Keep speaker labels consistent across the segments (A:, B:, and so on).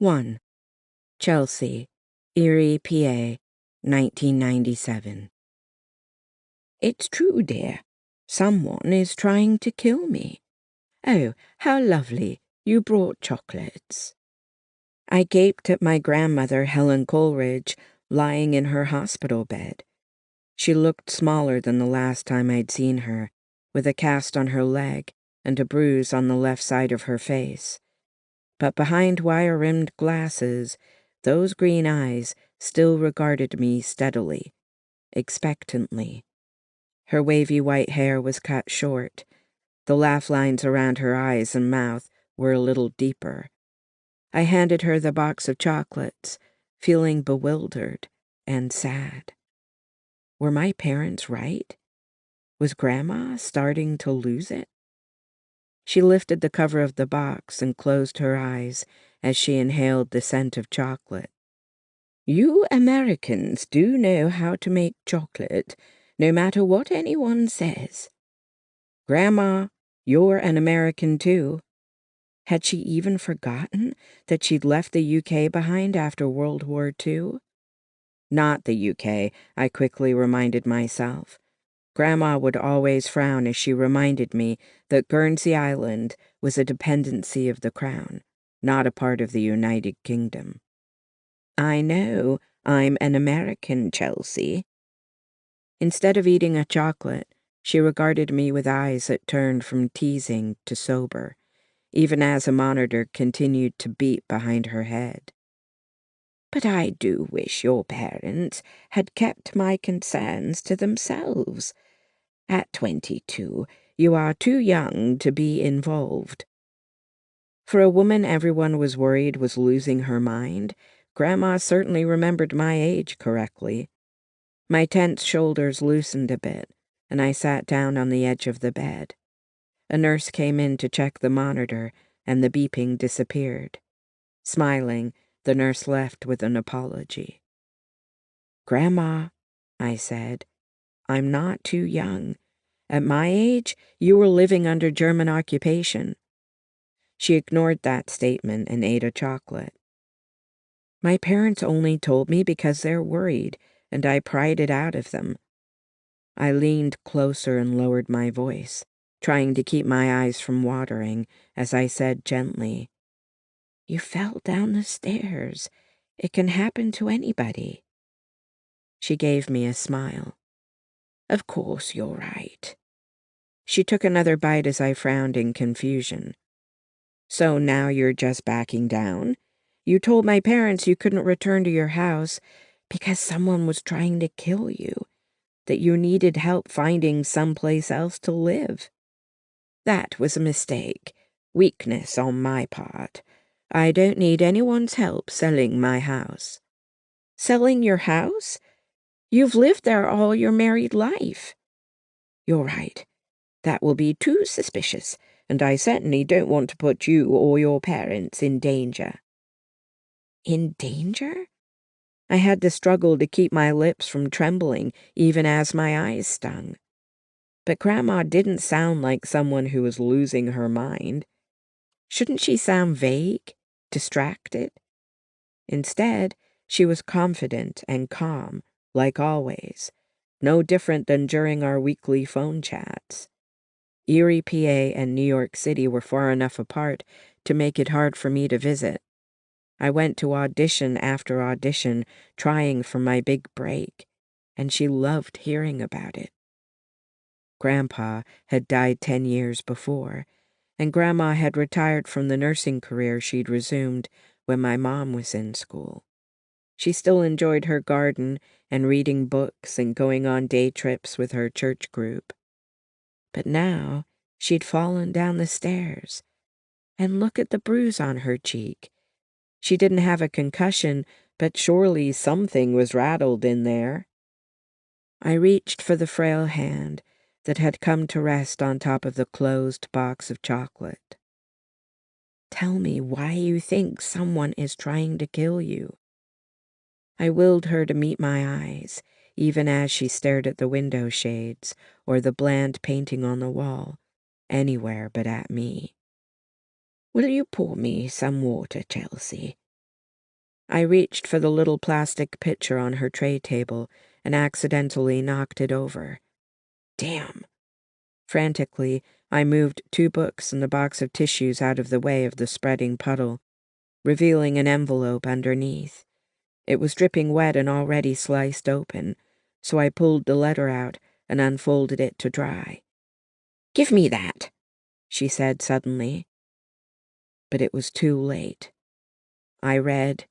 A: 1. Chelsea, Erie, PA, 1997. It's true, dear. Someone is trying to kill me. Oh, how lovely. You brought chocolates. I gaped at my grandmother, Helen Coleridge, lying in her hospital bed. She looked smaller than the last time I'd seen her, with a cast on her leg and a bruise on the left side of her face. But behind wire-rimmed glasses, those green eyes still regarded me steadily, expectantly. Her wavy white hair was cut short. The laugh lines around her eyes and mouth were a little deeper. I handed her the box of chocolates, feeling bewildered and sad. Were my parents right? Was Grandma starting to lose it? She lifted the cover of the box and closed her eyes as she inhaled the scent of chocolate. You Americans do know how to make chocolate, no matter what anyone says. Grandma, you're an American too. Had she even forgotten that she'd left the UK behind after World War II? Not the UK, I quickly reminded myself. Grandma would always frown as she reminded me that Guernsey Island was a dependency of the Crown, not a part of the United Kingdom. I know I'm an American, Chelsea. Instead of eating a chocolate, she regarded me with eyes that turned from teasing to sober, even as a monitor continued to beep behind her head. But I do wish your parents had kept my concerns to themselves. At 22, you are too young to be involved. For a woman everyone was worried was losing her mind, Grandma certainly remembered my age correctly. My tense shoulders loosened a bit, and I sat down on the edge of the bed. A nurse came in to check the monitor, and the beeping disappeared. Smiling, the nurse left with an apology. Grandma, I said, I'm not too young. At my age, you were living under German occupation. She ignored that statement and ate a chocolate. My parents only told me because they're worried, and I pried it out of them. I leaned closer and lowered my voice, trying to keep my eyes from watering, as I said gently, You fell down the stairs. It can happen to anybody. She gave me a smile. Of course you're right. She took another bite as I frowned in confusion. So now you're just backing down? You told my parents you couldn't return to your house because someone was trying to kill you, that you needed help finding someplace else to live. That was a mistake, weakness on my part. I don't need anyone's help selling my house. Selling your house? You've lived there all your married life. You're right. That will be too suspicious, and I certainly don't want to put you or your parents in danger. In danger? I had to struggle to keep my lips from trembling, even as my eyes stung. But Grandma didn't sound like someone who was losing her mind. Shouldn't she sound vague, distracted? Instead, she was confident and calm, like always, no different than during our weekly phone chats. Erie, PA, and New York City were far enough apart to make it hard for me to visit. I went to audition after audition, trying for my big break, and she loved hearing about it. Grandpa had died 10 years before, and Grandma had retired from the nursing career she'd resumed when my mom was in school. She still enjoyed her garden and reading books and going on day trips with her church group. But now she'd fallen down the stairs, and look at the bruise on her cheek. She didn't have a concussion, but surely something was rattled in there. I reached for the frail hand that had come to rest on top of the closed box of chocolate. Tell me why you think someone is trying to kill you. I willed her to meet my eyes, even as she stared at the window shades or the bland painting on the wall, anywhere but at me. Will you pour me some water, Chelsea? I reached for the little plastic pitcher on her tray table and accidentally knocked it over. Damn. Frantically, I moved 2 books and a box of tissues out of the way of the spreading puddle, revealing an envelope underneath. It was dripping wet and already sliced open, so I pulled the letter out and unfolded it to dry. "Give me that," she said suddenly. But it was too late. I read,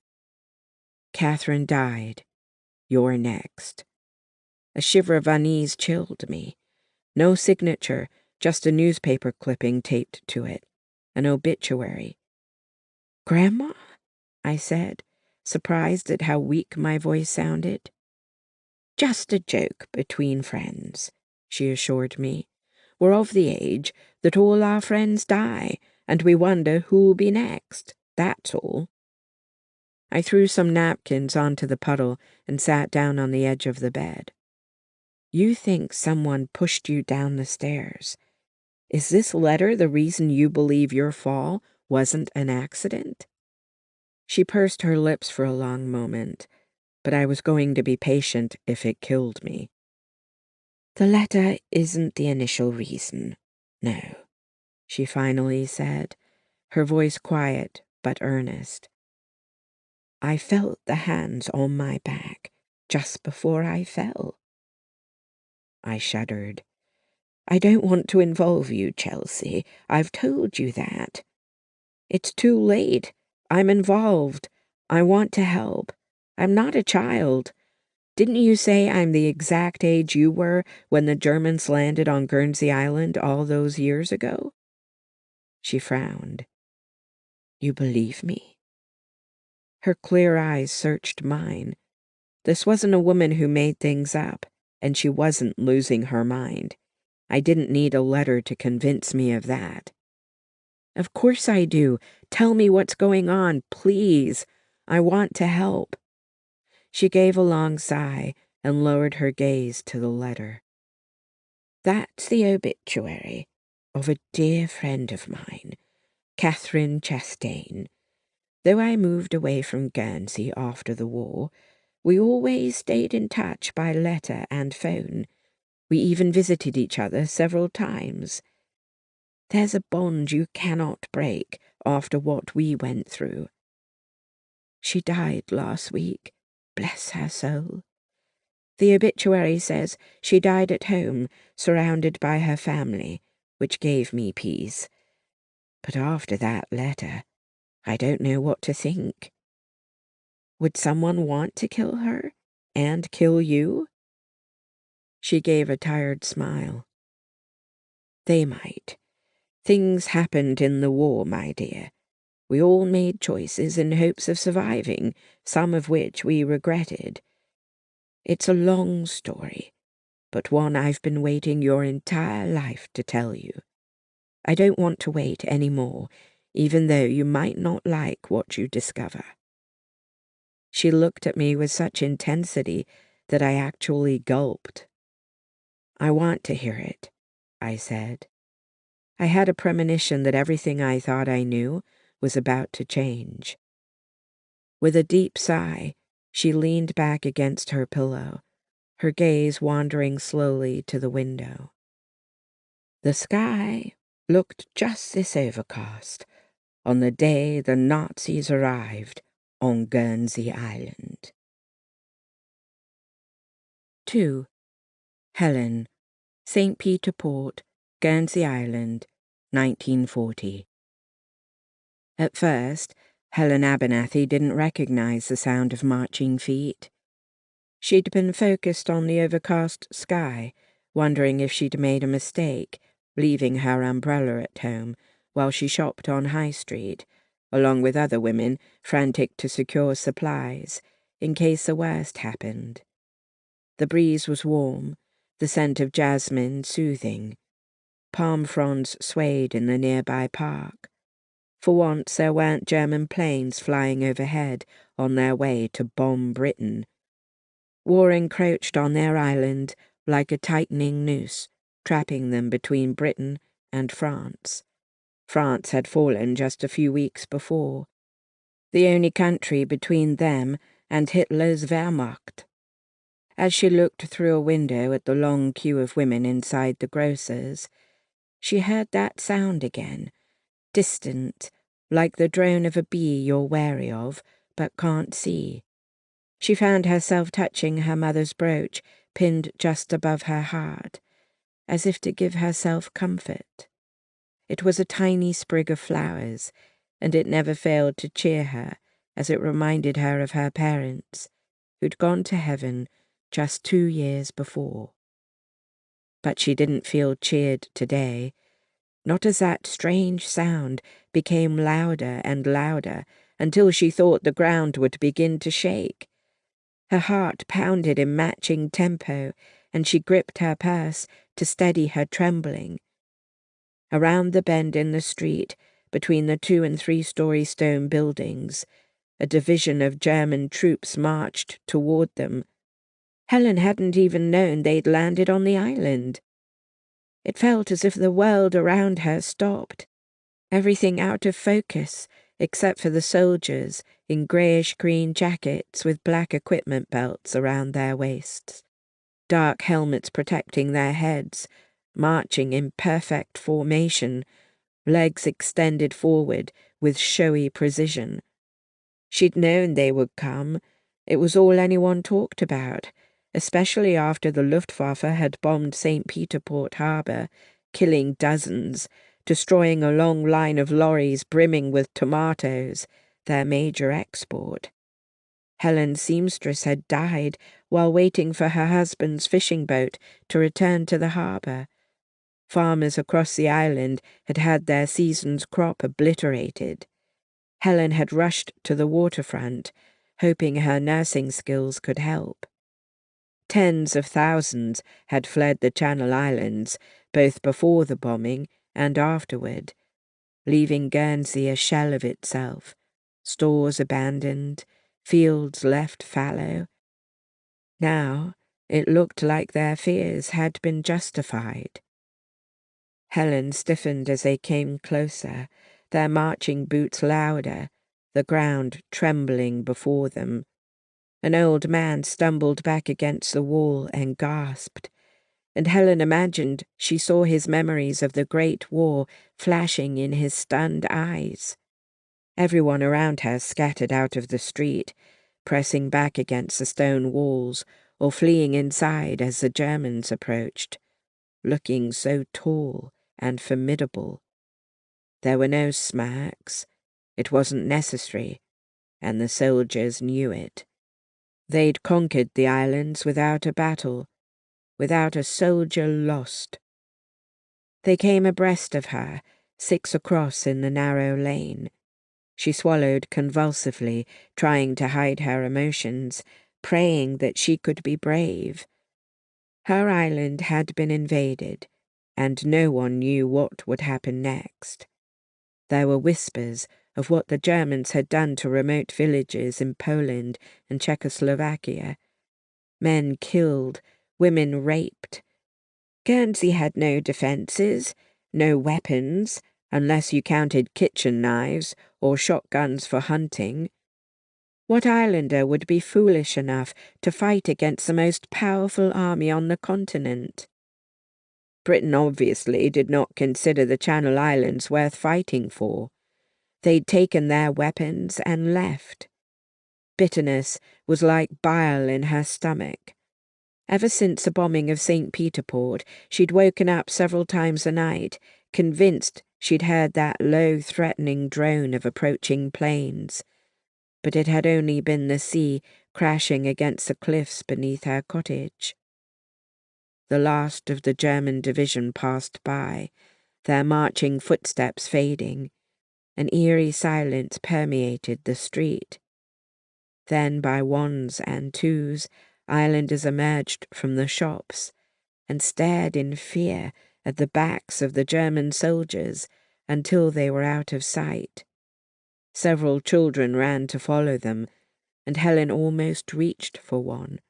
A: "Catherine died. You're next." A shiver of unease chilled me. No signature, just a newspaper clipping taped to it. An obituary. "Grandma?" I said, surprised at how weak my voice sounded. "Just a joke between friends," she assured me. "We're of the age that all our friends die, and we wonder who'll be next, that's all." I threw some napkins onto the puddle and sat down on the edge of the bed. "You think someone pushed you down the stairs. Is this letter the reason you believe your fall wasn't an accident?" She pursed her lips for a long moment, but I was going to be patient if it killed me. "The letter isn't the initial reason, no," she finally said, her voice quiet but earnest. "I felt the hands on my back just before I fell." I shuddered. "I don't want to involve you, Chelsea. I've told you that. It's too late. I'm involved. I want to help. I'm not a child. Didn't you say I'm the exact age you were when the Germans landed on Guernsey Island all those years ago?" She frowned. "You believe me?" Her clear eyes searched mine. This wasn't a woman who made things up, and she wasn't losing her mind. I didn't need a letter to convince me of that. "Of course I do. Tell me what's going on, please. I want to help." She gave a long sigh and lowered her gaze to the letter. "That's the obituary of a dear friend of mine, Catherine Chastain. Though I moved away from Guernsey after the war, we always stayed in touch by letter and phone. We even visited each other several times. There's a bond you cannot break after what we went through. She died last week, bless her soul. The obituary says she died at home, surrounded by her family, which gave me peace. But after that letter, I don't know what to think. Would someone want to kill her and kill you?" She gave a tired smile. "They might. Things happened in the war, my dear. We all made choices in hopes of surviving, some of which we regretted. It's a long story, but one I've been waiting your entire life to tell you. I don't want to wait any more, even though you might not like what you discover." She looked at me with such intensity that I actually gulped. "I want to hear it," I said. I had a premonition that everything I thought I knew was about to change. With a deep sigh, she leaned back against her pillow, her gaze wandering slowly to the window. "The sky looked just this overcast on the day the Nazis arrived on Guernsey Island." 2. Helen, St. Peter Port, Guernsey Island, 1940. At first, Helen Abernathy didn't recognize the sound of marching feet. She'd been focused on the overcast sky, wondering if she'd made a mistake, leaving her umbrella at home while she shopped on High Street, along with other women frantic to secure supplies, in case the worst happened. The breeze was warm, the scent of jasmine soothing. Palm fronds swayed in the nearby park. For once there weren't German planes flying overhead on their way to bomb Britain. War encroached on their island like a tightening noose, trapping them between Britain and France. France had fallen just a few weeks before. the only country between them and Hitler's Wehrmacht. As she looked through a window at the long queue of women inside the grocer's, she heard that sound again, distant, like the drone of a bee you're wary of, but can't see. She found herself touching her mother's brooch, pinned just above her heart, as if to give herself comfort. It was a tiny sprig of flowers, and it never failed to cheer her, as it reminded her of her parents, who'd gone to heaven just 2 years before. But she didn't feel cheered today, not as that strange sound became louder and louder until she thought the ground would begin to shake. Her heart pounded in matching tempo, and she gripped her purse to steady her trembling. Around the bend in the street, between the 2- and 3-story stone buildings, a division of German troops marched toward them. Helen hadn't even known they'd landed on the island. It felt as if the world around her stopped, everything out of focus except for the soldiers in greyish-green jackets with black equipment belts around their waists, dark helmets protecting their heads, marching in perfect formation, legs extended forward with showy precision. She'd known they would come. It was all anyone talked about, especially after the Luftwaffe had bombed St. Peter Port Harbour, killing dozens, destroying a long line of lorries brimming with tomatoes, their major export. Helen's seamstress had died while waiting for her husband's fishing boat to return to the harbour. Farmers across the island had had their season's crop obliterated. Helen had rushed to the waterfront, hoping her nursing skills could help. Tens of thousands had fled the Channel Islands, both before the bombing and afterward, leaving Guernsey a shell of itself, stores abandoned, fields left fallow. Now it looked like their fears had been justified. Helen stiffened as they came closer, their marching boots louder, the ground trembling before them. An old man stumbled back against the wall and gasped, and Helen imagined she saw his memories of the Great War flashing in his stunned eyes. Everyone around her scattered out of the street, pressing back against the stone walls or fleeing inside as the Germans approached, looking so tall and formidable. There were no smacks. It wasn't necessary, and the soldiers knew it. They'd conquered the islands without a battle, without a soldier lost. They came abreast of her, 6 across in the narrow lane. She swallowed convulsively, trying to hide her emotions, praying that she could be brave. Her island had been invaded, and no one knew what would happen next. There were whispers of what the Germans had done to remote villages in Poland and Czechoslovakia. Men killed, women raped. Guernsey had no defences, no weapons, unless you counted kitchen knives or shotguns for hunting. What islander would be foolish enough to fight against the most powerful army on the continent? Britain obviously did not consider the Channel Islands worth fighting for. They'd taken their weapons and left. Bitterness was like bile in her stomach. Ever since the bombing of St. Peter Port, she'd woken up several times a night, convinced she'd heard that low, threatening drone of approaching planes. But it had only been the sea crashing against the cliffs beneath her cottage. The last of the German division passed by, their marching footsteps fading. An eerie silence permeated the street. Then, by ones and twos, islanders emerged from the shops and stared in fear at the backs of the German soldiers until they were out of sight. Several children ran to follow them, and Helen almost reached for one.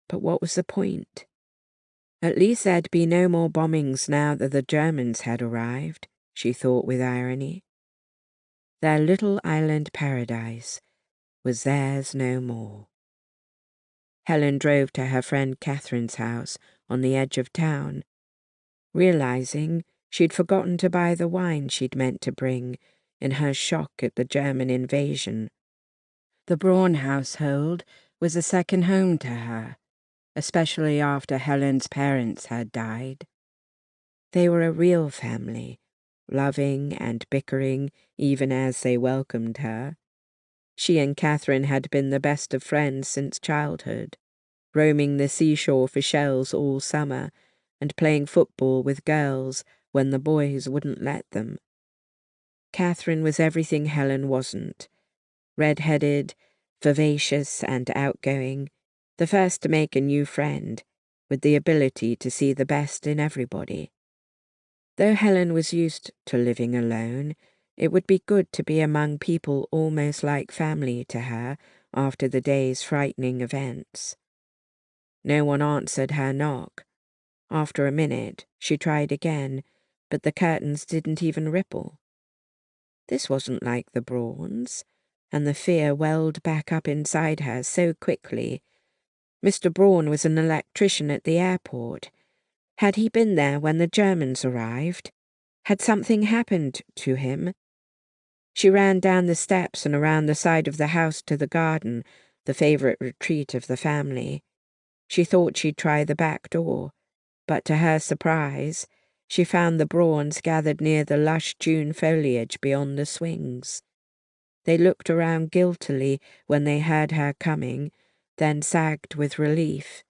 A: But what was the point? At least there'd be no more bombings now that the Germans had arrived, she thought with irony. Their little island paradise was theirs no more. Helen drove to her friend Catherine's house on the edge of town, realizing she'd forgotten to buy the wine she'd meant to bring in her shock at the German invasion. The Braun household was a second home to her, especially after Helen's parents had died. They were a real family, loving and bickering even as they welcomed her. She and Catherine had been the best of friends since childhood, roaming the seashore for shells all summer and playing football with girls when the boys wouldn't let them. Catherine was everything Helen wasn't: red-headed, vivacious and outgoing, the first to make a new friend, with the ability to see the best in everybody. Though Helen was used to living alone, it would be good to be among people almost like family to her after the day's frightening events. No one answered her knock. After a minute, she tried again, but the curtains didn't even ripple. This wasn't like the Brauns, and the fear welled back up inside her so quickly. Mr. Braun was an electrician at the airport. Had he been there when the Germans arrived? Had something happened to him? She ran down the steps and around the side of the house to the garden, the favourite retreat of the family. She thought she'd try the back door, but to her surprise, she found the Brauns gathered near the lush June foliage beyond the swings. They looked around guiltily when they heard her coming, then sagged with relief.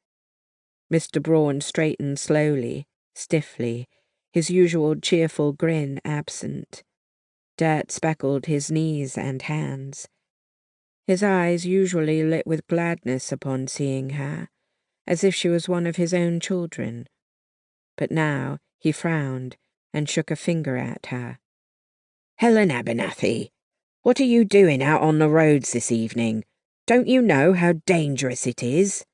A: Mr. Braun straightened slowly, stiffly, his usual cheerful grin absent. Dirt speckled his knees and hands. His eyes usually lit with gladness upon seeing her, as if she was one of his own children. But now he frowned and shook a finger at her. "Helen Abernathy, what are you doing out on the roads this evening? Don't you know how dangerous it is?"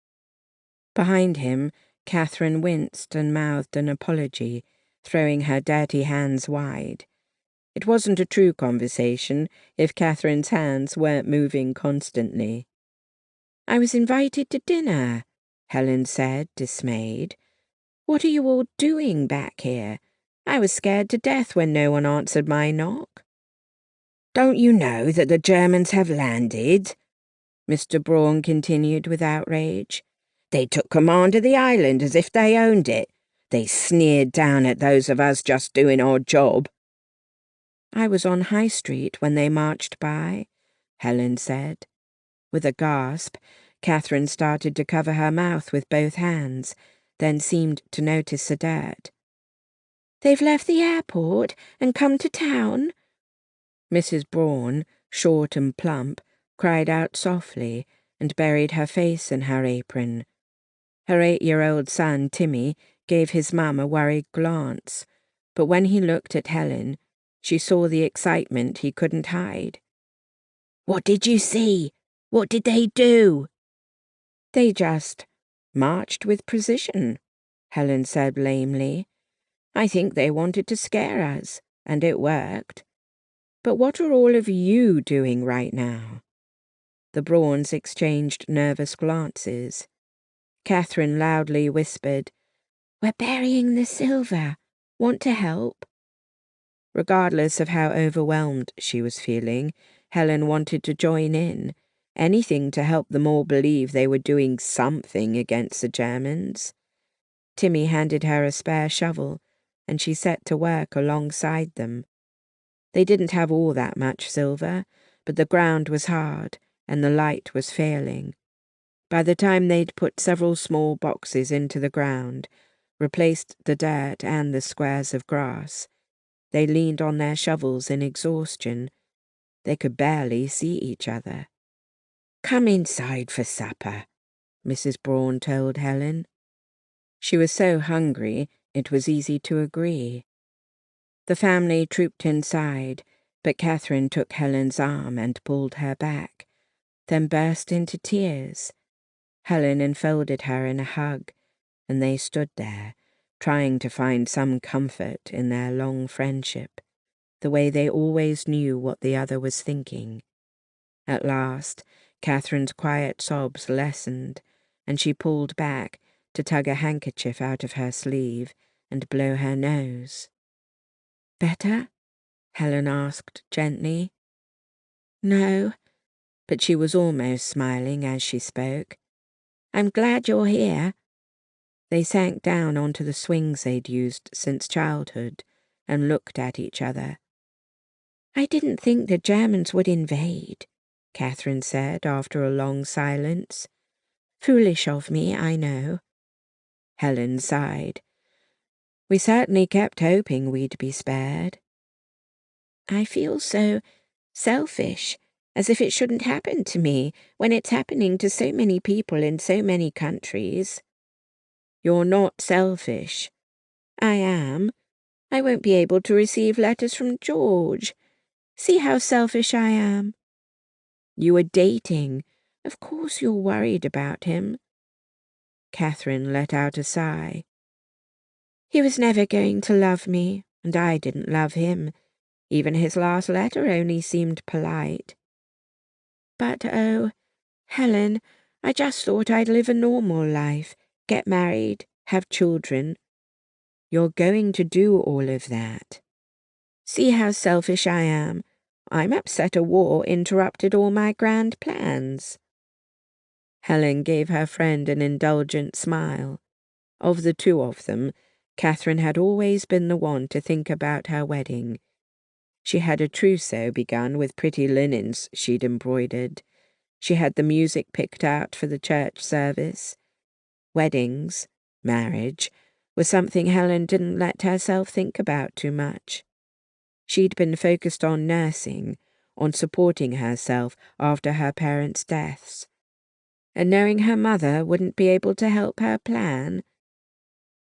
A: Behind him, Catherine winced and mouthed an apology, throwing her dirty hands wide. It wasn't a true conversation if Catherine's hands weren't moving constantly. "I was invited to dinner," Helen said, dismayed. "What are you all doing back here? I was scared to death when no one answered my knock." "Don't you know that the Germans have landed?" Mr. Braun continued with outrage. "They took command of the island as if they owned it. They sneered down at those of us just doing our job." "I was on High Street when they marched by," Helen said. With a gasp, Catherine started to cover her mouth with both hands, then seemed to notice the dirt. "They've left the airport and come to town?" Mrs. Braun, short and plump, cried out softly and buried her face in her apron. Her 8-year-old son, Timmy, gave his mum a worried glance, but when he looked at Helen, she saw the excitement he couldn't hide. "What did you see? What did they do?" "They just marched with precision," Helen said lamely. "I think they wanted to scare us, and it worked. But what are all of you doing right now?" The Brauns exchanged nervous glances. Catherine loudly whispered, "We're burying the silver. Want to help?" Regardless of how overwhelmed she was feeling, Helen wanted to join in, anything to help them all believe they were doing something against the Germans. Timmy handed her a spare shovel, and she set to work alongside them. They didn't have all that much silver, but the ground was hard, and the light was failing. By the time they'd put several small boxes into the ground, replaced the dirt and the squares of grass, they leaned on their shovels in exhaustion. They could barely see each other. "Come inside for supper," Mrs. Braun told Helen. She was so hungry it was easy to agree. The family trooped inside, but Catherine took Helen's arm and pulled her back, then burst into tears. Helen enfolded her in a hug, and they stood there, trying to find some comfort in their long friendship. the way they always knew what the other was thinking. At last, Catherine's quiet sobs lessened, and she pulled back to tug a handkerchief out of her sleeve and blow her nose. "Better?" Helen asked gently. "No," but she was almost smiling as she spoke. "I'm glad you're here." They sank down onto the swings they'd used since childhood and looked at each other. "I didn't think the Germans would invade," Catherine said after a long silence. "Foolish of me, I know." Helen sighed. "We certainly kept hoping we'd be spared." "I feel so selfish, as if it shouldn't happen to me, when it's happening to so many people in so many countries." "You're not selfish." "I am. I won't be able to receive letters from George. See how selfish I am." "You were dating. Of course you're worried about him." Catherine let out a sigh. "He was never going to love me, and I didn't love him. Even his last letter only seemed polite. But, oh, Helen, I just thought I'd live a normal life, get married, have children." "You're going to do all of that." "See how selfish I am. I'm upset a war interrupted all my grand plans." Helen gave her friend an indulgent smile. Of the two of them, Catherine had always been the one to think about her wedding. She had a trousseau begun with pretty linens she'd embroidered. She had the music picked out for the church service. Weddings, marriage, was something Helen didn't let herself think about too much. She'd been focused on nursing, on supporting herself after her parents' deaths. And knowing her mother wouldn't be able to help her plan,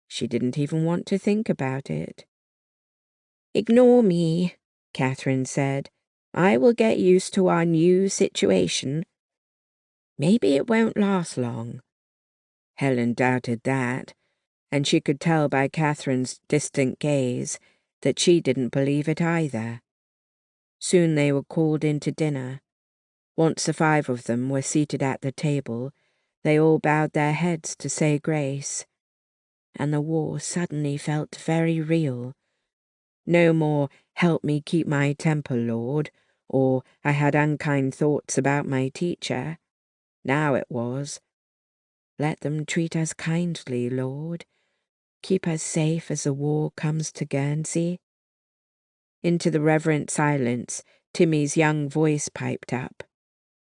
A: she didn't even want to think about it. "Ignore me," Catherine said. "I will get used to our new situation." "Maybe it won't last long." Helen doubted that, and she could tell by Catherine's distant gaze that she didn't believe it either. Soon they were called in to dinner. Once the 5 of them were seated at the table, they all bowed their heads to say grace. And the war suddenly felt very real. No more "help me keep my temper, Lord," or "I had unkind thoughts about my teacher." Now it was, "Let them treat us kindly, Lord. Keep us safe as the war comes to Guernsey." Into the reverent silence, Timmy's young voice piped up.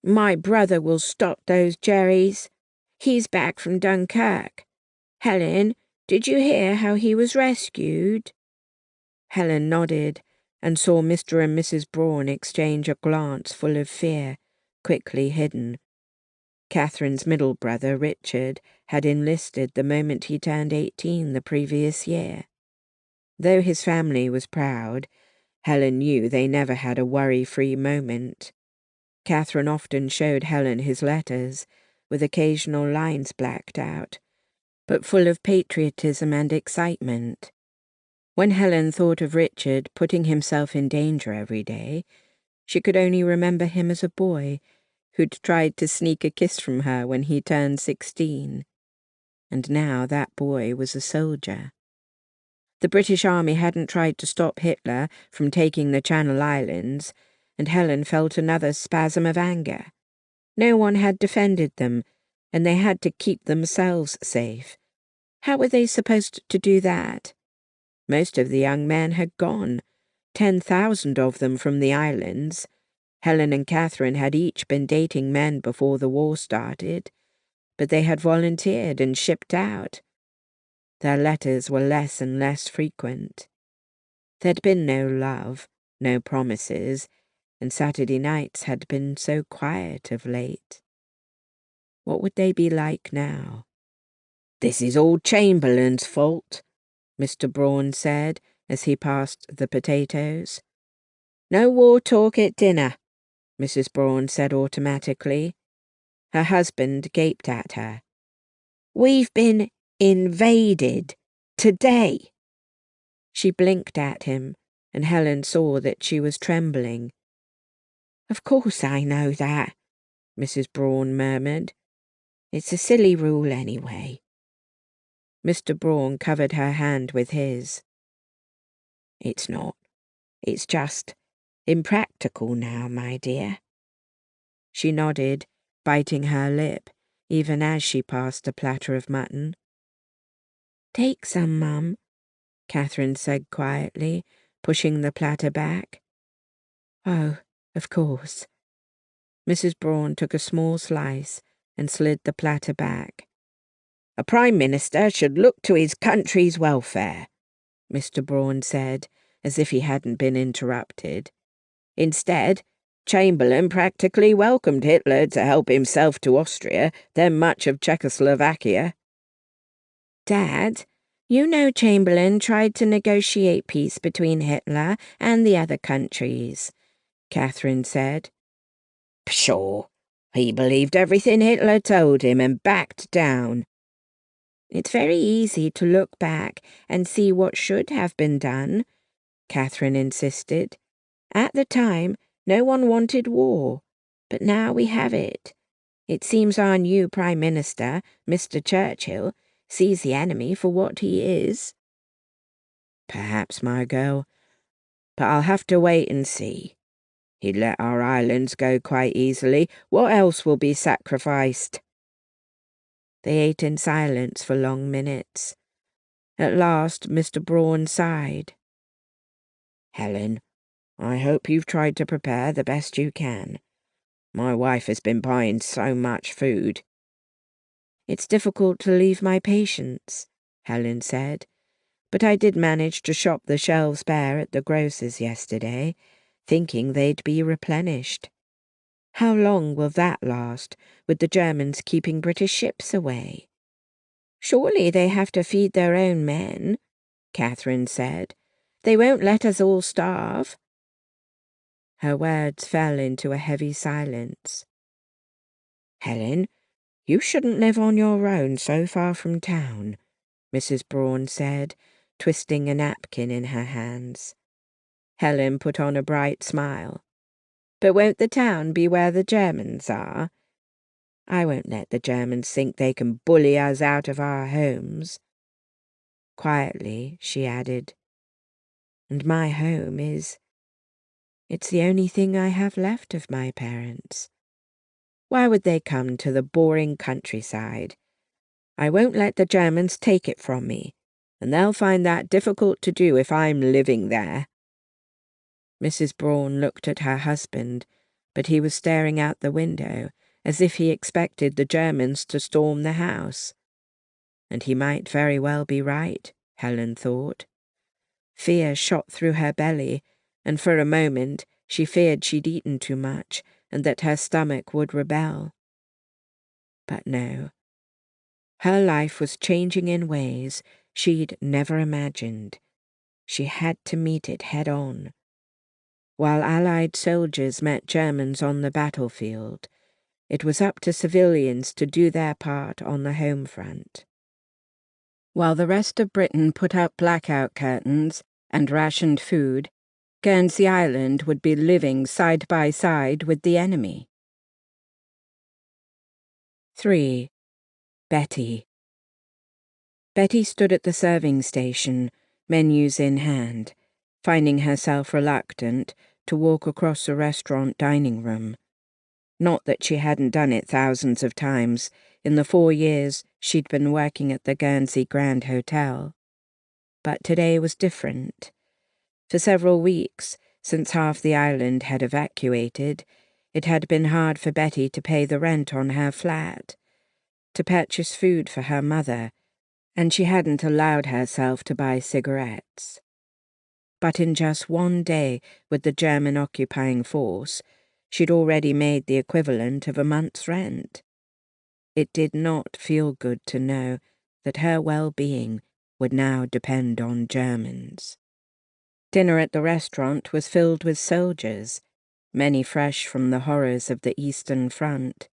A: "My brother will stop those Jerrys. He's back from Dunkirk. Helen, did you hear how he was rescued?" Helen nodded and saw Mr. and Mrs. Braun exchange a glance full of fear, quickly hidden. Catherine's middle brother, Richard, had enlisted the moment he turned 18 the previous year. Though his family was proud, Helen knew they never had a worry-free moment. Catherine often showed Helen his letters, with occasional lines blacked out, but full of patriotism and excitement. When Helen thought of Richard putting himself in danger every day, she could only remember him as a boy who'd tried to sneak a kiss from her when he turned 16. And now that boy was a soldier. The British Army hadn't tried to stop Hitler from taking the Channel Islands, and Helen felt another spasm of anger. No one had defended them, and they had to keep themselves safe. How were they supposed to do that? Most of the young men had gone, 10,000 of them from the islands. Helen and Catherine had each been dating men before the war started, but they had volunteered and shipped out. Their letters were less and less frequent. There'd been no love, no promises, and Saturday nights had been so quiet of late. What would they be like now? "This is all Chamberlain's fault," Mr. Braun said as he passed the potatoes. "No war talk at dinner," Mrs. Braun said automatically. Her husband gaped at her. "We've been invaded today." She blinked at him and Helen saw that she was trembling. "Of course I know that," Mrs. Braun murmured. "It's a silly rule anyway." Mr. Braun covered her hand with his. "It's not. It's just impractical now, my dear." She nodded, biting her lip, even as she passed a platter of mutton. "Take some, Mum," Catherine said quietly, pushing the platter back. "Oh, of course." Mrs. Braun took a small slice and slid the platter back. "A Prime Minister should look to his country's welfare," Mr. Braun said, as if he hadn't been interrupted. "Instead, Chamberlain practically welcomed Hitler to help himself to Austria, then much of Czechoslovakia." "Dad, you know Chamberlain tried to negotiate peace between Hitler and the other countries," Catherine said. "Pshaw! He believed everything Hitler told him and backed down." "It's very easy to look back and see what should have been done," Catherine insisted. "At the time, no one wanted war, but now we have it. It seems our new Prime Minister, Mr. Churchill, sees the enemy for what he is." "Perhaps, my girl, but I'll have to wait and see. He'd let our islands go quite easily. What else will be sacrificed?" They ate in silence for long minutes. At last, Mr. Braun sighed. "Helen, I hope you've tried to prepare the best you can. My wife has been buying so much food." "It's difficult to leave my patients," Helen said, "but I did manage to shop the shelves bare at the grocer's yesterday, thinking they'd be replenished. How long will that last, with the Germans keeping British ships away?" "Surely they have to feed their own men," Catherine said. "They won't let us all starve." Her words fell into a heavy silence. "Helen, you shouldn't live on your own so far from town," Mrs. Braun said, twisting a napkin in her hands. Helen put on a bright smile. "But won't the town be where the Germans are? I won't let the Germans think they can bully us out of our homes." Quietly, she added, "And my home it's the only thing I have left of my parents. Why would they come to the boring countryside? I won't let the Germans take it from me, and they'll find that difficult to do if I'm living there." Mrs. Braun looked at her husband, but he was staring out the window, as if he expected the Germans to storm the house. And he might very well be right, Helen thought. Fear shot through her belly, and for a moment she feared she'd eaten too much and that her stomach would rebel. But no. Her life was changing in ways she'd never imagined. She had to meet it head on. While Allied soldiers met Germans on the battlefield, it was up to civilians to do their part on the home front. While the rest of Britain put up blackout curtains and rationed food, Guernsey Island would be living side by side with the enemy. 3. Betty. Betty stood at the serving station, menus in hand, finding herself reluctant to walk across the restaurant dining room. Not that she hadn't done it thousands of times in the 4 years she'd been working at the Guernsey Grand Hotel. But today was different. For several weeks, since half the island had evacuated, it had been hard for Betty to pay the rent on her flat, to purchase food for her mother, and she hadn't allowed herself to buy cigarettes. But in just 1 day with the German occupying force, she'd already made the equivalent of a month's rent. It did not feel good to know that her well-being would now depend on Germans. Dinner at the restaurant was filled with soldiers, many fresh from the horrors of the Eastern Front.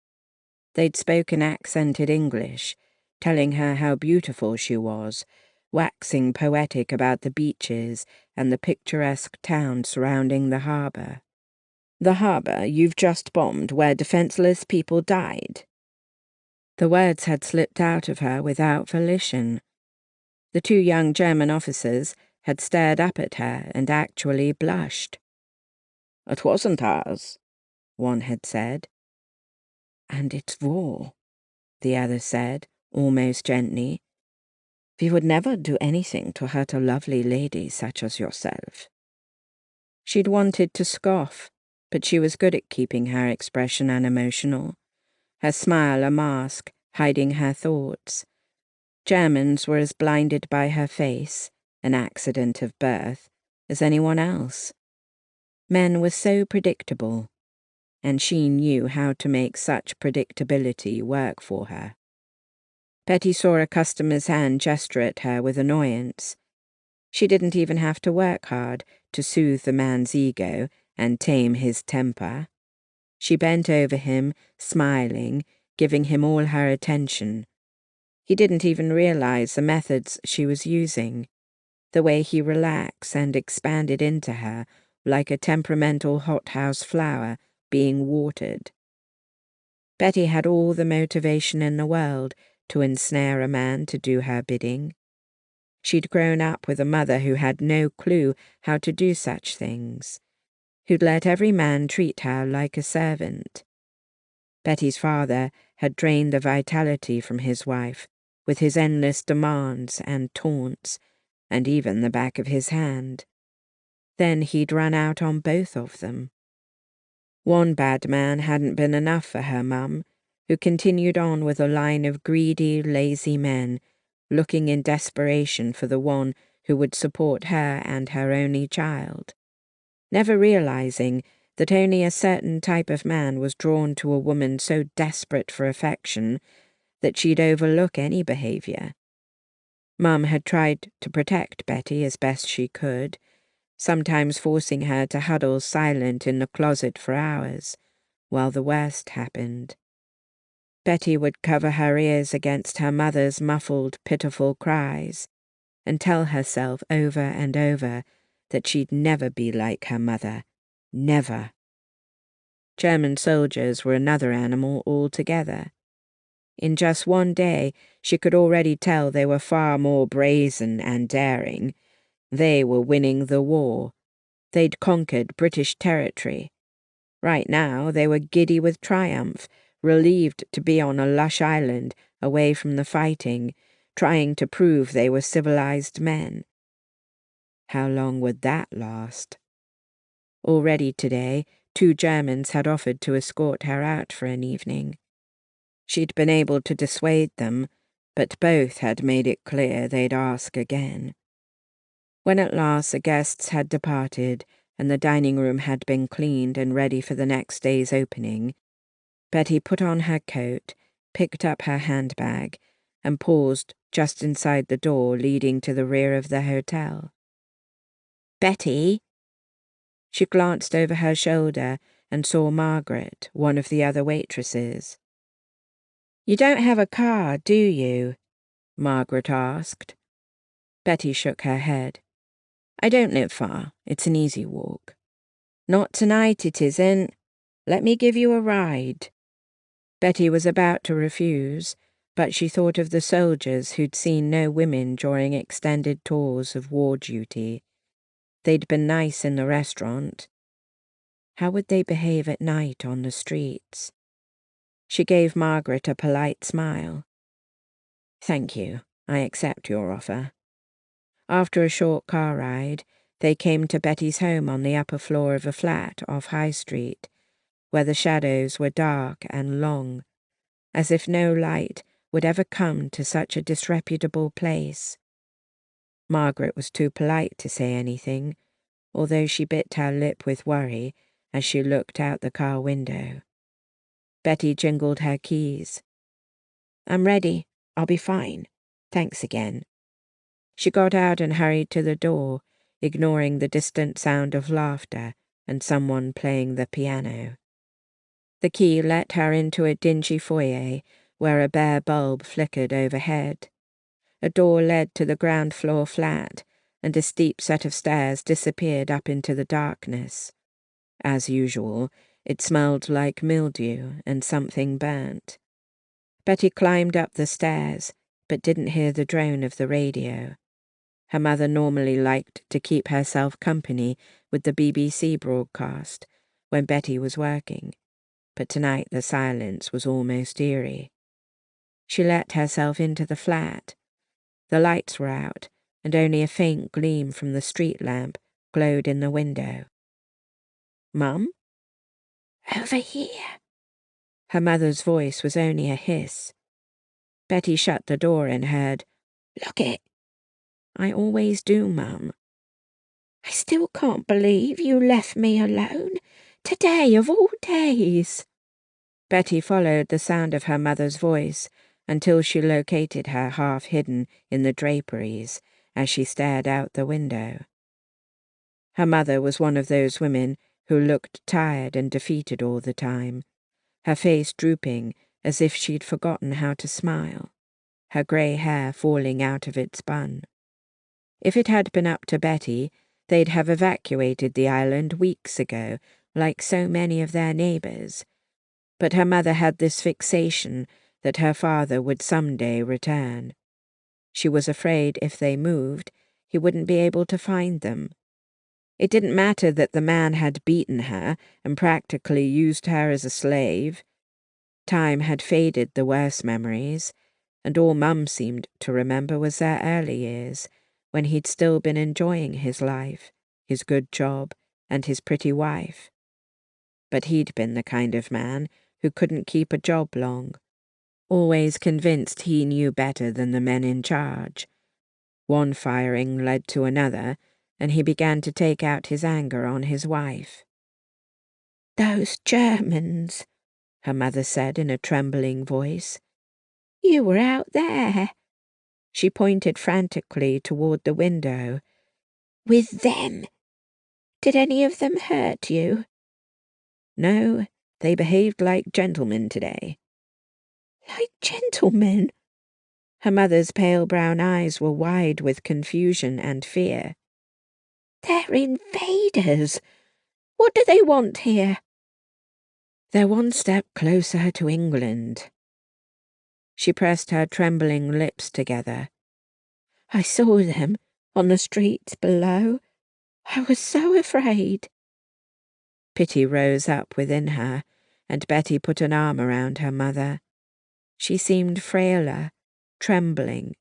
A: They'd spoken accented English, telling her how beautiful she was, waxing poetic about the beaches and the picturesque town surrounding the harbour. "The harbour you've just bombed where defenceless people died." The words had slipped out of her without volition. The two young German officers had stared up at her and actually blushed. "It wasn't ours," one had said. "And it's war," the other said, almost gently. "We would never do anything to hurt a lovely lady such as yourself." She'd wanted to scoff, but she was good at keeping her expression unemotional, her smile a mask, hiding her thoughts. Germans were as blinded by her face, an accident of birth, as anyone else. Men were so predictable, and she knew how to make such predictability work for her. Betty saw a customer's hand gesture at her with annoyance. She didn't even have to work hard to soothe the man's ego and tame his temper. She bent over him, smiling, giving him all her attention. He didn't even realize the methods she was using, the way he relaxed and expanded into her like a temperamental hothouse flower being watered. Betty had all the motivation in the world to ensnare a man to do her bidding. She'd grown up with a mother who had no clue how to do such things, who'd let every man treat her like a servant. Betty's father had drained the vitality from his wife with his endless demands and taunts, and even the back of his hand. Then he'd run out on both of them. One bad man hadn't been enough for her mum, who continued on with a line of greedy, lazy men, looking in desperation for the one who would support her and her only child, never realizing that only a certain type of man was drawn to a woman so desperate for affection that she'd overlook any behaviour. Mum had tried to protect Betty as best she could, sometimes forcing her to huddle silent in the closet for hours, while the worst happened. Betty would cover her ears against her mother's muffled, pitiful cries, and tell herself over and over that she'd never be like her mother. Never. German soldiers were another animal altogether. In just one day, she could already tell they were far more brazen and daring. They were winning the war. They'd conquered British territory. Right now, they were giddy with triumph, relieved to be on a lush island away from the fighting, trying to prove they were civilized men. How long would that last? Already today, 2 Germans had offered to escort her out for an evening. She'd been able to dissuade them, but both had made it clear they'd ask again. When at last the guests had departed and the dining room had been cleaned and ready for the next day's opening, Betty put on her coat, picked up her handbag, and paused just inside the door leading to the rear of the hotel. "Betty?" She glanced over her shoulder and saw Margaret, one of the other waitresses. "You don't have a car, do you?" Margaret asked. Betty shook her head. "I don't live far. It's an easy walk." "Not tonight, it isn't. Let me give you a ride." Betty was about to refuse, but she thought of the soldiers who'd seen no women during extended tours of war duty. They'd been nice in the restaurant. How would they behave at night on the streets? She gave Margaret a polite smile. "Thank you. I accept your offer." After a short car ride, they came to Betty's home on the upper floor of a flat off High Street, where the shadows were dark and long, as if no light would ever come to such a disreputable place. Margaret was too polite to say anything, although she bit her lip with worry as she looked out the car window. Betty jingled her keys. "I'm ready. I'll be fine. Thanks again." She got out and hurried to the door, ignoring the distant sound of laughter and someone playing the piano. The key let her into a dingy foyer where a bare bulb flickered overhead. A door led to the ground floor flat, and a steep set of stairs disappeared up into the darkness. As usual, it smelled like mildew and something burnt. Betty climbed up the stairs, but didn't hear the drone of the radio. Her mother normally liked to keep herself company with the BBC broadcast when Betty was working, but tonight the silence was almost eerie. She let herself into the flat. The lights were out, and only a faint gleam from the street lamp glowed in the window. "Mum?" "Over here." Her mother's voice was only a hiss. Betty shut the door and heard, "Look it." "I always do, Mum." "I still can't believe you left me alone. Today of all days." Betty followed the sound of her mother's voice until she located her half hidden in the draperies as she stared out the window. Her mother was one of those women who looked tired and defeated all the time, her face drooping as if she'd forgotten how to smile, her grey hair falling out of its bun. If it had been up to Betty, they'd have evacuated the island weeks ago, like so many of their neighbours. But her mother had this fixation that her father would someday return. She was afraid if they moved, he wouldn't be able to find them. It didn't matter that the man had beaten her and practically used her as a slave. Time had faded the worst memories, and all Mum seemed to remember was their early years, when he'd still been enjoying his life, his good job, and his pretty wife. But he'd been the kind of man who couldn't keep a job long, always convinced he knew better than the men in charge. One firing led to another, and he began to take out his anger on his wife. "Those Germans," her mother said in a trembling voice. "You were out there." She pointed frantically toward the window. "With them. Did any of them hurt you?" "No, they behaved like gentlemen today." "Like gentlemen?" Her mother's pale brown eyes were wide with confusion and fear. "They're invaders. What do they want here?" "They're one step closer to England." She pressed her trembling lips together. "I saw them on the streets below. I was so afraid." Pity rose up within her, and Betty put an arm around her mother. She seemed frailer, trembling.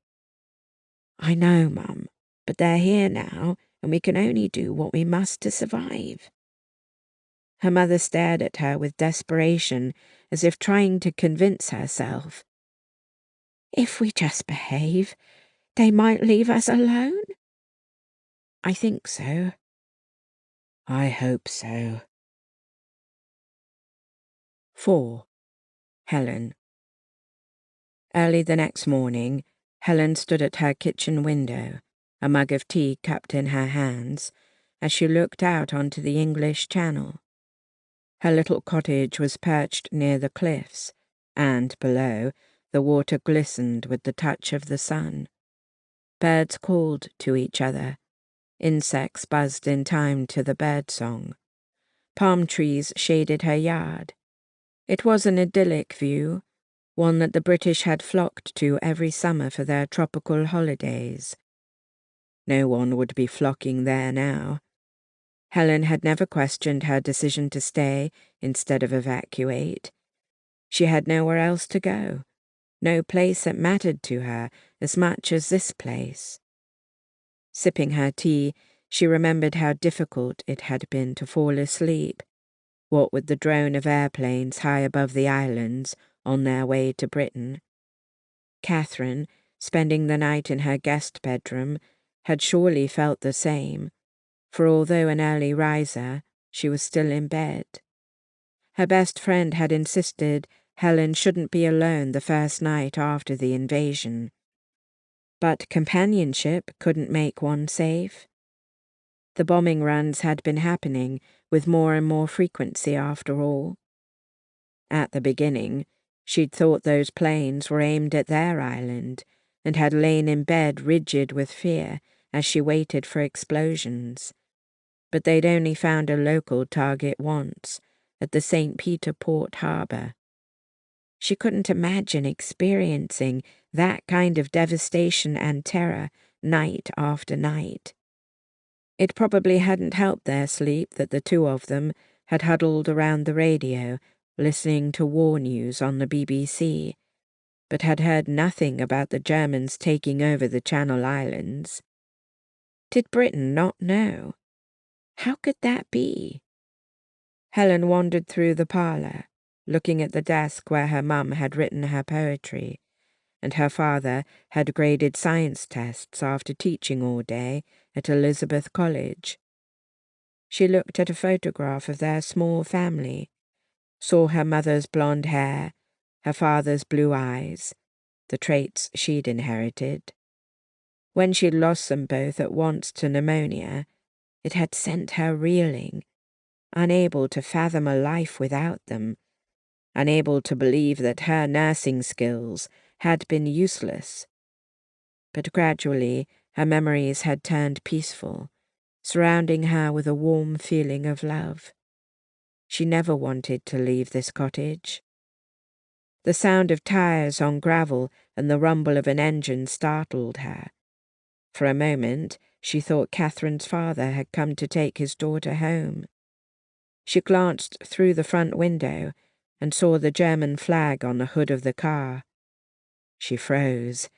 A: "I know, Mum, but they're here now, and we can only do what we must to survive." Her mother stared at her with desperation, as if trying to convince herself. "If we just behave, they might leave us alone?" "I think so." "I hope so." 4. Helen. Early the next morning, Helen stood at her kitchen window, a mug of tea cupped in her hands, as she looked out onto the English Channel. Her little cottage was perched near the cliffs, and, below, the water glistened with the touch of the sun. Birds called to each other. Insects buzzed in time to the birdsong. Palm trees shaded her yard. It was an idyllic view, one that the British had flocked to every summer for their tropical holidays. No one would be flocking there now. Helen had never questioned her decision to stay instead of evacuate. She had nowhere else to go, no place that mattered to her as much as this place. Sipping her tea, she remembered how difficult it had been to fall asleep, what with the drone of airplanes high above the islands on their way to Britain. Catherine, spending the night in her guest bedroom, had surely felt the same, for although an early riser, she was still in bed. Her best friend had insisted Helen shouldn't be alone the first night after the invasion. But companionship couldn't make one safe. The bombing runs had been happening with more and more frequency after all. At the beginning, she'd thought those planes were aimed at their island, and had lain in bed rigid with fear as she waited for explosions. But they'd only found a local target once, at the St. Peter Port Harbour. She couldn't imagine experiencing that kind of devastation and terror night after night. It probably hadn't helped their sleep that the two of them had huddled around the radio, listening to war news on the BBC, but had heard nothing about the Germans taking over the Channel Islands. Did Britain not know? How could that be? Helen wandered through the parlour, looking at the desk where her mum had written her poetry, and her father had graded science tests after teaching all day at Elizabeth College. She looked at a photograph of their small family, saw her mother's blonde hair, her father's blue eyes, the traits she'd inherited. When she'd lost them both at once to pneumonia, it had sent her reeling, unable to fathom a life without them, unable to believe that her nursing skills had been useless. But gradually her memories had turned peaceful, surrounding her with a warm feeling of love. She never wanted to leave this cottage. The sound of tires on gravel and the rumble of an engine startled her. For a moment, she thought Catherine's father had come to take his daughter home. She glanced through the front window and saw the German flag on the hood of the car. She froze,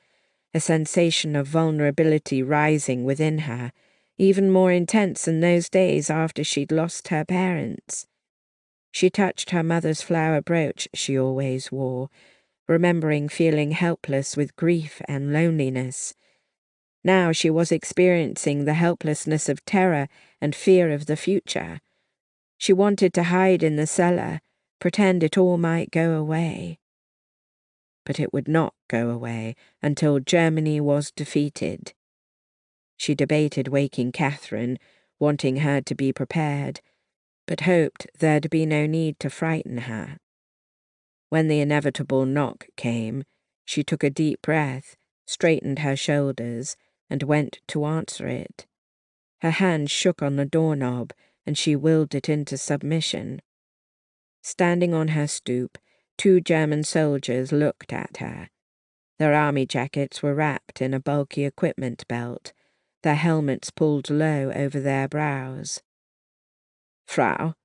A: a sensation of vulnerability rising within her, even more intense than those days after she'd lost her parents. She touched her mother's flower brooch she always wore, remembering feeling helpless with grief and loneliness. Now she was experiencing the helplessness of terror and fear of the future. She wanted to hide in the cellar, pretend it all might go away. But it would not go away until Germany was defeated. She debated waking Catherine, wanting her to be prepared, but hoped there'd be no need to frighten her. When the inevitable knock came, she took a deep breath, straightened her shoulders, and went to answer it. Her hand shook on the doorknob, and she willed it into submission. Standing on her stoop, two German soldiers looked at her. Their army jackets were wrapped in a bulky equipment belt, their helmets pulled low over their brows. "Frau,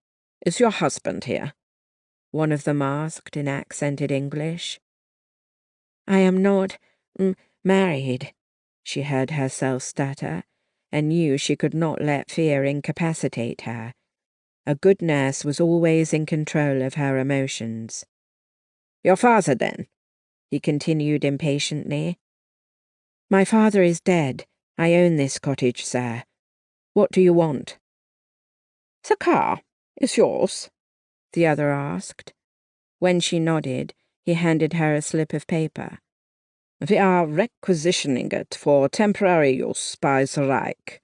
A: is your husband here?" one of them asked in accented English. "I am not married," she heard herself stutter, and knew she could not let fear incapacitate her. A good nurse was always in control of her emotions. "Your father, then?" he continued impatiently. "My father is dead. I own this cottage, sir. What do you want?" "The car is yours?" the other asked. When she nodded, he handed her a slip of paper. "We are requisitioning it for temporary use by the Reich."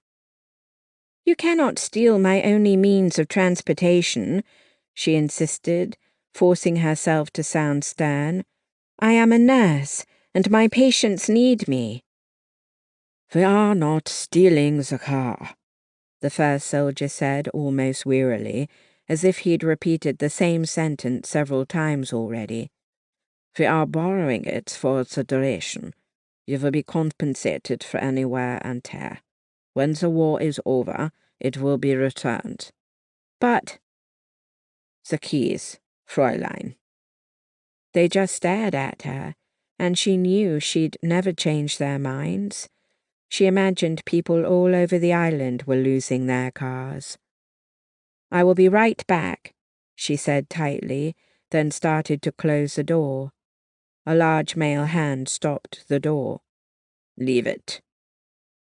A: "You cannot steal my only means of transportation," she insisted, forcing herself to sound stern. "I am a nurse, and my patients need me." "We are not stealing the car," the first soldier said almost wearily, as if he'd repeated the same sentence several times already. "We are borrowing it for the duration. You will be compensated for any wear and tear. When the war is over, it will be returned." "But—" "The keys, Fräulein." They just stared at her, and she knew she'd never change their minds. She imagined people all over the island were losing their cars. "I will be right back," she said tightly, then started to close the door. A large male hand stopped the door. "Leave it."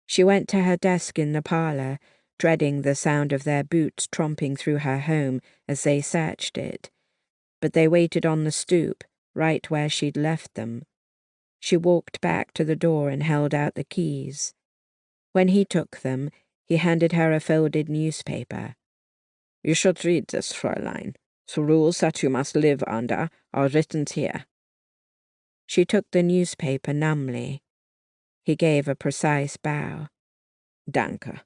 A: She went to her desk in the parlour, dreading the sound of their boots tromping through her home as they searched it. But they waited on the stoop, right where she'd left them. She walked back to the door and held out the keys. When he took them, he handed her a folded newspaper. "You should read this, Fräulein. The rules that you must live under are written here." She took the newspaper numbly. He gave a precise bow. Danke.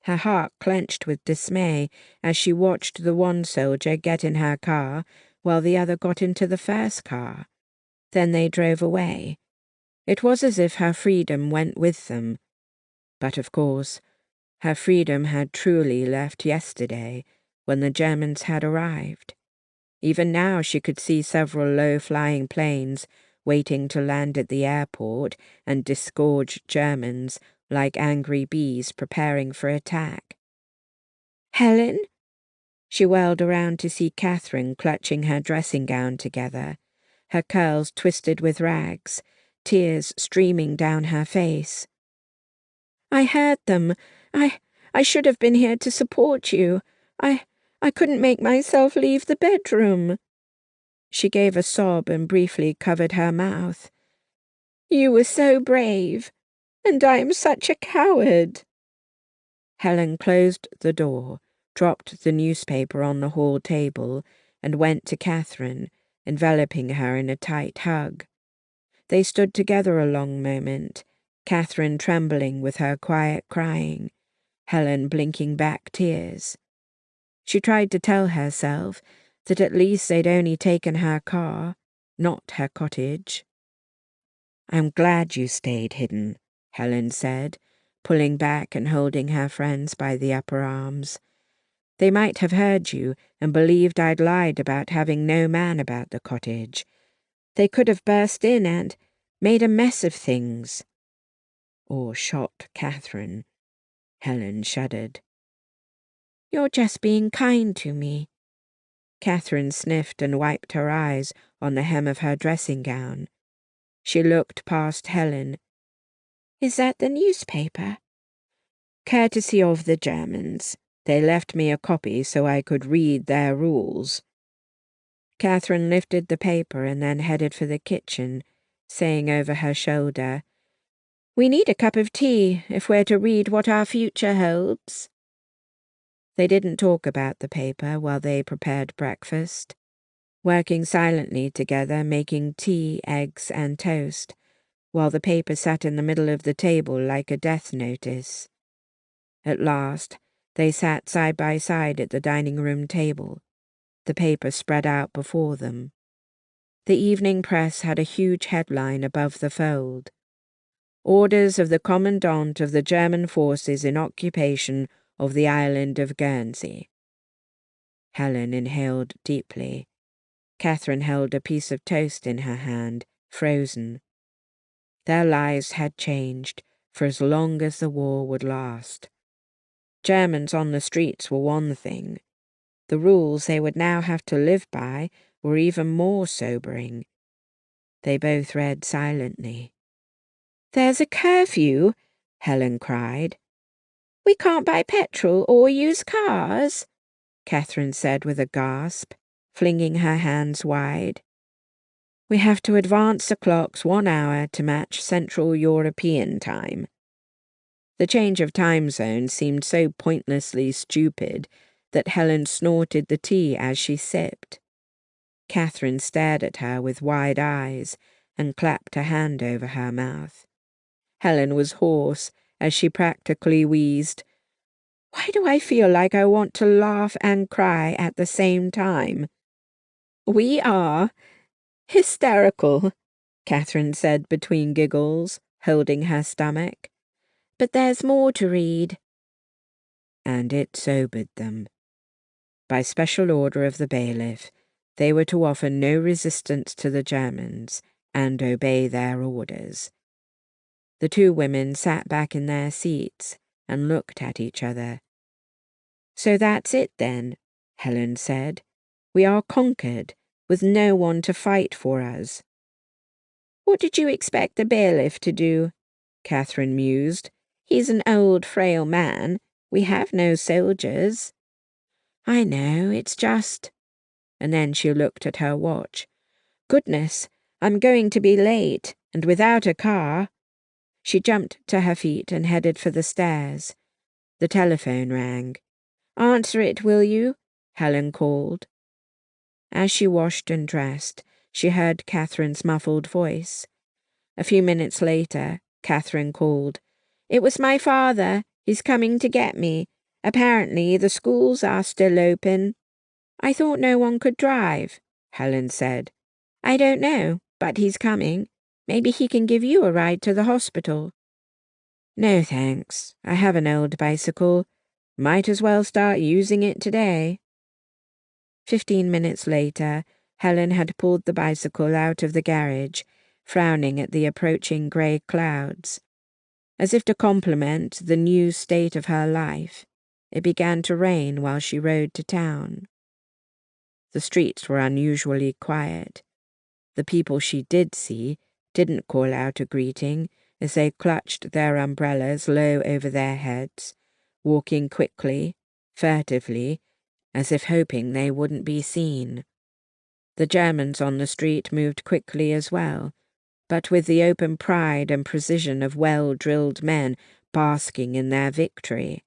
A: Her heart clenched with dismay as she watched the one soldier get in her car while the other got into the first car. Then they drove away. It was as if her freedom went with them. But of course, her freedom had truly left yesterday when the Germans had arrived. Even now she could see several low-flying planes waiting to land at the airport and disgorge Germans like angry bees preparing for attack. "Helen?" She whirled around to see Catherine clutching her dressing gown together, her curls twisted with rags, tears streaming down her face. "I heard them. I should have been here to support you. I couldn't make myself leave the bedroom." She gave a sob and briefly covered her mouth. "You were so brave, and I am such a coward." Helen closed the door, dropped the newspaper on the hall table, and went to Catherine, enveloping her in a tight hug. They stood together a long moment, Catherine trembling with her quiet crying, Helen blinking back tears. She tried to tell herself that at least they'd only taken her car, not her cottage. "I'm glad you stayed hidden," Helen said, pulling back and holding her friends by the upper arms. "They might have heard you and believed I'd lied about having no man about the cottage. They could have burst in and made a mess of things." Or shot Catherine. Helen shuddered. "You're just being kind to me." Catherine sniffed and wiped her eyes on the hem of her dressing gown. She looked past Helen. "Is that the newspaper?" "Courtesy of the Germans. They left me a copy so I could read their rules." Catherine lifted the paper and then headed for the kitchen, saying over her shoulder, "We need a cup of tea if we're to read what our future holds." They didn't talk about the paper while they prepared breakfast, working silently together, making tea, eggs, and toast, while the paper sat in the middle of the table like a death notice. At last, they sat side by side at the dining-room table, the paper spread out before them. The evening press had a huge headline above the fold. "Orders of the Commandant of the German forces in occupation of the island of Guernsey." Helen inhaled deeply. Catherine held a piece of toast in her hand, frozen. Their lives had changed for as long as the war would last. Germans on the streets were one thing. The rules they would now have to live by were even more sobering. They both read silently. "There's a curfew," Helen cried. "We can't buy petrol or use cars," Catherine said with a gasp, flinging her hands wide. "We have to advance the clocks 1 hour to match Central European time." The change of time zone seemed so pointlessly stupid that Helen snorted the tea as she sipped. Catherine stared at her with wide eyes and clapped a hand over her mouth. Helen was hoarse as she practically wheezed, "Why do I feel like I want to laugh and cry at the same time?" "We are hysterical," Catherine said between giggles, holding her stomach. "But there's more to read." And it sobered them. By special order of the bailiff, they were to offer no resistance to the Germans and obey their orders. The two women sat back in their seats and looked at each other. "So that's it then," Helen said. "We are conquered, with no one to fight for us." "What did you expect the bailiff to do?" Catherine mused. "He's an old, frail man. We have no soldiers." "I know, it's just—" And then she looked at her watch. "Goodness, I'm going to be late, and without a car." She jumped to her feet and headed for the stairs. The telephone rang. "Answer it, will you?" Helen called. As she washed and dressed, she heard Catherine's muffled voice. A few minutes later, Catherine called. "It was my father. He's coming to get me. Apparently the schools are still open." "I thought no one could drive," Helen said. "I don't know, but he's coming. Maybe he can give you a ride to the hospital." "No, thanks. I have an old bicycle. Might as well start using it today." 15 minutes later, Helen had pulled the bicycle out of the garage, frowning at the approaching grey clouds. As if to compliment the new state of her life, it began to rain while she rode to town. The streets were unusually quiet. The people she did see didn't call out a greeting as they clutched their umbrellas low over their heads, walking quickly, furtively, as if hoping they wouldn't be seen. The Germans on the street moved quickly as well, but with the open pride and precision of well-drilled men basking in their victory.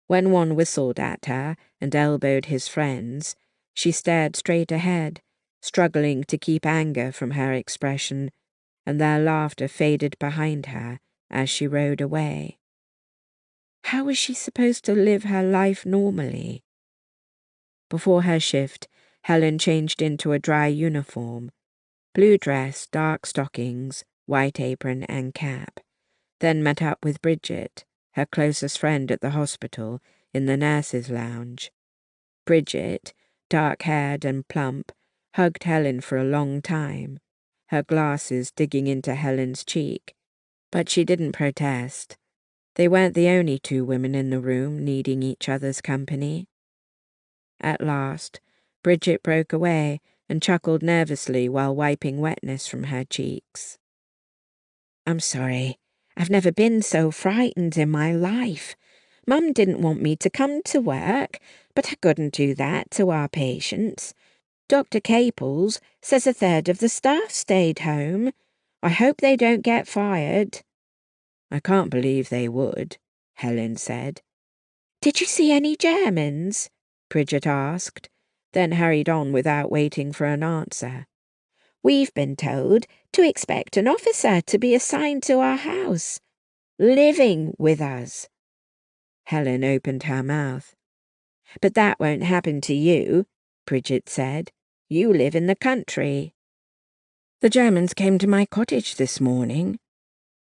A: When one whistled at her and elbowed his friends, she stared straight ahead, struggling to keep anger from her expression, and their laughter faded behind her as she rode away. How was she supposed to live her life normally? Before her shift, Helen changed into a dry uniform, blue dress, dark stockings, white apron and cap, then met up with Bridget, her closest friend at the hospital, in the nurses' lounge. Bridget, dark-haired and plump, hugged Helen for a long time, her glasses digging into Helen's cheek, but she didn't protest. They weren't the only two women in the room needing each other's company. At last, Bridget broke away and chuckled nervously while wiping wetness from her cheeks. "I'm sorry. I've never been so frightened in my life. Mum didn't want me to come to work, but I couldn't do that to our patients. Dr. Caples says a third of the staff stayed home. I hope they don't get fired." "I can't believe they would," Helen said. "Did you see any Germans?" Bridget asked, then hurried on without waiting for an answer. "We've been told to expect an officer to be assigned to our house, living with us." Helen opened her mouth. "But that won't happen to you," Bridget said. "You live in the country." "The Germans came to my cottage this morning."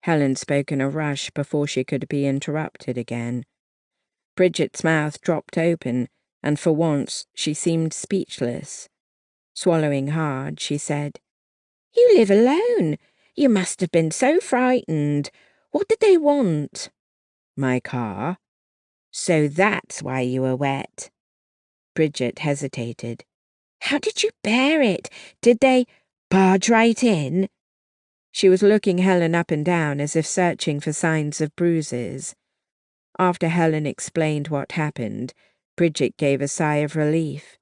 A: Helen spoke in a rush before she could be interrupted again. Bridget's mouth dropped open, and for once she seemed speechless. Swallowing hard, she said, "You live alone. You must have been so frightened. What did they want?" "My car." "So that's why you were wet." Bridget hesitated. "How did you bear it? Did they barge right in?" She was looking Helen up and down as if searching for signs of bruises. After Helen explained what happened, Bridget gave a sigh of relief.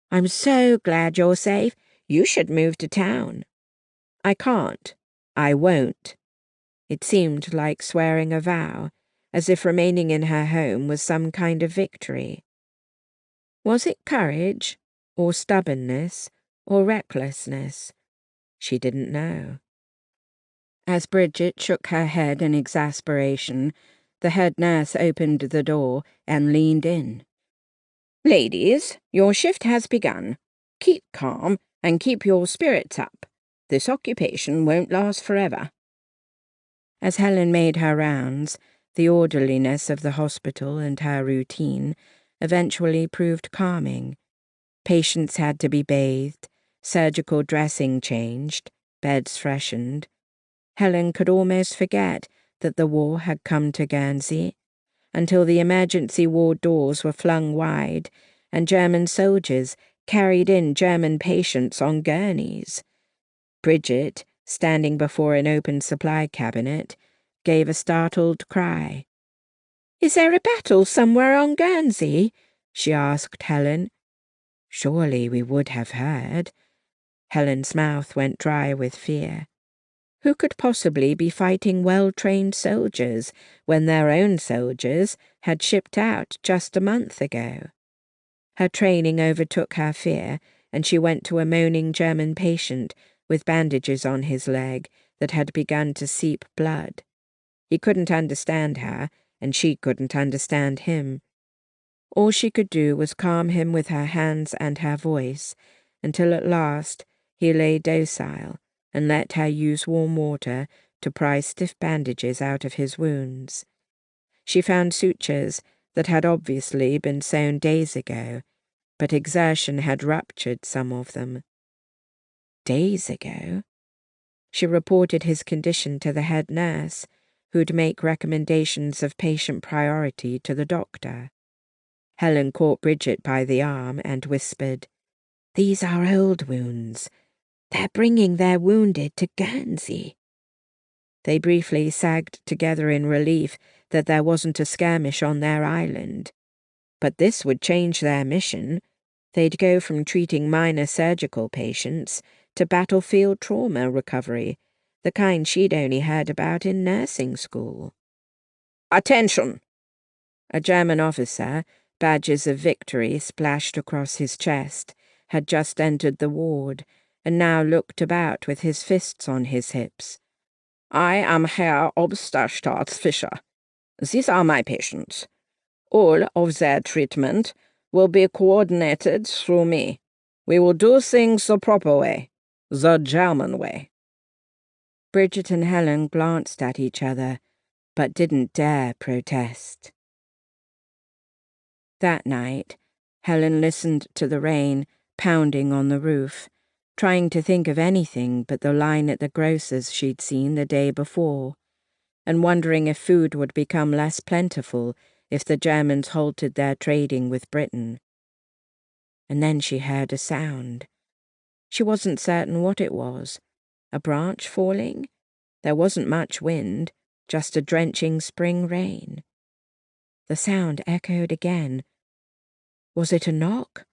A: "I'm so glad you're safe. You should move to town." "I can't. I won't." It seemed like swearing a vow, as if remaining in her home was some kind of victory. Was it courage, or stubbornness, or recklessness? She didn't know. As Bridget shook her head in exasperation, the head nurse opened the door and leaned in. "Ladies, your shift has begun. Keep calm and keep your spirits up. This occupation won't last forever." As Helen made her rounds, the orderliness of the hospital and her routine eventually proved calming. Patients had to be bathed, surgical dressing changed, beds freshened. Helen could almost forget that the war had come to Guernsey, until the emergency ward doors were flung wide and German soldiers carried in German patients on gurneys. Bridget, standing before an open supply cabinet, gave a startled cry. "Is there a battle somewhere on Guernsey?" she asked Helen. Surely we would have heard. Helen's mouth went dry with fear. Who could possibly be fighting well-trained soldiers when their own soldiers had shipped out just a month ago? Her training overtook her fear, and she went to a moaning German patient with bandages on his leg that had begun to seep blood. He couldn't understand her, and she couldn't understand him. All she could do was calm him with her hands and her voice, until at last he lay docile and let her use warm water to pry stiff bandages out of his wounds. She found sutures that had obviously been sewn days ago, but exertion had ruptured some of them. Days ago? She reported his condition to the head nurse, who'd make recommendations of patient priority to the doctor. Helen caught Bridget by the arm and whispered, "These are old wounds. They're bringing their wounded to Guernsey." They briefly sagged together in relief that there wasn't a skirmish on their island. But this would change their mission. They'd go from treating minor surgical patients to battlefield trauma recovery, the kind she'd only heard about in nursing school. "Attention!" A German officer, badges of victory splashed across his chest, had just entered the ward, and now looked about with his fists on his hips. "I am Herr Oberstadt Fischer. These are my patients. All of their treatment will be coordinated through me. We will do things the proper way, the German way." Bridget and Helen glanced at each other, but didn't dare protest. That night, Helen listened to the rain pounding on the roof, trying to think of anything but the line at the grocer's she'd seen the day before, and wondering if food would become less plentiful if the Germans halted their trading with Britain. And then she heard a sound. She wasn't certain what it was. A branch falling? There wasn't much wind, just a drenching spring rain. The sound echoed again. Was it a knock?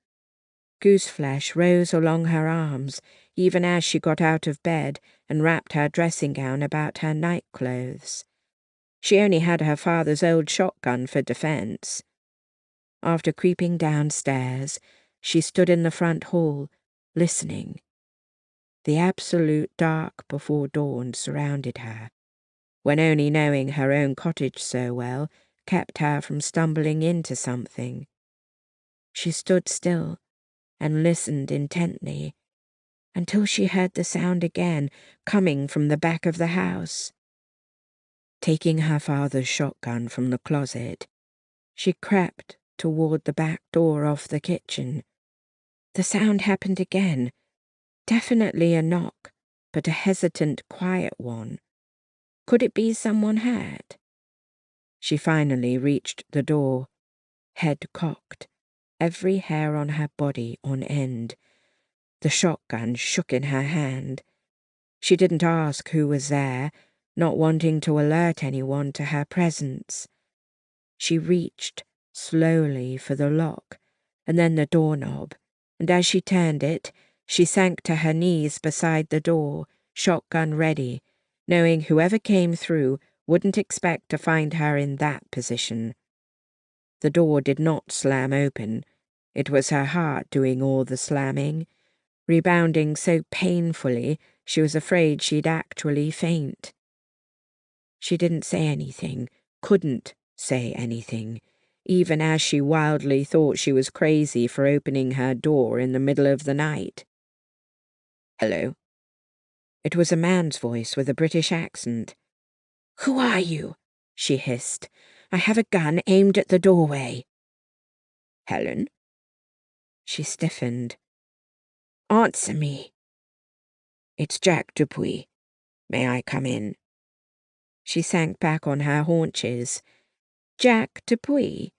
A: Gooseflesh rose along her arms, even as she got out of bed and wrapped her dressing gown about her nightclothes. She only had her father's old shotgun for defense. After creeping downstairs, she stood in the front hall, listening. The absolute dark before dawn surrounded her, when only knowing her own cottage so well kept her from stumbling into something. She stood still and listened intently, until she heard the sound again coming from the back of the house. Taking her father's shotgun from the closet, she crept toward the back door off the kitchen. The sound happened again, definitely a knock, but a hesitant, quiet one. Could it be someone hurt? She finally reached the door, head cocked, every hair on her body on end. The shotgun shook in her hand. She didn't ask who was there, not wanting to alert anyone to her presence. She reached slowly for the lock, and then the doorknob, and as she turned it, she sank to her knees beside the door, shotgun ready, knowing whoever came through wouldn't expect to find her in that position. The door did not slam open. It was her heart doing all the slamming, rebounding so painfully she was afraid she'd actually faint. She didn't say anything, couldn't say anything, even as she wildly thought she was crazy for opening her door in the middle of the night. "Hello." It was a man's voice with a British accent. "Who are you?" she hissed. "I have a gun aimed at the doorway." "Helen?" She stiffened. "Answer me." "It's Jack Dupuy. May I come in?" She sank back on her haunches. Jack Dupuy.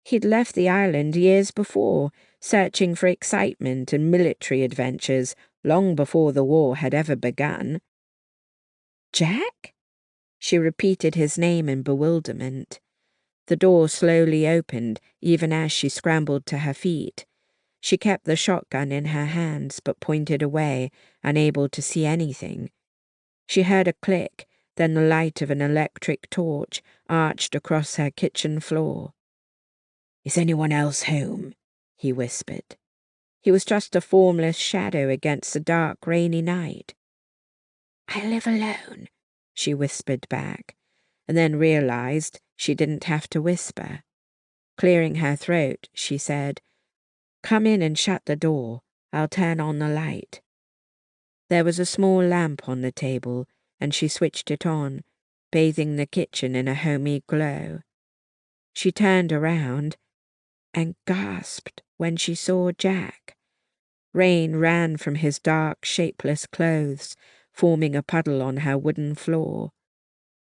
A: He'd left the island years before, searching for excitement and military adventures long before the war had ever begun. "Jack?" She repeated his name in bewilderment. The door slowly opened, even as she scrambled to her feet. She kept the shotgun in her hands, but pointed away, unable to see anything. She heard a click, then the light of an electric torch arched across her kitchen floor. "Is anyone else home?" he whispered. He was just a formless shadow against the dark, rainy night. "I live alone," she whispered back, and then realized she didn't have to whisper. Clearing her throat, she said, "Come in and shut the door. I'll turn on the light." There was a small lamp on the table, and she switched it on, bathing the kitchen in a homey glow. She turned around and gasped when she saw Jack. Rain ran from his dark, shapeless clothes, forming a puddle on her wooden floor.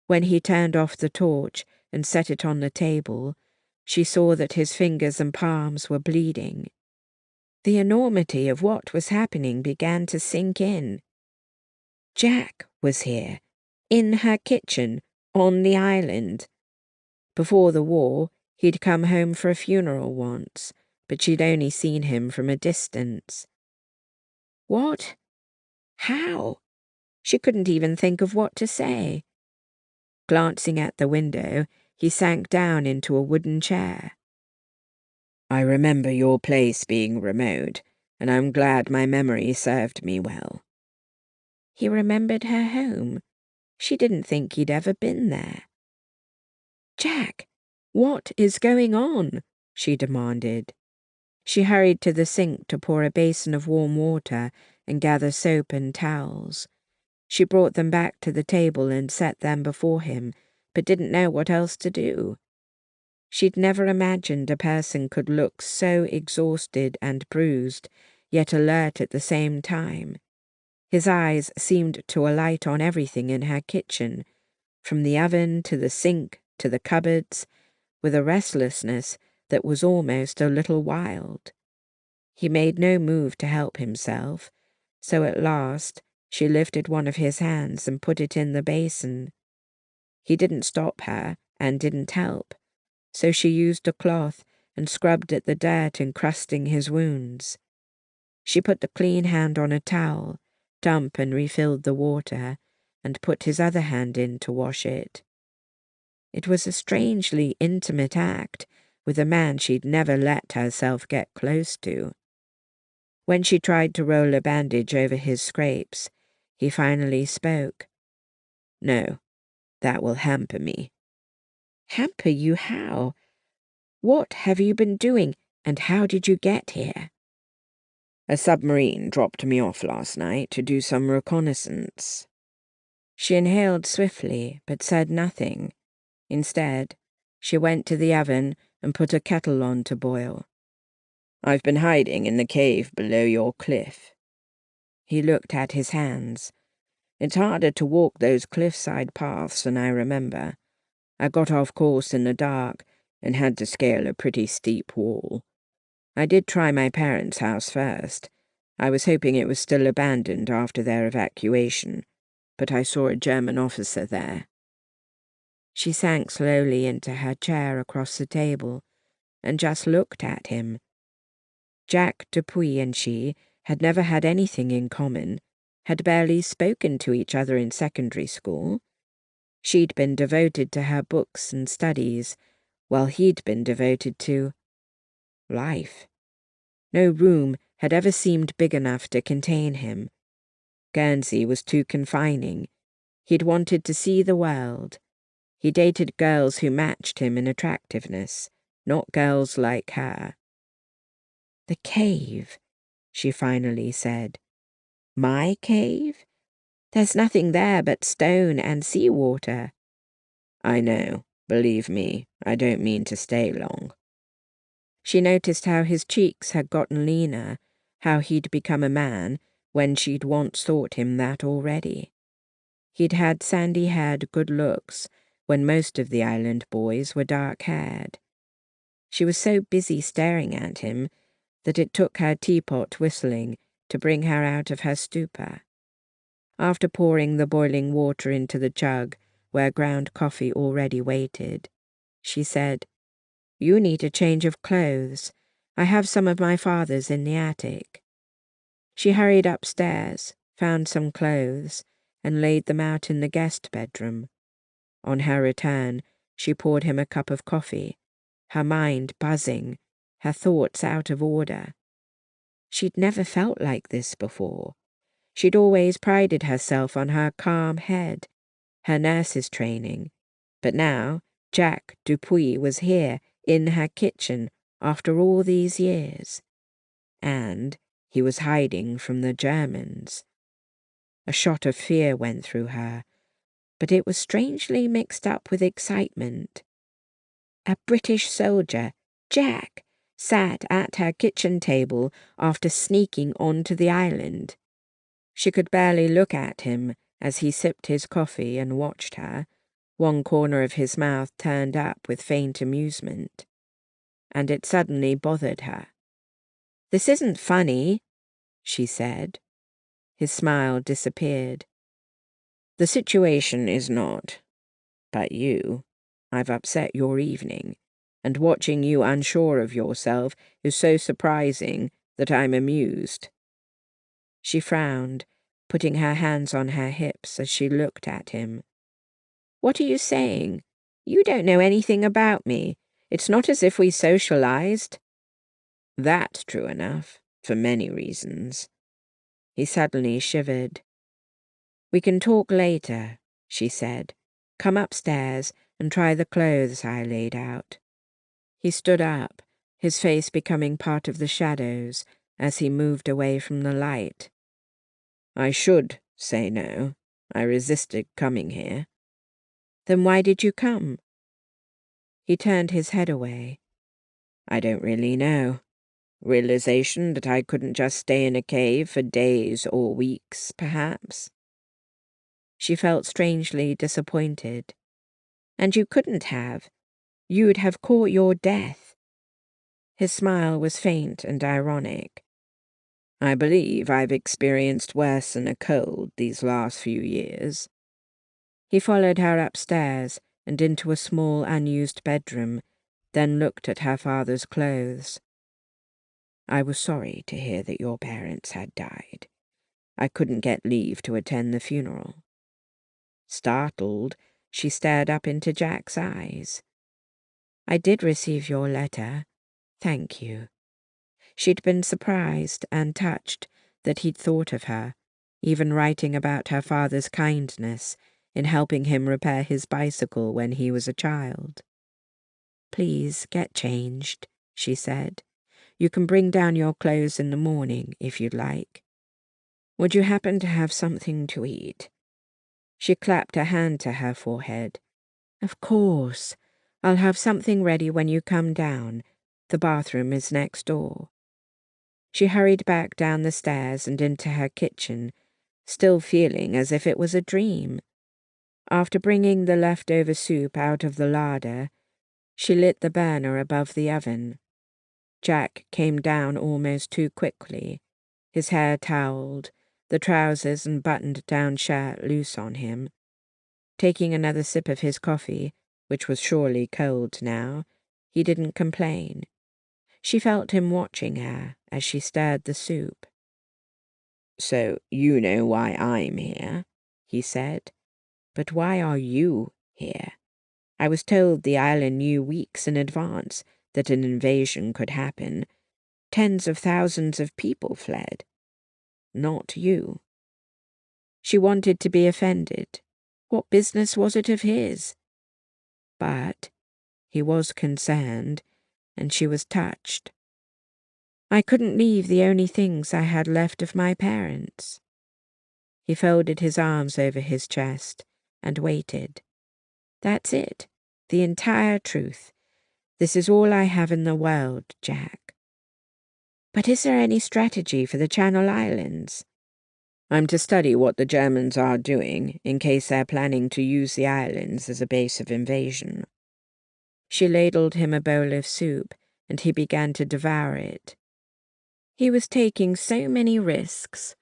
A: When he turned off the torch and set it on the table, she saw that his fingers and palms were bleeding. The enormity of what was happening began to sink in. Jack was here, in her kitchen, on the island. Before the war, he'd come home for a funeral once, but she'd only seen him from a distance. What? How? She couldn't even think of what to say. Glancing at the window, he sank down into a wooden chair. "I remember your place being remote, and I'm glad my memory served me well." He remembered her home. She didn't think he'd ever been there. "Jack, what is going on?" she demanded. She hurried to the sink to pour a basin of warm water and gather soap and towels. She brought them back to the table and set them before him, but didn't know what else to do. She'd never imagined a person could look so exhausted and bruised, yet alert at the same time. His eyes seemed to alight on everything in her kitchen, from the oven to the sink to the cupboards, with a restlessness that was almost a little wild. He made no move to help himself, so at last she lifted one of his hands and put it in the basin. He didn't stop her and didn't help, so she used a cloth and scrubbed at the dirt encrusting his wounds. She put the clean hand on a towel, dumped and refilled the water, and put his other hand in to wash it. It was a strangely intimate act with a man she'd never let herself get close to. When she tried to roll a bandage over his scrapes, he finally spoke. "No, that will hamper me." "Hamper you how? What have you been doing, and how did you get here?" "A submarine dropped me off last night to do some reconnaissance." She inhaled swiftly, but said nothing. Instead, she went to the oven and put a kettle on to boil. "I've been hiding in the cave below your cliff." He looked at his hands. "It's harder to walk those cliffside paths than I remember. I got off course in the dark and had to scale a pretty steep wall. I did try my parents' house first. I was hoping it was still abandoned after their evacuation, but I saw a German officer there." She sank slowly into her chair across the table and just looked at him. Jack Dupuy and she had never had anything in common, had barely spoken to each other in secondary school. She'd been devoted to her books and studies, while he'd been devoted to life. No room had ever seemed big enough to contain him. Guernsey was too confining. He'd wanted to see the world. He dated girls who matched him in attractiveness, not girls like her. "The cave," she finally said. "My cave? There's nothing there but stone and seawater." "I know. Believe me, I don't mean to stay long." She noticed how his cheeks had gotten leaner, how he'd become a man when she'd once thought him that already. He'd had sandy-haired good looks when most of the island boys were dark-haired. She was so busy staring at him that it took her teapot whistling to bring her out of her stupor. After pouring the boiling water into the jug where ground coffee already waited, she said, "You need a change of clothes. I have some of my father's in the attic." She hurried upstairs, found some clothes, and laid them out in the guest bedroom. On her return, she poured him a cup of coffee, her mind buzzing, her thoughts out of order. She'd never felt like this before. She'd always prided herself on her calm head, her nurse's training, but now Jack Dupuy was here in her kitchen after all these years, and he was hiding from the Germans. A shot of fear went through her, but it was strangely mixed up with excitement. A British soldier, Jack, sat at her kitchen table after sneaking onto the island. She could barely look at him as he sipped his coffee and watched her, one corner of his mouth turned up with faint amusement. And it suddenly bothered her. "This isn't funny," she said. His smile disappeared. "The situation is not. But I've upset your evening, and watching you unsure of yourself is so surprising that I'm amused." She frowned, putting her hands on her hips as she looked at him. "What are you saying? You don't know anything about me. It's not as if we socialized." "That's true enough, for many reasons." He suddenly shivered. "We can talk later," she said. "Come upstairs and try the clothes I laid out." He stood up, his face becoming part of the shadows as he moved away from the light. "I should say no. I resisted coming here." "Then why did you come?" He turned his head away. "I don't really know. Realization that I couldn't just stay in a cave for days or weeks, perhaps." She felt strangely disappointed. "And you couldn't have. You'd have caught your death." His smile was faint and ironic. "I believe I've experienced worse than a cold these last few years." He followed her upstairs and into a small unused bedroom, then looked at her father's clothes. "I was sorry to hear that your parents had died. I couldn't get leave to attend the funeral." Startled, she stared up into Jack's eyes. "I did receive your letter. Thank you." She'd been surprised and touched that he'd thought of her, even writing about her father's kindness in helping him repair his bicycle when he was a child. "Please get changed," she said. "You can bring down your clothes in the morning if you'd like. Would you happen to have something to eat?" She clapped a hand to her forehead. "Of course. I'll have something ready when you come down. The bathroom is next door." She hurried back down the stairs and into her kitchen, still feeling as if it was a dream. After bringing the leftover soup out of the larder, she lit the burner above the oven. Jack came down almost too quickly, his hair toweled, the trousers and buttoned-down shirt loose on him. Taking another sip of his coffee, which was surely cold now, he didn't complain. She felt him watching her as she stirred the soup. "So you know why I'm here," he said. "But why are you here? I was told the island knew weeks in advance that an invasion could happen. Tens of thousands of people fled. Not you." She wanted to be offended. What business was it of his? But he was concerned, and she was touched. "I couldn't leave the only things I had left of my parents." He folded his arms over his chest and waited. "That's it, the entire truth. This is all I have in the world, Jack." "But is there any strategy for the Channel Islands?" "I'm to study what the Germans are doing in case they're planning to use the islands as a base of invasion." She ladled him a bowl of soup, and he began to devour it. He was taking so many risks,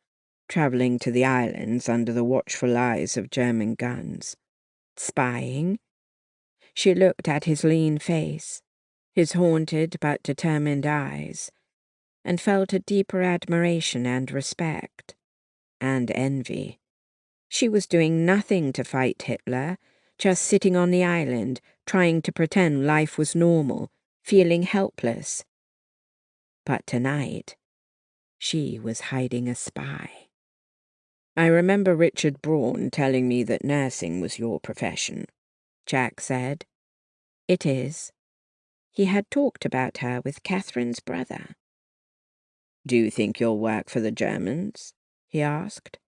A: traveling to the islands under the watchful eyes of German guns. Spying? She looked at his lean face, his haunted but determined eyes, and felt a deeper admiration and respect. And envy. She was doing nothing to fight Hitler, just sitting on the island, trying to pretend life was normal, feeling helpless. But tonight, she was hiding a spy. I remember Richard Braun telling me that nursing was your profession, Jack said. It is. He had talked about her with Catherine's brother. Do you think you'll work for the Germans? He asked.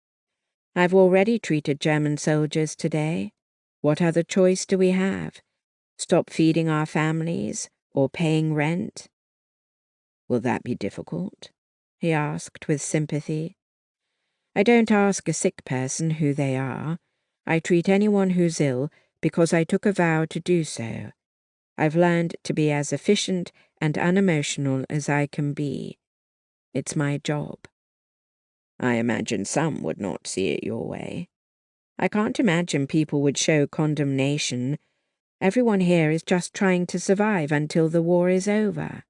A: I've already treated German soldiers today. What other choice do we have? Stop feeding our families or paying rent? Will that be difficult? He asked with sympathy. I don't ask a sick person who they are. I treat anyone who's ill because I took a vow to do so. I've learned to be as efficient and unemotional as I can be. It's my job. I imagine some would not see it your way. I can't imagine people would show condemnation. Everyone here is just trying to survive until the war is over.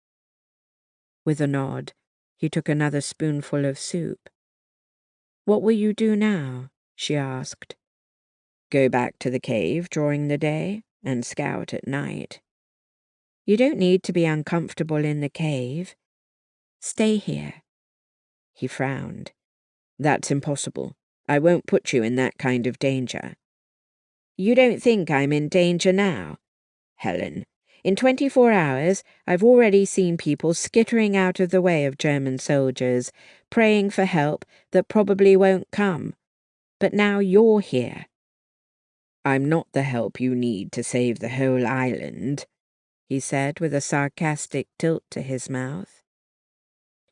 A: With a nod, he took another spoonful of soup. What will you do now? She asked. Go back to the cave during the day and scout at night. You don't need to be uncomfortable in the cave. Stay here. He frowned. That's impossible. I won't put you in that kind of danger. You don't think I'm in danger now? Helen, in 24 hours, I've already seen people skittering out of the way of German soldiers, praying for help that probably won't come. But now you're here. I'm not the help you need to save the whole island, he said with a sarcastic tilt to his mouth.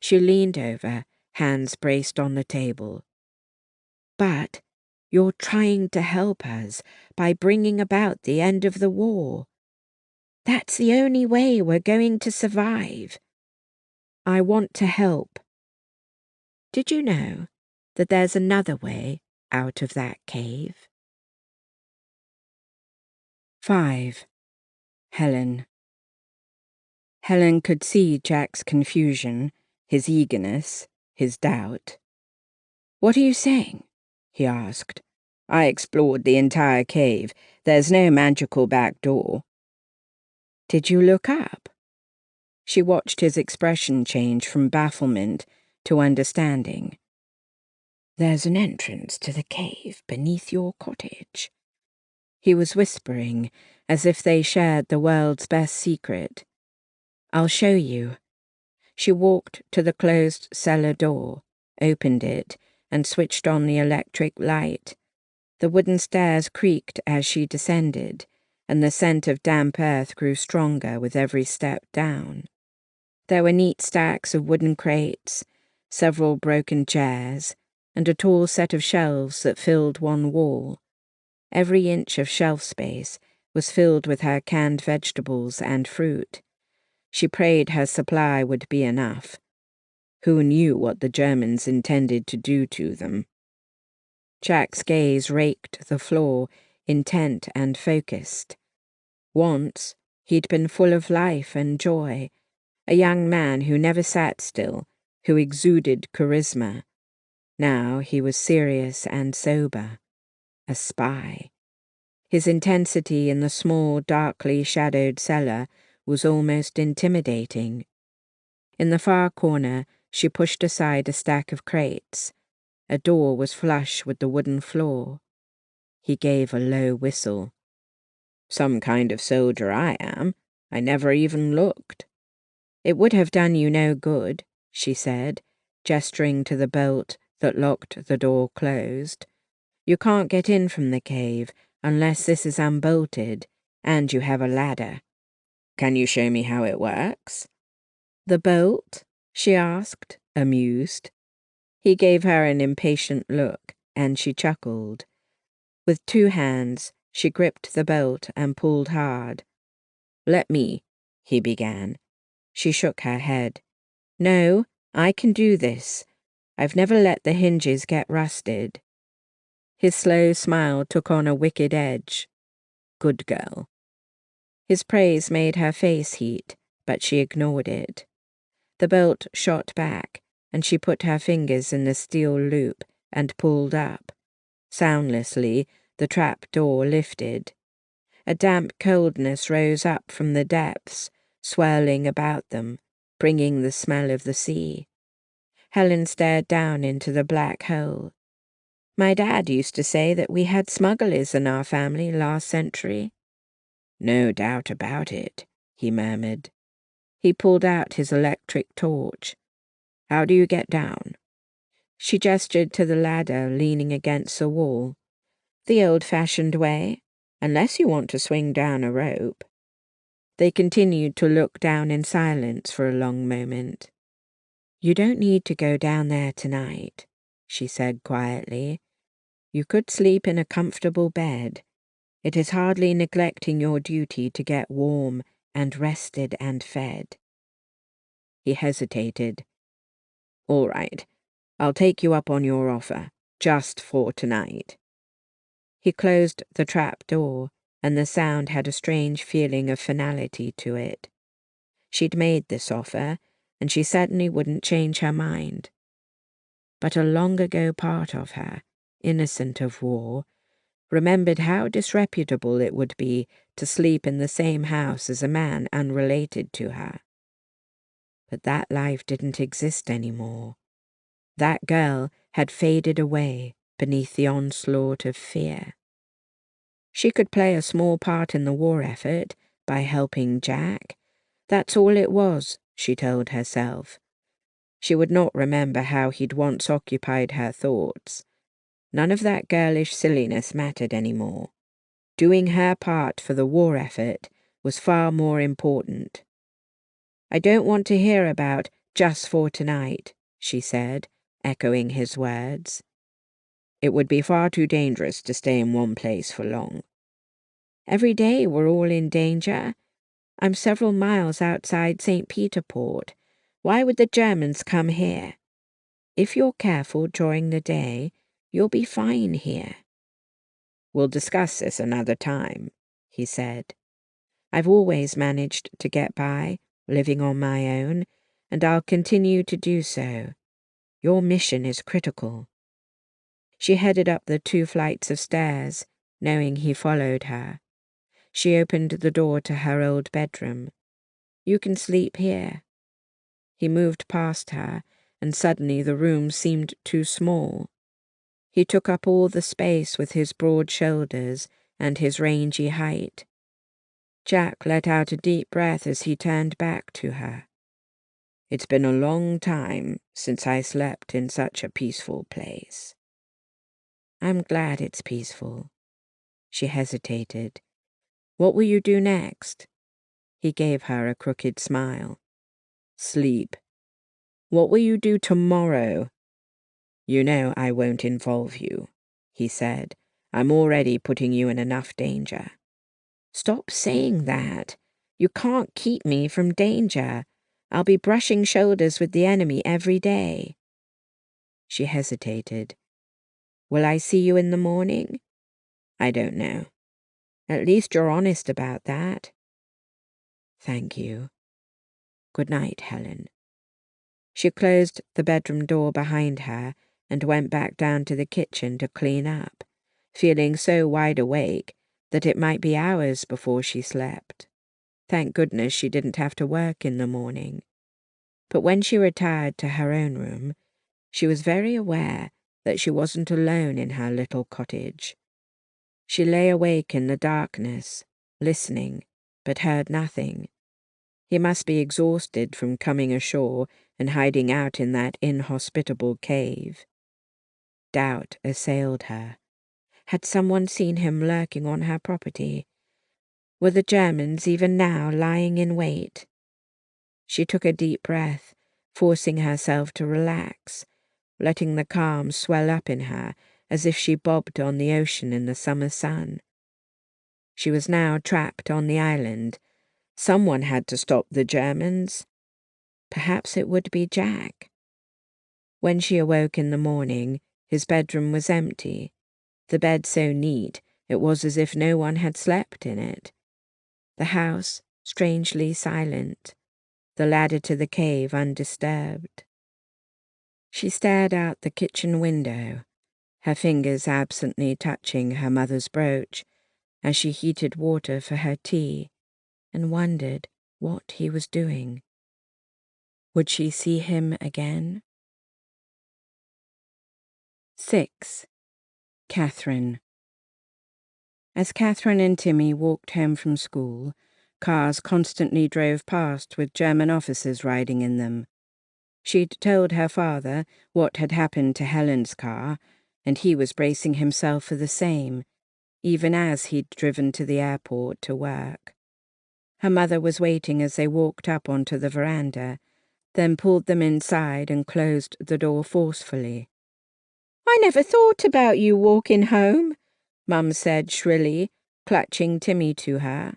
A: She leaned over, hands braced on the table. But you're trying to help us by bringing about the end of the war. That's the only way we're going to survive. I want to help. Did you know that there's another way out of that cave? 5. Helen. Helen could see Jack's confusion, his eagerness, his doubt. What are you saying? He asked. I explored the entire cave. There's no magical back door. Did you look up? She watched his expression change from bafflement to understanding. There's an entrance to the cave beneath your cottage. He was whispering, as if they shared the world's best secret. I'll show you. She walked to the closed cellar door, opened it, and switched on the electric light. The wooden stairs creaked as she descended, and the scent of damp earth grew stronger with every step down. There were neat stacks of wooden crates, several broken chairs, and a tall set of shelves that filled one wall. Every inch of shelf space was filled with her canned vegetables and fruit. She prayed her supply would be enough. Who knew what the Germans intended to do to them? Jack's gaze raked the floor, intent and focused. Once, he'd been full of life and joy, a young man who never sat still, who exuded charisma. Now he was serious and sober, a spy. His intensity in the small, darkly shadowed cellar was almost intimidating. In the far corner, she pushed aside a stack of crates. A door was flush with the wooden floor. He gave a low whistle. Some kind of soldier I am. I never even looked. It would have done you no good, she said, gesturing to the bolt that locked the door closed. You can't get in from the cave unless this is unbolted, and you have a ladder. Can you show me how it works? The bolt? She asked, amused. He gave her an impatient look, and she chuckled. With 2 hands, she gripped the bolt and pulled hard. Let me, he began. She shook her head. No, I can do this. I've never let the hinges get rusted. His slow smile took on a wicked edge. Good girl. His praise made her face heat, but she ignored it. The bolt shot back, and she put her fingers in the steel loop and pulled up. Soundlessly, the trap door lifted. A damp coldness rose up from the depths, swirling about them, bringing the smell of the sea. Helen stared down into the black hole. My dad used to say that we had smugglers in our family last century. No doubt about it, he murmured. He pulled out his electric torch. How do you get down? She gestured to the ladder leaning against the wall. The old-fashioned way, unless you want to swing down a rope. They continued to look down in silence for a long moment. You don't need to go down there tonight, she said quietly. You could sleep in a comfortable bed. It is hardly neglecting your duty to get warm and rested and fed. He hesitated. All right, I'll take you up on your offer, just for tonight. He closed the trap door, and the sound had a strange feeling of finality to it. She'd made this offer, and she certainly wouldn't change her mind. But a long-ago part of her, innocent of war, remembered how disreputable it would be to sleep in the same house as a man unrelated to her. But that life didn't exist anymore. That girl had faded away beneath the onslaught of fear. She could play a small part in the war effort by helping Jack. That's all it was, she told herself. She would not remember how he'd once occupied her thoughts. None of that girlish silliness mattered anymore. Doing her part for the war effort was far more important. I don't want to hear about just for tonight, she said, echoing his words. It would be far too dangerous to stay in one place for long. Every day we're all in danger. I'm several miles outside St. Peter Port. Why would the Germans come here? If you're careful during the day, you'll be fine here. We'll discuss this another time, he said. I've always managed to get by, living on my own, and I'll continue to do so. Your mission is critical. She headed up the 2 flights of stairs, knowing he followed her. She opened the door to her old bedroom. You can sleep here. He moved past her, and suddenly the room seemed too small. He took up all the space with his broad shoulders and his rangy height. Jack let out a deep breath as he turned back to her. It's been a long time since I slept in such a peaceful place. I'm glad it's peaceful. She hesitated. What will you do next? He gave her a crooked smile. Sleep. What will you do tomorrow? You know I won't involve you, he said. I'm already putting you in enough danger. Stop saying that. You can't keep me from danger. I'll be brushing shoulders with the enemy every day. She hesitated. Will I see you in the morning? I don't know. At least you're honest about that. Thank you. Good night, Helen. She closed the bedroom door behind her and went back down to the kitchen to clean up, feeling so wide awake that it might be hours before she slept. Thank goodness she didn't have to work in the morning. But when she retired to her own room, she was very aware that she wasn't alone in her little cottage. She lay awake in the darkness, listening, but heard nothing. He must be exhausted from coming ashore and hiding out in that inhospitable cave. Doubt assailed her. Had someone seen him lurking on her property? Were the Germans even now lying in wait? She took a deep breath, forcing herself to relax, letting the calm swell up in her as if she bobbed on the ocean in the summer sun. She was now trapped on the island. Someone had to stop the Germans. Perhaps it would be Jack. When she awoke in the morning, his bedroom was empty, the bed so neat it was as if no one had slept in it. The house strangely silent, the ladder to the cave undisturbed. She stared out the kitchen window, her fingers absently touching her mother's brooch as she heated water for her tea, and wondered what he was doing. Would she see him again? 6. Catherine. As Catherine and Timmy walked home from school, cars constantly drove past with German officers riding in them. She'd told her father what had happened to Helen's car, and he was bracing himself for the same, even as he'd driven to the airport to work. Her mother was waiting as they walked up onto the veranda, then pulled them inside and closed the door forcefully. "I never thought about you walking home," Mum said shrilly, clutching Timmy to her.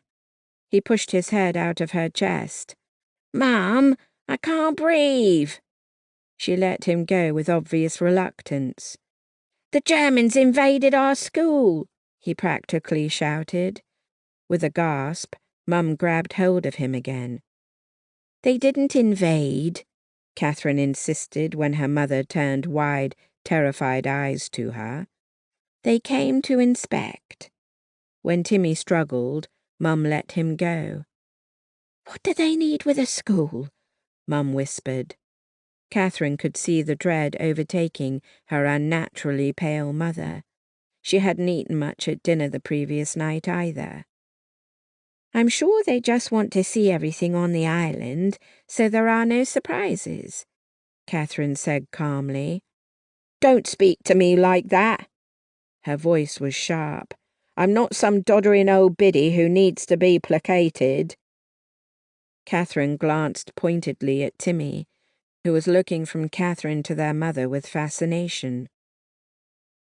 A: He pushed his head out of her chest. "Mum, I can't breathe." She let him go with obvious reluctance. "The Germans invaded our school," he practically shouted. With a gasp, Mum grabbed hold of him again. "They didn't invade," Catherine insisted when her mother turned wide, terrified eyes to her. "They came to inspect." When Timmy struggled, Mum let him go. "What do they need with a school?" Mum whispered. Catherine could see the dread overtaking her unnaturally pale mother. She hadn't eaten much at dinner the previous night either. "I'm sure they just want to see everything on the island, so there are no surprises," Catherine said calmly. "Don't speak to me like that." Her voice was sharp. "I'm not some doddering old biddy who needs to be placated." Catherine glanced pointedly at Timmy, who was looking from Catherine to their mother with fascination.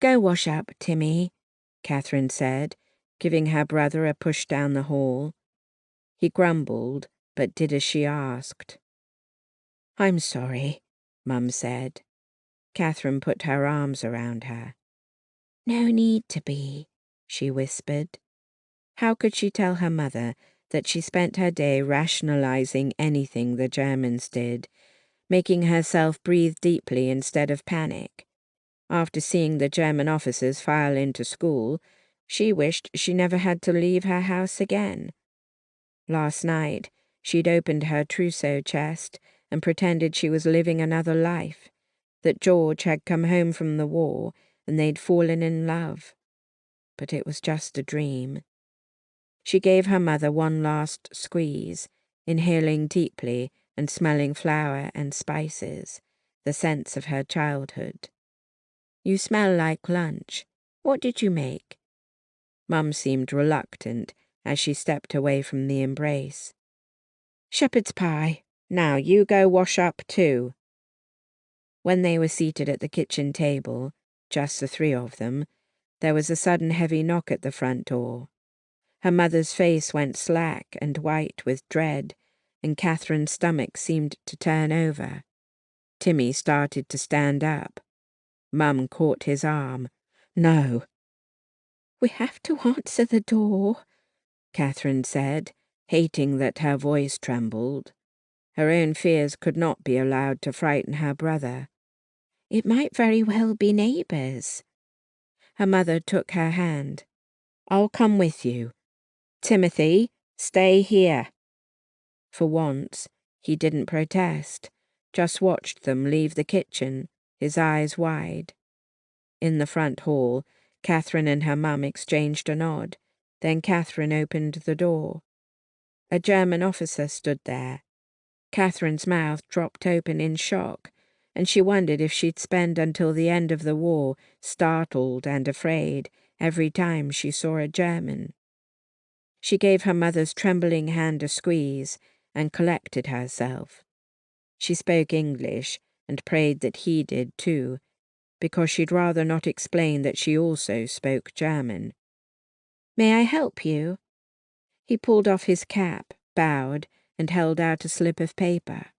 A: "Go wash up, Timmy," Catherine said, giving her brother a push down the hall. He grumbled, but did as she asked. "I'm sorry," Mum said. Catherine put her arms around her. "No need to be," she whispered. How could she tell her mother that she spent her day rationalizing anything the Germans did, making herself breathe deeply instead of panic? After seeing the German officers file into school, she wished she never had to leave her house again. Last night, she'd opened her trousseau chest and pretended she was living another life, that George had come home from the war and they'd fallen in love. But it was just a dream. She gave her mother one last squeeze, inhaling deeply and smelling flour and spices, the scents of her childhood. "You smell like lunch. What did you make?" Mum seemed reluctant as she stepped away from the embrace. "Shepherd's pie. Now you go wash up too." When they were seated at the kitchen table, just the three of them, there was a sudden heavy knock at the front door. Her mother's face went slack and white with dread, and Catherine's stomach seemed to turn over. Timmy started to stand up. Mum caught his arm. "No." "We have to answer the door," Catherine said, hating that her voice trembled. Her own fears could not be allowed to frighten her brother. "It might very well be neighbours." Her mother took her hand. "I'll come with you. Timothy, stay here." For once, he didn't protest, just watched them leave the kitchen, his eyes wide. In the front hall, Catherine and her mum exchanged a nod. Then Catherine opened the door. A German officer stood there. Catherine's mouth dropped open in shock, and she wondered if she'd spend until the end of the war startled and afraid every time she saw a German. She gave her mother's trembling hand a squeeze and collected herself. She spoke English and prayed that he did too, because she'd rather not explain that she also spoke German. "May I help you?" He pulled off his cap, bowed, and held out a slip of paper.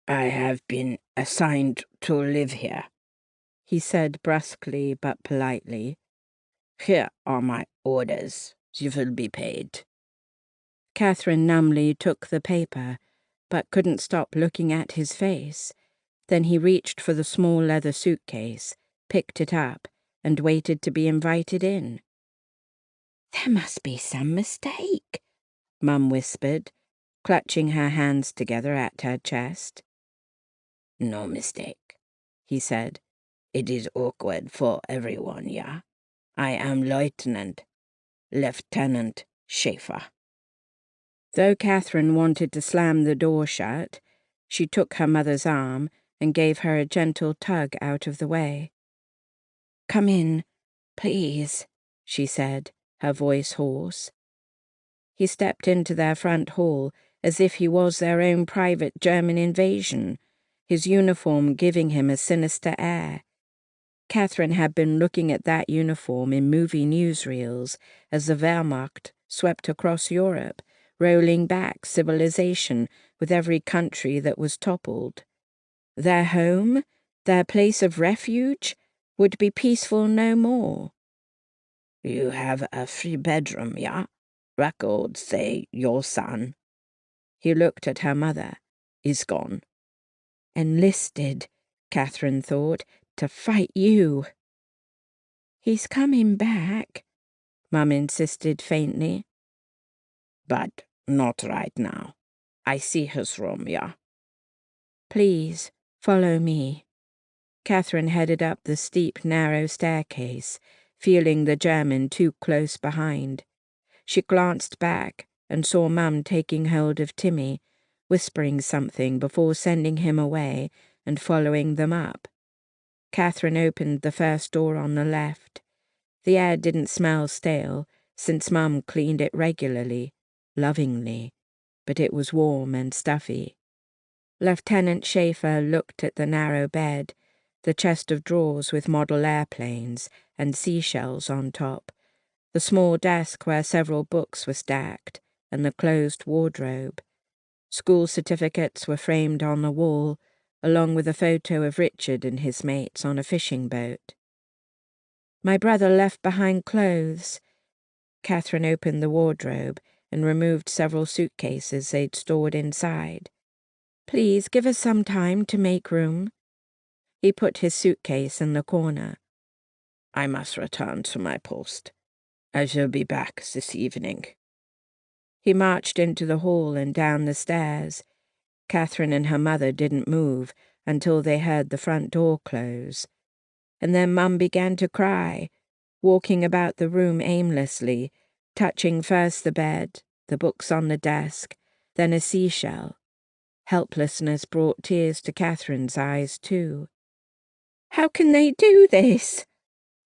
A: "I have been assigned to live here," he said brusquely but politely. "Here are my orders. You will be paid." Catherine numbly took the paper, but couldn't stop looking at his face. Then he reached for the small leather suitcase, picked it up, and waited to be invited in. "There must be some mistake," Mum whispered, clutching her hands together at her chest. "No mistake," he said. "It is awkward for everyone, yeah? I am Lieutenant Schaefer. Though Catherine wanted to slam the door shut, she took her mother's arm and gave her a gentle tug out of the way. "Come in, please," she said, her voice hoarse. He stepped into their front hall as if he was their own private German invasion, his uniform giving him a sinister air. Catherine had been looking at that uniform in movie newsreels as the Wehrmacht swept across Europe, rolling back civilization with every country that was toppled. Their home, their place of refuge, would be peaceful no more. "You have a free bedroom, yeah? Records say your son." He looked at her mother. "Is gone." Enlisted, Catherine thought, to fight you. "He's coming back," Mum insisted faintly. "But not right now. I see his room, yeah?" "Please, follow me." Catherine headed up the steep, narrow staircase, feeling the German too close behind. She glanced back and saw Mum taking hold of Timmy, whispering something before sending him away and following them up. Catherine opened the first door on the left. The air didn't smell stale, since Mum cleaned it regularly, lovingly, but it was warm and stuffy. Lieutenant Schaefer looked at the narrow bed, the chest of drawers with model airplanes and seashells on top, the small desk where several books were stacked, and the closed wardrobe. School certificates were framed on the wall, along with a photo of Richard and his mates on a fishing boat. "My brother left behind clothes." Catherine opened the wardrobe and removed several suitcases they'd stored inside. "Please give us some time to make room." He put his suitcase in the corner. "I must return to my post. I shall be back this evening." He marched into the hall and down the stairs. Catherine and her mother didn't move until they heard the front door close. And then Mum began to cry, walking about the room aimlessly, touching first the bed, the books on the desk, then a seashell. Helplessness brought tears to Catherine's eyes, too. "How can they do this?"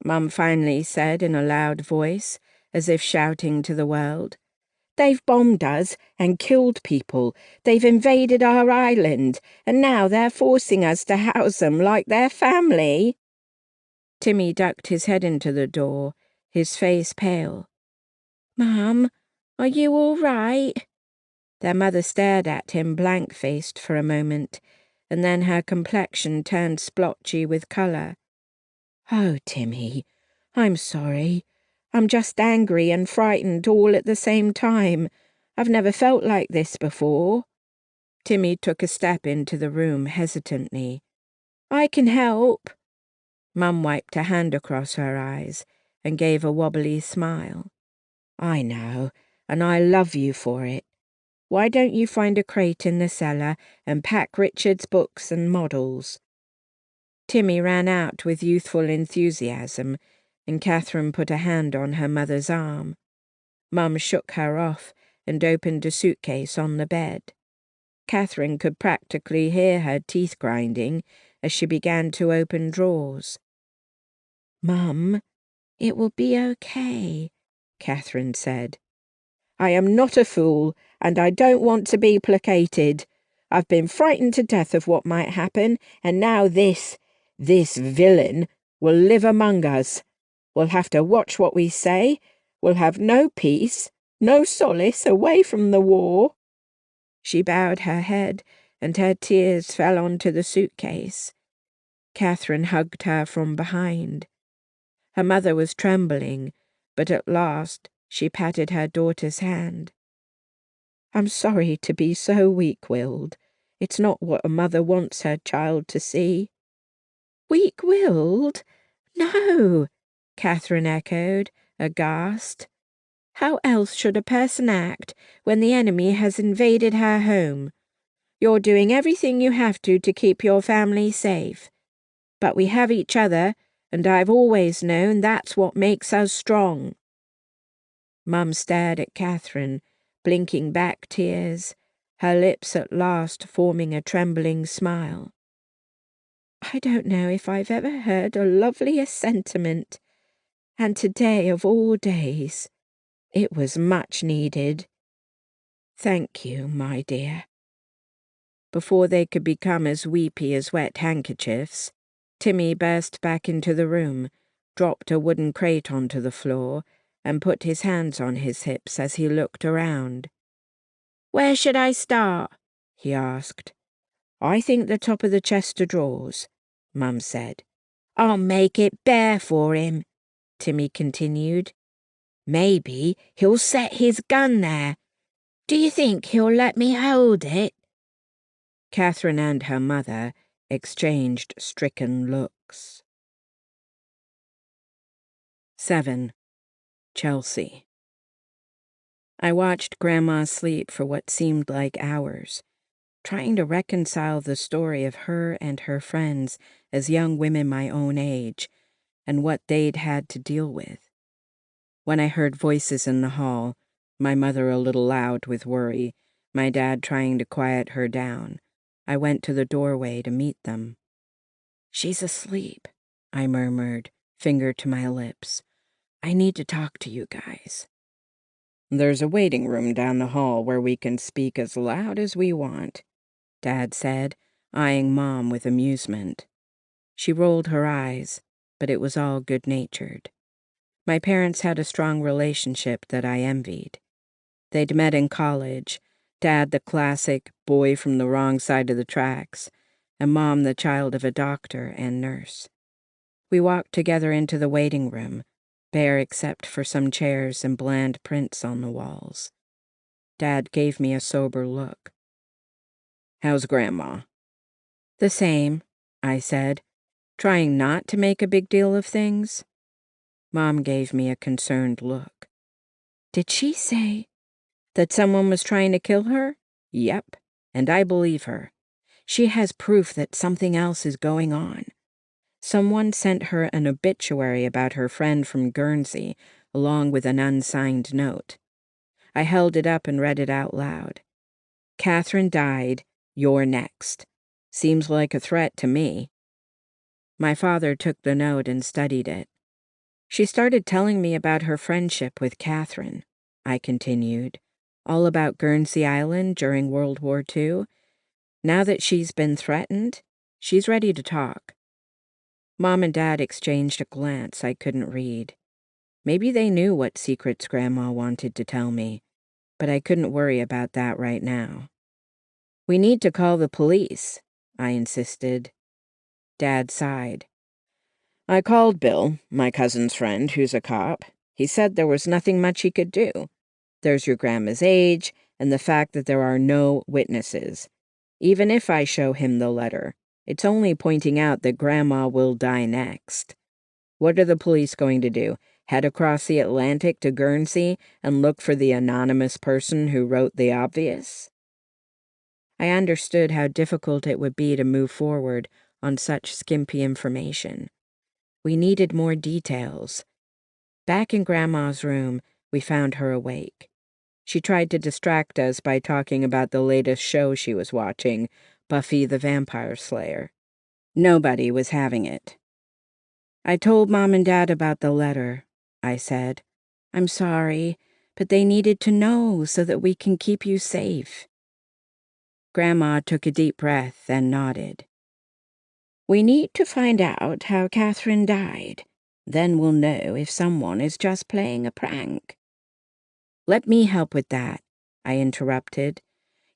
A: Mum finally said in a loud voice, as if shouting to the world. "They've bombed us and killed people. They've invaded our island, and now they're forcing us to house them like their family." Timmy ducked his head into the door, his face pale. "Mum, are you all right?" Their mother stared at him blank-faced for a moment, and then her complexion turned splotchy with colour. "Oh, Timmy, I'm sorry. I'm just angry and frightened all at the same time. I've never felt like this before." Timmy took a step into the room hesitantly. "I can help." Mum wiped a hand across her eyes and gave a wobbly smile. "I know, and I love you for it. Why don't you find a crate in the cellar and pack Richard's books and models?" Timmy ran out with youthful enthusiasm, and Catherine put a hand on her mother's arm. Mum shook her off and opened a suitcase on the bed. Catherine could practically hear her teeth grinding as she began to open drawers. "Mum, it will be okay," Catherine said. "I am not a fool, and I don't want to be placated. I've been frightened to death of what might happen, and now this villain will live among us. We'll have to watch what we say. We'll have no peace, no solace away from the war." She bowed her head, and her tears fell onto the suitcase. Catherine hugged her from behind. Her mother was trembling, but at last she patted her daughter's hand. "I'm sorry to be so weak-willed. It's not what a mother wants her child to see." "Weak-willed? No," Catherine echoed, aghast. "How else should a person act when the enemy has invaded her home? You're doing everything you have to keep your family safe. But we have each other, and I've always known that's what makes us strong." Mum stared at Catherine, blinking back tears, her lips at last forming a trembling smile. "I don't know if I've ever heard a lovelier sentiment, and today of all days, it was much needed. Thank you, my dear." Before they could become as weepy as wet handkerchiefs, Timmy burst back into the room, dropped a wooden crate onto the floor, and put his hands on his hips as he looked around. "Where should I start?" he asked. "I think the top of the chest of drawers," Mum said. "I'll make it bare for him," Timmy continued. "Maybe he'll set his gun there. Do you think he'll let me hold it?" Catherine and her mother exchanged stricken looks. 7. Chelsea. I watched Grandma sleep for what seemed like hours, trying to reconcile the story of her and her friends as young women my own age, and what they'd had to deal with. When I heard voices in the hall, my mother a little loud with worry, my dad trying to quiet her down, I went to the doorway to meet them. "She's asleep," I murmured, finger to my lips. "I need to talk to you guys." "There's a waiting room down the hall where we can speak as loud as we want," Dad said, eyeing Mom with amusement. She rolled her eyes, but it was all good-natured. My parents had a strong relationship that I envied. They'd met in college, Dad the classic boy from the wrong side of the tracks, and Mom the child of a doctor and nurse. We walked together into the waiting room, bare except for some chairs and bland prints on the walls. Dad gave me a sober look. "How's Grandma?" "The same," I said, trying not to make a big deal of things. Mom gave me a concerned look. "Did she say that someone was trying to kill her?" "Yep, and I believe her. She has proof that something else is going on. Someone sent her an obituary about her friend from Guernsey, along with an unsigned note. I held it up and read it out loud. 'Catherine died. You're next.' Seems like a threat to me." My father took the note and studied it. "She started telling me about her friendship with Catherine," I continued, "all about Guernsey Island during World War II. Now that she's been threatened, she's ready to talk." Mom and Dad exchanged a glance I couldn't read. Maybe they knew what secrets Grandma wanted to tell me, but I couldn't worry about that right now. "We need to call the police," I insisted. Dad sighed. "I called Bill, my cousin's friend, who's a cop. He said there was nothing much he could do. There's your grandma's age, and the fact that there are no witnesses. Even if I show him the letter, it's only pointing out that Grandma will die next. What are the police going to do? Head across the Atlantic to Guernsey and look for the anonymous person who wrote the obvious?" I understood how difficult it would be to move forward on such skimpy information. We needed more details. Back in Grandma's room, we found her awake. She tried to distract us by talking about the latest show she was watching, Buffy the Vampire Slayer. Nobody was having it. "I told Mom and Dad about the letter," I said. "I'm sorry, but they needed to know so that we can keep you safe." Grandma took a deep breath and nodded. "We need to find out how Catherine died. Then we'll know if someone is just playing a prank." "Let me help with that," I interrupted.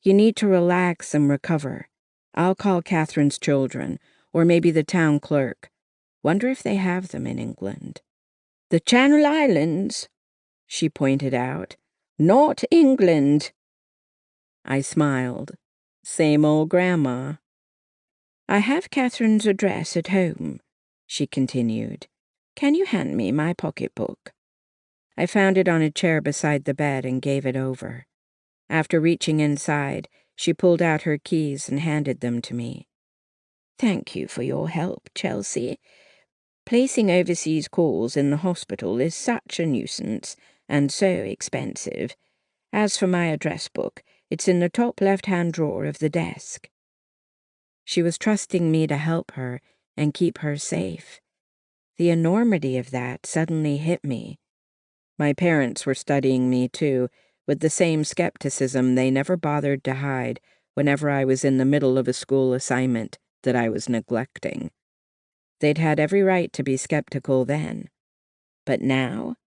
A: "You need to relax and recover. I'll call Catherine's children, or maybe the town clerk. Wonder if they have them in England." "The Channel Islands," she pointed out. "Not England." I smiled. Same old Grandma. "I have Catherine's address at home," she continued. "Can you hand me my pocketbook?" I found it on a chair beside the bed and gave it over. After reaching inside, she pulled out her keys and handed them to me. "Thank you for your help, Chelsea. Placing overseas calls in the hospital is such a nuisance and so expensive. As for my address book, it's in the top left-hand drawer of the desk. She was trusting me to help her and keep her safe. The enormity of that suddenly hit me. My parents were studying me, too, with the same skepticism they never bothered to hide whenever I was in the middle of a school assignment that I was neglecting. They'd had every right to be skeptical then. But now?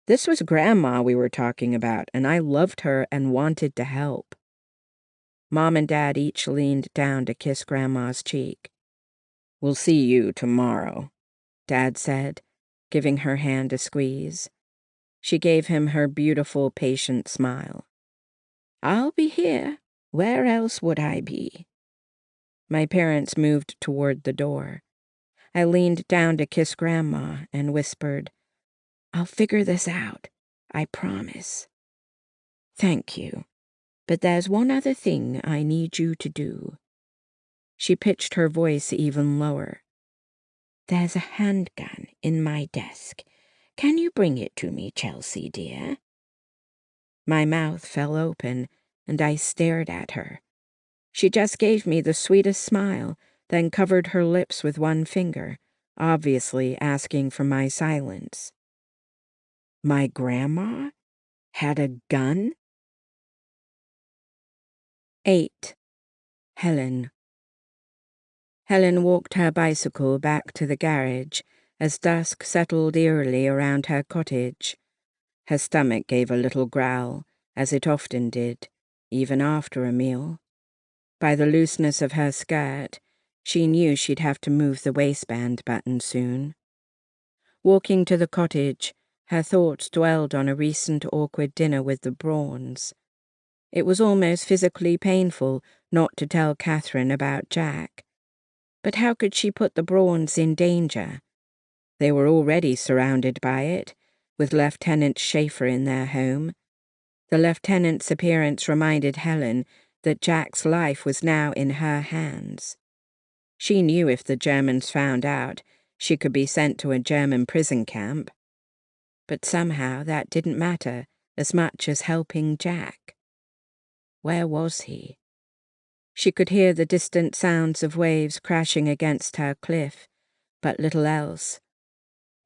A: This was Grandma we were talking about, and I loved her and wanted to help. Mom and Dad each leaned down to kiss Grandma's cheek. "We'll see you tomorrow," Dad said, giving her hand a squeeze. She gave him her beautiful, patient smile. "I'll be here. Where else would I be?" My parents moved toward the door. I leaned down to kiss Grandma and whispered, "I'll figure this out. I promise." "Thank you. But there's one other thing I need you to do." She pitched her voice even lower. "There's a handgun in my desk. Can you bring it to me, Chelsea, dear?" My mouth fell open, and I stared at her. She just gave me the sweetest smile, then covered her lips with one finger, obviously asking for my silence. My grandma had a gun? 8. Helen. Helen walked her bicycle back to the garage as dusk settled eerily around her cottage. Her stomach gave a little growl, as it often did, even after a meal. By the looseness of her skirt, she knew she'd have to move the waistband button soon. Walking to the cottage, her thoughts dwelled on a recent awkward dinner with the Brauns. It was almost physically painful not to tell Catherine about Jack. But how could she put the Brauns in danger? They were already surrounded by it, with Lieutenant Schaefer in their home. The lieutenant's appearance reminded Helen that Jack's life was now in her hands. She knew if the Germans found out, she could be sent to a German prison camp. But somehow that didn't matter as much as helping Jack. Where was he? She could hear the distant sounds of waves crashing against her cliff, but little else.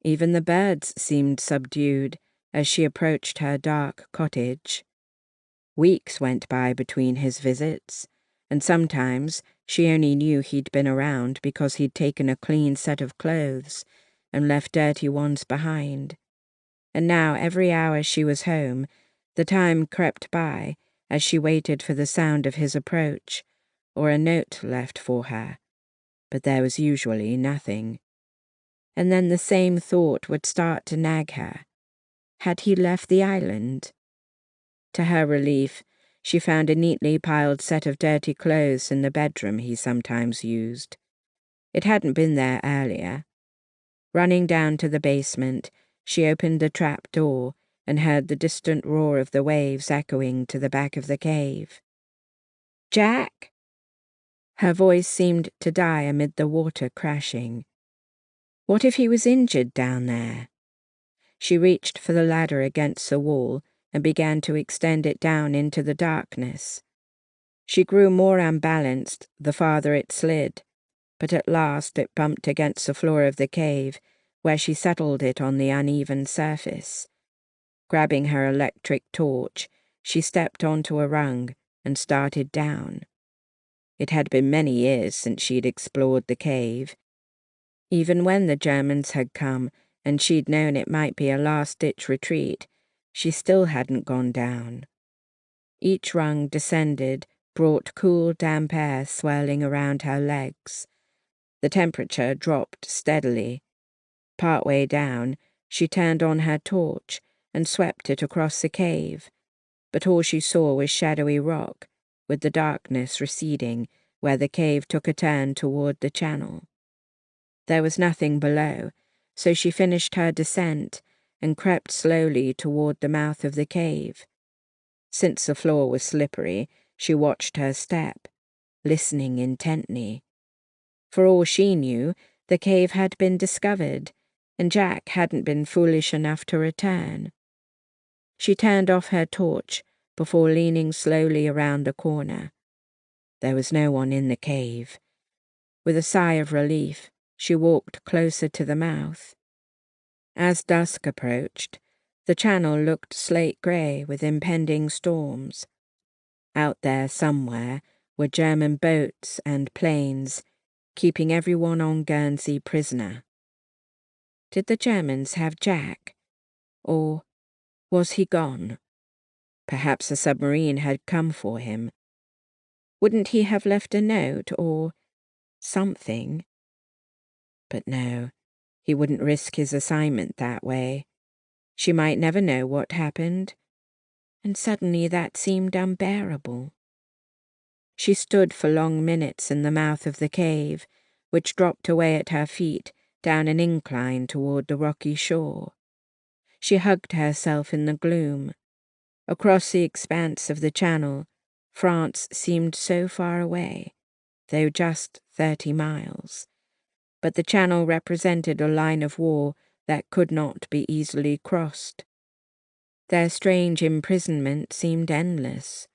A: Even the birds seemed subdued as she approached her dark cottage. Weeks went by between his visits, and sometimes she only knew he'd been around because he'd taken a clean set of clothes and left dirty ones behind. And now every hour she was home, the time crept by as she waited for the sound of his approach, or a note left for her. But there was usually nothing. And then the same thought would start to nag her. Had he left the island? To her relief, she found a neatly piled set of dirty clothes in the bedroom he sometimes used. It hadn't been there earlier. Running down to the basement, she opened the trap door and heard the distant roar of the waves echoing to the back of the cave. "Jack?" Her voice seemed to die amid the water crashing. What if he was injured down there? She reached for the ladder against the wall and began to extend it down into the darkness. She grew more unbalanced the farther it slid, but at last it bumped against the floor of the cave, where she settled it on the uneven surface. Grabbing her electric torch, she stepped onto a rung and started down. It had been many years since she'd explored the cave. Even when the Germans had come and she'd known it might be a last-ditch retreat, she still hadn't gone down. Each rung descended brought cool, damp air swirling around her legs. The temperature dropped steadily. Partway down, she turned on her torch and swept it across the cave, but all she saw was shadowy rock, with the darkness receding where the cave took a turn toward the channel. There was nothing below, so she finished her descent and crept slowly toward the mouth of the cave. Since the floor was slippery, she watched her step, listening intently. For all she knew, The cave had been discovered, and Jack hadn't been foolish enough to return. She turned off her torch before leaning slowly around the corner. There was no one in the cave. With a sigh of relief, she walked closer to the mouth. As dusk approached, the channel looked slate-grey with impending storms. Out there somewhere were German boats and planes, keeping everyone on Guernsey prisoner. Did the Germans have Jack? Or was he gone? Perhaps a submarine had come for him. Wouldn't he have left a note or something? But no, he wouldn't risk his assignment that way. She might never know what happened, and suddenly that seemed unbearable. She stood for long minutes in the mouth of the cave, which dropped away at her feet down an incline toward the rocky shore. She hugged herself in the gloom. Across the expanse of the channel, France seemed so far away, though just 30 miles. But the channel represented a line of war that could not be easily crossed. Their strange imprisonment seemed endless.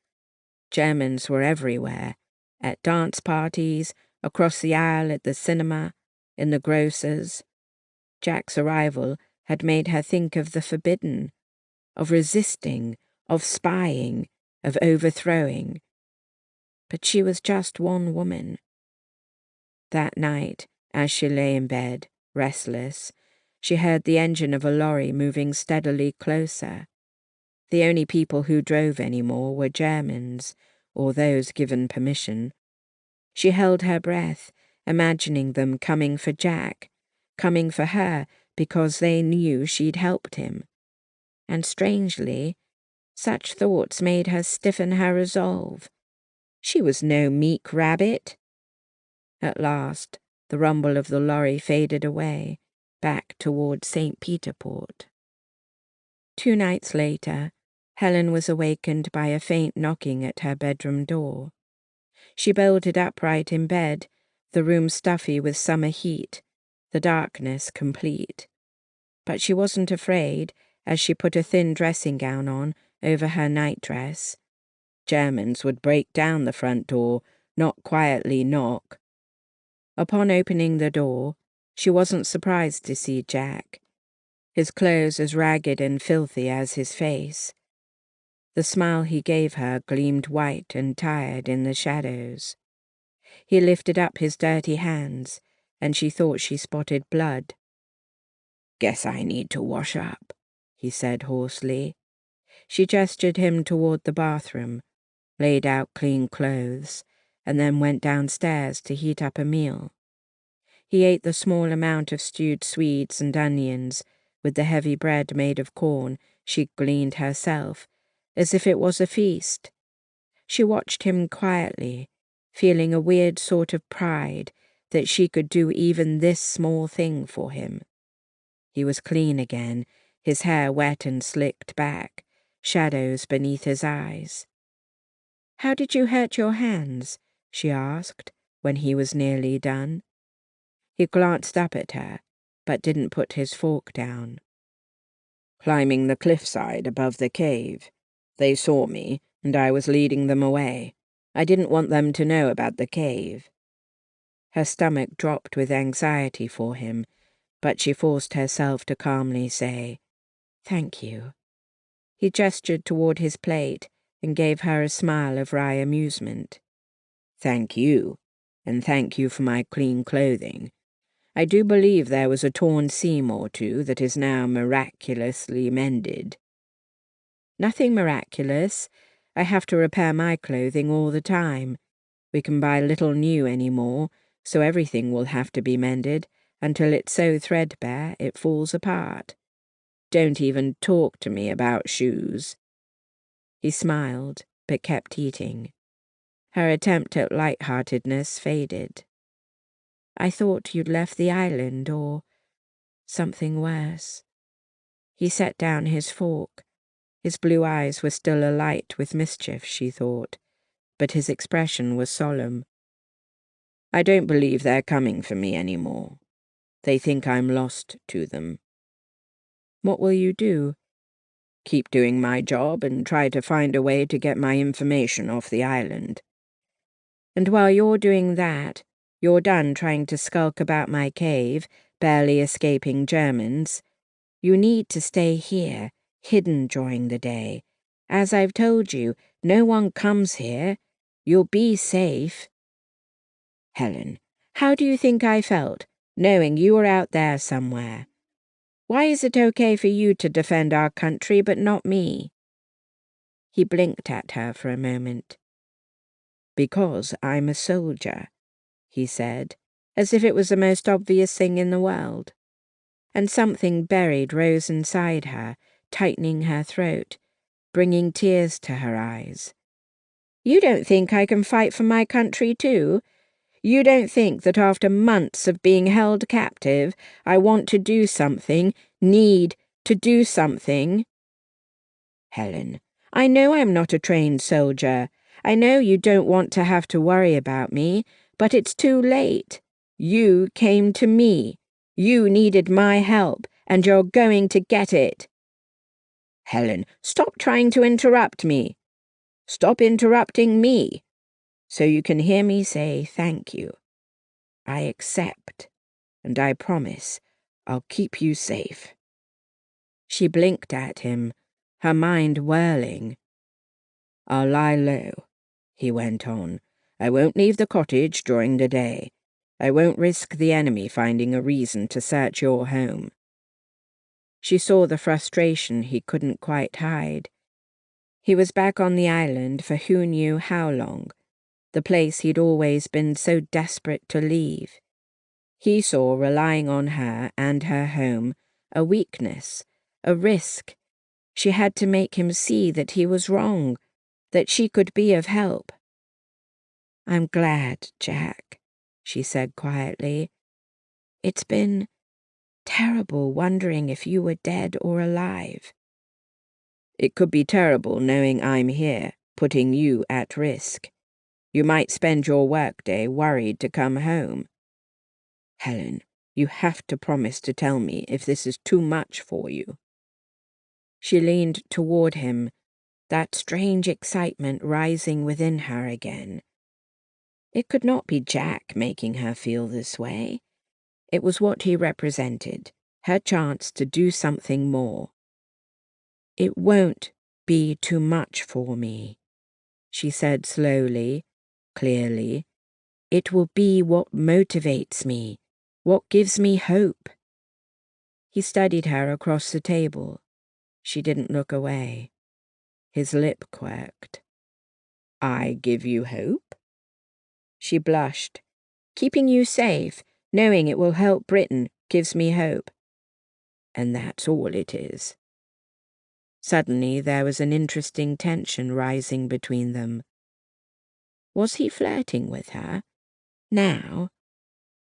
A: Germans were everywhere, at dance parties, across the aisle at the cinema, in the grocer's. Jack's arrival had made her think of the forbidden, of resisting, of spying, of overthrowing. But she was just one woman. That night, as she lay in bed, restless, she heard the engine of a lorry moving steadily closer. The only people who drove anymore were Germans, or those given permission. She held her breath, imagining them coming for Jack, coming for her because they knew she'd helped him. And strangely, such thoughts made her stiffen her resolve. She was no meek rabbit. At last, the rumble of the lorry faded away, back toward St. Peter Port. 2 nights later, Helen was awakened by a faint knocking at her bedroom door. She bolted upright in bed, the room stuffy with summer heat, the darkness complete. But she wasn't afraid as she put a thin dressing gown on over her nightdress. Germans would break down the front door, not quietly knock. Upon opening the door, she wasn't surprised to see Jack, his clothes as ragged and filthy as his face. The smile he gave her gleamed white and tired in the shadows. He lifted up his dirty hands, and she thought she spotted blood. "Guess I need to wash up," he said hoarsely. She gestured him toward the bathroom, laid out clean clothes, and then went downstairs to heat up a meal. He ate the small amount of stewed swedes and onions with the heavy bread made of corn she gleaned herself, as if it was a feast. She watched him quietly, feeling a weird sort of pride that she could do even this small thing for him. He was clean again, his hair wet and slicked back, shadows beneath his eyes. "How did you hurt your hands?" she asked, when he was nearly done. He glanced up at her, but didn't put his fork down. "Climbing the cliffside above the cave. They saw me, and I was leading them away. I didn't want them to know about the cave." Her stomach dropped with anxiety for him, but she forced herself to calmly say, "Thank you." He gestured toward his plate and gave her a smile of wry amusement. "Thank you, and thank you for my clean clothing. I do believe there was a torn seam or two that is now miraculously mended." "Nothing miraculous. I have to repair my clothing all the time. We can buy little new anymore, so everything will have to be mended until it's so threadbare it falls apart. Don't even talk to me about shoes." He smiled, but kept eating. Her attempt at light-heartedness faded. "I thought you'd left the island, or something worse." He set down his fork. His blue eyes were still alight with mischief, she thought, but his expression was solemn. "I don't believe they're coming for me anymore. They think I'm lost to them. What will you do? Keep doing my job and try to find a way to get my information off the island. And while you're doing that, you're done trying to skulk about my cave, barely escaping Germans. You need to stay here, hidden during the day. As I've told you, no one comes here. You'll be safe. Helen, how do you think I felt, knowing you were out there somewhere? Why is it okay for you to defend our country, but not me? He blinked at her for a moment. Because I'm a soldier, he said, as if it was the most obvious thing in the world. And something buried rose inside her, tightening her throat, bringing tears to her eyes. You don't think I can fight for my country too? You don't think that after months of being held captive, I want to do something, need to do something? Helen, I know I'm not a trained soldier. I know you don't want to have to worry about me, but it's too late. You came to me. You needed my help, and you're going to get it. Helen, stop trying to interrupt me. Stop interrupting me, so you can hear me say thank you. I accept, and I promise I'll keep you safe. She blinked at him, her mind whirling. I'll lie low, he went on. I won't leave the cottage during the day. I won't risk the enemy finding a reason to search your home. She saw the frustration he couldn't quite hide. He was back on the island for who knew how long, the place he'd always been so desperate to leave. He saw relying on her and her home a weakness, a risk. She had to make him see that he was wrong, that she could be of help. I'm glad, Jack, she said quietly. It's been terrible wondering if you were dead or alive. It could be terrible knowing I'm here, putting you at risk. You might spend your workday worried to come home. Helen, you have to promise to tell me if this is too much for you. She leaned toward him, that strange excitement rising within her again. It could not be Jack making her feel this way. It was what he represented, her chance to do something more. It won't be too much for me, she said slowly, clearly. It will be what motivates me, what gives me hope. He studied her across the table. She didn't look away. His lip quirked. I give you hope? She blushed. Keeping you safe, knowing it will help Britain, gives me hope. And that's all it is. Suddenly there was an interesting tension rising between them. Was he flirting with her? Now?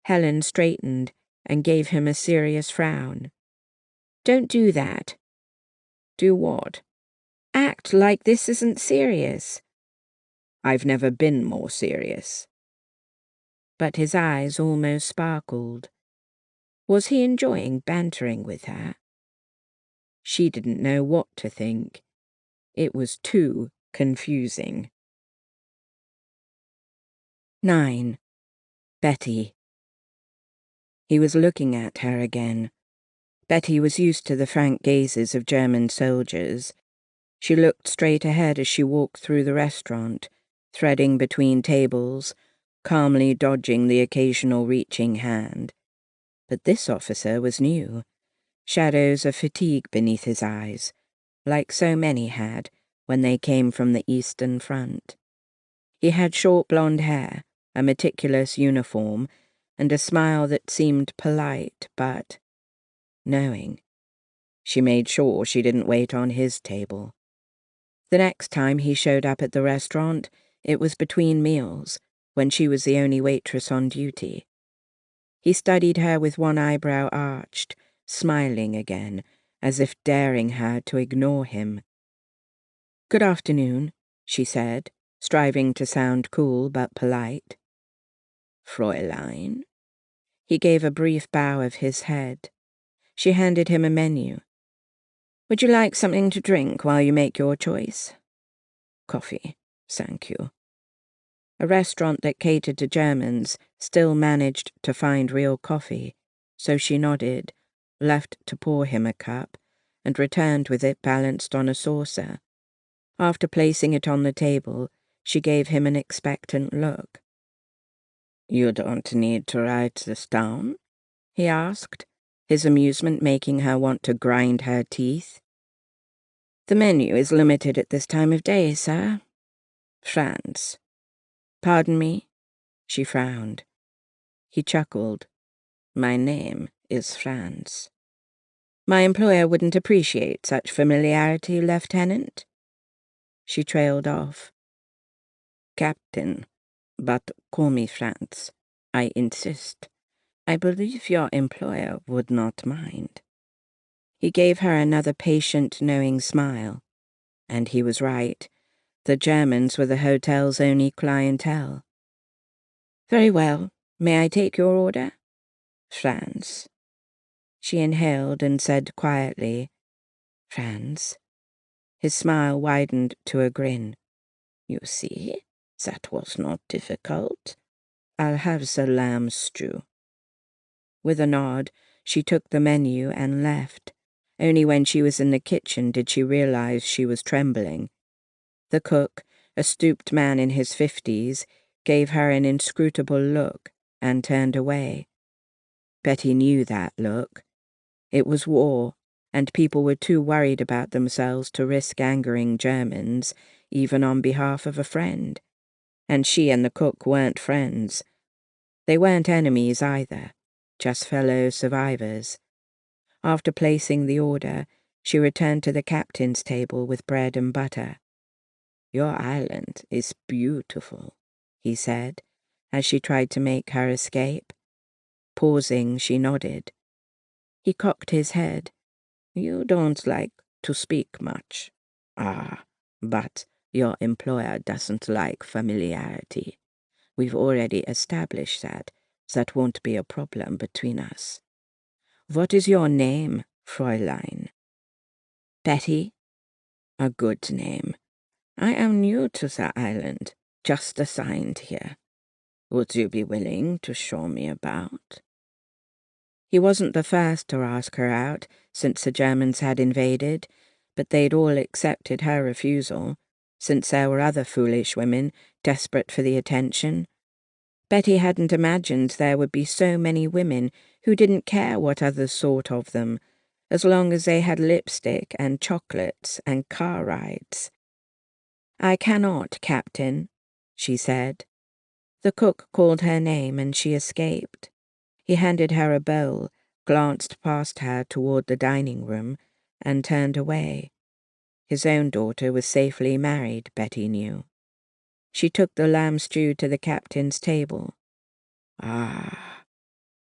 A: Helen straightened and gave him a serious frown. Don't do that. Do what? Act like this isn't serious. I've never been more serious. But his eyes almost sparkled. Was he enjoying bantering with her? She didn't know what to think. It was too confusing. 9. Betty. He was looking at her again. Betty was used to the frank gazes of German soldiers. She looked straight ahead as she walked through the restaurant, threading between tables, calmly dodging the occasional reaching hand. But this officer was new. Shadows of fatigue beneath his eyes, like so many had when they came from the Eastern Front. He had short blonde hair, a meticulous uniform, and a smile that seemed polite but knowing. She made sure she didn't wait on his table. The next time he showed up at the restaurant, it was between meals, when she was the only waitress on duty. He studied her with one eyebrow arched, smiling again, as if daring her to ignore him. Good afternoon, she said, striving to sound cool but polite. Fräulein? He gave a brief bow of his head. She handed him a menu. "Would you like something to drink while you make your choice?" "Coffee, thank you." A restaurant that catered to Germans still managed to find real coffee, so she nodded, left to pour him a cup, and returned with it balanced on a saucer. After placing it on the table, she gave him an expectant look. "You don't need to write this down?" he asked, his amusement making her want to grind her teeth. "The menu is limited at this time of day, sir." "France." "Pardon me?" She frowned. He chuckled. "My name is France." "My employer wouldn't appreciate such familiarity, Lieutenant." She trailed off. "Captain, but call me France. I insist. I believe your employer would not mind." He gave her another patient, knowing smile. And he was right. The Germans were the hotel's only clientele. "Very well. May I take your order?" "France." She inhaled and said quietly, "France." His smile widened to a grin. "You see, that was not difficult. I'll have the lamb stew." With a nod, she took the menu and left. Only when she was in the kitchen did she realize she was trembling. The cook, a stooped man in his 50s, gave her an inscrutable look and turned away. Betty knew that look. It was war, and people were too worried about themselves to risk angering Germans, even on behalf of a friend. And she and the cook weren't friends. They weren't enemies either, just fellow survivors. After placing the order, she returned to the captain's table with bread and butter. "Your island is beautiful," he said, as she tried to make her escape. Pausing, she nodded. He cocked his head. "You don't like to speak much." "Ah, but your employer doesn't like familiarity. We've already established that. That won't be a problem between us." "What is your name, Fräulein?" "Betty." "A good name. I am new to the island, just assigned here. Would you be willing to show me about?" He wasn't the first to ask her out since the Germans had invaded, but they'd all accepted her refusal, since there were other foolish women desperate for the attention. Betty hadn't imagined there would be so many women who didn't care what others thought of them, as long as they had lipstick and chocolates and car rides. "I cannot, Captain," she said. The cook called her name and she escaped. He handed her a bowl, glanced past her toward the dining room, and turned away. His own daughter was safely married, Betty knew. She took the lamb stew to the captain's table. "Ah."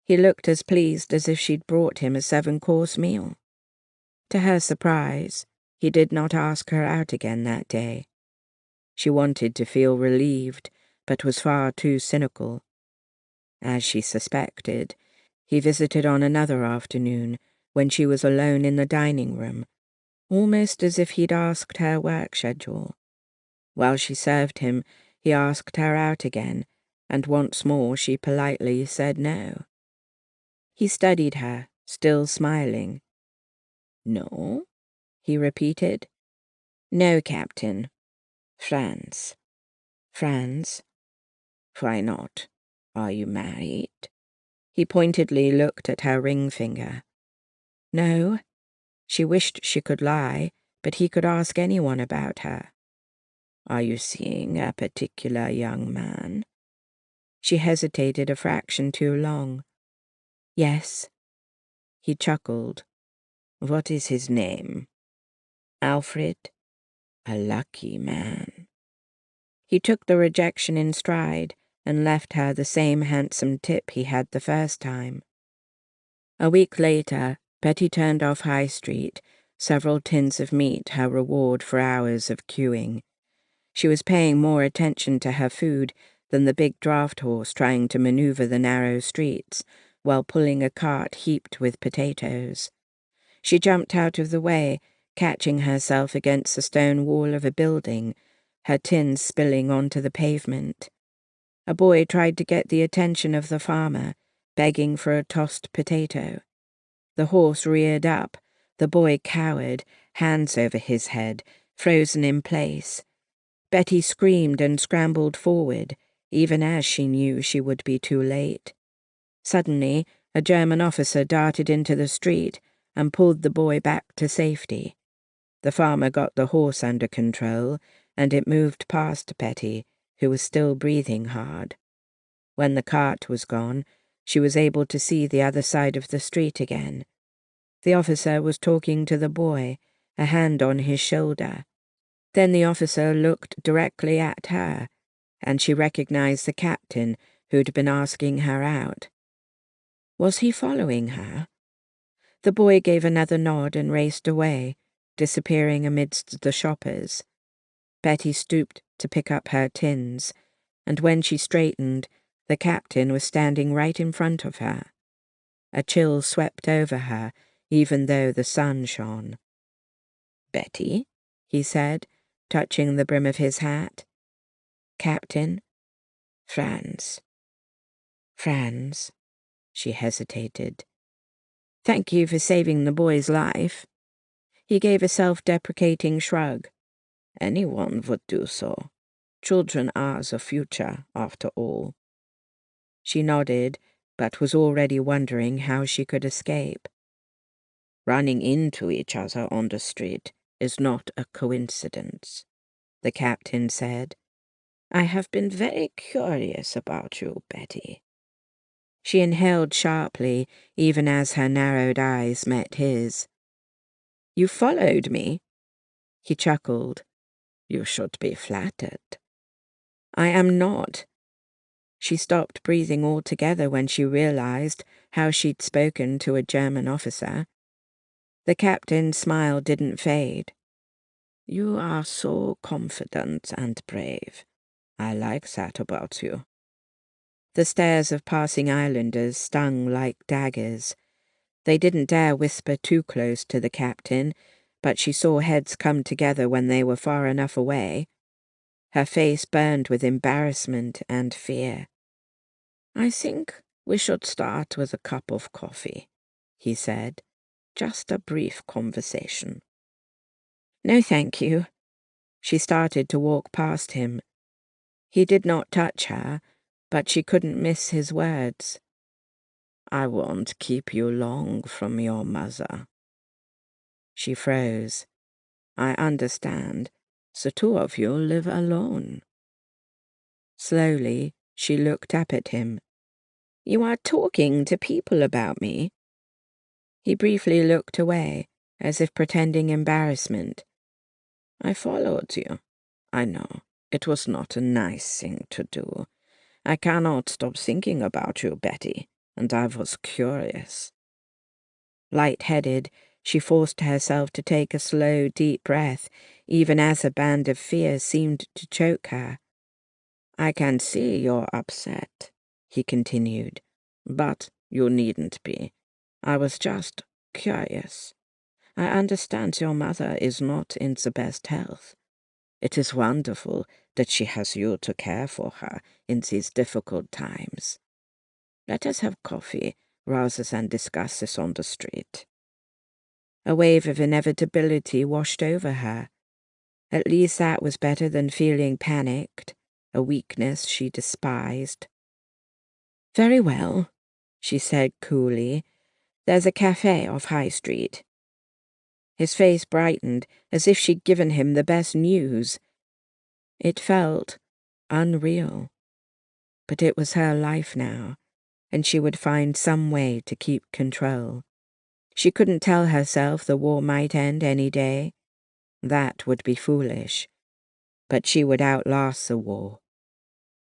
A: He looked as pleased as if she'd brought him a 7-course meal. To her surprise, he did not ask her out again that day. She wanted to feel relieved, but was far too cynical. As she suspected, he visited on another afternoon when she was alone in the dining room, almost as if he'd asked her work schedule. While she served him, he asked her out again, and once more she politely said no. He studied her, still smiling. "No?" he repeated. "No, Captain. France." "France? Why not? Are you married?" He pointedly looked at her ring finger. No. She wished she could lie, but he could ask anyone about her. "Are you seeing a particular young man?" She hesitated a fraction too long. "Yes." He chuckled. "What is his name?" "Alfred." "A lucky man." He took the rejection in stride and left her the same handsome tip he had the first time. A week later, Betty turned off High Street, several tins of meat her reward for hours of queuing. She was paying more attention to her food than the big draft horse trying to maneuver the narrow streets, while pulling a cart heaped with potatoes. She jumped out of the way, catching herself against the stone wall of a building, her tins spilling onto the pavement. A boy tried to get the attention of the farmer, begging for a tossed potato. The horse reared up. The boy cowered, hands over his head, frozen in place. Betty screamed and scrambled forward, even as she knew she would be too late. Suddenly, a German officer darted into the street and pulled the boy back to safety. The farmer got the horse under control, and it moved past Betty, who was still breathing hard. When the cart was gone, she was able to see the other side of the street again. The officer was talking to the boy, a hand on his shoulder. Then the officer looked directly at her, and she recognized the captain who'd been asking her out. Was he following her? The boy gave another nod and raced away, disappearing amidst the shoppers. Betty stooped to pick up her tins, and when she straightened, the captain was standing right in front of her. A chill swept over her, even though the sun shone. "Betty?" he said, touching the brim of his hat. "Captain?" "Franz." "Franz." She hesitated. "Thank you for saving the boy's life." He gave a self-deprecating shrug. "Anyone would do so. Children are the future, after all." She nodded, but was already wondering how she could escape. "Running into each other on the street is not a coincidence," the captain said. "I have been very curious about you, Betty." She inhaled sharply, even as her narrowed eyes met his. "You followed me?" He chuckled. "You should be flattered." "I am not." She stopped breathing altogether when she realized how she'd spoken to a German officer. The captain's smile didn't fade. "You are so confident and brave. I like that about you." The stares of passing islanders stung like daggers. They didn't dare whisper too close to the captain, but she saw heads come together when they were far enough away. Her face burned with embarrassment and fear. "I think we should start with a cup of coffee," he said. "Just a brief conversation." "No, thank you." She started to walk past him. He did not touch her, but she couldn't miss his words. "I won't keep you long from your mother." She froze. "I understand. The two of you live alone." Slowly, she looked up at him. "You are talking to people about me?" He briefly looked away, as if pretending embarrassment. "I followed you. I know. It was not a nice thing to do. I cannot stop thinking about you, Betty, and I was curious." Light-headed, she forced herself to take a slow, deep breath, even as a band of fear seemed to choke her. "I can see you're upset," he continued, "but you needn't be. I was just curious. I understand your mother is not in the best health. It is wonderful that she has you to care for her in these difficult times. Let us have coffee rather than discuss this on the street." A wave of inevitability washed over her. At least that was better than feeling panicked, a weakness she despised. "Very well," she said coolly. "There's a cafe off High Street." His face brightened, as if she'd given him the best news. It felt unreal. But it was her life now, and she would find some way to keep control. She couldn't tell herself the war might end any day. That would be foolish. But she would outlast the war.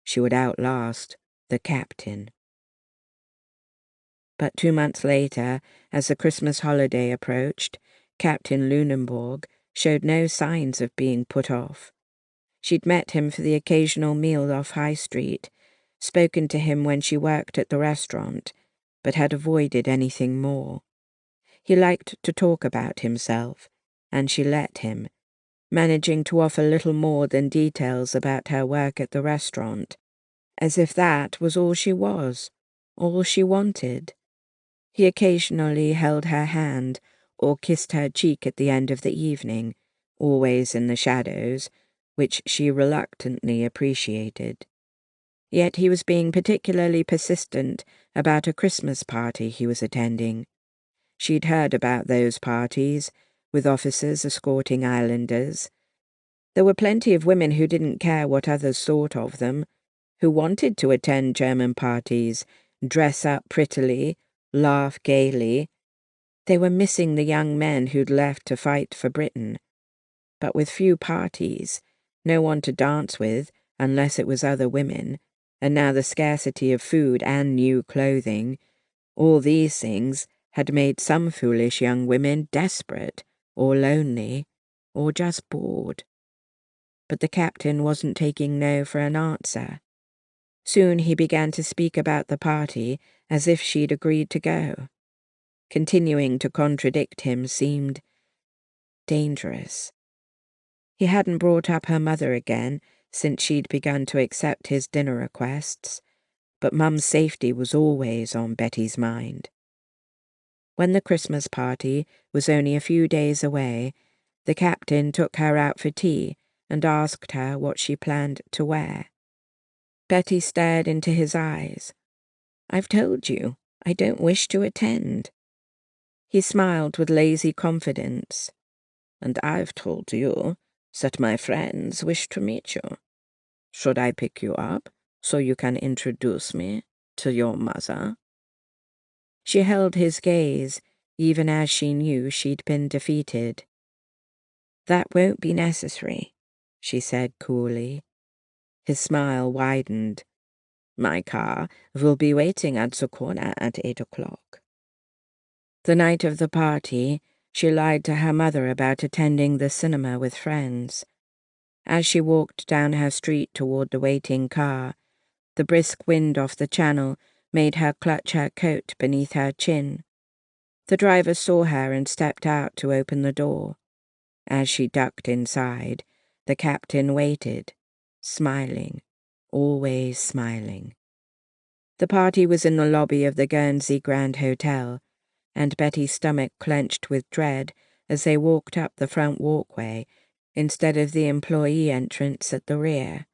A: She would outlast the captain. But 2 months later, as the Christmas holiday approached, Captain Lunenborg showed no signs of being put off. She'd met him for the occasional meal off High Street, spoken to him when she worked at the restaurant, but had avoided anything more. He liked to talk about himself, and she let him, managing to offer little more than details about her work at the restaurant, as if that was all she was, all she wanted. He occasionally held her hand or kissed her cheek at the end of the evening, always in the shadows, which she reluctantly appreciated. Yet he was being particularly persistent about a Christmas party he was attending. She'd heard about those parties, with officers escorting islanders. There were plenty of women who didn't care what others thought of them, who wanted to attend German parties, dress up prettily, laugh gaily. They were missing the young men who'd left to fight for Britain. But with few parties, no one to dance with unless it was other women, and now the scarcity of food and new clothing, all these things had made some foolish young women desperate, or lonely, or just bored. But the captain wasn't taking no for an answer. Soon he began to speak about the party as if she'd agreed to go. Continuing to contradict him seemed dangerous. He hadn't brought up her mother again since she'd begun to accept his dinner requests, but Mum's safety was always on Betty's mind. When the Christmas party was only a few days away, the captain took her out for tea and asked her what she planned to wear. Betty stared into his eyes. "I've told you, I don't wish to attend." He smiled with lazy confidence. "And I've told you that my friends wish to meet you. Should I pick you up so you can introduce me to your mother?" She held his gaze, even as she knew she'd been defeated. "That won't be necessary," she said coolly. His smile widened. "My car will be waiting at the corner at 8 o'clock. The night of the party, she lied to her mother about attending the cinema with friends. As she walked down her street toward the waiting car, the brisk wind off the channel made her clutch her coat beneath her chin. The driver saw her and stepped out to open the door. As she ducked inside, the captain waited, smiling, always smiling. The party was in the lobby of the Guernsey Grand Hotel, and Betty's stomach clenched with dread as they walked up the front walkway instead of the employee entrance at the rear.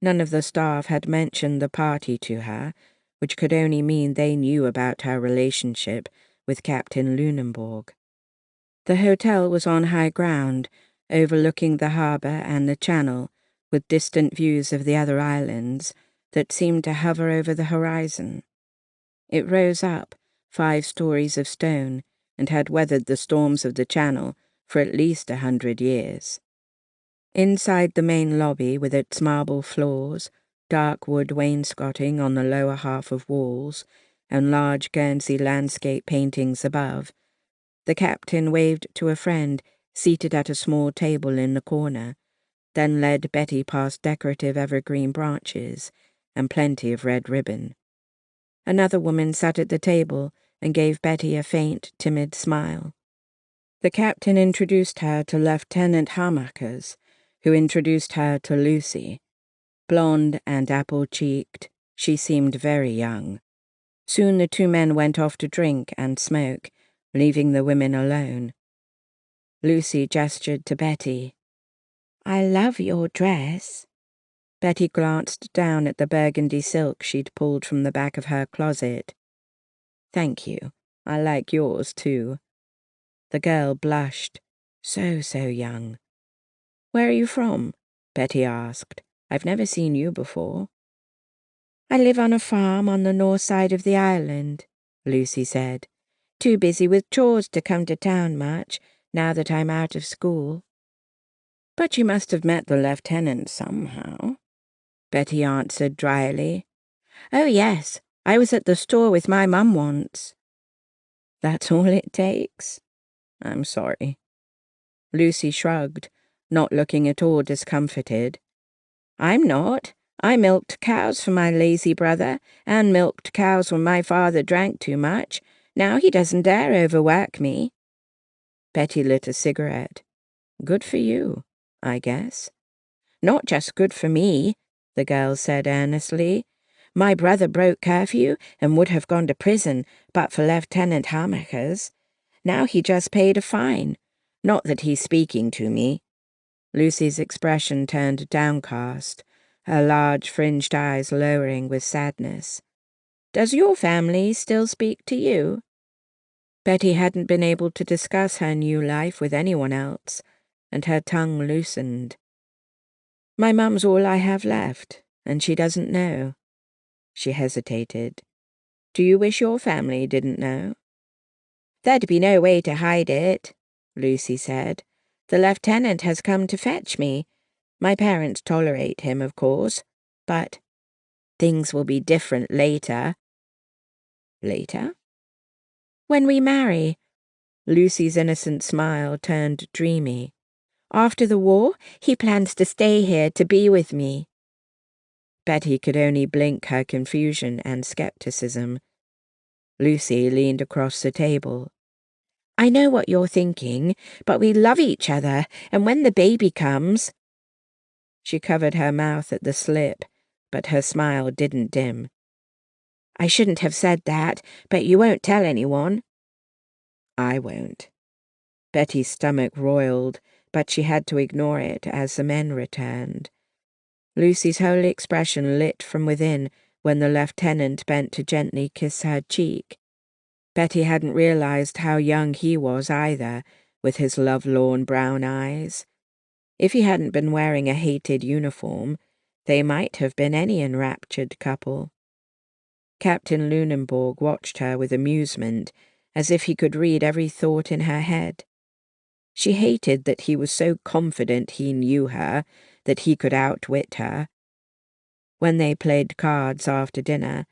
A: None of the staff had mentioned the party to her, which could only mean they knew about her relationship with Captain Lunenburg. The hotel was on high ground, overlooking the harbour and the channel, with distant views of the other islands that seemed to hover over the horizon. It rose up, 5 stories of stone, and had weathered the storms of the channel for at least 100 years. Inside the main lobby, with its marble floors, dark wood wainscoting on the lower half of walls, and large Guernsey landscape paintings above, the captain waved to a friend seated at a small table in the corner, then led Betty past decorative evergreen branches and plenty of red ribbon. Another woman sat at the table and gave Betty a faint, timid smile. The captain introduced her to Lieutenant Hammakers, who introduced her to Lucy. Blonde and apple-cheeked, she seemed very young. Soon the 2 men went off to drink and smoke, leaving the women alone. Lucy gestured to Betty. "I love your dress." Betty glanced down at the burgundy silk she'd pulled from the back of her closet. "Thank you. I like yours, too." The girl blushed. So young. "Where are you from?" Betty asked. "I've never seen you before." "I live on a farm on the north side of the island," Lucy said. "Too busy with chores to come to town much, now that I'm out of school." "But you must have met the lieutenant somehow," Betty answered dryly. "Oh, yes. I was at the store with my mum once." "That's all it takes?" "I'm sorry." Lucy shrugged, not looking at all discomfited. "I'm not. I milked cows for my lazy brother, and milked cows when my father drank too much. Now he doesn't dare overwork me." Betty lit a cigarette. "Good for you, I guess." "Not just good for me," the girl said earnestly. "My brother broke curfew and would have gone to prison but for Lieutenant Hammacher's. Now he just paid a fine. Not that he's speaking to me." Lucy's expression turned downcast, her large fringed eyes lowering with sadness. "Does your family still speak to you?" Betty hadn't been able to discuss her new life with anyone else, and her tongue loosened. "My mum's all I have left, and she doesn't know." She hesitated. "Do you wish your family didn't know?" "There'd be no way to hide it," Lucy said. "The lieutenant has come to fetch me. My parents tolerate him, of course, but things will be different later." "Later?" "When we marry." Lucy's innocent smile turned dreamy. "After the war, he plans to stay here to be with me." Betty could only blink her confusion and skepticism. Lucy leaned across the table. "I know what you're thinking, but we love each other, and when the baby comes—" She covered her mouth at the slip, but her smile didn't dim. "I shouldn't have said that, but you won't tell anyone." "I won't." Betty's stomach roiled, but she had to ignore it as the men returned. Lucy's whole expression lit from within when the lieutenant bent to gently kiss her cheek. Betty hadn't realized how young he was either, with his lovelorn brown eyes. If he hadn't been wearing a hated uniform, they might have been any enraptured couple. Captain Lunenborg watched her with amusement, as if he could read every thought in her head. She hated that he was so confident he knew her, that he could outwit her. When they played cards after dinner,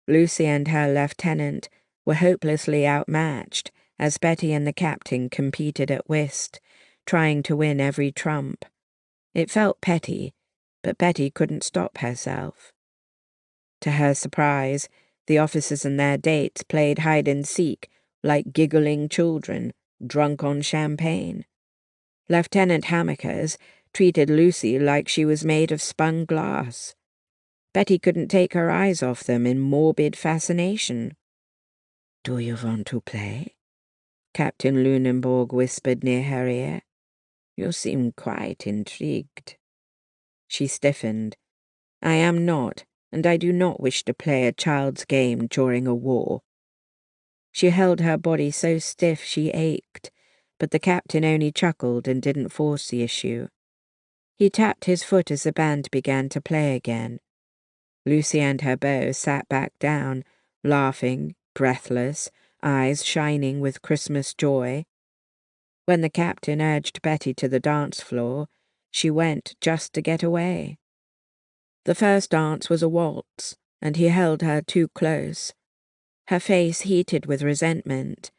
A: Lucy and her lieutenant were hopelessly outmatched as Betty and the captain competed at whist, trying to win every trump. It felt petty, but Betty couldn't stop herself. To her surprise, the officers and their dates played hide-and-seek like giggling children, drunk on champagne. Lieutenant Hammacher's treated Lucy like she was made of spun glass. Betty couldn't take her eyes off them in morbid fascination. "Do you want to play?" Captain Lunenborg whispered near her ear. "You seem quite intrigued." She stiffened. "I am not, and I do not wish to play a child's game during a war." She held her body so stiff she ached, but the captain only chuckled and didn't force the issue. He tapped his foot as the band began to play again. Lucy and her beau sat back down, laughing, breathless, eyes shining with Christmas joy. When the captain urged Betty to the dance floor, she went just to get away. The first dance was a waltz, and he held her too close. Her face heated with resentment.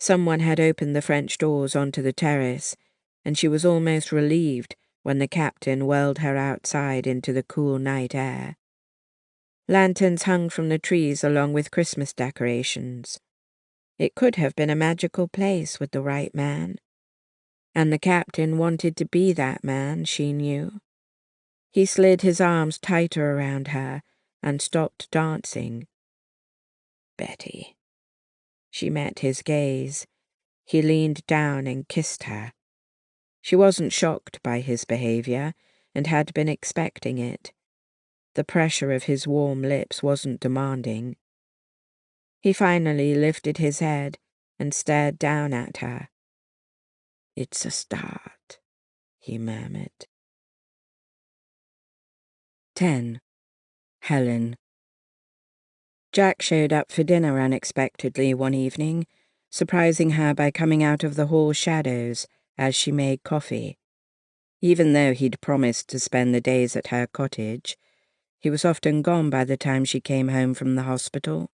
A: Someone had opened the French doors onto the terrace, and she was almost relieved when the captain whirled her outside into the cool night air. Lanterns hung from the trees along with Christmas decorations. It could have been a magical place with the right man. And the captain wanted to be that man, she knew. He slid his arms tighter around her and stopped dancing. "Betty." She met his gaze. He leaned down and kissed her. She wasn't shocked by his behavior and had been expecting it. The pressure of his warm lips wasn't demanding. He finally lifted his head and stared down at her. "It's a start," he murmured. 10. Helen. Jack showed up for dinner unexpectedly one evening, surprising her by coming out of the hall shadows as she made coffee. Even though he'd promised to spend the days at her cottage, he was often gone by the time she came home from the hospital.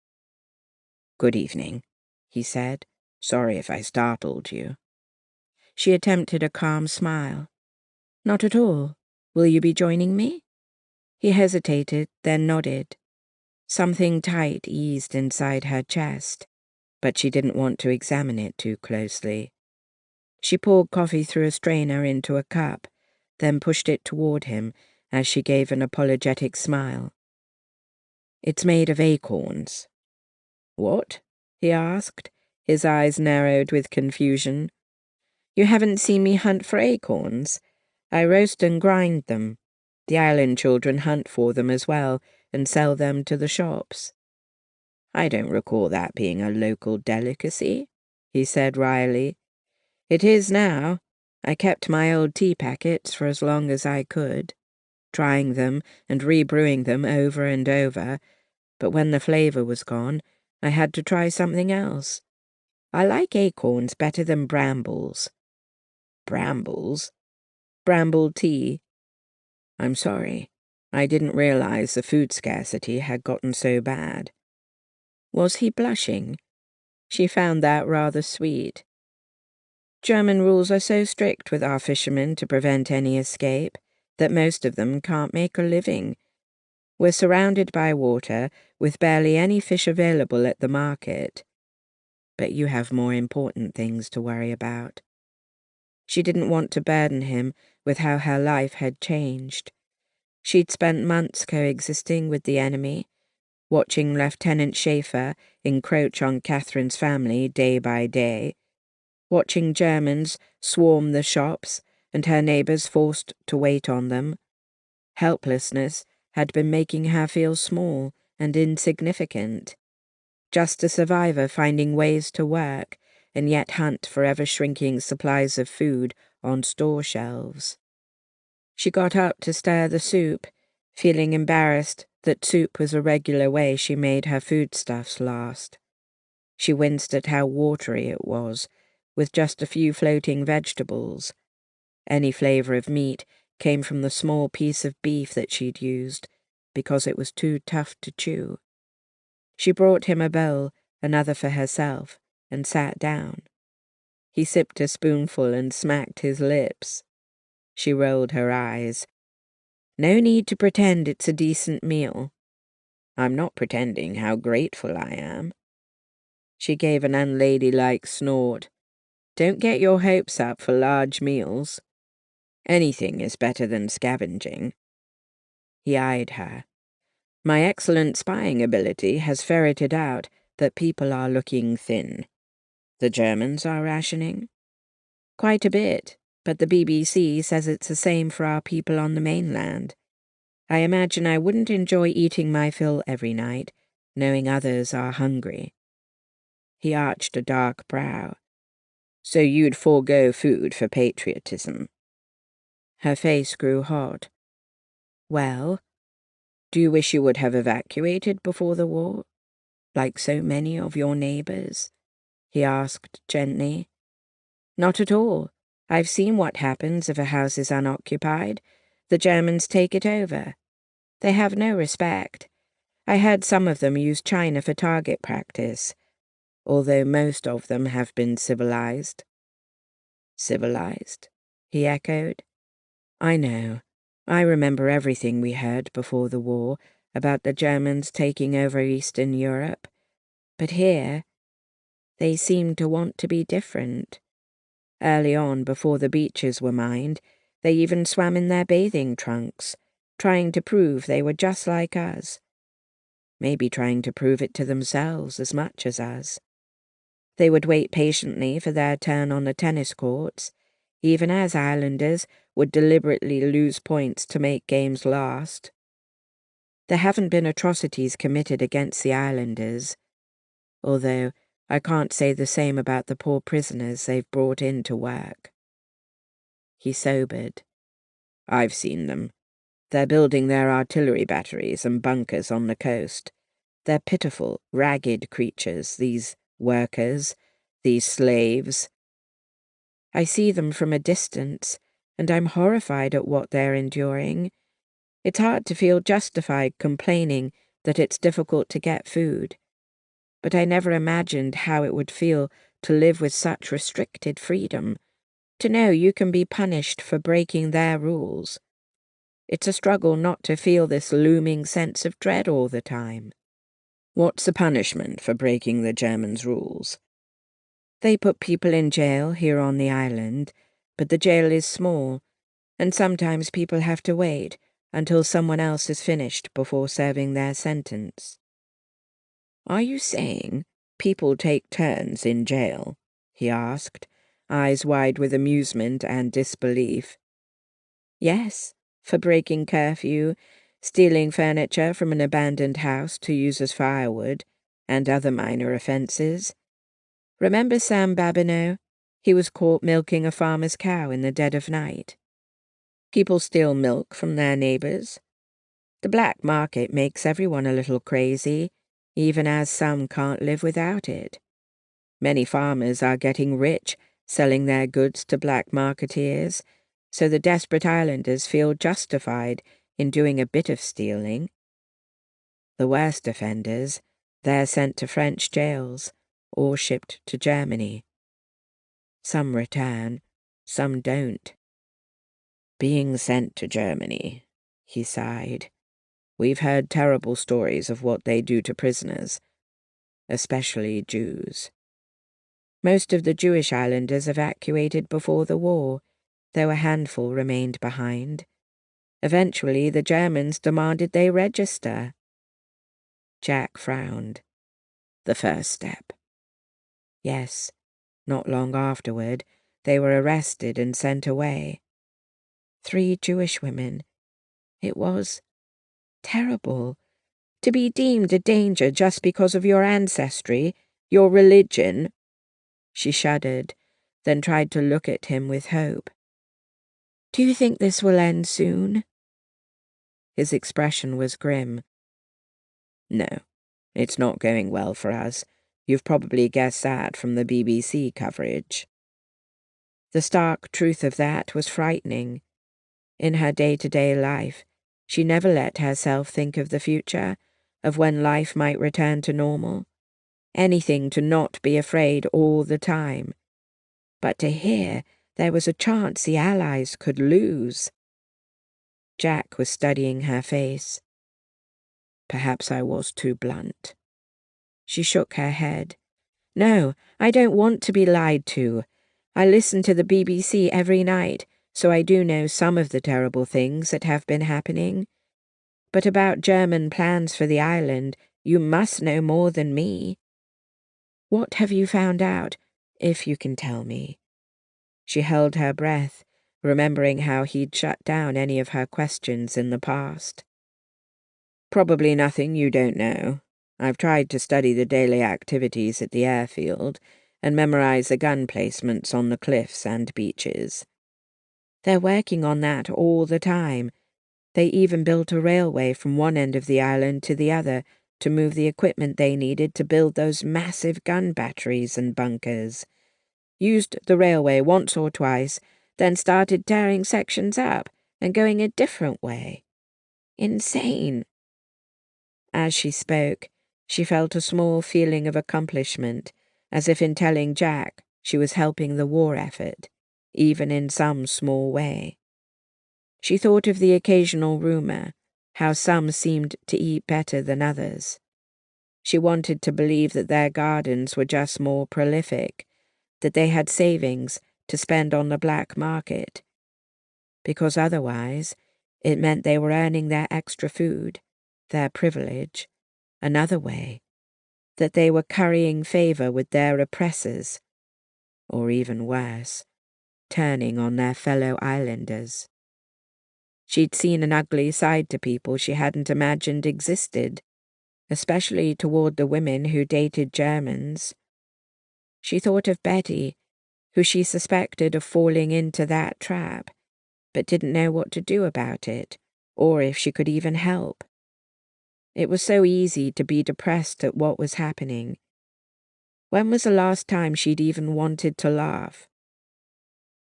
A: "Good evening," he said. "Sorry if I startled you." She attempted a calm smile. "Not at all. Will you be joining me?" He hesitated, then nodded. Something tight eased inside her chest, but she didn't want to examine it too closely. She poured coffee through a strainer into a cup, then pushed it toward him as she gave an apologetic smile. "It's made of acorns." "What?" he asked, his eyes narrowed with confusion. "You haven't seen me hunt for acorns? I roast and grind them. The island children hunt for them as well and sell them to the shops." "I don't recall that being a local delicacy," he said wryly. "It is now. I kept my old tea packets for as long as I could, trying them and rebrewing them over and over, but when the flavor was gone, I had to try something else. I like acorns better than brambles." "Brambles?" "Bramble tea." "I'm sorry. I didn't realize the food scarcity had gotten so bad." Was he blushing? She found that rather sweet. "German rules are so strict with our fishermen to prevent any escape that most of them can't make a living. We're surrounded by water, with barely any fish available at the market. But you have more important things to worry about." She didn't want to burden him with how her life had changed. She'd spent months coexisting with the enemy, watching Lieutenant Schaefer encroach on Catherine's family day by day, watching Germans swarm the shops and her neighbors forced to wait on them. Helplessness had been making her feel small and insignificant, just a survivor finding ways to work and yet hunt for ever-shrinking supplies of food on store shelves. She got up to stir the soup, feeling embarrassed that soup was a regular way she made her foodstuffs last. She winced at how watery it was, with just a few floating vegetables. Any flavor of meat came from the small piece of beef that she'd used, because it was too tough to chew. She brought him a bowl, another for herself, and sat down. He sipped a spoonful and smacked his lips. She rolled her eyes. "No need to pretend it's a decent meal." "I'm not pretending how grateful I am." She gave an unladylike snort. "Don't get your hopes up for large meals. Anything is better than scavenging." He eyed her. "My excellent spying ability has ferreted out that people are looking thin." "The Germans are rationing?" "Quite a bit, but the BBC says it's the same for our people on the mainland. I imagine I wouldn't enjoy eating my fill every night, knowing others are hungry." He arched a dark brow. "So you'd forego food for patriotism?" Her face grew hot. "Well, do you wish you would have evacuated before the war, like so many of your neighbors?" he asked gently. "Not at all. I've seen what happens if a house is unoccupied. The Germans take it over. They have no respect. I heard some of them use China for target practice, although most of them have been civilized." "Civilized?" he echoed. "I know. I remember everything we heard before the war about the Germans taking over Eastern Europe. But here, they seem to want to be different. Early on, before the beaches were mined, they even swam in their bathing trunks, trying to prove they were just like us. Maybe trying to prove it to themselves as much as us. They would wait patiently for their turn on the tennis courts, even as islanders would deliberately lose points to make games last. There haven't been atrocities committed against the islanders, although I can't say the same about the poor prisoners they've brought in to work." He sobered. "I've seen them. They're building their artillery batteries and bunkers on the coast. They're pitiful, ragged creatures, these workers, these slaves. I see them from a distance, and I'm horrified at what they're enduring. It's hard to feel justified complaining that it's difficult to get food, but I never imagined how it would feel to live with such restricted freedom, to know you can be punished for breaking their rules. It's a struggle not to feel this looming sense of dread all the time. What's the punishment for breaking the Germans' rules? They put people in jail here on the island, but the jail is small, and sometimes people have to wait until someone else is finished before serving their sentence. Are you saying people take turns in jail? He asked, eyes wide with amusement and disbelief. Yes, for breaking curfew, stealing furniture from an abandoned house to use as firewood, and other minor offences. Remember Sam Babineau? He was caught milking a farmer's cow in the dead of night. People steal milk from their neighbours. The black market makes everyone a little crazy, even as some can't live without it. Many farmers are getting rich, selling their goods to black marketeers, so the desperate islanders feel justified in doing a bit of stealing. The worst offenders, they're sent to French jails or shipped to Germany. Some return, some don't. Being sent to Germany, he sighed. We've heard terrible stories of what they do to prisoners, especially Jews. Most of the Jewish islanders evacuated before the war, though a handful remained behind. Eventually, the Germans demanded they register. Jack frowned. The first step. Yes, not long afterward, they were arrested and sent away. 3 Jewish women. It was terrible. To be deemed a danger just because of your ancestry, your religion. She shuddered, then tried to look at him with hope. Do you think this will end soon? His expression was grim. No, it's not going well for us. You've probably guessed that from the BBC coverage. The stark truth of that was frightening. In her day-to-day life, she never let herself think of the future, of when life might return to normal. Anything to not be afraid all the time. But to hear there was a chance the Allies could lose. Jack was studying her face. Perhaps I was too blunt. She shook her head. No, I don't want to be lied to. I listen to the BBC every night, so I do know some of the terrible things that have been happening. But about German plans for the island, you must know more than me. What have you found out, if you can tell me? She held her breath, remembering how he'd shut down any of her questions in the past. Probably nothing you don't know. I've tried to study the daily activities at the airfield and memorize the gun placements on the cliffs and beaches. They're working on that all the time. They even built a railway from one end of the island to the other to move the equipment they needed to build those massive gun batteries and bunkers. Used the railway once or twice, then started tearing sections up and going a different way. Insane. As she spoke, she felt a small feeling of accomplishment, as if in telling Jack she was helping the war effort, even in some small way. She thought of the occasional rumor, how some seemed to eat better than others. She wanted to believe that their gardens were just more prolific, that they had savings to spend on the black market, because otherwise it meant they were earning their extra food, their privilege, another way, that they were currying favor with their oppressors, or even worse, turning on their fellow islanders. She'd seen an ugly side to people she hadn't imagined existed, especially toward the women who dated Germans. She thought of Betty, who she suspected of falling into that trap, but didn't know what to do about it, or if she could even help. It was so easy to be depressed at what was happening. When was the last time she'd even wanted to laugh?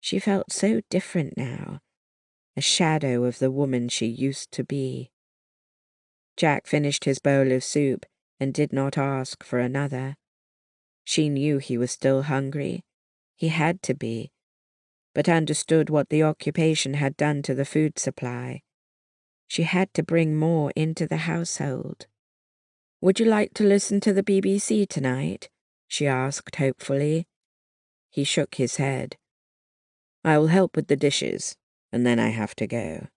A: She felt so different now, a shadow of the woman she used to be. Jack finished his bowl of soup and did not ask for another. She knew he was still hungry. He had to be, but understood what the occupation had done to the food supply. She had to bring more into the household. "Would you like to listen to the BBC tonight?" she asked hopefully. He shook his head. "I will help with the dishes, and then I have to go."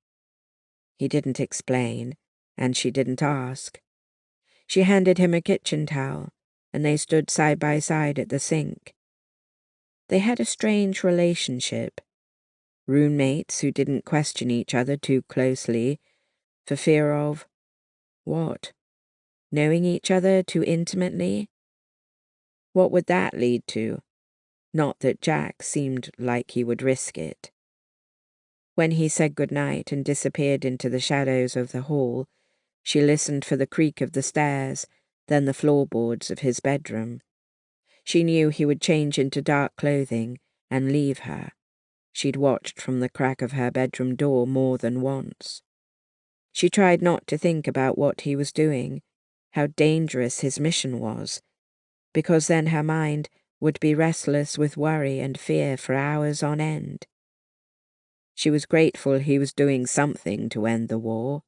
A: He didn't explain, and she didn't ask. She handed him a kitchen towel, and they stood side by side at the sink. They had a strange relationship. Roommates who didn't question each other too closely, for fear of what? Knowing each other too intimately? What would that lead to? Not that Jack seemed like he would risk it. When he said goodnight and disappeared into the shadows of the hall, she listened for the creak of the stairs, then the floorboards of his bedroom. She knew he would change into dark clothing and leave her. She'd watched from the crack of her bedroom door more than once. She tried not to think about what he was doing, how dangerous his mission was, because then her mind would be restless with worry and fear for hours on end. She was grateful he was doing something to end the war,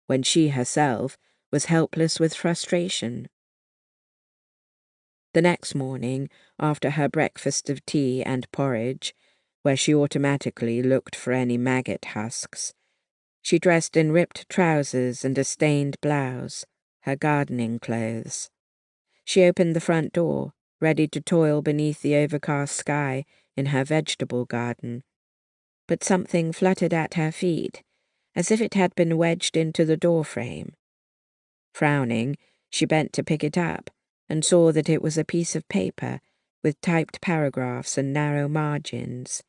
A: when she herself was helpless with frustration. The next morning, after her breakfast of tea and porridge, where she automatically looked for any maggot husks, she dressed in ripped trousers and a stained blouse, her gardening clothes. She opened the front door, ready to toil beneath the overcast sky in her vegetable garden. But something fluttered at her feet, as if it had been wedged into the doorframe. Frowning, she bent to pick it up, and saw that it was a piece of paper with typed paragraphs and narrow margins.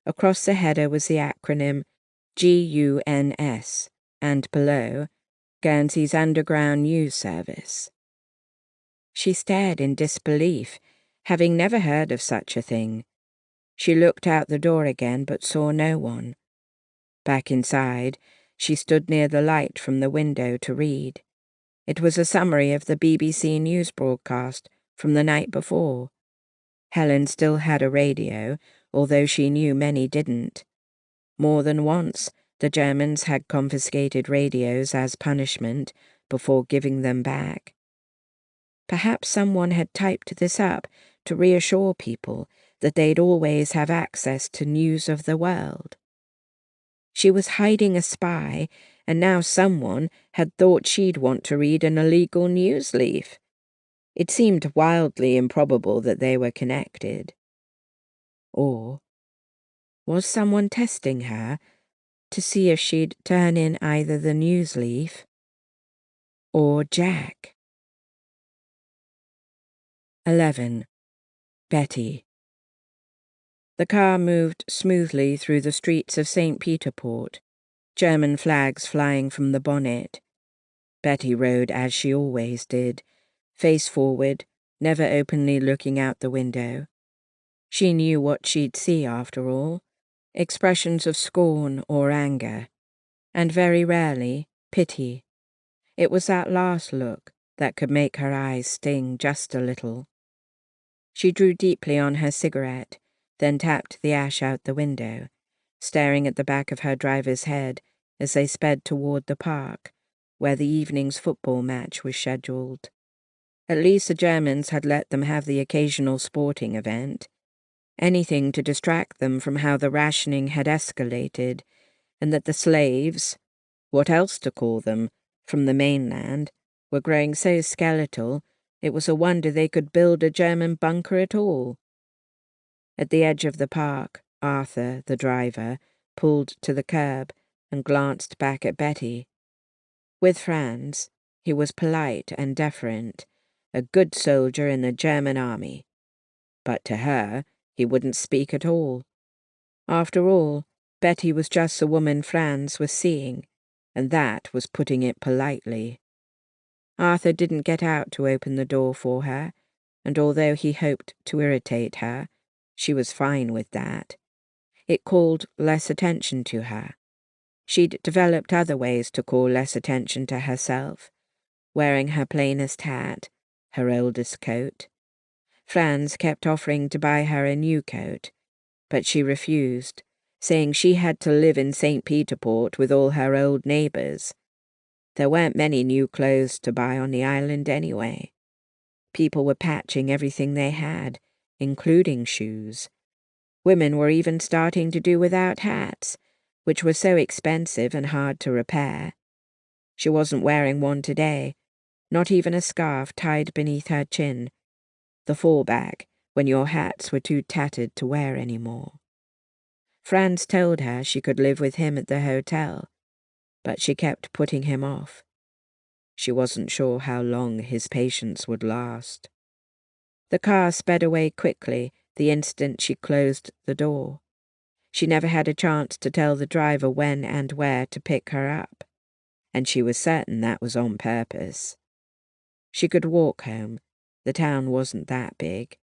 A: Across the header was the acronym GUNS, and below, Guernsey's Underground News Service. She stared in disbelief, having never heard of such a thing. She looked out the door again but saw no one. Back inside, she stood near the light from the window to read. It was a summary of the BBC news broadcast from the night before. Helen still had a radio, although she knew many didn't. More than once, the Germans had confiscated radios as punishment before giving them back. Perhaps someone had typed this up to reassure people that they'd always have access to news of the world. She was hiding a spy, and now someone had thought she'd want to read an illegal news leaf. It seemed wildly improbable that they were connected. Or was someone testing her to see if she'd turn in either the news leaf or Jack? 11. Betty. The car moved smoothly through the streets of St. Peter Port, German flags flying from the bonnet. Betty rode as she always did, face forward, never openly looking out the window. She knew what she'd see after all, expressions of scorn or anger, and very rarely pity. It was that last look that could make her eyes sting just a little. She drew deeply on her cigarette, then tapped the ash out the window, staring at the back of her driver's head as they sped toward the park, where the evening's football match was scheduled. At least the Germans had let them have the occasional sporting event, anything to distract them from how the rationing had escalated, and that the slaves, what else to call them, from the mainland, were growing so skeletal it was a wonder they could build a German bunker at all. At the edge of the park, Arthur, the driver, pulled to the curb and glanced back at Betty. With Franz, he was polite and deferent, a good soldier in the German army. But to her, he wouldn't speak at all. After all, Betty was just the woman Franz was seeing, and that was putting it politely. Arthur didn't get out to open the door for her, and although he hoped to irritate her, she was fine with that. It called less attention to her. She'd developed other ways to call less attention to herself, wearing her plainest hat, her oldest coat. Franz kept offering to buy her a new coat, but she refused, saying she had to live in St. Peterport with all her old neighbours. There weren't many new clothes to buy on the island anyway. People were patching everything they had, including shoes. Women were even starting to do without hats, which were so expensive and hard to repair. She wasn't wearing one today, not even a scarf tied beneath her chin, the fallback when your hats were too tattered to wear anymore. Franz told her she could live with him at the hotel, but she kept putting him off. She wasn't sure how long his patience would last. The car sped away quickly the instant she closed the door. She never had a chance to tell the driver when and where to pick her up, and she was certain that was on purpose. She could walk home. The town wasn't that big.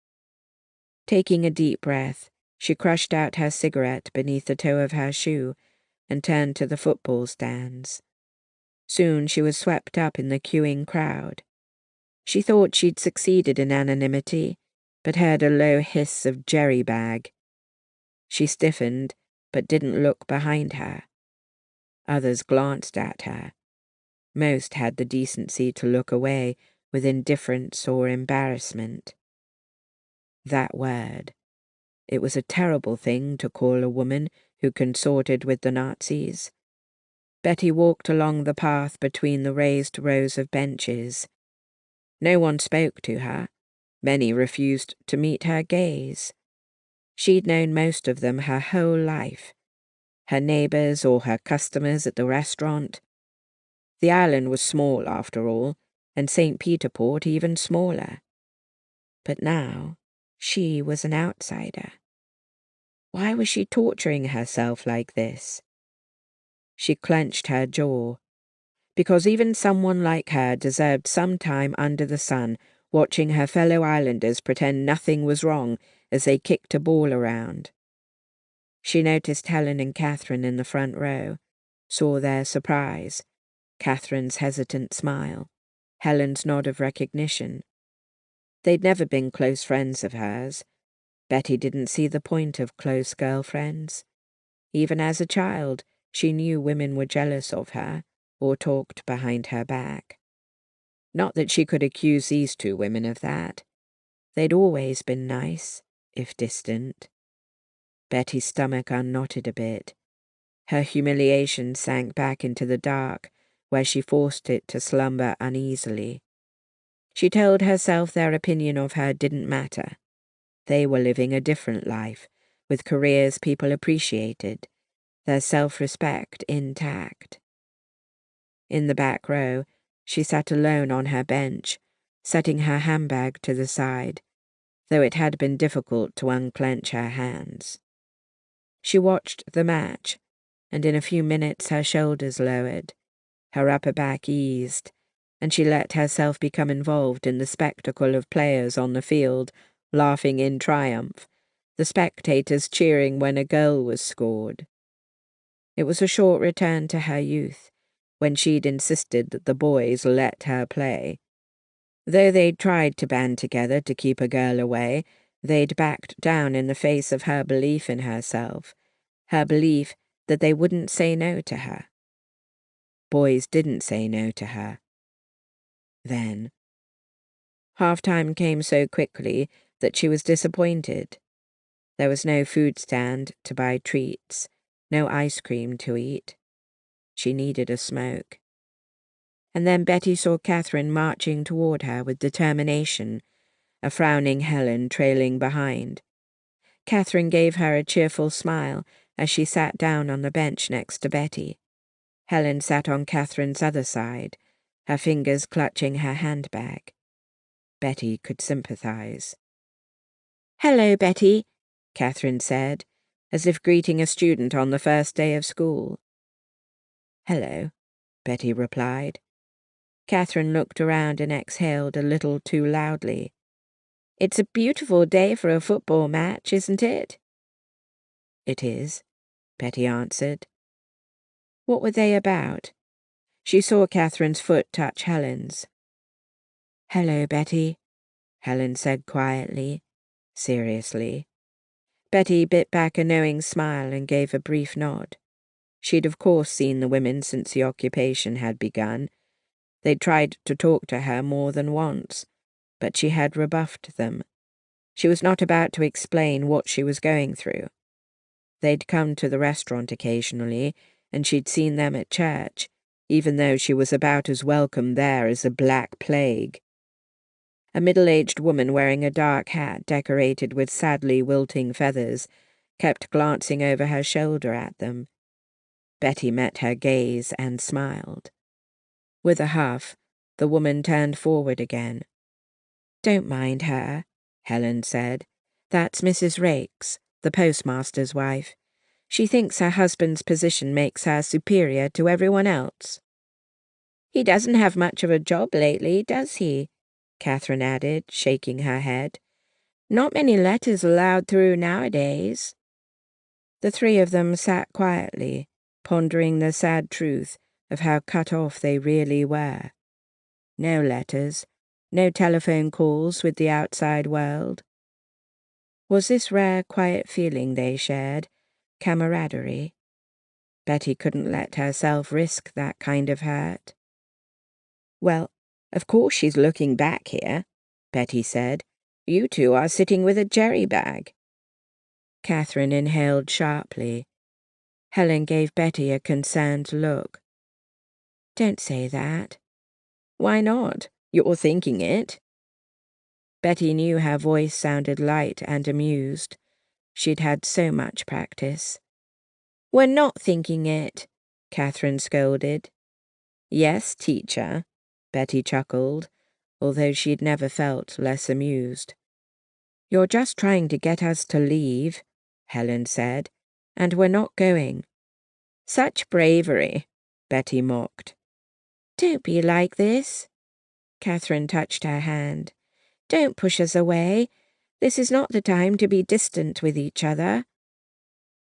A: Taking a deep breath, she crushed out her cigarette beneath the toe of her shoe and turned to the football stands. Soon she was swept up in the queuing crowd. She thought she'd succeeded in anonymity, but heard a low hiss of jerry bag. She stiffened, but didn't look behind her. Others glanced at her. Most had the decency to look away with indifference or embarrassment. That word. It was a terrible thing to call a woman who consorted with the Nazis. Betty walked along the path between the raised rows of benches. No one spoke to her. Many refused to meet her gaze. She'd known most of them her whole life, her neighbours or her customers at the restaurant. The island was small, after all, and St. Peterport even smaller. But now she was an outsider. Why was she torturing herself like this? She clenched her jaw, because even someone like her deserved some time under the sun, watching her fellow islanders pretend nothing was wrong as they kicked a ball around. She noticed Helen and Catherine in the front row, saw their surprise, Catherine's hesitant smile, Helen's nod of recognition. They'd never been close friends of hers. Betty didn't see the point of close girlfriends. Even as a child, she knew women were jealous of her or talked behind her back. Not that she could accuse these two women of that. They'd always been nice, if distant. Betty's stomach unknotted a bit. Her humiliation sank back into the dark, where she forced it to slumber uneasily. She told herself their opinion of her didn't matter. They were living a different life, with careers people appreciated, their self-respect intact. In the back row, she sat alone on her bench, setting her handbag to the side, though it had been difficult to unclench her hands. She watched the match, and in a few minutes her shoulders lowered, her upper back eased, and she let herself become involved in the spectacle of players on the field, laughing in triumph, the spectators cheering when a goal was scored. It was a short return to her youth, when she'd insisted that the boys let her play. Though they'd tried to band together to keep a girl away, they'd backed down in the face of her belief in herself, her belief that they wouldn't say no to her. Boys didn't say no to her. Then. Half-time came so quickly that she was disappointed. There was no food stand to buy treats, no ice cream to eat. She needed a smoke. And then Betty saw Catherine marching toward her with determination, a frowning Helen trailing behind. Catherine gave her a cheerful smile as she sat down on the bench next to Betty. Helen sat on Catherine's other side, her fingers clutching her handbag. Betty could sympathize. "Hello, Betty," Catherine said, as if greeting a student on the first day of school. "Hello," Betty replied. Catherine looked around and exhaled a little too loudly. "It's a beautiful day for a football match, isn't it?" "It is," Betty answered. What were they about? She saw Catherine's foot touch Helen's. "Hello, Betty," Helen said quietly, seriously. Betty bit back a knowing smile and gave a brief nod. She'd of course seen the women since the occupation had begun. They'd tried to talk to her more than once, but she had rebuffed them. She was not about to explain what she was going through. They'd come to the restaurant occasionally, and she'd seen them at church, even though she was about as welcome there as the Black Plague. A middle-aged woman wearing a dark hat decorated with sadly wilting feathers kept glancing over her shoulder at them. Betty met her gaze and smiled. With a huff, the woman turned forward again. "Don't mind her," Helen said. "That's Mrs. Raikes, the postmaster's wife. She thinks her husband's position makes her superior to everyone else." "He doesn't have much of a job lately, does he?" Catherine added, shaking her head. "Not many letters allowed through nowadays." The three of them sat quietly, pondering the sad truth of how cut off they really were. No letters, no telephone calls with the outside world. Was this rare, quiet feeling they shared camaraderie? Betty couldn't let herself risk that kind of hurt. "Well, of course she's looking back here," Betty said. "You two are sitting with a jerry bag." Catherine inhaled sharply. Helen gave Betty a concerned look. "Don't say that." "Why not? You're thinking it." Betty knew her voice sounded light and amused. She'd had so much practice. "We're not thinking it," Catherine scolded. "Yes, teacher," Betty chuckled, although she'd never felt less amused. "You're just trying to get us to leave," Helen said, "and we're not going." "Such bravery," Betty mocked. "Don't be like this." Catherine touched her hand. "Don't push us away. This is not the time to be distant with each other."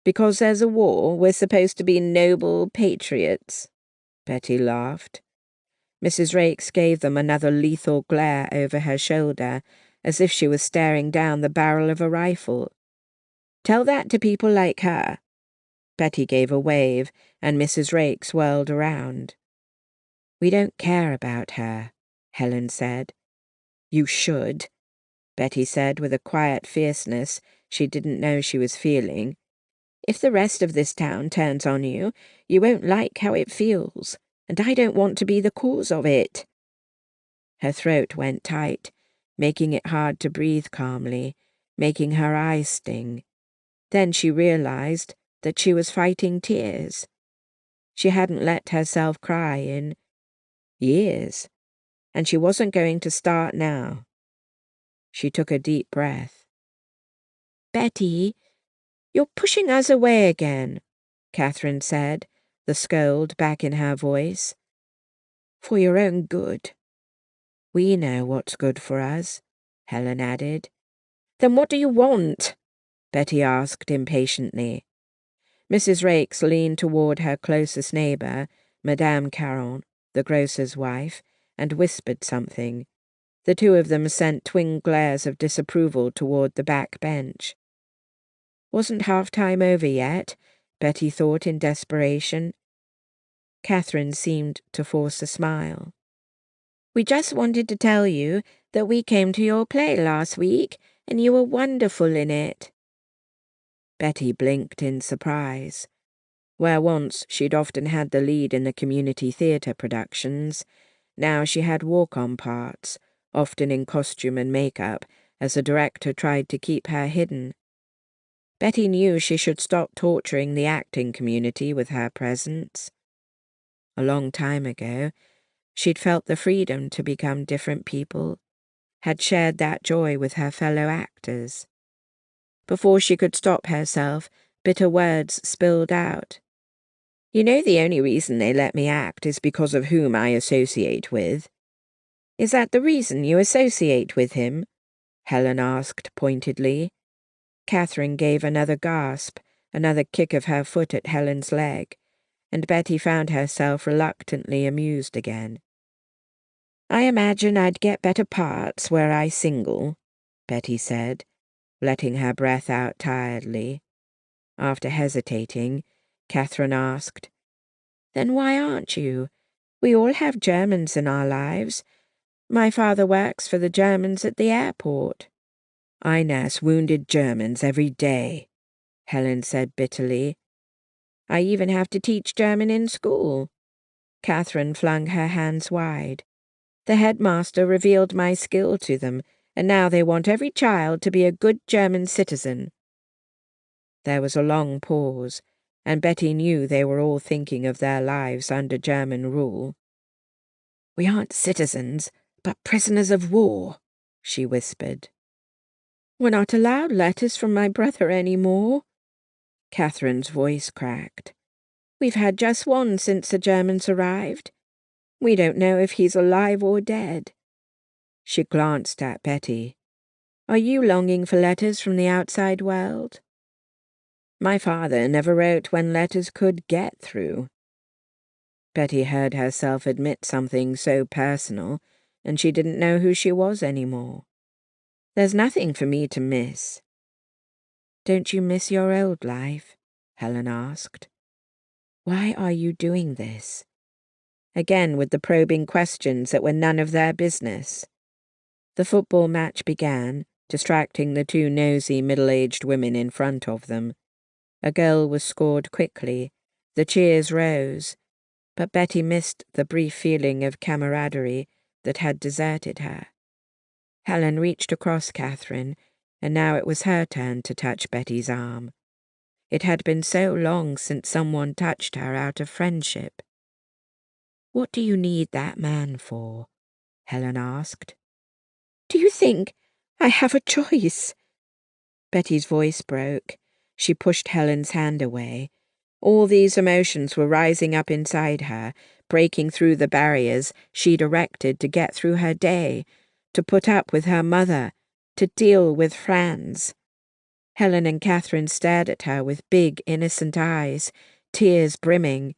A: "Because there's a war, we're supposed to be noble patriots," Betty laughed. Mrs. Raikes gave them another lethal glare over her shoulder, as if she was staring down the barrel of a rifle. "Tell that to people like her." Betty gave a wave, and Mrs. Raikes whirled around. "We don't care about her," Helen said. "You should," Betty said with a quiet fierceness she didn't know she was feeling. "If the rest of this town turns on you, you won't like how it feels, and I don't want to be the cause of it." Her throat went tight, making it hard to breathe calmly, making her eyes sting. Then she realized that she was fighting tears. She hadn't let herself cry in years, and she wasn't going to start now. She took a deep breath. "Betty, you're pushing us away again," Catherine said, the scold back in her voice. "For your own good." "We know what's good for us," Helen added. "Then what do you want?" Betty asked impatiently. Mrs. Raikes leaned toward her closest neighbour, Madame Caron, the grocer's wife, and whispered something. The two of them sent twin glares of disapproval toward the back bench. Wasn't half-time over yet? Betty thought in desperation. Catherine seemed to force a smile. "We just wanted to tell you that we came to your play last week, and you were wonderful in it." Betty blinked in surprise. Where once she'd often had the lead in the community theatre productions, now she had walk-on parts, often in costume and makeup, as the director tried to keep her hidden. Betty knew she should stop torturing the acting community with her presence. A long time ago, she'd felt the freedom to become different people, had shared that joy with her fellow actors. Before she could stop herself, bitter words spilled out. "You know the only reason they let me act is because of whom I associate with." "Is that the reason you associate with him?" Helen asked pointedly. Catherine gave another gasp, another kick of her foot at Helen's leg, and Betty found herself reluctantly amused again. "I imagine I'd get better parts were I single," Betty said. letting her breath out tiredly. After hesitating, Catherine asked, "Then why aren't you? We all have Germans in our lives. My father works for the Germans at the airport." "I nurse wounded Germans every day," Helen said bitterly. "I even have to teach German in school." Catherine flung her hands wide. "The headmaster revealed my skill to them, and now they want every child to be a good German citizen." There was a long pause, and Betty knew they were all thinking of their lives under German rule. "We aren't citizens, but prisoners of war," she whispered. "We're not allowed letters from my brother any more." Catherine's voice cracked. "We've had just one since the Germans arrived. We don't know if he's alive or dead." She glanced at Betty. "Are you longing for letters from the outside world?" "My father never wrote when letters could get through." Betty heard herself admit something so personal, and she didn't know who she was anymore. "There's nothing for me to miss." "Don't you miss your old life?" Helen asked. "Why are you doing this?" Again with the probing questions that were none of their business. The football match began, distracting the two nosy middle-aged women in front of them. A goal was scored quickly. The cheers rose, but Betty missed the brief feeling of camaraderie that had deserted her. Helen reached across Catherine, and now it was her turn to touch Betty's arm. It had been so long since someone touched her out of friendship. "What do you need that man for?" Helen asked. "Do you think I have a choice?" Betty's voice broke. She pushed Helen's hand away. All these emotions were rising up inside her, breaking through the barriers she'd erected to get through her day, to put up with her mother, to deal with Franz. Helen and Catherine stared at her with big, innocent eyes, tears brimming.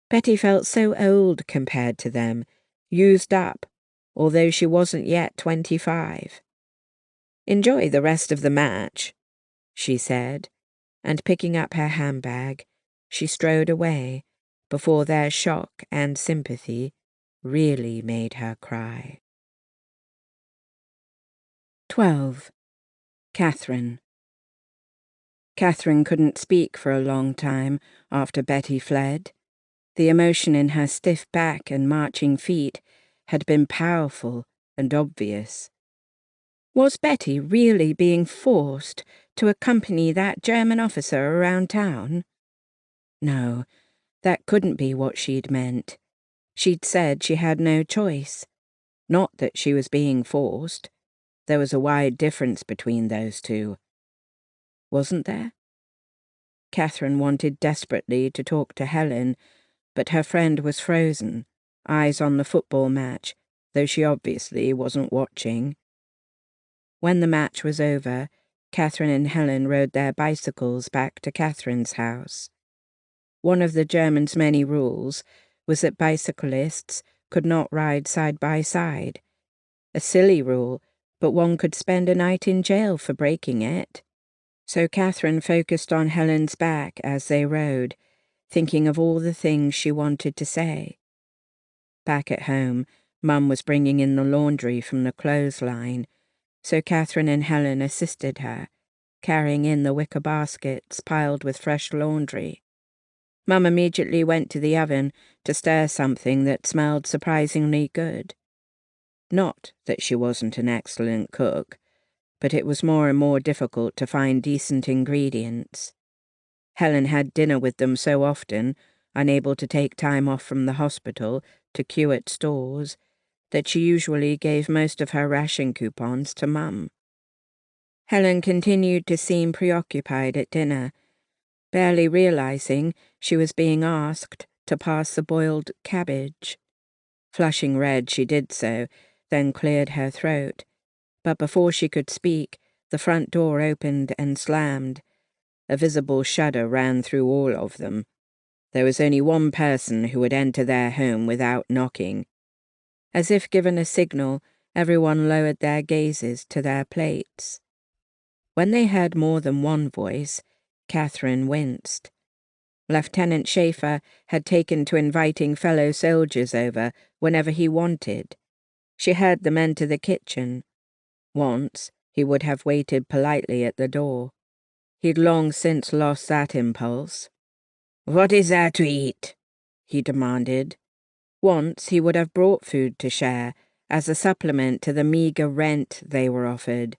A: Betty felt so old compared to them, used up, although she wasn't yet 25. "Enjoy the rest of the match," she said, and picking up her handbag, she strode away before their shock and sympathy really made her cry. 12. Catherine. Catherine couldn't speak for a long time after Betty fled. The emotion in her stiff back and marching feet had been powerful and obvious. Was Betty really being forced to accompany that German officer around town? No, that couldn't be what she'd meant. She'd said she had no choice. Not that she was being forced. There was a wide difference between those two. Wasn't there? Catherine wanted desperately to talk to Helen, but her friend was frozen, eyes on the football match, though she obviously wasn't watching. When the match was over, Catherine and Helen rode their bicycles back to Catherine's house. One of the Germans' many rules was that bicyclists could not ride side by side. A silly rule, but one could spend a night in jail for breaking it. So Catherine focused on Helen's back as they rode, thinking of all the things she wanted to say. Back at home, Mum was bringing in the laundry from the clothesline, so Catherine and Helen assisted her, carrying in the wicker baskets piled with fresh laundry. Mum immediately went to the oven to stir something that smelled surprisingly good. Not that she wasn't an excellent cook, but it was more and more difficult to find decent ingredients. Helen had dinner with them so often, unable to take time off from the hospital to queue at stores, that she usually gave most of her ration coupons to Mum. Helen continued to seem preoccupied at dinner, barely realizing she was being asked to pass the boiled cabbage. Flushing red, she did so, then cleared her throat. But before she could speak, the front door opened and slammed. A visible shudder ran through all of them. There was only one person who would enter their home without knocking. As if given a signal, everyone lowered their gazes to their plates. When they heard more than one voice, Catherine winced. Lieutenant Schaefer had taken to inviting fellow soldiers over whenever he wanted. She heard them enter the kitchen. Once, he would have waited politely at the door. He'd long since lost that impulse. "What is there to eat?" he demanded. Once he would have brought food to share, as a supplement to the meagre rent they were offered.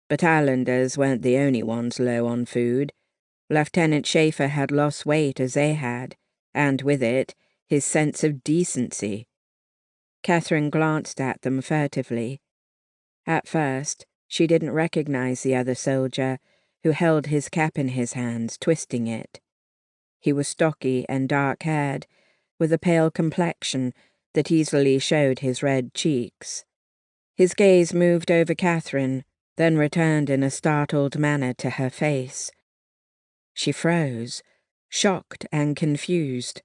A: But islanders weren't the only ones low on food. Lieutenant Schaefer had lost weight as they had, and with it, his sense of decency. Catherine glanced at them furtively. At first, she didn't recognize the other soldier, who held his cap in his hands, twisting it. He was stocky and dark-haired, with a pale complexion that easily showed his red cheeks. His gaze moved over Catherine, then returned in a startled manner to her face. She froze, shocked and confused.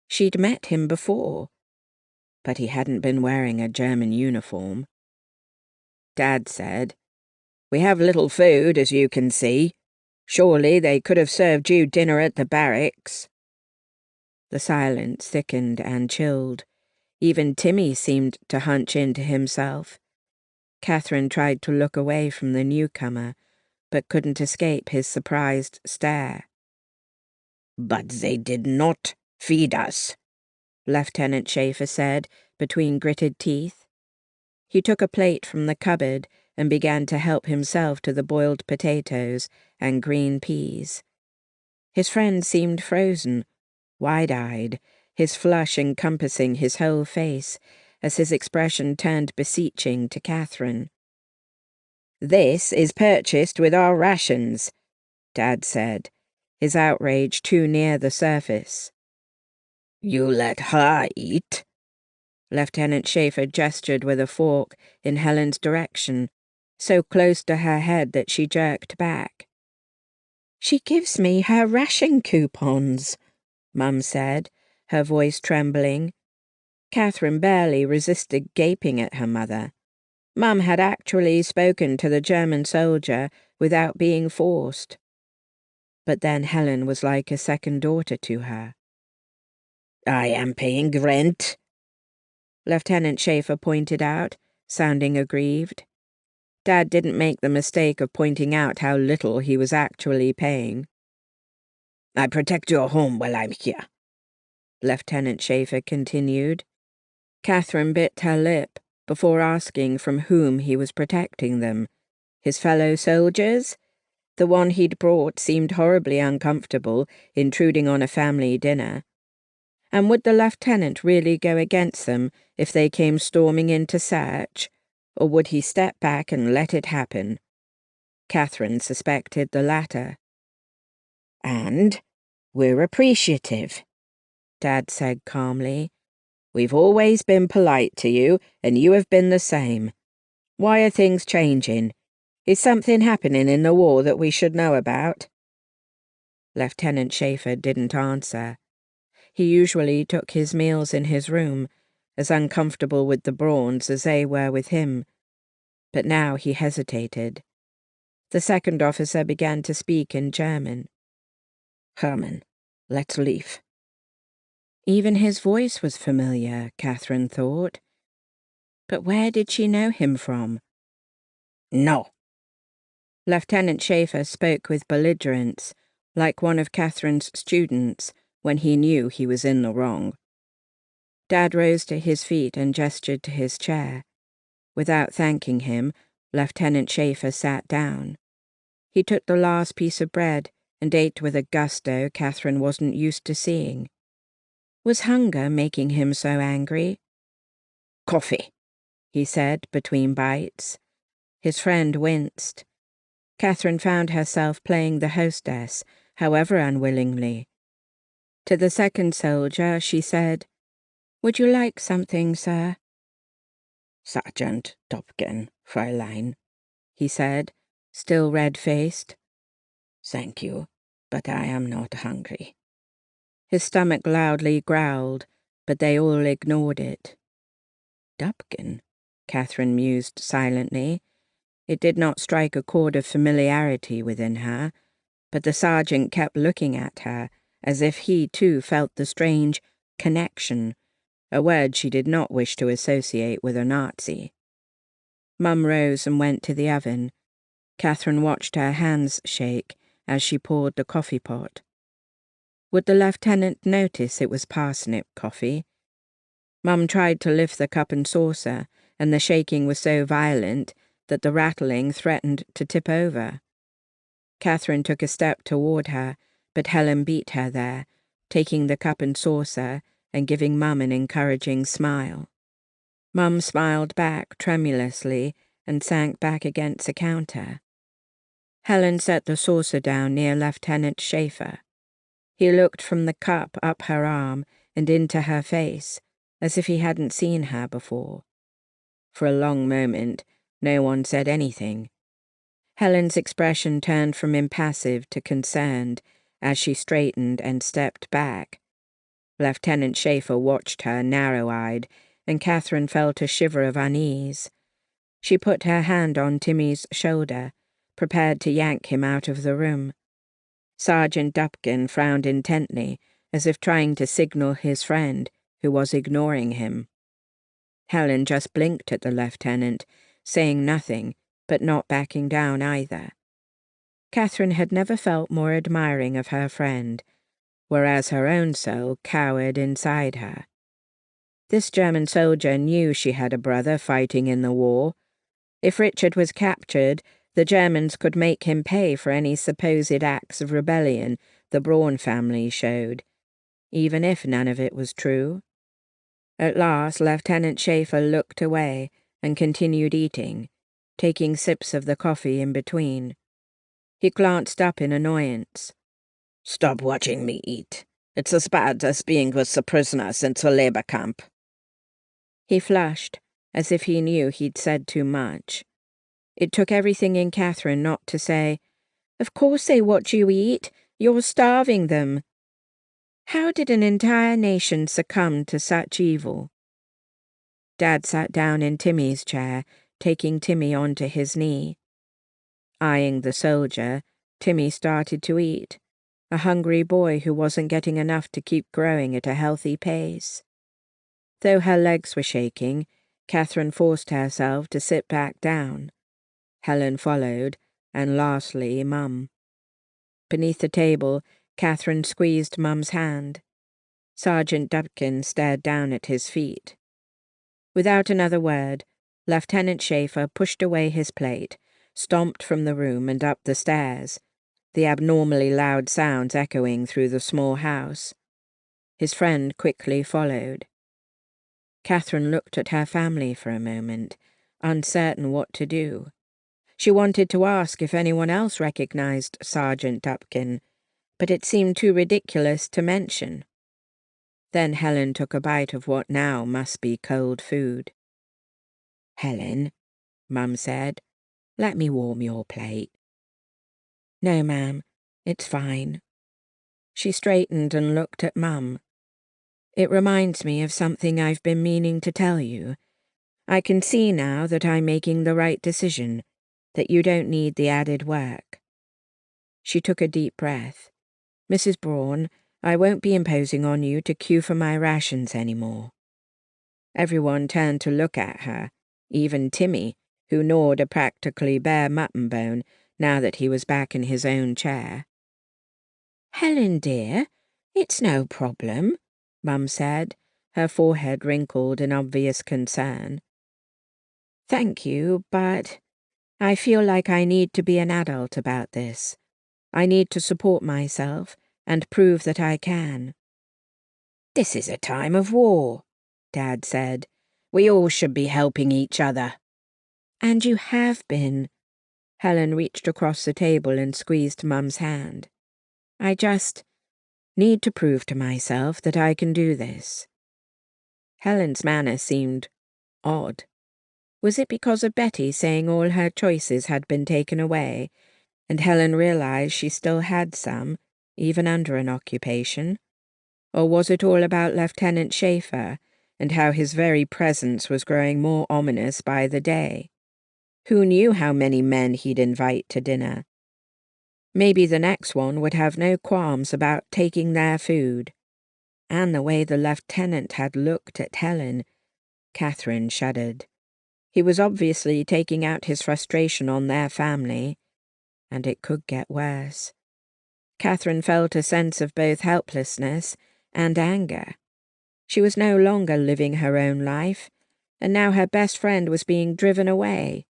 A: She'd met him before, but he hadn't been wearing a German uniform. Dad said, "We have little food, as you can see. Surely they could have served you dinner at the barracks." The silence thickened and chilled. Even Timmy seemed to hunch into himself. Catherine tried to look away from the newcomer, but couldn't escape his surprised stare. "But they did not feed us," Lieutenant Schaefer said, between gritted teeth. He took a plate from the cupboard and began to help himself to the boiled potatoes and green peas. His friend seemed frozen, wide-eyed, his flush encompassing his whole face, as his expression turned beseeching to Catherine. "This is purchased with our rations," Dad said, his outrage too near the surface. "You let her eat?" Lieutenant Schaefer gestured with a fork in Helen's direction, so close to her head that she jerked back. "She gives me her ration coupons," Mum said, her voice trembling. Catherine barely resisted gaping at her mother. Mum had actually spoken to the German soldier without being forced. But then Helen was like a second daughter to her. "I am paying rent," Lieutenant Schaefer pointed out, sounding aggrieved. Dad didn't make the mistake of pointing out how little he was actually paying. "I protect your home while I'm here," Lieutenant Schaefer continued. Catherine bit her lip before asking from whom he was protecting them. His fellow soldiers? The one he'd brought seemed horribly uncomfortable, intruding on a family dinner. And would the lieutenant really go against them if they came storming in to search, or would he step back and let it happen? Catherine suspected the latter. "And we're appreciative," Dad said calmly. "We've always been polite to you, and you have been the same. Why are things changing? Is something happening in the war that we should know about?" Lieutenant Schaefer didn't answer. He usually took his meals in his room, as uncomfortable with the Brauns as they were with him. But now he hesitated. The second officer began to speak in German. "Herman, let's leave." Even his voice was familiar, Catherine thought. But where did she know him from? "No." Lieutenant Schaefer spoke with belligerence, like one of Catherine's students, when he knew he was in the wrong. Dad rose to his feet and gestured to his chair. Without thanking him, Lieutenant Schaefer sat down. He took the last piece of bread and ate with a gusto Catherine wasn't used to seeing. Was hunger making him so angry? "Coffee," he said between bites. His friend winced. Catherine found herself playing the hostess, however unwillingly. To the second soldier, she said, "Would you like something, sir?" "Sergeant Topken, Fräulein," he said, still red-faced. "Thank you, but I am not hungry." His stomach loudly growled, but they all ignored it. "Dupkin," Catherine mused silently. It did not strike a chord of familiarity within her, but the sergeant kept looking at her as if he too felt the strange connection, a word she did not wish to associate with a Nazi. Mum rose and went to the oven. Catherine watched her hands shake as she poured the coffee pot. Would the lieutenant notice it was parsnip coffee? Mum tried to lift the cup and saucer, and the shaking was so violent that the rattling threatened to tip over. Catherine took a step toward her, but Helen beat her there, taking the cup and saucer and giving Mum an encouraging smile. Mum smiled back tremulously and sank back against the counter. Helen set the saucer down near Lieutenant Schaefer. He looked from the cup up her arm and into her face, as if he hadn't seen her before. For a long moment, no one said anything. Helen's expression turned from impassive to concerned as she straightened and stepped back. Lieutenant Schaefer watched her narrow-eyed, and Catherine felt a shiver of unease. She put her hand on Timmy's shoulder, prepared to yank him out of the room. Sergeant Dupkin frowned intently, as if trying to signal his friend, who was ignoring him. Helen just blinked at the lieutenant, saying nothing, but not backing down either. Catherine had never felt more admiring of her friend, whereas her own soul cowered inside her. This German soldier knew she had a brother fighting in the war. If Richard was captured, the Germans could make him pay for any supposed acts of rebellion the Braun family showed, even if none of it was true. At last, Lieutenant Schaefer looked away and continued eating, taking sips of the coffee in between. He glanced up in annoyance. "Stop watching me eat. It's as bad as being with the prisoners in the labor camp." He flushed, as if he knew he'd said too much. It took everything in Catherine not to say, "Of course they watch you eat. You're starving them." How did an entire nation succumb to such evil? Dad sat down in Timmy's chair, taking Timmy onto his knee. Eyeing the soldier, Timmy started to eat, a hungry boy who wasn't getting enough to keep growing at a healthy pace. Though her legs were shaking, Catherine forced herself to sit back down. Helen followed, and lastly, Mum. Beneath the table, Catherine squeezed Mum's hand. Sergeant Dupkin stared down at his feet. Without another word, Lieutenant Schaefer pushed away his plate, stomped from the room and up the stairs, the abnormally loud sounds echoing through the small house. His friend quickly followed. Catherine looked at her family for a moment, uncertain what to do. She wanted to ask if anyone else recognized Sergeant Dupkin, but it seemed too ridiculous to mention. Then Helen took a bite of what now must be cold food. "Helen," Mum said, "let me warm your plate." "No, ma'am, it's fine." She straightened and looked at Mum. "It reminds me of something I've been meaning to tell you. I can see now that I'm making the right decision, that you don't need the added work." She took a deep breath. "Mrs. Braun, I won't be imposing on you to queue for my rations anymore." Everyone turned to look at her, even Timmy, who gnawed a practically bare mutton bone now that he was back in his own chair. "Helen, dear, it's no problem," Mum said, her forehead wrinkled in obvious concern. "Thank you, but I feel like I need to be an adult about this. I need to support myself and prove that I can." "This is a time of war," Dad said. "We all should be helping each other." "And you have been." Helen reached across the table and squeezed Mum's hand. "I just need to prove to myself that I can do this." Helen's manner seemed odd. Was it because of Betty saying all her choices had been taken away, and Helen realized she still had some, even under an occupation? Or was it all about Lieutenant Schaefer and how his very presence was growing more ominous by the day? Who knew how many men he'd invite to dinner? Maybe the next one would have no qualms about taking their food. And the way the lieutenant had looked at Helen, Catherine shuddered. He was obviously taking out his frustration on their family, and it could get worse. Catherine felt a sense of both helplessness and anger. She was no longer living her own life, and now her best friend was being driven away.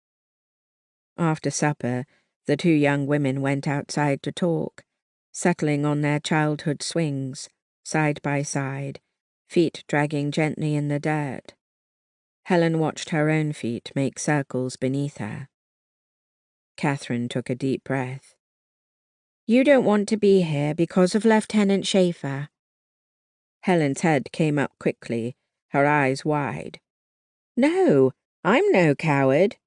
A: After supper, the two young women went outside to talk, settling on their childhood swings, side by side, feet dragging gently in the dirt. Helen watched her own feet make circles beneath her. Catherine took a deep breath. "You don't want to be here because of Lieutenant Schaefer." Helen's head came up quickly, her eyes wide. "No, I'm no coward."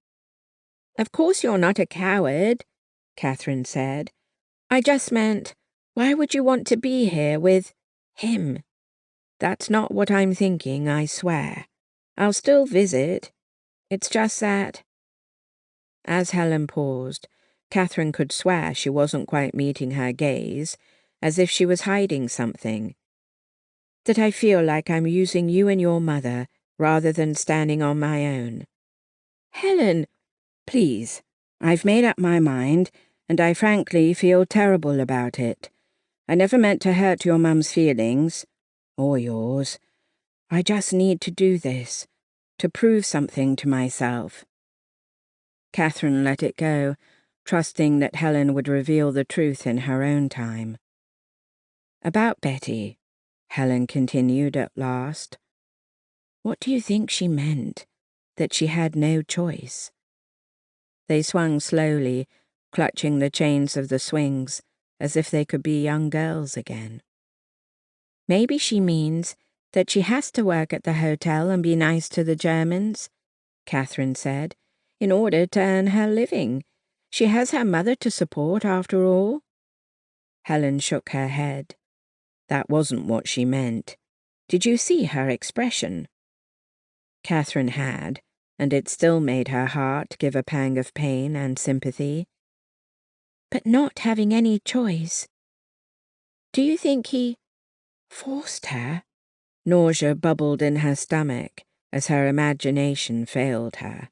A: "Of course you're not a coward," Catherine said. "I just meant, why would you want to be here with him?" "That's not what I'm thinking, I swear. I'll still visit. It's just that—" As Helen paused, Catherine could swear she wasn't quite meeting her gaze, as if she was hiding something. "That I feel like I'm using you and your mother rather than standing on my own." "Helen, please, I've made up my mind, and I frankly feel terrible about it. I never meant to hurt your mum's feelings, or yours. I just need to do this, to prove something to myself." Catherine let it go, trusting that Helen would reveal the truth in her own time. "About Betty," Helen continued at last. "What do you think she meant? That she had no choice?" They swung slowly, clutching the chains of the swings, as if they could be young girls again. "Maybe she means that she has to work at the hotel and be nice to the Germans," Catherine said, "in order to earn her living. She has her mother to support, after all." Helen shook her head. "That wasn't what she meant. Did you see her expression?" Catherine had, and it still made her heart give a pang of pain and sympathy. "But not having any choice. Do you think he forced her?" Nausea bubbled in her stomach as her imagination failed her.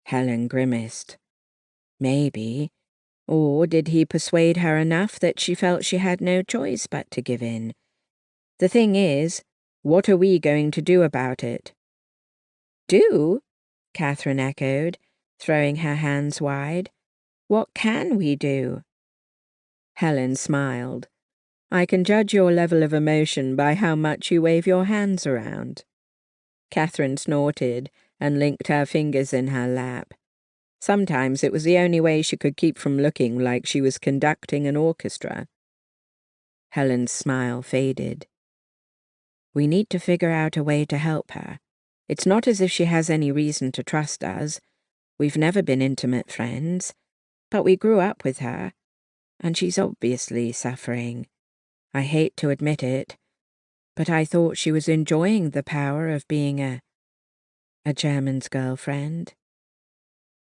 A: Helen grimaced. Maybe. Or did he persuade her enough that she felt she had no choice but to give in? The thing is, what are we going to do about it? "Do?" Catherine echoed, throwing her hands wide. "What can we do?" Helen smiled. "I can judge your level of emotion by how much you wave your hands around." Catherine snorted and linked her fingers in her lap. Sometimes it was the only way she could keep from looking like she was conducting an orchestra. Helen's smile faded. "We need to figure out a way to help her. It's not as if she has any reason to trust us. We've never been intimate friends, but we grew up with her, and she's obviously suffering. I hate to admit it, but I thought she was enjoying the power of being a German's girlfriend."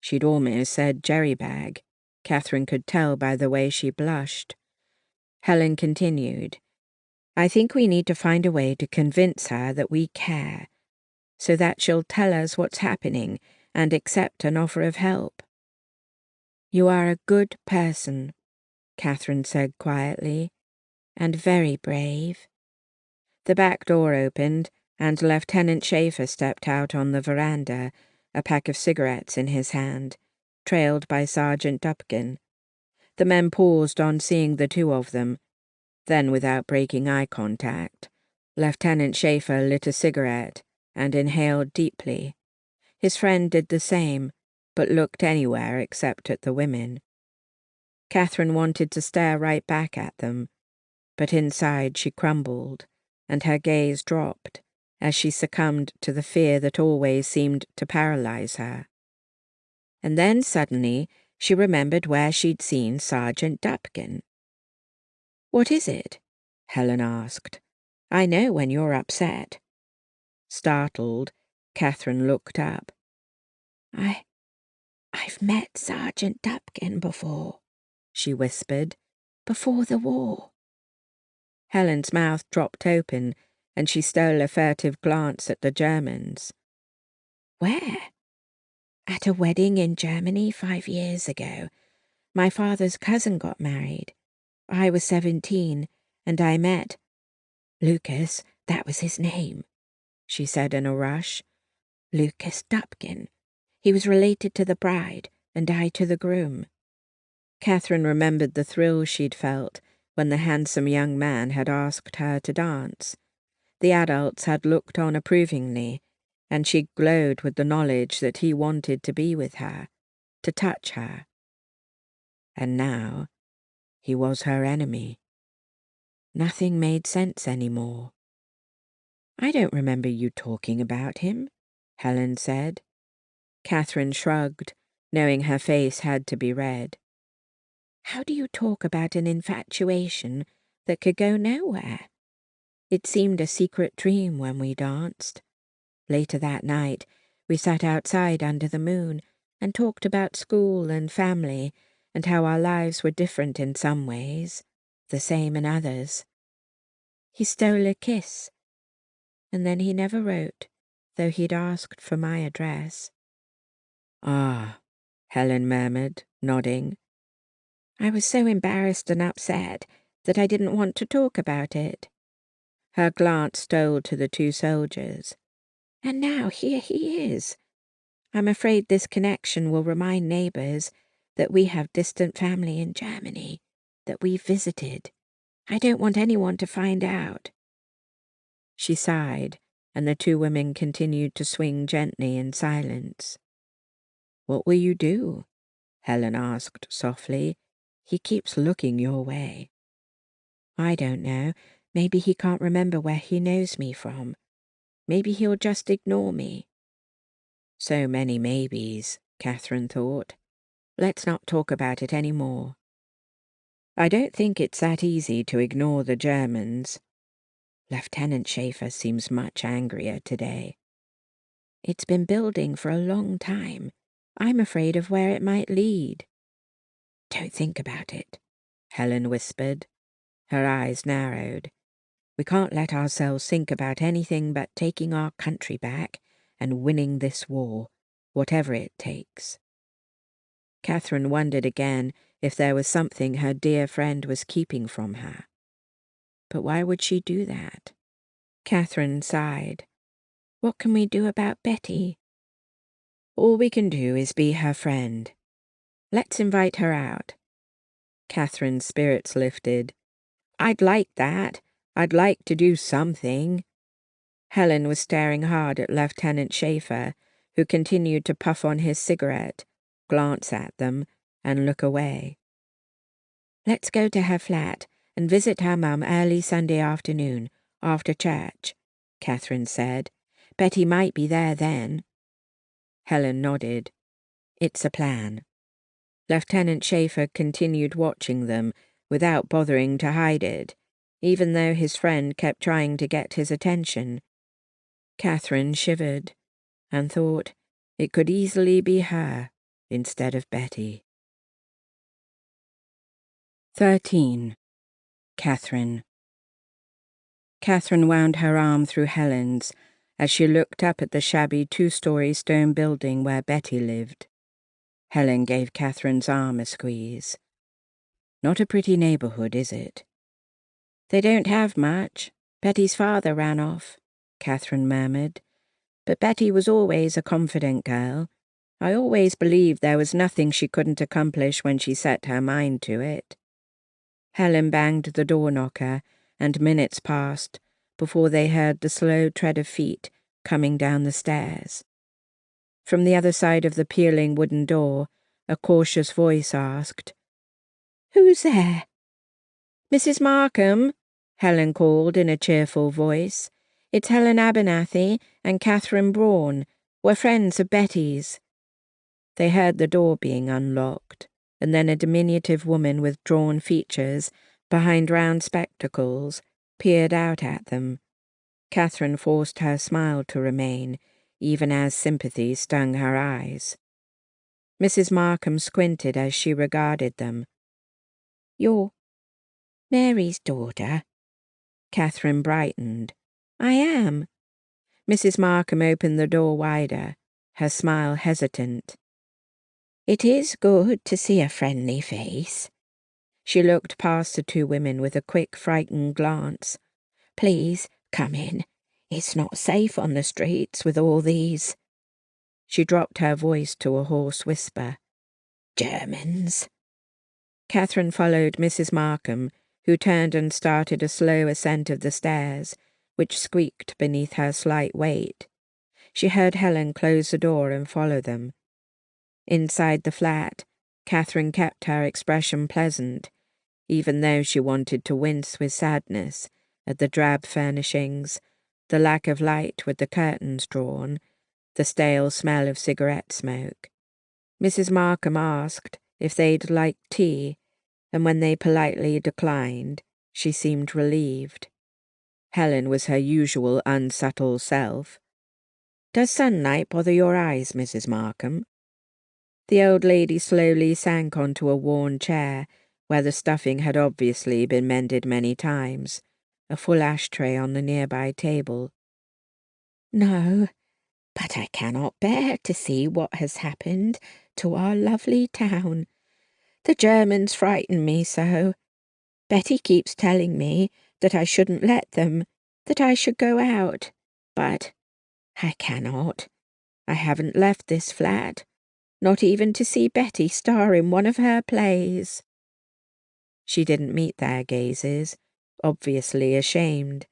A: She'd almost said jerry-bag. Catherine could tell by the way she blushed. Helen continued, "I think we need to find a way to convince her that we care, so that she'll tell us what's happening and accept an offer of help." "You are a good person," Catherine said quietly, "and very brave." The back door opened, and Lieutenant Schaefer stepped out on the veranda, a pack of cigarettes in his hand, trailed by Sergeant Dupkin. The men paused on seeing the two of them. Then, without breaking eye contact, Lieutenant Schaefer lit a cigarette and inhaled deeply. His friend did the same, but looked anywhere except at the women. Catherine wanted to stare right back at them, but inside she crumbled, and her gaze dropped as she succumbed to the fear that always seemed to paralyze her. And then suddenly she remembered where she'd seen Sergeant Dupkin. "What is it?" Helen asked. "I know when you're upset." Startled, Catherine looked up. I "I've met Sergeant Dupkin before," she whispered, "before the war." Helen's mouth dropped open, and she stole a furtive glance at the Germans. "Where?" "At a wedding in Germany 5 years ago. My father's cousin got married. I was 17, and I met Lucas, that was his name," she said in a rush. "Lucas Dupkin. He was related to the bride, and I to the groom." Catherine remembered the thrill she'd felt when the handsome young man had asked her to dance. The adults had looked on approvingly, and she glowed with the knowledge that he wanted to be with her, to touch her. And now he was her enemy. Nothing made sense anymore. "I don't remember you talking about him," Helen said. Catherine shrugged, knowing her face had to be read. "How do you talk about an infatuation that could go nowhere? It seemed a secret dream when we danced. Later that night, we sat outside under the moon and talked about school and family and how our lives were different in some ways, the same in others. He stole a kiss, and then he never wrote, though he'd asked for my address." "Ah," Helen murmured, nodding. "I was so embarrassed and upset that I didn't want to talk about it." Her glance stole to the two soldiers. "And now here he is. I'm afraid this connection will remind neighbors that we have distant family in Germany, that we've visited. I don't want anyone to find out." She sighed, and the two women continued to swing gently in silence. "What will you do?" Helen asked softly. "He keeps looking your way." "I don't know. Maybe he can't remember where he knows me from. Maybe he'll just ignore me." So many maybes, Catherine thought. Let's not talk about it any more. "I don't think it's that easy to ignore the Germans. Lieutenant Schaefer seems much angrier today. It's been building for a long time. I'm afraid of where it might lead." "Don't think about it," Helen whispered. Her eyes narrowed. "We can't let ourselves think about anything but taking our country back and winning this war, whatever it takes." Catherine wondered again if there was something her dear friend was keeping from her. But why would she do that? Catherine sighed. "What can we do about Betty?" "All we can do is be her friend. Let's invite her out." Catherine's spirits lifted. "I'd like that. I'd like to do something." Helen was staring hard at Lieutenant Schaefer, who continued to puff on his cigarette, glance at them, and look away. "Let's go to her flat and visit her mum early Sunday afternoon, after church," Catherine said. "Betty might be there then." Helen nodded. "It's a plan." Lieutenant Schaefer continued watching them without bothering to hide it, even though his friend kept trying to get his attention. Catherine shivered and thought it could easily be her instead of Betty. 13. Catherine. Catherine wound her arm through Helen's as she looked up at the shabby 2-story stone building where Betty lived. Helen gave Catherine's arm a squeeze. "Not a pretty neighborhood, is it?" "They don't have much. Betty's father ran off," Catherine murmured. "But Betty was always a confident girl. I always believed there was nothing she couldn't accomplish when she set her mind to it." Helen banged the door knocker, and minutes passed before they heard the slow tread of feet coming down the stairs. From the other side of the peeling wooden door, a cautious voice asked, "Who's there?" "Mrs. Markham," Helen called in a cheerful voice. "It's Helen Abernathy and Catherine Braun. We're friends of Betty's." They heard the door being unlocked, and then a diminutive woman with drawn features, behind round spectacles, peered out at them. Catherine forced her smile to remain, even as sympathy stung her eyes. Mrs. Markham squinted as she regarded them. "You're Mary's daughter?" Catherine brightened. "I am." Mrs. Markham opened the door wider, her smile hesitant. "It is good to see a friendly face." She looked past the two women with a quick, frightened glance. "Please, come in. It's not safe on the streets with all these—" She dropped her voice to a hoarse whisper. "Germans." Catherine followed Mrs. Markham, who turned and started a slow ascent of the stairs, which squeaked beneath her slight weight. She heard Helen close the door and follow them. Inside the flat, Catherine kept her expression pleasant, even though she wanted to wince with sadness at the drab furnishings, the lack of light with the curtains drawn, the stale smell of cigarette smoke. Mrs. Markham asked if they'd like tea, and when they politely declined, she seemed relieved. Helen was her usual unsubtle self. "Does sunlight bother your eyes, Mrs. Markham?" The old lady slowly sank onto a worn chair, where the stuffing had obviously been mended many times, a full ashtray on the nearby table. "No, but I cannot bear to see what has happened to our lovely town. The Germans frighten me so. Betty keeps telling me that I shouldn't let them, that I should go out. But I cannot. I haven't left this flat, not even to see Betty star in one of her plays." She didn't meet their gazes, obviously ashamed,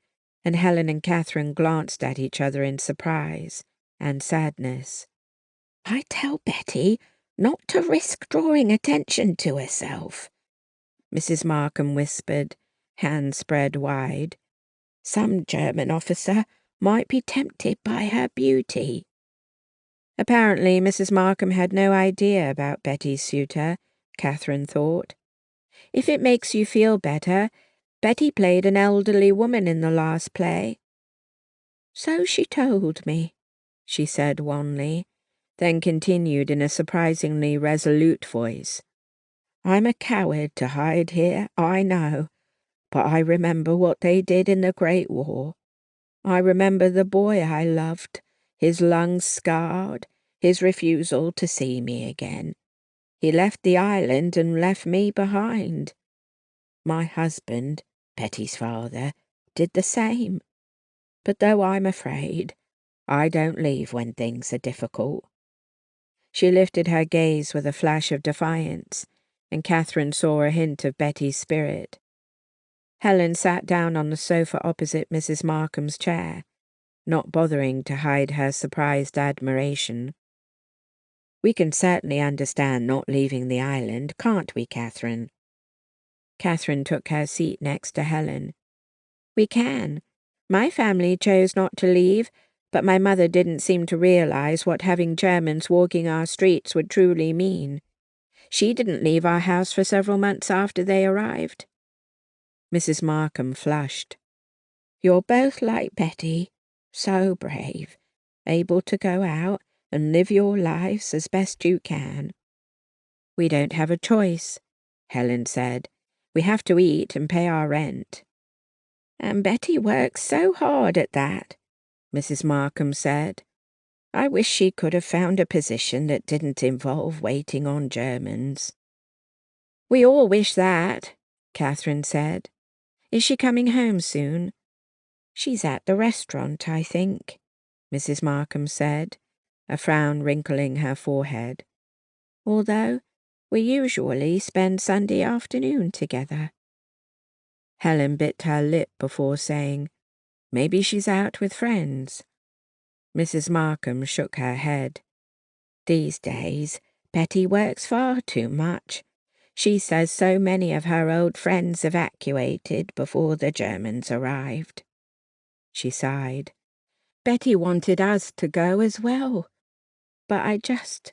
A: and Helen and Catherine glanced at each other in surprise and sadness. "I tell Betty not to risk drawing attention to herself," Mrs. Markham whispered, hands spread wide. "Some German officer might be tempted by her beauty." Apparently Mrs. Markham had no idea about Betty's suitor, Catherine thought. "If it makes you feel better, Betty played an elderly woman in the last play." "So she told me," she said wanly, then continued in a surprisingly resolute voice. "I'm a coward to hide here, I know, but I remember what they did in the Great War. I remember the boy I loved, his lungs scarred, his refusal to see me again. He left the island and left me behind. My husband, Betty's father, did the same. But though I'm afraid, I don't leave when things are difficult." She lifted her gaze with a flash of defiance, and Catherine saw a hint of Betty's spirit. Helen sat down on the sofa opposite Mrs. Markham's chair, not bothering to hide her surprised admiration. "We can certainly understand not leaving the island, can't we, Catherine?" Catherine took her seat next to Helen. "We can. My family chose not to leave, but my mother didn't seem to realize what having Germans walking our streets would truly mean. She didn't leave our house for several months after they arrived." Mrs. Markham flushed. "You're both like Betty, so brave, able to go out and live your lives as best you can." "We don't have a choice," Helen said. "We have to eat and pay our rent." "And Betty works so hard at that," Mrs. Markham said. "I wish she could have found a position that didn't involve waiting on Germans." "We all wish that," Catherine said. "Is she coming home soon?" "She's at the restaurant, I think," Mrs. Markham said, a frown wrinkling her forehead. "Although we usually spend Sunday afternoon together." Helen bit her lip before saying, "Maybe she's out with friends." Mrs. Markham shook her head. "These days, Betty works far too much. She says so many of her old friends evacuated before the Germans arrived." She sighed. "Betty wanted us to go as well, but I just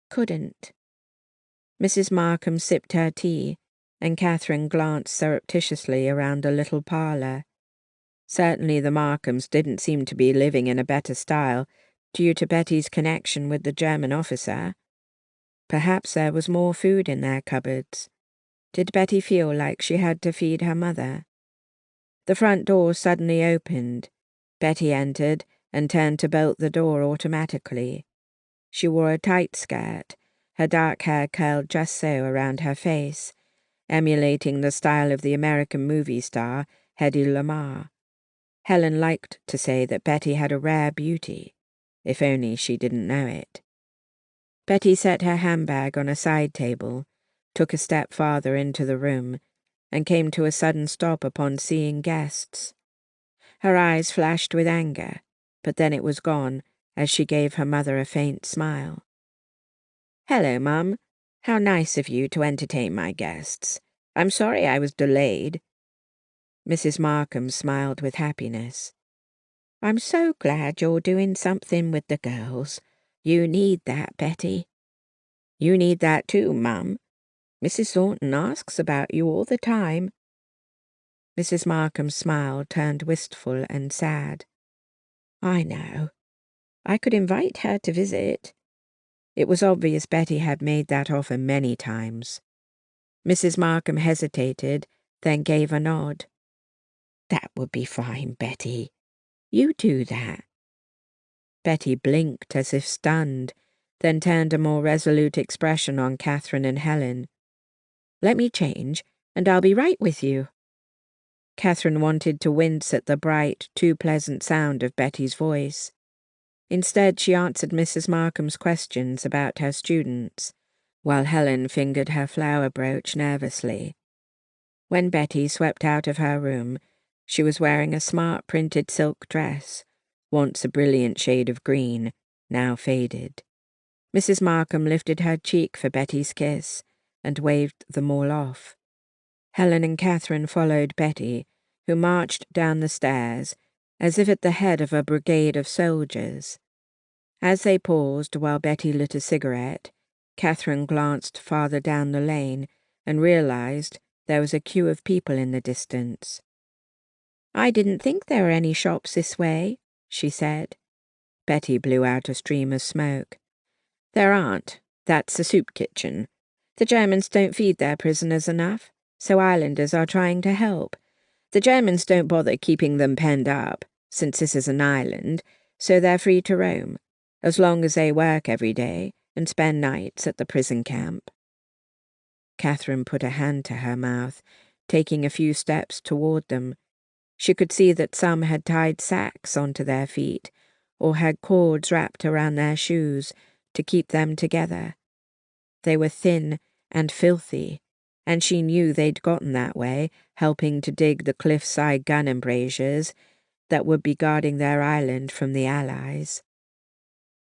A: couldn't." Mrs. Markham sipped her tea, and Catherine glanced surreptitiously around the little parlour. Certainly the Markhams didn't seem to be living in a better style due to Betty's connection with the German officer. Perhaps there was more food in their cupboards. Did Betty feel like she had to feed her mother? The front door suddenly opened. Betty entered and turned to bolt the door automatically. She wore a tight skirt, her dark hair curled just so around her face, emulating the style of the American movie star Hedy Lamarr. Helen liked to say that Betty had a rare beauty, if only she didn't know it. Betty set her handbag on a side table, took a step farther into the room, and came to a sudden stop upon seeing guests. Her eyes flashed with anger, but then it was gone as she gave her mother a faint smile. "Hello, Mum. How nice of you to entertain my guests. I'm sorry I was delayed." Mrs. Markham smiled with happiness. "I'm so glad you're doing something with the girls. You need that, Betty." "You need that too, Mum. Mrs. Thornton asks about you all the time." Mrs. Markham's smile turned wistful and sad. "I know. I could invite her to visit." It was obvious Betty had made that offer many times. Mrs. Markham hesitated, then gave a nod. "That would be fine, Betty. You do that." Betty blinked as if stunned, then turned a more resolute expression on Catherine and Helen. "Let me change, and I'll be right with you." Catherine wanted to wince at the bright, too pleasant sound of Betty's voice. Instead, she answered Mrs. Markham's questions about her students, while Helen fingered her flower brooch nervously. When Betty swept out of her room, she was wearing a smart printed silk dress, once a brilliant shade of green, now faded. Mrs. Markham lifted her cheek for Betty's kiss and waved them all off. Helen and Catherine followed Betty, who marched down the stairs as if at the head of a brigade of soldiers. As they paused while Betty lit a cigarette, Catherine glanced farther down the lane and realized there was a queue of people in the distance. "I didn't think there were any shops this way," she said. Betty blew out a stream of smoke. "There aren't. That's the soup kitchen. The Germans don't feed their prisoners enough, so islanders are trying to help. The Germans don't bother keeping them penned up, since this is an island, so they're free to roam, as long as they work every day and spend nights at the prison camp." Catherine put a hand to her mouth, taking a few steps toward them. She could see that some had tied sacks onto their feet, or had cords wrapped around their shoes to keep them together. They were thin and filthy, and she knew they'd gotten that way, helping to dig the cliffside gun embrasures that would be guarding their island from the Allies.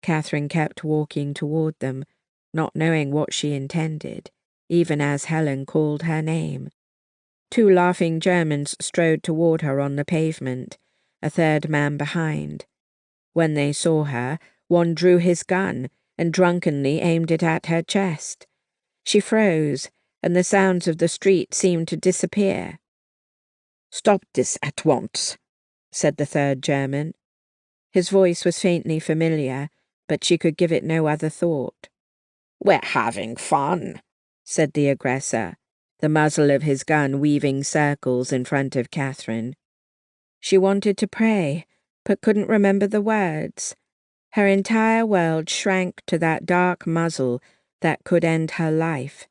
A: Catherine kept walking toward them, not knowing what she intended, even as Helen called her name. Two laughing Germans strode toward her on the pavement, a third man behind. When they saw her, one drew his gun and drunkenly aimed it at her chest. She froze, and the sounds of the street seemed to disappear. "Stop this at once," said the third German. His voice was faintly familiar, but she could give it no other thought. "We're having fun," said the aggressor, the muzzle of his gun weaving circles in front of Catherine. She wanted to pray, but couldn't remember the words. Her entire world shrank to that dark muzzle that could end her life.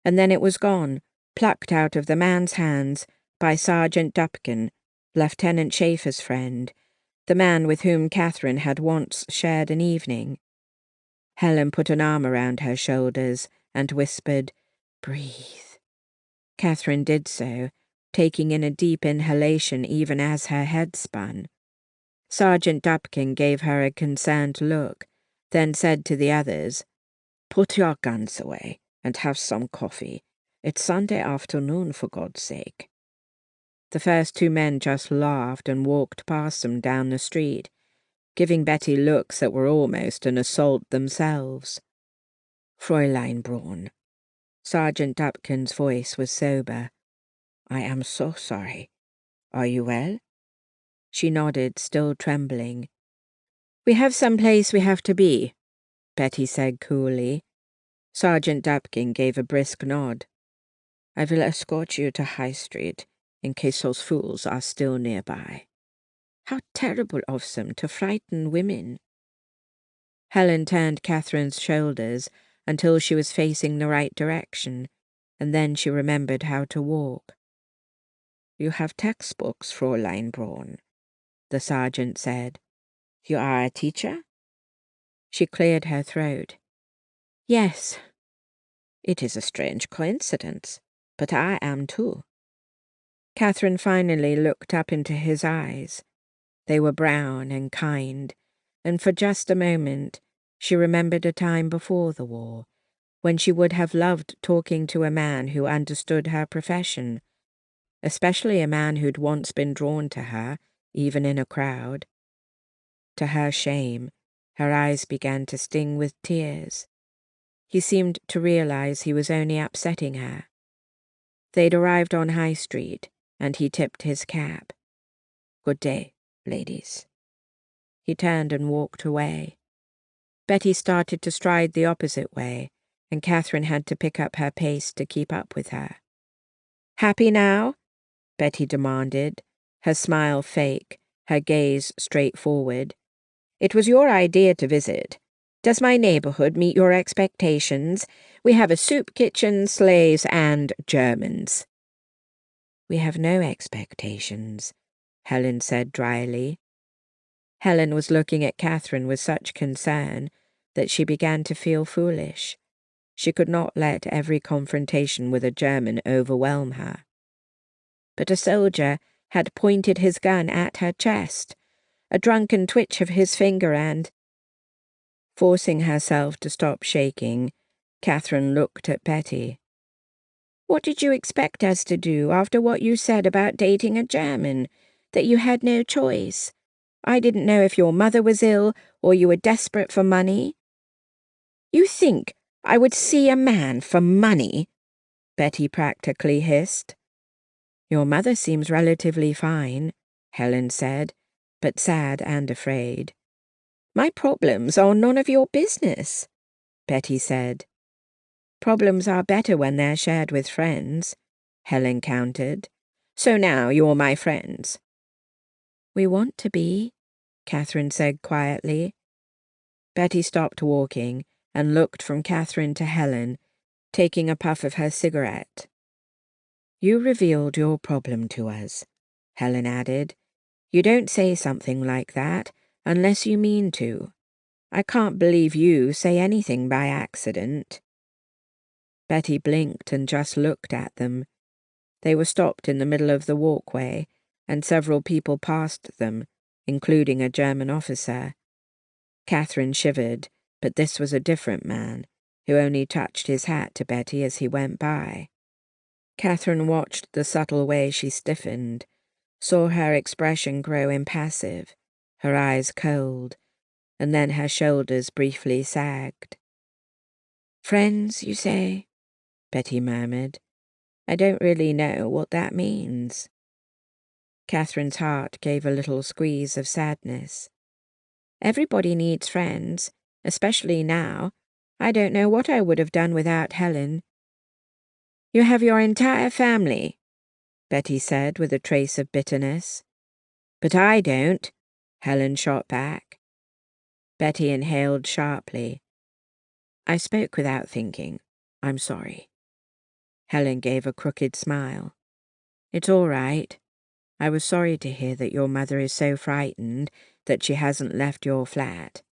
A: And then it was gone, plucked out of the man's hands by Sergeant Dupkin, Lieutenant Schaefer's friend, the man with whom Catherine had once shared an evening. Helen put an arm around her shoulders and whispered, "Breathe." Catherine did so, taking in a deep inhalation even as her head spun. Sergeant Dupkin gave her a concerned look, then said to the others, "Put your guns away and have some coffee. It's Sunday afternoon, for God's sake." The first two men just laughed and walked past them down the street, giving Betty looks that were almost an assault themselves. "Fräulein Braun." Sergeant Dupkin's voice was sober. "I am so sorry. Are you well?" She nodded, still trembling. "We have some place we have to be," Betty said coolly. Sergeant Dubkin gave a brisk nod. I will escort you to High Street, in case those fools are still nearby. How terrible of them to frighten women. Helen turned Catherine's shoulders until she was facing the right direction, and then she remembered how to walk. You have textbooks, Fräulein Braun, the sergeant said. You are a teacher? She cleared her throat. Yes. It is a strange coincidence, but I am too. Catherine finally looked up into his eyes. They were brown and kind, and for just a moment she remembered a time before the war, when she would have loved talking to a man who understood her profession, especially a man who'd once been drawn to her, even in a crowd. To her shame, her eyes began to sting with tears. He seemed to realize he was only upsetting her. They'd arrived on High Street, and he tipped his cap. Good day, ladies. He turned and walked away. Betty started to stride the opposite way, and Catherine had to pick up her pace to keep up with her. Happy now? Betty demanded, her smile fake, her gaze straightforward. It was your idea to visit. Does my neighborhood meet your expectations? We have a soup kitchen, sleighs, and Germans. We have no expectations, Helen said dryly. Helen was looking at Catherine with such concern that she began to feel foolish. She could not let every confrontation with a German overwhelm her. But a soldier had pointed his gun at her chest, a drunken twitch of his finger and— Forcing herself to stop shaking, Catherine looked at Betty. What did you expect us to do after what you said about dating a German, that you had no choice? I didn't know if your mother was ill or you were desperate for money. You think I would see a man for money? Betty practically hissed. Your mother seems relatively fine, Helen said, but sad and afraid. My problems are none of your business, Betty said. Problems are better when they're shared with friends, Helen countered. So now you're my friends. We want to be, Catherine said quietly. Betty stopped walking and looked from Catherine to Helen, taking a puff of her cigarette. You revealed your problem to us, Helen added. You don't say something like that unless you mean to. I can't believe you say anything by accident. Betty blinked and just looked at them. They were stopped in the middle of the walkway, and several people passed them, including a German officer. Catherine shivered, but this was a different man, who only touched his hat to Betty as he went by. Catherine watched the subtle way she stiffened, saw her expression grow impassive, her eyes cold, and then her shoulders briefly sagged. Friends, you say? Betty murmured. I don't really know what that means. Catherine's heart gave a little squeeze of sadness. Everybody needs friends, especially now. I don't know what I would have done without Helen. You have your entire family, Betty said with a trace of bitterness. But I don't, Helen shot back. Betty inhaled sharply. I spoke without thinking. I'm sorry. Helen gave a crooked smile. It's all right. I was sorry to hear that your mother is so frightened that she hasn't left your flat.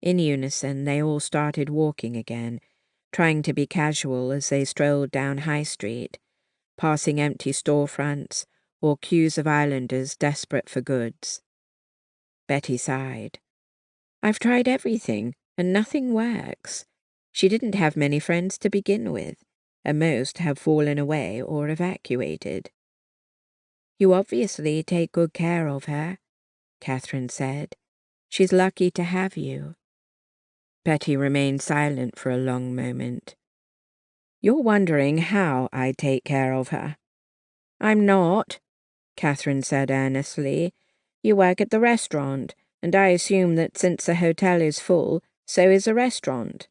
A: In unison, they all started walking again, trying to be casual as they strolled down High Street, passing empty storefronts or queues of islanders desperate for goods. Betty sighed. I've tried everything, and nothing works. She didn't have many friends to begin with, and most have fallen away or evacuated. You obviously take good care of her, Catherine said. She's lucky to have you. Betty remained silent for a long moment. You're wondering how I take care of her. I'm not, Catherine said earnestly. You work at the restaurant, and I assume that since the hotel is full, so is the restaurant.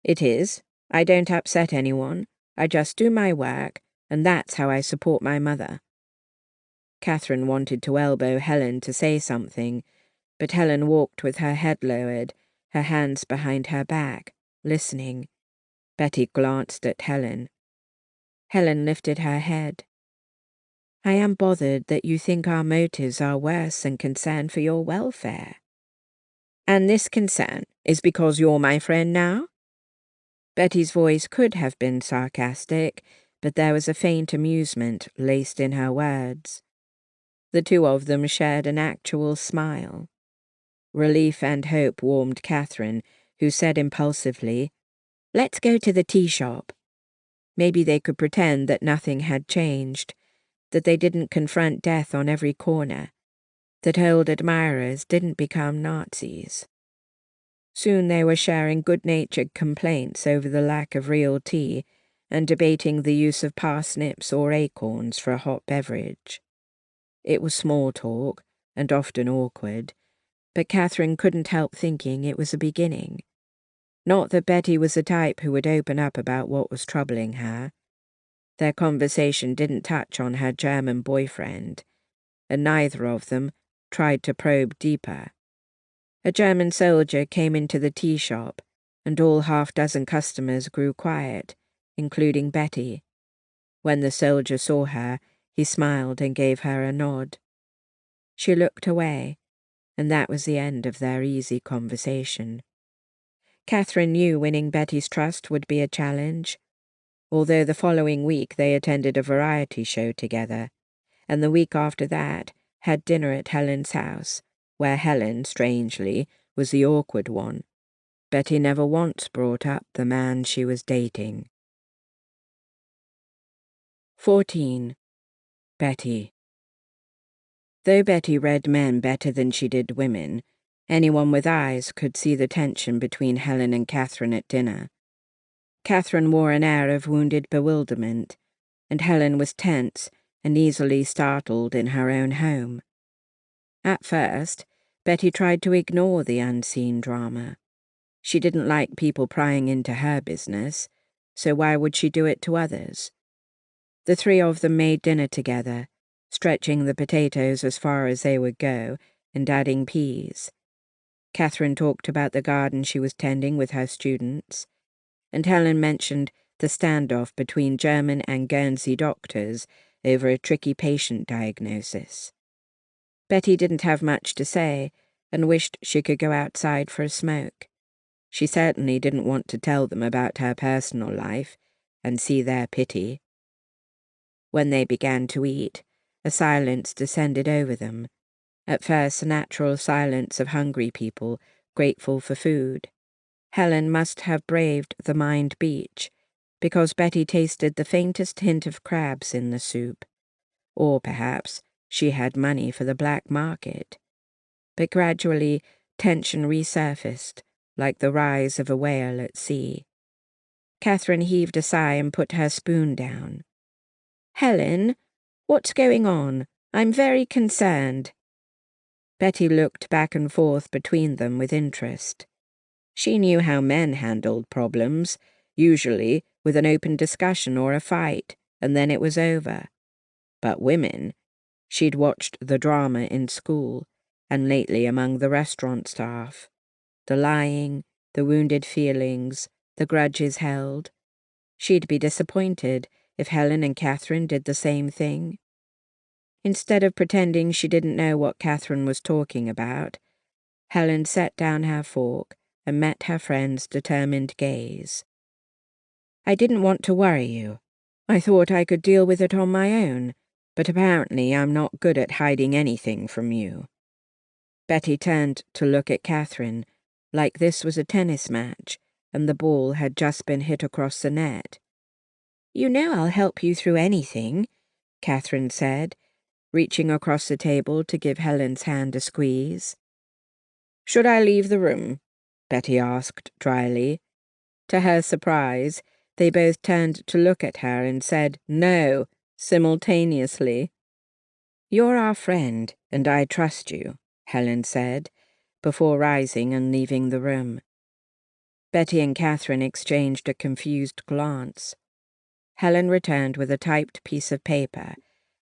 A: It is. I don't upset anyone. I just do my work, and that's how I support my mother. Catherine wanted to elbow Helen to say something, but Helen walked with her head lowered, her hands behind her back, listening. Betty glanced at Helen. Helen lifted her head. I am bothered that you think our motives are worse than concern for your welfare. And this concern is because you're my friend now? Betty's voice could have been sarcastic, but there was a faint amusement laced in her words. The two of them shared an actual smile. Relief and hope warmed Catherine, who said impulsively, "Let's go to the tea shop." Maybe they could pretend that nothing had changed, that they didn't confront death on every corner, that old admirers didn't become Nazis. Soon they were sharing good-natured complaints over the lack of real tea and debating the use of parsnips or acorns for a hot beverage. It was small talk, and often awkward, but Catherine couldn't help thinking it was a beginning. Not that Betty was the type who would open up about what was troubling her. Their conversation didn't touch on her German boyfriend, and neither of them tried to probe deeper. A German soldier came into the tea shop, and all half-dozen customers grew quiet, including Betty. When the soldier saw her, he smiled and gave her a nod. She looked away, and that was the end of their easy conversation. Catherine knew winning Betty's trust would be a challenge, although the following week they attended a variety show together, and the week after that had dinner at Helen's house, where Helen, strangely, was the awkward one. Betty never once brought up the man she was dating. 14. Betty. Though Betty read men better than she did women, anyone with eyes could see the tension between Helen and Catherine at dinner. Catherine wore an air of wounded bewilderment, and Helen was tense and easily startled in her own home. At first, Betty tried to ignore the unseen drama. She didn't like people prying into her business, so why would she do it to others? The three of them made dinner together, stretching the potatoes as far as they would go and adding peas. Catherine talked about the garden she was tending with her students, and Helen mentioned the standoff between German and Guernsey doctors over a tricky patient diagnosis. Betty didn't have much to say and wished she could go outside for a smoke. She certainly didn't want to tell them about her personal life and see their pity. When they began to eat, a silence descended over them, at first a natural silence of hungry people, grateful for food. Helen must have braved the mined beach, because Betty tasted the faintest hint of crabs in the soup. Or perhaps she had money for the black market. But gradually tension resurfaced, like the rise of a whale at sea. Catherine heaved a sigh and put her spoon down. "Helen, what's going on? I'm very concerned." Betty looked back and forth between them with interest. She knew how men handled problems, usually with an open discussion or a fight, and then it was over. But women, she'd watched the drama in school, and lately among the restaurant staff. The lying, the wounded feelings, the grudges held. She'd be disappointed if Helen and Catherine did the same thing. Instead of pretending she didn't know what Catherine was talking about, Helen set down her fork and met her friend's determined gaze. "I didn't want to worry you. I thought I could deal with it on my own, but apparently I'm not good at hiding anything from you." Betty turned to look at Catherine, like this was a tennis match, and the ball had just been hit across the net. "You know I'll help you through anything," Catherine said, reaching across the table to give Helen's hand a squeeze. "Should I leave the room?" Betty asked dryly. To her surprise, they both turned to look at her and said "No" simultaneously. "You're our friend, and I trust you," Helen said, before rising and leaving the room. Betty and Catherine exchanged a confused glance. Helen returned with a typed piece of paper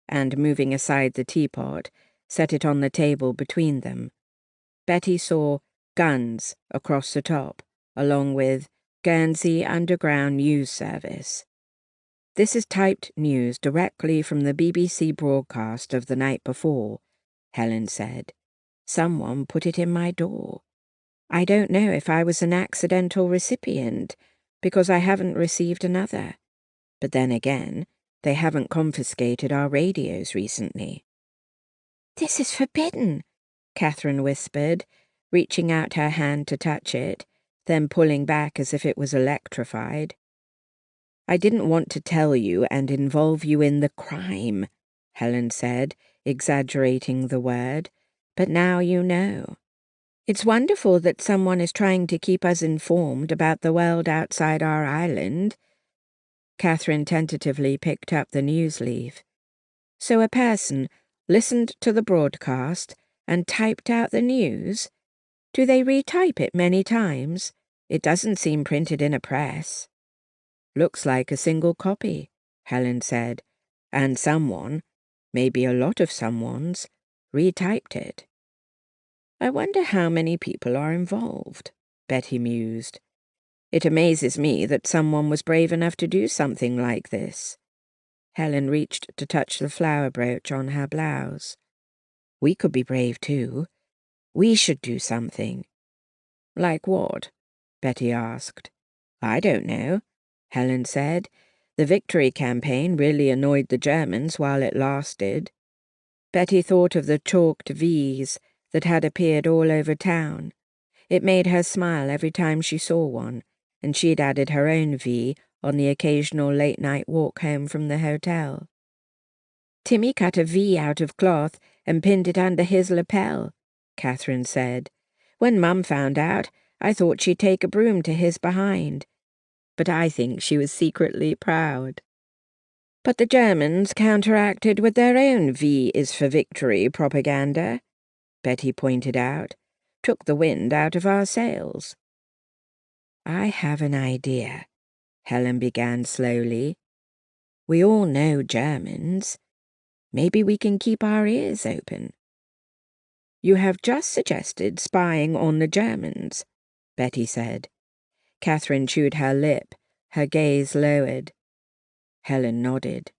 A: and, moving aside the teapot, set it on the table between them. Betty saw guns across the top, along with Guernsey Underground News Service. This is typed news directly from the BBC broadcast of the night before, Helen said. Someone put it in my door. I don't know if I was an accidental recipient, because I haven't received another. But then again, they haven't confiscated our radios recently. This is forbidden, Catherine whispered, reaching out her hand to touch it, then pulling back as if it was electrified. I didn't want to tell you and involve you in the crime, Helen said, exaggerating the word, but now you know. It's wonderful that someone is trying to keep us informed about the world outside our island. Catherine tentatively picked up the news leaf. So a person listened to the broadcast and typed out the news? Do they retype it many times? It doesn't seem printed in a press. Looks like a single copy, Helen said, and someone, maybe a lot of someones, retyped it. I wonder how many people are involved, Betty mused. It amazes me that someone was brave enough to do something like this. Helen reached to touch the flower brooch on her blouse. We could be brave too. We should do something. Like what? Betty asked. I don't know, Helen said. The victory campaign really annoyed the Germans while it lasted. Betty thought of the chalked V's that had appeared all over town. It made her smile every time she saw one, and she'd added her own V on the occasional late-night walk home from the hotel. Timmy cut a V out of cloth and pinned it under his lapel, Catherine said. When Mum found out, I thought she'd take a broom to his behind. But I think she was secretly proud. But the Germans counteracted with their own V is for victory propaganda, Betty pointed out. Took the wind out of our sails. I have an idea, Helen began slowly. We all know Germans. Maybe we can keep our ears open. You have just suggested spying on the Germans, Betty said. Catherine chewed her lip, her gaze lowered. Helen nodded.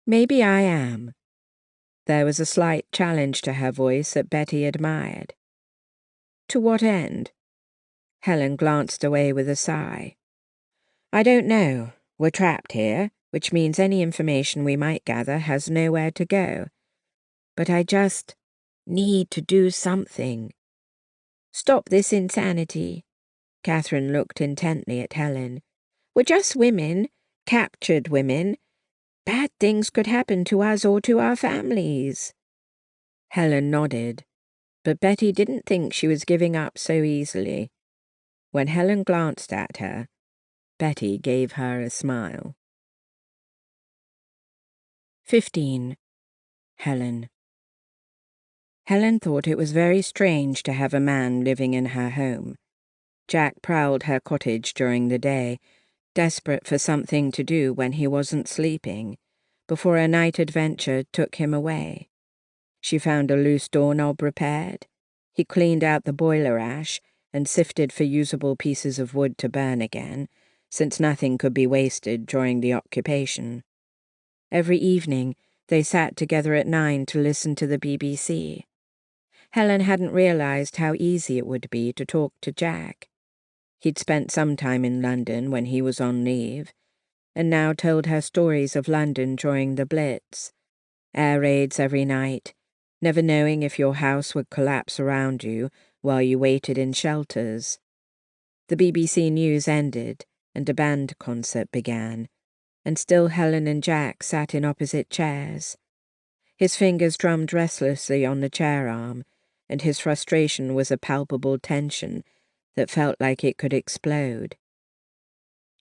A: Maybe I am. There was a slight challenge to her voice that Betty admired. To what end? Helen glanced away with a sigh. I don't know. We're trapped here, which means any information we might gather has nowhere to go. But I just need to do something. Stop this insanity. Catherine looked intently at Helen. We're just women, captured women. Bad things could happen to us or to our families. Helen nodded, but Betty didn't think she was giving up so easily. When Helen glanced at her, Betty gave her a smile. 15. Helen. Helen thought it was very strange to have a man living in her home. Jack prowled her cottage during the day, desperate for something to do when he wasn't sleeping, before a night adventure took him away. She found a loose doorknob repaired. He cleaned out the boiler ash and sifted for usable pieces of wood to burn again, since nothing could be wasted during the occupation. Every evening, they sat together at 9 to listen to the BBC. Helen hadn't realized how easy it would be to talk to Jack. He'd spent some time in London when he was on leave, and now told her stories of London during the Blitz. Air raids every night, never knowing if your house would collapse around you while you waited in shelters. The BBC News ended, and a band concert began, and still Helen and Jack sat in opposite chairs. His fingers drummed restlessly on the chair arm, and his frustration was a palpable tension that felt like it could explode.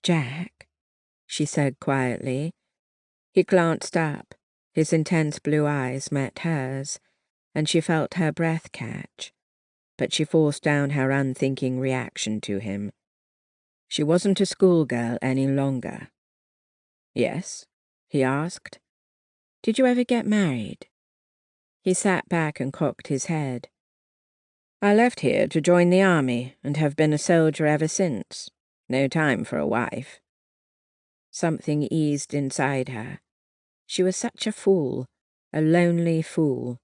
A: Jack, she said quietly. He glanced up. His intense blue eyes met hers, and she felt her breath catch, but she forced down her unthinking reaction to him. She wasn't a schoolgirl any longer. Yes, he asked. Did you ever get married? He sat back and cocked his head. I left here to join the army and have been a soldier ever since. No time for a wife. Something eased inside her. She was such a fool, a lonely fool.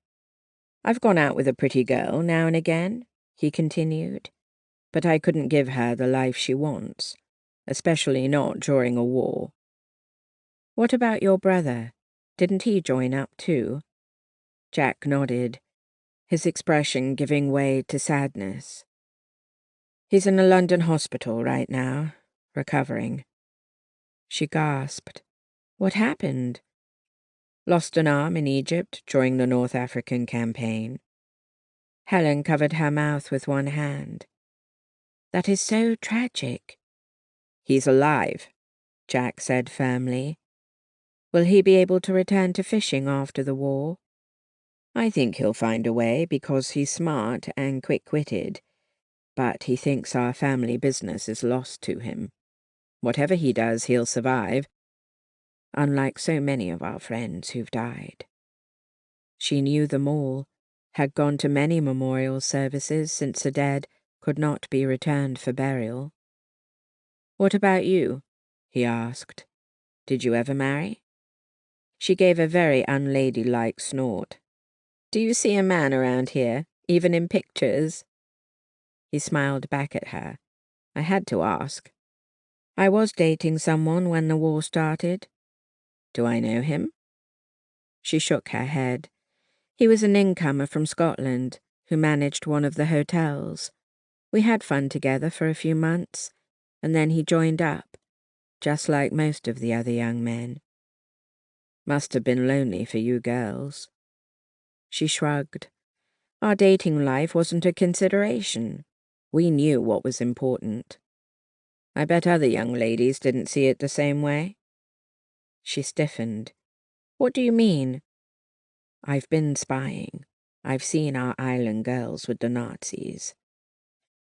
A: I've gone out with a pretty girl now and again, he continued, but I couldn't give her the life she wants, especially not during a war. What about your brother? Didn't he join up too? Jack nodded, his expression giving way to sadness. He's in a London hospital right now, recovering. She gasped. What happened? Lost an arm in Egypt during the North African campaign. Helen covered her mouth with one hand. That is so tragic. He's alive, Jack said firmly. Will he be able to return to fishing after the war? I think he'll find a way because he's smart and quick-witted, but he thinks our family business is lost to him. Whatever he does, he'll survive, unlike so many of our friends who've died. She knew them all, had gone to many memorial services since the dead could not be returned for burial. What about you? He asked. Did you ever marry? She gave a very unladylike snort. Do you see a man around here, even in pictures? He smiled back at her. I had to ask. I was dating someone when the war started. Do I know him? She shook her head. He was an incomer from Scotland who managed one of the hotels. We had fun together for a few months, and then he joined up, just like most of the other young men. Must have been lonely for you girls. She shrugged. Our dating life wasn't a consideration. We knew what was important. I bet other young ladies didn't see it the same way. She stiffened. What do you mean? I've been spying. I've seen our island girls with the Nazis.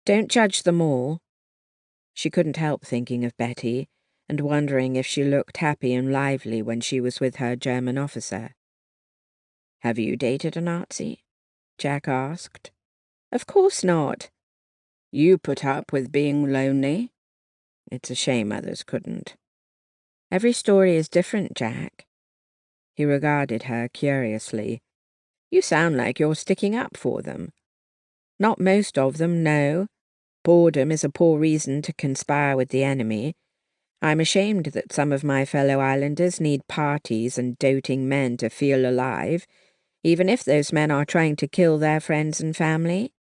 A: Don't judge them all. She couldn't help thinking of Betty and wondering if she looked happy and lively when she was with her German officer. Have you dated a Nazi? Jack asked. Of course not. You put up with being lonely? It's a shame others couldn't. Every story is different, Jack. He regarded her curiously. You sound like you're sticking up for them. Not most of them, no. Boredom is a poor reason to conspire with the enemy. I'm ashamed that some of my fellow islanders need parties and doting men to feel alive, even if those men are trying to kill their friends and family.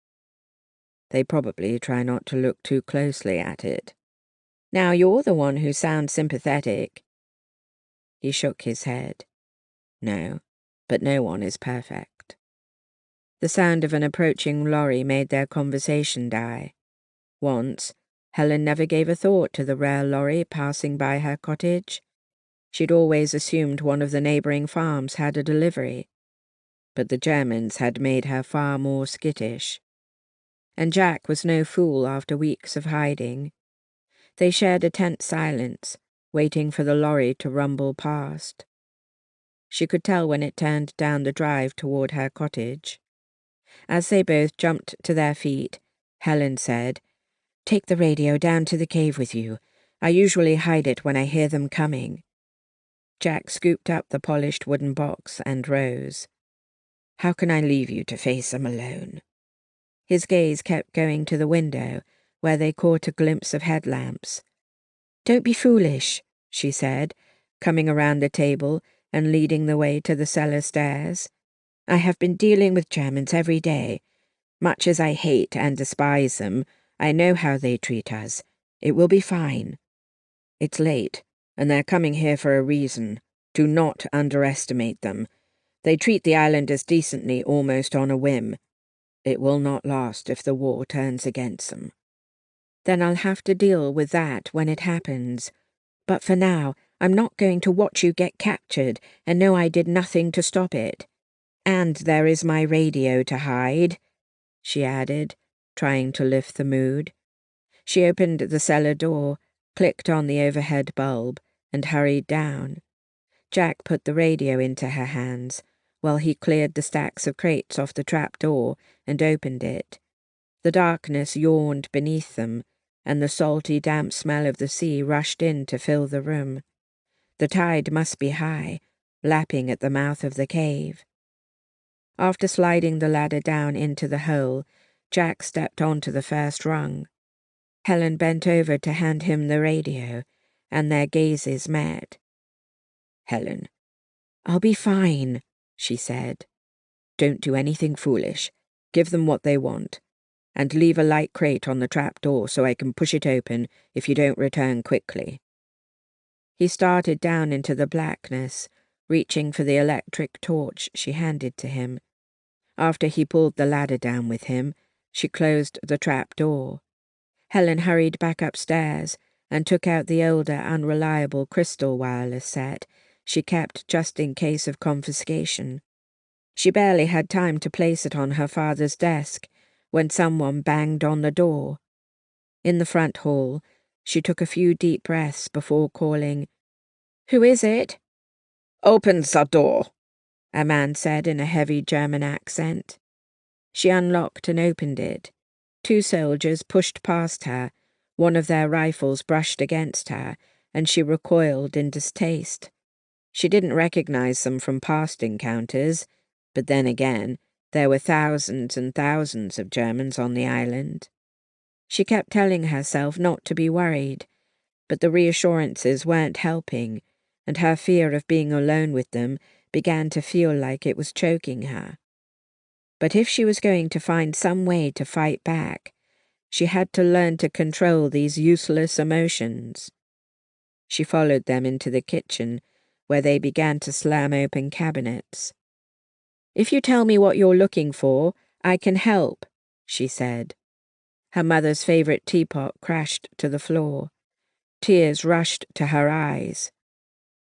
A: They probably try not to look too closely at it. Now you're the one who sounds sympathetic. He shook his head. No, but no one is perfect. The sound of an approaching lorry made their conversation die. Once, Helen never gave a thought to the rare lorry passing by her cottage. She'd always assumed one of the neighbouring farms had a delivery. But the Germans had made her far more skittish. And Jack was no fool after weeks of hiding. They shared a tense silence, waiting for the lorry to rumble past. She could tell when it turned down the drive toward her cottage. As they both jumped to their feet, Helen said, Take the radio down to the cave with you. I usually hide it when I hear them coming. Jack scooped up the polished wooden box and rose. How can I leave you to face them alone? His gaze kept going to the window, where they caught a glimpse of headlamps. Don't be foolish, she said, coming around the table and leading the way to the cellar stairs. I have been dealing with Germans every day. Much as I hate and despise them, I know how they treat us. It will be fine. It's late, and they're coming here for a reason. Do not underestimate them. They treat the islanders decently almost on a whim. It will not last if the war turns against them. Then I'll have to deal with that when it happens. But for now, I'm not going to watch you get captured and know I did nothing to stop it. And there is my radio to hide, she added, trying to lift the mood. She opened the cellar door, clicked on the overhead bulb, and hurried down. Jack put the radio into her hands, while he cleared the stacks of crates off the trap door and opened it. The darkness yawned beneath them, and the salty, damp smell of the sea rushed in to fill the room. The tide must be high, lapping at the mouth of the cave. After sliding the ladder down into the hole, Jack stepped onto the first rung. Helen bent over to hand him the radio, and their gazes met. "Helen, I'll be fine," she said. "Don't do anything foolish. Give them what they want. And leave a light crate on the trap door so I can push it open if you don't return quickly." He started down into the blackness, reaching for the electric torch she handed to him. After he pulled the ladder down with him, she closed the trap door. Helen hurried back upstairs and took out the older, unreliable crystal wireless set she kept just in case of confiscation. She barely had time to place it on her father's desk when someone banged on the door. In the front hall, she took a few deep breaths before calling, "Who is it?" "Open the door," a man said in a heavy German accent. She unlocked and opened it. 2 soldiers pushed past her. One of their rifles brushed against her, and she recoiled in distaste. She didn't recognize them from past encounters, but then again, there were thousands and thousands of Germans on the island. She kept telling herself not to be worried, but the reassurances weren't helping, and her fear of being alone with them began to feel like it was choking her. But if she was going to find some way to fight back, she had to learn to control these useless emotions. She followed them into the kitchen, where they began to slam open cabinets. "If you tell me what you're looking for, I can help," she said. Her mother's favorite teapot crashed to the floor. Tears rushed to her eyes.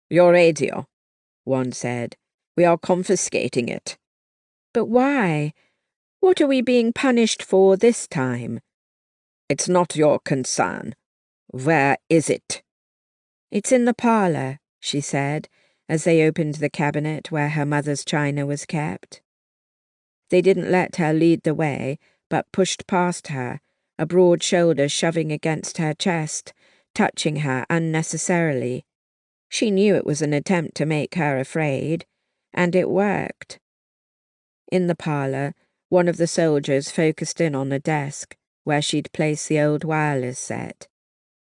A: "Your radio," one said. "We are confiscating it." "But why? What are we being punished for this time?" "It's not your concern. Where is it?" "It's in the parlour," she said, as they opened the cabinet where her mother's china was kept. They didn't let her lead the way, but pushed past her, a broad shoulder shoving against her chest, touching her unnecessarily. She knew it was an attempt to make her afraid, and it worked. In the parlour, one of the soldiers focused in on the desk, where she'd placed the old wireless set.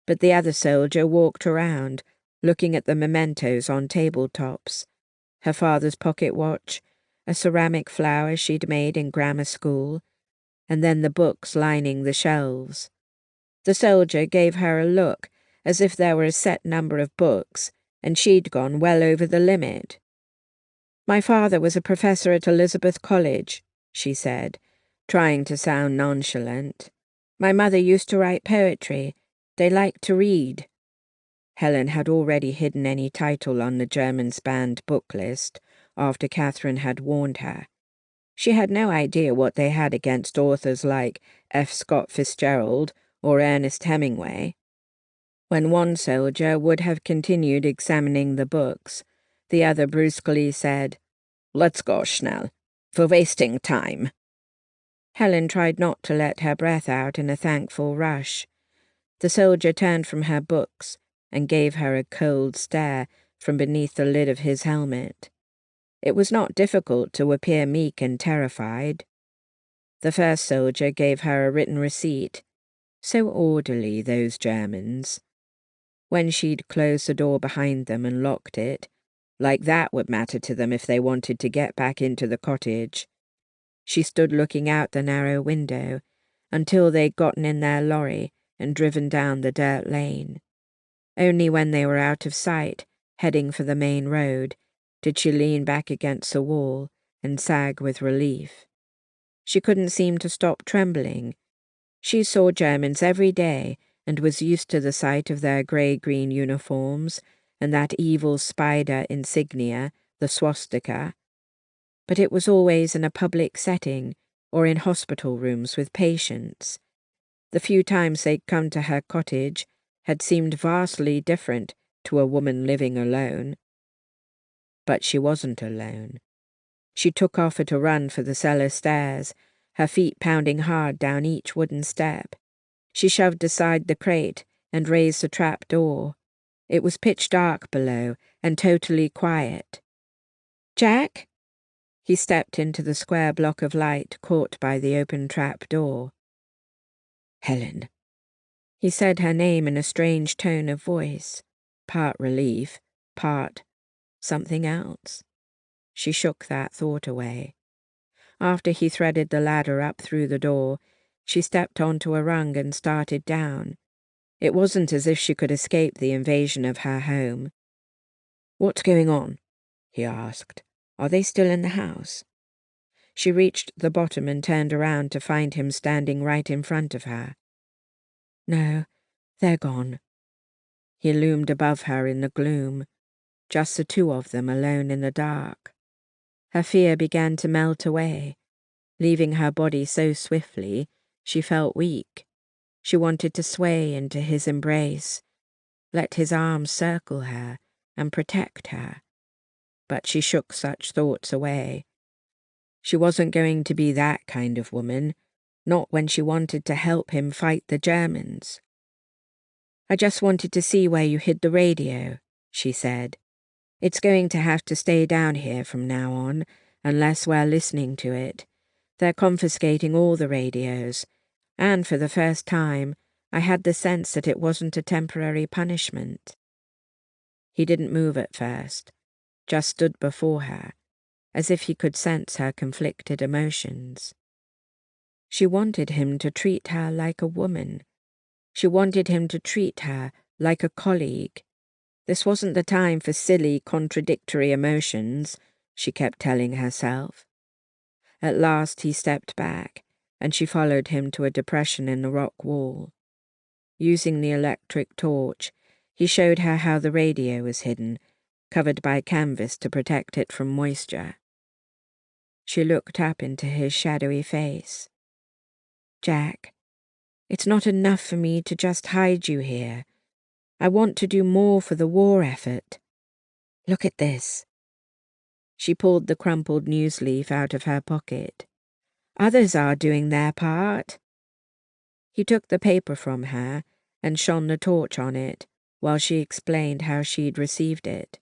A: But the other soldier walked around, looking at the mementos on tabletops, her father's pocket watch, a ceramic flower she'd made in grammar school, and then the books lining the shelves. The soldier gave her a look, as if there were a set number of books, and she'd gone well over the limit. "My father was a professor at Elizabeth College," she said, trying to sound nonchalant. "My mother used to write poetry. They liked to read." Helen had already hidden any title on the Germans' banned book list after Catherine had warned her. She had no idea what they had against authors like F. Scott Fitzgerald or Ernest Hemingway. When one soldier would have continued examining the books, the other brusquely said, "Let's go, Schnell. We're wasting time." Helen tried not to let her breath out in a thankful rush. The soldier turned from her books and gave her a cold stare from beneath the lid of his helmet. It was not difficult to appear meek and terrified. The first soldier gave her a written receipt. So orderly, those Germans. When she'd closed the door behind them and locked it, like that would matter to them if they wanted to get back into the cottage. She stood looking out the narrow window until they'd gotten in their lorry and driven down the dirt lane. Only when they were out of sight, heading for the main road, did she lean back against the wall and sag with relief. She couldn't seem to stop trembling. She saw Germans every day and was used to the sight of their grey-green uniforms and that evil spider insignia, the swastika. But it was always in a public setting or in hospital rooms with patients. The few times they'd come to her cottage, had seemed vastly different to a woman living alone. But she wasn't alone. She took off at a run for the cellar stairs, her feet pounding hard down each wooden step. She shoved aside the crate and raised the trap door. It was pitch dark below and totally quiet. "Jack?" He stepped into the square block of light caught by the open trap door. "Helen." He said her name in a strange tone of voice, part relief, part something else. She shook that thought away. After he threaded the ladder up through the door, she stepped onto a rung and started down. It wasn't as if she could escape the invasion of her home. "What's going on?" he asked. "Are they still in the house?" She reached the bottom and turned around to find him standing right in front of her. "No, they're gone." He loomed above her in the gloom, just the two of them alone in the dark. Her fear began to melt away, leaving her body so swiftly she felt weak. She wanted to sway into his embrace, let his arms circle her and protect her. But she shook such thoughts away. She wasn't going to be that kind of woman, not when she wanted to help him fight the Germans. "I just wanted to see where you hid the radio," she said. "It's going to have to stay down here from now on, unless we're listening to it. They're confiscating all the radios, and for the first time, I had the sense that it wasn't a temporary punishment." He didn't move at first, just stood before her, as if he could sense her conflicted emotions. She wanted him to treat her like a woman. She wanted him to treat her like a colleague. This wasn't the time for silly, contradictory emotions, she kept telling herself. At last he stepped back, and she followed him to a depression in the rock wall. Using the electric torch, he showed her how the radio was hidden, covered by canvas to protect it from moisture. She looked up into his shadowy face. "Jack, it's not enough for me to just hide you here. I want to do more for the war effort. Look at this." She pulled the crumpled news leaf out of her pocket. "Others are doing their part." He took the paper from her and shone the torch on it while she explained how she'd received it.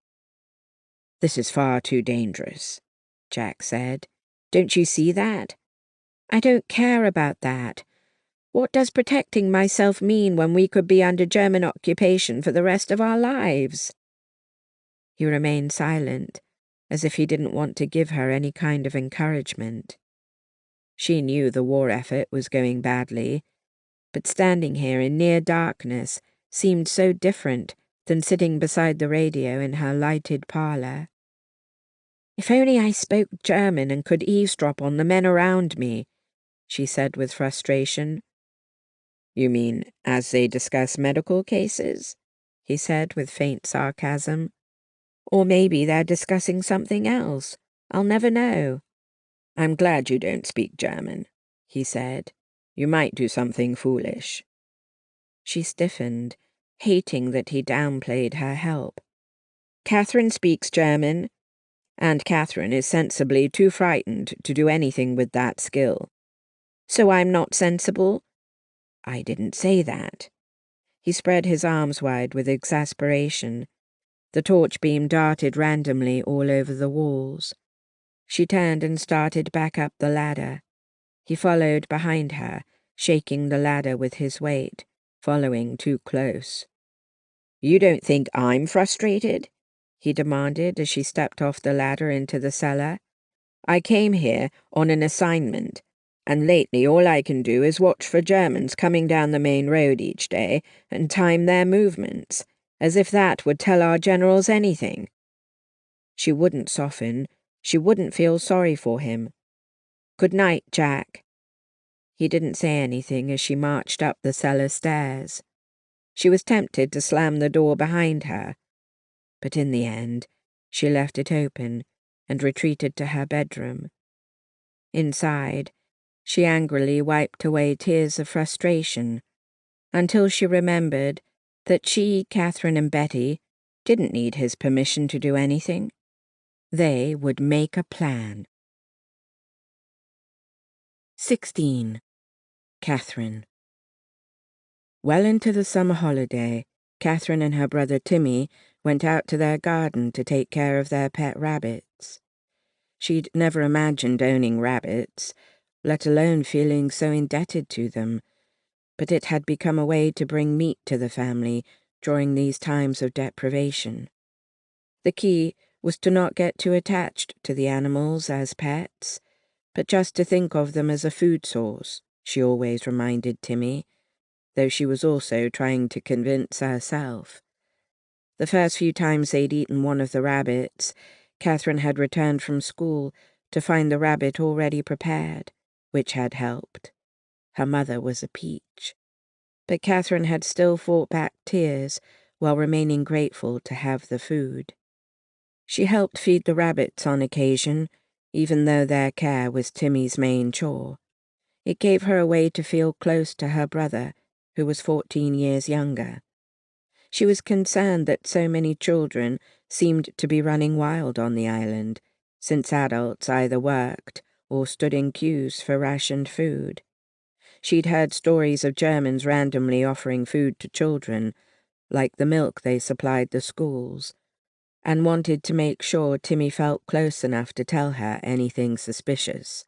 A: "This is far too dangerous," Jack said. "Don't you see that?" "I don't care about that. What does protecting myself mean when we could be under German occupation for the rest of our lives?" He remained silent, as if he didn't want to give her any kind of encouragement. She knew the war effort was going badly, but standing here in near darkness seemed so different than sitting beside the radio in her lighted parlour. "If only I spoke German and could eavesdrop on the men around me," she said with frustration. "You mean as they discuss medical cases?" he said with faint sarcasm. "Or maybe they're discussing something else. I'll never know." "I'm glad you don't speak German," he said. "You might do something foolish." She stiffened, hating that he downplayed her help. "Catherine speaks German, and Catherine is sensibly too frightened to do anything with that skill." "So I'm not sensible?" "I didn't say that." He spread his arms wide with exasperation. The torch beam darted randomly all over the walls. She turned and started back up the ladder. He followed behind her, shaking the ladder with his weight, following too close. "You don't think I'm frustrated?" he demanded as she stepped off the ladder into the cellar. "I came here on an assignment, and lately all I can do is watch for Germans coming down the main road each day and time their movements, as if that would tell our generals anything." She wouldn't soften. She wouldn't feel sorry for him. "Good night, Jack." He didn't say anything as she marched up the cellar stairs. She was tempted to slam the door behind her, but in the end, she left it open and retreated to her bedroom. Inside, she angrily wiped away tears of frustration until she remembered that she, Catherine, and Betty didn't need his permission to do anything. They would make a plan. 16. Catherine. Well into the summer holiday, Catherine and her brother Timmy went out to their garden to take care of their pet rabbits. She'd never imagined owning rabbits, let alone feeling so indebted to them, but it had become a way to bring meat to the family during these times of deprivation. The key was to not get too attached to the animals as pets, but just to think of them as a food source, she always reminded Timmy, though she was also trying to convince herself. The first few times they'd eaten one of the rabbits, Catherine had returned from school to find the rabbit already prepared, which had helped. Her mother was a peach. But Catherine had still fought back tears while remaining grateful to have the food. She helped feed the rabbits on occasion, even though their care was Timmy's main chore. It gave her a way to feel close to her brother, who was 14 years younger. She was concerned that so many children seemed to be running wild on the island, since adults either worked or stood in queues for rationed food. She'd heard stories of Germans randomly offering food to children, like the milk they supplied the schools, and wanted to make sure Timmy felt close enough to tell her anything suspicious.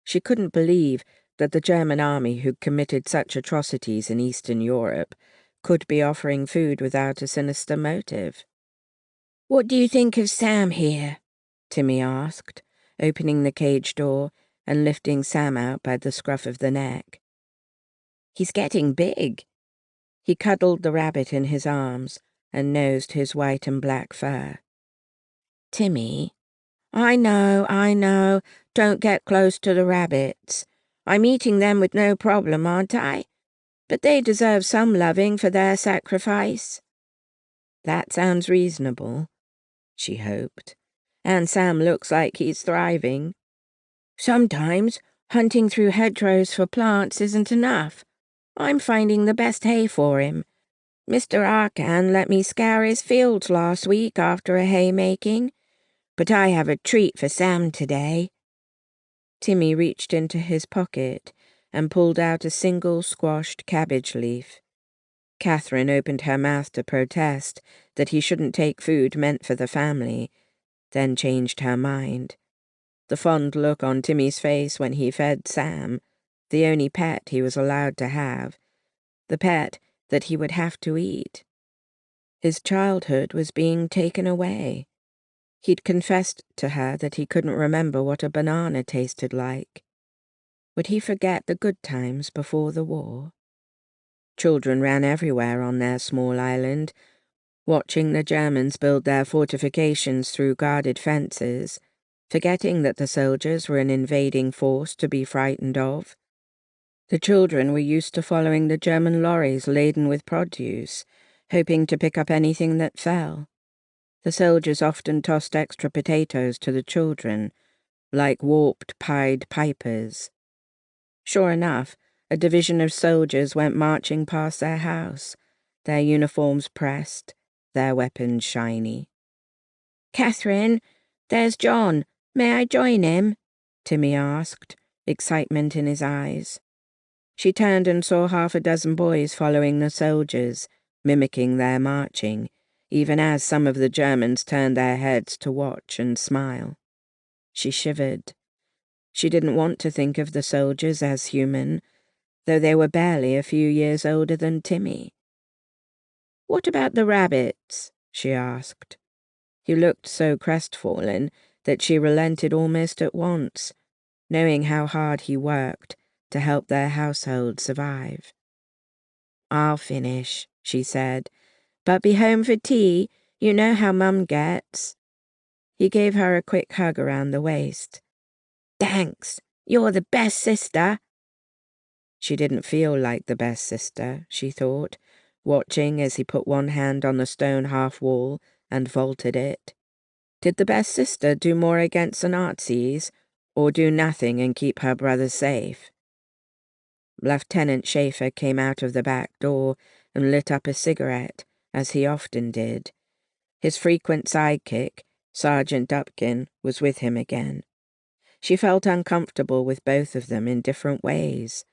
A: She couldn't believe that the German army who'd committed such atrocities in Eastern Europe could be offering food without a sinister motive. "What do you think of Sam here?" Timmy asked, opening the cage door and lifting Sam out by the scruff of the neck. "He's getting big." He cuddled the rabbit in his arms and nosed his white and black fur. "Timmy, I know. Don't get close to the rabbits. I'm eating them with no problem, aren't I? But they deserve some loving for their sacrifice." That sounds reasonable, she hoped. And Sam looks like he's thriving. "Sometimes hunting through hedgerows for plants isn't enough. I'm finding the best hay for him. Mr. Arkan let me scour his fields last week after a haymaking, but I have a treat for Sam today." Timmy reached into his pocket and pulled out a single squashed cabbage leaf. Catherine opened her mouth to protest that he shouldn't take food meant for the family, then changed her mind. The fond look on Timmy's face when he fed Sam, the only pet he was allowed to have, the pet that he would have to eat. His childhood was being taken away. He'd confessed to her that he couldn't remember what a banana tasted like. Would he forget the good times before the war? Children ran everywhere on their small island, watching the Germans build their fortifications through guarded fences, forgetting that the soldiers were an invading force to be frightened of. The children were used to following the German lorries laden with produce, hoping to pick up anything that fell. The soldiers often tossed extra potatoes to the children, like warped Pied Pipers. Sure enough, a division of soldiers went marching past their house, their uniforms pressed, their weapons shiny. "Catherine, there's John. May I join him?" Timmy asked, excitement in his eyes. She turned and saw half a dozen boys following the soldiers, mimicking their marching, even as some of the Germans turned their heads to watch and smile. She shivered. She didn't want to think of the soldiers as human, though they were barely a few years older than Timmy. "What about the rabbits?" she asked. He looked so crestfallen that she relented almost at once, knowing how hard he worked to help their household survive. "I'll finish," she said, "but be home for tea. You know how Mum gets." He gave her a quick hug around the waist. "Thanks. You're the best sister." She didn't feel like the best sister, she thought, watching as he put one hand on the stone half-wall and vaulted it. Did the best sister do more against the Nazis, or do nothing and keep her brother safe? Lieutenant Schaefer came out of the back door and lit up a cigarette, as he often did. His frequent sidekick, Sergeant Dupkin, was with him again. She felt uncomfortable with both of them in different ways.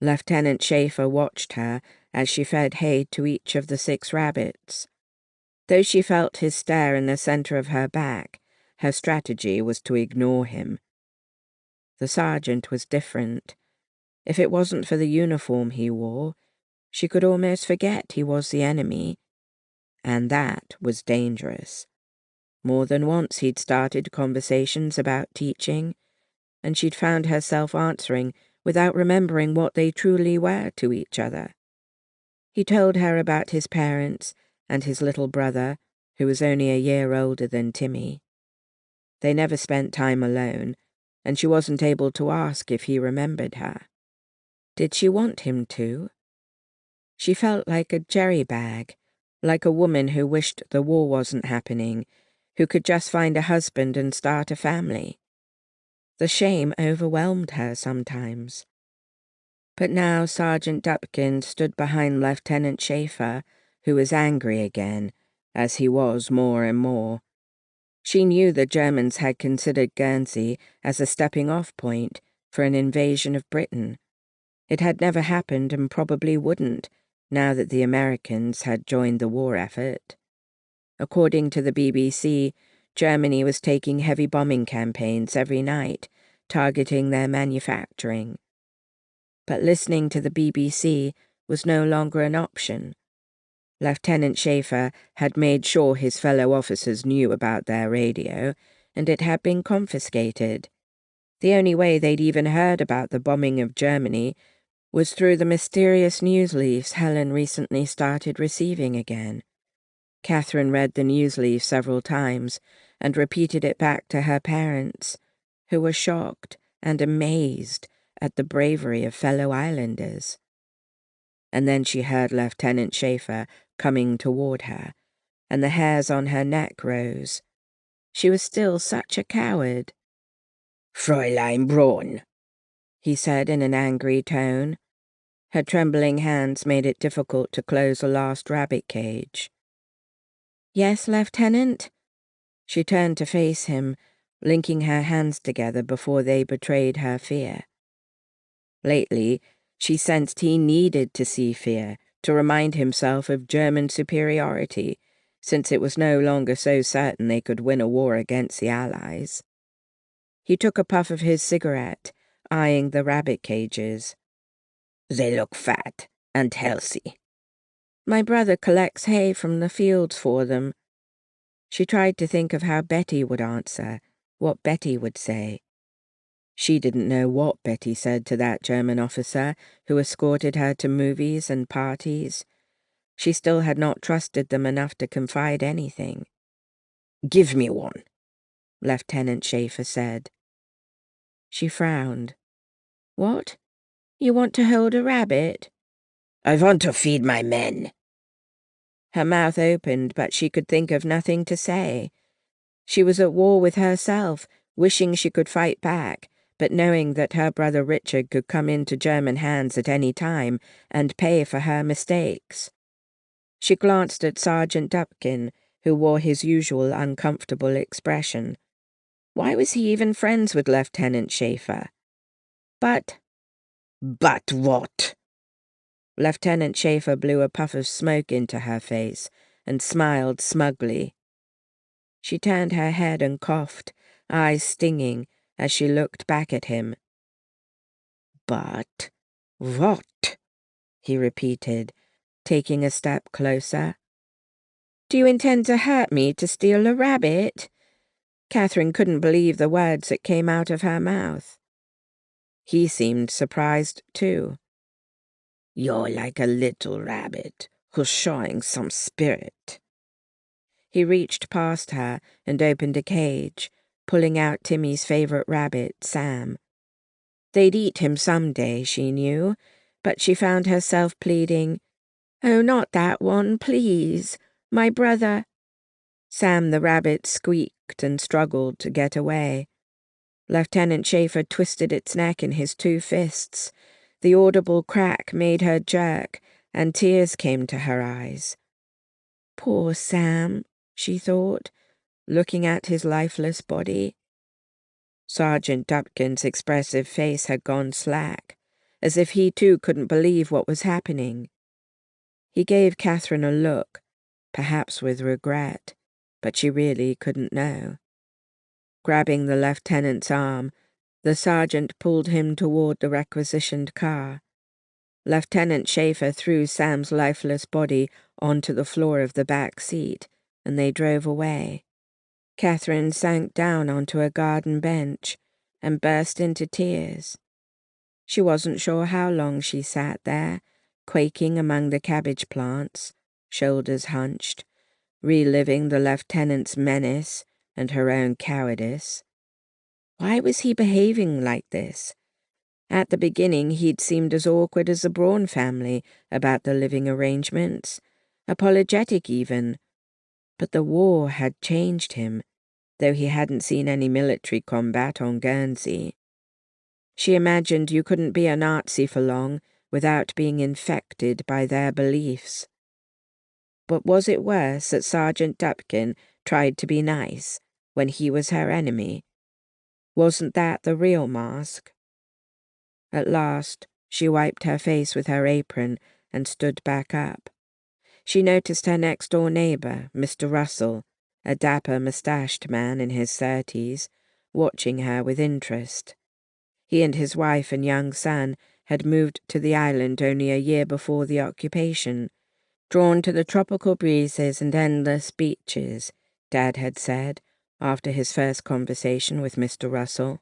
A: Lieutenant Schaefer watched her as she fed hay to each of the 6 rabbits. Though she felt his stare in the center of her back, her strategy was to ignore him. The sergeant was different. If it wasn't for the uniform he wore, she could almost forget he was the enemy. And that was dangerous. More than once he'd started conversations about teaching, and she'd found herself answering without remembering what they truly were to each other. He told her about his parents and his little brother, who was only a year older than Timmy. They never spent time alone, and she wasn't able to ask if he remembered her. Did she want him to? She felt like a jerry bag, like a woman who wished the war wasn't happening, who could just find a husband and start a family. The shame overwhelmed her sometimes. But now Sergeant Dupkin stood behind Lieutenant Schaefer, who was angry again, as he was more and more. She knew the Germans had considered Guernsey as a stepping-off point for an invasion of Britain. It had never happened and probably wouldn't, now that the Americans had joined the war effort. According to the BBC, Germany was taking heavy bombing campaigns every night, targeting their manufacturing. But listening to the BBC was no longer an option. Lieutenant Schaefer had made sure his fellow officers knew about their radio, and it had been confiscated. The only way they'd even heard about the bombing of Germany was through the mysterious news leafs Helen recently started receiving again. Catherine read the news leaf several times and repeated it back to her parents, who were shocked and amazed at the bravery of fellow islanders. And then she heard Lieutenant Schaefer coming toward her, and the hairs on her neck rose. She was still such a coward. "Fräulein Braun," he said in an angry tone. Her trembling hands made it difficult to close the last rabbit cage. "Yes, Lieutenant?" She turned to face him, linking her hands together before they betrayed her fear. Lately, she sensed he needed to see fear to remind himself of German superiority, since it was no longer so certain they could win a war against the Allies. He took a puff of his cigarette, eyeing the rabbit cages. "They look fat and healthy." "My brother collects hay from the fields for them." She tried to think of how Betty would answer, what Betty would say. She didn't know what Betty said to that German officer who escorted her to movies and parties. She still had not trusted them enough to confide anything. "Give me one," Lieutenant Schaefer said. She frowned. "What? You want to hold a rabbit?" "I want to feed my men." Her mouth opened, but she could think of nothing to say. She was at war with herself, wishing she could fight back, but knowing that her brother Richard could come into German hands at any time and pay for her mistakes. She glanced at Sergeant Dupkin, who wore his usual uncomfortable expression. Why was he even friends with Lieutenant Schaefer? But what? Lieutenant Schaefer blew a puff of smoke into her face and smiled smugly. She turned her head and coughed, eyes stinging, as she looked back at him. "But what?" he repeated, taking a step closer. "Do you intend to hurt me to steal a rabbit?" Catherine couldn't believe the words that came out of her mouth. He seemed surprised, too. "You're like a little rabbit who's showing some spirit." He reached past her and opened a cage, pulling out Timmy's favorite rabbit, Sam. They'd eat him someday, she knew, but she found herself pleading, "Oh, not that one, please. My brother—" Sam the rabbit squeaked and struggled to get away. Lieutenant Schaefer twisted its neck in his 2 fists. The audible crack made her jerk, and tears came to her eyes. Poor Sam, she thought, looking at his lifeless body. Sergeant Dupkin's expressive face had gone slack, as if he too couldn't believe what was happening. He gave Catherine a look, perhaps with regret, but she really couldn't know. Grabbing the lieutenant's arm, the sergeant pulled him toward the requisitioned car. Lieutenant Schaefer threw Sam's lifeless body onto the floor of the back seat, and they drove away. Catherine sank down onto a garden bench and burst into tears. She wasn't sure how long she sat there, quaking among the cabbage plants, shoulders hunched, reliving the lieutenant's menace and her own cowardice. Why was he behaving like this? At the beginning, he'd seemed as awkward as the Braun family about the living arrangements, apologetic even. But the war had changed him, though he hadn't seen any military combat on Guernsey. She imagined you couldn't be a Nazi for long without being infected by their beliefs. But was it worse that Sergeant Dupkin tried to be nice when he was her enemy? Wasn't that the real mask? At last, she wiped her face with her apron and stood back up. She noticed her next-door neighbour, Mr. Russell, a dapper moustached man in his 30s, watching her with interest. He and his wife and young son had moved to the island only a year before the occupation, drawn to the tropical breezes and endless beaches, Dad had said, after his first conversation with Mr. Russell.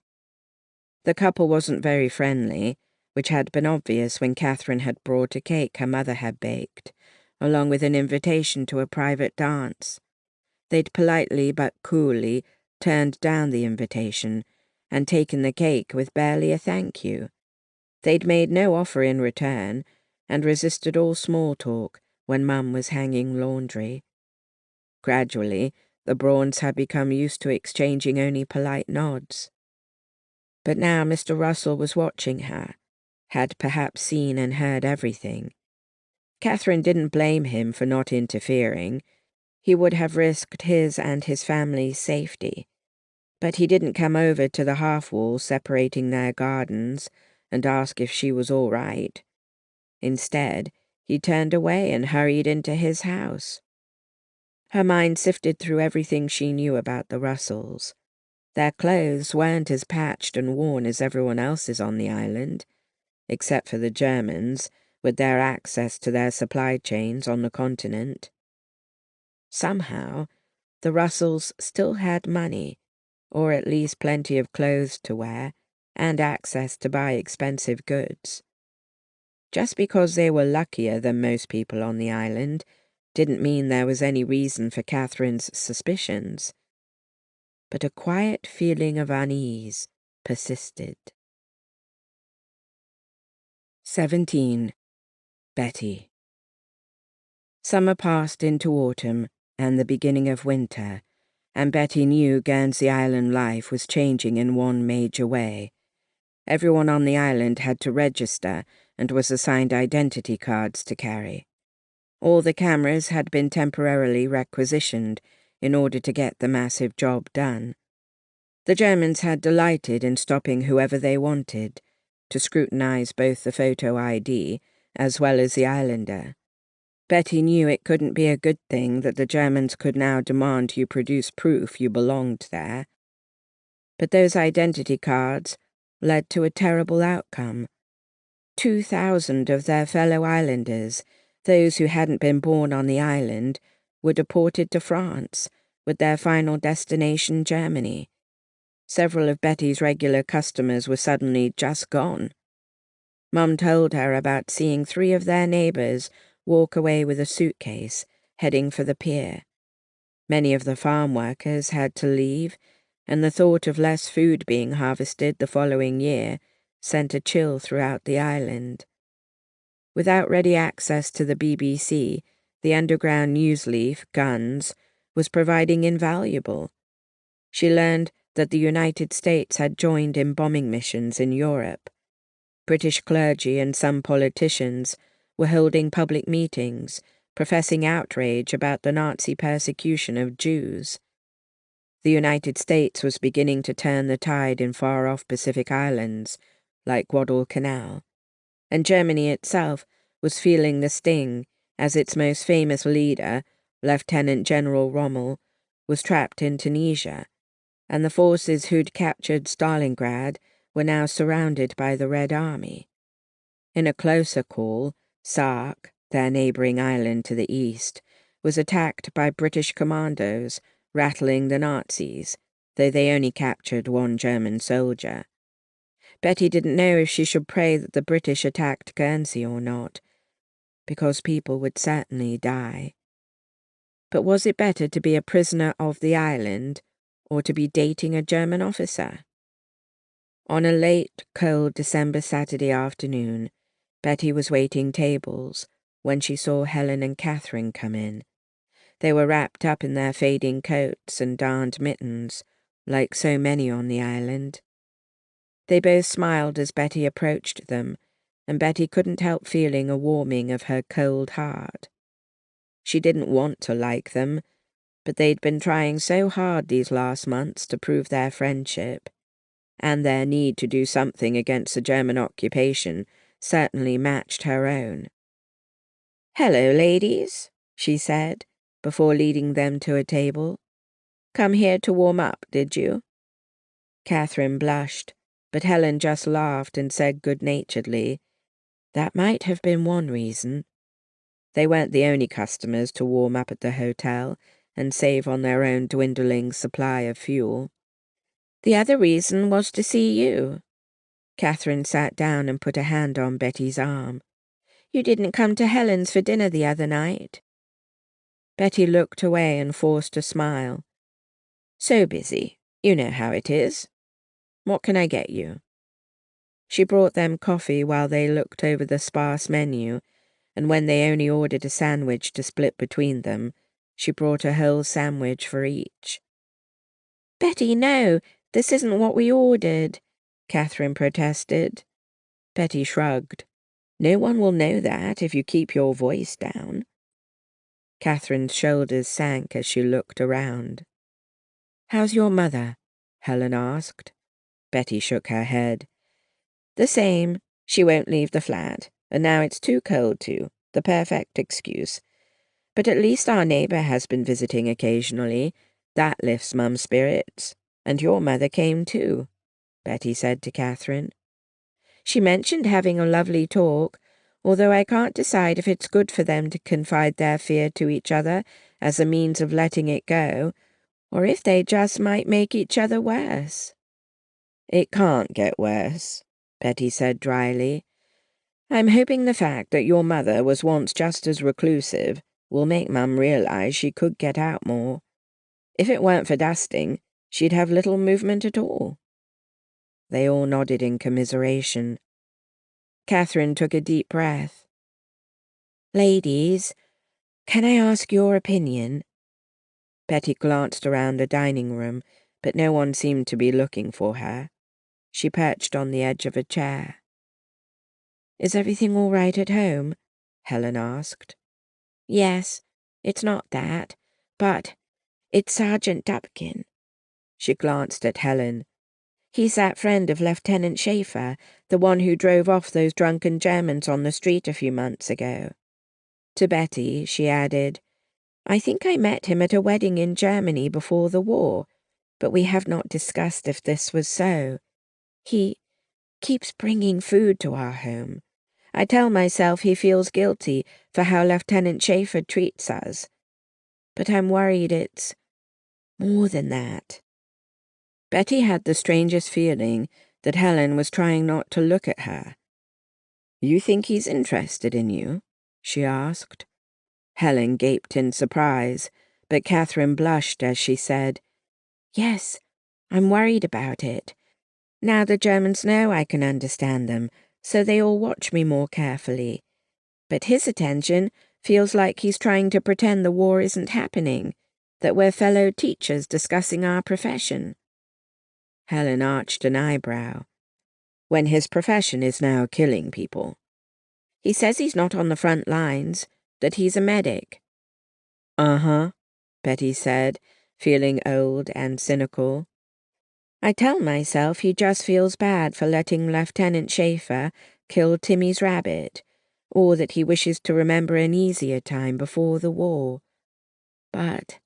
A: The couple wasn't very friendly, which had been obvious when Catherine had brought a cake her mother had baked, along with an invitation to a private dance. They'd politely but coolly turned down the invitation and taken the cake with barely a thank you. They'd made no offer in return and resisted all small talk when Mum was hanging laundry. Gradually, the Brauns had become used to exchanging only polite nods. But now Mr. Russell was watching her, had perhaps seen and heard everything. Catherine didn't blame him for not interfering. He would have risked his and his family's safety. But he didn't come over to the half-wall separating their gardens and ask if she was all right. Instead, he turned away and hurried into his house. Her mind sifted through everything she knew about the Russells. Their clothes weren't as patched and worn as everyone else's on the island, except for the Germans, with their access to their supply chains on the continent. Somehow, the Russells still had money, or at least plenty of clothes to wear, and access to buy expensive goods. Just because they were luckier than most people on the island didn't mean there was any reason for Catherine's suspicions. But a quiet feeling of unease persisted. 17. Betty. Summer passed into autumn and the beginning of winter, and Betty knew Guernsey Island life was changing in one major way. Everyone on the island had to register and was assigned identity cards to carry. All the cameras had been temporarily requisitioned in order to get the massive job done. The Germans had delighted in stopping whoever they wanted, to scrutinize both the photo ID as well as the islander. Betty knew it couldn't be a good thing that the Germans could now demand you produce proof you belonged there. But those identity cards led to a terrible outcome. 2,000 of their fellow islanders, those who hadn't been born on the island, were deported to France, with their final destination Germany. Several of Betty's regular customers were suddenly just gone. Mum told her about seeing 3 of their neighbours walk away with a suitcase, heading for the pier. Many of the farm workers had to leave, and the thought of less food being harvested the following year sent a chill throughout the island. Without ready access to the BBC, the underground news leaf, Guns, was proving invaluable. She learned that the United States had joined in bombing missions in Europe. British clergy and some politicians were holding public meetings, professing outrage about the Nazi persecution of Jews. The United States was beginning to turn the tide in far-off Pacific islands, like Guadalcanal, and Germany itself was feeling the sting as its most famous leader, Lieutenant General Rommel, was trapped in Tunisia, and the forces who'd captured Stalingrad were now surrounded by the Red Army. In a closer call, Sark, their neighbouring island to the east, was attacked by British commandos, rattling the Nazis, though they only captured one German soldier. Betty didn't know if she should pray that the British attacked Guernsey or not, because people would certainly die. But was it better to be a prisoner of the island, or to be dating a German officer? On a late, cold December Saturday afternoon, Betty was waiting tables when she saw Helen and Catherine come in. They were wrapped up in their fading coats and darned mittens, like so many on the island. They both smiled as Betty approached them, and Betty couldn't help feeling a warming of her cold heart. She didn't want to like them, but they'd been trying so hard these last months to prove their friendship, and their need to do something against the German occupation certainly matched her own. "Hello, ladies," she said, before leading them to a table. "Come here to warm up, did you?" Catherine blushed, but Helen just laughed and said good-naturedly, "That might have been one reason." They weren't the only customers to warm up at the hotel and save on their own dwindling supply of fuel. "The other reason was to see you." Catherine sat down and put a hand on Betty's arm. "You didn't come to Helen's for dinner the other night." Betty looked away and forced a smile. "So busy. You know how it is. What can I get you?" She brought them coffee while they looked over the sparse menu, and when they only ordered a sandwich to split between them, she brought a whole sandwich for each. "Betty, no, this isn't what we ordered," Catherine protested. Betty shrugged. "No one will know that if you keep your voice down." Catherine's shoulders sank as she looked around. "How's your mother?" Helen asked. Betty shook her head. "The same. She won't leave the flat, and now it's too cold to. The perfect excuse. But at least our neighbour has been visiting occasionally. That lifts Mum's spirits. And your mother came too," Betty said to Catherine. "She mentioned having a lovely talk, although I can't decide if it's good for them to confide their fear to each other as a means of letting it go, or if they just might make each other worse." "It can't get worse," Betty said dryly. "I'm hoping the fact that your mother was once just as reclusive will make Mum realise she could get out more. If it weren't for dusting, she'd have little movement at all." They all nodded in commiseration. Catherine took a deep breath. "Ladies, can I ask your opinion?" Betty glanced around the dining room, but no one seemed to be looking for her. She perched on the edge of a chair. "Is everything all right at home?" Helen asked. "Yes, it's not that, but it's Sergeant Dupkin." She glanced at Helen. "He's that friend of Lieutenant Schaefer, the one who drove off those drunken Germans on the street a few months ago." To Betty, she added, "I think I met him at a wedding in Germany before the war, but we have not discussed if this was so. He keeps bringing food to our home. I tell myself he feels guilty for how Lieutenant Schaefer treats us, but I'm worried it's more than that." Betty had the strangest feeling that Helen was trying not to look at her. "You think he's interested in you?" she asked. Helen gaped in surprise, but Catherine blushed as she said, "Yes, I'm worried about it. Now the Germans know I can understand them, so they all watch me more carefully. But his attention feels like he's trying to pretend the war isn't happening, that we're fellow teachers discussing our profession." Helen arched an eyebrow. "When his profession is now killing people." He says he's not on the front lines, that he's a medic." "Uh-huh," Betty said, feeling old and cynical. "I tell myself he just feels bad for letting Lieutenant Schaefer kill Timmy's rabbit, or that he wishes to remember an easier time before the war. But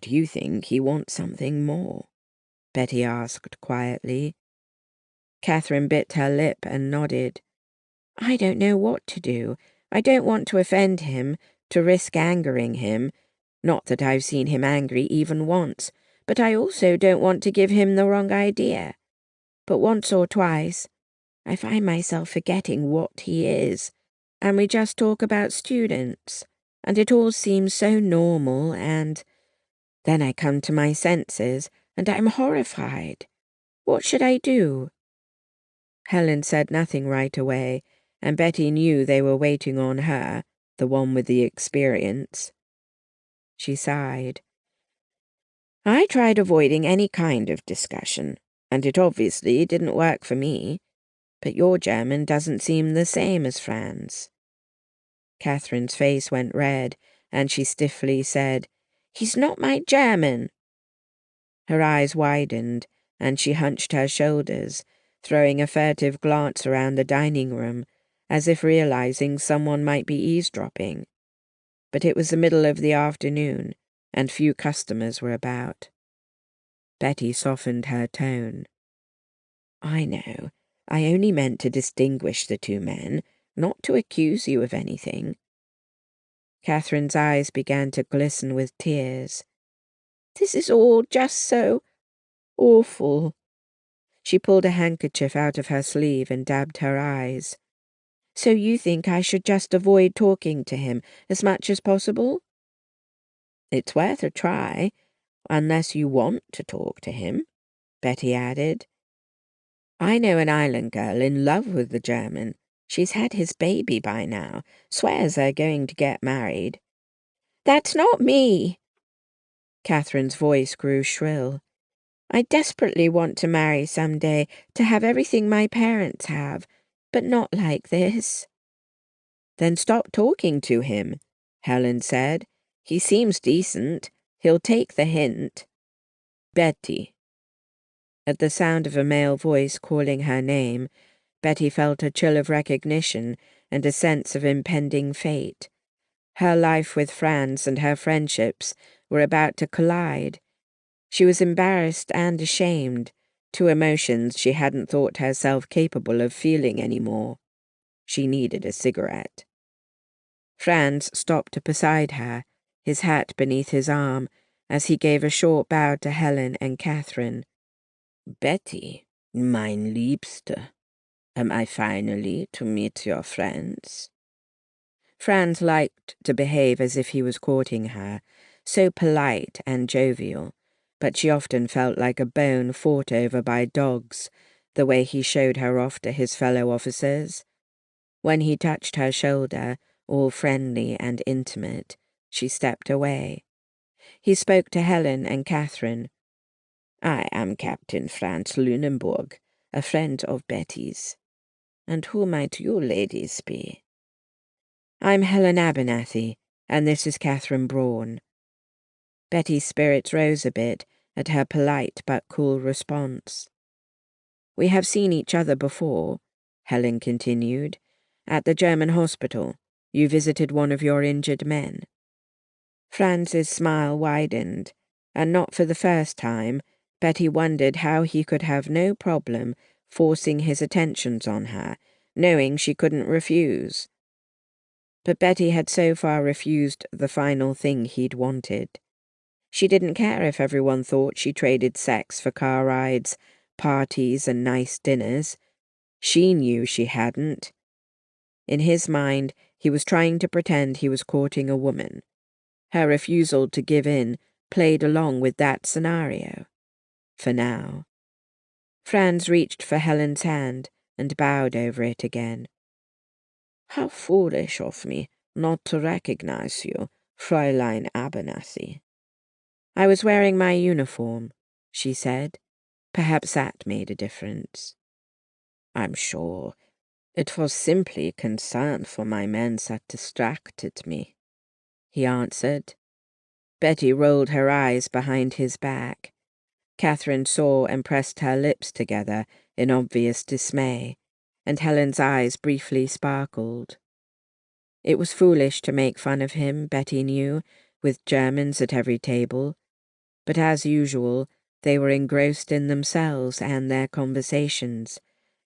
A: you think he wants something more?" Betty asked quietly. Catherine bit her lip and nodded. "I don't know what to do. I don't want to offend him, to risk angering him. Not that I've seen him angry even once, but I also don't want to give him the wrong idea. But once or twice, I find myself forgetting what he is, and we just talk about students, and it all seems so normal, and then I come to my senses, and I'm horrified. What should I do?" Helen said nothing right away, and Betty knew they were waiting on her, the one with the experience. She sighed. "I tried avoiding any kind of discussion, and it obviously didn't work for me. But your German doesn't seem the same as Fran's." Catherine's face went red, and she stiffly said, "He's not my German." Her eyes widened, and she hunched her shoulders, throwing a furtive glance around the dining room, as if realizing someone might be eavesdropping. But it was the middle of the afternoon, and few customers were about. Betty softened her tone. "I know. I only meant to distinguish the two men, not to accuse you of anything." Catherine's eyes began to glisten with tears. "This is all just so awful." She pulled a handkerchief out of her sleeve and dabbed her eyes. "So you think I should just avoid talking to him as much as possible?" "It's worth a try, unless you want to talk to him," Betty added. "I know an island girl in love with the German. She's had his baby by now, swears they're going to get married." "That's not me!" Catherine's voice grew shrill. "I desperately want to marry someday, to have everything my parents have, but not like this." "Then stop talking to him," Helen said. "He seems decent. He'll take the hint." "Betty." At the sound of a male voice calling her name, Betty felt a chill of recognition and a sense of impending fate. Her life with Franz and her friendships were about to collide. She was embarrassed and ashamed, two emotions she hadn't thought herself capable of feeling anymore. She needed a cigarette. Franz stopped beside her, his hat beneath his arm, as he gave a short bow to Helen and Catherine. "Betty, mein Liebste, am I finally to meet your friends?" Franz liked to behave as if he was courting her, so polite and jovial, but she often felt like a bone fought over by dogs, the way he showed her off to his fellow officers. When he touched her shoulder, all friendly and intimate, she stepped away. He spoke to Helen and Catherine. "I am Captain Franz Lunenburg, a friend of Betty's. And who might you ladies be?" "I'm Helen Abernathy, and this is Catherine Braun." Betty's spirits rose a bit at her polite but cool response. "We have seen each other before," Helen continued. "At the German hospital, you visited one of your injured men." Franz's smile widened, and not for the first time, Betty wondered how he could have no problem forcing his attentions on her, knowing she couldn't refuse. But Betty had so far refused the final thing he'd wanted. She didn't care if everyone thought she traded sex for car rides, parties, and nice dinners. She knew she hadn't. In his mind, he was trying to pretend he was courting a woman. Her refusal to give in played along with that scenario. For now. Franz reached for Helen's hand and bowed over it again. "How foolish of me not to recognize you, Fräulein Abernathy." "I was wearing my uniform," she said. Perhaps that made a difference. "I'm sure. "It was simply concern for my men that distracted me," he answered. Betty rolled her eyes behind his back. Catherine saw and pressed her lips together in obvious dismay, and Helen's eyes briefly sparkled. It was foolish to make fun of him, Betty knew, with Germans at every table, but as usual, they were engrossed in themselves and their conversations,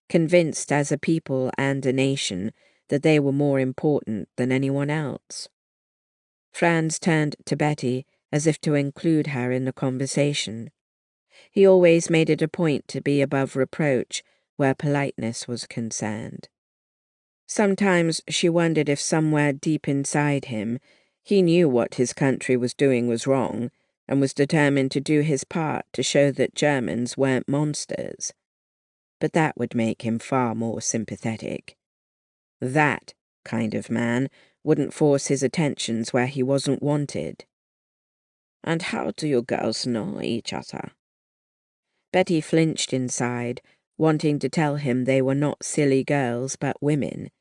A: convinced as a people and a nation that they were more important than anyone else. Franz turned to Betty as if to include her in the conversation. He always made it a point to be above reproach where politeness was concerned. Sometimes she wondered if somewhere deep inside him he knew what his country was doing was wrong and was determined to do his part to show that Germans weren't monsters. But that would make him far more sympathetic. That kind of man wouldn't force his attentions where he wasn't wanted. "And how do you girls know each other?" Betty flinched inside, wanting to tell him they were not silly girls but women,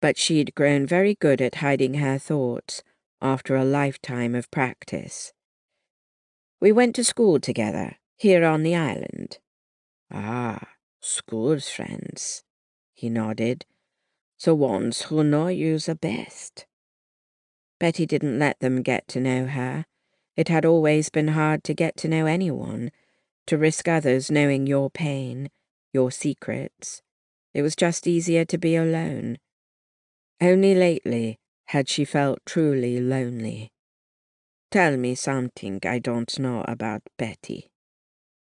A: but she'd grown very good at hiding her thoughts after a lifetime of practice. "We went to school together, here on the island." "Ah, school friends," he nodded. "The ones who know you the best." Betty didn't let them get to know her. It had always been hard to get to know anyone, to risk others knowing your pain, your secrets. It was just easier to be alone. Only lately had she felt truly lonely. "Tell me something I don't know about Betty,"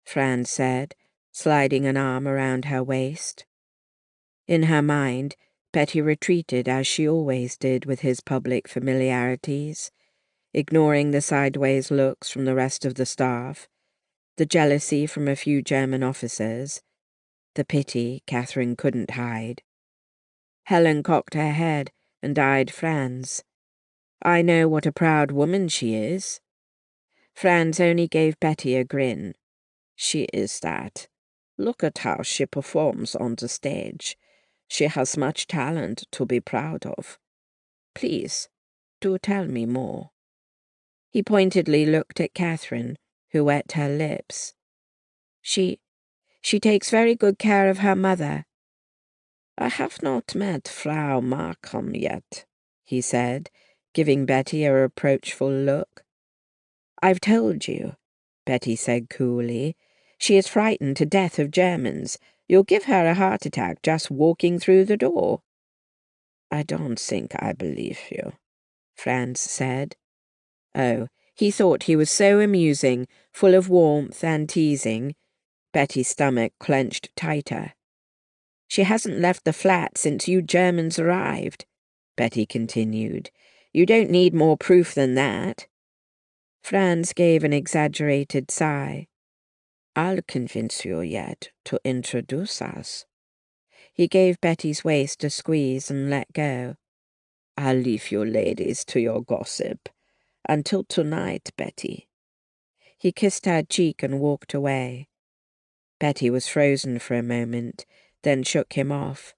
A: Franz said, sliding an arm around her waist. In her mind, Betty retreated as she always did with his public familiarities, ignoring the sideways looks from the rest of the staff, the jealousy from a few German officers, the pity Catherine couldn't hide. Helen cocked her head and eyed Franz. "I know what a proud woman she is." Franz only gave Betty a grin. "She is that. Look at how she performs on the stage. She has much talent to be proud of. Please, do tell me more." He pointedly looked at Catherine, who wet her lips. She takes very good care of her mother." "I have not met Frau Markham yet," he said, giving Betty a reproachful look. "I've told you," Betty said coolly. "She is frightened to death of Germans. You'll give her a heart attack just walking through the door." "I don't think I believe you," Franz said. Oh, he thought he was so amusing, full of warmth and teasing. Betty's stomach clenched tighter. "She hasn't left the flat since you Germans arrived," Betty continued. "You don't need more proof than that." Franz gave an exaggerated sigh. "I'll convince you yet to introduce us." He gave Betty's waist a squeeze and let go. "I'll leave you ladies to your gossip. Until tonight, Betty." He kissed her cheek and walked away. Betty was frozen for a moment, then shook him off.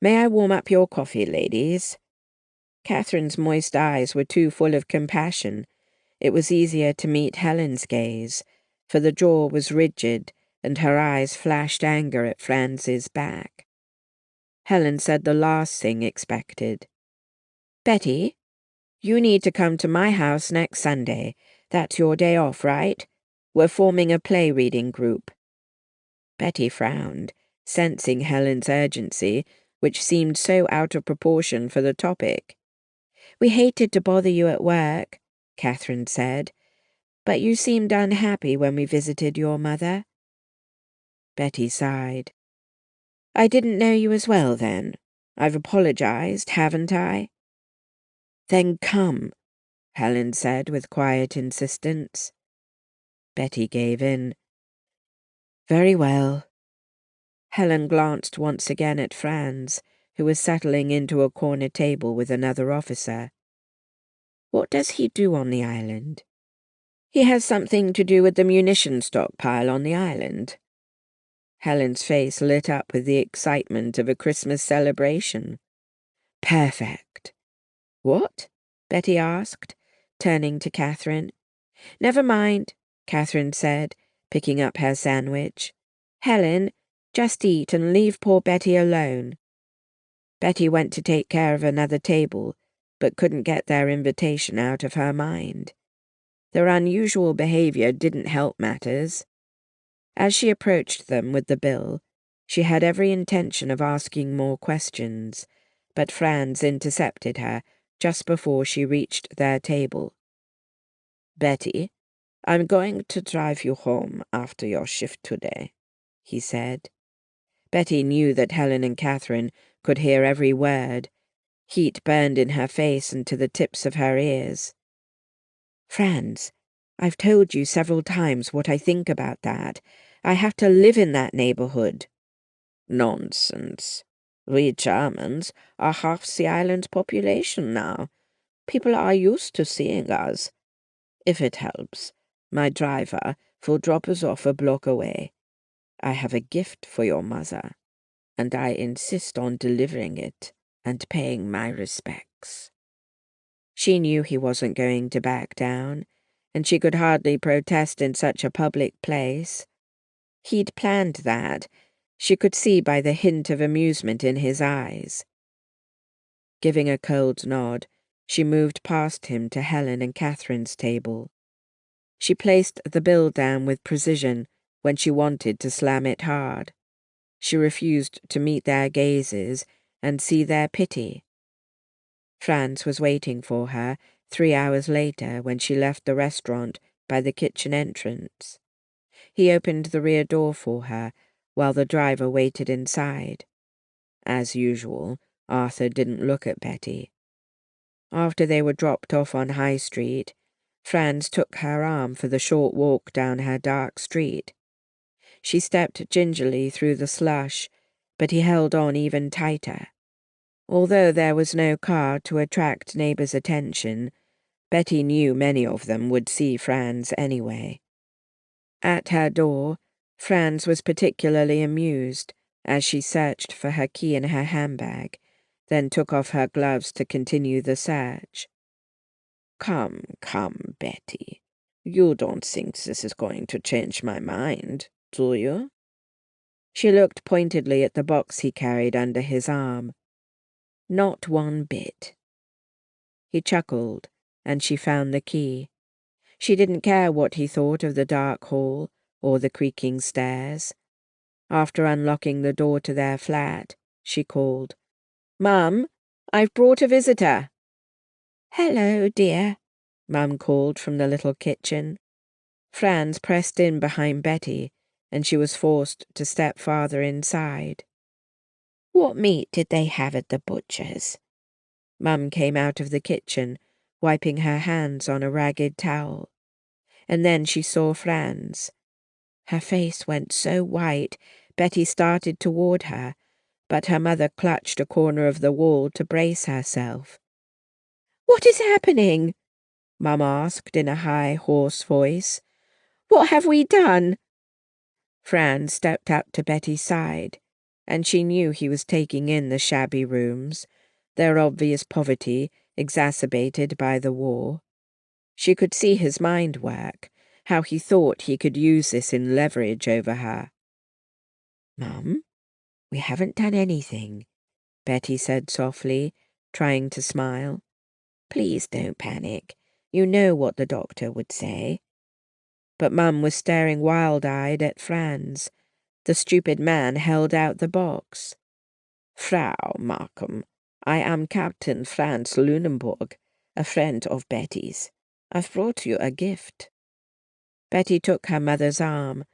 A: "May I warm up your coffee, ladies?" Catherine's moist eyes were too full of compassion. It was easier to meet Helen's gaze, for the jaw was rigid and her eyes flashed anger at Franz's back. Helen said the last thing expected. "Betty, you need to come to my house next Sunday. That's your day off, right? We're forming a play reading group." Betty frowned, sensing Helen's urgency, which seemed so out of proportion for the topic. "We hated to bother you at work," Catherine said, "but you seemed unhappy when we visited your mother." Betty sighed. "I didn't know you as well then. I've apologized, haven't I?" "Then come," Helen said with quiet insistence. Betty gave in. "Very well." Helen glanced once again at Franz, who was settling into a corner table with another officer. "What does he do on the island?" "He has something to do with the munition stockpile on the island." Helen's face lit up with the excitement of a Christmas celebration. Perfect. What? Betty asked, turning to Catherine. Never mind, Catherine said, picking up her sandwich. Helen, just eat and leave poor Betty alone. Betty went to take care of another table, but couldn't get their invitation out of her mind. Their unusual behavior didn't help matters. As she approached them with the bill, she had every intention of asking more questions, but Franz intercepted her just before she reached their table. Betty, I'm going to drive you home after your shift today, he said. Betty knew that Helen and Catherine could hear every word. Heat burned in her face and to the tips of her ears. Franz, I've told you several times what I think about that. I have to live in that neighborhood. Nonsense. We Germans are half the island's population now. People are used to seeing us. If it helps, my driver will drop us off a block away. I have a gift for your mother, and I insist on delivering it and paying my respects. She knew he wasn't going to back down, and she could hardly protest in such a public place. He'd planned that. She could see by the hint of amusement in his eyes. Giving a cold nod, she moved past him to Helen and Catherine's table. She placed the bill down with precision when she wanted to slam it hard. She refused to meet their gazes and see their pity. Franz was waiting for her 3 hours later when she left the restaurant by the kitchen entrance. He opened the rear door for her while the driver waited inside. As usual, Arthur didn't look at Betty. After they were dropped off on High Street, Franz took her arm for the short walk down her dark street. She stepped gingerly through the slush, but he held on even tighter. Although there was no car to attract neighbors' attention, Betty knew many of them would see Franz anyway. At her door, Franz was particularly amused as she searched for her key in her handbag, then took off her gloves to continue the search. Come, Betty. You don't think this is going to change my mind, do you? She looked pointedly at the box he carried under his arm. Not one bit. He chuckled, and she found the key. She didn't care what he thought of the dark hall or the creaking stairs. After unlocking the door to their flat, she called, Mum, I've brought a visitor. Hello, dear, Mum called from the little kitchen. Franz pressed in behind Betty, and she was forced to step farther inside. What meat did they have at the butcher's? Mum came out of the kitchen, wiping her hands on a ragged towel. And then she saw Franz. Her face went so white, Betty started toward her, but her mother clutched a corner of the wall to brace herself. What is happening? Mum asked in a high, hoarse voice. What have we done? Franz stepped up to Betty's side, and she knew he was taking in the shabby rooms, their obvious poverty exacerbated by the war. She could see his mind work, how he thought he could use this in leverage over her. Mum, we haven't done anything, Betty said softly, trying to smile. Please don't panic. You know what the doctor would say. But Mum was staring wild-eyed at Franz. The stupid man held out the box. Frau Markham, I am Captain Franz Lunenburg, a friend of Betty's. I've brought you a gift. Betty took her mother's arm.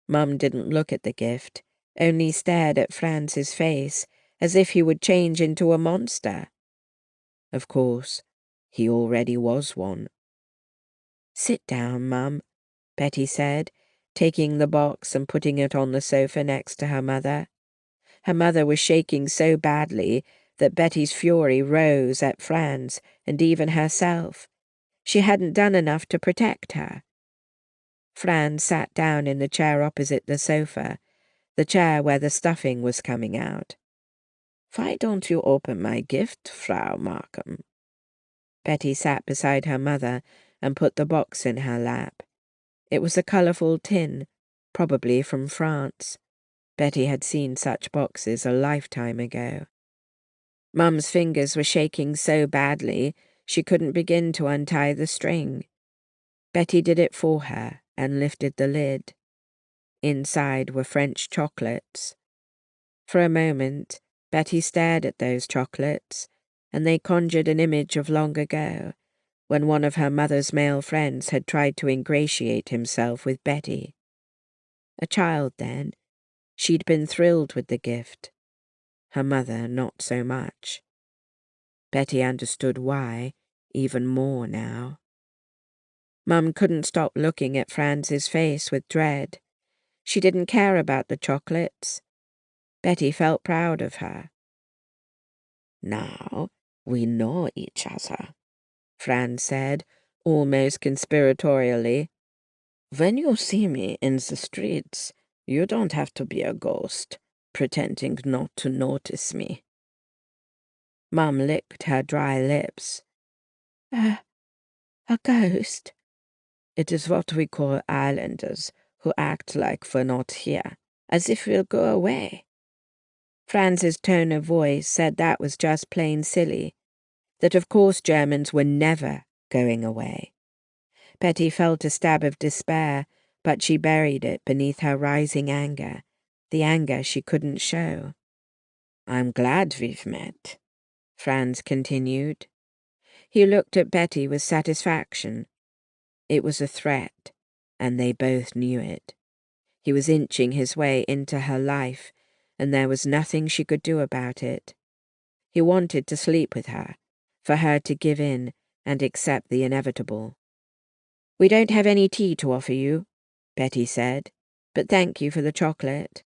A: Mum didn't look at the gift, only stared at Franz's face as if he would change into a monster. Of course, he already was one. Sit down, Mum, Betty said, taking the box and putting it on the sofa next to her mother. Her mother was shaking so badly that Betty's fury rose at Franz and even herself. She hadn't done enough to protect her. Franz sat down in the chair opposite the sofa, the chair where the stuffing was coming out. "Why don't you open my gift, Frau Markham?" Betty sat beside her mother and put the box in her lap. It was a colourful tin, probably from France. Betty had seen such boxes a lifetime ago. Mum's fingers were shaking so badly she couldn't begin to untie the string. Betty did it for her and lifted the lid. Inside were French chocolates. For a moment, Betty stared at those chocolates, and they conjured an image of long ago, when one of her mother's male friends had tried to ingratiate himself with Betty. A child then, she'd been thrilled with the gift. Her mother not so much. Betty understood why, even more now. Mum couldn't stop looking at Franz's face with dread. She didn't care about the chocolates. Betty felt proud of her. "Now we know each other," Franz said, almost conspiratorially. "When you see me in the streets, you don't have to be a ghost, pretending not to notice me." Mum licked her dry lips. A ghost?" "It is what we call islanders, who act like we're not here, as if we'll go away." Franz's tone of voice said that was just plain silly, that of course Germans were never going away. Betty felt a stab of despair, but she buried it beneath her rising anger, the anger she couldn't show. "I'm glad we've met," Franz continued. He looked at Betty with satisfaction. It was a threat, and they both knew it. He was inching his way into her life, and there was nothing she could do about it. He wanted to sleep with her, for her to give in and accept the inevitable. "We don't have any tea to offer you," Betty said, "but thank you for the chocolate."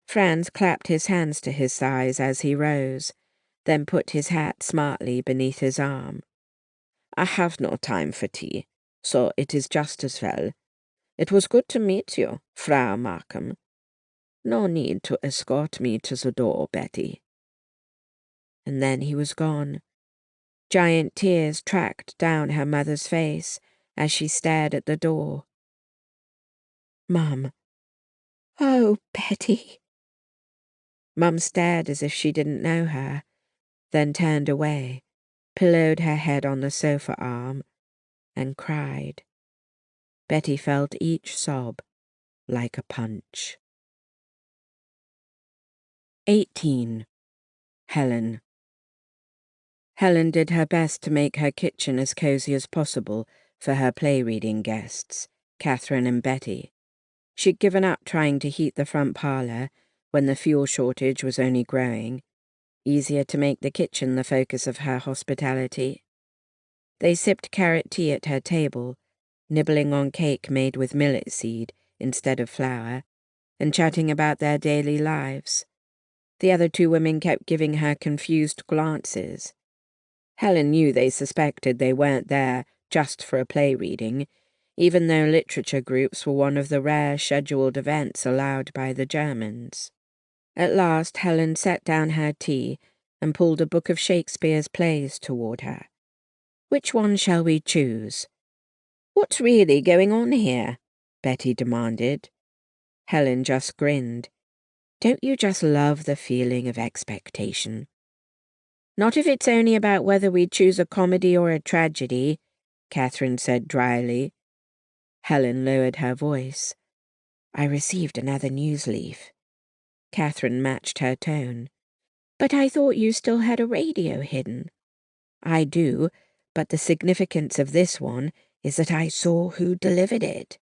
A: Franz clapped his hands to his thighs as he rose, then put his hat smartly beneath his arm. "I have no time for tea, so it is just as well. It was good to meet you, Frau Markham. No need to escort me to the door, Betty." And then he was gone. Giant tears tracked down her mother's face as she stared at the door. "Mum." "Oh, Betty." Mum stared as if she didn't know her, then turned away, pillowed her head on the sofa arm, and cried. Betty felt each sob like a punch. 18. Helen. Helen did her best to make her kitchen as cozy as possible for her play-reading guests, Catherine and Betty. She'd given up trying to heat the front parlour when the fuel shortage was only growing. Easier to make the kitchen the focus of her hospitality. They sipped carrot tea at her table, nibbling on cake made with millet seed instead of flour, and chatting about their daily lives. The other two women kept giving her confused glances. Helen knew they suspected they weren't there just for a play reading, even though literature groups were one of the rare scheduled events allowed by the Germans. At last Helen set down her tea and pulled a book of Shakespeare's plays toward her. "Which one shall we choose?" "What's really going on here?" Betty demanded. Helen just grinned. "Don't you just love the feeling of expectation?" "Not if it's only about whether we choose a comedy or a tragedy," Catherine said dryly. Helen lowered her voice. "I received another news leaf." Catherine matched her tone. "But I thought you still had a radio hidden." "I do, but the significance of this one is that I saw who delivered it."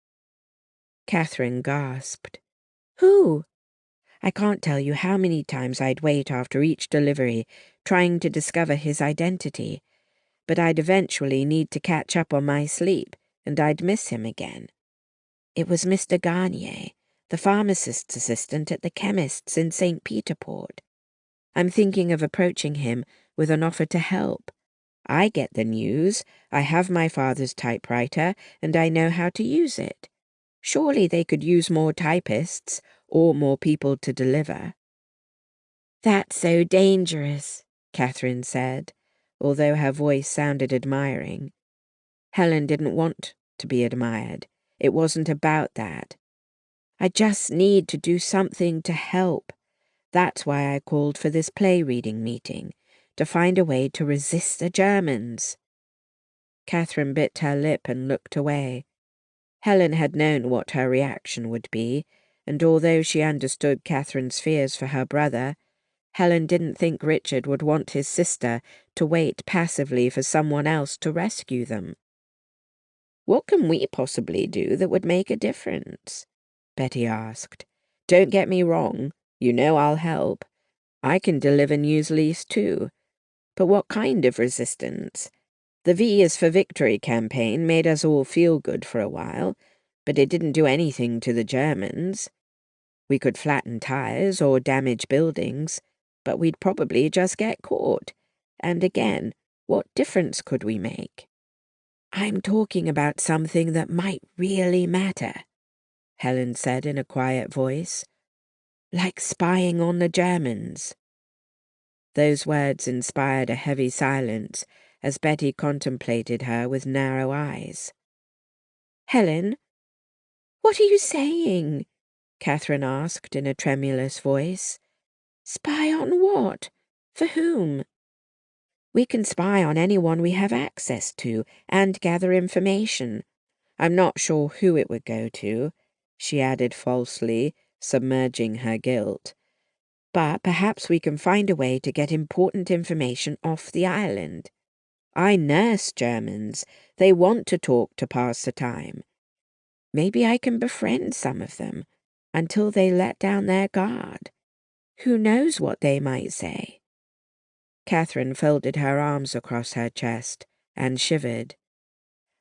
A: Catherine gasped. "Who?" "I can't tell you how many times I'd wait after each delivery, trying to discover his identity, but I'd eventually need to catch up on my sleep, and I'd miss him again. It was Mr. Garnier, the pharmacist's assistant at the chemist's in St. Peter Port. I'm thinking of approaching him with an offer to help. I get the news, I have my father's typewriter, and I know how to use it. Surely they could use more typists, or more people to deliver. "That's so dangerous," Catherine said, although her voice sounded admiring. Helen didn't want to be admired. It wasn't about that. "I just need to do something to help. That's why I called for this play reading meeting, to find a way to resist the Germans." Catherine bit her lip and looked away. Helen had known what her reaction would be, and although she understood Catherine's fears for her brother, Helen didn't think Richard would want his sister to wait passively for someone else to rescue them. "What can we possibly do that would make a difference?" Betty asked. "Don't get me wrong, you know I'll help. I can deliver news leaves too. But what kind of resistance? The V is for Victory campaign made us all feel good for a while, but it didn't do anything to the Germans. We could flatten tires or damage buildings, but we'd probably just get caught. And again, what difference could we make?" "I'm talking about something that might really matter," Helen said in a quiet voice. "Like spying on the Germans." Those words inspired a heavy silence as Betty contemplated her with narrow eyes. "Helen, what are you saying?" Catherine asked in a tremulous voice. "Spy on what? For whom?" "We can spy on anyone we have access to and gather information. I'm not sure who it would go to," she added falsely, submerging her guilt. "But perhaps we can find a way to get important information off the island. I nurse Germans. They want to talk to pass the time. Maybe I can befriend some of them until they let down their guard. Who knows what they might say?" Catherine folded her arms across her chest and shivered.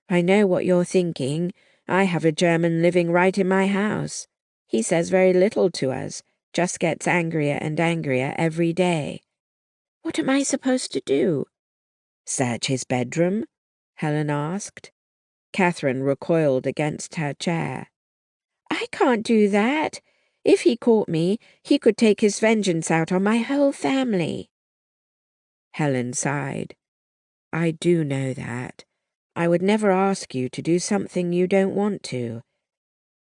A: "I know what you're thinking. I have a German living right in my house. He says very little to us, just gets angrier and angrier every day. What am I supposed to do?" "Search his bedroom?" Helen asked. Catherine recoiled against her chair. "I can't do that. If he caught me, he could take his vengeance out on my whole family." Helen sighed. "I do know that. I would never ask you to do something you don't want to.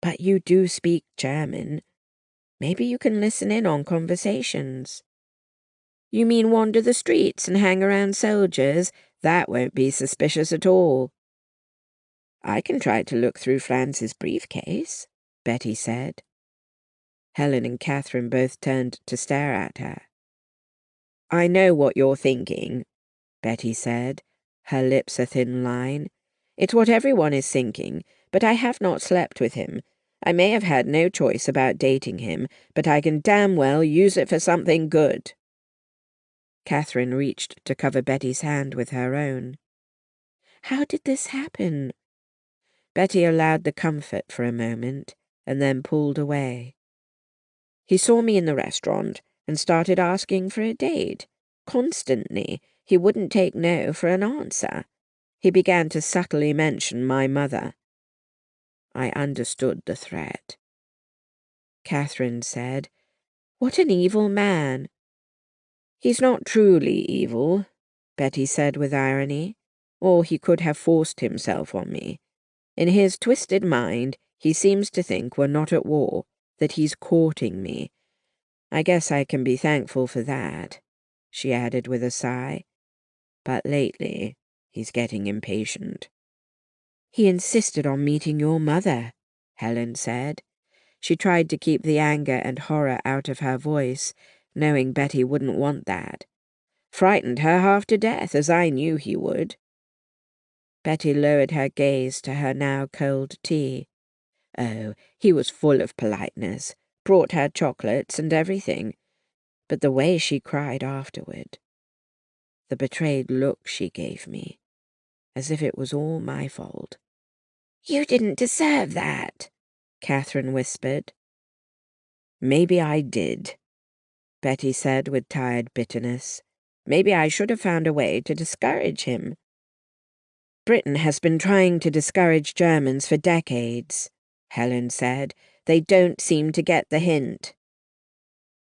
A: But you do speak German. Maybe you can listen in on conversations." "You mean wander the streets and hang around soldiers? That won't be suspicious at all." "I can try to look through Franz's briefcase," Betty said. Helen and Catherine both turned to stare at her. "I know what you're thinking," Betty said, her lips a thin line. "It's what everyone is thinking, but I have not slept with him. I may have had no choice about dating him, but I can damn well use it for something good." Catherine reached to cover Betty's hand with her own. "How did this happen?" Betty allowed the comfort for a moment, and then pulled away. "He saw me in the restaurant and started asking for a date. Constantly. He wouldn't take no for an answer. He began to subtly mention my mother. I understood the threat." Catherine said, "What an evil man." "He's not truly evil," Betty said with irony. "Or he could have forced himself on me. In his twisted mind, he seems to think we're not at war, that he's courting me. I guess I can be thankful for that," she added with a sigh. "But lately, he's getting impatient." "He insisted on meeting your mother," Helen said. She tried to keep the anger and horror out of her voice, knowing Betty wouldn't want that. "Frightened her half to death, as I knew he would." Betty lowered her gaze to her now cold tea. "Oh, he was full of politeness, brought her chocolates and everything. But the way she cried afterward. The betrayed look she gave me, as if it was all my fault." "You didn't deserve that," Catherine whispered. "Maybe I did," Betty said with tired bitterness. "Maybe I should have found a way to discourage him." "Britain has been trying to discourage Germans for decades," Helen said. They don't seem to get the hint."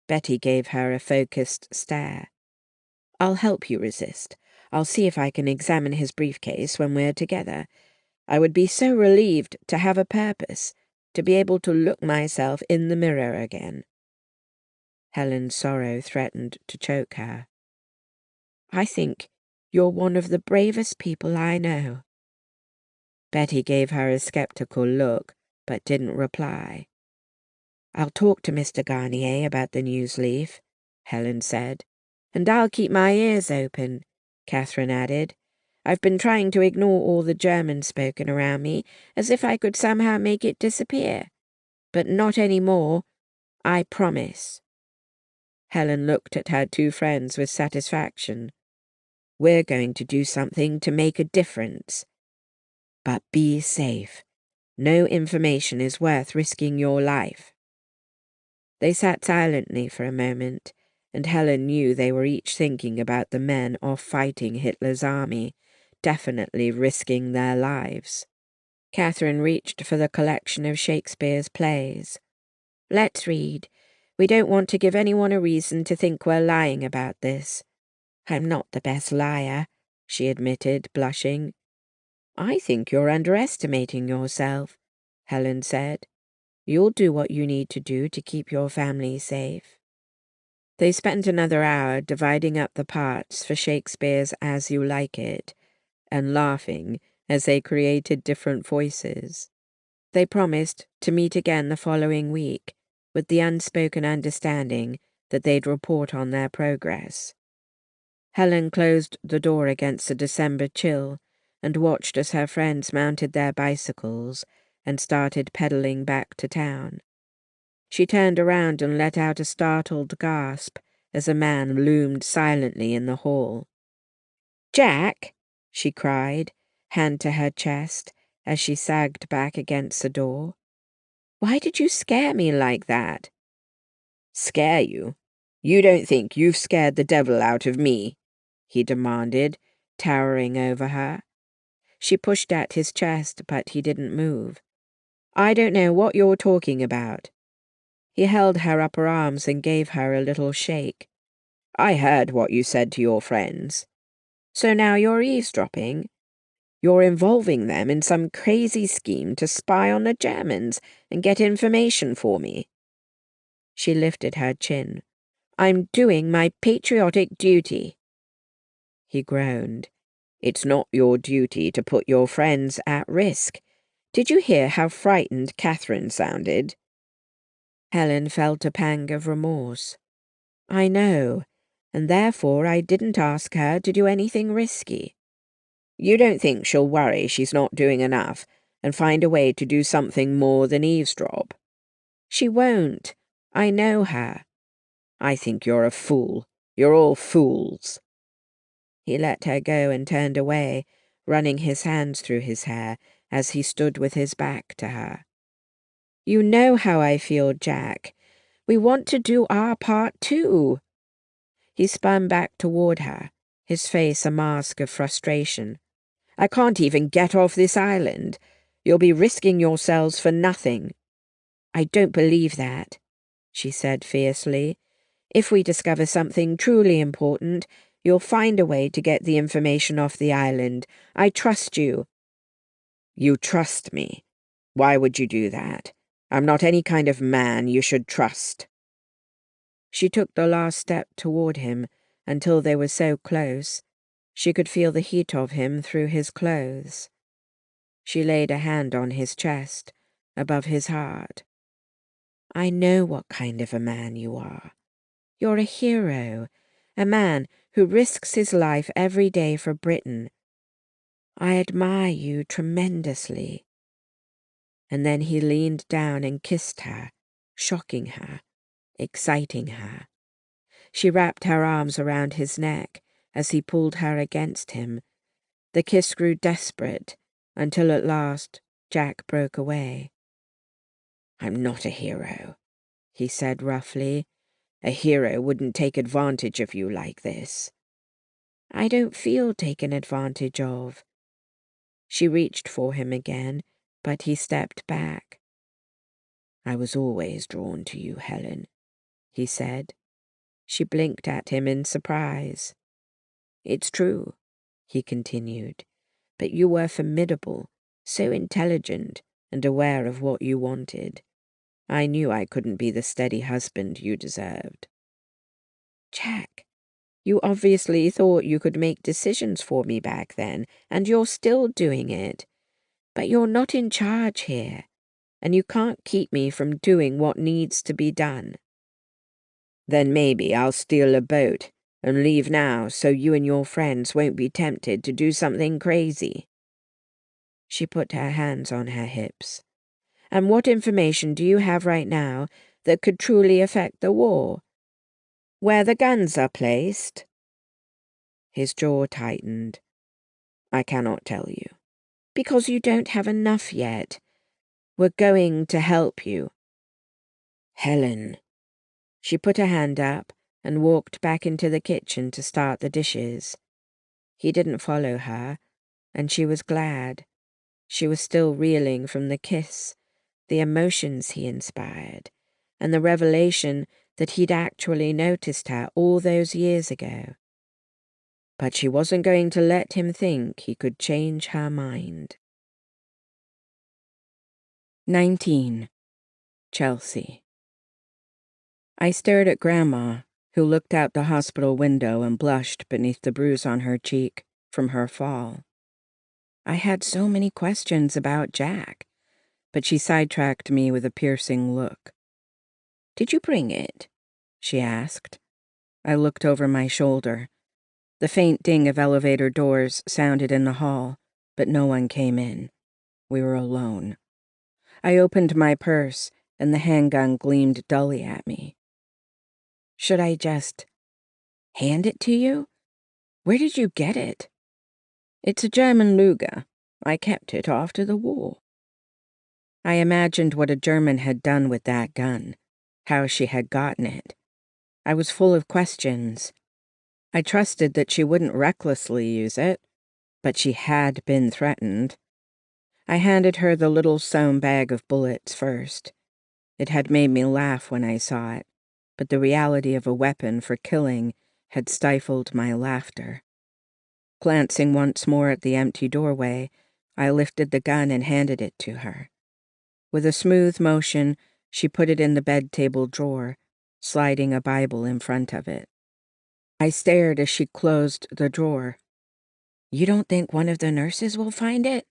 A: Betty gave her a focused stare. "I'll help you resist. I'll see if I can examine his briefcase when we're together. I would be so relieved to have a purpose, to be able to look myself in the mirror again." Helen's sorrow threatened to choke her. "I think you're one of the bravest people I know." Betty gave her a skeptical look, but didn't reply. "I'll talk to Mr. Garnier about the news leaf," Helen said. "And I'll keep my ears open," Catherine added. "I've been trying to ignore all the German spoken around me, as if I could somehow make it disappear. But not any more. I promise." Helen looked at her two friends with satisfaction. "We're going to do something to make a difference. But be safe. No information is worth risking your life." They sat silently for a moment, and Helen knew they were each thinking about the men off fighting Hitler's army, definitely risking their lives. Catherine reached for the collection of Shakespeare's plays. "Let's read. We don't want to give anyone a reason to think we're lying about this." "I'm not the best liar," she admitted, blushing. "I think you're underestimating yourself," Helen said. "You'll do what you need to do to keep your family safe." They spent another hour dividing up the parts for Shakespeare's As You Like It, and laughing as they created different voices. They promised to meet again the following week, with the unspoken understanding that they'd report on their progress. Helen closed the door against the December chill and watched as her friends mounted their bicycles and started pedaling back to town. She turned around and let out a startled gasp as a man loomed silently in the hall. "Jack!" she cried, hand to her chest, as she sagged back against the door. "Why did you scare me like that?" "Scare you? You don't think you've scared the devil out of me?" he demanded, towering over her. She pushed at his chest, but he didn't move. "I don't know what you're talking about." He held her upper arms and gave her a little shake. "I heard what you said to your friends. So now you're eavesdropping? You're involving them in some crazy scheme to spy on the Germans and get information for me." She lifted her chin. "I'm doing my patriotic duty." He groaned. "It's not your duty to put your friends at risk. Did you hear how frightened Catherine sounded?" Helen felt a pang of remorse. "I know, and therefore I didn't ask her to do anything risky." "You don't think she'll worry she's not doing enough and find a way to do something more than eavesdrop?" "She won't. I know her." "I think you're a fool. You're all fools." He let her go and turned away, running his hands through his hair as he stood with his back to her. "You know how I feel, Jack. We want to do our part too." He spun back toward her, his face a mask of frustration. "I can't even get off this island. You'll be risking yourselves for nothing." "I don't believe that," she said fiercely. "If we discover something truly important, you'll find a way to get the information off the island. I trust you." "You trust me? Why would you do that? I'm not any kind of man you should trust." She took the last step toward him until they were so close she could feel the heat of him through his clothes. She laid a hand on his chest, above his heart. "I know what kind of a man you are. You're a hero, a man who risks his life every day for Britain. I admire you tremendously." And then he leaned down and kissed her, shocking her, exciting her. She wrapped her arms around his neck as he pulled her against him. The kiss grew desperate until at last Jack broke away. "I'm not a hero," he said roughly. "A hero wouldn't take advantage of you like this." "I don't feel taken advantage of." She reached for him again, but he stepped back. I was always drawn to you, Helen, he said. She blinked at him in surprise. It's true, he continued, but you were formidable, so intelligent and aware of what you wanted. I knew I couldn't be the steady husband you deserved. Jack, you obviously thought you could make decisions for me back then, and you're still doing it. But you're not in charge here, and you can't keep me from doing what needs to be done. Then maybe I'll steal a boat and leave now so you and your friends won't be tempted to do something crazy. She put her hands on her hips. And what information do you have right now that could truly affect the war? Where the guns are placed? His jaw tightened. I cannot tell you. Because you don't have enough yet. We're going to help you. Helen. She put a hand up and walked back into the kitchen to start the dishes. He didn't follow her, and she was glad. She was still reeling from the kiss, the emotions he inspired, and the revelation that he'd actually noticed her all those years ago. But she wasn't going to let him think he could change her mind. 19. Chelsea. I stared at Grandma, who looked out the hospital window and blushed beneath the bruise on her cheek from her fall. I had so many questions about Jack, but she sidetracked me with a piercing look. Did you bring it? She asked. I looked over my shoulder. The faint ding of elevator doors sounded in the hall, but no one came in. We were alone. I opened my purse, and the handgun gleamed dully at me. Should I just hand it to you? Where did you get it? It's a German Luger. I kept it after the war. I imagined what a German had done with that gun, how she had gotten it. I was full of questions. I trusted that she wouldn't recklessly use it, but she had been threatened. I handed her the little sewn bag of bullets first. It had made me laugh when I saw it, but the reality of a weapon for killing had stifled my laughter. Glancing once more at the empty doorway, I lifted the gun and handed it to her. With a smooth motion, she put it in the bed table drawer, sliding a Bible in front of it. I stared as she closed the drawer. You don't think one of the nurses will find it?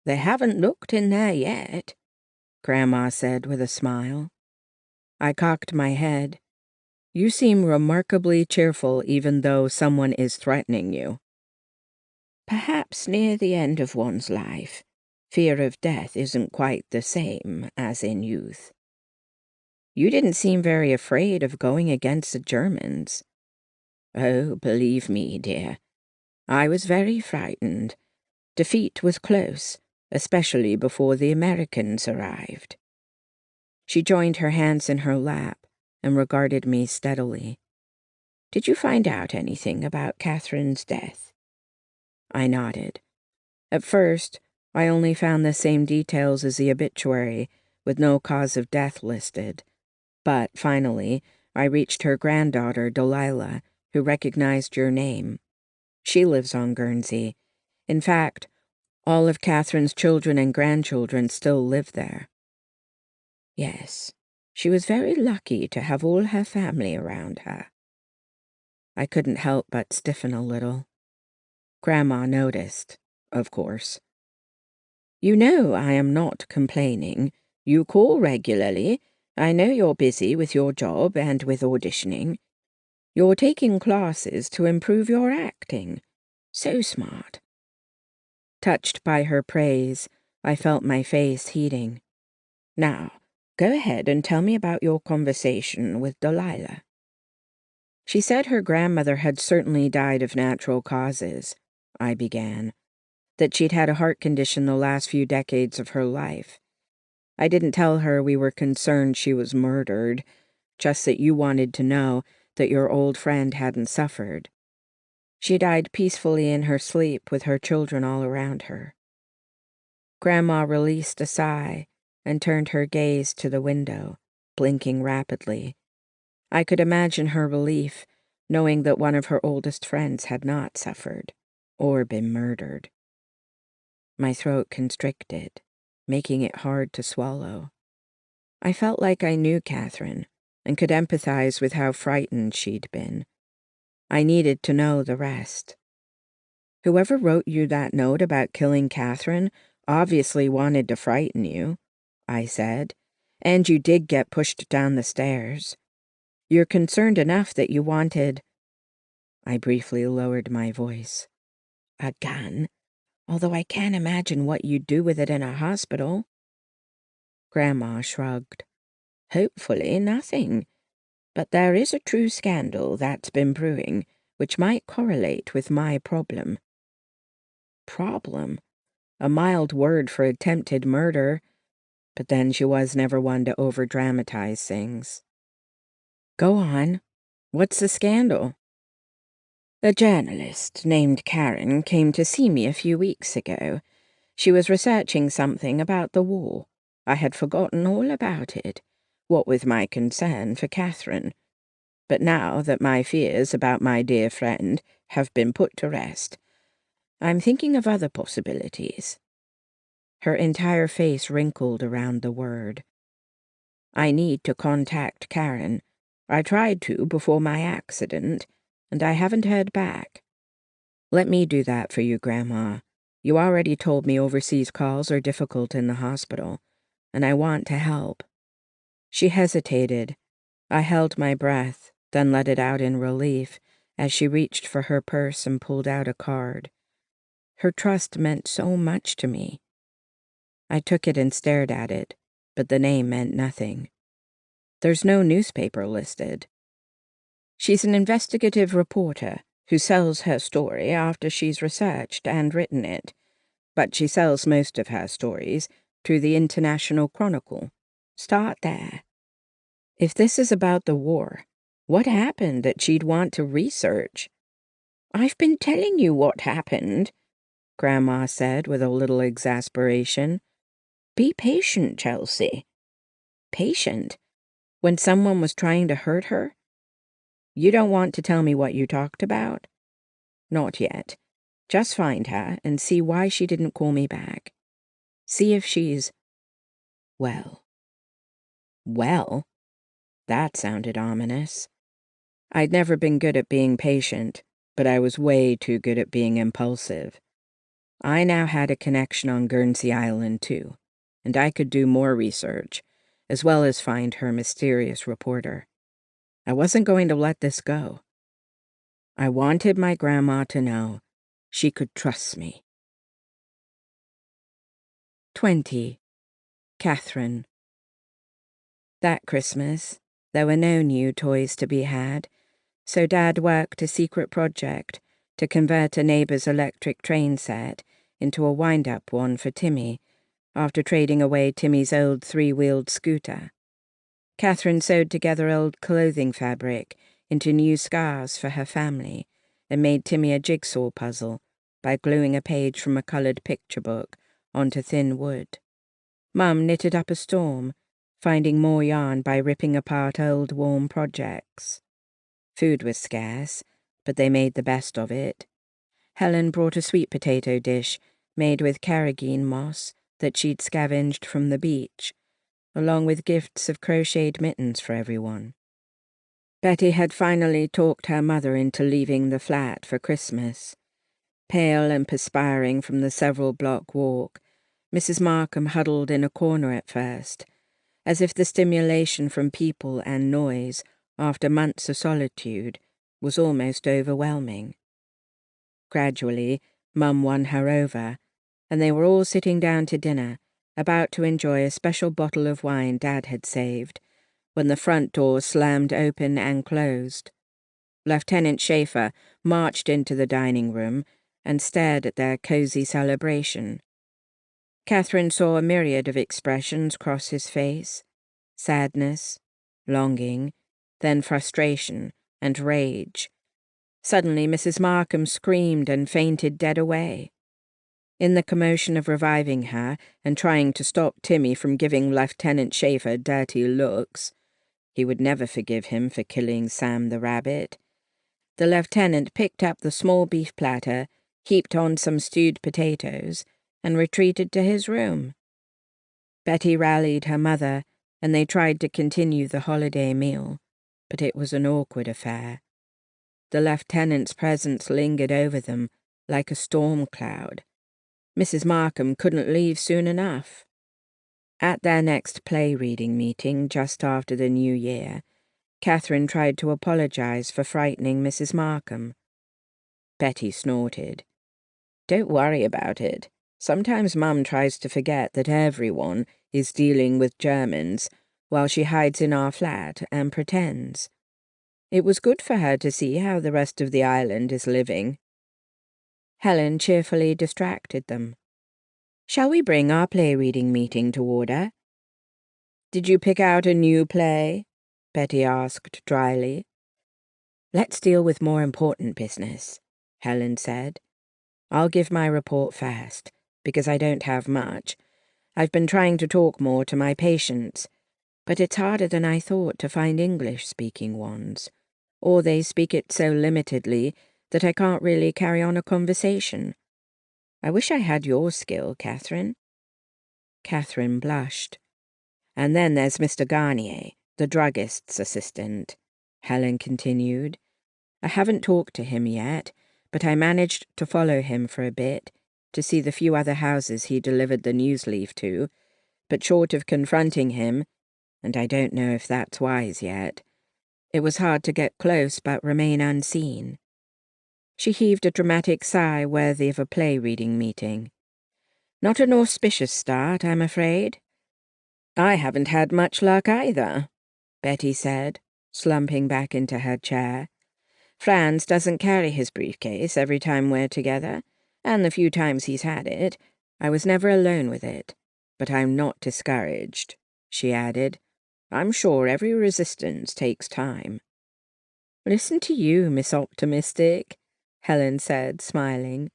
A: They haven't looked in there yet, Grandma said with a smile. I cocked my head. You seem remarkably cheerful even though someone is threatening you. Perhaps near the end of one's life, fear of death isn't quite the same as in youth. You didn't seem very afraid of going against the Germans. Oh, believe me, dear, I was very frightened. Defeat was close, especially before the Americans arrived. She joined her hands in her lap and regarded me steadily. Did you find out anything about Catherine's death? I nodded. At first, I only found the same details as the obituary, with no cause of death listed. But finally, I reached her granddaughter, Delilah, who recognized your name. She lives on Guernsey. In fact, all of Catherine's children and grandchildren still live there. Yes, she was very lucky to have all her family around her. I couldn't help but stiffen a little. Grandma noticed, of course. You know I am not complaining. You call regularly. I know you're busy with your job and with auditioning. You're taking classes to improve your acting. So smart. Touched by her praise, I felt my face heating. Now, go ahead and tell me about your conversation with Delilah. She said her grandmother had certainly died of natural causes, I began, that she'd had a heart condition the last few decades of her life. I didn't tell her we were concerned she was murdered, just that you wanted to know that your old friend hadn't suffered. She died peacefully in her sleep with her children all around her. Grandma released a sigh and turned her gaze to the window, blinking rapidly. I could imagine her relief, knowing that one of her oldest friends had not suffered or been murdered. My throat constricted, making it hard to swallow. I felt like I knew Catherine and could empathize with how frightened she'd been. I needed to know the rest. Whoever wrote you that note about killing Catherine obviously wanted to frighten you, I said, and you did get pushed down the stairs. You're concerned enough that you wanted— I briefly lowered my voice. A gun, although I can't imagine what you'd do with it in a hospital. Grandma shrugged. Hopefully nothing. But there is a true scandal that's been brewing, which might correlate with my problem. Problem? A mild word for attempted murder, but then she was never one to over-dramatize things. Go on. What's the scandal? A journalist named Karen came to see me a few weeks ago. She was researching something about the war. I had forgotten all about it, what with my concern for Catherine. But now that my fears about my dear friend have been put to rest, I'm thinking of other possibilities. Her entire face wrinkled around the word. I need to contact Karen. I tried to before my accident, and I haven't heard back. Let me do that for you, Grandma. You already told me overseas calls are difficult in the hospital, and I want to help. She hesitated. I held my breath, then let it out in relief as she reached for her purse and pulled out a card. Her trust meant so much to me. I took it and stared at it, but the name meant nothing. There's no newspaper listed. She's an investigative reporter who sells her story after she's researched and written it, but she sells most of her stories through the International Chronicle. Start there. If this is about the war, what happened that she'd want to research? I've been telling you what happened, Grandma said with a little exasperation. Be patient, Chelsea. Patient? When someone was trying to hurt her? You don't want to tell me what you talked about? Not yet. Just find her and see why she didn't call me back. See if she's— well. Well? That sounded ominous. I'd never been good at being patient, but I was way too good at being impulsive. I now had a connection on Guernsey Island, too, and I could do more research, as well as find her mysterious reporter. I wasn't going to let this go. I wanted my grandma to know she could trust me. 20. Catherine. That Christmas, there were no new toys to be had, so Dad worked a secret project to convert a neighbour's electric train set into a wind-up one for Timmy, after trading away Timmy's old three-wheeled scooter. Catherine sewed together old clothing fabric into new scarves for her family and made Timmy a jigsaw puzzle by gluing a page from a coloured picture book onto thin wood. Mum knitted up a storm, finding more yarn by ripping apart old warm projects. Food was scarce, but they made the best of it. Helen brought a sweet potato dish made with carrageen moss that she'd scavenged from the beach, along with gifts of crocheted mittens for everyone. Betty had finally talked her mother into leaving the flat for Christmas. Pale and perspiring from the several-block walk, Mrs. Markham huddled in a corner at first, as if the stimulation from people and noise after months of solitude was almost overwhelming. Gradually, Mum won her over, and they were all sitting down to dinner, about to enjoy a special bottle of wine Dad had saved, when the front door slammed open and closed. Lieutenant Schaefer marched into the dining room and stared at their cosy celebration. Catherine saw a myriad of expressions cross his face: sadness, longing, then frustration and rage. Suddenly Mrs. Markham screamed and fainted dead away. In the commotion of reviving her and trying to stop Timmy from giving Lieutenant Schaefer dirty looks, he would never forgive him for killing Sam the rabbit, the lieutenant picked up the small beef platter, heaped on some stewed potatoes, and retreated to his room. Betty rallied her mother, and they tried to continue the holiday meal, but it was an awkward affair. The lieutenant's presence lingered over them like a storm cloud. Mrs. Markham couldn't leave soon enough. At their next play-reading meeting, just after the New Year, Catherine tried to apologize for frightening Mrs. Markham. Betty snorted. "Don't worry about it. Sometimes Mum tries to forget that everyone is dealing with Germans while she hides in our flat and pretends. It was good for her to see how the rest of the island is living." Helen cheerfully distracted them. "Shall we bring our play-reading meeting to order?" "Did you pick out a new play?" Betty asked dryly. "Let's deal with more important business," Helen said. "I'll give my report first, because I don't have much. I've been trying to talk more to my patients, but it's harder than I thought to find English-speaking ones, or they speak it so limitedly that I can't really carry on a conversation. I wish I had your skill, Catherine." Catherine blushed. "And then there's Mr. Garnier, the druggist's assistant," Helen continued. "I haven't talked to him yet, but I managed to follow him for a bit, to see the few other houses he delivered the news leaf to, but short of confronting him, and I don't know if that's wise yet, it was hard to get close but remain unseen." She heaved a dramatic sigh worthy of a play-reading meeting. "Not an auspicious start, I'm afraid." "I haven't had much luck either," Betty said, slumping back into her chair. "Franz doesn't carry his briefcase every time we're together, and the few times he's had it, I was never alone with it. But I'm not discouraged," she added. "I'm sure every resistance takes time." "Listen to you, Miss Optimistic," Helen said, smiling.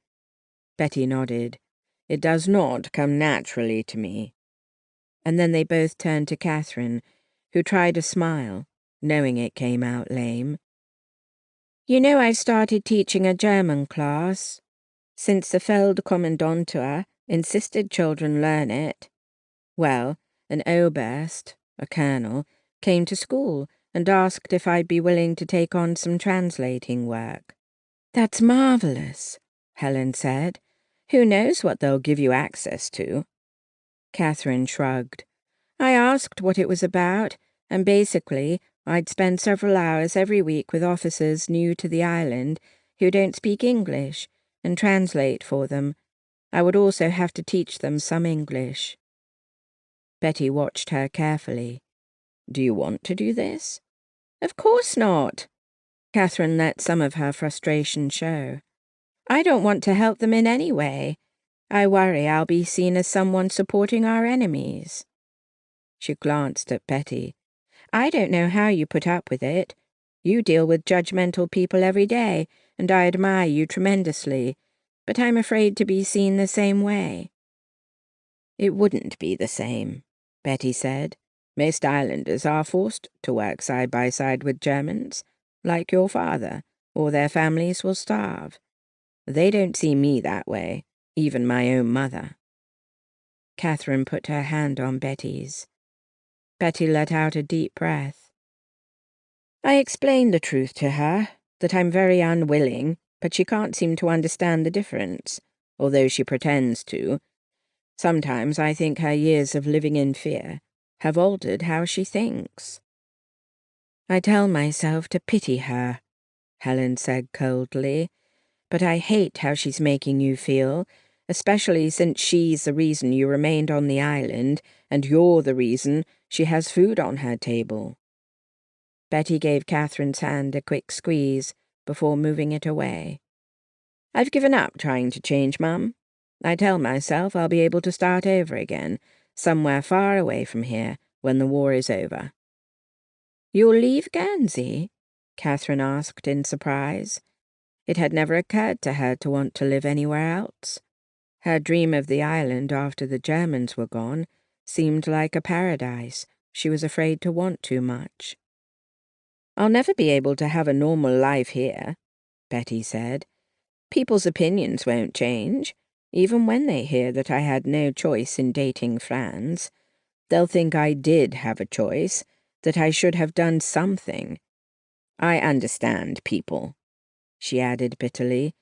A: Betty nodded. "It does not come naturally to me." And then they both turned to Catherine, who tried a smile, knowing it came out lame. "You know I've started teaching a German class, since the Feldkommandantur insisted children learn it. Well, an Oberst, a colonel, came to school and asked if I'd be willing to take on some translating work." "That's marvelous," Helen said. "Who knows what they'll give you access to?" Catherine shrugged. "I asked what it was about, and basically I'd spend several hours every week with officers new to the island who don't speak English and translate for them. I would also have to teach them some English." Betty watched her carefully. "Do you want to do this?" "Of course not." Catherine let some of her frustration show. "I don't want to help them in any way. I worry I'll be seen as someone supporting our enemies." She glanced at Betty. "I don't know how you put up with it. You deal with judgmental people every day, and I admire you tremendously, but I'm afraid to be seen the same way." "It wouldn't be the same," Betty said. "Most islanders are forced to work side by side with Germans, like your father, or their families will starve. They don't see me that way, even my own mother." Catherine put her hand on Betty's. Betty let out a deep breath. "I explained the truth to her, that I'm very unwilling, but she can't seem to understand the difference, although she pretends to. Sometimes I think her years of living in fear have altered how she thinks." "I tell myself to pity her," Helen said coldly, "but I hate how she's making you feel, especially since she's the reason you remained on the island, and you're the reason she has food on her table." Betty gave Catherine's hand a quick squeeze before moving it away. "I've given up trying to change, Mum. I tell myself I'll be able to start over again, somewhere far away from here, when the war is over." "You'll leave Guernsey?" Catherine asked in surprise. It had never occurred to her to want to live anywhere else. Her dream of the island after the Germans were gone seemed like a paradise she was afraid to want too much. "I'll never be able to have a normal life here," Betty said. "People's opinions won't change, even when they hear that I had no choice in dating Franz. They'll think I did have a choice, that I should have done something. I understand people," she added bitterly.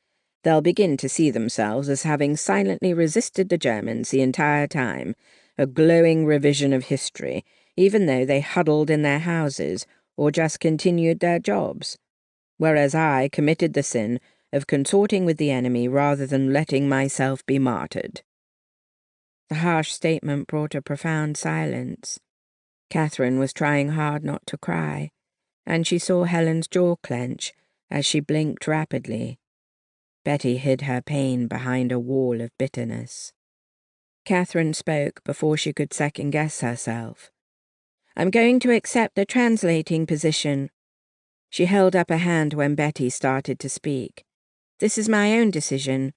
A: "They'll begin to see themselves as having silently resisted the Germans the entire time, a glowing revision of history, even though they huddled in their houses or just continued their jobs, whereas I committed the sin of consorting with the enemy rather than letting myself be martyred." The harsh statement brought a profound silence. Catherine was trying hard not to cry, and she saw Helen's jaw clench as she blinked rapidly. Betty hid her pain behind a wall of bitterness. Catherine spoke before she could second-guess herself. "I'm going to accept the translating position." She held up a hand when Betty started to speak. "This is my own decision.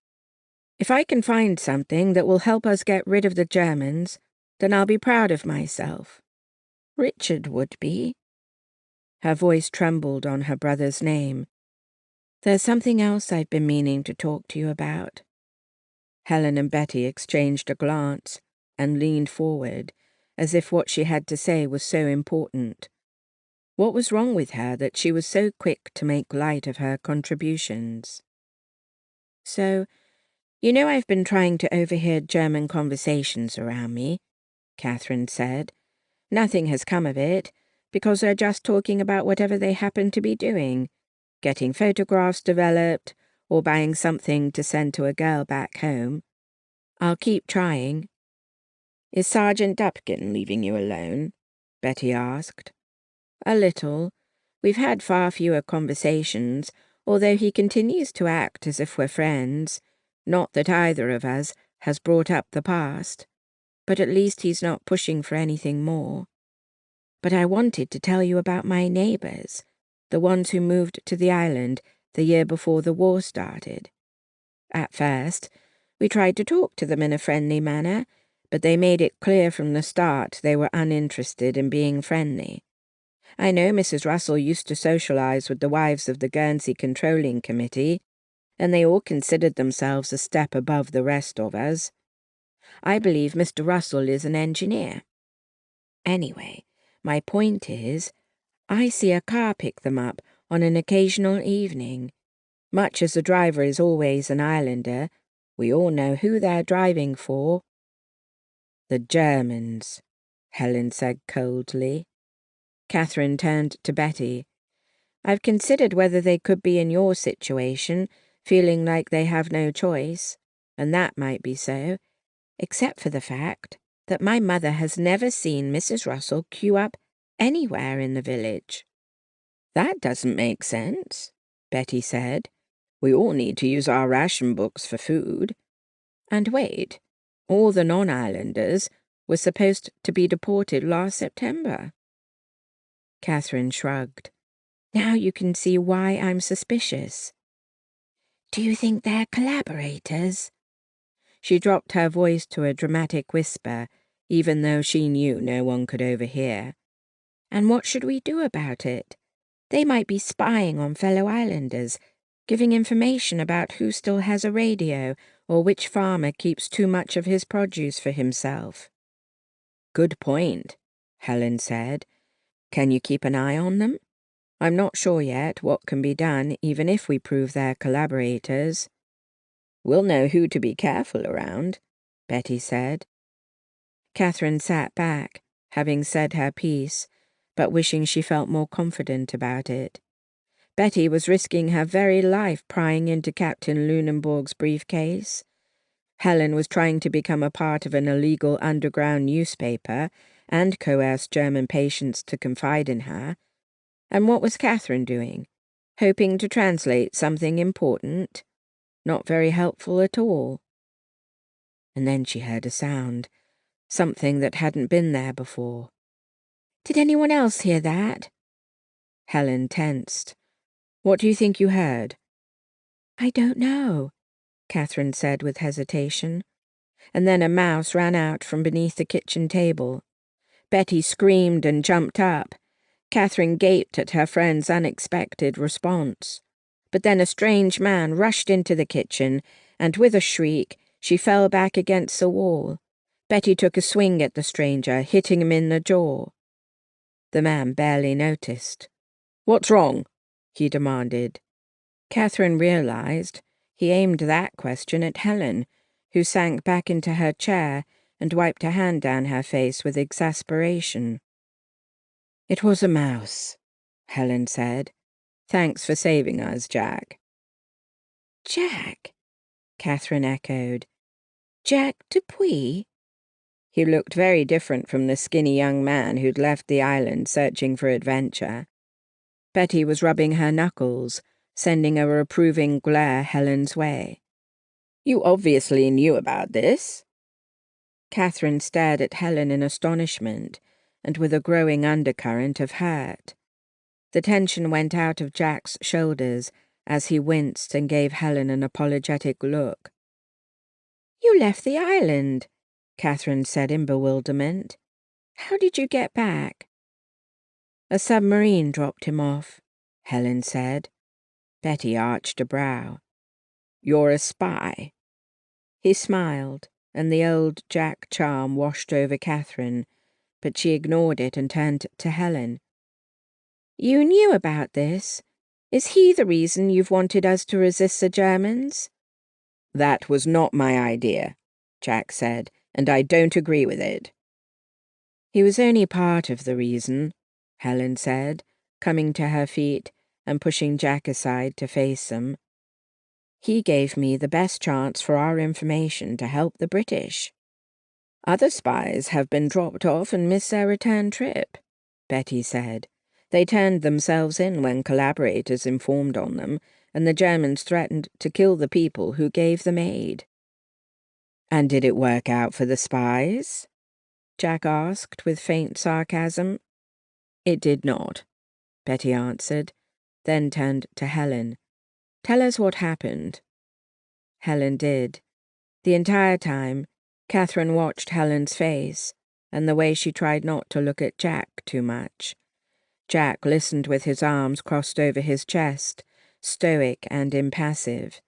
A: If I can find something that will help us get rid of the Germans, then I'll be proud of myself. Richard would be." Her voice trembled on her brother's name. "There's something else I've been meaning to talk to you about." Helen and Betty exchanged a glance and leaned forward, as if what she had to say was so important. What was wrong with her that she was so quick to make light of her contributions? "So, you know I've been trying to overhear German conversations around me," Catherine said. "Nothing has come of it, because they're just talking about whatever they happen to be doing, getting photographs developed, or buying something to send to a girl back home. I'll keep trying." "Is Sergeant Dupkin leaving you alone?" Betty asked. "A little. We've had far fewer conversations, although he continues to act as if we're friends. Not that either of us has brought up the past, but at least he's not pushing for anything more. But I wanted to tell you about my neighbours, the ones who moved to the island the year before the war started. At first, we tried to talk to them in a friendly manner, but they made it clear from the start they were uninterested in being friendly. I know Mrs. Russell used to socialise with the wives of the Guernsey Controlling Committee, and they all considered themselves a step above the rest of us. I believe Mr. Russell is an engineer. Anyway, my point is, I see a car pick them up on an occasional evening. Much as the driver is always an islander, we all know who they're driving for." "The Germans," Helen said coldly. Catherine turned to Betty. "I've considered whether they could be in your situation, feeling like they have no choice, and that might be so, except for the fact that my mother has never seen Mrs. Russell queue up anywhere in the village." "That doesn't make sense," Betty said. "We all need to use our ration books for food. And wait, all the non-islanders were supposed to be deported last September." Catherine shrugged. "Now you can see why I'm suspicious." "Do you think they're collaborators?" She dropped her voice to a dramatic whisper, even though she knew no one could overhear. "And what should we do about it? They might be spying on fellow islanders, giving information about who still has a radio or which farmer keeps too much of his produce for himself." "Good point," Helen said. "Can you keep an eye on them? I'm not sure yet what can be done even if we prove they're collaborators." "We'll know who to be careful around," Betty said. Catherine sat back, having said her piece, but wishing she felt more confident about it. Betty was risking her very life prying into Captain Lunenborg's briefcase. Helen was trying to become a part of an illegal underground newspaper and coerce German patients to confide in her. And what was Catherine doing? Hoping to translate something important? Not very helpful at all. And then she heard a sound, something that hadn't been there before. "Did anyone else hear that?" Helen tensed. "What do you think you heard?" "I don't know," Catherine said with hesitation. and then a mouse ran out from beneath the kitchen table. Betty screamed and jumped up. Catherine gaped at her friend's unexpected response. But then a strange man rushed into the kitchen, and with a shriek, she fell back against the wall. Betty took a swing at the stranger, hitting him in the jaw. The man barely noticed. "What's wrong?" he demanded. Catherine realized he aimed that question at Helen, who sank back into her chair and wiped a hand down her face with exasperation. "It was a mouse," Helen said. "Thanks for saving us, Jack." "Jack?" Catherine echoed. "Jack Dupuis?" He looked very different from the skinny young man who'd left the island searching for adventure. Betty was rubbing her knuckles, sending a reproving glare Helen's way. "You obviously knew about this." Catherine stared at Helen in astonishment, and with a growing undercurrent of hurt. The tension went out of Jack's shoulders as he winced and gave Helen an apologetic look. "You left the island," Catherine said in bewilderment. "How did you get back?" "A submarine dropped him off," Helen said. Betty arched a brow. "You're a spy." He smiled, and the old Jack charm washed over Catherine, but she ignored it and turned to Helen. "You knew about this. Is he the reason you've wanted us to resist the Germans?" "That was not my idea," Jack said, "and I don't agree with it." "He was only part of the reason," Helen said, coming to her feet and pushing Jack aside to face them. "He gave me the best chance for our information to help the British." "Other spies have been dropped off and missed their return trip," Betty said. "They turned themselves in when collaborators informed on them, and the Germans threatened to kill the people who gave them aid." "And did it work out for the spies?" Jack asked with faint sarcasm. "It did not," Betty answered, then turned to Helen. "Tell us what happened." Helen did. The entire time, Catherine watched Helen's face and the way she tried not to look at Jack too much. Jack listened with his arms crossed over his chest, stoic and impassive.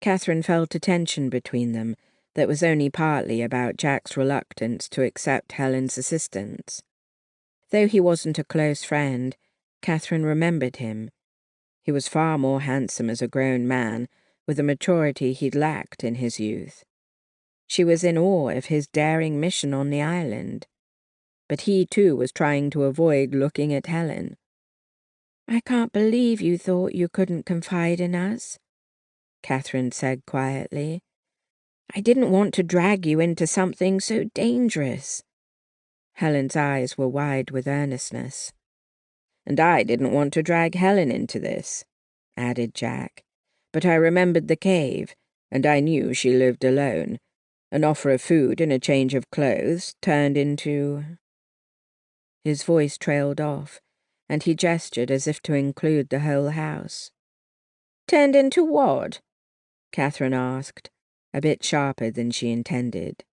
A: Catherine felt a tension between them that was only partly about Jack's reluctance to accept Helen's assistance. Though he wasn't a close friend, Catherine remembered him. He was far more handsome as a grown man, with a maturity he'd lacked in his youth. She was in awe of his daring mission on the island. But he, too, was trying to avoid looking at Helen. "I can't believe you thought you couldn't confide in us," Catherine said quietly. "I didn't want to drag you into something so dangerous." Helen's eyes were wide with earnestness. "And I didn't want to drag Helen into this," added Jack. "But I remembered the cave, and I knew she lived alone. An offer of food and a change of clothes turned into—" His voice trailed off, and he gestured as if to include the whole house. "Turned into what?" Catherine asked, a bit sharper than she intended.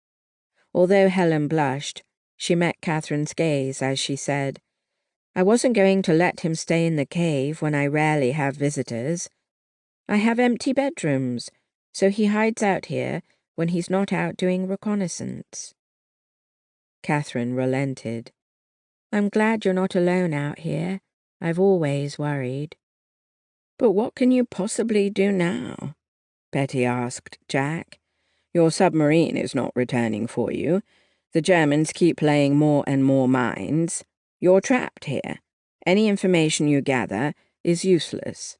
A: Although Helen blushed, she met Catherine's gaze as she said, "I wasn't going to let him stay in the cave when I rarely have visitors. I have empty bedrooms, so he hides out here when he's not out doing reconnaissance." Catherine relented. "I'm glad you're not alone out here. I've always worried." "But what can you possibly do now?" Betty asked Jack. "Your submarine is not returning for you. The Germans keep laying more and more mines. You're trapped here. Any information you gather is useless."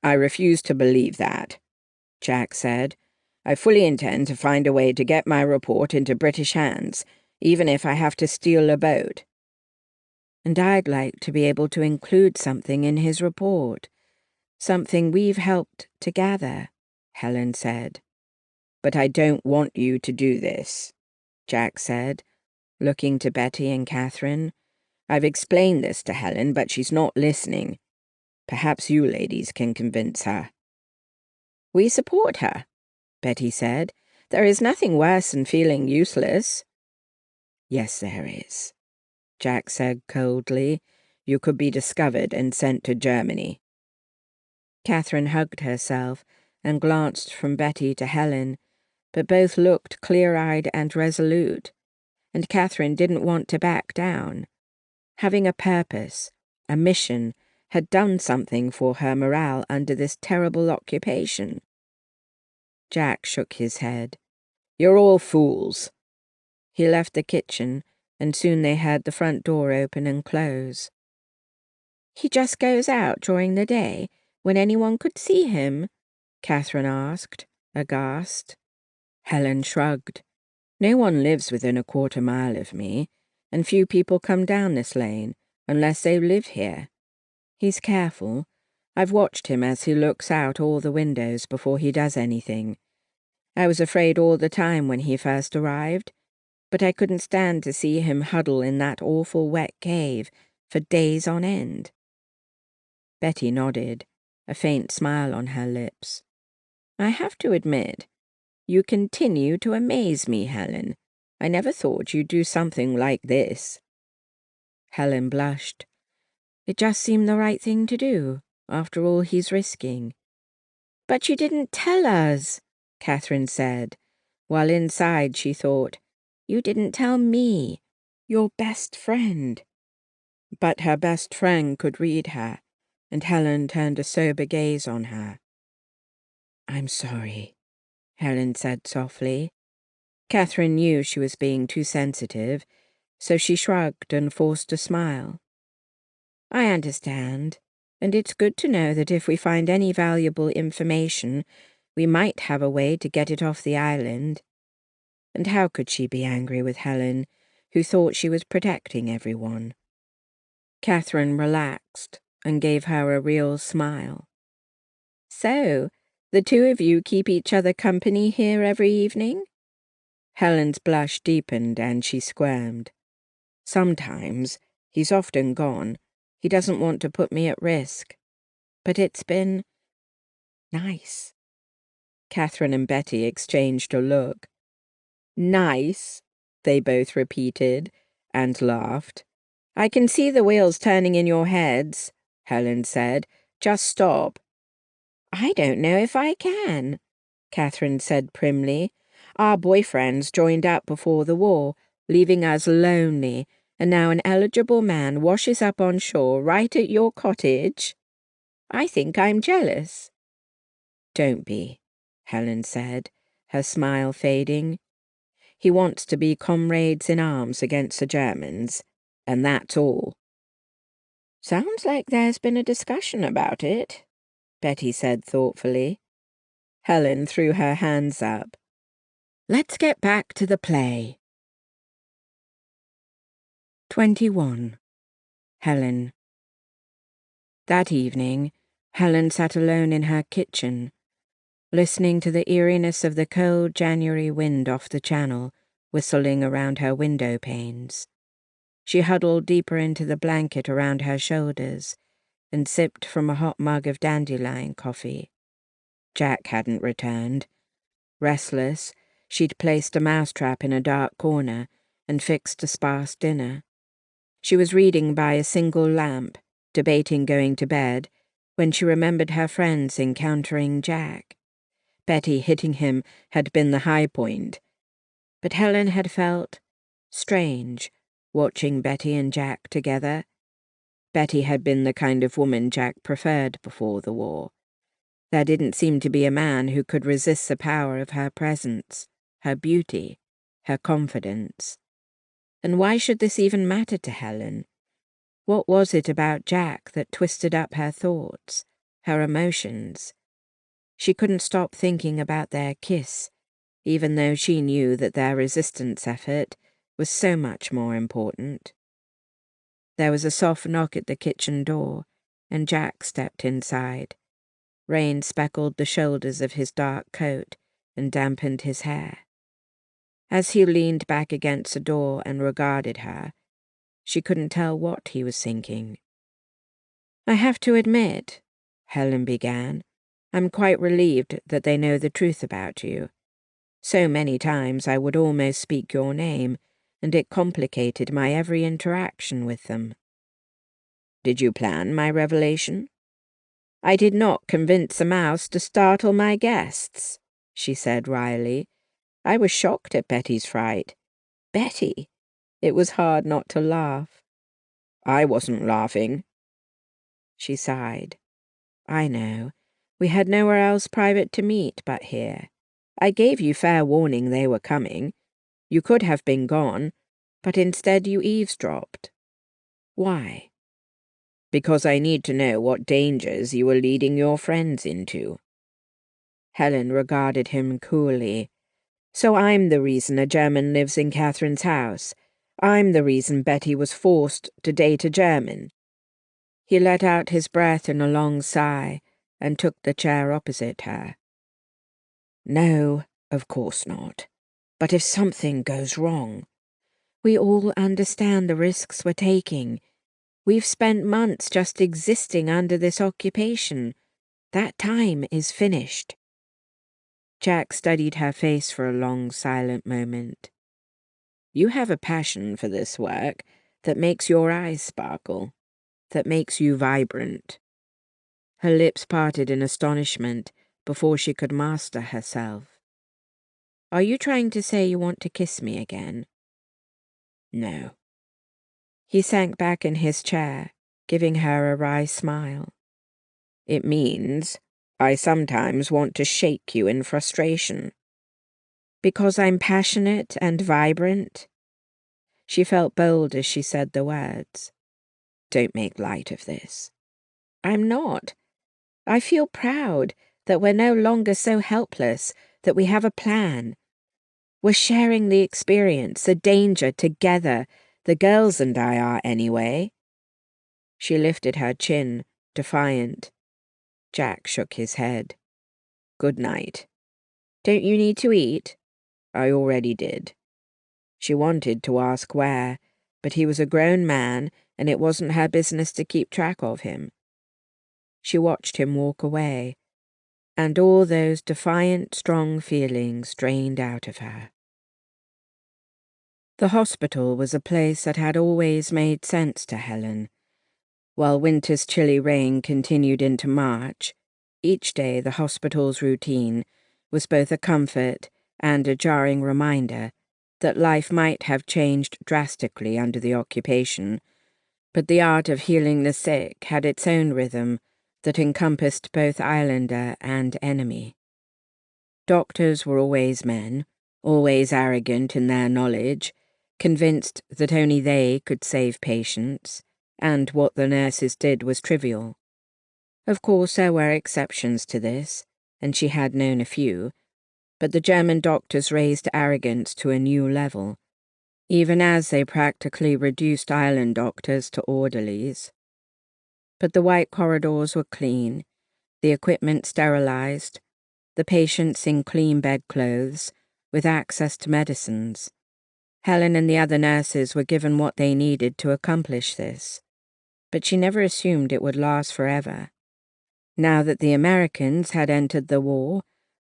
A: "I refuse to believe that," Jack said. "I fully intend to find a way to get my report into British hands, even if I have to steal a boat." "And I'd like to be able to include something in his report. Something we've helped to gather," Helen said. "But I don't want you to do this," Jack said, looking to Betty and Catherine. "I've explained this to Helen, but she's not listening. Perhaps you ladies can convince her." "We support her," Betty said. There is nothing worse than feeling useless." "Yes, there is," Jack said coldly. "You could be discovered and sent to Germany." Catherine hugged herself and glanced from Betty to Helen, but both looked clear-eyed and resolute, and Catherine didn't want to back down. Having a purpose, a mission, had done something for her morale under this terrible occupation. Jack shook his head. "You're all fools." He left the kitchen, and soon they heard the front door open and close. "He just goes out during the day, when anyone could see him?" Catherine asked, aghast. Helen shrugged. "No one lives within a quarter-mile of me, and few people come down this lane, unless they live here. He's careful. I've watched him as he looks out all the windows before he does anything. I was afraid all the time when he first arrived, but I couldn't stand to see him huddle in that awful wet cave for days on end." Betty nodded, a faint smile on her lips. "I have to admit, you continue to amaze me, Helen. I never thought you'd do something like this." Helen blushed. It just seemed the right thing to do, after all he's risking. "But you didn't tell us," Catherine said, while inside she thought, "You didn't tell me, your best friend." But her best friend could read her, and Helen turned a sober gaze on her. "I'm sorry," Helen said softly. Catherine knew she was being too sensitive, so she shrugged and forced a smile. "I understand, and it's good to know that if we find any valuable information, we might have a way to get it off the island." And how could she be angry with Helen, who thought she was protecting everyone? Catherine relaxed and gave her a real smile. "So, the two of you keep each other company here every evening?" Helen's blush deepened and she squirmed. "Sometimes. He's often gone. He doesn't want to put me at risk. But it's been nice." Catherine and Betty exchanged a look. "Nice," they both repeated, and laughed. "I can see the wheels turning in your heads," Helen said. "Just stop." "I don't know if I can," Catherine said primly. "Our boyfriends joined up before the war, leaving us lonely, and now an eligible man washes up on shore right at your cottage. I think I'm jealous." "Don't be," Helen said, her smile fading. "He wants to be comrades in arms against the Germans, and that's all." "Sounds like there's been a discussion about it," Betty said thoughtfully. Helen threw her hands up. "Let's get back to the play." 21. Helen. That evening, Helen sat alone in her kitchen, listening to the eeriness of the cold January wind off the channel, whistling around her window panes. She huddled deeper into the blanket around her shoulders and sipped from a hot mug of dandelion coffee. Jack hadn't returned. Restless, she'd placed a mousetrap in a dark corner and fixed a sparse dinner. She was reading by a single lamp, debating going to bed, when she remembered her friends encountering Jack. Betty hitting him had been the high point, but Helen had felt strange watching Betty and Jack together. Betty had been the kind of woman Jack preferred before the war. There didn't seem to be a man who could resist the power of her presence, her beauty, her confidence. And why should this even matter to Helen? What was it about Jack that twisted up her thoughts, her emotions? She couldn't stop thinking about their kiss, even though she knew that their resistance effort was so much more important. There was a soft knock at the kitchen door, and Jack stepped inside. Rain speckled the shoulders of his dark coat and dampened his hair. As he leaned back against the door and regarded her, she couldn't tell what he was thinking. "I have to admit," Helen began, "I'm quite relieved that they know the truth about you. So many times I would almost speak your name, and it complicated my every interaction with them. Did you plan my revelation? I did not convince a mouse to startle my guests, she said wryly. I was shocked at Betty's fright. Betty! It was hard not to laugh. I wasn't laughing. She sighed. I know. We had nowhere else private to meet but here. I gave you fair warning they were coming. You could have been gone, but instead you eavesdropped. Why? Because I need to know what dangers you were leading your friends into. Helen regarded him coolly. So I'm the reason a German lives in Catherine's house. I'm the reason Betty was forced to date a German. He let out his breath in a long sigh and took the chair opposite her. No, of course not. But if something goes wrong, we all understand the risks we're taking. We've spent months just existing under this occupation. That time is finished. Jack studied her face for a long, silent moment. You have a passion for this work that makes your eyes sparkle, that makes you vibrant. Her lips parted in astonishment before she could master herself. Are you trying to say you want to kiss me again? No. He sank back in his chair, giving her a wry smile. It means I sometimes want to shake you in frustration. Because I'm passionate and vibrant? She felt bold as she said the words. Don't make light of this. I'm not. I feel proud that we're no longer so helpless, that we have a plan. We're sharing the experience, the danger together. The girls and I are anyway. She lifted her chin, defiant. Jack shook his head. Good night. Don't you need to eat? I already did. She wanted to ask where, but he was a grown man, and it wasn't her business to keep track of him. She watched him walk away, and all those defiant, strong feelings drained out of her. The hospital was a place that had always made sense to Helen. While winter's chilly rain continued into March, each day the hospital's routine was both a comfort and a jarring reminder that life might have changed drastically under the occupation, but the art of healing the sick had its own rhythm that encompassed both islander and enemy. Doctors were always men, always arrogant in their knowledge, convinced that only they could save patients, and what the nurses did was trivial. Of course, there were exceptions to this, and she had known a few, but the German doctors raised arrogance to a new level, even as they practically reduced island doctors to orderlies. But the white corridors were clean, the equipment sterilized, the patients in clean bedclothes, with access to medicines. Helen and the other nurses were given what they needed to accomplish this, but she never assumed it would last forever. Now that the Americans had entered the war,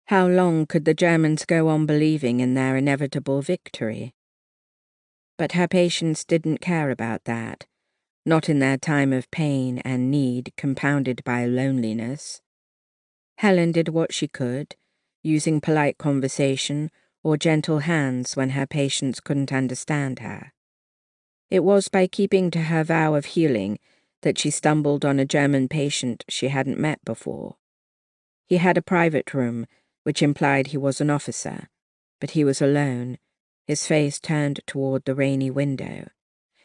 A: how long could the Germans go on believing in their inevitable victory? But her patients didn't care about that, not in their time of pain and need compounded by loneliness. Helen did what she could, using polite conversation or gentle hands when her patients couldn't understand her. It was by keeping to her vow of healing that she stumbled on a German patient she hadn't met before. He had a private room, which implied he was an officer, but he was alone, his face turned toward the rainy window,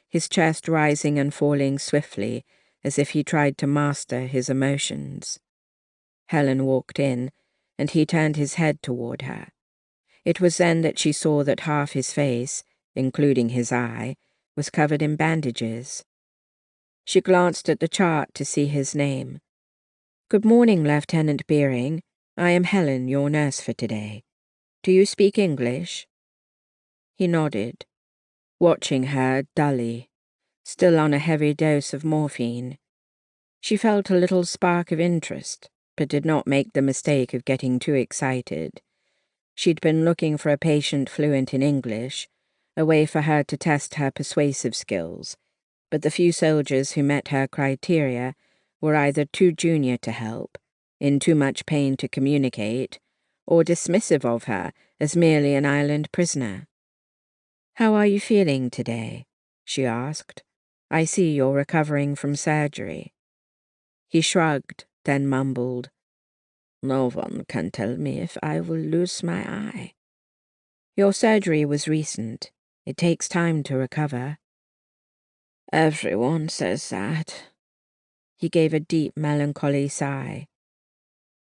A: his chest rising and falling swiftly as if he tried to master his emotions. Helen walked in, and he turned his head toward her. It was then that she saw that half his face, including his eye, was covered in bandages. She glanced at the chart to see his name. Good morning, Lieutenant Beering. I am Helen, your nurse for today. Do you speak English? He nodded, watching her dully, still on a heavy dose of morphine. She felt a little spark of interest, but did not make the mistake of getting too excited. She'd been looking for a patient fluent in English, a way for her to test her persuasive skills, but the few soldiers who met her criteria were either too junior to help, in too much pain to communicate, or dismissive of her as merely an island prisoner. "How are you feeling today?" she asked. "I see you're recovering from surgery." He shrugged, then mumbled, "No one can tell me if I will lose my eye." "Your surgery was recent. It takes time to recover." "Everyone says that." He gave a deep, melancholy sigh.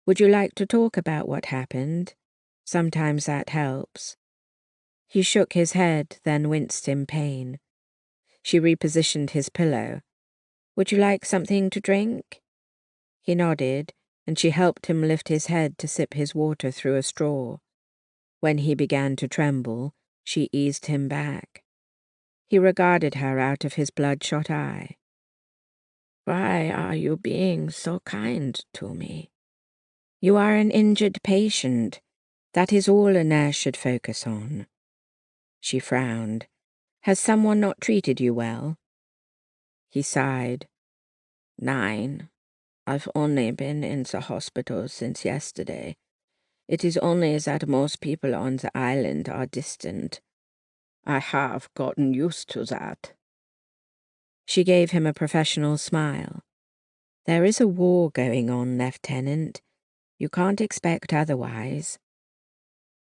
A: "Would you like to talk about what happened? Sometimes that helps." He shook his head, then winced in pain. She repositioned his pillow. "Would you like something to drink?" He nodded, and she helped him lift his head to sip his water through a straw. When he began to tremble, she eased him back. He regarded her out of his bloodshot eye. "Why are you being so kind to me?" "You are an injured patient. That is all a nurse should focus on." She frowned. "Has someone not treated you well?" He sighed. 9. I've only been in the hospital since yesterday. It is only that most people on the island are distant. I have gotten used to that." She gave him a professional smile. "There is a war going on, Lieutenant. You can't expect otherwise."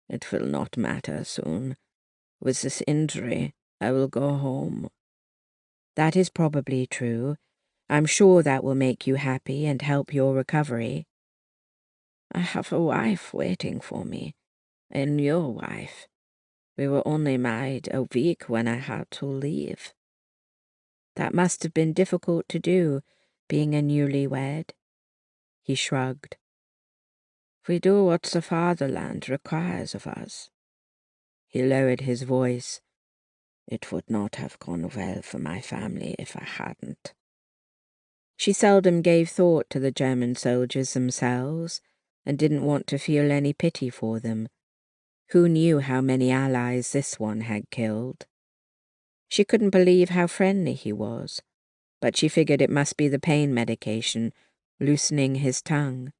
A: "It will not matter soon. With this injury, I will go home." "That is probably true. I'm sure that will make you happy and help your recovery." "I have a wife waiting for me, a new wife. We were only married a week when I had to leave." "That must have been difficult to do, being a newlywed." He shrugged. "We do what the fatherland requires of us." He lowered his voice. "It would not have gone well for my family if I hadn't." She seldom gave thought to the German soldiers themselves, and didn't want to feel any pity for them. Who knew how many allies this one had killed? She couldn't believe how friendly he was, but she figured it must be the pain medication, loosening his tongue.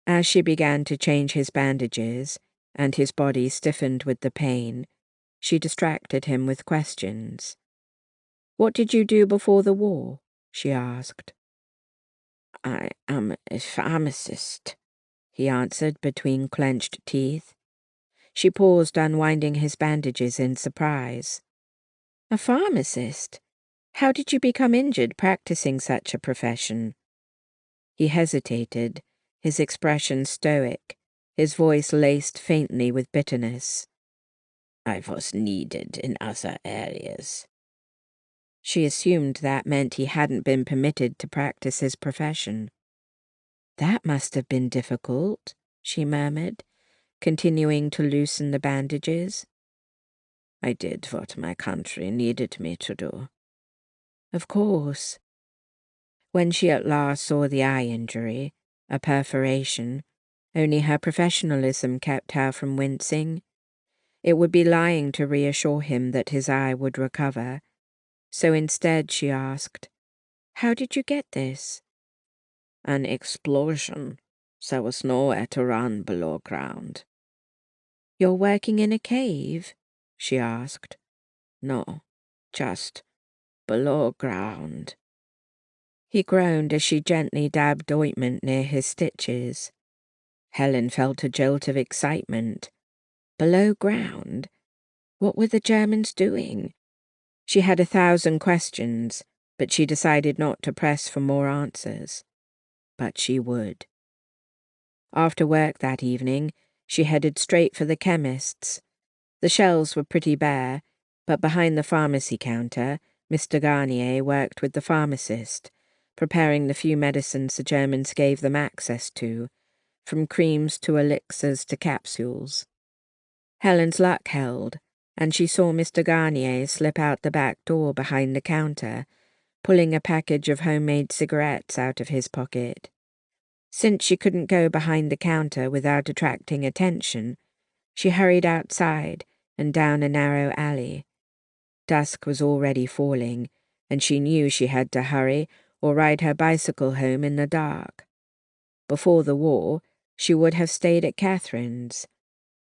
A: As she began to change his bandages, and his body stiffened with the pain, she distracted him with questions. "What did you do before the war?" she asked. "I am a pharmacist," he answered between clenched teeth. She paused, unwinding his bandages in surprise. "A pharmacist? How did you become injured practicing such a profession?" He hesitated, his expression stoic, his voice laced faintly with bitterness. "I was needed in other areas." She assumed that meant he hadn't been permitted to practice his profession. "That must have been difficult," she murmured, continuing to loosen the bandages. "I did what my country needed me to do." "Of course." When she at last saw the eye injury, a perforation, only her professionalism kept her from wincing. It would be lying to reassure him that his eye would recover, so instead she asked, "How did you get this?" "An explosion. There was nowhere to run below ground." "You're working in a cave?" she asked. "No, just below ground." He groaned as she gently dabbed ointment near his stitches. Helen felt a jolt of excitement. Below ground? What were the Germans doing? She had 1,000 questions, but she decided not to press for more answers. But she would. After work that evening, she headed straight for the chemist's. The shelves were pretty bare, but behind the pharmacy counter, Mr. Garnier worked with the pharmacist, preparing the few medicines the Germans gave them access to, from creams to elixirs to capsules. Helen's luck held, and she saw Mr. Garnier slip out the back door behind the counter, pulling a package of homemade cigarettes out of his pocket. Since she couldn't go behind the counter without attracting attention, She hurried outside and down a narrow alley. Dusk was already falling, and she knew she had to hurry or ride her bicycle home in the dark. Before the war, she would have stayed at Catherine's,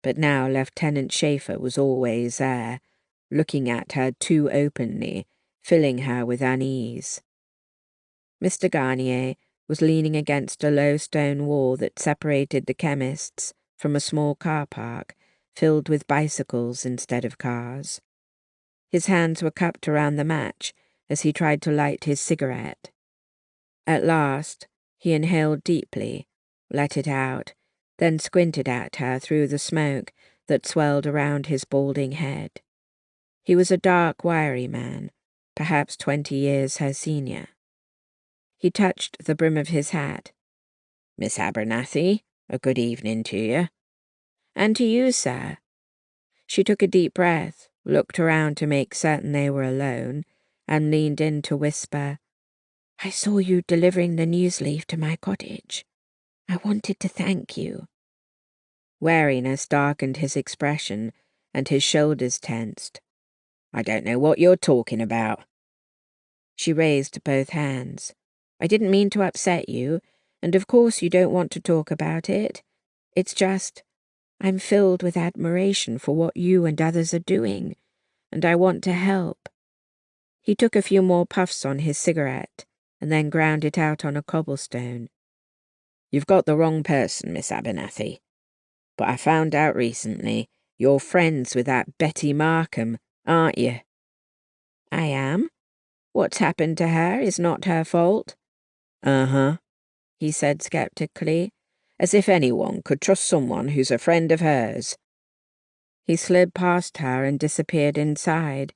A: but now Lieutenant Schaefer was always there, looking at her too openly, filling her with unease. Mr. Garnier was leaning against a low stone wall that separated the chemist's from a small car park filled with bicycles instead of cars. His hands were cupped around the match as he tried to light his cigarette. At last, he inhaled deeply, let it out, then squinted at her through the smoke that swelled around his balding head. He was a dark, wiry man, perhaps 20 years her senior. He touched the brim of his hat. "Miss Abernathy, a good evening to you." "And to you, sir." She took a deep breath, looked around to make certain they were alone, and leaned in to whisper, "I saw you delivering the news leaf to my cottage. I wanted to thank you." Wariness darkened his expression, and his shoulders tensed. "I don't know what you're talking about." She raised both hands. "I didn't mean to upset you, and of course you don't want to talk about it. It's just, I'm filled with admiration for what you and others are doing, and I want to help." He took a few more puffs on his cigarette, and then ground it out on a cobblestone. "You've got the wrong person, Miss Abernathy. But I found out recently you're friends with that Betty Markham, aren't you?" "I am. What's happened to her is not her fault." "Uh-huh," he said skeptically, as if anyone could trust someone who's a friend of hers. He slid past her and disappeared inside,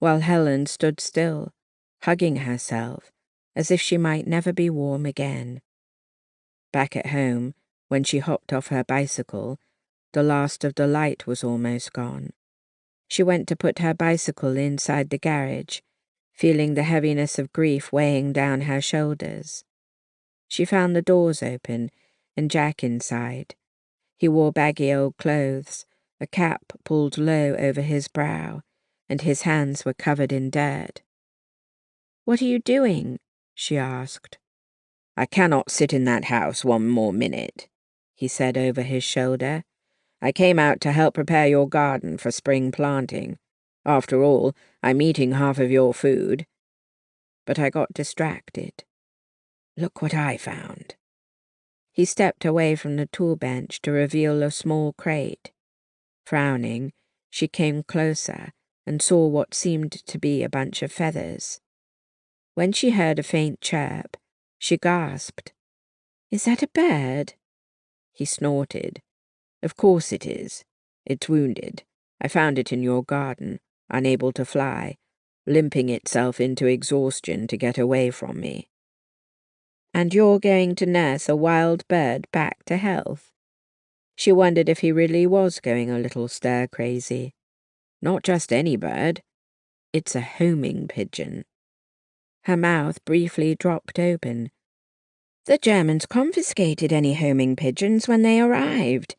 A: while Helen stood still, hugging herself, as if she might never be warm again. Back at home, when she hopped off her bicycle, the last of the light was almost gone. She went to put her bicycle inside the garage, feeling the heaviness of grief weighing down her shoulders. She found the doors open and Jack inside. He wore baggy old clothes, a cap pulled low over his brow, and his hands were covered in dirt. "What are you doing?" she asked. "I cannot sit in that house one more minute," he said over his shoulder. "I came out to help prepare your garden for spring planting. After all, I'm eating half of your food." But I got distracted. Look what I found. He stepped away from the tool bench to reveal a small crate. Frowning, she came closer and saw what seemed to be a bunch of feathers. When she heard a faint chirp, she gasped. "Is that a bird?" He snorted. "Of course it is. It's wounded. I found it in your garden, unable to fly, limping itself into exhaustion to get away from me." "And you're going to nurse a wild bird back to health?" She wondered if he really was going a little stir-crazy. "Not just any bird. It's a homing pigeon." Her mouth briefly dropped open. "The Germans confiscated any homing pigeons when they arrived.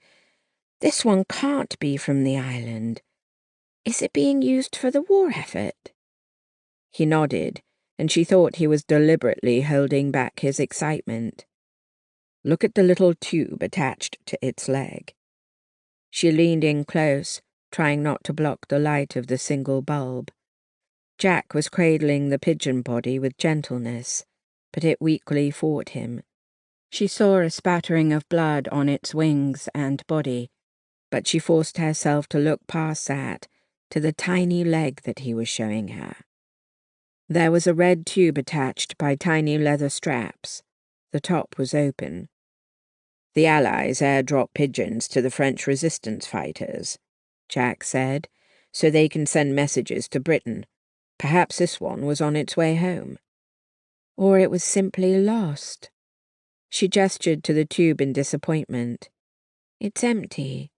A: This one can't be from the island. Is it being used for the war effort?" He nodded, and she thought he was deliberately holding back his excitement. "Look at the little tube attached to its leg." She leaned in close, trying not to block the light of the single bulb. Jack was cradling the pigeon body with gentleness, but it weakly fought him. She saw a spattering of blood on its wings and body, but she forced herself to look past that to the tiny leg that he was showing her. There was a red tube attached by tiny leather straps. The top was open. "The Allies airdrop pigeons to the French resistance fighters," Jack said, "so they can send messages to Britain. Perhaps this one was on its way home." Or it was simply lost. She gestured to the tube in disappointment. "It's empty."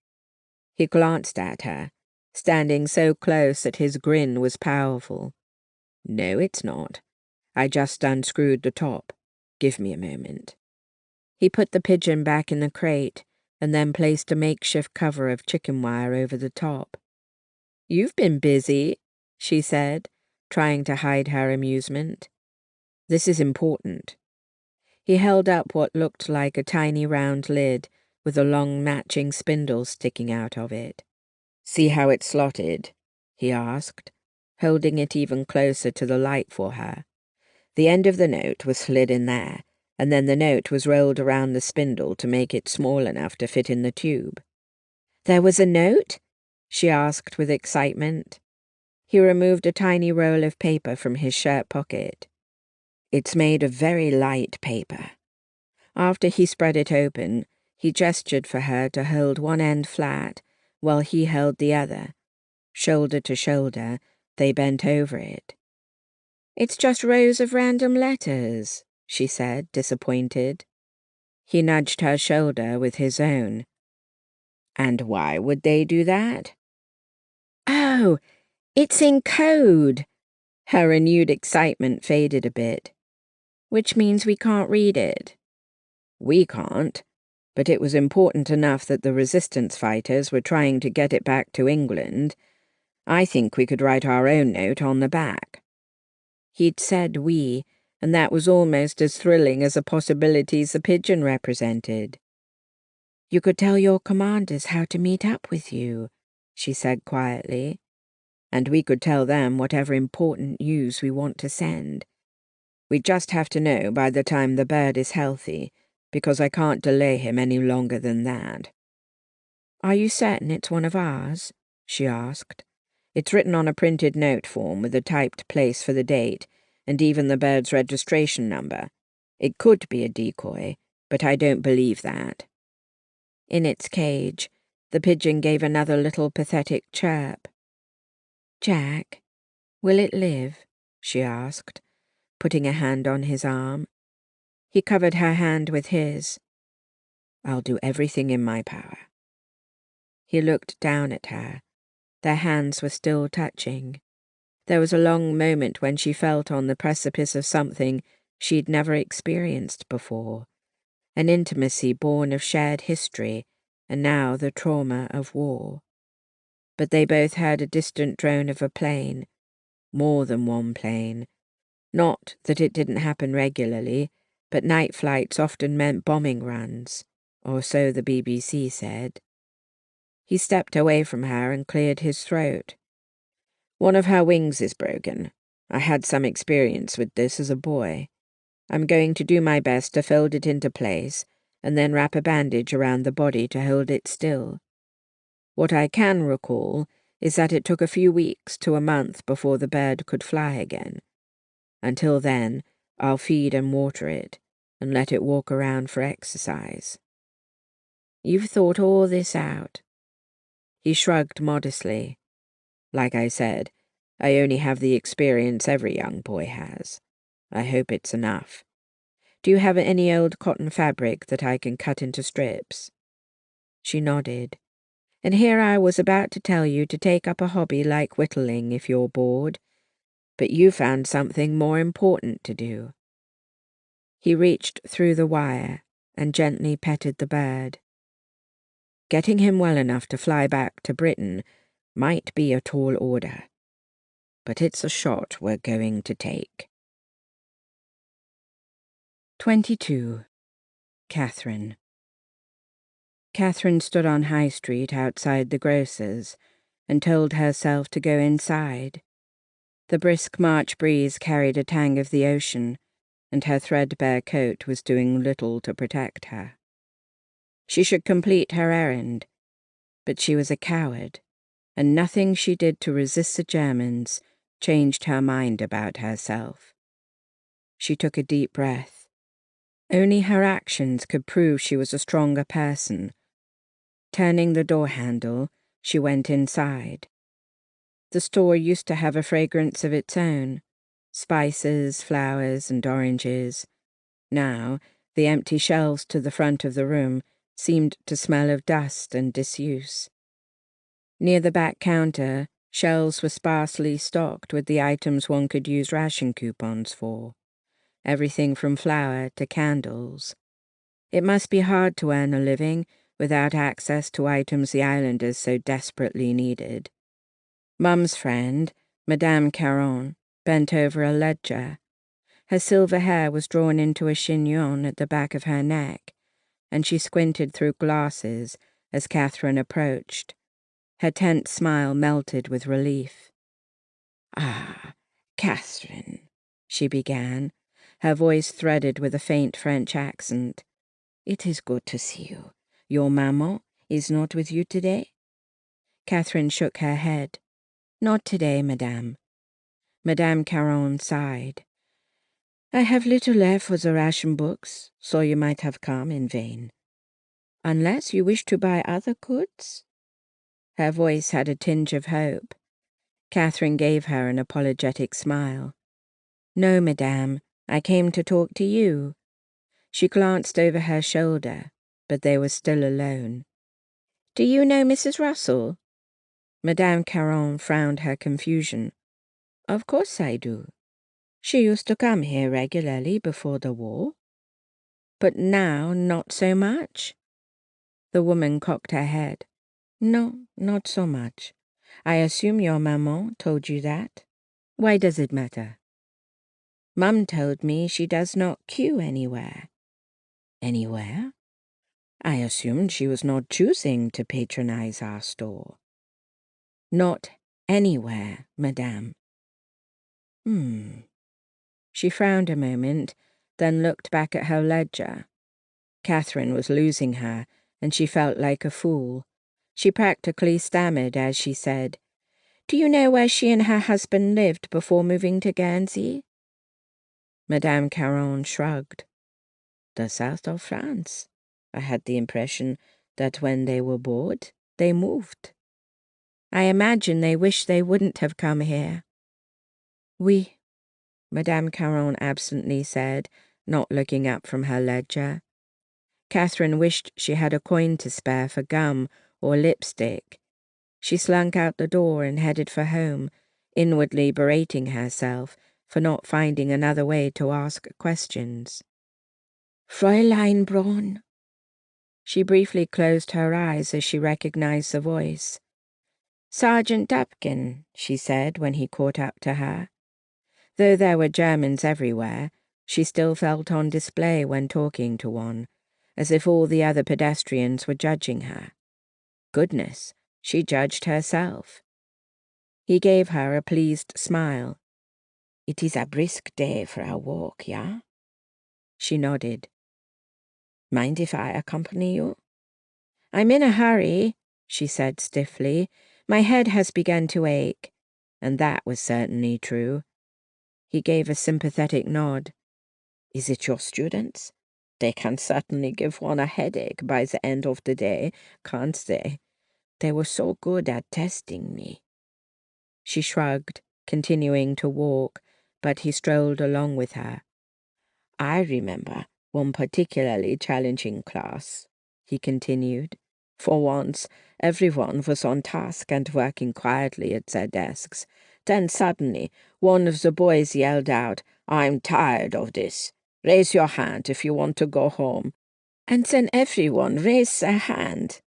A: He glanced at her, standing so close that his grin was powerful. "No, it's not. I just unscrewed the top. Give me a moment." He put the pigeon back in the crate, and then placed a makeshift cover of chicken wire over the top. "You've been busy," she said, trying to hide her amusement. "This is important." He held up what looked like a tiny round lid with a long matching spindle sticking out of it. "See how it's slotted?" he asked, holding it even closer to the light for her. The end of the note was slid in there, and then the note was rolled around the spindle to make it small enough to fit in the tube. "There was a note?" she asked with excitement. He removed a tiny roll of paper from his shirt pocket. "It's made of very light paper." After he spread it open, he gestured for her to hold one end flat while he held the other. Shoulder to shoulder, they bent over it. "It's just rows of random letters," she said, disappointed. He nudged her shoulder with his own. "And why would they do that?" "Oh, it's in code." Her renewed excitement faded a bit. "Which means we can't read it." "We can't, but it was important enough that the resistance fighters were trying to get it back to England. I think we could write our own note on the back." He'd said "we," and that was almost as thrilling as the possibilities the pigeon represented. "You could tell your commanders how to meet up with you," she said quietly. "And we could tell them whatever important news we want to send. We just have to know by the time the bird is healthy, because I can't delay him any longer than that." "Are you certain it's one of ours?" she asked. "It's written on a printed note form with a typed place for the date, and even the bird's registration number. It could be a decoy, but I don't believe that." In its cage, the pigeon gave another little pathetic chirp. "Jack, will it live?" she asked, putting a hand on his arm. He covered her hand with his. "I'll do everything in my power." He looked down at her. Their hands were still touching. There was a long moment when she felt on the precipice of something she'd never experienced before, an intimacy born of shared history and now the trauma of war. But they both heard a distant drone of a plane, more than one plane. Not that it didn't happen regularly, but night flights often meant bombing runs, or so the BBC said. He stepped away from her and cleared his throat. "One of her wings is broken. I had some experience with this as a boy. I'm going to do my best to fold it into place and then wrap a bandage around the body to hold it still. What I can recall is that it took a few weeks to a month before the bird could fly again. Until then, I'll feed and water it and let it walk around for exercise." "You've thought all this out." He shrugged modestly. "Like I said, I only have the experience every young boy has. I hope it's enough. Do you have any old cotton fabric that I can cut into strips?" She nodded. "And here I was about to tell you to take up a hobby like whittling if you're bored. But you found something more important to do." He reached through the wire and gently petted the bird. "Getting him well enough to fly back to Britain might be a tall order, but it's a shot we're going to take." 22. Catherine. Catherine stood on High Street outside the grocer's and told herself to go inside. The brisk March breeze carried a tang of the ocean, and her threadbare coat was doing little to protect her. She should complete her errand, but she was a coward, and nothing she did to resist the Germans changed her mind about herself. She took a deep breath. Only her actions could prove she was a stronger person. Turning the door handle, she went inside. The store used to have a fragrance of its own, spices, flowers, and oranges. Now, the empty shelves to the front of the room seemed to smell of dust and disuse. Near the back counter, shelves were sparsely stocked with the items one could use ration coupons for. Everything from flour to candles. It must be hard to earn a living without access to items the islanders so desperately needed. Mum's friend, Madame Caron, bent over a ledger. Her silver hair was drawn into a chignon at the back of her neck, and she squinted through glasses as Catherine approached. Her tense smile melted with relief. "Ah, Catherine," she began, her voice threaded with a faint French accent. "It is good to see you. Your maman is not with you today?" Catherine shook her head. "Not today, madame." Madame Caron sighed. "I have little left for the ration books, so you might have come in vain. Unless you wish to buy other goods?" Her voice had a tinge of hope. Catherine gave her an apologetic smile. "No, madame, I came to talk to you." She glanced over her shoulder, but they were still alone. "Do you know Mrs. Russell?" Madame Caron frowned her confusion. "Of course I do. She used to come here regularly before the war." "But now not so much?" The woman cocked her head. "No, not so much. I assume your maman told you that. Why does it matter?" "Mum told me she does not queue anywhere." "Anywhere? I assumed she was not choosing to patronize our store." "Not anywhere, madame." She frowned a moment, then looked back at her ledger. Catherine was losing her, and she felt like a fool. She practically stammered as she said, "Do you know where she and her husband lived before moving to Guernsey?" Madame Caron shrugged. "The south of France. I had the impression that when they were bored, they moved." "I imagine they wish they wouldn't have come here." "Oui," Madame Caron absently said, not looking up from her ledger. Catherine wished she had a coin to spare for gum or lipstick. She slunk out the door and headed for home, inwardly berating herself for not finding another way to ask questions. "Fräulein Braun." She briefly closed her eyes as she recognized the voice. "Sergeant Dupkin," she said when he caught up to her. Though there were Germans everywhere, she still felt on display when talking to one, as if all the other pedestrians were judging her. Goodness, she judged herself. He gave her a pleased smile. "It is a brisk day for a walk, yeah?" She nodded. "Mind if I accompany you?" "I'm in a hurry," she said stiffly. "My head has begun to ache." And that was certainly true. He gave a sympathetic nod. "Is it your students? They can certainly give one a headache by the end of the day, can't they? They were so good at testing me." She shrugged, continuing to walk, but he strolled along with her. "I remember one particularly challenging class," he continued. "For once, everyone was on task and working quietly at their desks. Then suddenly, one of the boys yelled out, 'I'm tired of this. Raise your hand if you want to go home.' And then everyone raised their hand."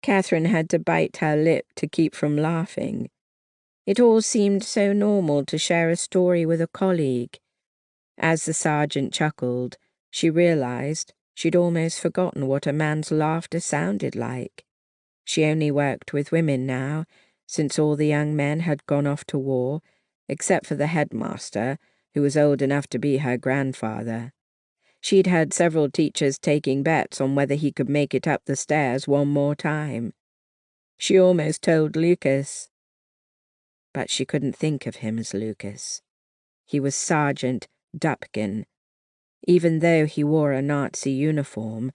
A: Catherine had to bite her lip to keep from laughing. It all seemed so normal to share a story with a colleague. As the sergeant chuckled, she realized she'd almost forgotten what a man's laughter sounded like. She only worked with women now, since all the young men had gone off to war, except for the headmaster, who was old enough to be her grandfather. She'd heard several teachers taking bets on whether he could make it up the stairs one more time. She almost told Lucas. But she couldn't think of him as Lucas. He was Sergeant Dupkin. Even though he wore a Nazi uniform,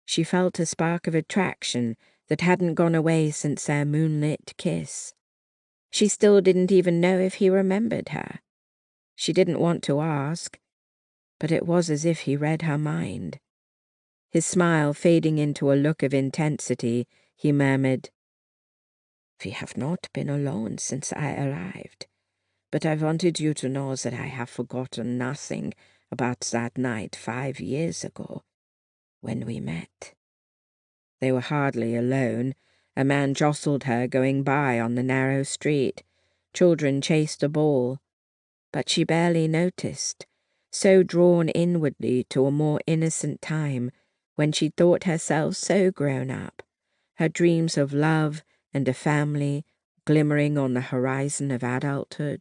A: she felt a spark of attraction that hadn't gone away since their moonlit kiss. She still didn't even know if he remembered her. She didn't want to ask, but it was as if he read her mind. His smile fading into a look of intensity, he murmured, "We have not been alone since I arrived, but I wanted you to know that I have forgotten nothing about that night 5 years ago when we met." They were hardly alone. A man jostled her going by on the narrow street. Children chased a ball. But she barely noticed, so drawn inwardly to a more innocent time when she thought herself so grown up, her dreams of love and a family glimmering on the horizon of adulthood.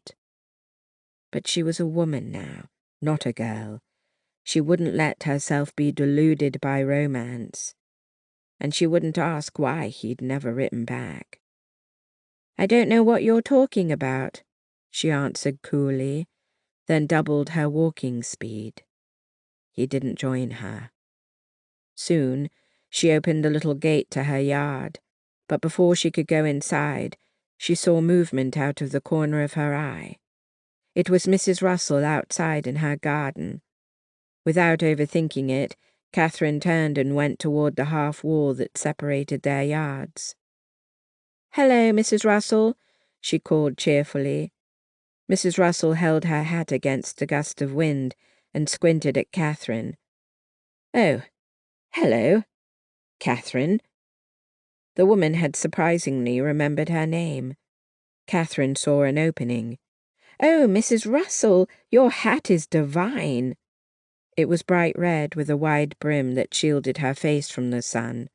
A: But she was a woman now, not a girl. She wouldn't let herself be deluded by romance, and she wouldn't ask why he'd never written back. "I don't know what you're talking about," she answered coolly, then doubled her walking speed. He didn't join her. Soon, she opened the little gate to her yard, but before she could go inside, she saw movement out of the corner of her eye. It was Mrs. Russell outside in her garden. Without overthinking it, Catherine turned and went toward the half wall that separated their yards. "Hello, Mrs. Russell," she called cheerfully. Mrs. Russell held her hat against a gust of wind and squinted at Catherine. "Oh, hello, Catherine." The woman had surprisingly remembered her name. Catherine saw an opening. "Oh, Mrs. Russell, your hat is divine." It was bright red with a wide brim that shielded her face from the sun.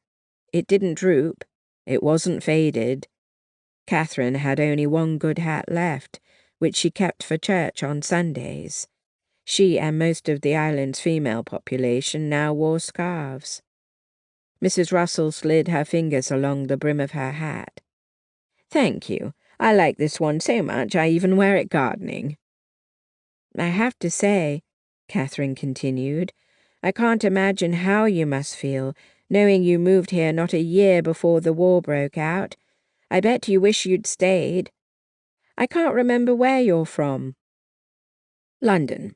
A: It didn't droop. It wasn't faded. Catherine had only one good hat left, which she kept for church on Sundays. She and most of the island's female population now wore scarves. Mrs. Russell slid her fingers along the brim of her hat. "Thank you. I like this one so much I even wear it gardening." "I have to say," Catherine continued, "I can't imagine how you must feel, knowing you moved here not a year before the war broke out. I bet you wish you'd stayed. I can't remember where you're from." "London."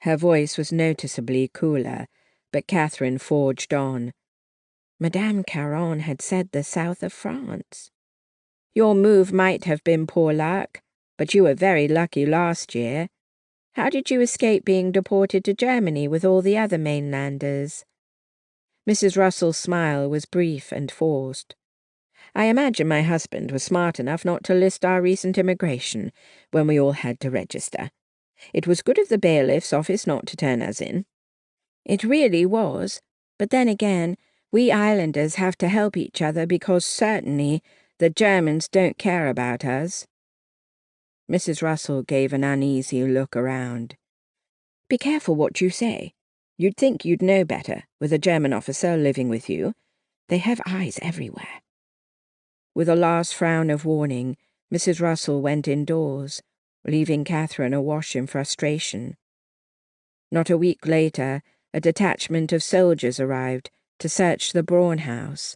A: Her voice was noticeably cooler, but Catherine forged on. Madame Caron had said the south of France. "Your move might have been poor luck, but you were very lucky last year. How did you escape being deported to Germany with all the other mainlanders?" Mrs. Russell's smile was brief and forced. "I imagine my husband was smart enough not to list our recent immigration when we all had to register. It was good of the bailiff's office not to turn us in." "It really was. But then again, we islanders have to help each other because certainly the Germans don't care about us." Mrs. Russell gave an uneasy look around. "Be careful what you say. You'd think you'd know better with a German officer living with you. They have eyes everywhere." With a last frown of warning, Mrs. Russell went indoors, leaving Catherine awash in frustration. Not a week later, a detachment of soldiers arrived to search the Braun house.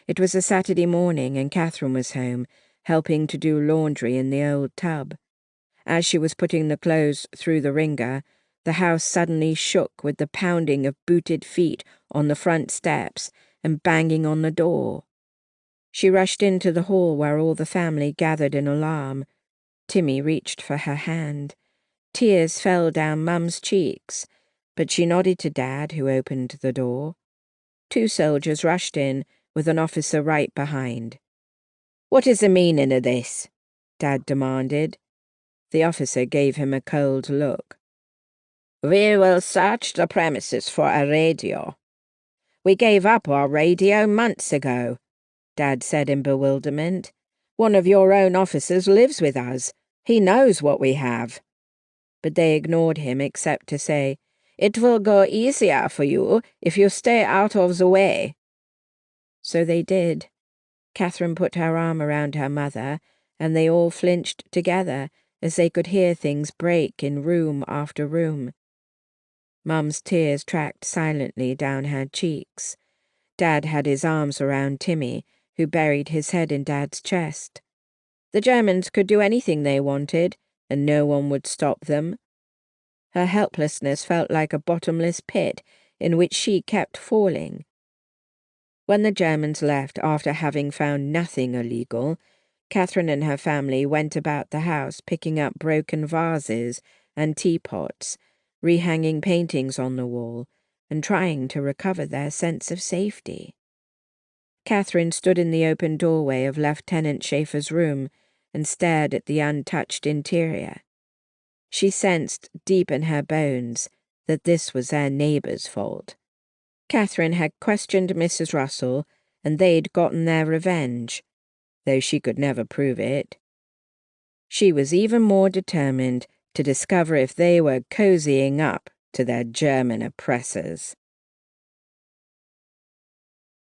A: It was a Saturday morning and Catherine was home, helping to do laundry in the old tub. As she was putting the clothes through the wringer, the house suddenly shook with the pounding of booted feet on the front steps and banging on the door. She rushed into the hall where all the family gathered in alarm. Timmy reached for her hand. Tears fell down Mum's cheeks, but she nodded to Dad, who opened the door. 2 soldiers rushed in, with an officer right behind. "What is the meaning of this?" Dad demanded. The officer gave him a cold look. "We will search the premises for a radio." "We gave up our radio months ago," Dad said in bewilderment. "One of your own officers lives with us. He knows what we have." But they ignored him except to say, "It will go easier for you if you stay out of the way." So they did. Catherine put her arm around her mother, and they all flinched together as they could hear things break in room after room. Mum's tears tracked silently down her cheeks. Dad had his arms around Timmy, who buried his head in Dad's chest. The Germans could do anything they wanted, and no one would stop them. Her helplessness felt like a bottomless pit in which she kept falling. When the Germans left after having found nothing illegal, Catherine and her family went about the house picking up broken vases and teapots, rehanging paintings on the wall, and trying to recover their sense of safety. Catherine stood in the open doorway of Lieutenant Schaefer's room and stared at the untouched interior. She sensed deep in her bones that this was their neighbour's fault. Catherine had questioned Mrs. Russell, and they'd gotten their revenge, though she could never prove it. She was even more determined to discover if they were cozying up to their German oppressors.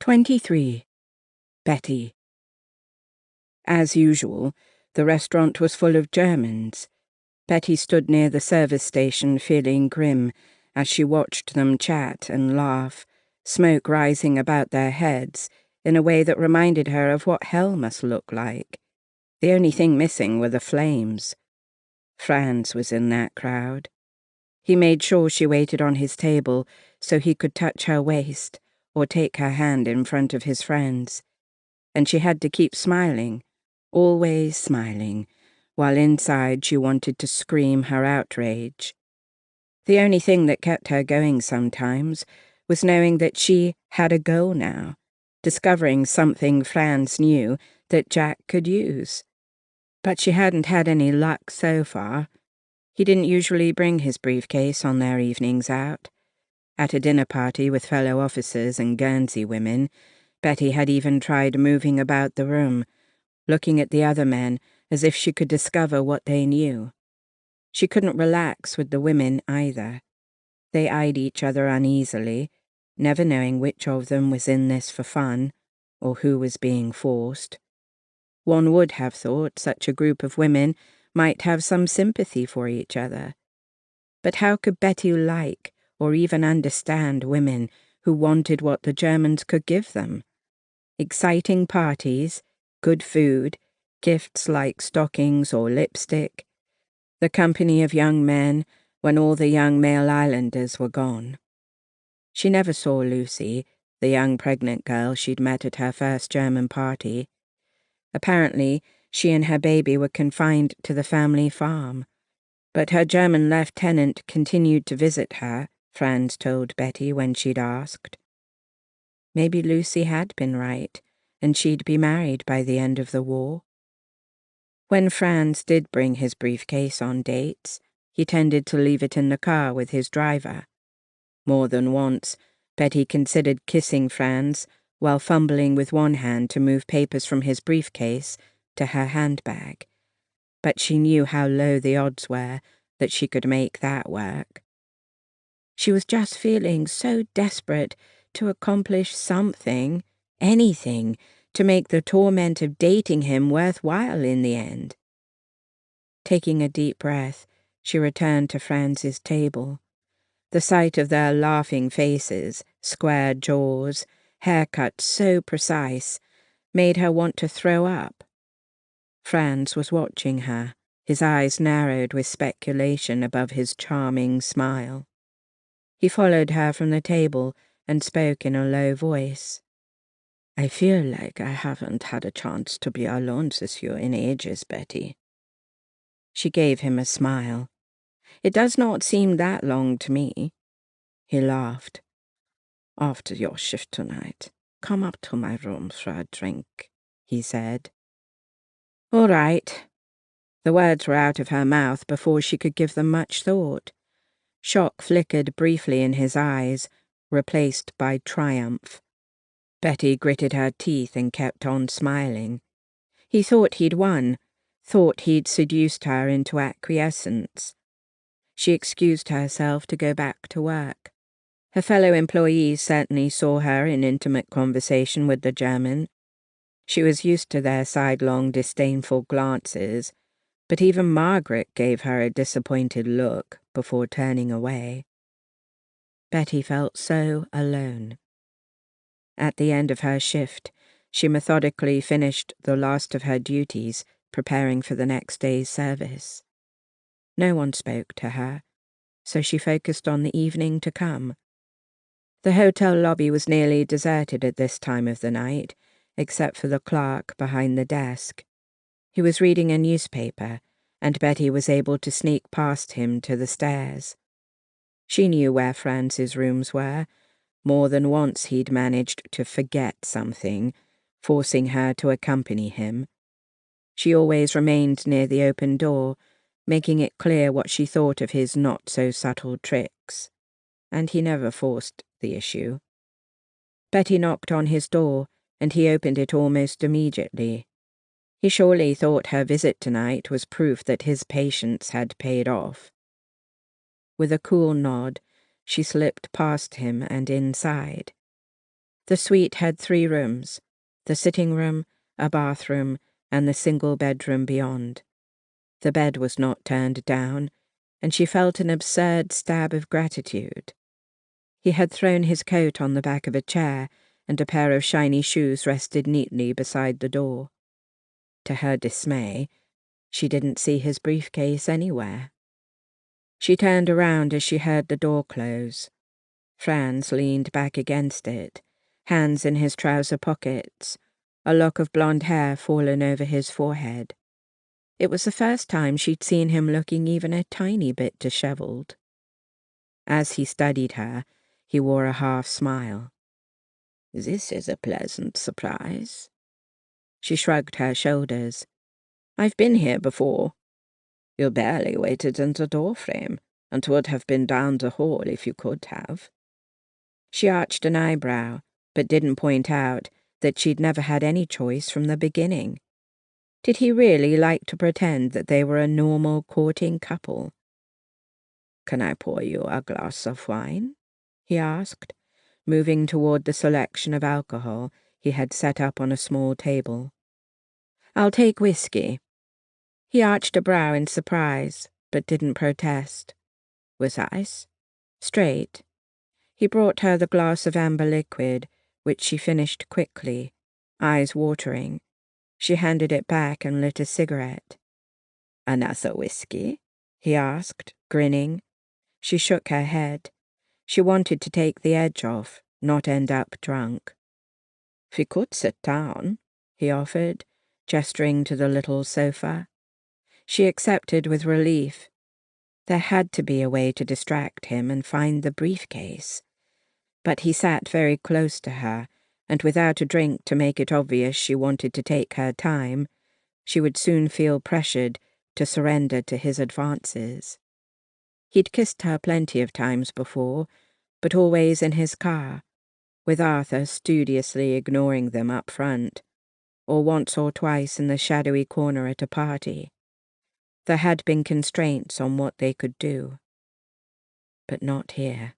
A: 23. Betty. As usual, the restaurant was full of Germans. Betty stood near the service station feeling grim as she watched them chat and laugh, smoke rising about their heads in a way that reminded her of what hell must look like. The only thing missing were the flames. Franz was in that crowd. He made sure she waited on his table so he could touch her waist or take her hand in front of his friends. And she had to keep smiling, always smiling, while inside she wanted to scream her outrage. The only thing that kept her going sometimes was knowing that she had a goal now, discovering something Franz knew that Jack could use. But she hadn't had any luck so far. He didn't usually bring his briefcase on their evenings out. At a dinner party with fellow officers and Guernsey women, Betty had even tried moving about the room, looking at the other men as if she could discover what they knew. She couldn't relax with the women either. They eyed each other uneasily, never knowing which of them was in this for fun, or who was being forced. One would have thought such a group of women might have some sympathy for each other. But how could Betty like or even understand women who wanted what the Germans could give them? Exciting parties, good food, gifts like stockings or lipstick, the company of young men when all the young male islanders were gone. She never saw Lucy, the young pregnant girl she'd met at her first German party. Apparently, she and her baby were confined to the family farm. But her German lieutenant continued to visit her, Franz told Betty when she'd asked. Maybe Lucy had been right, and she'd be married by the end of the war. When Franz did bring his briefcase on dates, he tended to leave it in the car with his driver. More than once, Betty considered kissing Franz while fumbling with one hand to move papers from his briefcase to her handbag. But she knew how low the odds were that she could make that work. She was just feeling so desperate to accomplish something, anything, to make the torment of dating him worthwhile in the end. Taking a deep breath, she returned to Franz's table. The sight of their laughing faces, square jaws, haircuts so precise, made her want to throw up. Franz was watching her, his eyes narrowed with speculation above his charming smile. He followed her from the table and spoke in a low voice. "I feel like I haven't had a chance to be alone with you in ages, Betty." She gave him a smile. "It does not seem that long to me." He laughed. "After your shift tonight, come up to my room for a drink," he said. "All right." The words were out of her mouth before she could give them much thought. Shock flickered briefly in his eyes, replaced by triumph. Betty gritted her teeth and kept on smiling. He thought he'd won, thought he'd seduced her into acquiescence. She excused herself to go back to work. Her fellow employees certainly saw her in intimate conversation with the German. She was used to their sidelong, disdainful glances, but even Margaret gave her a disappointed look before turning away. Betty felt so alone. At the end of her shift, she methodically finished the last of her duties, preparing for the next day's service. No one spoke to her, so she focused on the evening to come. The hotel lobby was nearly deserted at this time of the night, except for the clerk behind the desk. He was reading a newspaper, and Betty was able to sneak past him to the stairs. She knew where Franz's rooms were. More than once he'd managed to forget something, forcing her to accompany him. She always remained near the open door, making it clear what she thought of his not-so-subtle tricks, and he never forced the issue. Betty knocked on his door, and he opened it almost immediately. He surely thought her visit tonight was proof that his patience had paid off. With a cool nod, she slipped past him and inside. The suite had 3 rooms, the sitting room, a bathroom, and the single bedroom beyond. The bed was not turned down, and she felt an absurd stab of gratitude. He had thrown his coat on the back of a chair, and a pair of shiny shoes rested neatly beside the door. To her dismay, she didn't see his briefcase anywhere. She turned around as she heard the door close. Franz leaned back against it, hands in his trouser pockets, a lock of blonde hair fallen over his forehead. It was the first time she'd seen him looking even a tiny bit disheveled. As he studied her, he wore a half smile. "This is a pleasant surprise." She shrugged her shoulders. "I've been here before." "You barely waited in the doorframe, and would have been down the hall if you could have." She arched an eyebrow, but didn't point out that she'd never had any choice from the beginning. Did he really like to pretend that they were a normal courting couple? "Can I pour you a glass of wine?" he asked, moving toward the selection of alcohol he had set up on a small table. "I'll take whiskey." He arched a brow in surprise, but didn't protest. "With ice?" "Straight." He brought her the glass of amber liquid, which she finished quickly, eyes watering. She handed it back and lit a cigarette. "Another whiskey?" he asked, grinning. She shook her head. She wanted to take the edge off, not end up drunk. "We could sit down," he offered, gesturing to the little sofa. She accepted with relief. There had to be a way to distract him and find the briefcase. But he sat very close to her, and without a drink to make it obvious she wanted to take her time, she would soon feel pressured to surrender to his advances. He'd kissed her plenty of times before, but always in his car, with Arthur studiously ignoring them up front, or once or twice in the shadowy corner at a party. There had been constraints on what they could do. But not here.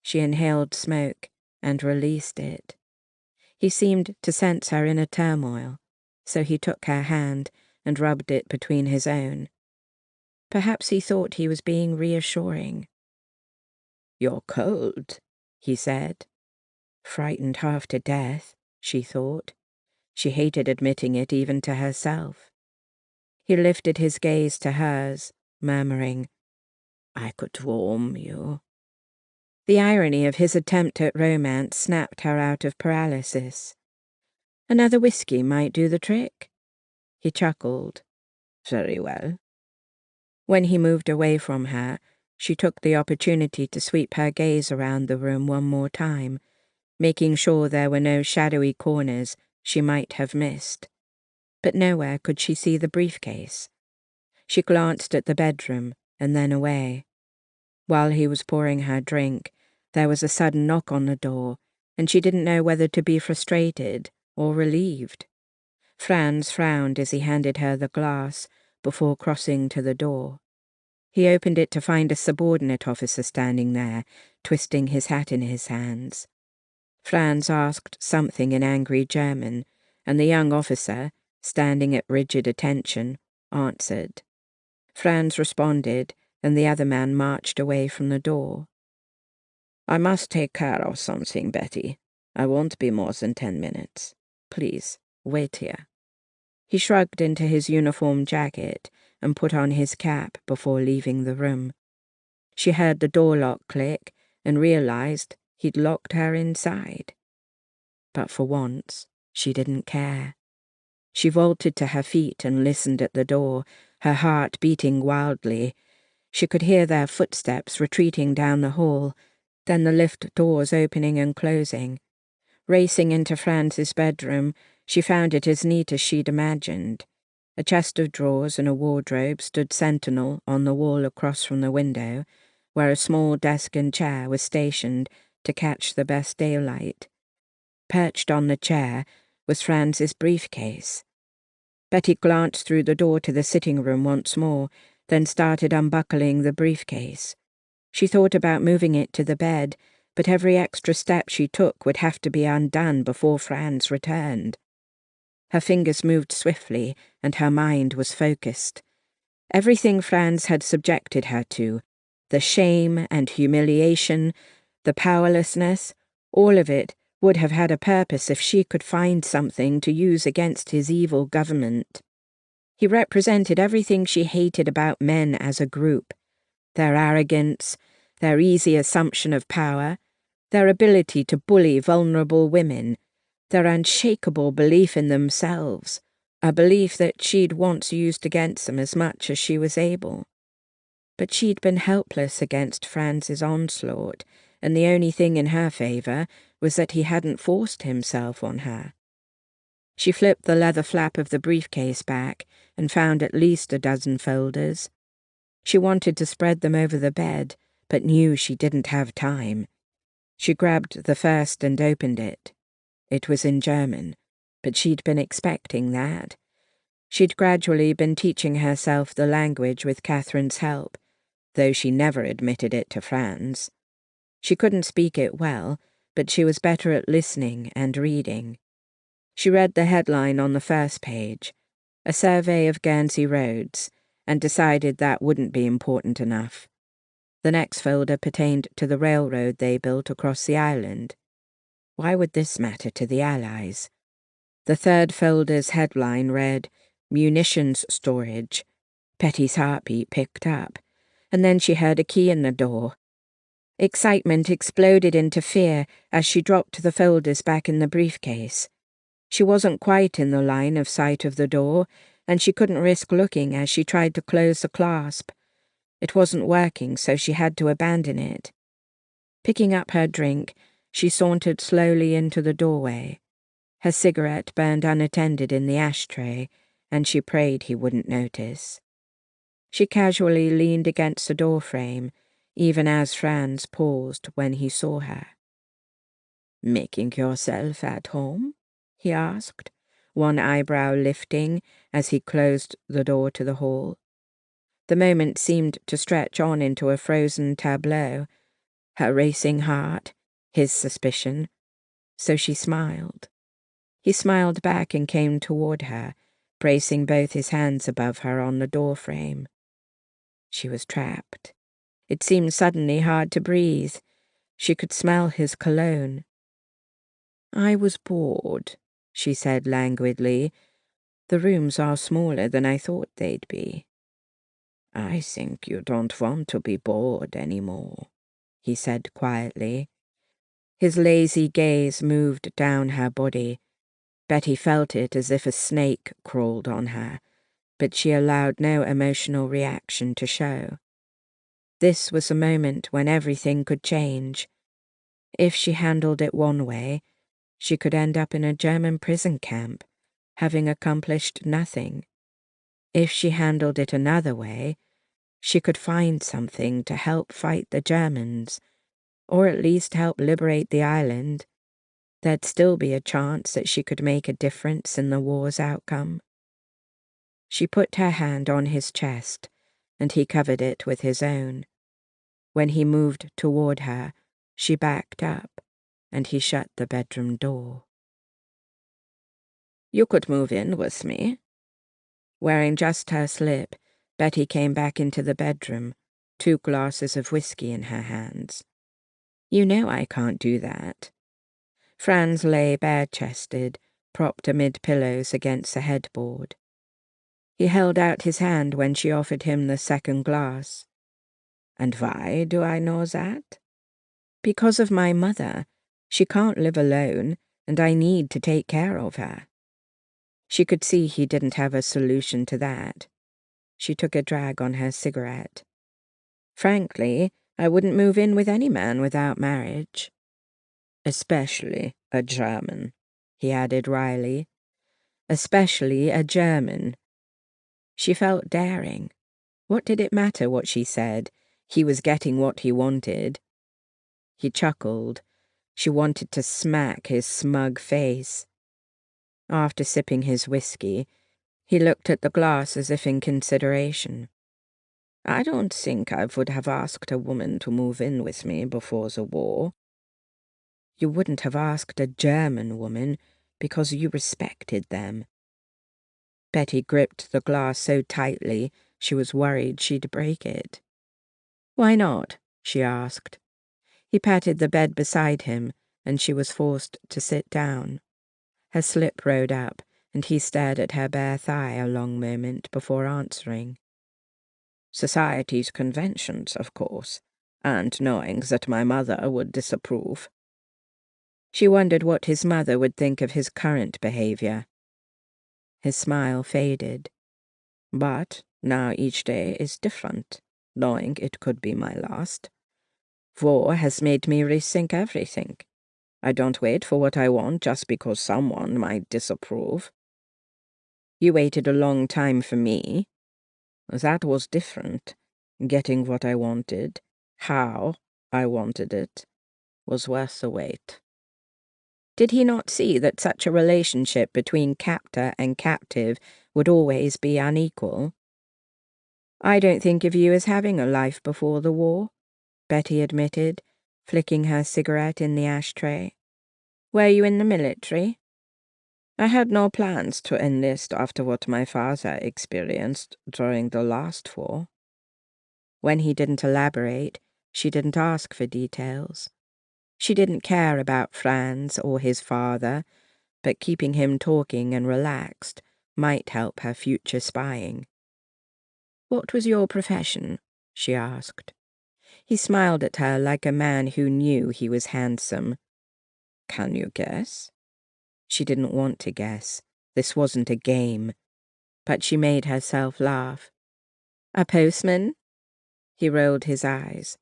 A: She inhaled smoke and released it. He seemed to sense her inner turmoil, so he took her hand and rubbed it between his own. Perhaps he thought he was being reassuring. "You're cold," he said. Frightened half to death, she thought. She hated admitting it even to herself. He lifted his gaze to hers, murmuring, "I could warm you." The irony of his attempt at romance snapped her out of paralysis. Another whiskey might do the trick. He chuckled. "Very well." When he moved away from her, she took the opportunity to sweep her gaze around the room one more time, making sure there were no shadowy corners she might have missed. But nowhere could she see the briefcase. She glanced at the bedroom and then away. While he was pouring her drink, there was a sudden knock on the door, and she didn't know whether to be frustrated or relieved. Franz frowned as he handed her the glass before crossing to the door. He opened it to find a subordinate officer standing there, twisting his hat in his hands. Franz asked something in angry German, and the young officer, standing at rigid attention, answered. Franz responded, and the other man marched away from the door. "I must take care of something, Betty. I won't be more than 10 minutes. Please, wait here." He shrugged into his uniform jacket and put on his cap before leaving the room. She heard the door lock click and realized he'd locked her inside. But for once, she didn't care. She vaulted to her feet and listened at the door, her heart beating wildly. She could hear their footsteps retreating down the hall, then the lift doors opening and closing. Racing into Franz's bedroom, she found it as neat as she'd imagined. A chest of drawers and a wardrobe stood sentinel on the wall across from the window, where a small desk and chair was stationed to catch the best daylight. Perched on the chair was Franz's briefcase. Betty glanced through the door to the sitting room once more, then started unbuckling the briefcase. She thought about moving it to the bed, but every extra step she took would have to be undone before Franz returned. Her fingers moved swiftly, and her mind was focused. Everything Franz had subjected her to, the shame and humiliation, the powerlessness, all of it would have had a purpose if she could find something to use against his evil government. He represented everything she hated about men as a group: their arrogance, their easy assumption of power, their ability to bully vulnerable women, their unshakable belief in themselves, a belief that she'd once used against them as much as she was able. But she'd been helpless against Franz's onslaught, and the only thing in her favour was that he hadn't forced himself on her. She flipped the leather flap of the briefcase back and found at least a dozen folders. She wanted to spread them over the bed, but knew she didn't have time. She grabbed the first and opened it. It was in German, but she'd been expecting that. She'd gradually been teaching herself the language with Catherine's help, though she never admitted it to Franz. She couldn't speak it well, but she was better at listening and reading. She read the headline on the first page, a survey of Guernsey roads, and decided that wouldn't be important enough. The next folder pertained to the railroad they built across the island. Why would this matter to the Allies? The third folder's headline read, "Munitions Storage." Betty's heartbeat picked up, and then she heard a key in the door. Excitement exploded into fear as she dropped the folders back in the briefcase. She wasn't quite in the line of sight of the door, and she couldn't risk looking as she tried to close the clasp. It wasn't working, so she had to abandon it. Picking up her drink, she sauntered slowly into the doorway. Her cigarette burned unattended in the ashtray, and she prayed he wouldn't notice. She casually leaned against the doorframe, even as Franz paused when he saw her. "Making yourself at home?" he asked, one eyebrow lifting as he closed the door to the hall. The moment seemed to stretch on into a frozen tableau, her racing heart, his suspicion. So she smiled. He smiled back and came toward her, bracing both his hands above her on the doorframe. She was trapped. It seemed suddenly hard to breathe. She could smell his cologne. "I was bored," she said languidly. "The rooms are smaller than I thought they'd be." "I think you don't want to be bored anymore," he said quietly. His lazy gaze moved down her body. Betty felt it as if a snake crawled on her, but she allowed no emotional reaction to show. This was a moment when everything could change. If she handled it one way, she could end up in a German prison camp, having accomplished nothing. If she handled it another way, she could find something to help fight the Germans, or at least help liberate the island. There'd still be a chance that she could make a difference in the war's outcome. She put her hand on his chest, and he covered it with his own. When he moved toward her, she backed up, and he shut the bedroom door. "You could move in with me." Wearing just her slip, Betty came back into the bedroom, 2 glasses of whiskey in her hands. "You know I can't do that." Franz lay bare-chested, propped amid pillows against the headboard. He held out his hand when she offered him the second glass. "And why do I know that?" "Because of my mother. She can't live alone, and I need to take care of her." She could see he didn't have a solution to that. She took a drag on her cigarette. "Frankly, I wouldn't move in with any man without marriage." Especially a German, he added wryly. Especially a German. She felt daring. What did it matter what she said? He was getting what he wanted. He chuckled. She wanted to smack his smug face. After sipping his whiskey, he looked at the glass as if in consideration. I don't think I would have asked a woman to move in with me before the war. You wouldn't have asked a German woman because you respected them. Betty gripped the glass so tightly she was worried she'd break it. Why not? She asked. He patted the bed beside him, and she was forced to sit down. Her slip rode up, and he stared at her bare thigh a long moment before answering. Society's conventions, of course, and knowing that my mother would disapprove. She wondered what his mother would think of his current behavior. His smile faded. But now each day is different, knowing it could be my last. War has made me rethink everything. I don't wait for what I want just because someone might disapprove. You waited a long time for me. That was different. Getting what I wanted, how I wanted it, was worth the wait. Did he not see that such a relationship between captor and captive would always be unequal? I don't think of you as having a life before the war, Betty admitted, flicking her cigarette in the ashtray. Were you in the military? I had no plans to enlist after what my father experienced during the last war. When he didn't elaborate, she didn't ask for details. She didn't care about Franz or his father, but keeping him talking and relaxed might help her future spying. What was your profession? She asked. He smiled at her like a man who knew he was handsome. Can you guess? She didn't want to guess. This wasn't a game. But she made herself laugh. A postman? He rolled his eyes.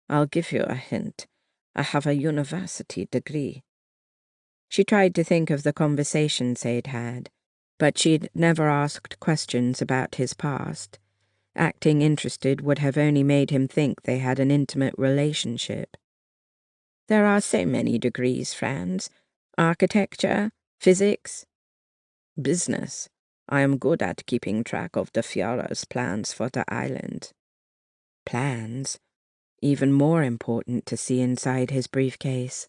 A: I'll give you a hint. I have a university degree. She tried to think of the conversations they'd had, but she'd never asked questions about his past. Acting interested would have only made him think they had an intimate relationship. There are so many degrees, Franz. Architecture, physics, business. I am good at keeping track of the Führer's plans for the island. Plans? Even more important to see inside his briefcase.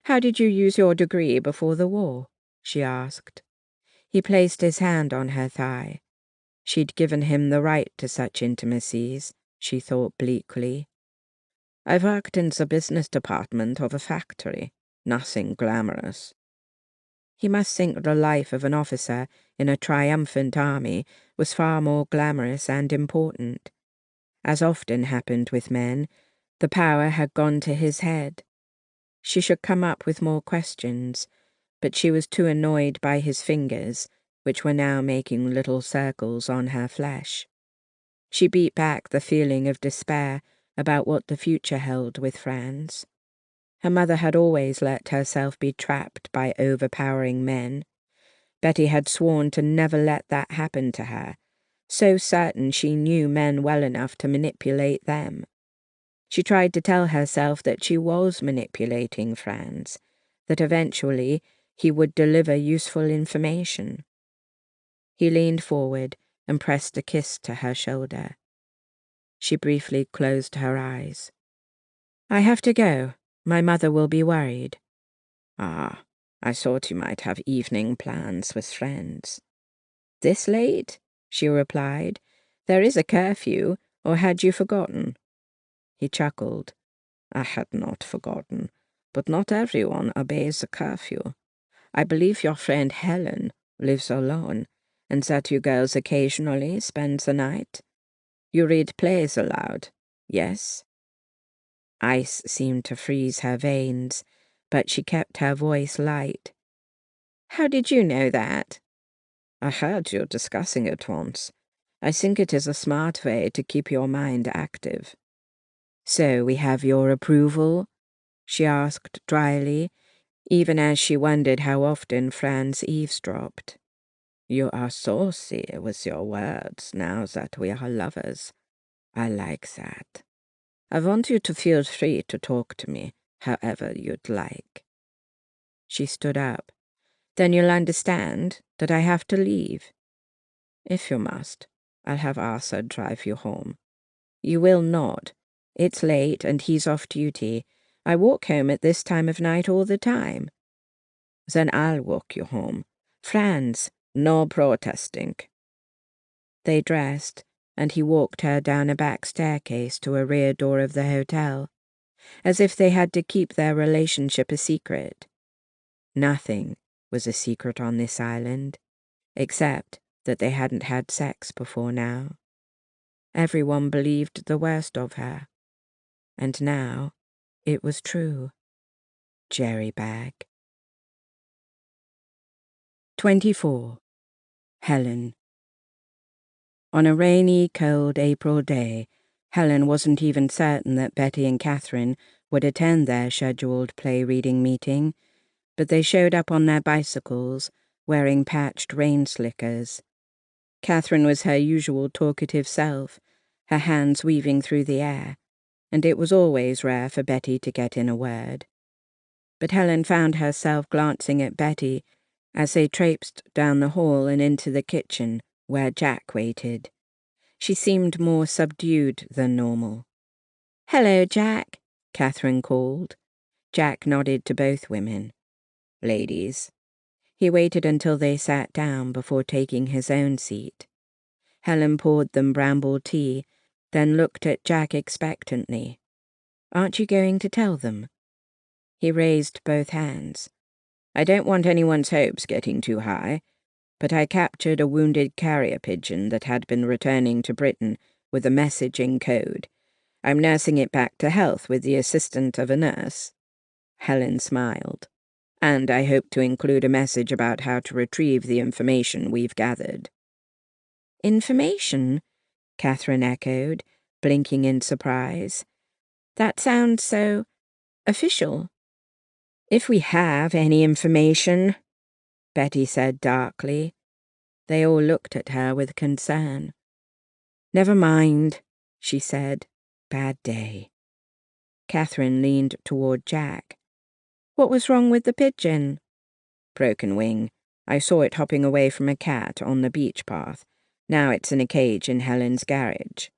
A: How did you use your degree before the war? She asked. He placed his hand on her thigh. She'd given him the right to such intimacies, she thought bleakly. I worked in the business department of a factory. Nothing glamorous. He must think the life of an officer in a triumphant army was far more glamorous and important. As often happened with men, the power had gone to his head. She should come up with more questions, but she was too annoyed by his fingers, which were now making little circles on her flesh. She beat back the feeling of despair about what the future held with Franz. Her mother had always let herself be trapped by overpowering men. Betty had sworn to never let that happen to her, so certain she knew men well enough to manipulate them. She tried to tell herself that she was manipulating Franz, that eventually he would deliver useful information. He leaned forward and pressed a kiss to her shoulder. She briefly closed her eyes. I have to go. My mother will be worried. Ah, I thought you might have evening plans with friends. This late? She replied. There is a curfew, or had you forgotten? He chuckled. I had not forgotten, but not everyone obeys the curfew. I believe your friend Helen lives alone, and that you girls occasionally spend the night. You read plays aloud, yes? Ice seemed to freeze her veins, but she kept her voice light. How did you know that? I heard you discussing it once. I think it is a smart way to keep your mind active. So we have your approval? she asked dryly, even as she wondered how often Franz eavesdropped. "You are saucy with your words now that we are lovers. I like that. I want you to feel free to talk to me however you'd like." She stood up. "Then you'll understand that I have to leave." "If you must, I'll have Arthur drive you home." "You will not. It's late and he's off duty. I walk home at this time of night all the time." "Then I'll walk you home. Franz, no protesting." They dressed, and he walked her down a back staircase to a rear door of the hotel, as if they had to keep their relationship a secret. Nothing was a secret on this island, except that they hadn't had sex before now. Everyone believed the worst of her, and now it was true. Jerry bag. 24. Helen. On a rainy, cold April day, Helen wasn't even certain that Betty and Catherine would attend their scheduled play-reading meeting, but they showed up on their bicycles, wearing patched rain slickers. Catherine was her usual talkative self, her hands weaving through the air, and it was always rare for Betty to get in a word. But Helen found herself glancing at Betty as they traipsed down the hall and into the kitchen, where Jack waited. She seemed more subdued than normal. "Hello, Jack," Catherine called. Jack nodded to both women. "Ladies." He waited until they sat down before taking his own seat. Helen poured them bramble tea, then looked at Jack expectantly. "Aren't you going to tell them?" He raised both hands. "I don't want anyone's hopes getting too high, but I captured a wounded carrier pigeon that had been returning to Britain with a message in code. I'm nursing it back to health with the assistance of a nurse." Helen smiled. "And I hope to include a message about how to retrieve the information we've gathered." "Information?" Catherine echoed, blinking in surprise. "That sounds so official." "If we have any information," Betty said darkly. They all looked at her with concern. "Never mind," she said. "Bad day." Catherine leaned toward Jack. "What was wrong with the pigeon?" "Broken wing. I saw it hopping away from a cat on the beach path. Now it's in a cage in Helen's garage."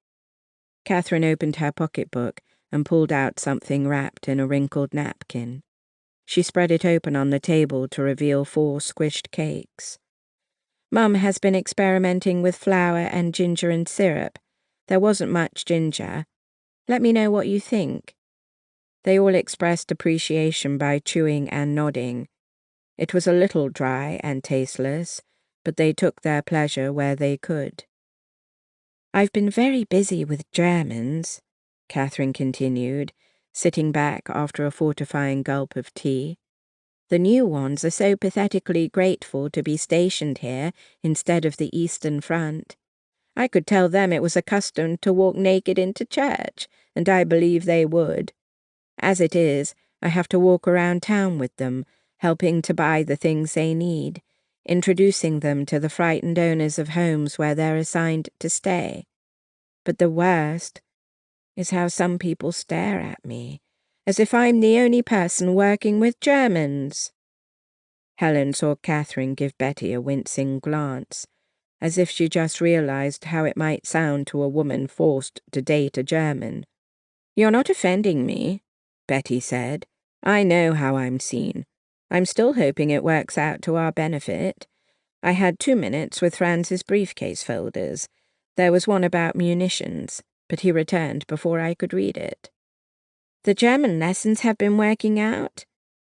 A: Catherine opened her pocketbook and pulled out something wrapped in a wrinkled napkin. She spread it open on the table to reveal 4 squished cakes. "Mum has been experimenting with flour and ginger and syrup. There wasn't much ginger. Let me know what you think." They all expressed appreciation by chewing and nodding. It was a little dry and tasteless, but they took their pleasure where they could. "I've been very busy with Germans," Catherine continued, sitting back after a fortifying gulp of tea. "The new ones are so pathetically grateful to be stationed here instead of the Eastern Front. I could tell them it was a custom to walk naked into church, and I believe they would. As it is, I have to walk around town with them, helping to buy the things they need, introducing them to the frightened owners of homes where they're assigned to stay. But the worst is how some people stare at me, as if I'm the only person working with Germans." Helen saw Catherine give Betty a wincing glance, as if she just realized how it might sound to a woman forced to date a German. "You're not offending me," Betty said. "I know how I'm seen. I'm still hoping it works out to our benefit. I had 2 minutes with Franz's briefcase folders. There was one about munitions, but he returned before I could read it." "The German lessons have been working out?"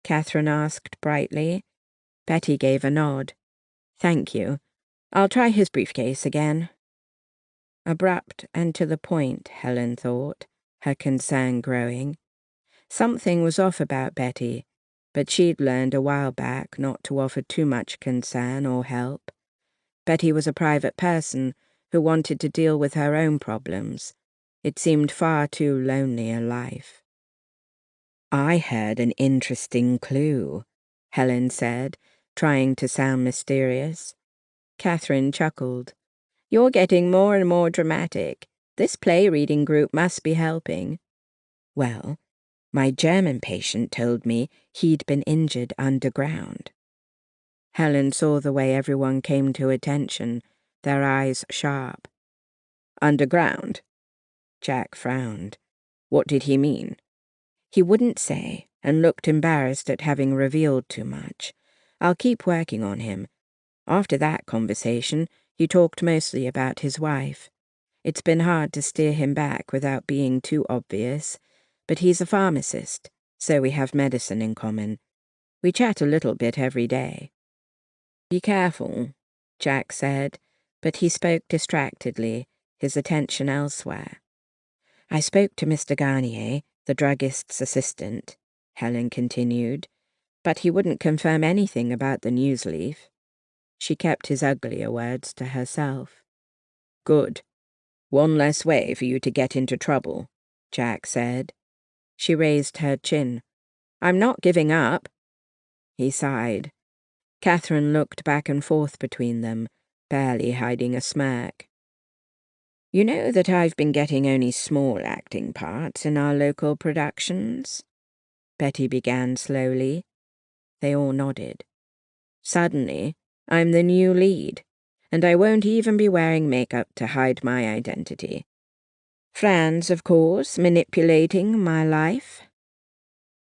A: Catherine asked brightly. Betty gave a nod. "Thank you. I'll try his briefcase again." Abrupt and to the point, Helen thought, her concern growing. Something was off about Betty, but she'd learned a while back not to offer too much concern or help. Betty was a private person who wanted to deal with her own problems. It seemed far too lonely a life. I heard an interesting clue, Helen said, trying to sound mysterious. Catherine chuckled. You're getting more and more dramatic. This play-reading group must be helping. Well, my German patient told me he'd been injured underground. Helen saw the way everyone came to attention, their eyes sharp. Underground? Jack frowned. What did he mean? He wouldn't say, and looked embarrassed at having revealed too much. I'll keep working on him. After that conversation, he talked mostly about his wife. It's been hard to steer him back without being too obvious, but he's a pharmacist, so we have medicine in common. We chat a little bit every day. Be careful, Jack said, but he spoke distractedly, his attention elsewhere. I spoke to Mr. Garnier, the druggist's assistant, Helen continued, but he wouldn't confirm anything about the news leaf. She kept his uglier words to herself. Good. One less way for you to get into trouble, Jack said. She raised her chin. I'm not giving up. He sighed. Catherine looked back and forth between them, barely hiding a smirk. You know that I've been getting only small acting parts in our local productions? Betty began slowly. They all nodded. Suddenly, I'm the new lead, and I won't even be wearing makeup to hide my identity. Franz, of course, manipulating my life.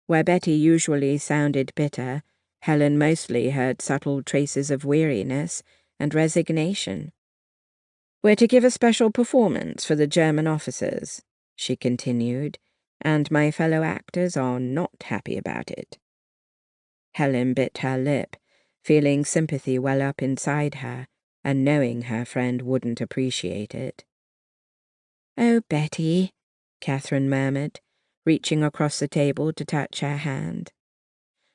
A: Where Betty usually sounded bitter, Helen mostly heard subtle traces of weariness and resignation. We're to give a special performance for the German officers, she continued, and my fellow actors are not happy about it. Helen bit her lip, feeling sympathy well up inside her, and knowing her friend wouldn't appreciate it. Oh, Betty, Catherine murmured, reaching across the table to touch her hand.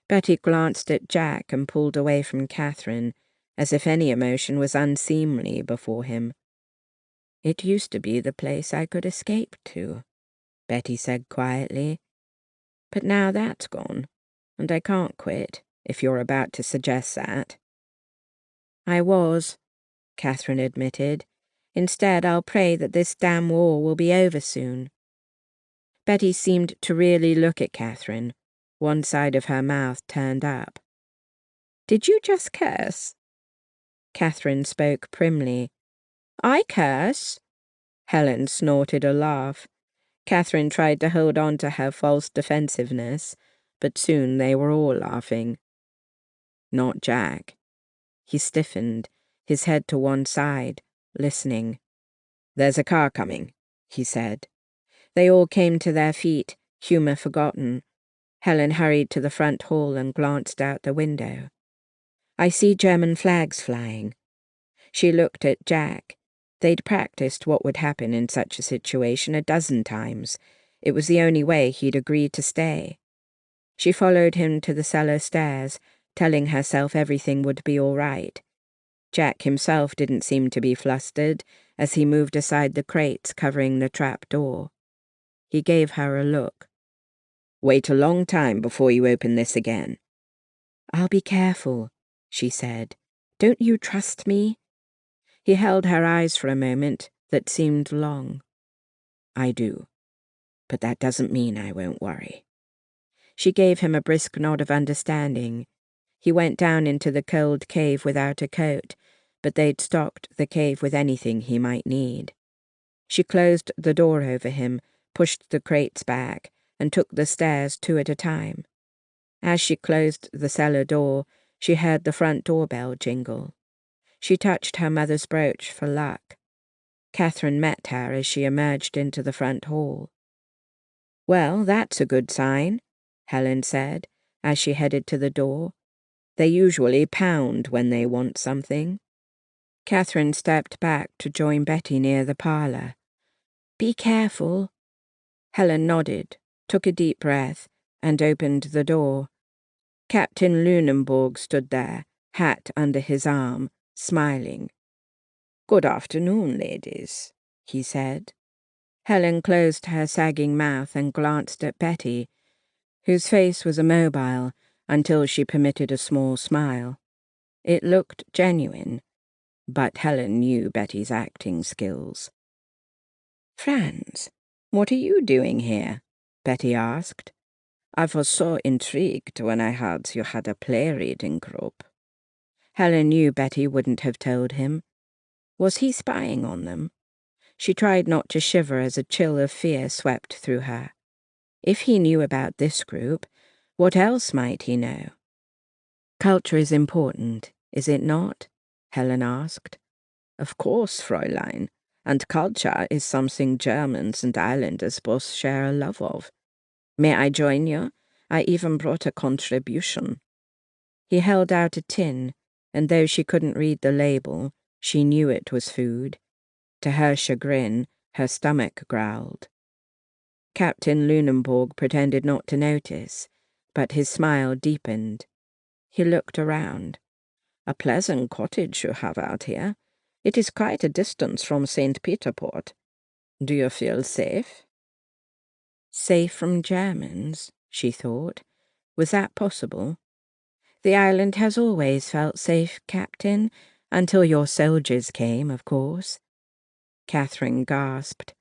A: Betty glanced at Jack and pulled away from Catherine, as if any emotion was unseemly before him. It used to be the place I could escape to, Betty said quietly. But now that's gone, and I can't quit, if you're about to suggest that. I was, Catherine admitted. Instead, I'll pray that this damn war will be over soon. Betty seemed to really look at Catherine, one side of her mouth turned up. Did you just curse? Catherine spoke primly. I curse? Helen snorted a laugh. Catherine tried to hold on to her false defensiveness, but soon they were all laughing. Not Jack. He stiffened, his head to one side, listening. There's a car coming, he said. They all came to their feet, humour forgotten. Helen hurried to the front hall and glanced out the window. I see German flags flying. She looked at Jack. They'd practiced what would happen in such a situation 12 times. It was the only way he'd agreed to stay. She followed him to the cellar stairs, telling herself everything would be all right. Jack himself didn't seem to be flustered as he moved aside the crates covering the trap door. He gave her a look. Wait a long time before you open this again. I'll be careful, she said. Don't you trust me? He held her eyes for a moment that seemed long. I do, but that doesn't mean I won't worry. She gave him a brisk nod of understanding. He went down into the cold cave without a coat, but they'd stocked the cave with anything he might need. She closed the door over him, pushed the crates back, and took the stairs 2 at a time. As she closed the cellar door, she heard the front doorbell jingle. She touched her mother's brooch for luck. Catherine met her as she emerged into the front hall. Well, that's a good sign, Helen said, as she headed to the door. They usually pound when they want something. Catherine stepped back to join Betty near the parlour. Be careful. Helen nodded, took a deep breath, and opened the door. Captain Lunenburg stood there, hat under his arm, smiling. Good afternoon, ladies, he said. Helen closed her sagging mouth and glanced at Betty. whose face was immobile until she permitted a small smile. It looked genuine, but Helen knew Betty's acting skills. "Franz, what are you doing here?" Betty asked. "I was so intrigued when I heard you had a play-reading group." Helen knew Betty wouldn't have told him. Was he spying on them? She tried not to shiver as a chill of fear swept through her. If he knew about this group, what else might he know? "Culture is important, is it not?" Helen asked. "Of course, Fräulein, and culture is something Germans and islanders both share a love of. May I join you? I even brought a contribution." He held out a tin, and though she couldn't read the label, she knew it was food. To her chagrin, her stomach growled. Captain Lunenburg pretended not to notice, but his smile deepened. He looked around. "A pleasant cottage you have out here. It is quite a distance from St. Peterport. Do you feel safe?" Safe from Germans, she thought. Was that possible? "The island has always felt safe, Captain, until your soldiers came, of course." Catherine gasped.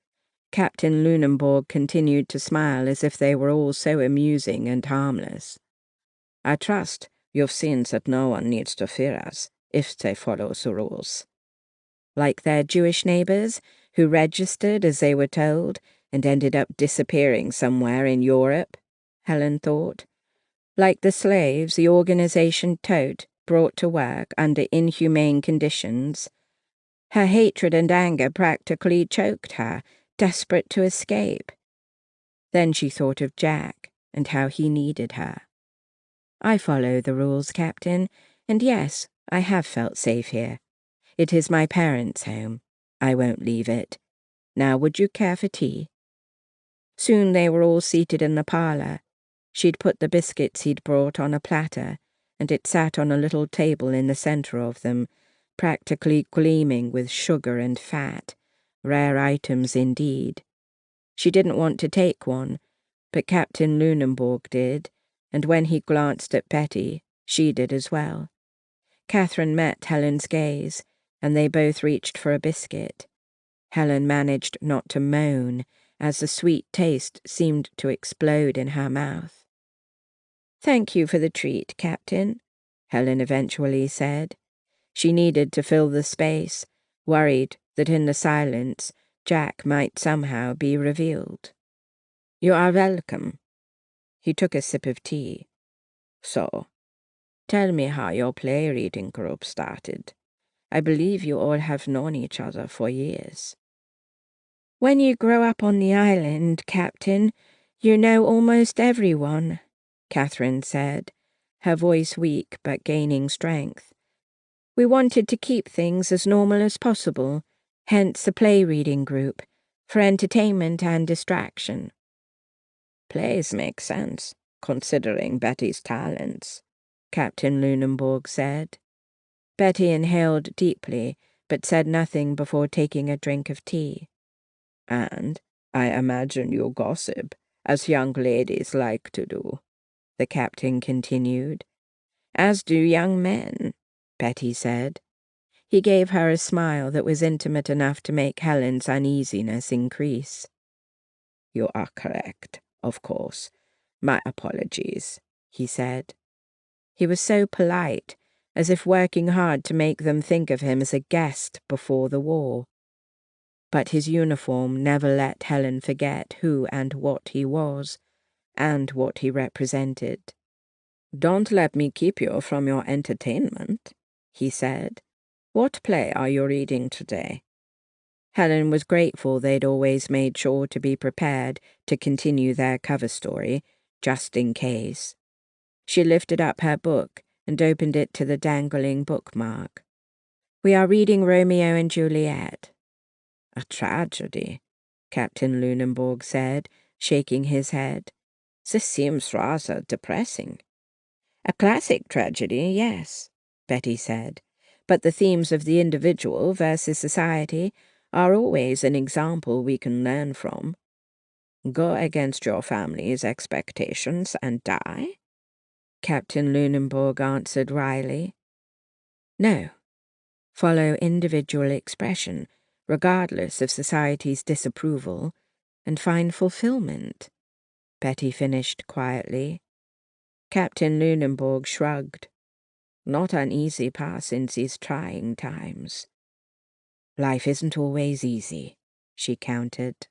A: Captain Lunenburg continued to smile as if they were all so amusing and harmless. "I trust you've seen that no one needs to fear us if they follow the rules." Like their Jewish neighbors, who registered as they were told and ended up disappearing somewhere in Europe, Helen thought. Like the slaves the organization Todt brought to work under inhumane conditions. Her hatred and anger practically choked her, desperate to escape. Then she thought of Jack and how he needed her. "I follow the rules, Captain, and yes, I have felt safe here. It is my parents' home. I won't leave it. Now would you care for tea?" Soon they were all seated in the parlour. She'd put the biscuits he'd brought on a platter, and it sat on a little table in the centre of them, practically gleaming with sugar and fat, rare items indeed. She didn't want to take one, but Captain Lunenburg did, and when he glanced at Betty, she did as well. Catherine met Helen's gaze, and they both reached for a biscuit. Helen managed not to moan, as the sweet taste seemed to explode in her mouth. "Thank you for the treat, Captain," Helen eventually said. She needed to fill the space, worried that in the silence Jack might somehow be revealed. "You are welcome." He took a sip of tea. "So, tell me how your play-reading group started. I believe you all have known each other for years." "When you grow up on the island, Captain, you know almost everyone," Catherine said, her voice weak but gaining strength. "We wanted to keep things as normal as possible, hence the play-reading group, for entertainment and distraction." "Plays make sense, considering Betty's talents," Captain Lunenburg said. Betty inhaled deeply, but said nothing before taking a drink of tea. "And I imagine you gossip, as young ladies like to do," the captain continued. "As do young men," Betty said. He gave her a smile that was intimate enough to make Helen's uneasiness increase. "You are correct, of course. My apologies," he said. He was so polite, as if working hard to make them think of him as a guest before the war. But his uniform never let Helen forget who and what he was, and what he represented. "Don't let me keep you from your entertainment," he said. "What play are you reading today?" Helen was grateful they'd always made sure to be prepared to continue their cover story, just in case. She lifted up her book and opened it to the dangling bookmark. "We are reading Romeo and Juliet." "A tragedy," Captain Lunenburg said, shaking his head. "This seems rather depressing." "A classic tragedy, yes," Betty said, "but the themes of the individual versus society are always an example we can learn from." Go against your family's expectations and die? Captain Lunenburg answered wryly. No. Follow individual expression, regardless of society's disapproval, and find fulfillment, Betty finished quietly. Captain Lunenburg shrugged. Not an easy path in these trying times. Life isn't always easy, she countered.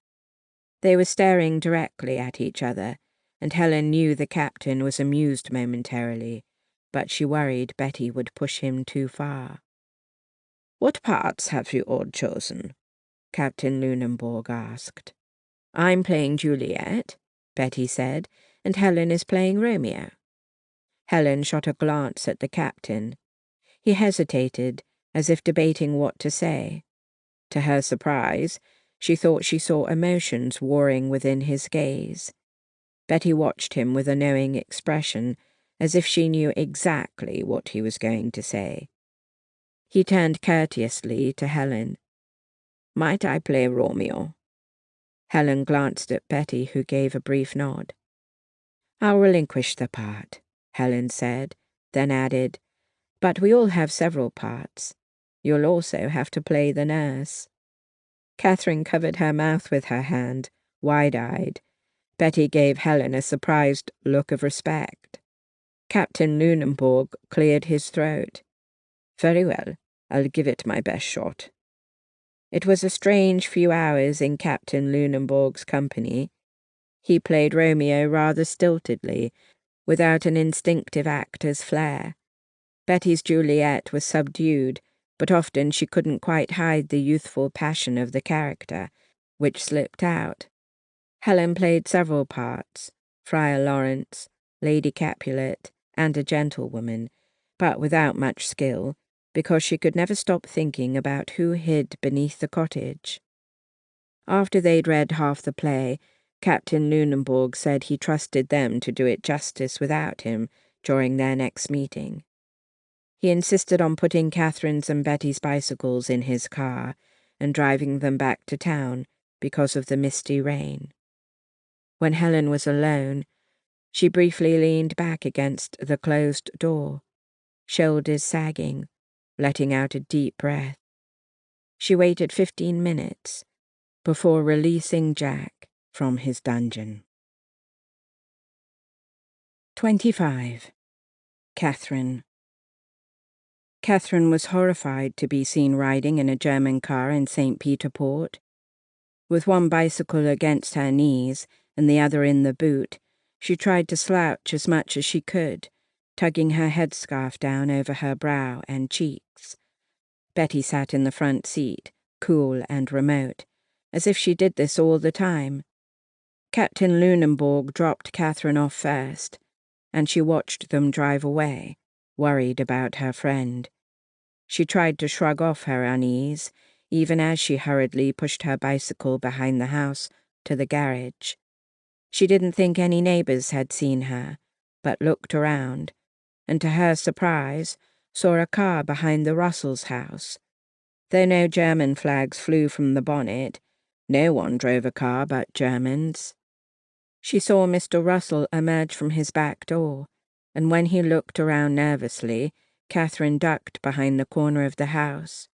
A: They were staring directly at each other, and Helen knew the captain was amused momentarily, but she worried Betty would push him too far. What parts have you all chosen? Captain Lunenburg asked. I'm playing Juliet, Betty said, and Helen is playing Romeo. Helen shot a glance at the captain. He hesitated, as if debating what to say. To her surprise, she thought she saw emotions warring within his gaze. Betty watched him with a knowing expression, as if she knew exactly what he was going to say. He turned courteously to Helen. Might I play Romeo? Helen glanced at Betty, who gave a brief nod. I'll relinquish the part, Helen said, then added, but we all have several parts. You'll also have to play the nurse. Catherine covered her mouth with her hand, wide-eyed. Betty gave Helen a surprised look of respect. Captain Lunenburg cleared his throat. Very well, I'll give it my best shot. It was a strange few hours in Captain Lunenburg's company. He played Romeo rather stiltedly, without an instinctive actor's flair. Betty's Juliet was subdued, but often she couldn't quite hide the youthful passion of the character, which slipped out. Helen played several parts, Friar Lawrence, Lady Capulet, and a gentlewoman, but without much skill, because she could never stop thinking about who hid beneath the cottage. After they'd read half the play, Captain Lunenburg said he trusted them to do it justice without him during their next meeting. He insisted on putting Catherine's and Betty's bicycles in his car and driving them back to town because of the misty rain. When Helen was alone, she briefly leaned back against the closed door, shoulders sagging, letting out a deep breath. She waited 15 minutes before releasing Jack from his dungeon. 25. Catherine. Catherine was horrified to be seen riding in a German car in St. Peter Port. With one bicycle against her knees and the other in the boot, she tried to slouch as much as she could, tugging her headscarf down over her brow and cheeks. Betty sat in the front seat, cool and remote, as if she did this all the time. Captain Lunenburg dropped Catherine off first, and she watched them drive away, worried about her friend. She tried to shrug off her unease, even as she hurriedly pushed her bicycle behind the house to the garage. She didn't think any neighbors had seen her, but looked around, and to her surprise, saw a car behind the Russells' house. Though no German flags flew from the bonnet, no one drove a car but Germans. She saw Mr. Russell emerge from his back door, and when he looked around nervously, Catherine ducked behind the corner of the house.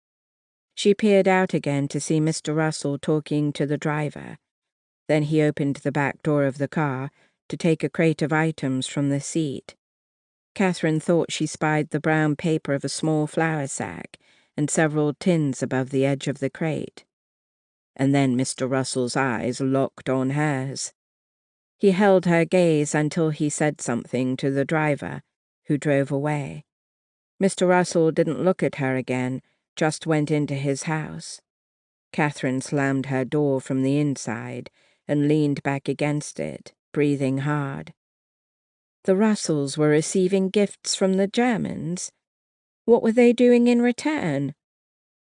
A: She peered out again to see Mr. Russell talking to the driver. Then he opened the back door of the car to take a crate of items from the seat. Catherine thought she spied the brown paper of a small flour sack and several tins above the edge of the crate. And then Mr. Russell's eyes locked on hers. He held her gaze until he said something to the driver, who drove away. Mr. Russell didn't look at her again, just went into his house. Catherine slammed her door from the inside and leaned back against it, breathing hard. The Russells were receiving gifts from the Germans. What were they doing in return?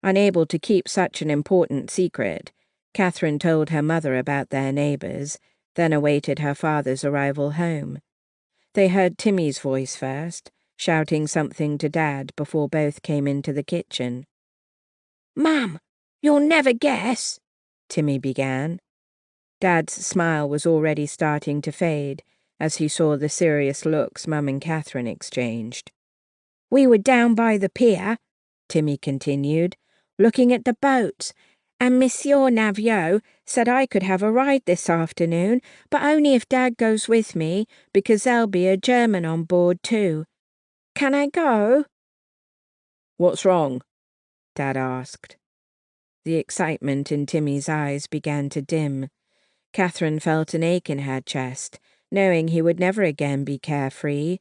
A: Unable to keep such an important secret, Catherine told her mother about their neighbors, then awaited her father's arrival home. They heard Timmy's voice first, shouting something to Dad before both came into the kitchen. "Mum, you'll never guess," Timmy began. Dad's smile was already starting to fade as he saw the serious looks Mum and Catherine exchanged. "We were down by the pier," Timmy continued, "looking at the boats, and Monsieur Naviot said I could have a ride this afternoon, but only if Dad goes with me, because there'll be a German on board too. Can I go?" "What's wrong?" Dad asked. The excitement in Timmy's eyes began to dim. Catherine felt an ache in her chest, knowing he would never again be carefree,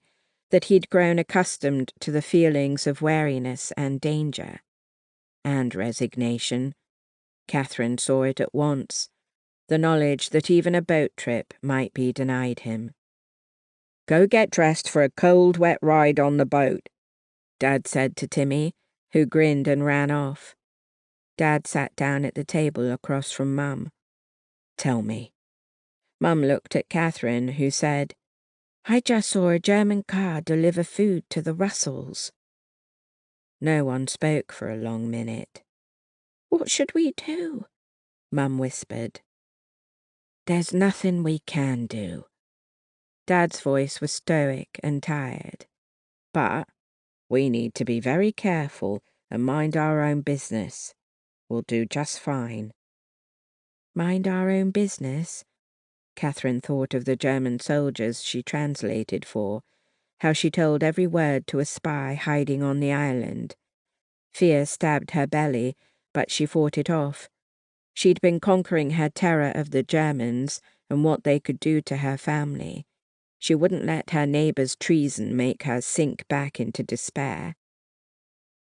A: that he'd grown accustomed to the feelings of wariness and danger. And resignation. Catherine saw it at once, the knowledge that even a boat trip might be denied him. "Go get dressed for a cold, wet ride on the boat," Dad said to Timmy, who grinned and ran off. Dad sat down at the table across from Mum. "Tell me." Mum looked at Catherine, who said, "I just saw a German car deliver food to the Russells." No one spoke for a long minute. "What should we do?" Mum whispered. "There's nothing we can do." Dad's voice was stoic and tired. "But we need to be very careful and mind our own business. We'll do just fine." Mind our own business? Catherine thought of the German soldiers she translated for, how she told every word to a spy hiding on the island. Fear stabbed her belly, but she fought it off. She'd been conquering her terror of the Germans and what they could do to her family. She wouldn't let her neighbour's treason make her sink back into despair.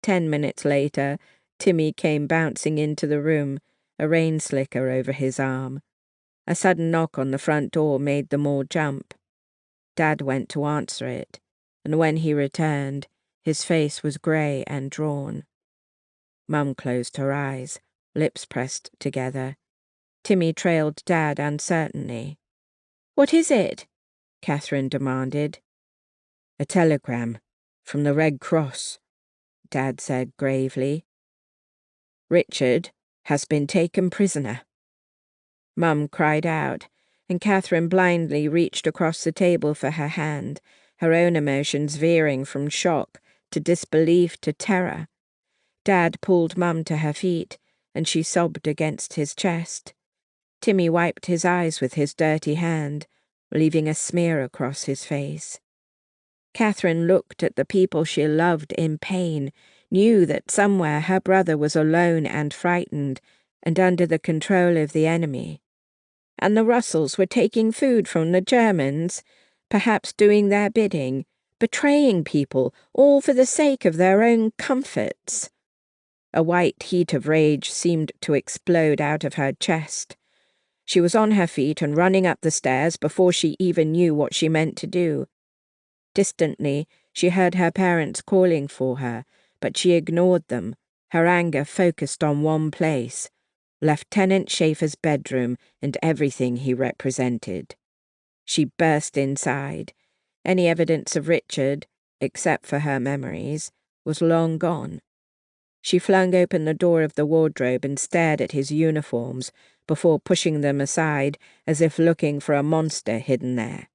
A: 10 minutes later, Timmy came bouncing into the room, a rain slicker over his arm. A sudden knock on the front door made them all jump. Dad went to answer it, and when he returned, his face was grey and drawn. Mum closed her eyes, lips pressed together. Timmy trailed Dad uncertainly. "What is it?" Catherine demanded. "A telegram from the Red Cross," Dad said gravely. "Richard has been taken prisoner." Mum cried out, and Catherine blindly reached across the table for her hand, her own emotions veering from shock to disbelief to terror. Dad pulled Mum to her feet, and she sobbed against his chest. Timmy wiped his eyes with his dirty hand, leaving a smear across his face. Catherine looked at the people she loved in pain, knew that somewhere her brother was alone and frightened, and under the control of the enemy. And the Russells were taking food from the Germans, perhaps doing their bidding, betraying people, all for the sake of their own comforts. A white heat of rage seemed to explode out of her chest. She was on her feet and running up the stairs before she even knew what she meant to do. Distantly, she heard her parents calling for her, but she ignored them, her anger focused on one place, Lieutenant Schaefer's bedroom and everything he represented. She burst inside. Any evidence of Richard, except for her memories, was long gone. She flung open the door of the wardrobe and stared at his uniforms before pushing them aside as if looking for a monster hidden there.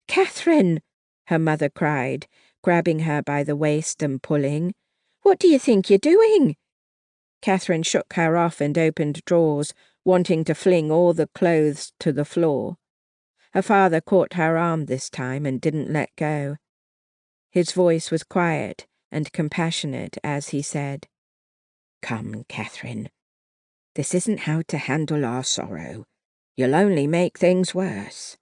A: "Catherine!" her mother cried, grabbing her by the waist and pulling. "What do you think you're doing?" Catherine shook her off and opened drawers, wanting to fling all the clothes to the floor. Her father caught her arm this time and didn't let go. His voice was quiet and compassionate as he said, "Come, Catherine. This isn't how to handle our sorrow. You'll only make things worse."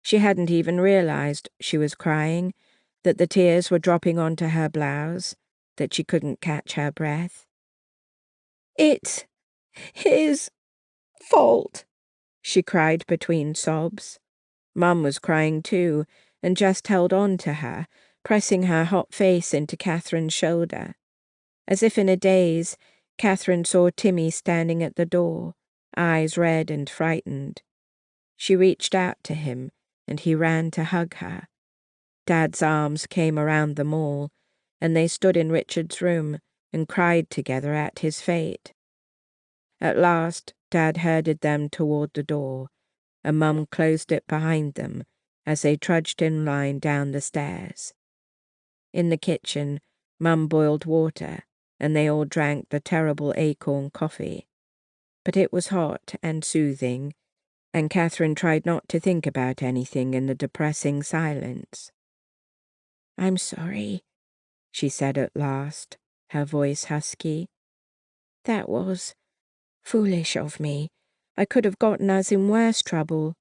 A: She hadn't even realized she was crying, that the tears were dropping onto her blouse, that she couldn't catch her breath. "It's his fault," she cried between sobs. Mum was crying too, and just held on to her, pressing her hot face into Catherine's shoulder. As if in a daze, Catherine saw Timmy standing at the door, eyes red and frightened. She reached out to him, and he ran to hug her. Dad's arms came around them all, and they stood in Richard's room and cried together at his fate. At last, Dad herded them toward the door, and Mum closed it behind them as they trudged in line down the stairs. In the kitchen, Mum boiled water, and they all drank the terrible acorn coffee. But it was hot and soothing, and Catherine tried not to think about anything in the depressing silence. "I'm sorry," she said at last, her voice husky. "That was foolish of me. I could have gotten us in worse trouble."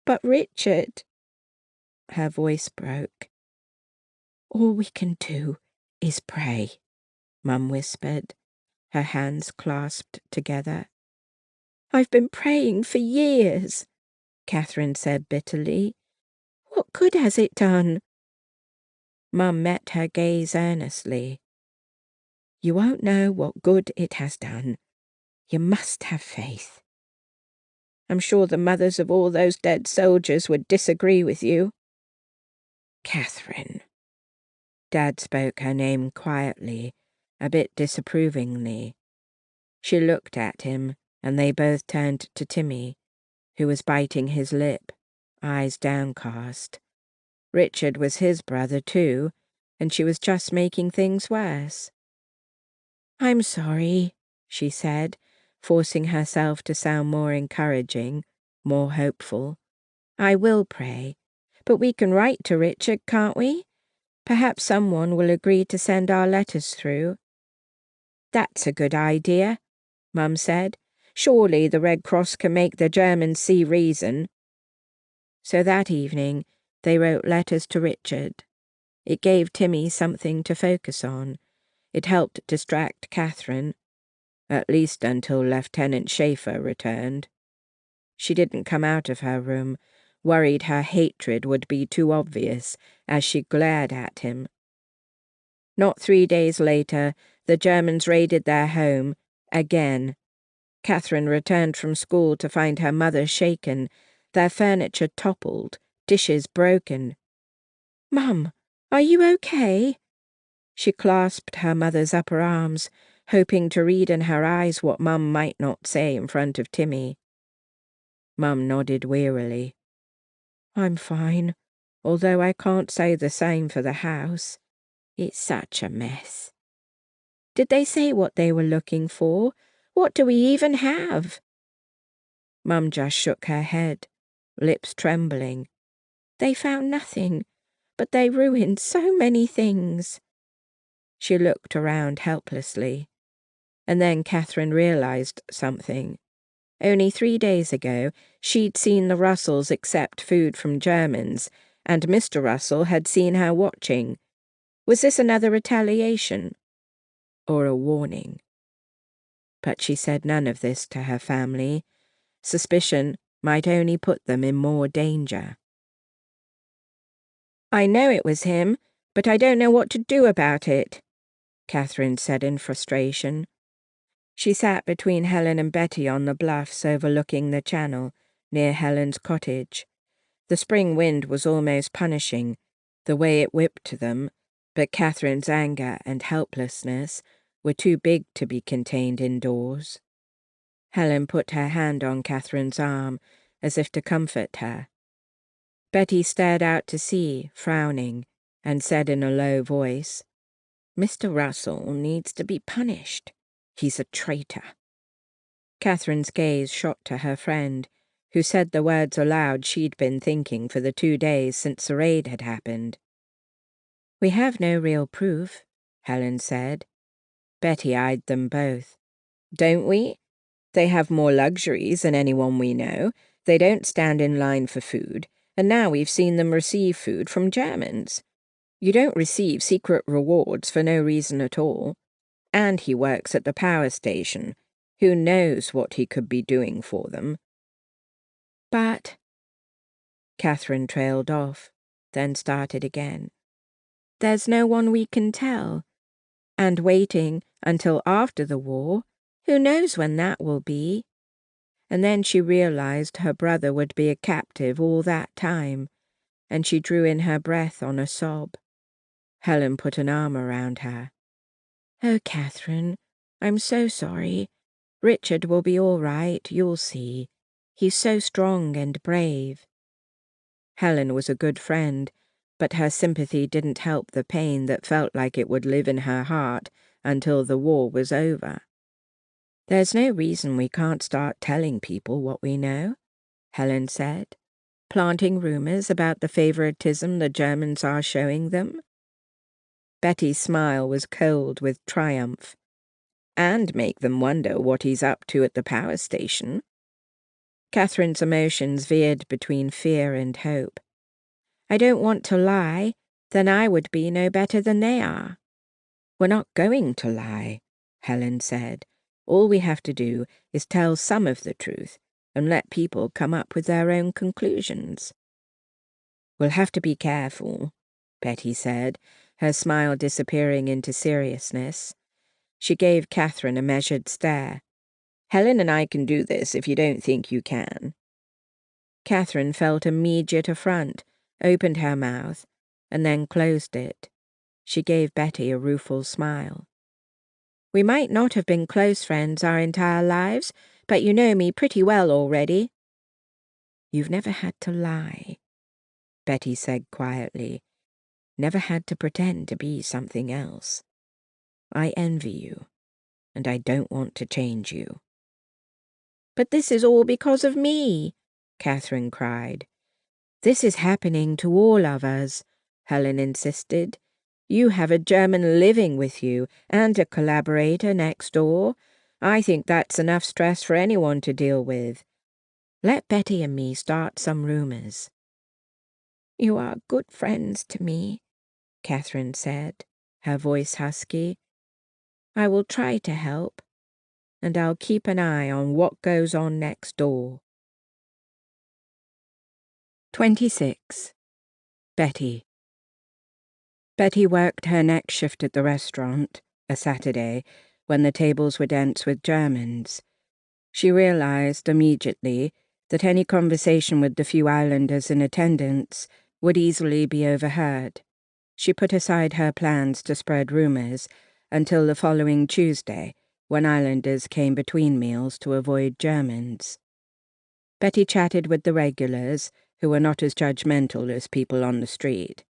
A: "But Richard—" Her voice broke. "All we can do is pray," Mum whispered, her hands clasped together. "I've been praying for years," Catherine said bitterly. "What good has it done?" Mum met her gaze earnestly. "You won't know what good it has done. You must have faith. I'm sure the mothers of all those dead soldiers would disagree with you." "Catherine." Dad spoke her name quietly, a bit disapprovingly. She looked at him, and they both turned to Timmy, who was biting his lip, eyes downcast. Richard was his brother too, and she was just making things worse. "I'm sorry," she said, forcing herself to sound more encouraging, more hopeful. "I will pray. But we can write to Richard, can't we? Perhaps someone will agree to send our letters through." "That's a good idea," Mum said. "Surely the Red Cross can make the Germans see reason." So that evening they wrote letters to Richard. It gave Timmy something to focus on. It helped distract Catherine, at least until Lieutenant Schaefer returned. She didn't come out of her room, worried her hatred would be too obvious as she glared at him. Not 3 days later, the Germans raided their home, again. Catherine returned from school to find her mother shaken, their furniture toppled, dishes broken. "Mum, are you okay?" She clasped her mother's upper arms, hoping to read in her eyes what Mum might not say in front of Timmy. Mum nodded wearily. "I'm fine, although I can't say the same for the house. It's such a mess." "Did they say what they were looking for? What do we even have?" Mum just shook her head, lips trembling. "They found nothing, but they ruined so many things." She looked around helplessly, and then Catherine realized something. Only 3 days ago, she'd seen the Russells accept food from Germans, and Mr. Russell had seen her watching. Was this another retaliation? Or a warning? But she said none of this to her family. Suspicion might only put them in more danger. "I know it was him, but I don't know what to do about it," Catherine said in frustration. She sat between Helen and Betty on the bluffs overlooking the channel, near Helen's cottage. The spring wind was almost punishing, the way it whipped them, but Catherine's anger and helplessness were too big to be contained indoors. Helen put her hand on Catherine's arm, as if to comfort her. Betty stared out to sea, frowning, and said in a low voice, "Mr. Russell needs to be punished. He's a traitor." Catherine's gaze shot to her friend, who said the words aloud she'd been thinking for the 2 days since the raid had happened. "We have no real proof," Helen said. Betty eyed them both. "Don't we? They have more luxuries than anyone we know. They don't stand in line for food, and now we've seen them receive food from Germans. You don't receive secret rewards for no reason at all. And he works at the power station. Who knows what he could be doing for them?" "But—" Catherine trailed off, then started again. "There's no one we can tell. And waiting until after the war, who knows when that will be?" And then she realized her brother would be a captive all that time, and she drew in her breath on a sob. Helen put an arm around her. "Oh, Catherine, I'm so sorry. Richard will be all right, you'll see. He's so strong and brave." Helen was a good friend, but her sympathy didn't help the pain that felt like it would live in her heart until the war was over. "There's no reason we can't start telling people what we know," Helen said, "planting rumors about the favoritism the Germans are showing them." Betty's smile was cold with triumph. "And make them wonder what he's up to at the power station." Catherine's emotions veered between fear and hope. "I don't want to lie, then I would be no better than they are." "We're not going to lie," Helen said. "All we have to do is tell some of the truth and let people come up with their own conclusions." "We'll have to be careful," Betty said, her smile disappearing into seriousness. She gave Catherine a measured stare. "Helen and I can do this if you don't think you can." Catherine felt immediate affront, opened her mouth, and then closed it. She gave Betty a rueful smile. "We might not have been close friends our entire lives, but you know me pretty well already." "You've never had to lie," Betty said quietly. "Never had to pretend to be something else. I envy you, and I don't want to change you." "But this is all because of me," Catherine cried. "This is happening to all of us," Helen insisted. "You have a German living with you and a collaborator next door. I think that's enough stress for anyone to deal with. Let Betty and me start some rumors." "You are good friends to me," Catherine said, her voice husky. "I will try to help, and I'll keep an eye on what goes on next door." 26. Betty. Betty worked her next shift at the restaurant, a Saturday, when the tables were dense with Germans. She realized immediately that any conversation with the few islanders in attendance would easily be overheard. She put aside her plans to spread rumors until the following Tuesday, when islanders came between meals to avoid Germans. Betty chatted with the regulars, who were not as judgmental as people on the street.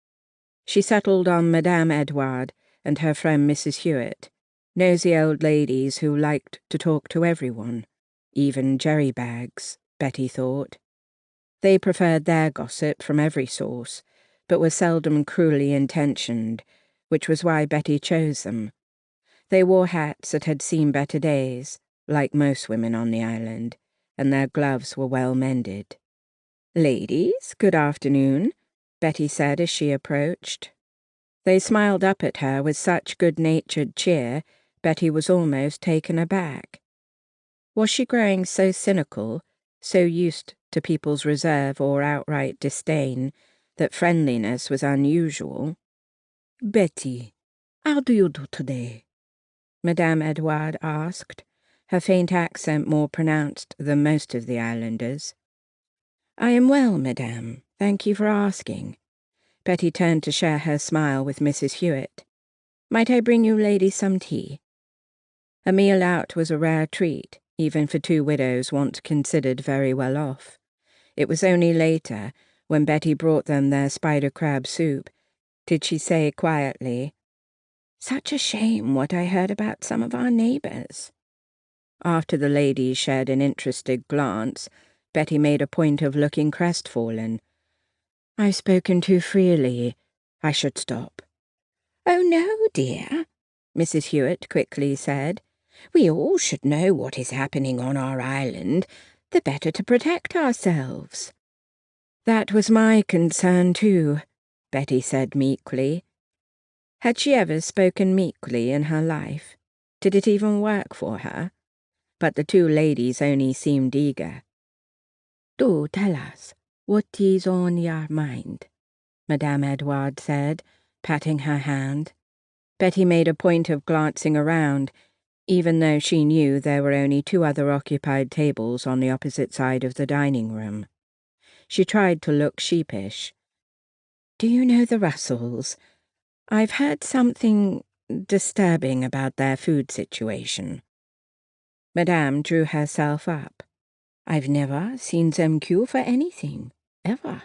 A: She settled on Madame Edouard and her friend Mrs. Hewitt, nosy old ladies who liked to talk to everyone, even jerrybags, Betty thought. They preferred their gossip from every source, but were seldom cruelly intentioned, which was why Betty chose them. They wore hats that had seen better days, like most women on the island, and their gloves were well mended. "Ladies, good afternoon," Betty said as she approached. They smiled up at her with such good-natured cheer, Betty was almost taken aback. Was she growing so cynical, so used to people's reserve or outright disdain, that friendliness was unusual? "Betty, how do you do today?" Madame Edouard asked, her faint accent more pronounced than most of the islanders. "I am well, madame. Thank you for asking." Betty turned to share her smile with Mrs. Hewitt. "Might I bring you ladies some tea?" A meal out was a rare treat, even for two widows once considered very well off. It was only later, when Betty brought them their spider crab soup, did she say quietly, "Such a shame what I heard about some of our neighbors." After the ladies shared an interested glance, Betty made a point of looking crestfallen. "I've spoken too freely. I should stop." "Oh, no, dear," Mrs. Hewitt quickly said. "We all should know what is happening on our island, the better to protect ourselves." "That was my concern, too," Betty said meekly. Had she ever spoken meekly in her life? Did it even work for her? But the two ladies only seemed eager. "Do tell us what is on your mind," Madame Edouard said, patting her hand. Betty made a point of glancing around, even though she knew there were only two other occupied tables on the opposite side of the dining room. She tried to look sheepish. "Do you know the Russells? I've heard something disturbing about their food situation." Madame drew herself up. "I've never seen them queue for anything, ever."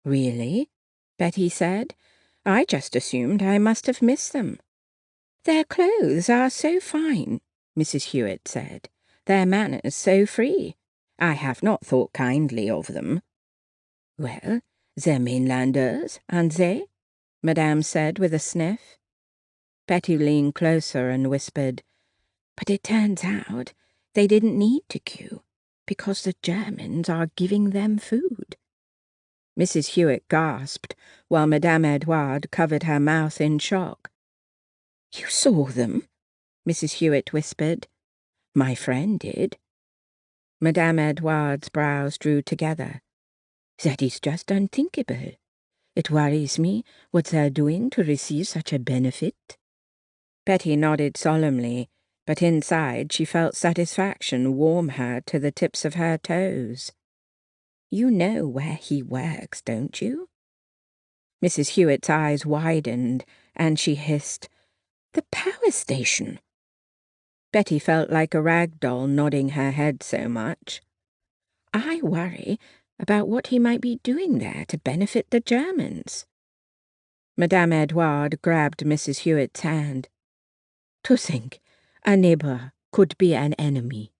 A: "Really?" Betty said. "I just assumed I must have missed them." "Their clothes are so fine," Mrs. Hewitt said. "Their manners so free. I have not thought kindly of them." "Well, they're mainlanders, aren't they?" Madame said with a sniff. Betty leaned closer and whispered, "But it turns out they didn't need to queue, because the Germans are giving them food." Mrs. Hewitt gasped, while Madame Edouard covered her mouth in shock. "You saw them?" Mrs. Hewitt whispered. "My friend did." Madame Edouard's brows drew together. "That is just unthinkable. It worries me what they're doing to receive such a benefit." Betty nodded solemnly, but inside she felt satisfaction warm her to the tips of her toes. "You know where he works, don't you?" Mrs. Hewitt's eyes widened, and she hissed, "The power station." Betty felt like a rag doll nodding her head so much. "I worry about what he might be doing there to benefit the Germans." Madame Edouard grabbed Mrs. Hewitt's hand. "To think, a neighbor could be an enemy."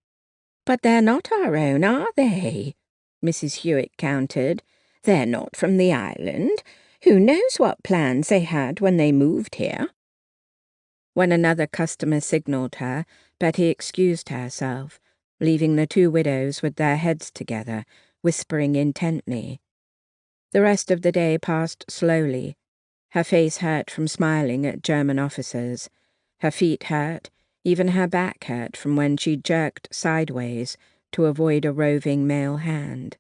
A: "But they're not our own, are they?" Mrs. Hewitt countered. "They're not from the island. Who knows what plans they had when they moved here?" When another customer signaled her, Betty excused herself, leaving the two widows with their heads together, whispering intently. The rest of the day passed slowly. Her face hurt from smiling at German officers. Her feet hurt, even her back hurt from when she jerked sideways to avoid a roving male hand.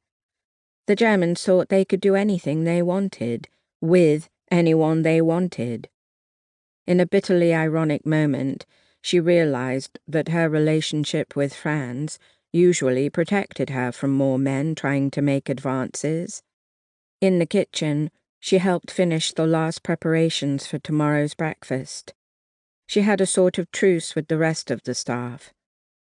A: The Germans thought they could do anything they wanted, with anyone they wanted. In a bitterly ironic moment, she realized that her relationship with Franz usually protected her from more men trying to make advances. In the kitchen, she helped finish the last preparations for tomorrow's breakfast. She had a sort of truce with the rest of the staff.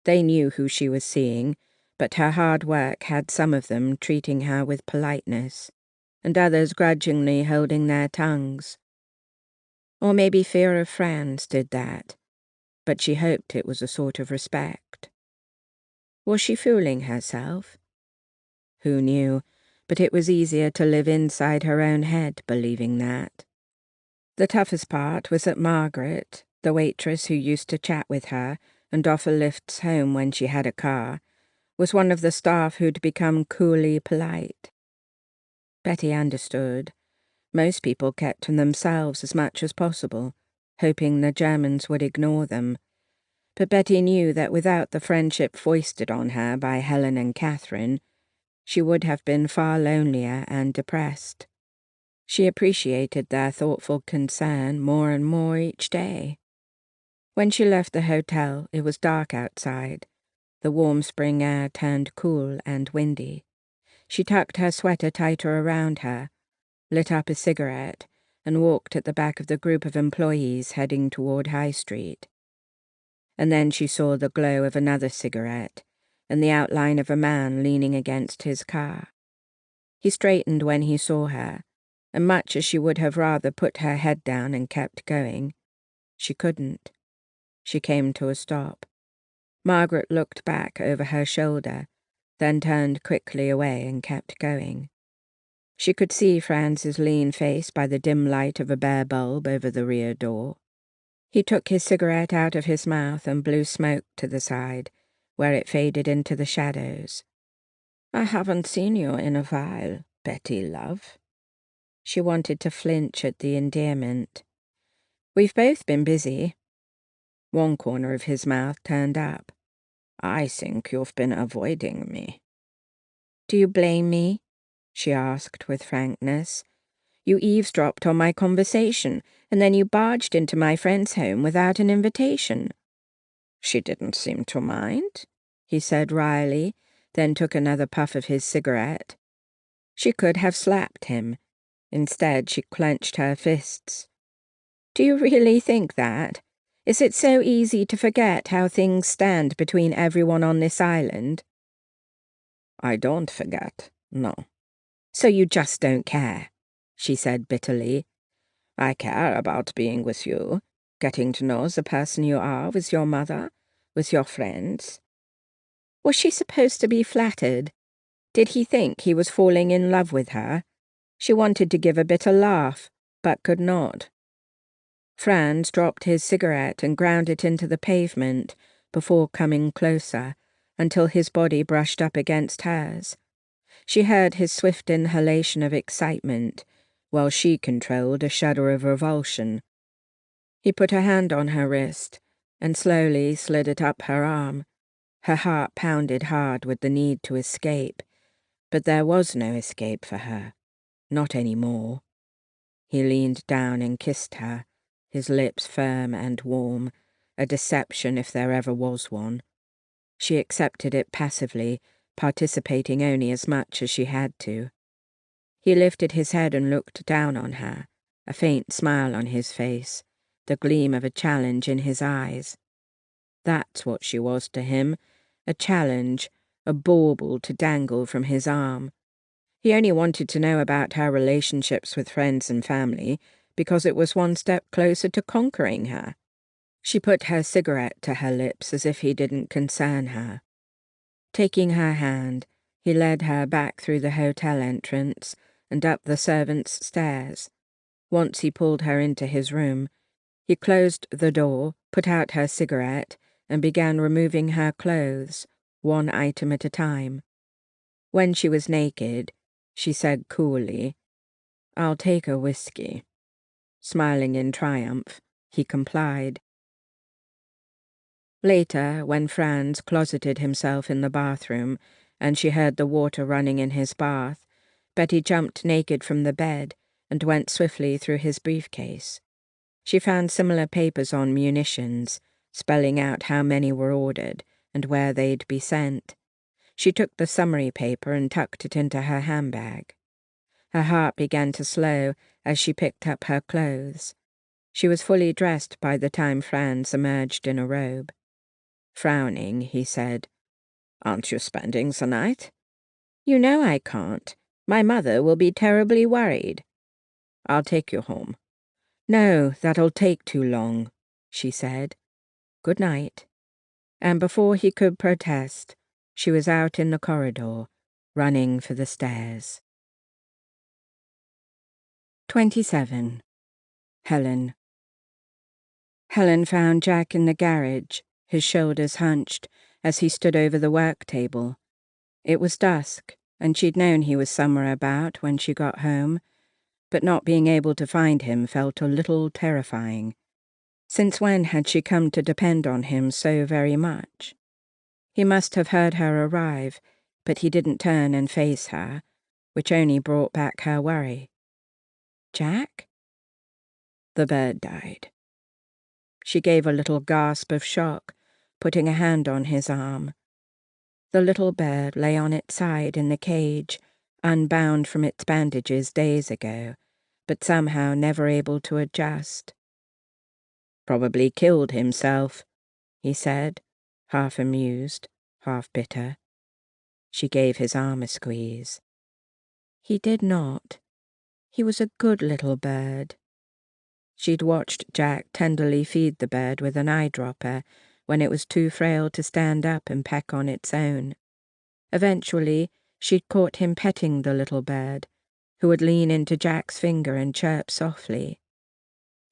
A: They knew who she was seeing, but her hard work had some of them treating her with politeness, and others grudgingly holding their tongues. Or maybe fear of Franz did that, but she hoped it was a sort of respect. Was she fooling herself? Who knew, but it was easier to live inside her own head believing that. The toughest part was that Margaret, the waitress who used to chat with her and offer lifts home when she had a car, was one of the staff who'd become coolly polite. Betty understood. Most people kept to themselves as much as possible, hoping the Germans would ignore them. But Betty knew that without the friendship foisted on her by Helen and Catherine, she would have been far lonelier and depressed. She appreciated their thoughtful concern more and more each day. When she left the hotel, it was dark outside. The warm spring air turned cool and windy. She tucked her sweater tighter around her, lit up a cigarette, and walked at the back of the group of employees heading toward High Street. And then she saw the glow of another cigarette and the outline of a man leaning against his car. He straightened when he saw her, and much as she would have rather put her head down and kept going, she couldn't. She came to a stop. Margaret looked back over her shoulder, then turned quickly away and kept going. She could see Franz's lean face by the dim light of a bare bulb over the rear door. He took his cigarette out of his mouth and blew smoke to the side, where it faded into the shadows. "I haven't seen you in a while, Betty, love." She wanted to flinch at the endearment. "We've both been busy." One corner of his mouth turned up. "I think you've been avoiding me." "Do you blame me?" she asked with frankness. "You eavesdropped on my conversation, and then you barged into my friend's home without an invitation." "She didn't seem to mind," he said wryly, then took another puff of his cigarette. She could have slapped him. Instead, she clenched her fists. "Do you really think that? Is it so easy to forget how things stand between everyone on this island? I don't forget, no. So you just don't care, she said bitterly. I care about being with you, getting to know the person you are with your mother, with your friends. Was she supposed to be flattered? Did he think he was falling in love with her? She wanted to give a bitter laugh, but could not. Franz dropped his cigarette and ground it into the pavement before coming closer, until his body brushed up against hers. She heard his swift inhalation of excitement, while she controlled a shudder of revulsion. He put a hand on her wrist and slowly slid it up her arm. Her heart pounded hard with the need to escape, but there was no escape for her, not any more. He leaned down and kissed her, his lips firm and warm, a deception if there ever was one. She accepted it passively, participating only as much as she had to. He lifted his head and looked down on her, a faint smile on his face, the gleam of a challenge in his eyes. That's what she was to him, a challenge, a bauble to dangle from his arm. He only wanted to know about her relationships with friends and family because it was one step closer to conquering her. She put her cigarette to her lips as if he didn't concern her. Taking her hand, he led her back through the hotel entrance and up the servants' stairs. Once he pulled her into his room. He closed the door, put out her cigarette, and began removing her clothes, one item at a time. When she was naked, she said coolly, "I'll take a whiskey." Smiling in triumph, he complied. Later, when Franz closeted himself in the bathroom and she heard the water running in his bath, Betty jumped naked from the bed and went swiftly through his briefcase. She found similar papers on munitions, spelling out how many were ordered and where they'd be sent. She took the summary paper and tucked it into her handbag. Her heart began to slow as she picked up her clothes. She was fully dressed by the time Franz emerged in a robe. Frowning, he said, "Aren't you spending the night?" "You know I can't. My mother will be terribly worried." "I'll take you home." "No, that'll take too long," she said. "Good night." And before he could protest, she was out in the corridor, running for the stairs. 27. Helen. Helen found Jack in the garage, his shoulders hunched, as he stood over the work table. It was dusk, and she'd known he was somewhere about when she got home, but not being able to find him felt a little terrifying. Since when had she come to depend on him so very much? He must have heard her arrive, but he didn't turn and face her, which only brought back her worry. Jack? The bird died. She gave a little gasp of shock, putting a hand on his arm. The little bird lay on its side in the cage, unbound from its bandages days ago, but somehow never able to adjust. "Probably killed himself," he said, half amused, half bitter. She gave his arm a squeeze. "He did not. He was a good little bird." She'd watched Jack tenderly feed the bird with an eyedropper when it was too frail to stand up and peck on its own. Eventually, she'd caught him petting the little bird, who would lean into Jack's finger and chirp softly.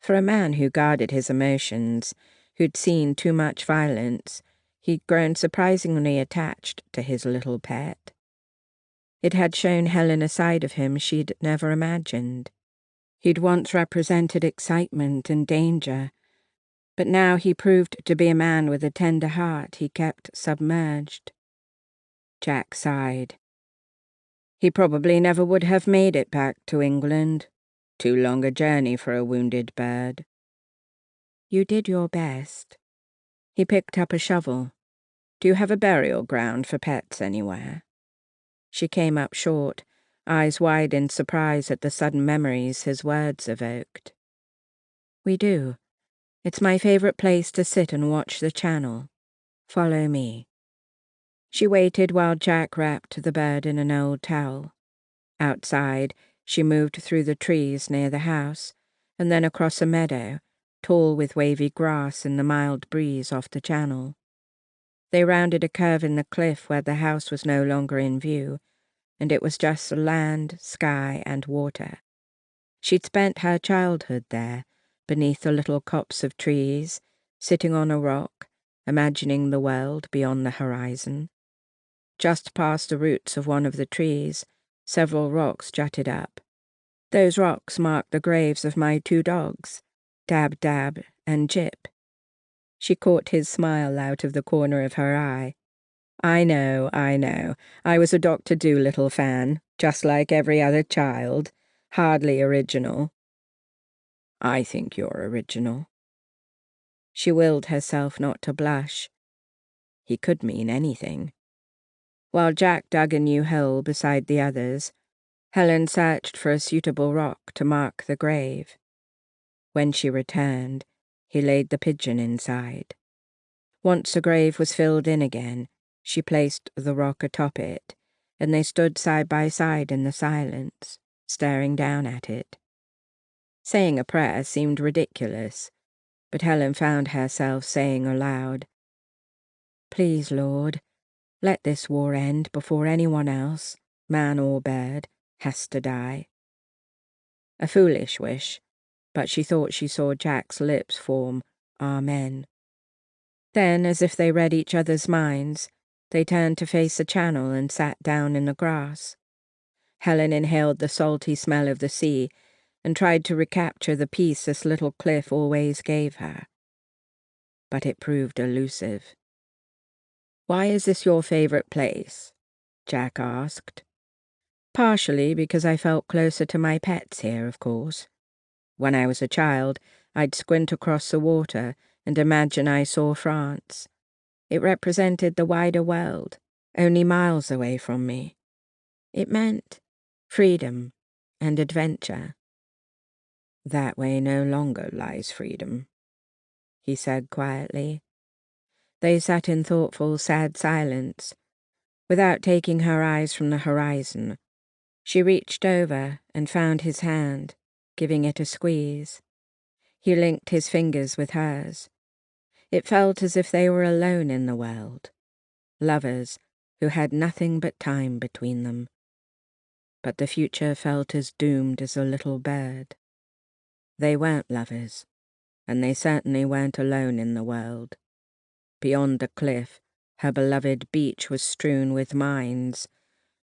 A: For a man who guarded his emotions, who'd seen too much violence, he'd grown surprisingly attached to his little pet. It had shown Helen a side of him she'd never imagined. He'd once represented excitement and danger, but now he proved to be a man with a tender heart he kept submerged. Jack sighed. He probably never would have made it back to England. Too long a journey for a wounded bird. You did your best. He picked up a shovel. Do you have a burial ground for pets anywhere? She came up short, eyes wide in surprise at the sudden memories his words evoked. We do. It's my favorite place to sit and watch the channel. Follow me." She waited while Jack wrapped the bird in an old towel. Outside, she moved through the trees near the house, and then across a meadow, tall with wavy grass in the mild breeze off the channel. They rounded a curve in the cliff where the house was no longer in view, and it was just land, sky, and water. She'd spent her childhood there, beneath the little copse of trees, sitting on a rock, imagining the world beyond the horizon. Just past the roots of one of the trees, several rocks jutted up. Those rocks marked the graves of my 2 dogs, Dab Dab and Jip. She caught his smile out of the corner of her eye. I know. I was a Dr. Dolittle fan, just like every other child. Hardly original." "I think you're original." She willed herself not to blush. He could mean anything. While Jack dug a new hole beside the others, Helen searched for a suitable rock to mark the grave. When she returned, he laid the pigeon inside. Once the grave was filled in again, she placed the rock atop it, and they stood side by side in the silence, staring down at it. Saying a prayer seemed ridiculous, but Helen found herself saying aloud, "Please, Lord, let this war end before anyone else, man or bird, has to die." A foolish wish, but she thought she saw Jack's lips form Amen. Then, as if they read each other's minds, they turned to face the channel and sat down in the grass. Helen inhaled the salty smell of the sea and tried to recapture the peace this little cliff always gave her. But it proved elusive. "Why is this your favorite place?" Jack asked. "Partially because I felt closer to my pets here, of course. When I was a child, I'd squint across the water and imagine I saw France. It represented the wider world, only miles away from me. It meant freedom and adventure." "That way no longer lies freedom," he said quietly. They sat in thoughtful, sad silence. Without taking her eyes from the horizon, she reached over and found his hand, giving it a squeeze. He linked his fingers with hers. It felt as if they were alone in the world, lovers who had nothing but time between them. But the future felt as doomed as a little bird. They weren't lovers, and they certainly weren't alone in the world. Beyond the cliff, her beloved beach was strewn with mines.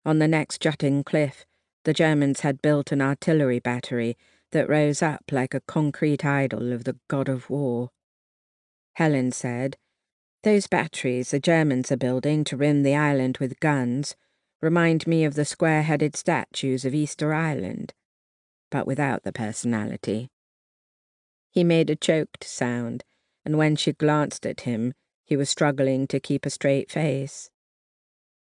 A: On the next jutting cliff, the Germans had built an artillery battery that rose up like a concrete idol of the god of war. Helen said, "Those batteries the Germans are building to rim the island with guns remind me of the square-headed statues of Easter Island, but without the personality." He made a choked sound, and when she glanced at him, he was struggling to keep a straight face.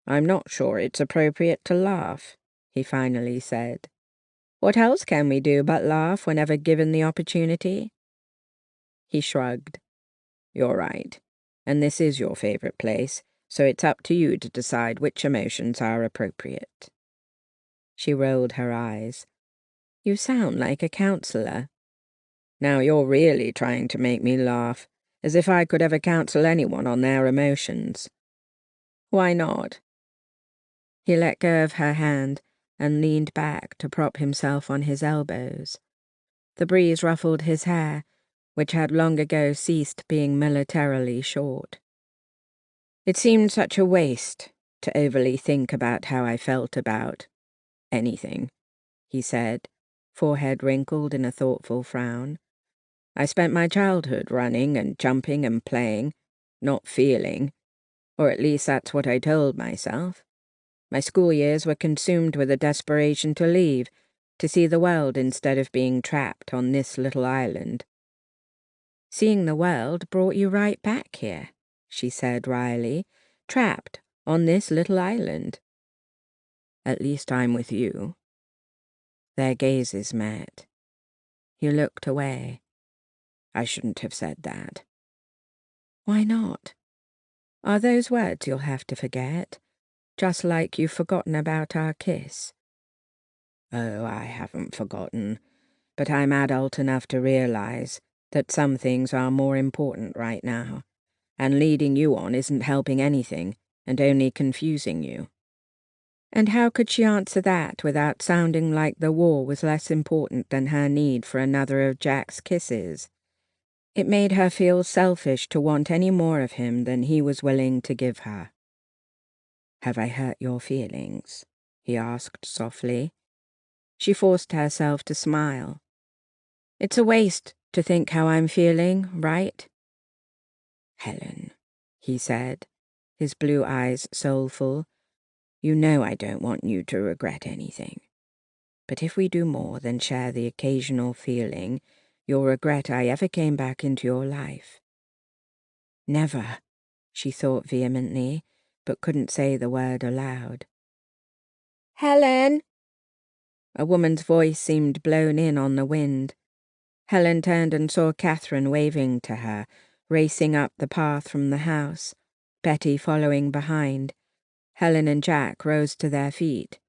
A: "I'm not sure it's appropriate to laugh," he finally said. "What else can we do but laugh whenever given the opportunity?" He shrugged. "You're right, and this is your favorite place, so it's up to you to decide which emotions are appropriate." She rolled her eyes. "You sound like a counselor." "Now you're really trying to make me laugh, as if I could ever counsel anyone on their emotions." "Why not?" He let go of her hand and leaned back to prop himself on his elbows. The breeze ruffled his hair, which had long ago ceased being militarily short. "It seemed such a waste to overly think about how I felt about anything," he said, forehead wrinkled in a thoughtful frown. "I spent my childhood running and jumping and playing, not feeling, or at least that's what I told myself. My school years were consumed with a desperation to leave, to see the world instead of being trapped on this little island." "Seeing the world brought you right back here," she said wryly. "Trapped on this little island." "At least I'm with you." Their gazes met. He looked away. I shouldn't have said that. Why not? Are those words you'll have to forget, just like you've forgotten about our kiss? Oh, I haven't forgotten, but I'm adult enough to realize that some things are more important right now, and leading you on isn't helping anything and only confusing you. And how could she answer that without sounding like the war was less important than her need for another of Jack's kisses? It made her feel selfish to want any more of him than he was willing to give her. "Have I hurt your feelings?" he asked softly. She forced herself to smile. "It's a waste to think how I'm feeling, right?" "Helen," he said, his blue eyes soulful, "you know I don't want you to regret anything. But if we do more than share the occasional feeling, you'll regret I ever came back into your life." "Never," she thought vehemently, but couldn't say the word aloud. "Helen!" A woman's voice seemed blown in on the wind. Helen turned and saw Catherine waving to her, racing up the path from the house, Betty following behind. Helen and Jack rose to their feet.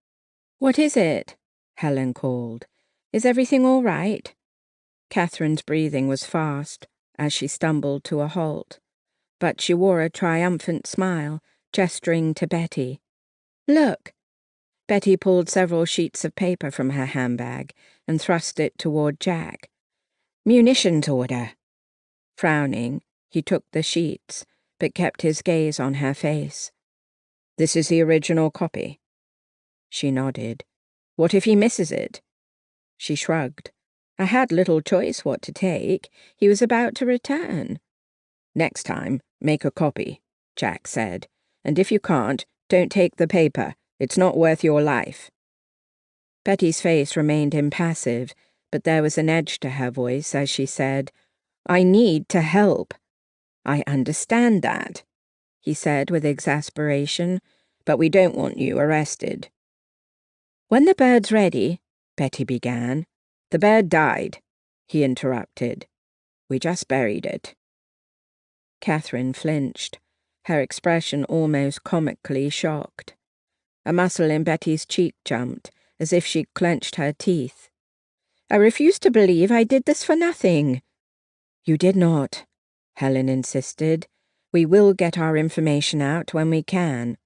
A: "What is it?" Helen called. "Is everything all right?" Catherine's breathing was fast as she stumbled to a halt, but she wore a triumphant smile, gesturing to Betty. "Look!" Betty pulled several sheets of paper from her handbag and thrust it toward Jack. "Munitions order." Frowning, he took the sheets, but kept his gaze on her face. "This is the original copy." She nodded. "What if he misses it?" She shrugged. "I had little choice what to take. He was about to return." "Next time, make a copy," Jack said. "And if you can't, don't take the paper. It's not worth your life." Betty's face remained impassive, but there was an edge to her voice as she said, "I need to help." "I understand that," he said with exasperation, "but we don't want you arrested." "When the bird's ready," Betty began. "The bird died," he interrupted. "We just buried it." Catherine flinched, her expression almost comically shocked. A muscle in Betty's cheek jumped, as if she'd clenched her teeth. "I refuse to believe I did this for nothing." "You did not," Helen insisted. "We will get our information out when we can."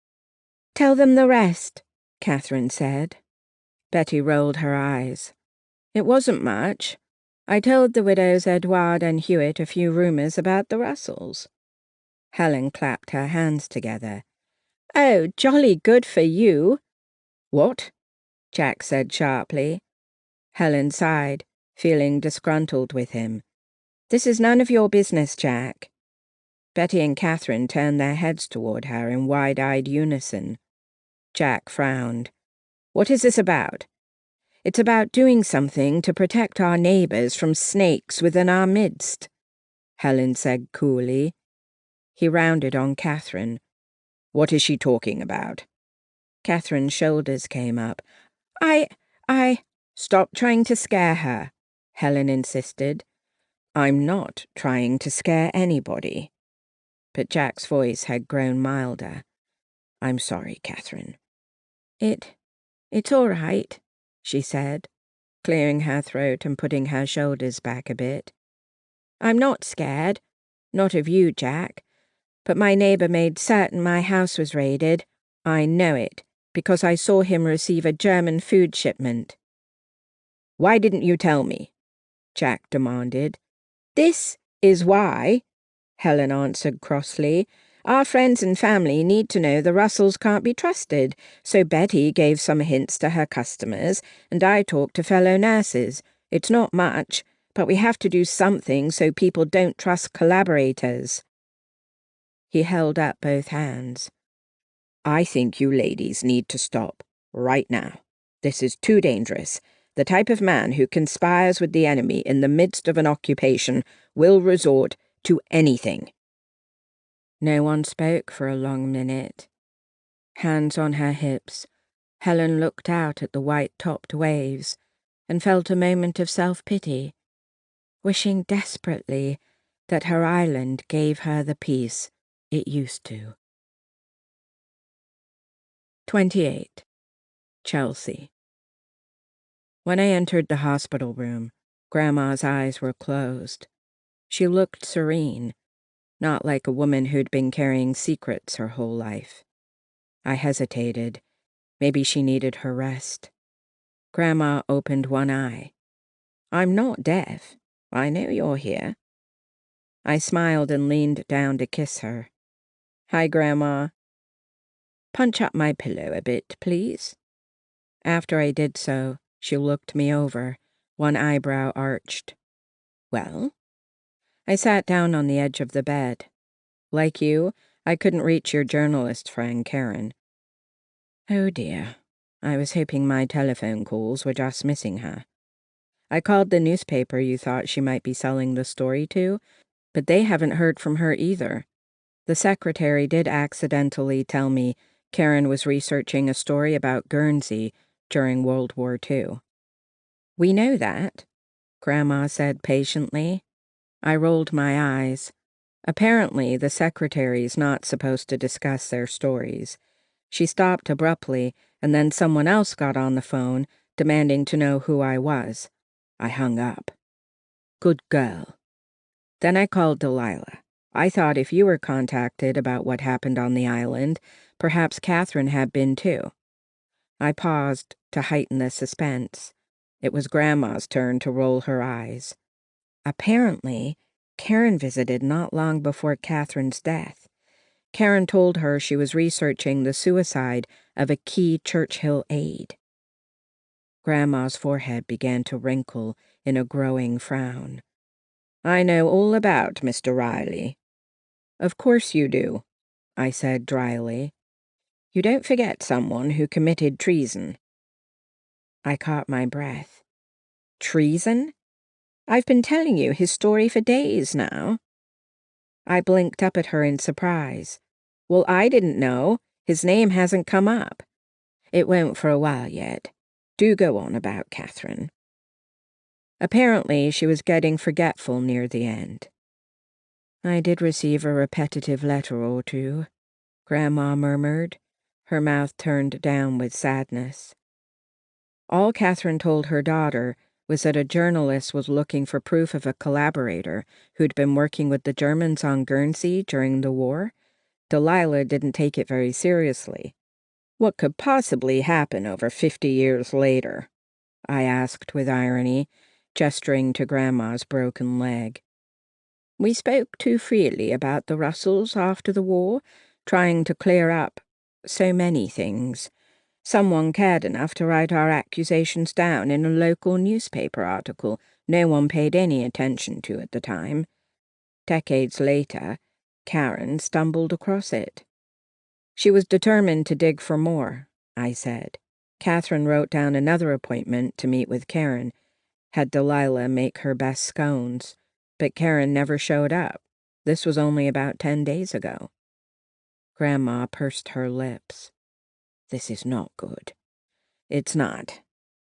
A: "Tell them the rest," Catherine said. Betty rolled her eyes. "It wasn't much. I told the widows Edouard and Hewitt a few rumors about the Russells." Helen clapped her hands together. "Oh, jolly good for you." "What?" Jack said sharply. Helen sighed, feeling disgruntled with him. "This is none of your business, Jack." Betty and Catherine turned their heads toward her in wide-eyed unison. Jack frowned. "What is this about?" "It's about doing something to protect our neighbors from snakes within our midst," Helen said coolly. He rounded on Catherine. "What is she talking about?" Catherine's shoulders came up. I... "Stop trying to scare her," Helen insisted. "I'm not trying to scare anybody." But Jack's voice had grown milder. "I'm sorry, Catherine." It's all right," she said, clearing her throat and putting her shoulders back a bit. "I'm not scared. Not of you, Jack. But my neighbor made certain my house was raided. I know it, because I saw him receive a German food shipment." "Why didn't you tell me?" Jack demanded. "This is why," Helen answered crossly. "Our friends and family need to know the Russells can't be trusted, so Betty gave some hints to her customers, and I talked to fellow nurses. It's not much, but we have to do something so people don't trust collaborators." He held up both hands. "I think you ladies need to stop, right now. This is too dangerous. The type of man who conspires with the enemy in the midst of an occupation will resort to anything." No one spoke for a long minute. Hands on her hips, Helen looked out at the white-topped waves and felt a moment of self-pity. wishing desperately that her island gave her the peace it used to. 28. Chelsea. When I entered the hospital room, Grandma's eyes were closed. She looked serene, not like a woman who'd been carrying secrets her whole life. I hesitated. Maybe she needed her rest. Grandma opened one eye. "I'm not deaf. I know you're here." I smiled and leaned down to kiss her. "Hi, Grandma." "Punch up my pillow a bit, please." After I did so, she looked me over, one eyebrow arched. "Well?" I sat down on the edge of the bed. "Like you, I couldn't reach your journalist friend, Karen." "Oh dear. I was hoping my telephone calls were just missing her. I called the newspaper you thought she might be selling the story to, but they haven't heard from her either. The secretary did accidentally tell me Karen was researching a story about Guernsey during World War II. "We know that," Grandma said patiently. I rolled my eyes. Apparently, the secretary's not supposed to discuss their stories. She stopped abruptly, and then someone else got on the phone, demanding to know who I was. I hung up. "Good girl." Then I called Delilah. I thought if you were contacted about what happened on the island, perhaps Catherine had been too. I paused to heighten the suspense. It was Grandma's turn to roll her eyes. Apparently, Karen visited not long before Catherine's death. Karen told her she was researching the suicide of a key Churchill aide. Grandma's forehead began to wrinkle in a growing frown. "I know all about Mr. Riley." "Of course you do," I said dryly. "You don't forget someone who committed treason." I caught my breath. "Treason? I've been telling you his story for days now." I blinked up at her in surprise. "Well, I didn't know. His name hasn't come up." "It won't for a while yet. Do go on about Catherine." Apparently, she was getting forgetful near the end. "I did receive a repetitive letter or two," Grandma murmured, her mouth turned down with sadness. All Catherine told her daughter was that a journalist was looking for proof of a collaborator who'd been working with the Germans on Guernsey during the war. Delilah didn't take it very seriously. "What could possibly happen over 50 years later?" I asked with irony, gesturing to Grandma's broken leg. "We spoke too freely about the Russells after the war, trying to clear up so many things. Someone cared enough to write our accusations down in a local newspaper article no one paid any attention to at the time. Decades later, Karen stumbled across it. She was determined to dig for more," I said. Catherine wrote down another appointment to meet with Karen, had Delilah make her best scones, but Karen never showed up. This was only about 10 days ago. Grandma pursed her lips. "This is not good." "It's not."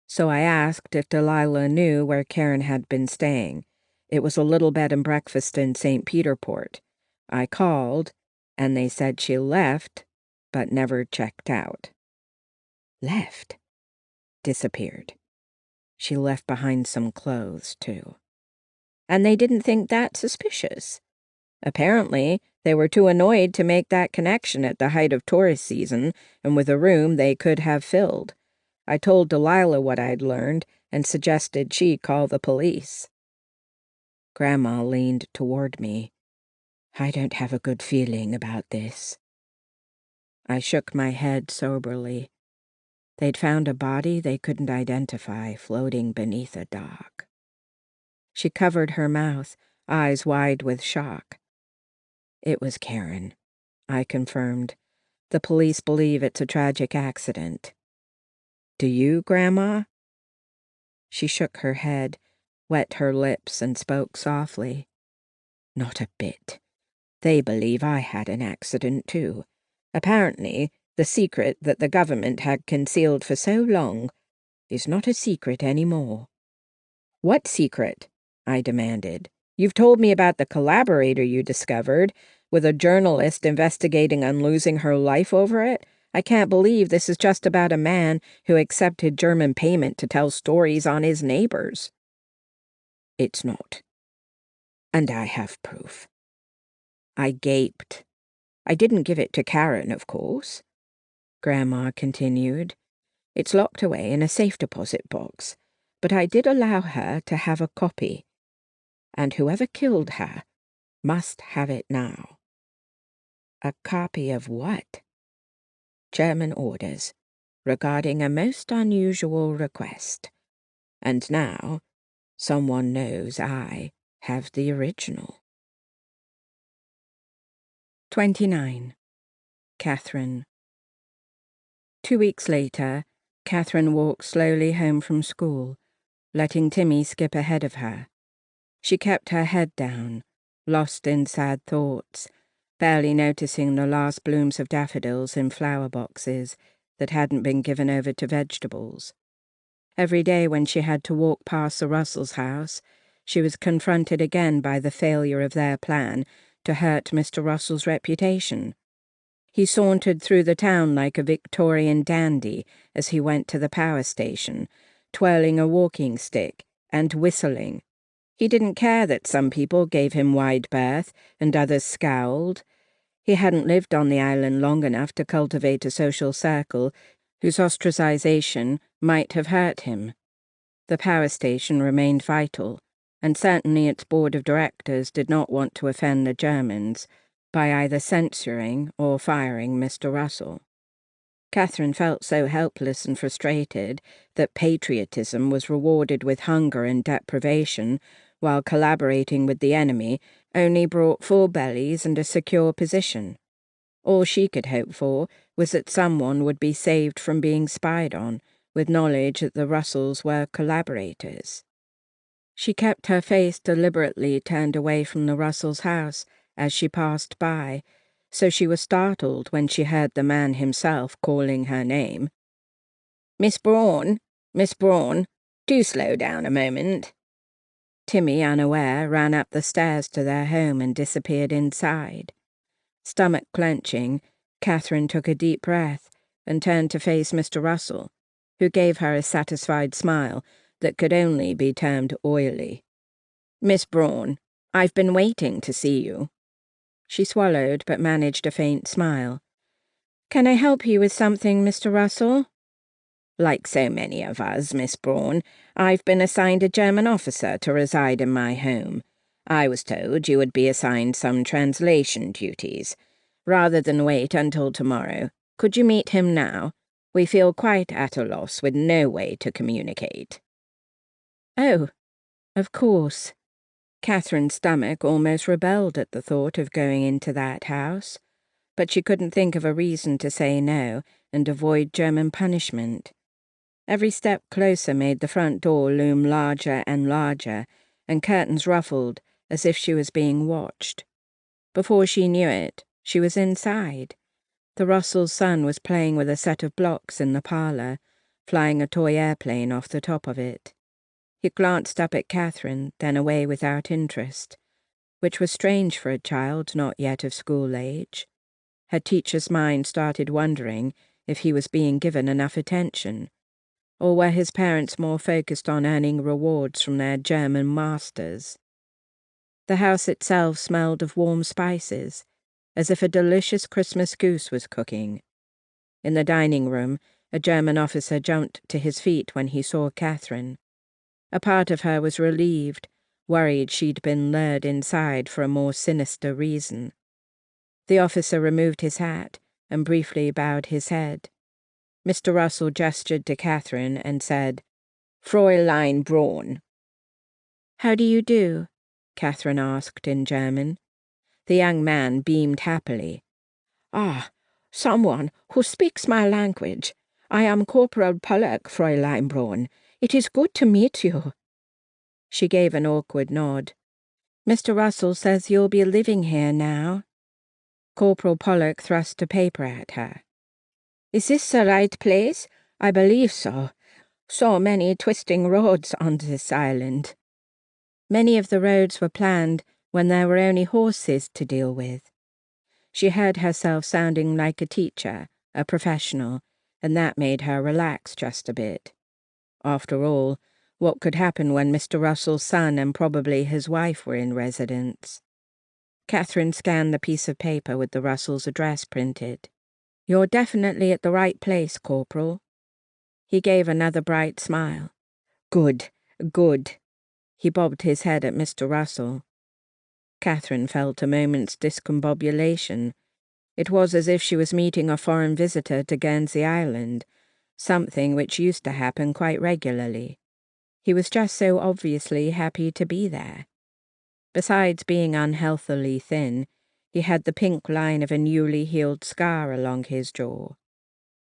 A: So I asked if Delilah knew where Karen had been staying. It was a little bed and breakfast in St. Peterport. I called, and they said she left, but never checked out. Left? Disappeared. She left behind some clothes, too. And they didn't think that suspicious. Apparently, they were too annoyed to make that connection at the height of tourist season, and with a room they could have filled. I told Delilah what I'd learned and suggested she call the police. Grandma leaned toward me. "I don't have a good feeling about this." I shook my head soberly. They'd found a body they couldn't identify floating beneath a dock. She covered her mouth, eyes wide with shock. "It was Karen," I confirmed. "The police believe it's a tragic accident." "Do you, Grandma?" She shook her head, wet her lips, and spoke softly. "Not a bit. They believe I had an accident, too. Apparently, the secret that the government had concealed for so long is not a secret any more." "What secret?" I demanded. "You've told me about the collaborator you discovered, with a journalist investigating on losing her life over it. I can't believe this is just about a man who accepted German payment to tell stories on his neighbors." "It's not. And I have proof." I gaped. "I didn't give it to Karen, of course," Grandma continued. "It's locked away in a safe deposit box, but I did allow her to have a copy. And whoever killed her must have it now." "A copy of what?" "German orders, regarding a most unusual request. And now, someone knows I have the original." 29. Catherine. 2 weeks later, Catherine walked slowly home from school, letting Timmy skip ahead of her. She kept her head down, lost in sad thoughts, barely noticing the last blooms of daffodils in flower boxes that hadn't been given over to vegetables. Every day when she had to walk past the Russells' house, she was confronted again by the failure of their plan to hurt Mr. Russell's reputation. He sauntered through the town like a Victorian dandy as he went to the power station, twirling a walking stick and whistling. He didn't care that some people gave him wide berth and others scowled. He hadn't lived on the island long enough to cultivate a social circle whose ostracization might have hurt him. The power station remained vital, and certainly its board of directors did not want to offend the Germans by either censuring or firing Mr. Russell. Catherine felt so helpless and frustrated that patriotism was rewarded with hunger and deprivation, while collaborating with the enemy only brought full bellies and a secure position. All she could hope for was that someone would be saved from being spied on, with knowledge that the Russells were collaborators. She kept her face deliberately turned away from the Russells' house as she passed by, so she was startled when she heard the man himself calling her name. "Miss Braun, Miss Braun, do slow down a moment." Timmy, unaware, ran up the stairs to their home and disappeared inside. Stomach clenching, Catherine took a deep breath and turned to face Mr. Russell, who gave her a satisfied smile that could only be termed oily. "Miss Braun, I've been waiting to see you." She swallowed but managed a faint smile. "Can I help you with something, Mr. Russell?" "Like so many of us, Miss Braun, I've been assigned a German officer to reside in my home. I was told you would be assigned some translation duties. Rather than wait until tomorrow, could you meet him now? We feel quite at a loss with no way to communicate." "Oh, of course." Catherine's stomach almost rebelled at the thought of going into that house, but she couldn't think of a reason to say no and avoid German punishment. Every step closer made the front door loom larger and larger, and curtains ruffled as if she was being watched. Before she knew it, she was inside. The Russell's son was playing with a set of blocks in the parlour, flying a toy airplane off the top of it. He glanced up at Catherine, then away without interest, which was strange for a child not yet of school age. Her teacher's mind started wondering if he was being given enough attention, or were his parents more focused on earning rewards from their German masters. The house itself smelled of warm spices, as if a delicious Christmas goose was cooking. In the dining room, a German officer jumped to his feet when he saw Catherine. A part of her was relieved, worried she'd been lured inside for a more sinister reason. The officer removed his hat and briefly bowed his head. Mr. Russell gestured to Catherine and said, "Fräulein Braun." "How do you do?" Catherine asked in German. The young man beamed happily. "Ah, someone who speaks my language. I am Corporal Pollock, Fräulein Braun. It is good to meet you." She gave an awkward nod. "Mr. Russell says you'll be living here now." Corporal Pollock thrust a paper at her. "Is this the right place? I believe so. So many twisting roads on this island." Many of the roads were planned when there were only horses to deal with. She heard herself sounding like a teacher, a professional, and that made her relax just a bit. After all, what could happen when Mr. Russell's son and probably his wife were in residence? Catherine scanned the piece of paper with the Russells' address printed. "You're definitely at the right place, Corporal." He gave another bright smile. "Good, good." He bobbed his head at Mr. Russell. Catherine felt a moment's discombobulation. It was as if she was meeting a foreign visitor to Guernsey Island, something which used to happen quite regularly. He was just so obviously happy to be there. Besides being unhealthily thin, he had the pink line of a newly healed scar along his jaw.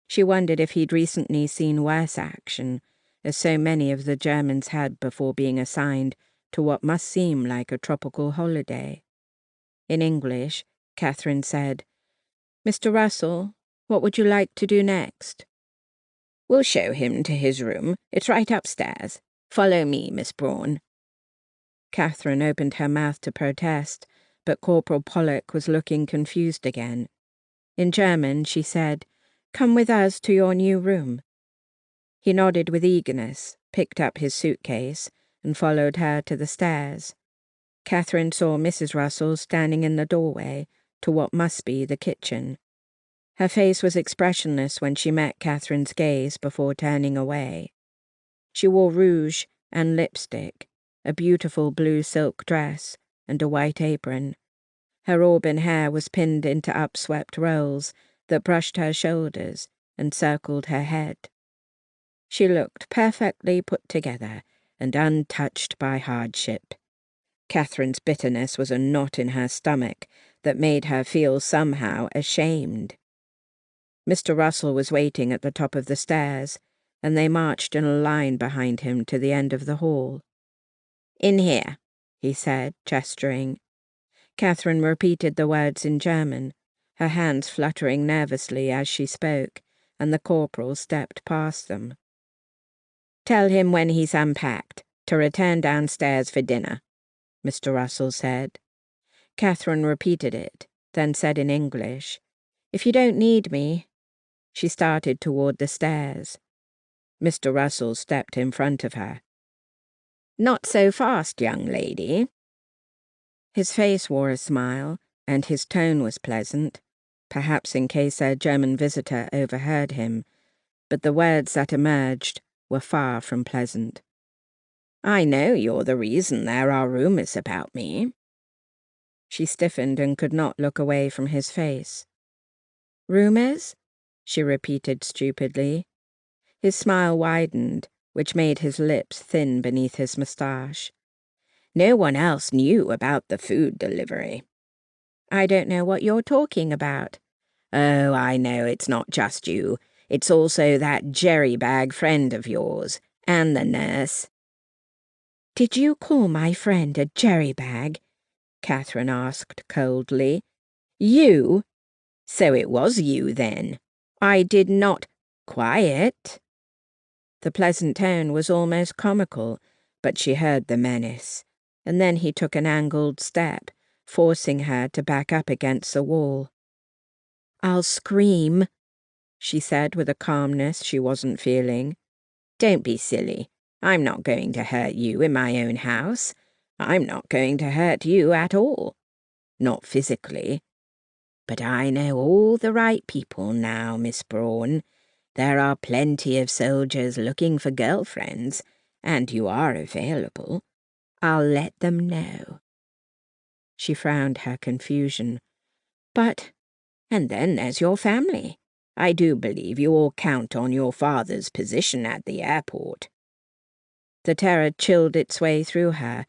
A: She wondered if he'd recently seen worse action, as so many of the Germans had before being assigned to what must seem like a tropical holiday. In English, Catherine said, "Mr. Russell, what would you like to do next?" "We'll show him to his room. It's right upstairs. Follow me, Miss Braun." Catherine opened her mouth to protest, but Corporal Pollock was looking confused again. In German, she said, "Come with us to your new room." He nodded with eagerness, picked up his suitcase, and followed her to the stairs. Catherine saw Mrs. Russell standing in the doorway to what must be the kitchen. Her face was expressionless when she met Catherine's gaze before turning away. She wore rouge and lipstick, a beautiful blue silk dress, and a white apron. Her auburn hair was pinned into upswept rolls that brushed her shoulders and circled her head. She looked perfectly put together and untouched by hardship. Catherine's bitterness was a knot in her stomach that made her feel somehow ashamed. Mr. Russell was waiting at the top of the stairs, and they marched in a line behind him to the end of the hall. "In here," he said, gesturing. Catherine repeated the words in German, her hands fluttering nervously as she spoke, and the corporal stepped past them. "Tell him when he's unpacked to return downstairs for dinner," Mr. Russell said. Catherine repeated it, then said in English, "If you don't need me." She started toward the stairs. Mr. Russell stepped in front of her. "Not so fast, young lady." His face wore a smile, and his tone was pleasant, perhaps in case a German visitor overheard him, but the words that emerged were far from pleasant. "I know you're the reason there are rumors about me." She stiffened and could not look away from his face. "Rumors?" she repeated stupidly. His smile widened, which made his lips thin beneath his moustache. "No one else knew about the food delivery." "I don't know what you're talking about." "Oh, I know it's not just you. It's also that jerry-bag friend of yours, and the nurse." "Did you call my friend a jerry-bag?" Catherine asked coldly. "You? So it was you, then. I did not—" "Quiet." The pleasant tone was almost comical, but she heard the menace, and then he took an angled step, forcing her to back up against the wall. "I'll scream," she said with a calmness she wasn't feeling. "Don't be silly. I'm not going to hurt you in my own house. I'm not going to hurt you at all. Not physically. But I know all the right people now, Miss Braun. There are plenty of soldiers looking for girlfriends, and you are available. I'll let them know." She frowned her confusion. "But, and then there's your family. I do believe you all count on your father's position at the airport." The terror chilled its way through her,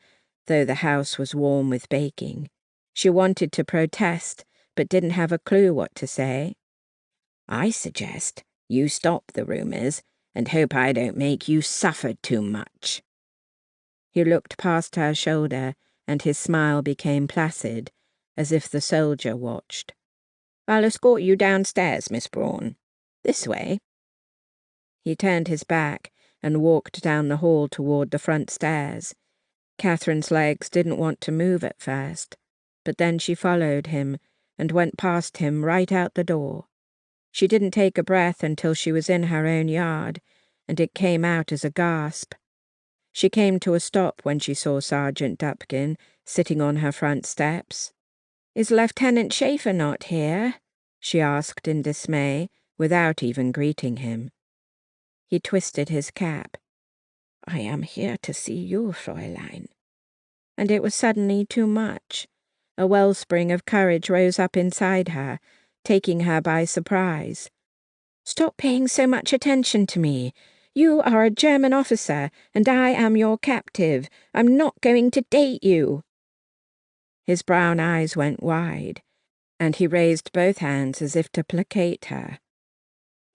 A: though the house was warm with baking. She wanted to protest, but didn't have a clue what to say. "I suggest you stop the rumors and hope I don't make you suffer too much." He looked past her shoulder, and his smile became placid, as if the soldier watched. "I'll escort you downstairs, Miss Braun. This way." He turned his back and walked down the hall toward the front stairs. Catherine's legs didn't want to move at first, but then she followed him and went past him right out the door. She didn't take a breath until she was in her own yard, and it came out as a gasp. She came to a stop when she saw Sergeant Dupkin sitting on her front steps. "Is Lieutenant Schaefer not here?" she asked in dismay, without even greeting him. He twisted his cap. "I am here to see you, Fräulein." And it was suddenly too much. A wellspring of courage rose up inside her, taking her by surprise. "Stop paying so much attention to me. You are a German officer, and I am your captive. I'm not going to date you." His brown eyes went wide, and he raised both hands as if to placate her.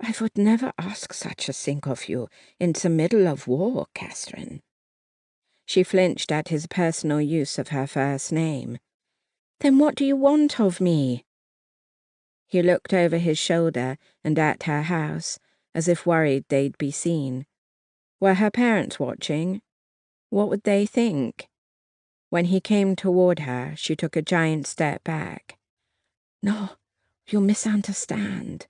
A: "I would never ask such a thing of you in the middle of war, Catherine." She flinched at his personal use of her first name. "Then what do you want of me?" He looked over his shoulder and at her house, as if worried they'd be seen. Were her parents watching? What would they think? When he came toward her, she took a giant step back. "No, you misunderstand,"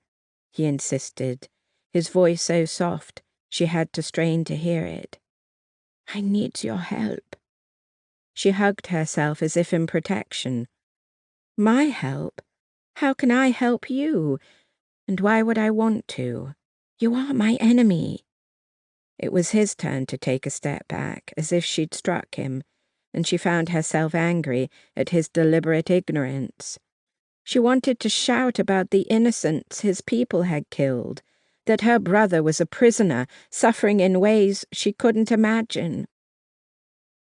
A: he insisted, his voice so soft she had to strain to hear it. "I need your help." She hugged herself as if in protection. "My help? How can I help you? And why would I want to? You are my enemy." It was his turn to take a step back, as if she'd struck him, and she found herself angry at his deliberate ignorance. She wanted to shout about the innocents his people had killed, that her brother was a prisoner, suffering in ways she couldn't imagine.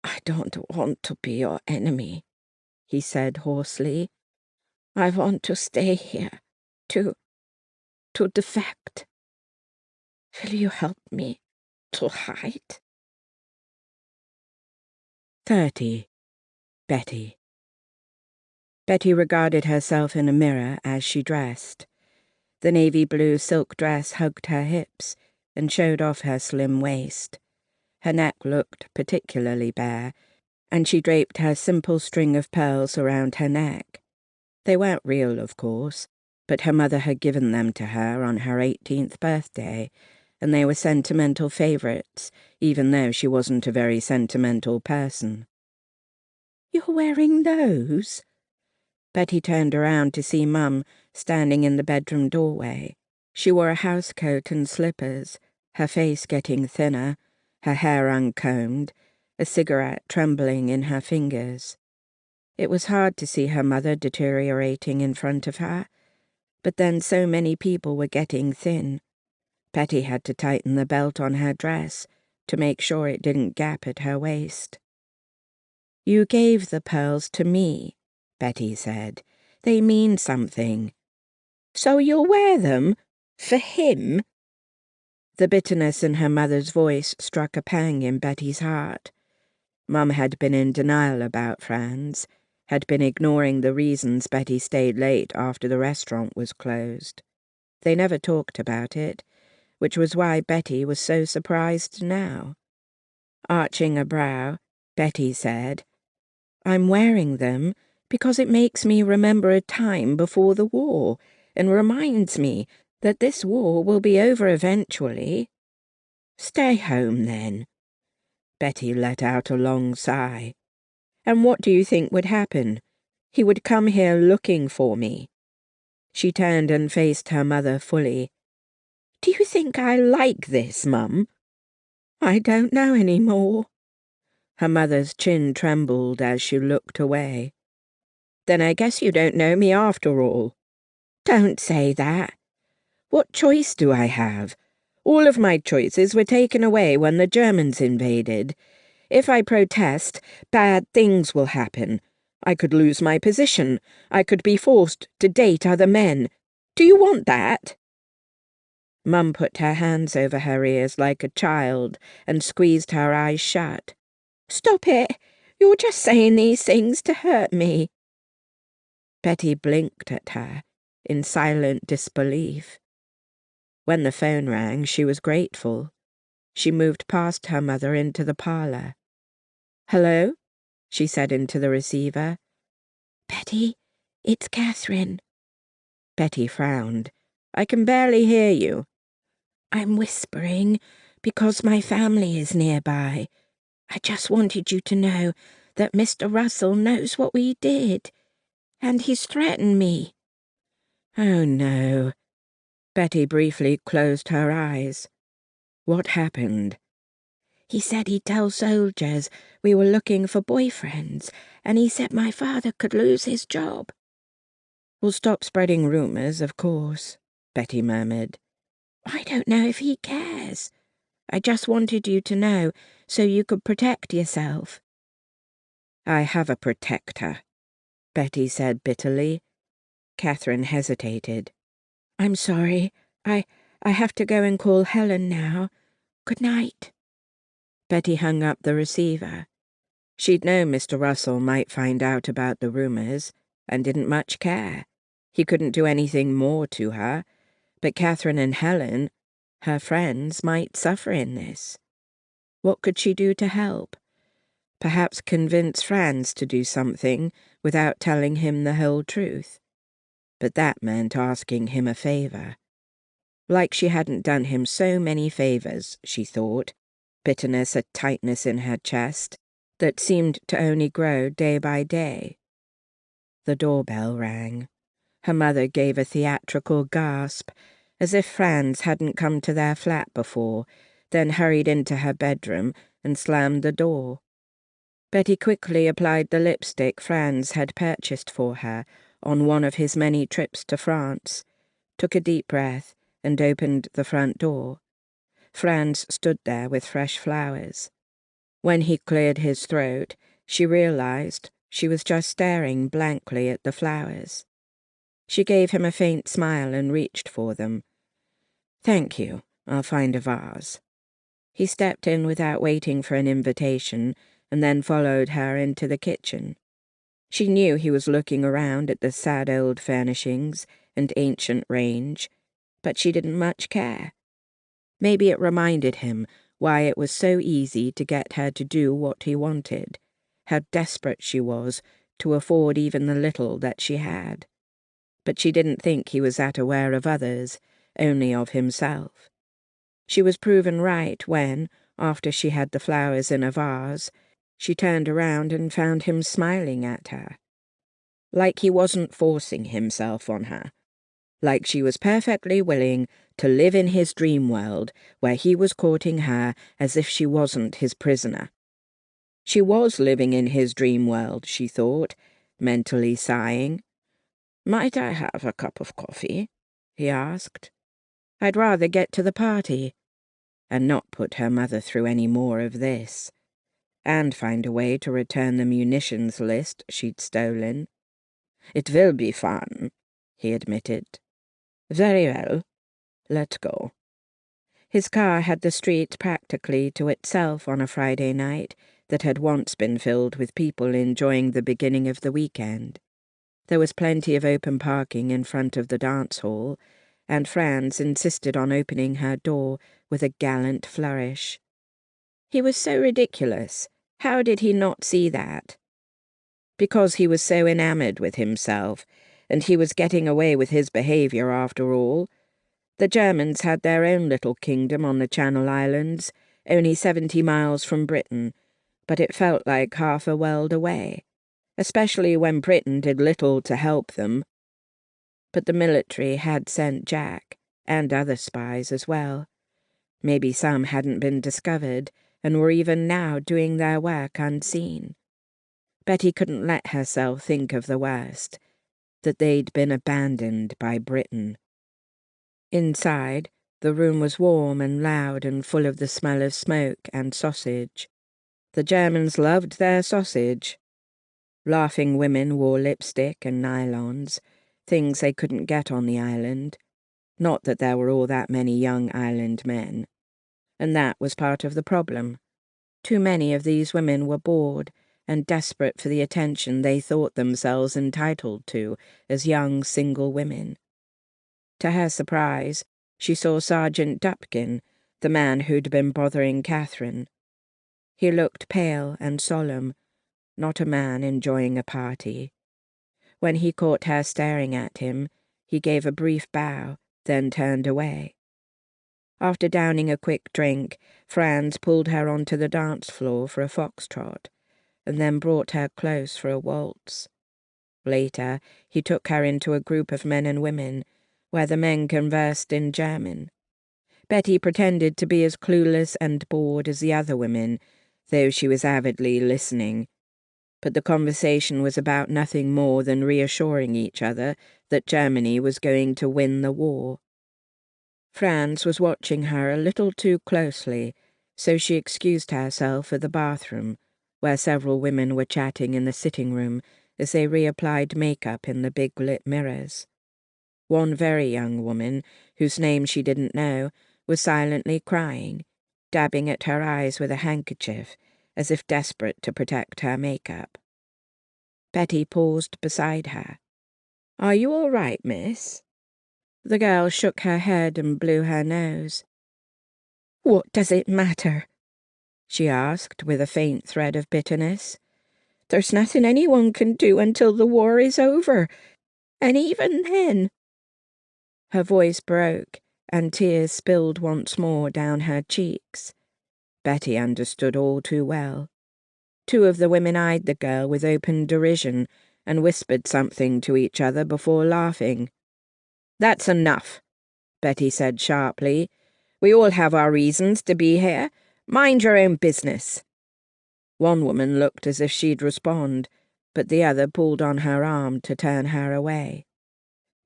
A: "I don't want to be your enemy," he said hoarsely. "I want to stay here, to defect. Will you help me to hide?" 30. Betty. Betty regarded herself in a mirror as she dressed. The navy blue silk dress hugged her hips and showed off her slim waist. Her neck looked particularly bare, and she draped her simple string of pearls around her neck. They weren't real, of course, but her mother had given them to her on her 18th birthday, and they were sentimental favorites, even though she wasn't a very sentimental person. "You're wearing those?" Betty turned around to see Mum standing in the bedroom doorway. She wore a housecoat and slippers, her face getting thinner, her hair uncombed, a cigarette trembling in her fingers. It was hard to see her mother deteriorating in front of her, but then so many people were getting thin. Betty had to tighten the belt on her dress to make sure it didn't gap at her waist. "You gave the pearls to me," Betty said. "They mean something." "So you'll wear them? For him?" The bitterness in her mother's voice struck a pang in Betty's heart. Mum had been in denial about Franz, had been ignoring the reasons Betty stayed late after the restaurant was closed. They never talked about it, which was why Betty was so surprised now. Arching a brow, Betty said, "I'm wearing them because it makes me remember a time before the war and reminds me that this war will be over eventually." "Stay home, then." Betty let out a long sigh. "And what do you think would happen? He would come here looking for me." She turned and faced her mother fully. "Do you think I like this, Mum?" "I don't know any more." Her mother's chin trembled as she looked away. "Then I guess you don't know me after all." "Don't say that." "What choice do I have? All of my choices were taken away when the Germans invaded. If I protest, bad things will happen. I could lose my position. I could be forced to date other men. Do you want that?" Mum put her hands over her ears like a child and squeezed her eyes shut. "Stop it! You're just saying these things to hurt me." Betty blinked at her in silent disbelief. When the phone rang, she was grateful. She moved past her mother into the parlour. "Hello?" she said into the receiver.
B: "Betty, it's Catherine."
A: Betty frowned. "I can barely hear you."
B: "I'm whispering because my family is nearby. I just wanted you to know that Mr. Russell knows what we did, and he's threatened me."
A: Oh, no. Betty briefly closed her eyes. What happened?
B: "He said he'd tell soldiers we were looking for boyfriends, and he said my father could lose his job."
A: "We'll stop spreading rumors, of course," Betty murmured.
B: "I don't know if he cares. I just wanted you to know so you could protect yourself."
A: "I have a protector," Betty said bitterly. Catherine hesitated.
B: "I'm sorry. I have to go and call Helen now. Good night."
A: Betty hung up the receiver. She'd known Mr. Russell might find out about the rumors, and didn't much care. He couldn't do anything more to her, but Catherine and Helen, her friends, might suffer in this. What could she do to help? Perhaps convince Franz to do something without telling him the whole truth. But that meant asking him a favor. Like she hadn't done him so many favors, she thought, bitterness a tightness in her chest that seemed to only grow day by day. The doorbell rang. Her mother gave a theatrical gasp, as if Franz hadn't come to their flat before, then hurried into her bedroom and slammed the door. Betty quickly applied the lipstick Franz had purchased for her on one of his many trips to France, took a deep breath, and opened the front door. Franz stood there with fresh flowers. When he cleared his throat, she realized she was just staring blankly at the flowers. She gave him a faint smile and reached for them. "Thank you. I'll find a vase." He stepped in without waiting for an invitation, and then followed her into the kitchen. She knew he was looking around at the sad old furnishings and ancient range, but she didn't much care. Maybe it reminded him why it was so easy to get her to do what he wanted, how desperate she was to afford even the little that she had. But she didn't think he was that aware of others, only of himself. She was proven right when, after she had the flowers in a vase, she turned around and found him smiling at her. Like he wasn't forcing himself on her. Like she was perfectly willing to live in his dream world where he was courting her as if she wasn't his prisoner. She was living in his dream world, she thought, mentally sighing. "Might I have a cup of coffee?" he asked. "I'd rather get to the party," and not put her mother through any more of this, and find a way to return the munitions list she'd stolen. "It will be fun," he admitted. "Very well. Let's go." His car had the street practically to itself on a Friday night that had once been filled with people enjoying the beginning of the weekend. There was plenty of open parking in front of the dance hall, and Franz insisted on opening her door with a gallant flourish. He was so ridiculous. How did he not see that? Because he was so enamored with himself, and he was getting away with his behavior after all. The Germans had their own little kingdom on the Channel Islands, only 70 miles from Britain, but it felt like half a world away, especially when Britain did little to help them. But the military had sent Jack, and other spies as well. Maybe some hadn't been discovered, and were even now doing their work unseen. Betty couldn't let herself think of the worst, that they'd been abandoned by Britain. Inside, the room was warm and loud and full of the smell of smoke and sausage. The Germans loved their sausage. Laughing women wore lipstick and nylons, things they couldn't get on the island. Not that there were all that many young island men. And that was part of the problem. Too many of these women were bored and desperate for the attention they thought themselves entitled to as young single women. To her surprise, she saw Sergeant Dupkin, the man who'd been bothering Catherine. He looked pale and solemn, not a man enjoying a party. When he caught her staring at him, he gave a brief bow, then turned away. After downing a quick drink, Franz pulled her onto the dance floor for a foxtrot, and then brought her close for a waltz. Later, he took her into a group of men and women, where the men conversed in German. Betty pretended to be as clueless and bored as the other women, though she was avidly listening. But the conversation was about nothing more than reassuring each other that Germany was going to win the war. Franz was watching her a little too closely, so she excused herself at the bathroom, where several women were chatting in the sitting room as they reapplied makeup in the big lit mirrors. One very young woman, whose name she didn't know, was silently crying, dabbing at her eyes with a handkerchief, as if desperate to protect her makeup. Betty paused beside her. "Are you all right, miss?" The girl shook her head and blew her nose. "What does it matter?" she asked with a faint thread of bitterness. "There's nothing anyone can do until the war is over, and even then—" Her voice broke, and tears spilled once more down her cheeks. Betty understood all too well. Two of the women eyed the girl with open derision and whispered something to each other before laughing. "That's enough," Betty said sharply. "We all have our reasons to be here. Mind your own business." One woman looked as if she'd respond, but the other pulled on her arm to turn her away.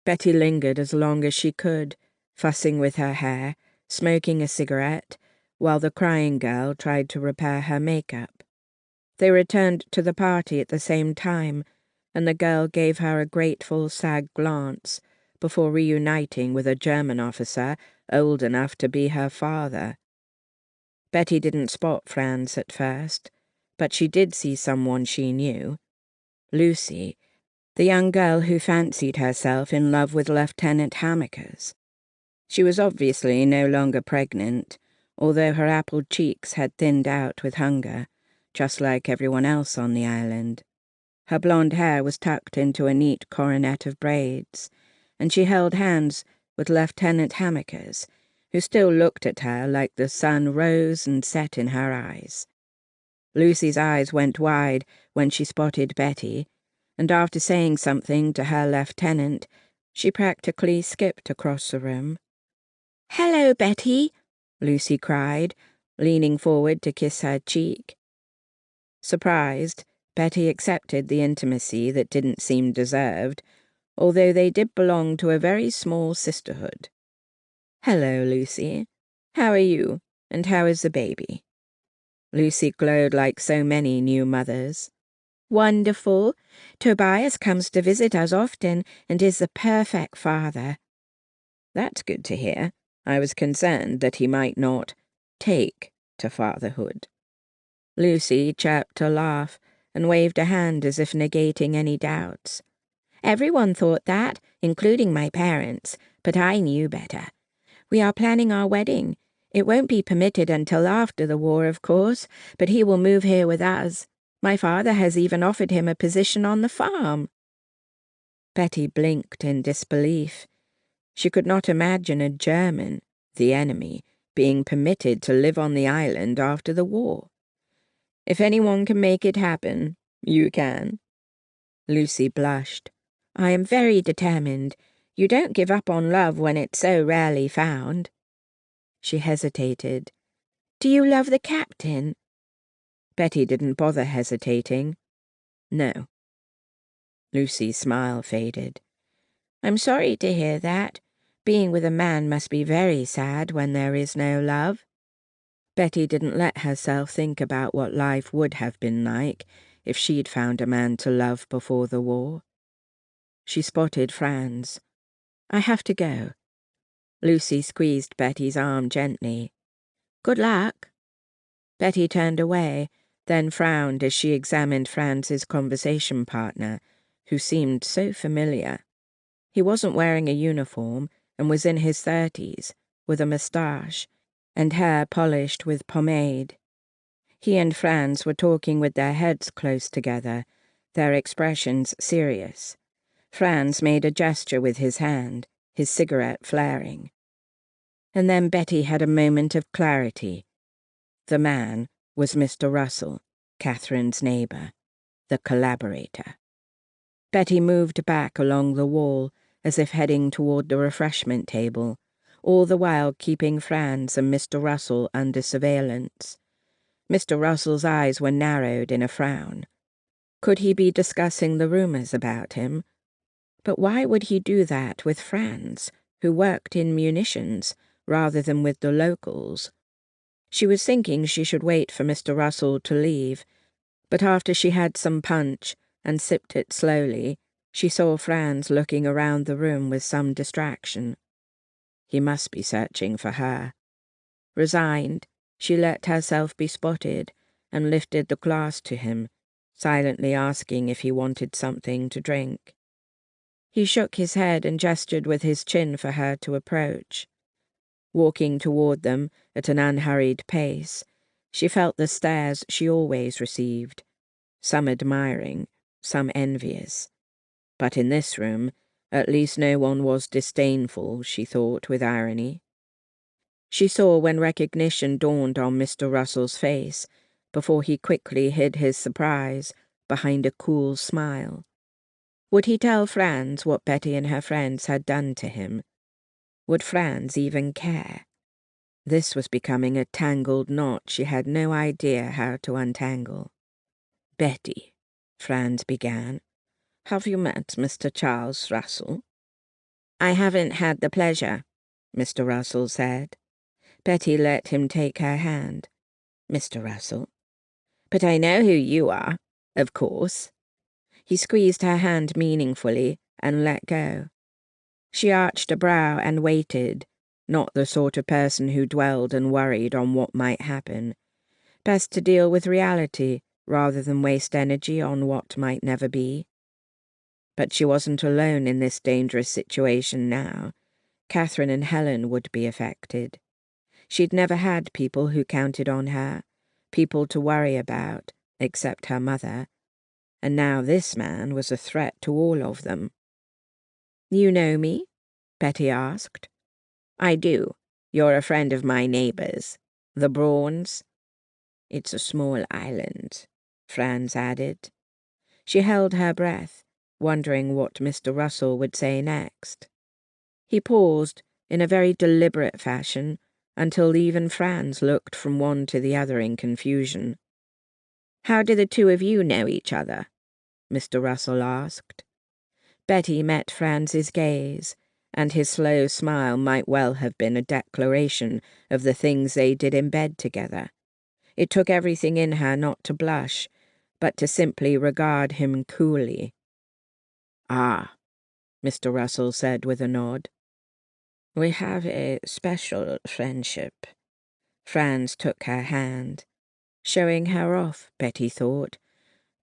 A: Betty lingered as long as she could, fussing with her hair, smoking a cigarette, while the crying girl tried to repair her makeup. They returned to the party at the same time, and the girl gave her a grateful, sad glance before reuniting with a German officer old enough to be her father. Betty didn't spot Franz at first, but she did see someone she knew. Lucy, the young girl who fancied herself in love with Lieutenant Hammaker's. She was obviously no longer pregnant, although her apple cheeks had thinned out with hunger, just like everyone else on the island. Her blonde hair was tucked into a neat coronet of braids, and she held hands with Lieutenant Hammaker's, who still looked at her like the sun rose and set in her eyes. Lucy's eyes went wide when she spotted Betty, and after saying something to her lieutenant, she practically skipped across the room. "Hello, Betty," Lucy cried, leaning forward to kiss her cheek. Surprised, Betty accepted the intimacy that didn't seem deserved, although they did belong to a very small sisterhood. "Hello, Lucy. How are you, and how is the baby?" Lucy glowed like so many new mothers. "Wonderful. Tobias comes to visit us often and is the perfect father." "That's good to hear. I was concerned that he might not take to fatherhood." Lucy chirped a laugh and waved a hand as if negating any doubts. "Everyone thought that, including my parents, but I knew better. We are planning our wedding. It won't be permitted until after the war, of course, but he will move here with us. My father has even offered him a position on the farm." Betty blinked in disbelief. She could not imagine a German, the enemy, being permitted to live on the island after the war. "If anyone can make it happen, you can." Lucy blushed. "I am very determined. You don't give up on love when it's so rarely found." She hesitated. "Do you love the captain?" Betty didn't bother hesitating. "No." Lucy's smile faded. "I'm sorry to hear that. Being with a man must be very sad when there is no love." Betty didn't let herself think about what life would have been like if she'd found a man to love before the war. She spotted Franz. "I have to go." Lucy squeezed Betty's arm gently. "Good luck." Betty turned away, then frowned as she examined Franz's conversation partner, who seemed so familiar. He wasn't wearing a uniform and was in his 30s, with a moustache, and hair polished with pomade. He and Franz were talking with their heads close together, their expressions serious. Franz made a gesture with his hand, his cigarette flaring. And then Betty had a moment of clarity. The man was Mr. Russell, Catherine's neighbour, the collaborator. Betty moved back along the wall, as if heading toward the refreshment table, all the while keeping Franz and Mr. Russell under surveillance. Mr. Russell's eyes were narrowed in a frown. Could he be discussing the rumours about him? But why would he do that with Franz, who worked in munitions, rather than with the locals? She was thinking she should wait for Mr. Russell to leave, but after she had some punch and sipped it slowly, she saw Franz looking around the room with some distraction. He must be searching for her. Resigned, she let herself be spotted and lifted the glass to him, silently asking if he wanted something to drink. He shook his head and gestured with his chin for her to approach. Walking toward them at an unhurried pace, she felt the stares she always received, some admiring, some envious. But in this room, at least no one was disdainful, she thought with irony. She saw when recognition dawned on Mr. Russell's face, before he quickly hid his surprise behind a cool smile. Would he tell Franz what Betty and her friends had done to him? Would Franz even care? This was becoming a tangled knot she had no idea how to untangle. "Betty," Franz began, "have you met Mr. Charles Russell?" "I haven't had the pleasure," Mr. Russell said. Betty let him take her hand. "Mr. Russell? But I know who you are, of course." He squeezed her hand meaningfully and let go. She arched a brow and waited, not the sort of person who dwelled and worried on what might happen. Best to deal with reality rather than waste energy on what might never be. But she wasn't alone in this dangerous situation now. Catherine and Helen would be affected. She'd never had people who counted on her, people to worry about, except her mother. And now this man was a threat to all of them. "You know me?" Betty asked. "I do. You're a friend of my neighbour's, the Brauns." "It's a small island," Franz added. She held her breath, wondering what Mr. Russell would say next. He paused, in a very deliberate fashion, until even Franz looked from one to the other in confusion. "How do the two of you know each other?" Mr. Russell asked. Betty met Franz's gaze, and his slow smile might well have been a declaration of the things they did in bed together. It took everything in her not to blush, but to simply regard him coolly. "Ah," Mr. Russell said with a nod. "We have a special friendship." Franz took her hand. Showing her off, Betty thought.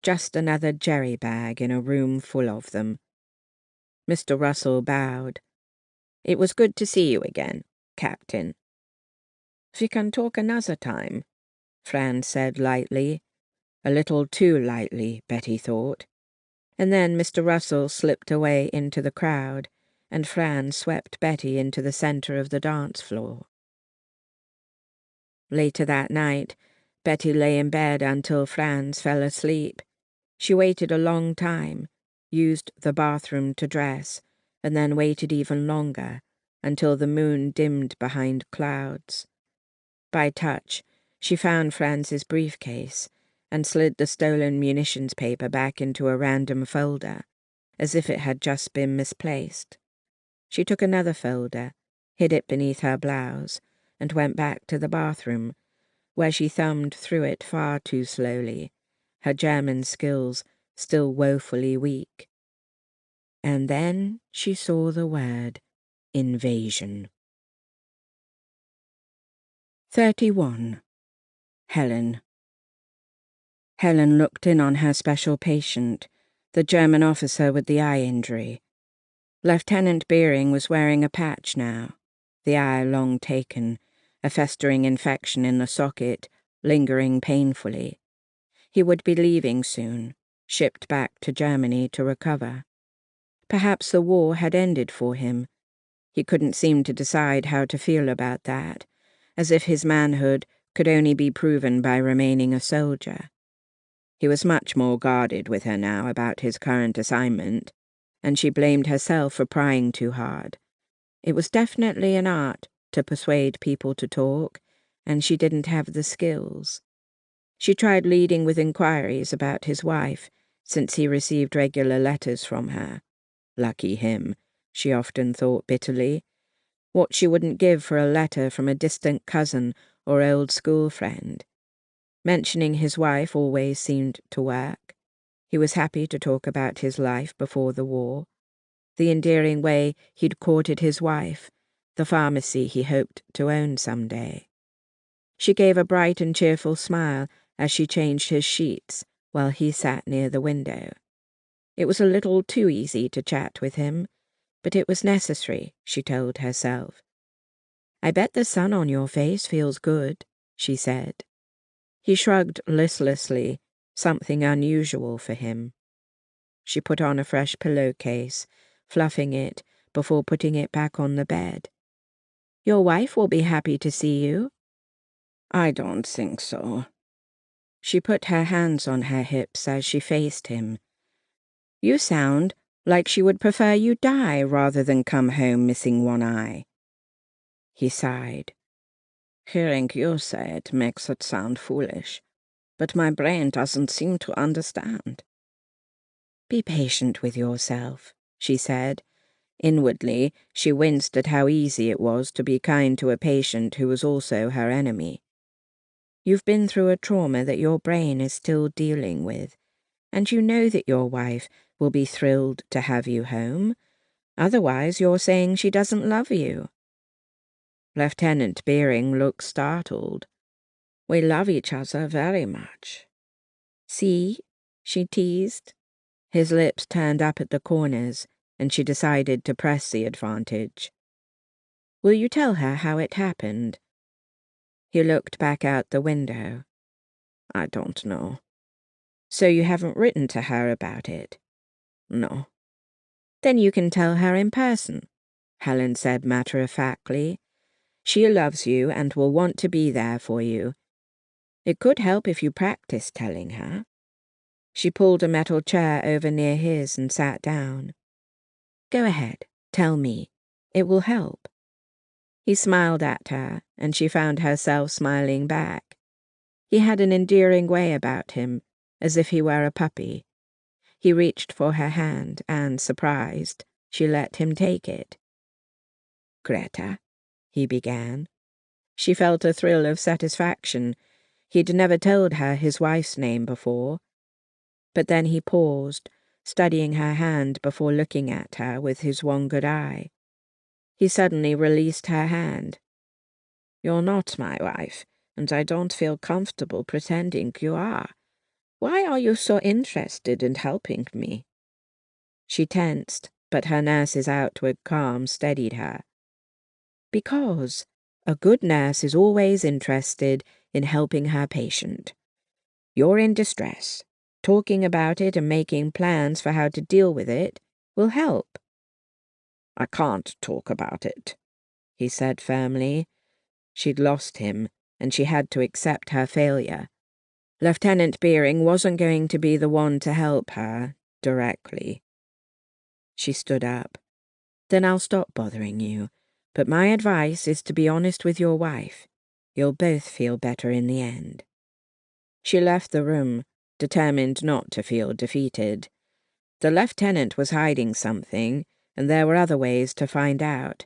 A: Just another jerry bag in a room full of them. Mr. Russell bowed. "It was good to see you again, Captain." "We can talk another time," Franz said lightly. A little too lightly, Betty thought. And then Mr. Russell slipped away into the crowd, and Franz swept Betty into the centre of the dance floor. Later that night, Betty lay in bed until Franz fell asleep. She waited a long time, used the bathroom to dress, and then waited even longer, until the moon dimmed behind clouds. By touch, she found Franz's briefcase and slid the stolen munitions paper back into a random folder, as if it had just been misplaced. She took another folder, hid it beneath her blouse, and went back to the bathroom, where she thumbed through it far too slowly, her German skills still woefully weak. And then she saw the word invasion. 31. Helen. Helen looked in on her special patient, the German officer with the eye injury. Lieutenant Beering was wearing a patch now, the eye long taken, a festering infection in the socket, lingering painfully. He would be leaving soon, shipped back to Germany to recover. Perhaps the war had ended for him. He couldn't seem to decide how to feel about that, as if his manhood could only be proven by remaining a soldier. He was much more guarded with her now about his current assignment, and she blamed herself for prying too hard. It was definitely an art to persuade people to talk, and she didn't have the skills. She tried leading with inquiries about his wife, since he received regular letters from her. Lucky him, she often thought bitterly. What she wouldn't give for a letter from a distant cousin or old school friend. Mentioning his wife always seemed to work. He was happy to talk about his life before the war, the endearing way he'd courted his wife, the pharmacy he hoped to own someday. She gave a bright and cheerful smile as she changed his sheets while he sat near the window. It was a little too easy to chat with him, but it was necessary, she told herself. "I bet the sun on your face feels good," she said. He shrugged listlessly, something unusual for him. She put on a fresh pillowcase, fluffing it before putting it back on the bed. "Your wife will be happy to see you." "I don't think so." She put her hands on her hips as she faced him. "You sound like she would prefer you die rather than come home missing one eye." He sighed. "Hearing you say it makes it sound foolish, but my brain doesn't seem to understand." "Be patient with yourself," she said. Inwardly, she winced at how easy it was to be kind to a patient who was also her enemy. "You've been through a trauma that your brain is still dealing with, and you know that your wife will be thrilled to have you home. Otherwise, you're saying she doesn't love you." Lieutenant Beering looked startled. "We love each other very much." "See?" she teased. His lips turned up at the corners, and she decided to press the advantage. "Will you tell her how it happened?" He looked back out the window. "I don't know." "So you haven't written to her about it?" "No." "Then you can tell her in person," Helen said matter-of-factly. "She loves you and will want to be there for you. It could help if you practiced telling her." She pulled a metal chair over near his and sat down. "Go ahead, tell me. It will help." He smiled at her, and she found herself smiling back. He had an endearing way about him, as if he were a puppy. He reached for her hand, and, surprised, she let him take it. "Greta," he began. She felt a thrill of satisfaction. He'd never told her his wife's name before. But then he paused, studying her hand before looking at her with his one good eye. He suddenly released her hand. "You're not my wife, and I don't feel comfortable pretending you are. Why are you so interested in helping me?" She tensed, but her nurse's outward calm steadied her. "Because a good nurse is always interested in helping her patient. You're in distress. Talking about it and making plans for how to deal with it will help." "I can't talk about it," he said firmly. She'd lost him, and she had to accept her failure. Lieutenant Beering wasn't going to be the one to help her, directly. She stood up. "Then I'll stop bothering you. But my advice is to be honest with your wife. You'll both feel better in the end." She left the room, determined not to feel defeated. The lieutenant was hiding something, and there were other ways to find out.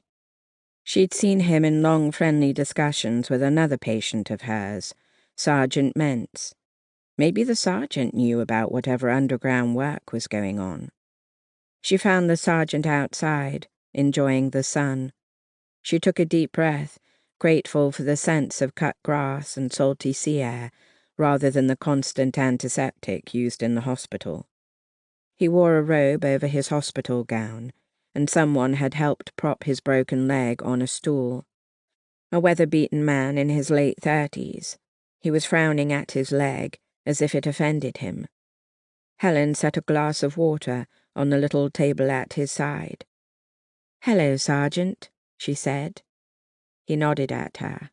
A: She'd seen him in long friendly discussions with another patient of hers, Sergeant Mentz. Maybe the sergeant knew about whatever underground work was going on. She found the sergeant outside, enjoying the sun. She took a deep breath, grateful for the sense of cut grass and salty sea air, rather than the constant antiseptic used in the hospital. He wore a robe over his hospital gown, and someone had helped prop his broken leg on a stool. A weather-beaten man in his late 30s. He was frowning at his leg, as if it offended him. Helen set a glass of water on the little table at his side. "Hello, Sergeant," she said. He nodded at her.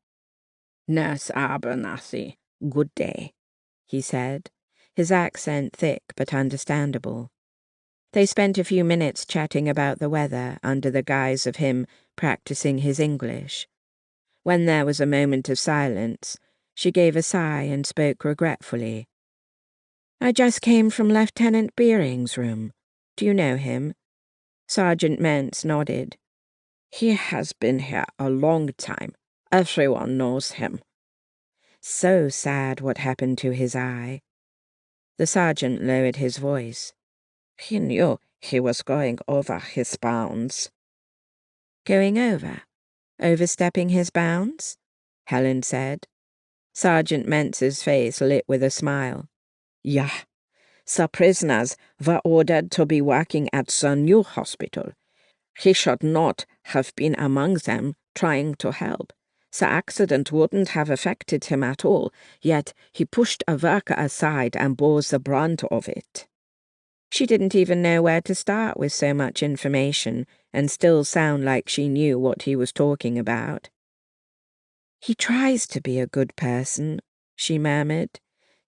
A: "Nurse Abernathy, good day," he said, his accent thick but understandable. They spent a few minutes chatting about the weather under the guise of him practicing his English. When there was a moment of silence, she gave a sigh and spoke regretfully. "I just came from Lieutenant Beering's room. Do you know him?" Sergeant Mentz nodded. "He has been here a long time. Everyone knows him." So sad what happened to his eye. The sergeant lowered his voice. "He knew he was going over his bounds." "Going over? Overstepping his bounds?" Helen said. Sergeant Mentz's face lit with a smile. "Yeah. The prisoners were ordered to be working at the new hospital. He should not have been among them trying to help. The accident wouldn't have affected him at all, yet he pushed a worker aside and bore the brunt of it." She didn't even know where to start with so much information, and still sound like she knew what he was talking about. "He tries to be a good person," she murmured,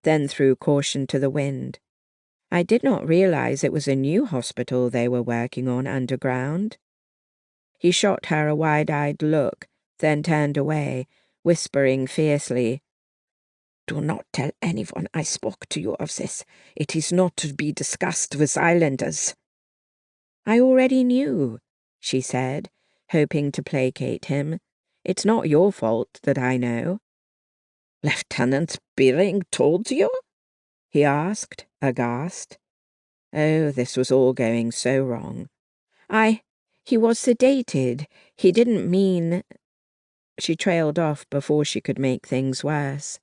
A: then threw caution to the wind. "I did not realize it was a new hospital they were working on underground." He shot her a wide-eyed look, then turned away, whispering fiercely, "Do not tell anyone I spoke to you of this. It is not to be discussed with islanders." "I already knew," she said, hoping to placate him. "It's not your fault that I know." "Lieutenant Beering told you?" he asked, aghast. Oh, this was all going so wrong. He was sedated. He didn't mean—" She trailed off before she could make things worse.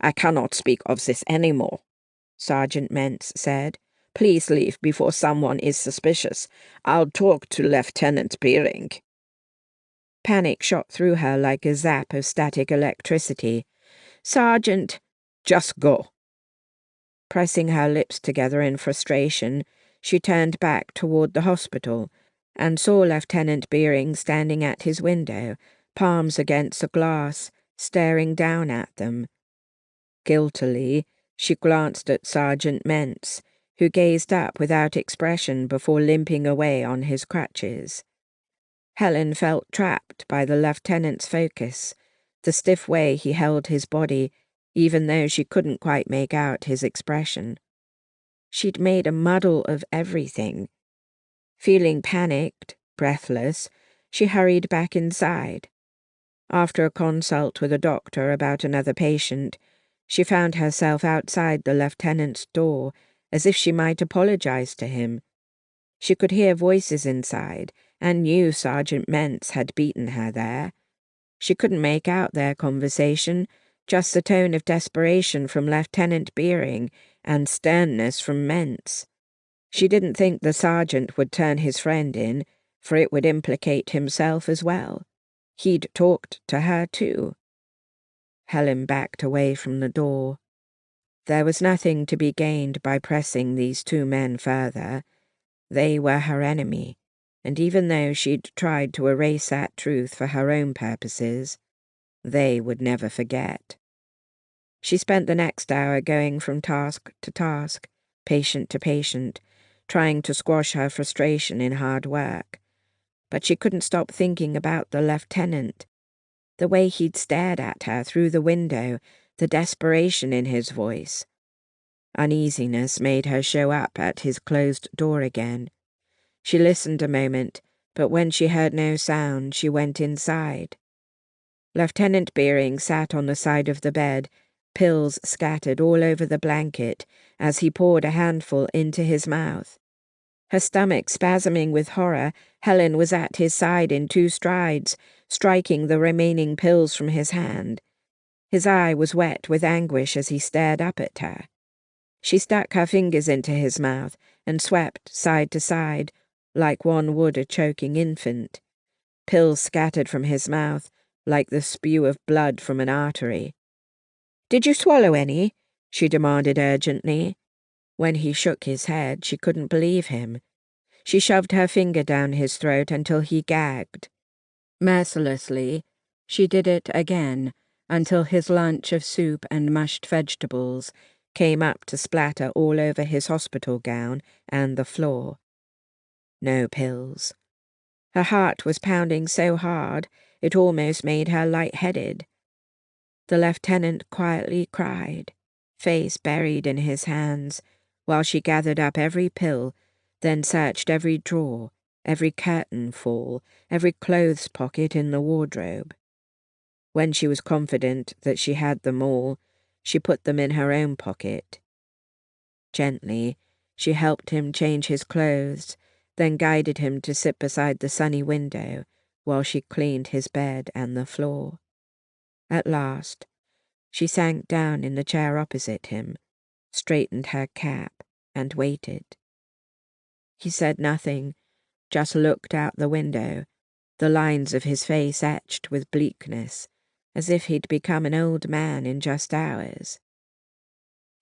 A: "I cannot speak of this any more," Sergeant Mentz said. "Please leave before someone is suspicious. I'll talk to Lieutenant Beering." Panic shot through her like a zap of static electricity. "Sergeant—" "Just go." Pressing her lips together in frustration, she turned back toward the hospital and saw Lieutenant Beering standing at his window, palms against the glass, staring down at them. Guiltily, she glanced at Sergeant Mentz, who gazed up without expression before limping away on his crutches. Helen felt trapped by the lieutenant's focus, the stiff way he held his body, even though she couldn't quite make out his expression. She'd made a muddle of everything. Feeling panicked, breathless, she hurried back inside. After a consult with a doctor about another patient, she found herself outside the lieutenant's door, as if she might apologize to him. She could hear voices inside, and knew Sergeant Mentz had beaten her there. She couldn't make out their conversation, just the tone of desperation from Lieutenant Beering and sternness from Mentz. She didn't think the sergeant would turn his friend in, for it would implicate himself as well. He'd talked to her too. Helen backed away from the door. There was nothing to be gained by pressing these two men further. They were her enemy, and even though she'd tried to erase that truth for her own purposes, they would never forget. She spent the next hour going from task to task, patient to patient, trying to squash her frustration in hard work. But she couldn't stop thinking about the lieutenant. The way he'd stared at her through the window, the desperation in his voice. Uneasiness made her show up at his closed door again. She listened a moment, but when she heard no sound, she went inside. Lieutenant Beering sat on the side of the bed, pills scattered all over the blanket, as he poured a handful into his mouth. Her stomach spasming with horror, Helen was at his side in 2 strides, striking the remaining pills from his hand. His eye was wet with anguish as he stared up at her. She stuck her fingers into his mouth and swept side to side, like one would a choking infant. Pills scattered from his mouth, like the spew of blood from an artery.
B: Did you swallow any? She demanded urgently. When he shook his head, she couldn't believe him. She shoved her finger down his throat until he gagged. Mercilessly, she did it again until his lunch of soup and mashed vegetables came up to splatter all over his hospital gown and the floor. No pills. Her heart was pounding so hard it almost made her light-headed. The lieutenant quietly cried, face buried in his hands, while she gathered up every pill, then searched every drawer, every curtain fall, every clothes pocket in the wardrobe. When she was confident that she had them all, she put them in her own pocket. Gently, she helped him change his clothes, then guided him to sit beside the sunny window while she cleaned his bed and the floor. At last, she sank down in the chair opposite him, straightened her cap, and waited. He said nothing, just looked out the window, the lines of his face etched with bleakness, as if he'd become an old man in just hours.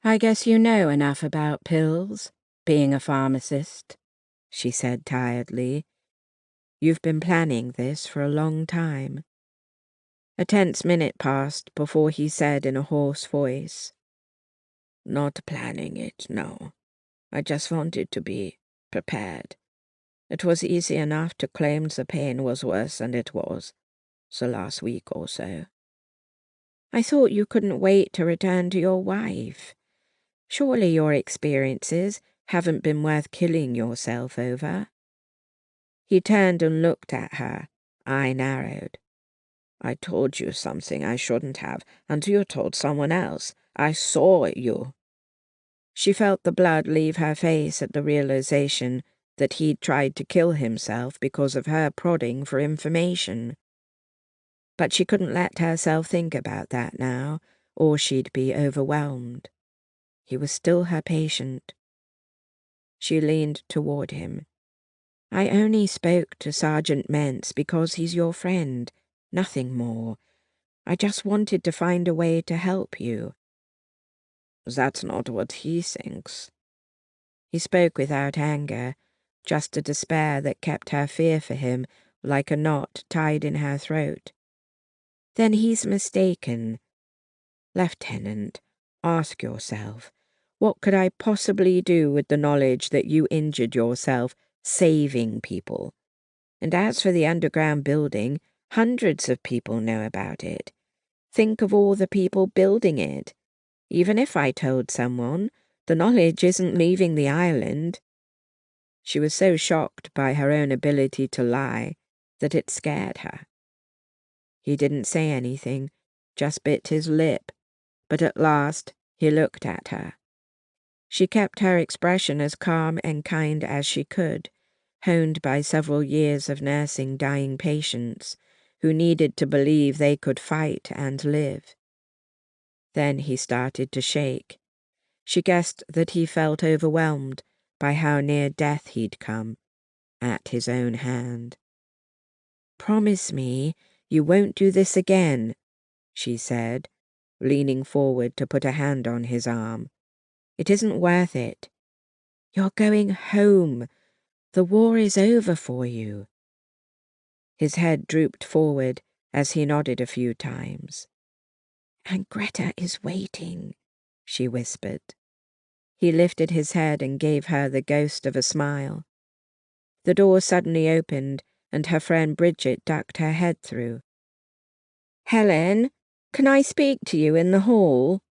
B: "I guess you know enough about pills, being a pharmacist," she said tiredly. "You've been planning this for a long time." A tense minute passed before he said in a hoarse voice, "Not planning it, no. I just wanted to be prepared. It was easy enough to claim the pain was worse than it was, the last week or so." "I thought you couldn't wait to return to your wife. Surely your experiences haven't been worth killing yourself over." He turned and looked at her, eye narrowed. "I told you something I shouldn't have, and you told someone else. I saw you." She felt the blood leave her face at the realization that he'd tried to kill himself because of her prodding for information. But she couldn't let herself think about that now, or she'd be overwhelmed. He was still her patient. She leaned toward him. "I only spoke to Sergeant Mentz because he's your friend, nothing more. I just wanted to find a way to help you." "That's not what he thinks." He spoke without anger, just a despair that kept her fear for him like a knot tied in her throat. "Then he's mistaken. Lieutenant, ask yourself, what could I possibly do with the knowledge that you injured yourself saving people? And as for the underground building, hundreds of people know about it. Think of all the people building it. Even if I told someone, the knowledge isn't leaving the island." She was so shocked by her own ability to lie that it scared her. He didn't say anything, just bit his lip, but at last he looked at her. She kept her expression as calm and kind as she could, honed by several years of nursing dying patients who needed to believe they could fight and live. Then he started to shake. She guessed that he felt overwhelmed by how near death he'd come, at his own hand. "Promise me you won't do this again," she said, leaning forward to put a hand on his arm. "It isn't worth it. You're going home. The war is over for you." His head drooped forward as he nodded a few times. "And Greta is waiting," she whispered. He lifted his head and gave her the ghost of a smile. The door suddenly opened, and her friend Bridget ducked her head through. "Helen, can I speak to you in the hall?"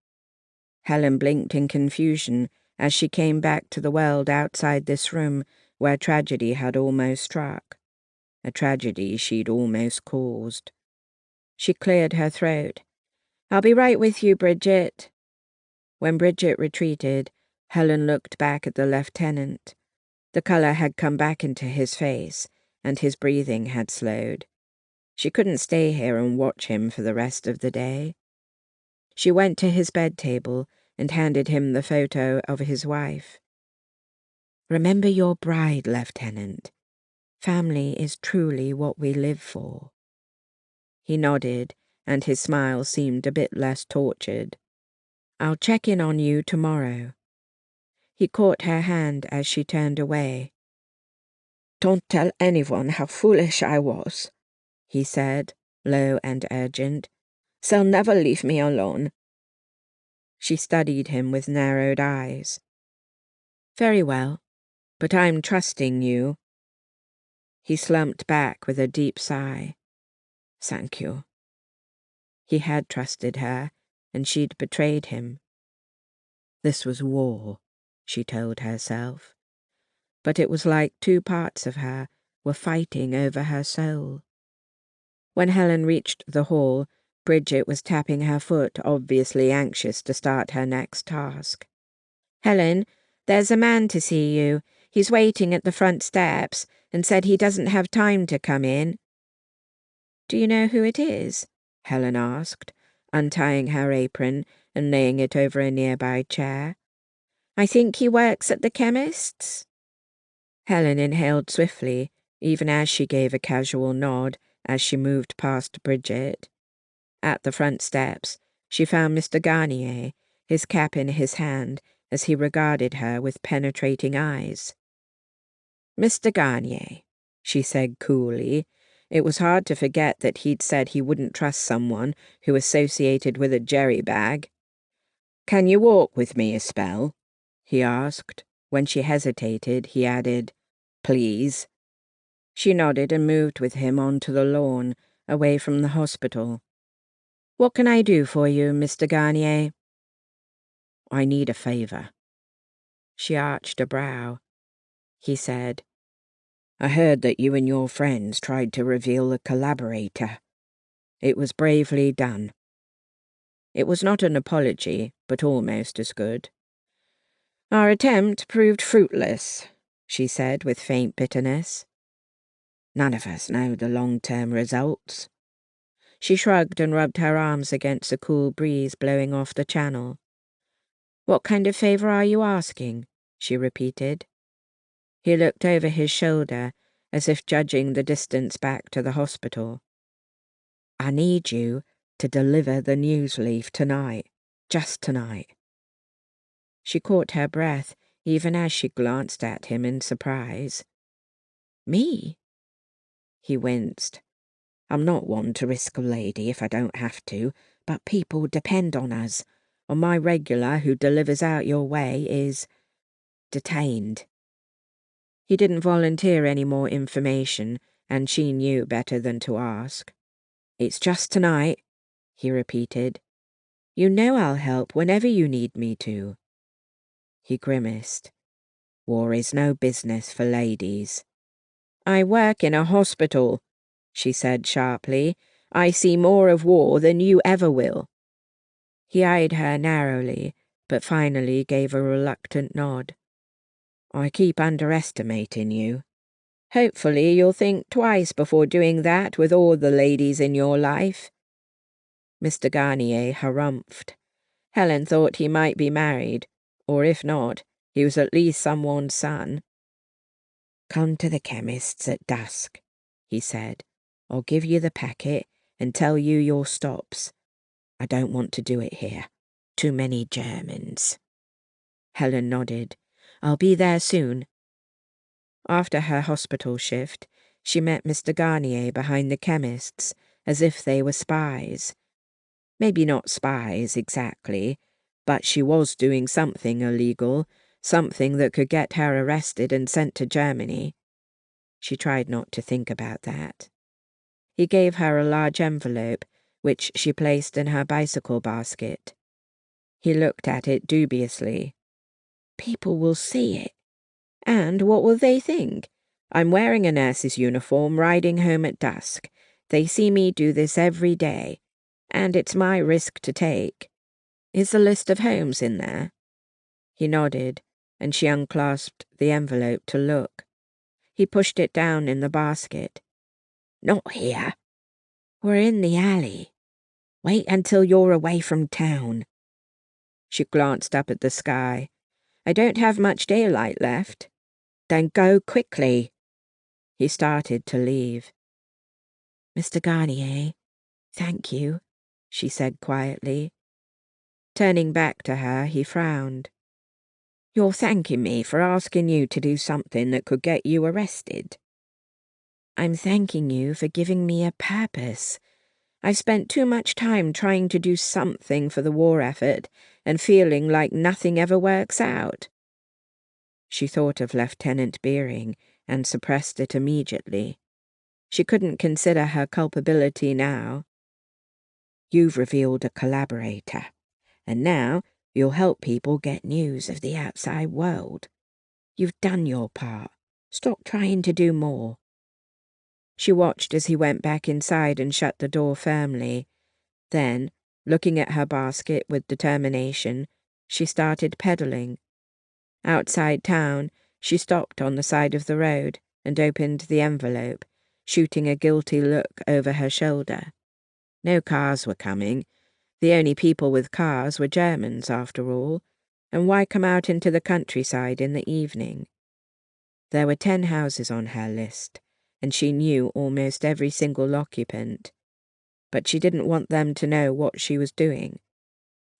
B: Helen blinked in confusion as she came back to the world outside this room where tragedy had almost struck. A tragedy she'd almost caused. She cleared her throat. "I'll be right with you, Bridget." When Bridget retreated, Helen looked back at the lieutenant. The colour had come back into his face, and his breathing had slowed. She couldn't stay here and watch him for the rest of the day. She went to his bed table and handed him the photo of his wife. "Remember your bride, Lieutenant. Family is truly what we live for." He nodded, and his smile seemed a bit less tortured.
A: I'll check in on you tomorrow. He caught her hand as she turned away. Don't tell anyone how foolish I was, he said, low and urgent. They'll never leave me alone. She studied him with narrowed eyes. Very well, but I'm trusting you. He slumped back with a deep sigh. Thank you. He had trusted her, and she'd betrayed him. This was war, she told herself. But it was like two parts of her were fighting over her soul. When Helen reached the hall, Bridget was tapping her foot, obviously anxious to start her next task. Helen, there's a man to see you. He's waiting at the front steps and said he doesn't have time to come in. Do you know who it is? Helen asked, untying her apron and laying it over a nearby chair. I think he works at the chemist's. Helen inhaled swiftly, even as she gave a casual nod as she moved past Bridget. At the front steps, she found Mr. Garnier, his cap in his hand, as he regarded her with penetrating eyes. Mr. Garnier, she said coolly. It was hard to forget that he'd said he wouldn't trust someone who associated with a jerry bag. Can you walk with me a spell? He asked. When she hesitated, he added, Please. She nodded and moved with him onto the lawn, away from the hospital. What can I do for you, Mr. Garnier? I need a favor. She arched a brow. He said, I heard that you and your friends tried to reveal the collaborator. It was bravely done. It was not an apology, but almost as good. Our attempt proved fruitless, she said with faint bitterness. None of us know the long-term results. She shrugged and rubbed her arms against the cool breeze blowing off the channel. What kind of favor are you asking? She repeated. He looked over his shoulder, as if judging the distance back to the hospital. I need you to deliver the news leaf tonight, just tonight. She caught her breath, even as she glanced at him in surprise. Me? He winced. I'm not one to risk a lady if I don't have to, but people depend on us. And my regular who delivers out your way is detained. He didn't volunteer any more information, and she knew better than to ask. It's just tonight, he repeated. You know I'll help whenever you need me to. He grimaced. War is no business for ladies. I work in a hospital, she said sharply. I see more of war than you ever will. He eyed her narrowly, but finally gave a reluctant nod. I keep underestimating you. Hopefully you'll think twice before doing that with all the ladies in your life. Mr. Garnier harumphed. Helen thought he might be married, or if not, he was at least someone's son. Come to the chemist's at dusk, he said. I'll give you the packet and tell you your stops. I don't want to do it here. Too many Germans. Helen nodded. I'll be there soon. After her hospital shift, she met Mr. Garnier behind the chemist's, as if they were spies. Maybe not spies exactly, but she was doing something illegal, something that could get her arrested and sent to Germany. She tried not to think about that. He gave her a large envelope, which she placed in her bicycle basket. He looked at it dubiously. People will see it. And what will they think? I'm wearing a nurse's uniform, riding home at dusk. They see me do this every day, and it's my risk to take. Is the list of homes in there? He nodded, and she unclasped the envelope to look. He pushed it down in the basket. Not here. We're in the alley. Wait until you're away from town. She glanced up at the sky. I don't have much daylight left. Then go quickly. He started to leave. Mr. Garnier, thank you, she said quietly. Turning back to her, he frowned. "You're thanking me for asking you to do something that could get you arrested." "I'm thanking you for giving me a purpose. I've spent too much time trying to do something for the war effort and feeling like nothing ever works out." She thought of Lieutenant Beering and suppressed it immediately. She couldn't consider her culpability now. "You've revealed a collaborator, and now you'll help people get news of the outside world. You've done your part. Stop trying to do more." She watched as he went back inside and shut the door firmly. Then, looking at her basket with determination, she started pedaling. Outside town, she stopped on the side of the road and opened the envelope, shooting a guilty look over her shoulder. No cars were coming. The only people with cars were Germans, after all, and why come out into the countryside in the evening? There were 10 houses on her list, and she knew almost every single occupant. But she didn't want them to know what she was doing.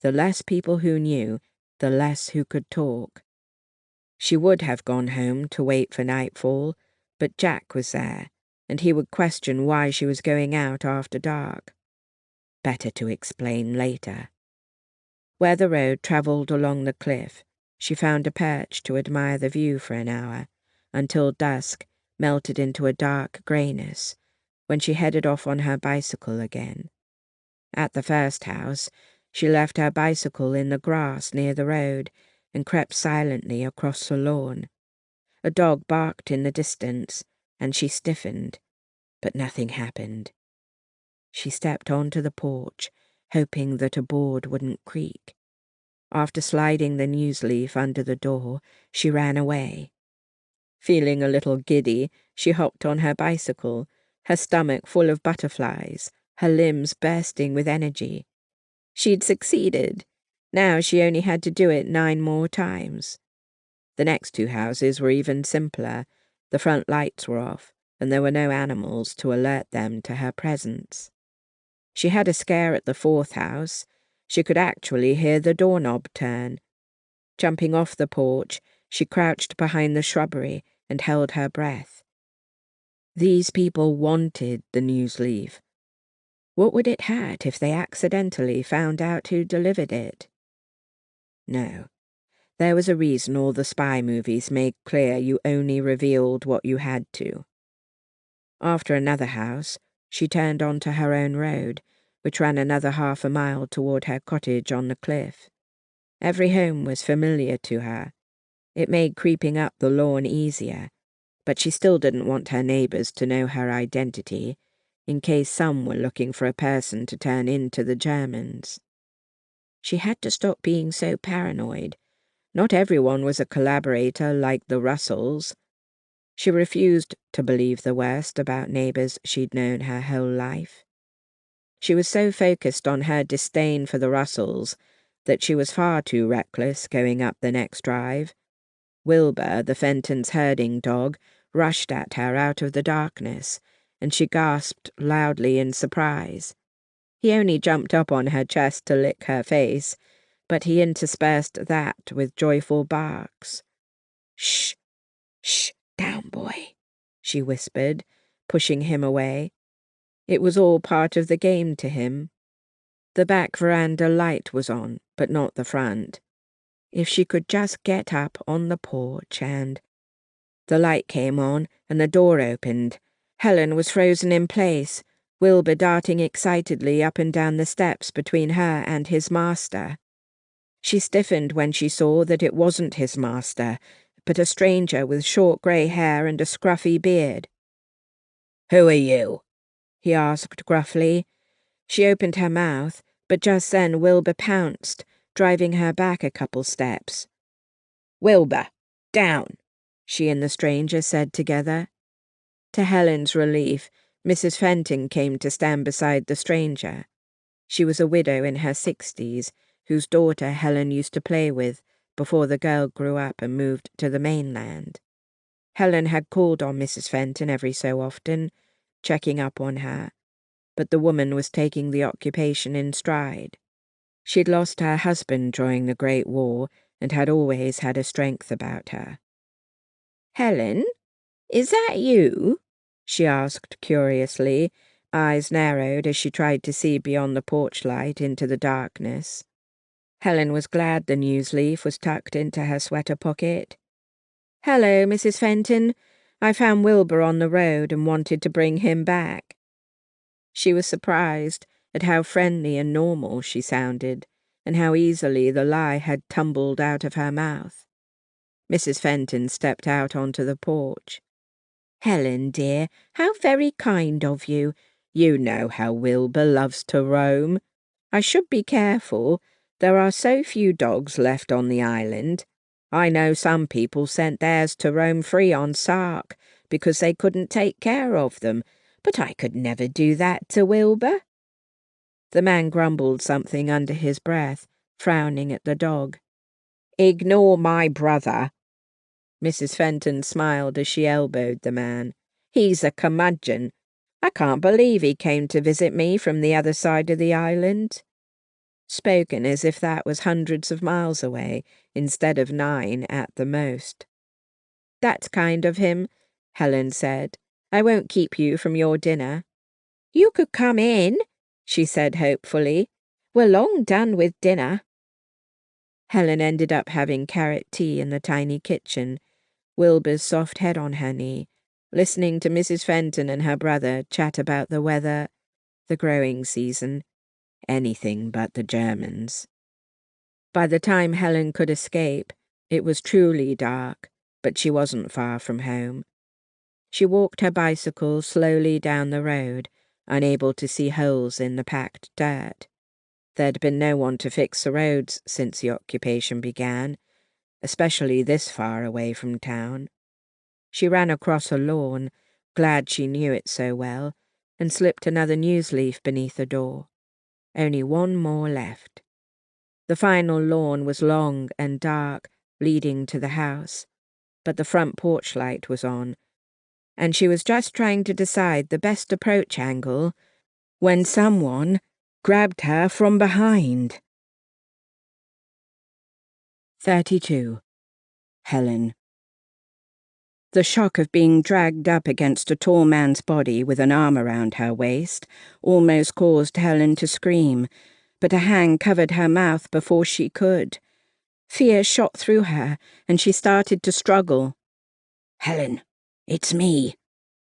A: The less people who knew, the less who could talk. She would have gone home to wait for nightfall, but Jack was there, and he would question why she was going out after dark. Better to explain later. Where the road travelled along the cliff, she found a perch to admire the view for an hour, until dusk melted into a dark greyness, when she headed off on her bicycle again. At the first house, she left her bicycle in the grass near the road and crept silently across the lawn. A dog barked in the distance, and she stiffened, but nothing happened. She stepped onto the porch, hoping that a board wouldn't creak. After sliding the news leaf under the door, she ran away. Feeling a little giddy, she hopped on her bicycle, her stomach full of butterflies, her limbs bursting with energy. She'd succeeded. Now she only had to do it 9 more times. The next 2 houses were even simpler. The front lights were off, and there were no animals to alert them to her presence. She had a scare at the 4th house. She could actually hear the doorknob turn. Jumping off the porch, she crouched behind the shrubbery and held her breath. These people wanted the news leaf. What would it hurt if they accidentally found out who delivered it? No. There was a reason all the spy movies made clear you only revealed what you had to. After another house, she turned onto her own road, which ran another half a mile toward her cottage on the cliff. Every home was familiar to her. It made creeping up the lawn easier, but she still didn't want her neighbours to know her identity, in case some were looking for a person to turn into the Germans. She had to stop being so paranoid. Not everyone was a collaborator like the Russells. She refused to believe the worst about neighbours she'd known her whole life. She was so focused on her disdain for the Russells that she was far too reckless going up the next drive. Wilbur, the Fentons' herding dog, rushed at her out of the darkness, and she gasped loudly in surprise. He only jumped up on her chest to lick her face, but he interspersed that with joyful barks. "Shh! Shh! Down, boy," she whispered, pushing him away. It was all part of the game to him. The back veranda light was on, but not the front. If she could just get up on the porch and... The light came on, and the door opened. Helen was frozen in place, Wilbur darting excitedly up and down the steps between her and his master. She stiffened when she saw that it wasn't his master, but a stranger with short grey hair and a scruffy beard. "Who are you?" he asked gruffly. She opened her mouth, but just then Wilbur pounced, driving her back a couple steps. "Wilbur, down," she and the stranger said together. To Helen's relief, Mrs. Fenton came to stand beside the stranger. She was a widow in her 60s, whose daughter Helen used to play with before the girl grew up and moved to the mainland. Helen had called on Mrs. Fenton every so often, checking up on her, but the woman was taking the occupation in stride. She'd lost her husband during the Great War and had always had a strength about her.
B: "Helen, is that you?" she asked curiously, eyes narrowed as she tried to see beyond the porch light into the darkness.
A: Helen was glad the news leaf was tucked into her sweater pocket.
B: "Hello, Mrs. Fenton. I found Wilbur on the road and wanted to bring him back." She was surprised at how friendly and normal she sounded, and how easily the lie had tumbled out of her mouth. Mrs. Fenton stepped out onto the porch.
A: "Helen, dear, how very kind of you. You know how Wilbur loves to roam. I should be careful. There are so few dogs left on the island. I know some people sent theirs to roam free on Sark because they couldn't take care of them, but I could never do that to Wilbur." The man grumbled something under his breath, frowning at the dog. "Ignore my brother." Mrs. Fenton smiled as she elbowed the man. "He's a curmudgeon. I can't believe he came to visit me from the other side of the island." Spoken as if that was hundreds of miles away, instead of 9 at the most. "That's kind of him," Helen said. "I won't keep you from your dinner." "You could come in," she said hopefully. "We're long done with dinner." Helen ended up having carrot tea in the tiny kitchen, Wilbur's soft head on her knee, listening to Mrs. Fenton and her brother chat about the weather, the growing season, anything but the Germans. By the time Helen could escape, it was truly dark, but she wasn't far from home. She walked her bicycle slowly down the road, unable to see holes in the packed dirt. There'd been no one to fix the roads since the occupation began, especially this far away from town. She ran across a lawn, glad she knew it so well, and slipped another news leaf beneath the door. Only one more left. The final lawn was long and dark, leading to the house, but the front porch light was on, and she was just trying to decide the best approach angle when someone grabbed her from behind. 32. Helen. The shock of being dragged up against a tall man's body with an arm around her waist almost caused Helen to scream, but a hand covered her mouth before she could. Fear shot through her, and she started to struggle. "Helen, it's me,"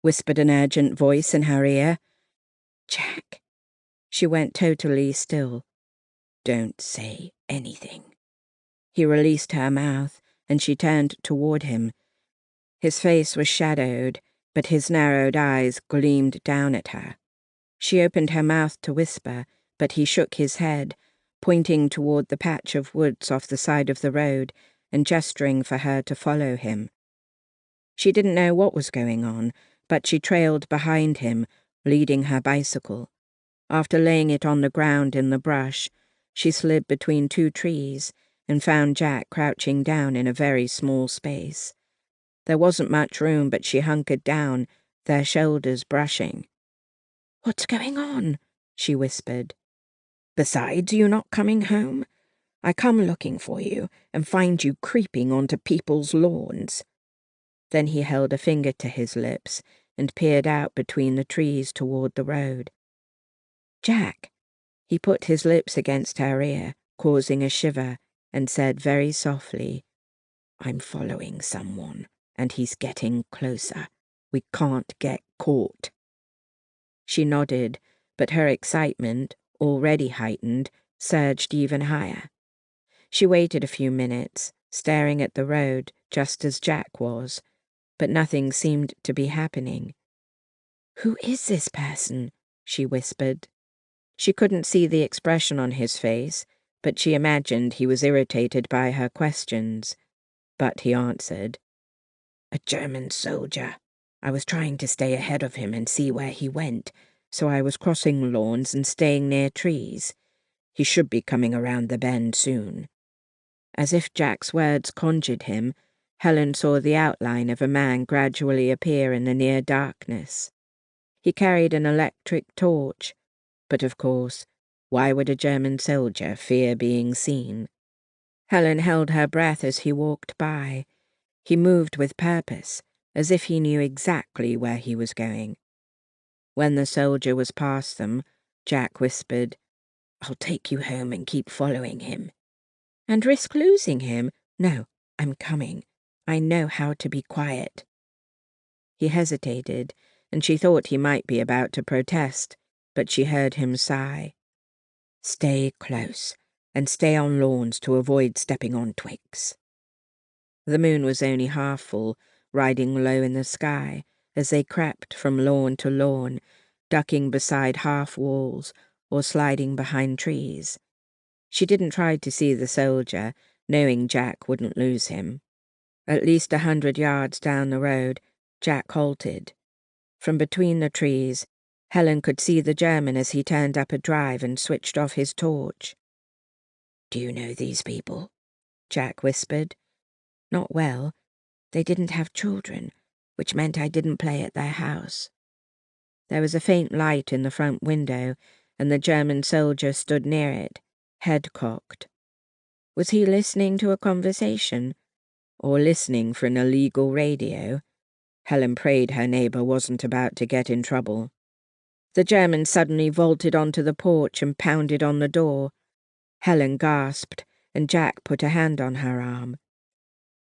A: whispered an urgent voice in her ear. "Jack." She went totally still. "Don't say anything." He released her mouth, and she turned toward him. His face was shadowed, but his narrowed eyes gleamed down at her. She opened her mouth to whisper, but he shook his head, pointing toward the patch of woods off the side of the road and gesturing for her to follow him. She didn't know what was going on, but she trailed behind him, leading her bicycle. After laying it on the ground in the brush, she slid between 2 trees and found Jack crouching down in a very small space. There wasn't much room, but she hunkered down, their shoulders brushing. "What's going on?" she whispered. "Besides you not coming home, I come looking for you and find you creeping onto people's lawns." Then he held a finger to his lips and peered out between the trees toward the road. "Jack." He put his lips against her ear, causing a shiver, and said very softly, "I'm following someone, and he's getting closer. We can't get caught." She nodded, but her excitement, already heightened, surged even higher. She waited a few minutes, staring at the road just as Jack was, but nothing seemed to be happening. "Who is this person?" she whispered. She couldn't see the expression on his face, but she imagined he was irritated by her questions. But he answered, "A German soldier. I was trying to stay ahead of him and see where he went, so I was crossing lawns and staying near trees. He should be coming around the bend soon." As if Jack's words conjured him, Helen saw the outline of a man gradually appear in the near darkness. He carried an electric torch, but of course,
B: Why would a German soldier fear being seen? Helen held her breath as he walked by. He moved with purpose, as if he knew exactly where he was going. When the soldier was past them, Jack whispered, "I'll take you home and keep following him." "And risk losing him? No, I'm coming. I know how to be quiet." He hesitated, and she thought he might be about to protest, but she heard him sigh. "Stay close, and stay on lawns to avoid stepping on twigs." The moon was only half full, riding low in the sky, as they crept from lawn to lawn, ducking beside half walls or sliding behind trees. She didn't try to see the soldier, knowing Jack wouldn't lose him. At least 100 yards down the road, Jack halted. From between the trees, Helen could see the German as he turned up a drive and switched off his torch. "Do you know these people?" Jack whispered. "Not well. They didn't have children, which meant I didn't play at their house." There was a faint light in the front window, and the German soldier stood near it, head cocked. Was he listening to a conversation? Or listening for an illegal radio? Helen prayed her neighbor wasn't about to get in trouble. The German suddenly vaulted onto the porch and pounded on the door. Helen gasped, and Jack put a hand on her arm.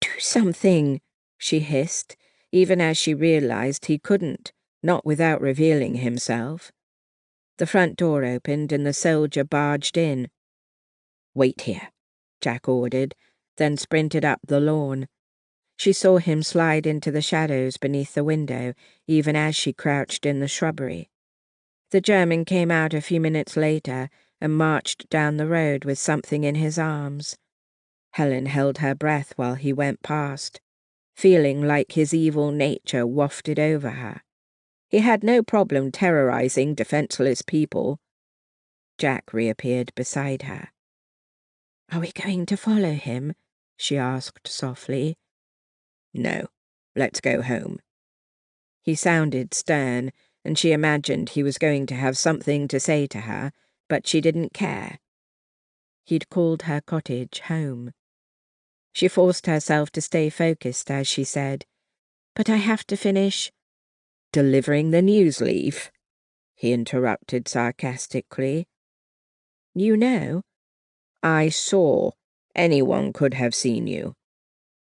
B: "Do something," she hissed, even as she realized he couldn't, not without revealing himself. The front door opened and the soldier barged in. "Wait here," Jack ordered, then sprinted up the lawn. She saw him slide into the shadows beneath the window, even as she crouched in the shrubbery. The German came out a few minutes later and marched down the road with something in his arms. Helen held her breath while he went past, feeling like his evil nature wafted over her. He had no problem terrorizing defenseless people. Jack reappeared beside her. "Are we going to follow him?" she asked softly. "No, let's go home." He sounded stern, and she imagined he was going to have something to say to her, but she didn't care. He'd called her cottage home. She forced herself to stay focused as she said, "But I have to finish—" "Delivering the news leaf," he interrupted sarcastically. "You know?" "I saw. Anyone could have seen you."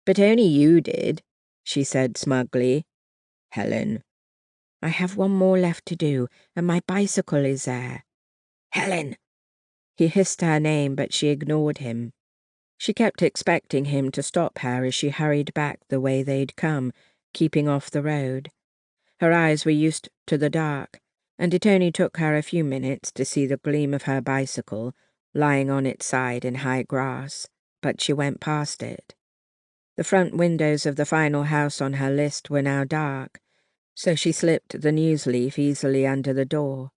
B: "But only you did," she said smugly. "Helen." "I have one more left to do, and my bicycle is there." "Helen!" He hissed her name, but she ignored him. She kept expecting him to stop her as she hurried back the way they'd come, keeping off the road. Her eyes were used to the dark, and it only took her a few minutes to see the gleam of her bicycle lying on its side in high grass, but she went past it. The front windows of the final house on her list were now dark, so she slipped the news leaf easily under the door.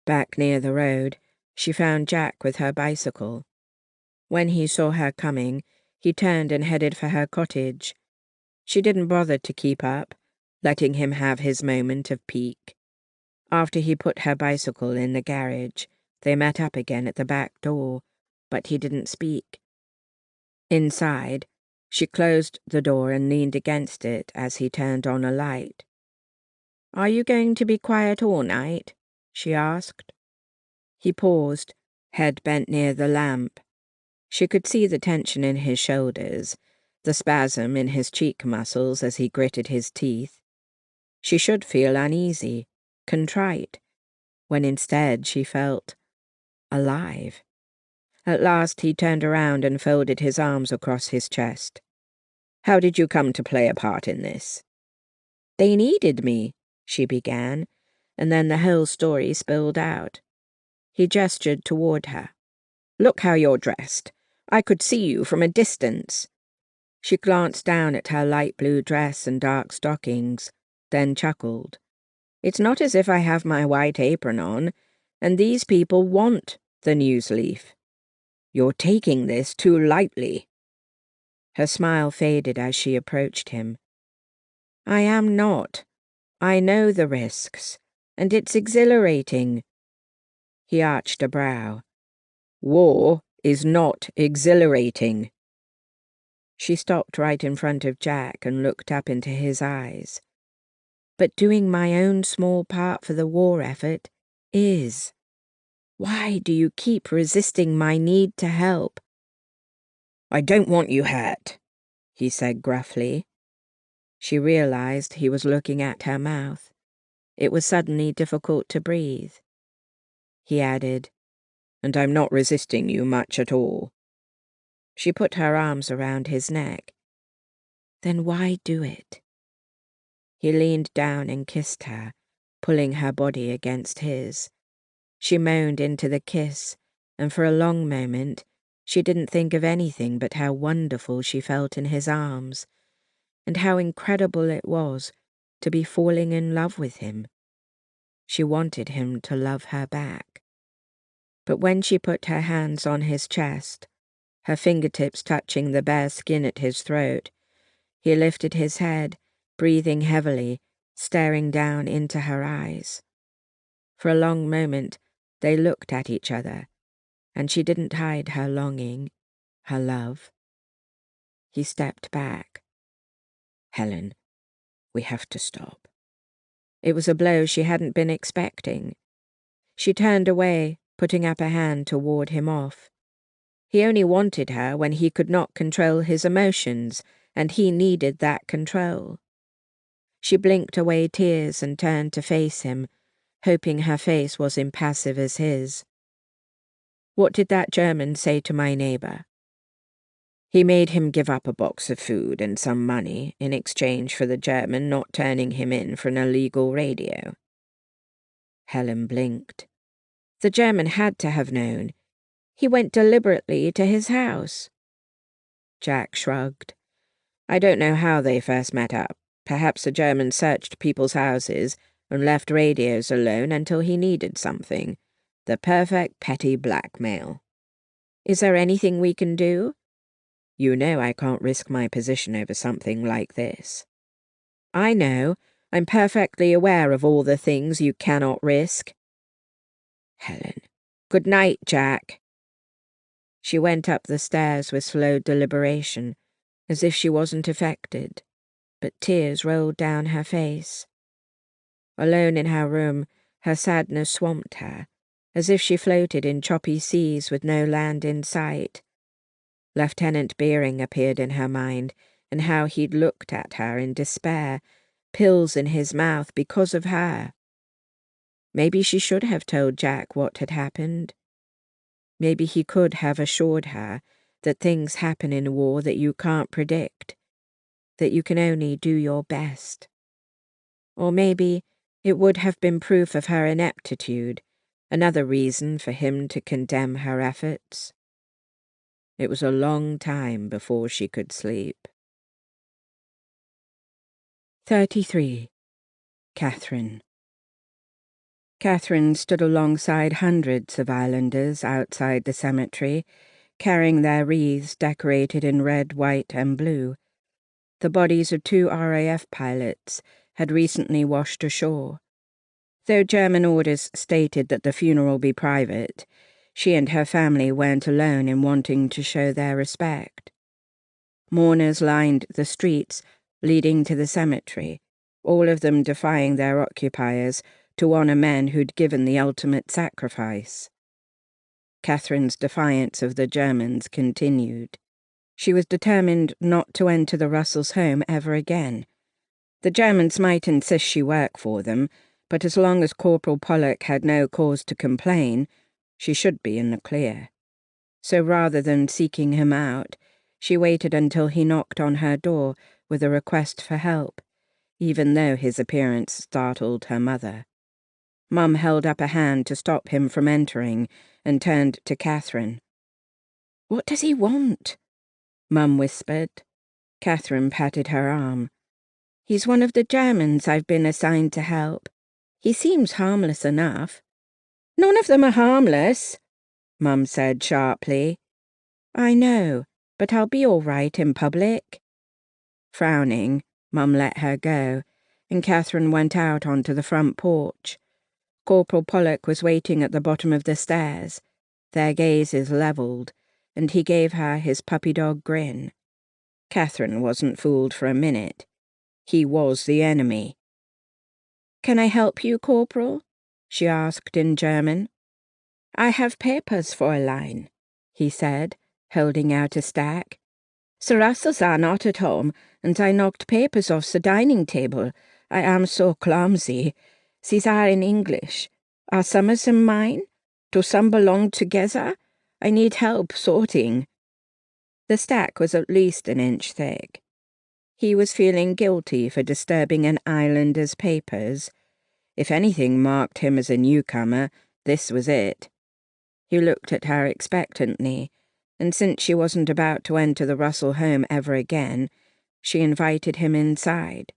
B: Back near the road, she found Jack with her bicycle. When he saw her coming, he turned and headed for her cottage. She didn't bother to keep up, letting him have his moment of pique. After he put her bicycle in the garage, they met up again at the back door, but he didn't speak. Inside, she closed the door and leaned against it as he turned on a light. "Are you going to be quiet all night?" she asked. He paused, head bent near the lamp. She could see the tension in his shoulders, the spasm in his cheek muscles as he gritted his teeth. She should feel uneasy, contrite, when instead she felt alive. At last he turned around and folded his arms across his chest. "How did you come to play a part in this?" "They needed me," she began, and then the whole story spilled out. He gestured toward her. "Look how you're dressed. I could see you from a distance." She glanced down at her light blue dress and dark stockings, then chuckled. "It's not as if I have my white apron on, and these people want the news leaf. You're taking this too lightly." Her smile faded as she approached him. "I am not. I know the risks, and it's exhilarating."
A: He arched a brow. War is not exhilarating. She stopped right in front of Jack and looked up into his eyes. But doing my own small part for the war effort is. Why do you keep resisting my need to help? I don't want you hurt, he said gruffly. She realized he was looking at her mouth. It was suddenly difficult to breathe. He added, and I'm not resisting you much at all. She put her arms around his neck. Then why do it? He leaned down and kissed her, pulling her body against his. She moaned into the kiss, and for a long moment she didn't think of anything but how wonderful she felt in his arms, and how incredible it was to be falling in love with him. She wanted him to love her back. But when she put her hands on his chest, her fingertips touching the bare skin at his throat, he lifted his head, breathing heavily, staring down into her eyes. For a long moment they looked at each other, and she didn't hide her longing, her love. He stepped back. Helen, we have to stop. It was a blow she hadn't been expecting. She turned away, putting up a hand to ward him off. He only wanted her when he could not control his emotions, and he needed that control. She blinked away tears and turned to face him, hoping her face was impassive as his. What did that German say to my neighbor? He made him give up a box of food and some money in exchange for the German not turning him in for an illegal radio. Helen blinked. The German had to have known. He went deliberately to his house. Jack shrugged. I don't know how they first met up. Perhaps the German searched people's houses and left radios alone until he needed something. The perfect petty blackmail. Is there anything we can do? You know I can't risk my position over something like this. I know. I'm perfectly aware of all the things you cannot risk. Helen. Good night, Jack. She went up the stairs with slow deliberation, as if she wasn't affected, but tears rolled down her face. Alone in her room, her sadness swamped her, as if she floated in choppy seas with no land in sight. Lieutenant Beering appeared in her mind, and how he'd looked at her in despair, pills in his mouth because of her. Maybe she should have told Jack what had happened. Maybe he could have assured her that things happen in war that you can't predict, that you can only do your best. Or maybe it would have been proof of her ineptitude, another reason for him to condemn her efforts. It was a long time before she could sleep. 33. Catherine. Catherine stood alongside hundreds of islanders outside the cemetery, carrying their wreaths decorated in red, white, and blue. The bodies of 2 RAF pilots had recently washed ashore. Though German orders stated that the funeral be private, she and her family weren't alone in wanting to show their respect. Mourners lined the streets leading to the cemetery, all of them defying their occupiers to honor men who'd given the ultimate sacrifice. Catherine's defiance of the Germans continued. She was determined not to enter the Russells' home ever again. The Germans might insist she work for them, but as long as Corporal Pollock had no cause to complain, she should be in the clear. So rather than seeking him out, she waited until he knocked on her door with a request for help, even though his appearance startled her mother. Mum held up a hand to stop him from entering and turned to Catherine. "What does he want?" Mum whispered. Catherine patted her arm. "He's one of the Germans I've been assigned to help. He seems harmless enough." "None of them are harmless," Mum said sharply. "I know, but I'll be all right in public." Frowning, Mum let her go, and Catherine went out onto the front porch. Corporal Pollock was waiting at the bottom of the stairs, their gazes levelled, and he gave her his puppy-dog grin. Catherine wasn't fooled for a minute. He was the enemy. "Can I help you, Corporal?" she asked in German. "I have papers, Fräulein," he said, holding out a stack. "Sir Russell's are not at home, and I knocked papers off the dining table. I am so clumsy. These are in English. Are some of them mine? Do some belong together? I need help sorting." The stack was at least an inch thick. He was feeling guilty for disturbing an islander's papers. If anything marked him as a newcomer, this was it. He looked at her expectantly, and since she wasn't about to enter the Russell home ever again, she invited him inside.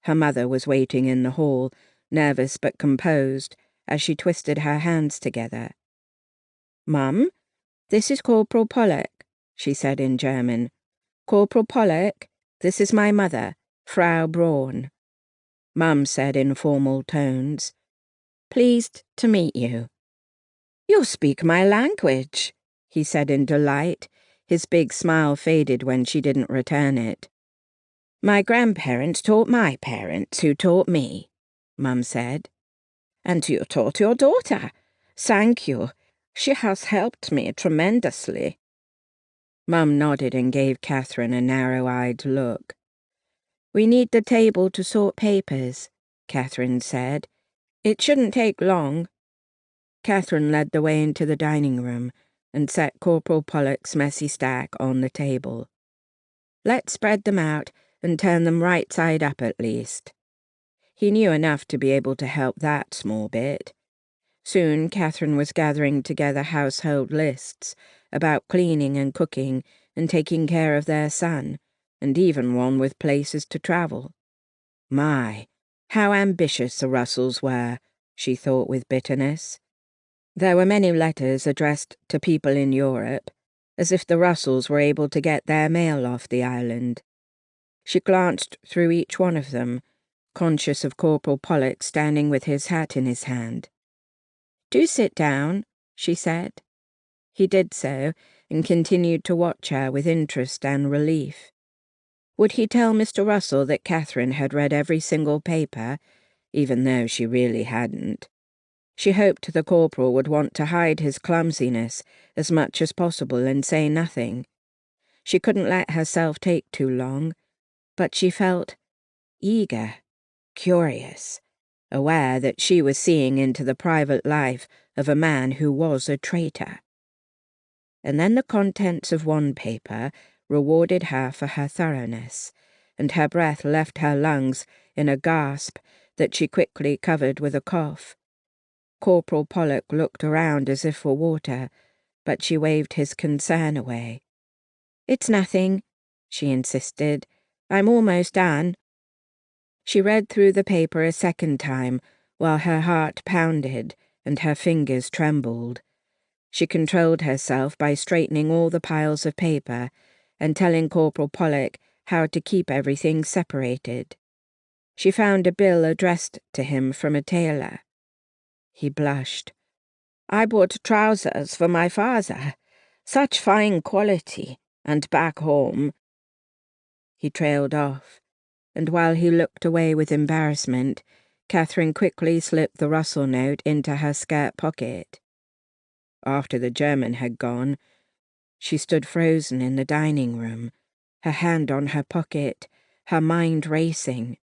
A: Her mother was waiting in the hall, nervous but composed, as she twisted her hands together. "Mum, this is Corporal Pollock," she said in German. "Corporal Pollock, this is my mother, Frau Braun." Mum said in formal tones, "Pleased to meet you." "You speak my language," he said in delight. His big smile faded when she didn't return it. "My grandparents taught my parents, who taught me," Mum said. "And you taught your daughter. Thank you. She has helped me tremendously." Mum nodded and gave Catherine a narrow-eyed look. "We need the table to sort papers," Catherine said. "It shouldn't take long." Catherine led the way into the dining room and set Corporal Pollock's messy stack on the table. "Let's spread them out and turn them right side up at least." He knew enough to be able to help that small bit. Soon Catherine was gathering together household lists about cleaning and cooking and taking care of their son, and even one with places to travel. My, how ambitious the Russells were, she thought with bitterness. There were many letters addressed to people in Europe, as if the Russells were able to get their mail off the island. She glanced through each one of them, conscious of Corporal Pollock standing with his hat in his hand. "Do sit down," she said. He did so, and continued to watch her with interest and relief. Would he tell Mr. Russell that Catherine had read every single paper, even though she really hadn't? She hoped the corporal would want to hide his clumsiness as much as possible and say nothing. She couldn't let herself take too long, but she felt eager, curious, aware that she was seeing into the private life of a man who was a traitor. And then the contents of one paper rewarded her for her thoroughness, and her breath left her lungs in a gasp that she quickly covered with a cough. Corporal Pollock looked around as if for water, but she waved his concern away. "It's nothing," she insisted. "I'm almost done." She read through the paper a second time, while her heart pounded and her fingers trembled. She controlled herself by straightening all the piles of paper and telling Corporal Pollock how to keep everything separated. She found a bill addressed to him from a tailor. He blushed. "I bought trousers for my father. Such fine quality, and back home." He trailed off, and while he looked away with embarrassment, Catherine quickly slipped the Russell note into her skirt pocket. After the German had gone, she stood frozen in the dining room, her hand on her pocket, her mind racing.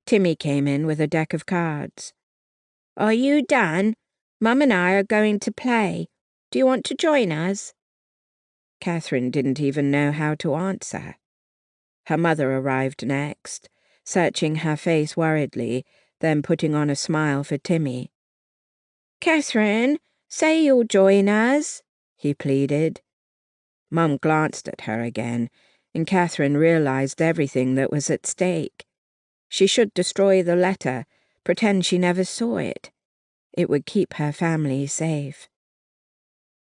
A: Timmy came in with a deck of cards. "Are you done? Mum and I are going to play. Do you want to join us?" Catherine didn't even know how to answer. Her mother arrived next, searching her face worriedly, then putting on a smile for Timmy. "Catherine, say you'll join us," he pleaded. Mum glanced at her again, and Catherine realized everything that was at stake. She should destroy the letter, pretend she never saw it. It would keep her family safe.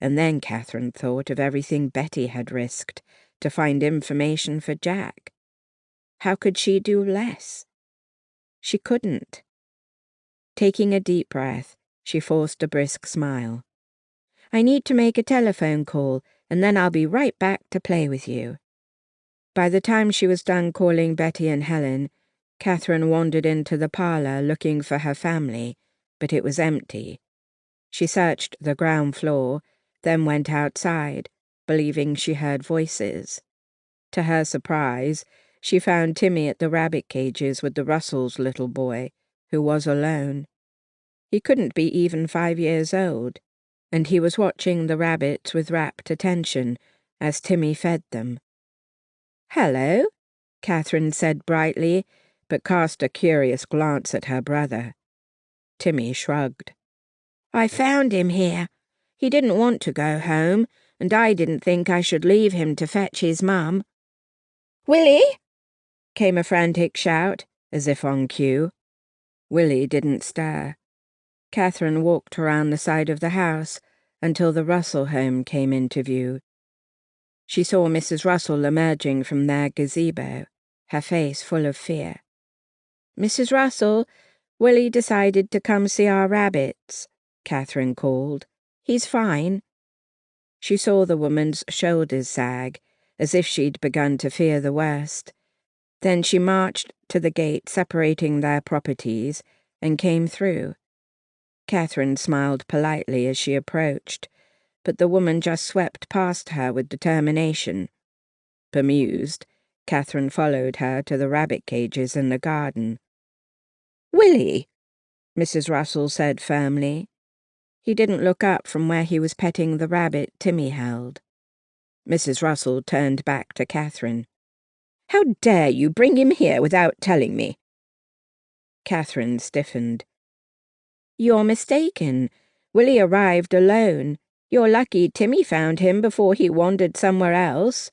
A: And then Catherine thought of everything Betty had risked to find information for Jack. How could she do less? She couldn't. Taking a deep breath, she forced a brisk smile. "I need to make a telephone call, and then I'll be right back to play with you." By the time she was done calling Betty and Helen, Catherine wandered into the parlour looking for her family, but it was empty. She searched the ground floor, then went outside, believing she heard voices. To her surprise, she found Timmy at the rabbit cages with the Russells' little boy, who was alone. He couldn't be even 5 years old, and he was watching the rabbits with rapt attention as Timmy fed them. "Hello," Catherine said brightly, but cast a curious glance at her brother. Timmy shrugged. "I found him here. He didn't want to go home, and I didn't think I should leave him to fetch his mum." "Willie!" came a frantic shout, as if on cue. Willie didn't stir. Catherine walked around the side of the house until the Russell home came into view. She saw Mrs. Russell emerging from their gazebo, her face full of fear. "Mrs. Russell, Willie decided to come see our rabbits," Catherine called. "He's fine." She saw the woman's shoulders sag, as if she'd begun to fear the worst. Then she marched to the gate separating their properties and came through. Catherine smiled politely as she approached, but the woman just swept past her with determination. Bemused, Catherine followed her to the rabbit cages in the garden. "Willie," Mrs. Russell said firmly. He didn't look up from where he was petting the rabbit Timmy held. Mrs. Russell turned back to Catherine. "How dare you bring him here without telling me?" Catherine stiffened. "You're mistaken. Willie arrived alone. You're lucky Timmy found him before he wandered somewhere else."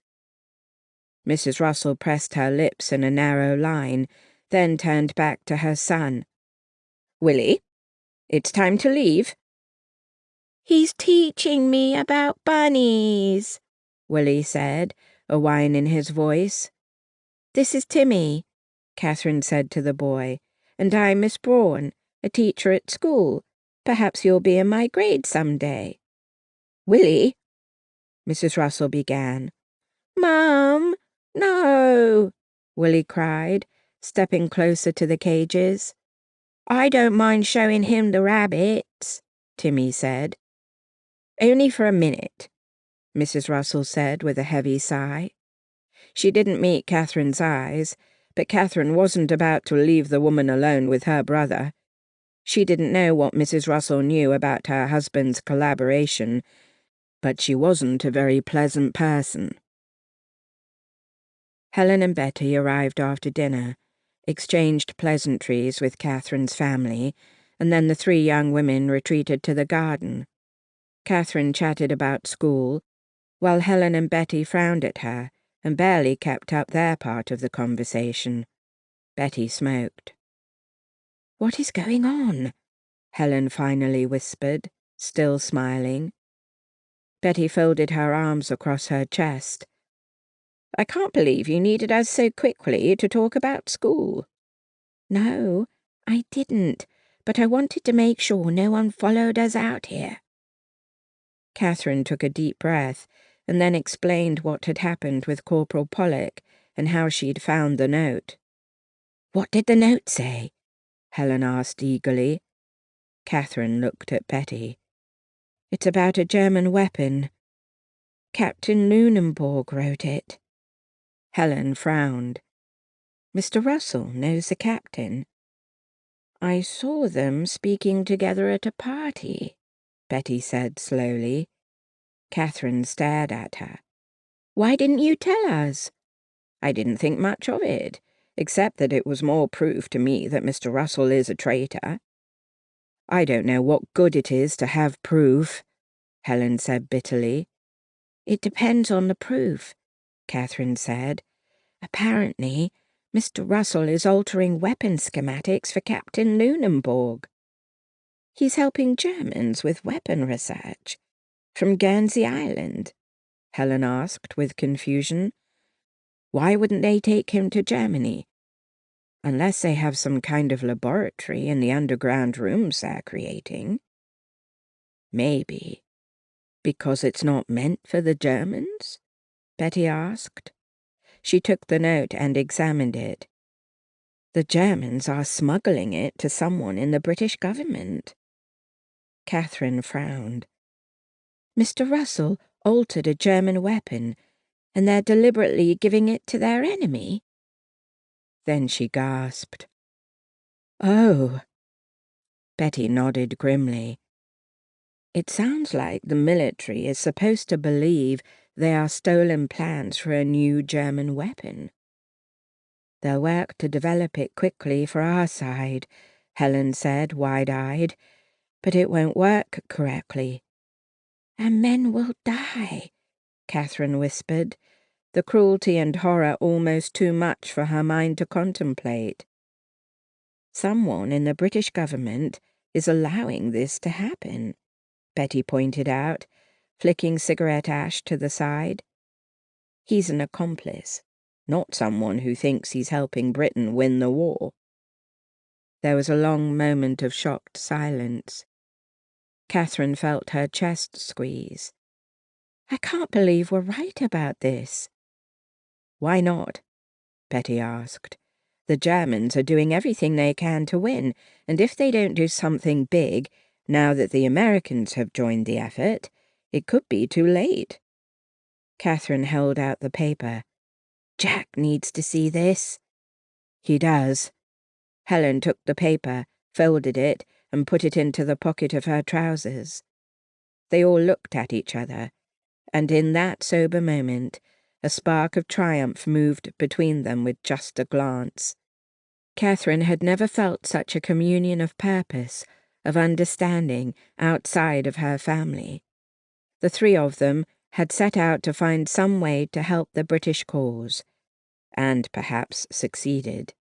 A: Mrs. Russell pressed her lips in a narrow line, then turned back to her son. "Willie, it's time to leave." "He's teaching me about bunnies," Willie said, a whine in his voice. "This is Timmy," Catherine said to the boy, "and I'm Miss Braun, a teacher at school. Perhaps you'll be in my grade some day." "Willie," Mrs. Russell began. "Mum, no," Willie cried, stepping closer to the cages. "I don't mind showing him the rabbits," Timmy said. "Only for a minute," Mrs. Russell said with a heavy sigh. She didn't meet Catherine's eyes, but Catherine wasn't about to leave the woman alone with her brother. She didn't know what Mrs. Russell knew about her husband's collaboration, but she wasn't a very pleasant person. Helen and Betty arrived after dinner, exchanged pleasantries with Catherine's family, and then the 3 young women retreated to the garden. Catherine chatted about school, while Helen and Betty frowned at her and barely kept up their part of the conversation. Betty smoked. "What is going on?" Helen finally whispered, still smiling. Betty folded her arms across her chest. "I can't believe you needed us so quickly to talk about school." "No, I didn't, but I wanted to make sure no one followed us out here." Catherine took a deep breath and then explained what had happened with Corporal Pollock and how she'd found the note. "What did the note say?" Helen asked eagerly. Catherine looked at Betty. "It's about a German weapon. Captain Lunenborg wrote it." Helen frowned. "Mr. Russell knows the captain." "I saw them speaking together at a party," Betty said slowly. Catherine stared at her. "Why didn't you tell us?" "I didn't think much of it, except that it was more proof to me that Mr. Russell is a traitor." "I don't know what good it is to have proof," Helen said bitterly. "It depends on the proof," Catherine said. "Apparently, Mr. Russell is altering weapon schematics for Captain Lunenborg." "He's helping Germans with weapon research. From Guernsey Island?" Helen asked with confusion. "Why wouldn't they take him to Germany?" Unless they have some kind of laboratory in the underground rooms they're creating. Maybe. Because it's not meant for the Germans? Betty asked. She took the note and examined it. The Germans are smuggling it to someone in the British government. Catherine frowned. Mr. Russell altered a German weapon, and they're deliberately giving it to their enemy? Then she gasped. Oh. Betty nodded grimly. It sounds like the military is supposed to believe they are stolen plans for a new German weapon. They'll work to develop it quickly for our side, Helen said, wide-eyed, but it won't work correctly. And men will die, Catherine whispered, the cruelty and horror almost too much for her mind to contemplate. Someone in the British government is allowing this to happen, Betty pointed out, flicking cigarette ash to the side. He's an accomplice, not someone who thinks he's helping Britain win the war. There was a long moment of shocked silence. Catherine felt her chest squeeze. I can't believe we're right about this. Why not? Betty asked. The Germans are doing everything they can to win, and if they don't do something big, now that the Americans have joined the effort, it could be too late. Catherine held out the paper. Jack needs to see this. He does. Helen took the paper, folded it, and put it into the pocket of her trousers. They all looked at each other, and in that sober moment, a spark of triumph moved between them with just a glance. Catherine had never felt such a communion of purpose, of understanding, outside of her family. The three of them had set out to find some way to help the British cause, and perhaps succeeded.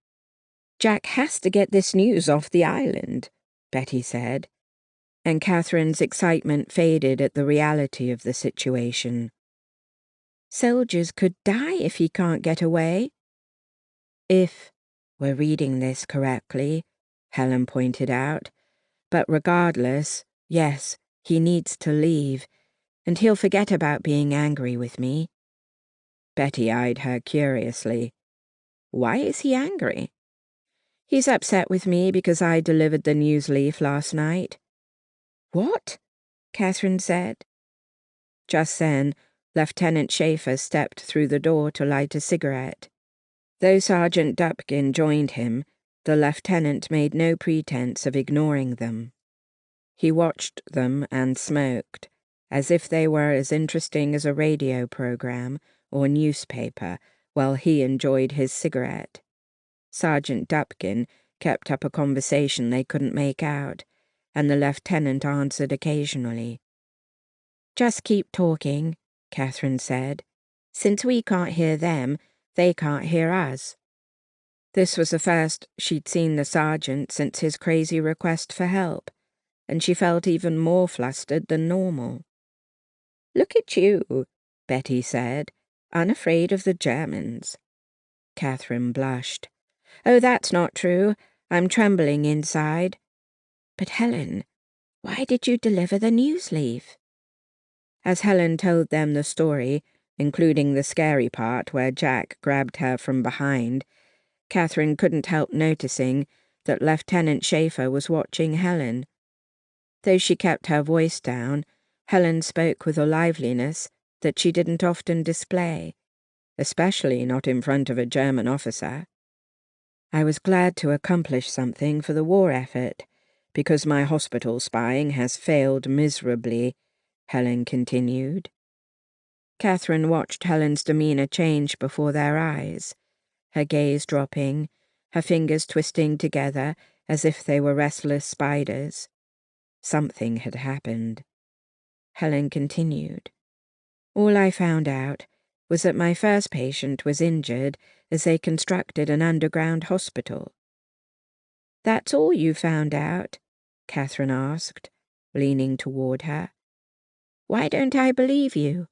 A: Jack has to get this news off the island, Betty said, and Catherine's excitement faded at the reality of the situation. Soldiers could die if he can't get away. If we're reading this correctly, Helen pointed out, but regardless, yes, he needs to leave, and he'll forget about being angry with me. Betty eyed her curiously. Why is he angry? He's upset with me because I delivered the news leaf last night. What? Catherine said. Just then, Lieutenant Schaefer stepped through the door to light a cigarette. Though Sergeant Dupkin joined him, the lieutenant made no pretense of ignoring them. He watched them and smoked, as if they were as interesting as a radio program or newspaper, while he enjoyed his cigarette. Sergeant Dupkin kept up a conversation they couldn't make out, and the lieutenant answered occasionally. Just keep talking, Catherine said. Since we can't hear them, they can't hear us. This was the first she'd seen the sergeant since his crazy request for help, and she felt even more flustered than normal. Look at you, Betty said, unafraid of the Germans. Catherine blushed. Oh, that's not true. I'm trembling inside. But Helen, why did you deliver the news leaf? As Helen told them the story, including the scary part where Jack grabbed her from behind, Catherine couldn't help noticing that Lieutenant Schaefer was watching Helen. Though she kept her voice down, Helen spoke with a liveliness that she didn't often display, especially not in front of a German officer. I was glad to accomplish something for the war effort, because my hospital spying has failed miserably, Helen continued. Catherine watched Helen's demeanour change before their eyes, her gaze dropping, her fingers twisting together as if they were restless spiders. Something had happened. Helen continued. All I found out was that my first patient was injured as they constructed an underground hospital. That's all you found out? Catherine asked, leaning toward her. Why don't I believe you?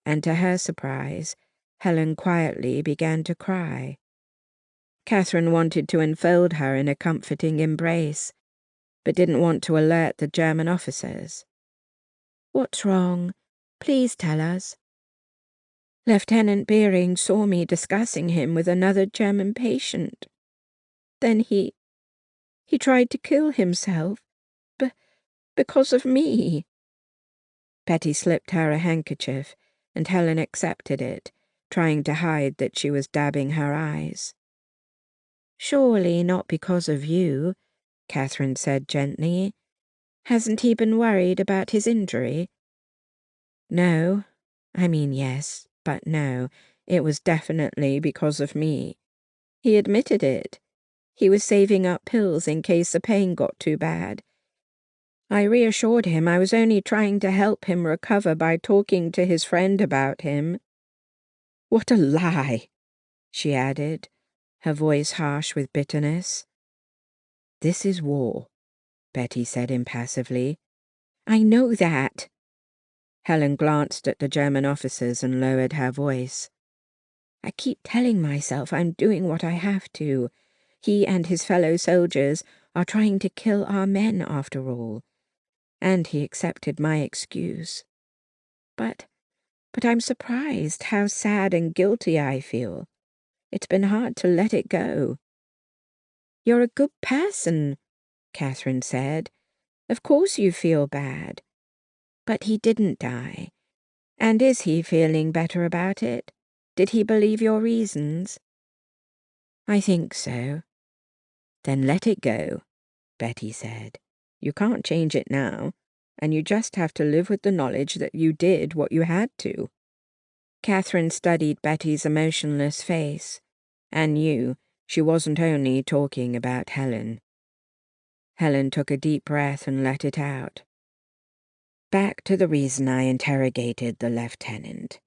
A: And to her surprise, Helen quietly began to cry.
B: Catherine wanted to enfold her in a comforting embrace, but didn't want to alert the German officers. "What's wrong? Please tell us." "Lieutenant Beering saw me discussing him with another German patient. Then he tried to kill himself, because of me." Betty slipped her a handkerchief, and Helen accepted it, trying to hide that she was dabbing her eyes. "Surely not because of you," Catherine said gently. "Hasn't he been worried about his injury?" "No. I mean, yes, but no. It was definitely because of me. He admitted it. He was saving up pills in case the pain got too bad. I reassured him I was only trying to help him recover by talking to his friend about him." "What a lie," she added, her voice harsh with bitterness. "This is war," Betty said impassively. "I know that." Helen glanced at the German officers and lowered her voice. "I keep telling myself I'm doing what I have to. He and his fellow soldiers are trying to kill our men, after all. And he accepted my excuse. But I'm surprised how sad and guilty I feel. It's been hard to let it go." "You're a good person," Catherine said. "Of course you feel bad. But he didn't die. And is he feeling better about it? Did he believe your reasons?" "I think so." "Then let it go," Betty said. "You can't change it now, and you just have to live with the knowledge that you did what you had to." Catherine studied Betty's emotionless face, and knew she wasn't only talking about Helen. Helen took a deep breath and let it out. "Back to the reason I interrogated the lieutenant.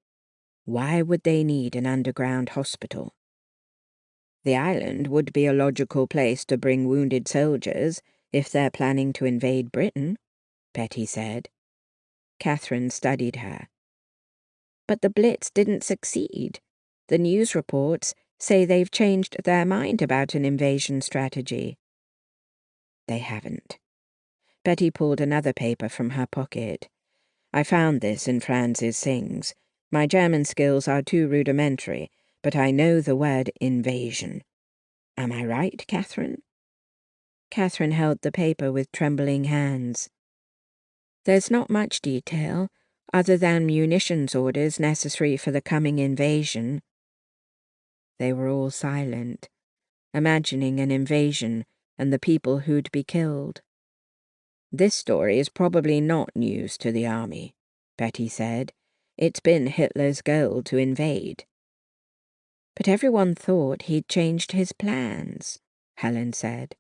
B: Why would they need an underground hospital?" "The island would be a logical place to bring wounded soldiers if they're planning to invade Britain," Betty said. Catherine studied her. "But the Blitz didn't succeed. The news reports say they've changed their mind about an invasion strategy." "They haven't." Betty pulled another paper from her pocket. "I found this in Franz's things. My German skills are too rudimentary, but I know the word invasion. Am I right, Catherine?" Catherine held the paper with trembling hands. "There's not much detail, other than munitions orders necessary for the coming invasion." They were all silent, imagining an invasion and the people who'd be killed. "This story is probably not news to the army," Betty said. "It's been Hitler's goal to invade." "But everyone thought he'd changed his plans," Helen said.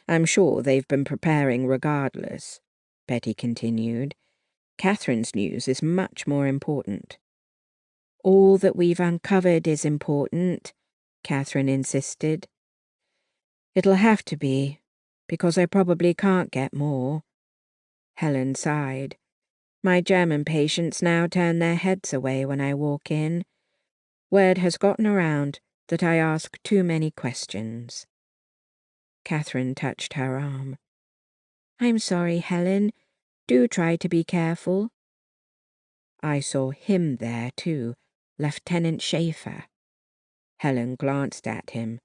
B: "I'm sure they've been preparing regardless," Betty continued. "Catherine's news is much more important." "All that we've uncovered is important," Catherine insisted. "It'll have to be, because I probably can't get more." Helen sighed. "My German patients now turn their heads away when I walk in. Word has gotten around that I ask too many questions." Catherine touched her arm. "I'm sorry, Helen. Do try to be careful." "I saw him there, too, Lieutenant Schaefer." Helen glanced at him.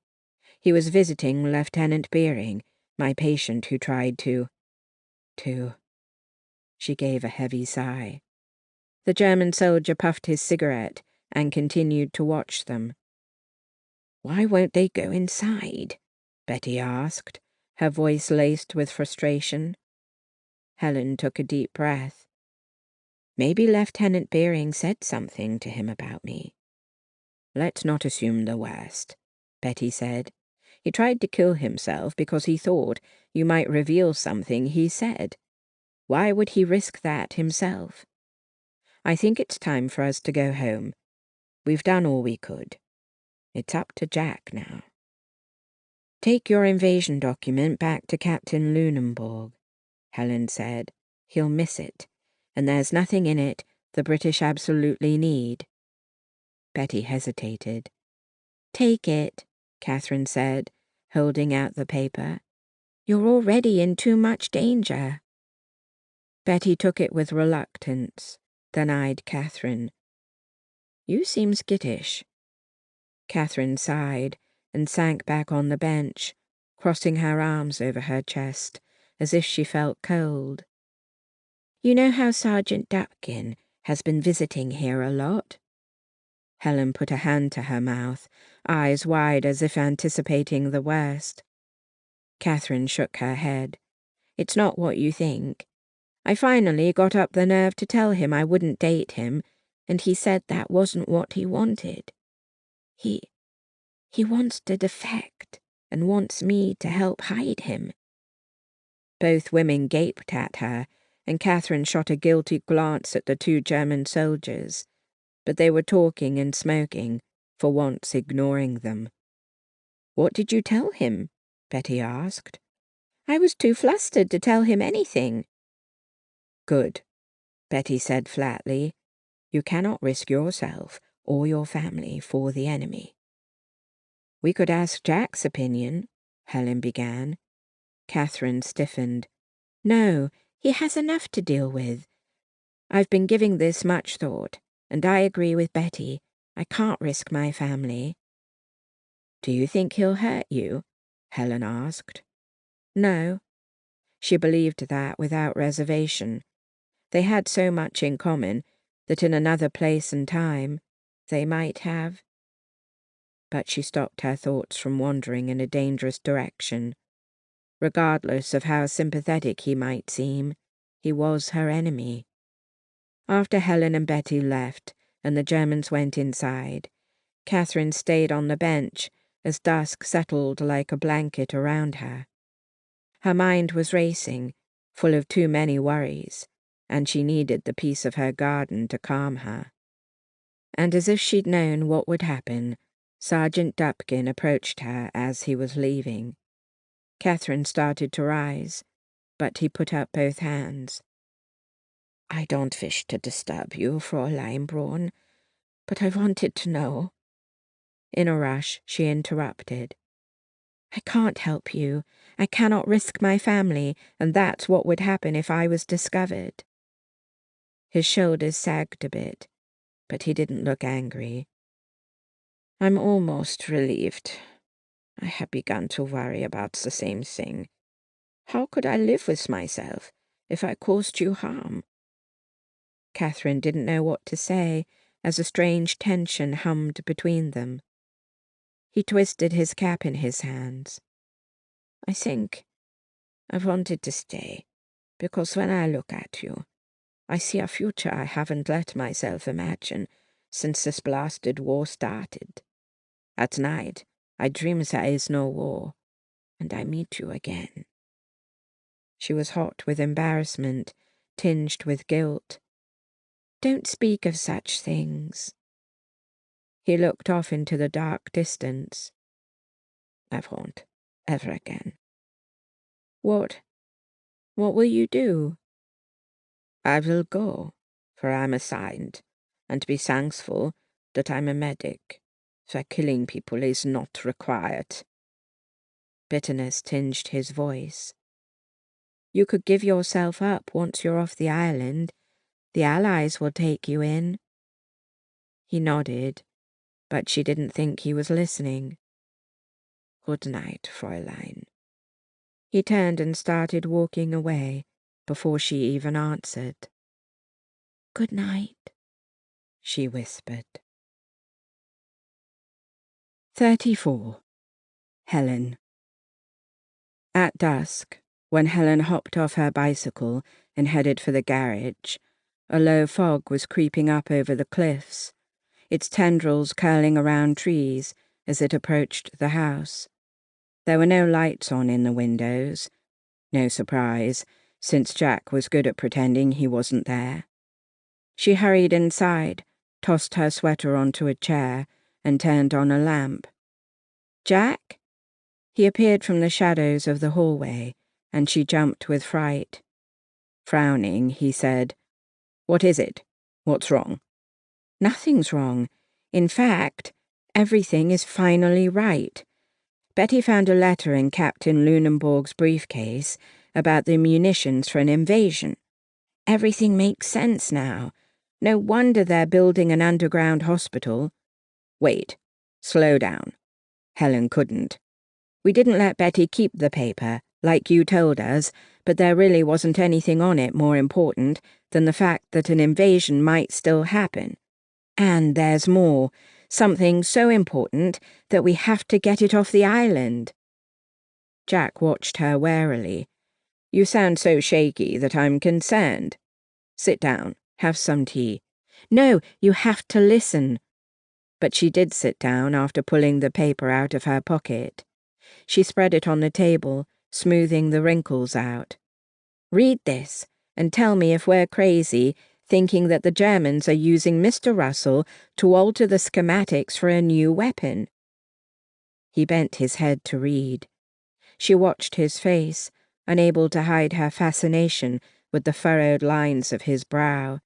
B: "He was visiting Lieutenant Beering, my patient who tried to... She gave a heavy sigh. The German soldier puffed his cigarette and continued to watch them. "Why won't they go inside?" Betty asked, her voice laced with frustration. Helen took a deep breath. "Maybe Lieutenant Beering said something to him about me." "Let's not assume the worst," Betty said. "He tried to kill himself because he thought you might reveal something he said. Why would he risk that himself? I think it's time for us to go home. We've done all we could. It's up to Jack now." "Take your invasion document back to Captain Lunenburg," Helen said. "He'll miss it, and there's nothing in it the British absolutely need." Betty hesitated. "Take it," Catherine said, holding out the paper. "You're already in too much danger." Betty took it with reluctance, then eyed Catherine. "You seem skittish." Catherine sighed and sank back on the bench, crossing her arms over her chest, as if she felt cold. "You know how Sergeant Dapkin has been visiting here a lot?" Helen put a hand to her mouth, eyes wide as if anticipating the worst. Catherine shook her head. "It's not what you think. I finally got up the nerve to tell him I wouldn't date him, and he said that wasn't what he wanted. He wants to defect and wants me to help hide him." Both women gaped at her, and Catherine shot a guilty glance at the 2 German soldiers, but they were talking and smoking, for once ignoring them. "What did you tell him?" Betty asked. "I was too flustered to tell him anything." "Good," Betty said flatly. "You cannot risk yourself or your family for the enemy." "We could ask Jack's opinion," Helen began. Catherine stiffened. "No, he has enough to deal with. I've been giving this much thought, and I agree with Betty. I can't risk my family." "Do you think he'll hurt you?" Helen asked. No. She believed that without reservation. They had so much in common that in another place and time they might have. But she stopped her thoughts from wandering in a dangerous direction. Regardless of how sympathetic he might seem, he was her enemy. After Helen and Betty left and the Germans went inside, Catherine stayed on the bench as dusk settled like a blanket around her. Her mind was racing, full of too many worries, and she needed the peace of her garden to calm her. And as if she'd known what would happen, Sergeant Dupkin approached her as he was leaving. Catherine started to rise, but he put up both hands. "I don't wish to disturb you, Fräulein Braun, but I wanted to know." In a rush, she interrupted. "I can't help you. I cannot risk my family, and that's what would happen if I was discovered." His shoulders sagged a bit, but he didn't look angry. "I'm almost relieved. I had begun to worry about the same thing. How could I live with myself if I caused you harm?" Catherine didn't know what to say, as a strange tension hummed between them. He twisted his cap in his hands. "I think I wanted to stay, because when I look at you, I see a future I haven't let myself imagine since this blasted war started. At night, I dream there is no war, and I meet you again." She was hot with embarrassment, tinged with guilt. "Don't speak of such things." He looked off into the dark distance. "I won't, ever again." What will you do?" "I will go, for I'm assigned, and be thankful that I'm a medic, for killing people is not required." Bitterness tinged his voice. "You could give yourself up once you're off the island. The Allies will take you in." He nodded, but she didn't think he was listening. "Good night, Fräulein." He turned and started walking away before she even answered. "Good night," she whispered. 34. Helen. At dusk, when Helen hopped off her bicycle and headed for the garage, a low fog was creeping up over the cliffs, its tendrils curling around trees as it approached the house. There were no lights on in the windows. No surprise, since Jack was good at pretending he wasn't there. She hurried inside, tossed her sweater onto a chair, and turned on a lamp. "Jack?" He appeared from the shadows of the hallway, and she jumped with fright. Frowning, he said, "What is it? What's wrong?" "Nothing's wrong. In fact, everything is finally right.
A: Betty found a letter in Captain Lunenborg's briefcase about the munitions for an invasion. Everything makes sense now. No wonder they're building an underground hospital. Wait. Slow down. Helen couldn't. We didn't let Betty keep the paper, like you told us, but there really wasn't anything on it more important than the fact that an invasion might still happen. And there's more. Something so important that we have to get it off the island. Jack watched her warily. You sound so shaky that I'm concerned. Sit down. Have some tea. No, you have to listen. But she did sit down after pulling the paper out of her pocket. She spread it on the table, smoothing the wrinkles out. Read this, and tell me if we're crazy, thinking that the Germans are using Mr. Russell to alter the schematics for a new weapon. He bent his head to read. She watched his face, unable to hide her fascination with the furrowed lines of his brow,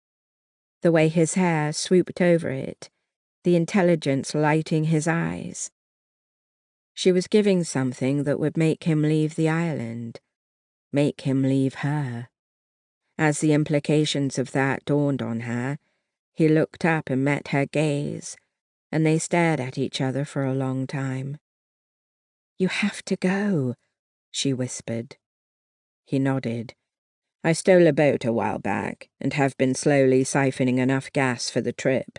A: the way his hair swooped over it, the intelligence lighting his eyes. She was giving something that would make him leave the island, make him leave her. As the implications of that dawned on her, he looked up and met her gaze, and they stared at each other for a long time. You have to go, she whispered. He nodded. I stole a boat a while back and have been slowly siphoning enough gas for the trip.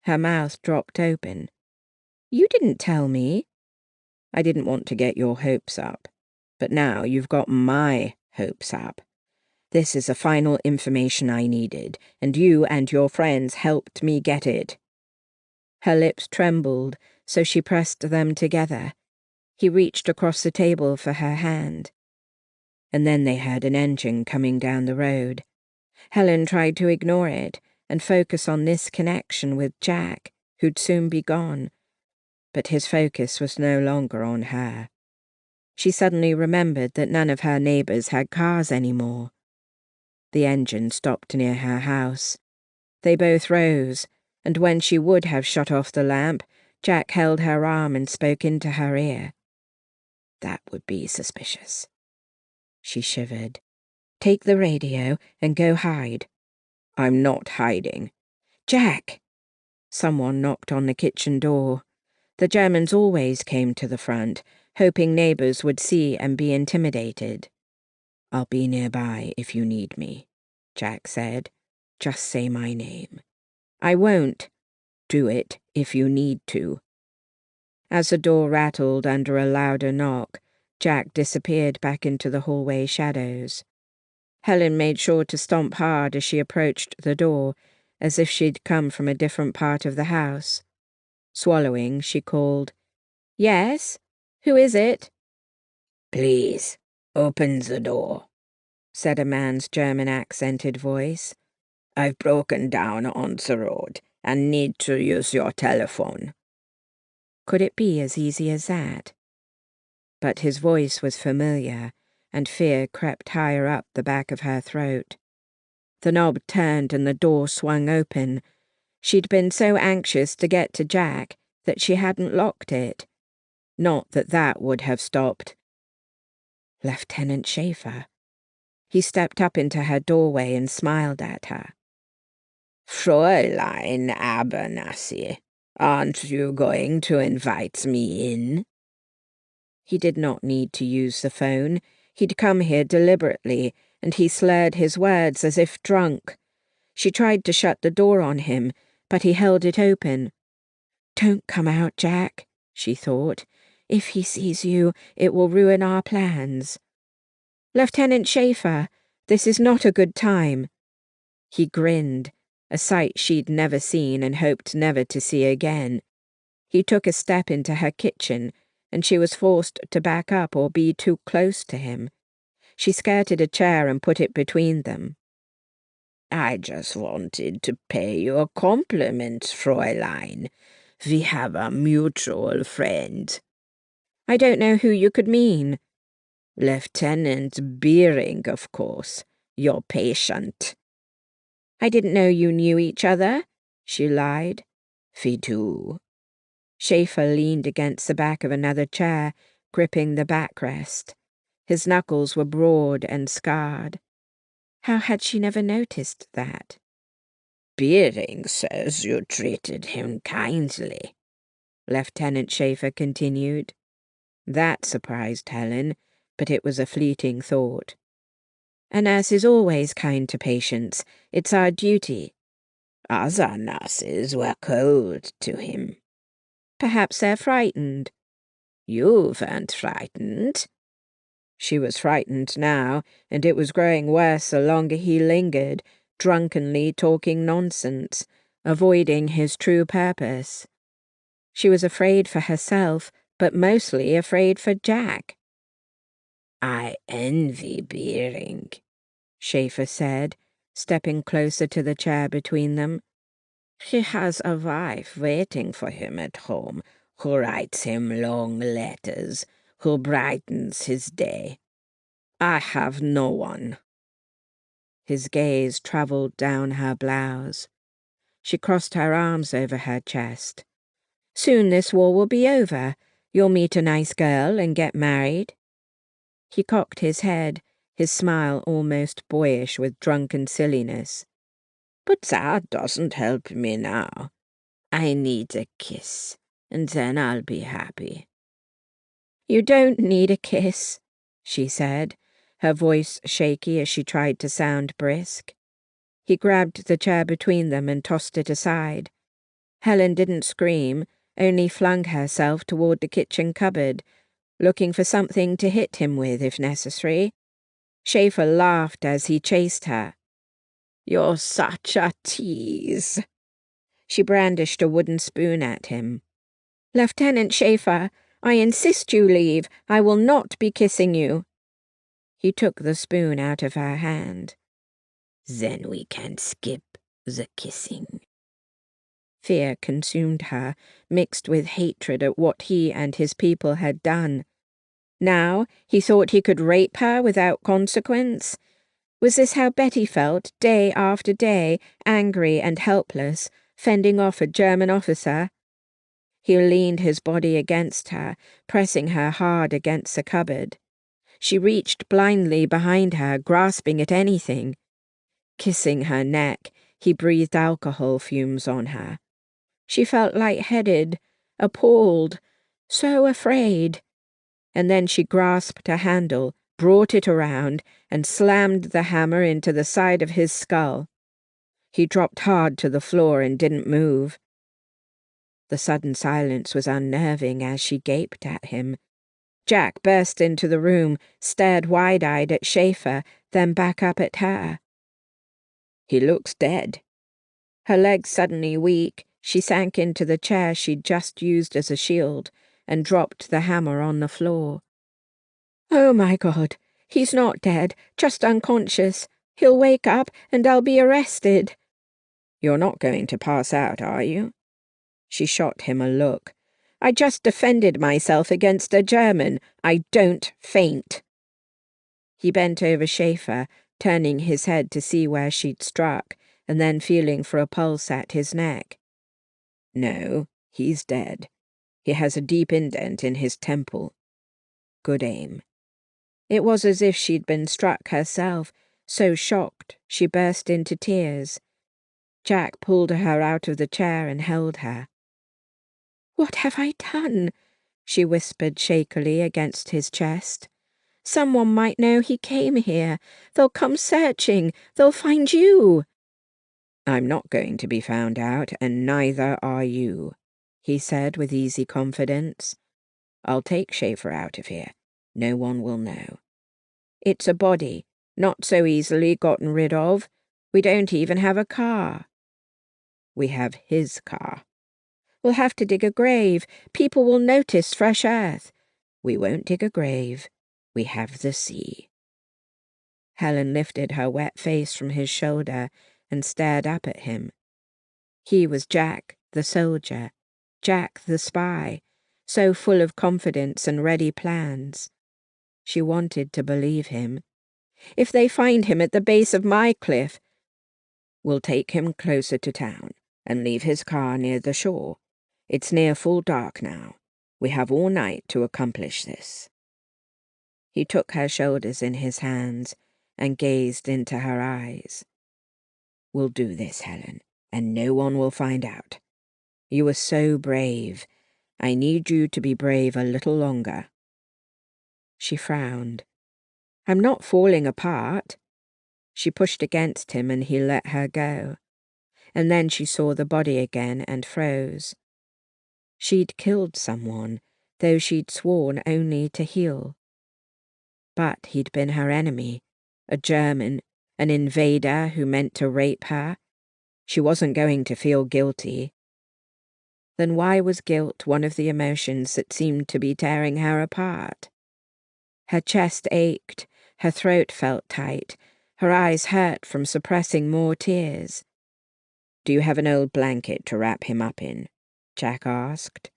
A: Her mouth dropped open. You didn't tell me. I didn't want to get your hopes up, but now you've got my hopes up. This is the final information I needed, and you and your friends helped me get it. Her lips trembled, so she pressed them together. He reached across the table for her hand. And then they heard an engine coming down the road. Helen tried to ignore it and focus on this connection with Jack, who'd soon be gone. But his focus was no longer on her. She suddenly remembered that none of her neighbours had cars anymore. The engine stopped near her house. They both rose, and when she would have shut off the lamp, Jack held her arm and spoke into her ear. That would be suspicious. She shivered. Take the radio and go hide. I'm not hiding. Jack! Someone knocked on the kitchen door. The Germans always came to the front, hoping neighbours would see and be intimidated. I'll be nearby if you need me, Jack said. Just say my name. I won't. Do it if you need to. As the door rattled under a louder knock, Jack disappeared back into the hallway shadows. Helen made sure to stomp hard as she approached the door, as if she'd come from a different part of the house. Swallowing, she called, Yes? Who is it? Please, open the door, said a man's German-accented voice. I've broken down on the road and need to use your telephone. Could it be as easy as that? But his voice was familiar, and fear crept higher up the back of her throat. The knob turned and the door swung open. She'd been so anxious to get to Jack that she hadn't locked it. Not that that would have stopped. Lieutenant Schaefer. He stepped up into her doorway and smiled at her. Fräulein Abernathy, aren't you going to invite me in? He did not need to use the phone. He'd come here deliberately, and he slurred his words as if drunk. She tried to shut the door on him, but he held it open. Don't come out, Jack, she thought. If he sees you, it will ruin our plans. Lieutenant Schaefer, this is not a good time. He grinned, a sight she'd never seen and hoped never to see again. He took a step into her kitchen, and she was forced to back up or be too close to him. She skirted a chair and put it between them. I just wanted to pay you a compliment, Fräulein. We have a mutual friend. I don't know who you could mean. Lieutenant Beering, of course. Your patient. I didn't know you knew each other, she lied. We do.
B: Schaefer leaned against the back of another chair, gripping the backrest. His knuckles were broad and scarred. How had she never noticed that?
A: Beering says you treated him kindly, Lieutenant Schaefer continued. That surprised Helen, but it was a fleeting thought.
B: A nurse is always kind to patients. It's our duty.
A: Other nurses were cold to him.
B: Perhaps they're frightened.
A: You weren't frightened. She was frightened now, and it was growing worse the longer he lingered, drunkenly talking nonsense, avoiding his true purpose. She was afraid for herself, but mostly afraid for Jack. I envy Beering, Schaefer said, stepping closer to the chair between them. He has a wife waiting for him at home, who writes him long letters, who brightens his day. I have no one. His gaze travelled down her blouse. She crossed her arms over her chest. Soon this war will be over. You'll meet a nice girl and get married. He cocked his head, his smile almost boyish with drunken silliness. But that doesn't help me now. I need a kiss, and then I'll be happy. You don't need a kiss, she said, her voice shaky as she tried to sound brisk. He grabbed the chair between them and tossed it aside. Helen didn't scream, only flung herself toward the kitchen cupboard, looking for something to hit him with if necessary. Schaefer laughed as he chased her. You're such a tease. She brandished a wooden spoon at him. Lieutenant Schaefer, I insist you leave. I will not be kissing you. He took the spoon out of her hand. Then we can skip the kissing. Fear consumed her, mixed with hatred at what he and his people had done. Now he thought he could rape her without consequence. Was this how Betty felt, day after day, angry and helpless, fending off a German officer? He leaned his body against her, pressing her hard against the cupboard. She reached blindly behind her, grasping at anything. Kissing her neck, he breathed alcohol fumes on her. She felt lightheaded, appalled, so afraid. And then she grasped a handle, brought it around, and slammed the hammer into the side of his skull. He dropped hard to the floor and didn't move. The sudden silence was unnerving as she gaped at him. Jack burst into the room, stared wide-eyed at Schaefer, then back up at her. He looks dead. Her legs suddenly weak, she sank into the chair she'd just used as a shield and dropped the hammer on the floor. Oh, my God, he's not dead, just unconscious. He'll wake up and I'll be arrested. You're not going to pass out, are you? She shot him a look. I just defended myself against a German. I don't faint. He bent over Schaefer, turning his head to see where she'd struck, and then feeling for a pulse at his neck. No, he's dead. He has a deep indent in his temple. Good aim. It was as if she'd been struck herself, so shocked she burst into tears. Jack pulled her out of the chair and held her. What have I done? She whispered shakily against his chest. Someone might know he came here. They'll come searching. They'll find you. I'm not going to be found out, and neither are you, he said with easy confidence. I'll take Schaefer out of here. No one will know. It's a body, not so easily gotten rid of. We don't even have a car. We have his car. We'll have to dig a grave. People will notice fresh earth. We won't dig a grave. We have the sea. Helen lifted her wet face from his shoulder and stared up at him. He was Jack, the soldier, Jack, the spy, so full of confidence and ready plans. She wanted to believe him. If they find him at the base of my cliff, we'll take him closer to town and leave his car near the shore. It's near full dark now. We have all night to accomplish this." He took her shoulders in his hands and gazed into her eyes. "We'll do this, Helen, and no one will find out. You are so brave. I need you to be brave a little longer." She frowned. "I'm not falling apart." She pushed against him and he let her go. And then she saw the body again and froze. She'd killed someone, though she'd sworn only to heal. But he'd been her enemy, a German, an invader who meant to rape her. She wasn't going to feel guilty. Then why was guilt one of the emotions that seemed to be tearing her apart? Her chest ached, her throat felt tight, her eyes hurt from suppressing more tears. "Do you have an old blanket to wrap him up in?" Jack asked.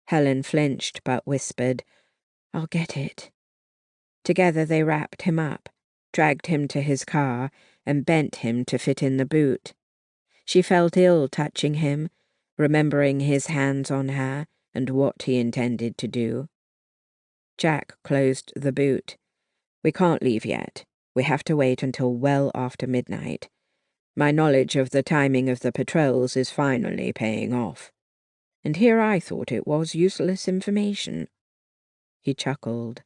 A: Helen flinched but whispered, "I'll get it." Together they wrapped him up, dragged him to his car, and bent him to fit in the boot. She felt ill touching him, remembering his hands on her and what he intended to do. Jack closed the boot. "We can't leave yet. We have to wait until well after midnight. My knowledge of the timing of the patrols is finally paying off. And here I thought it was useless information." He chuckled.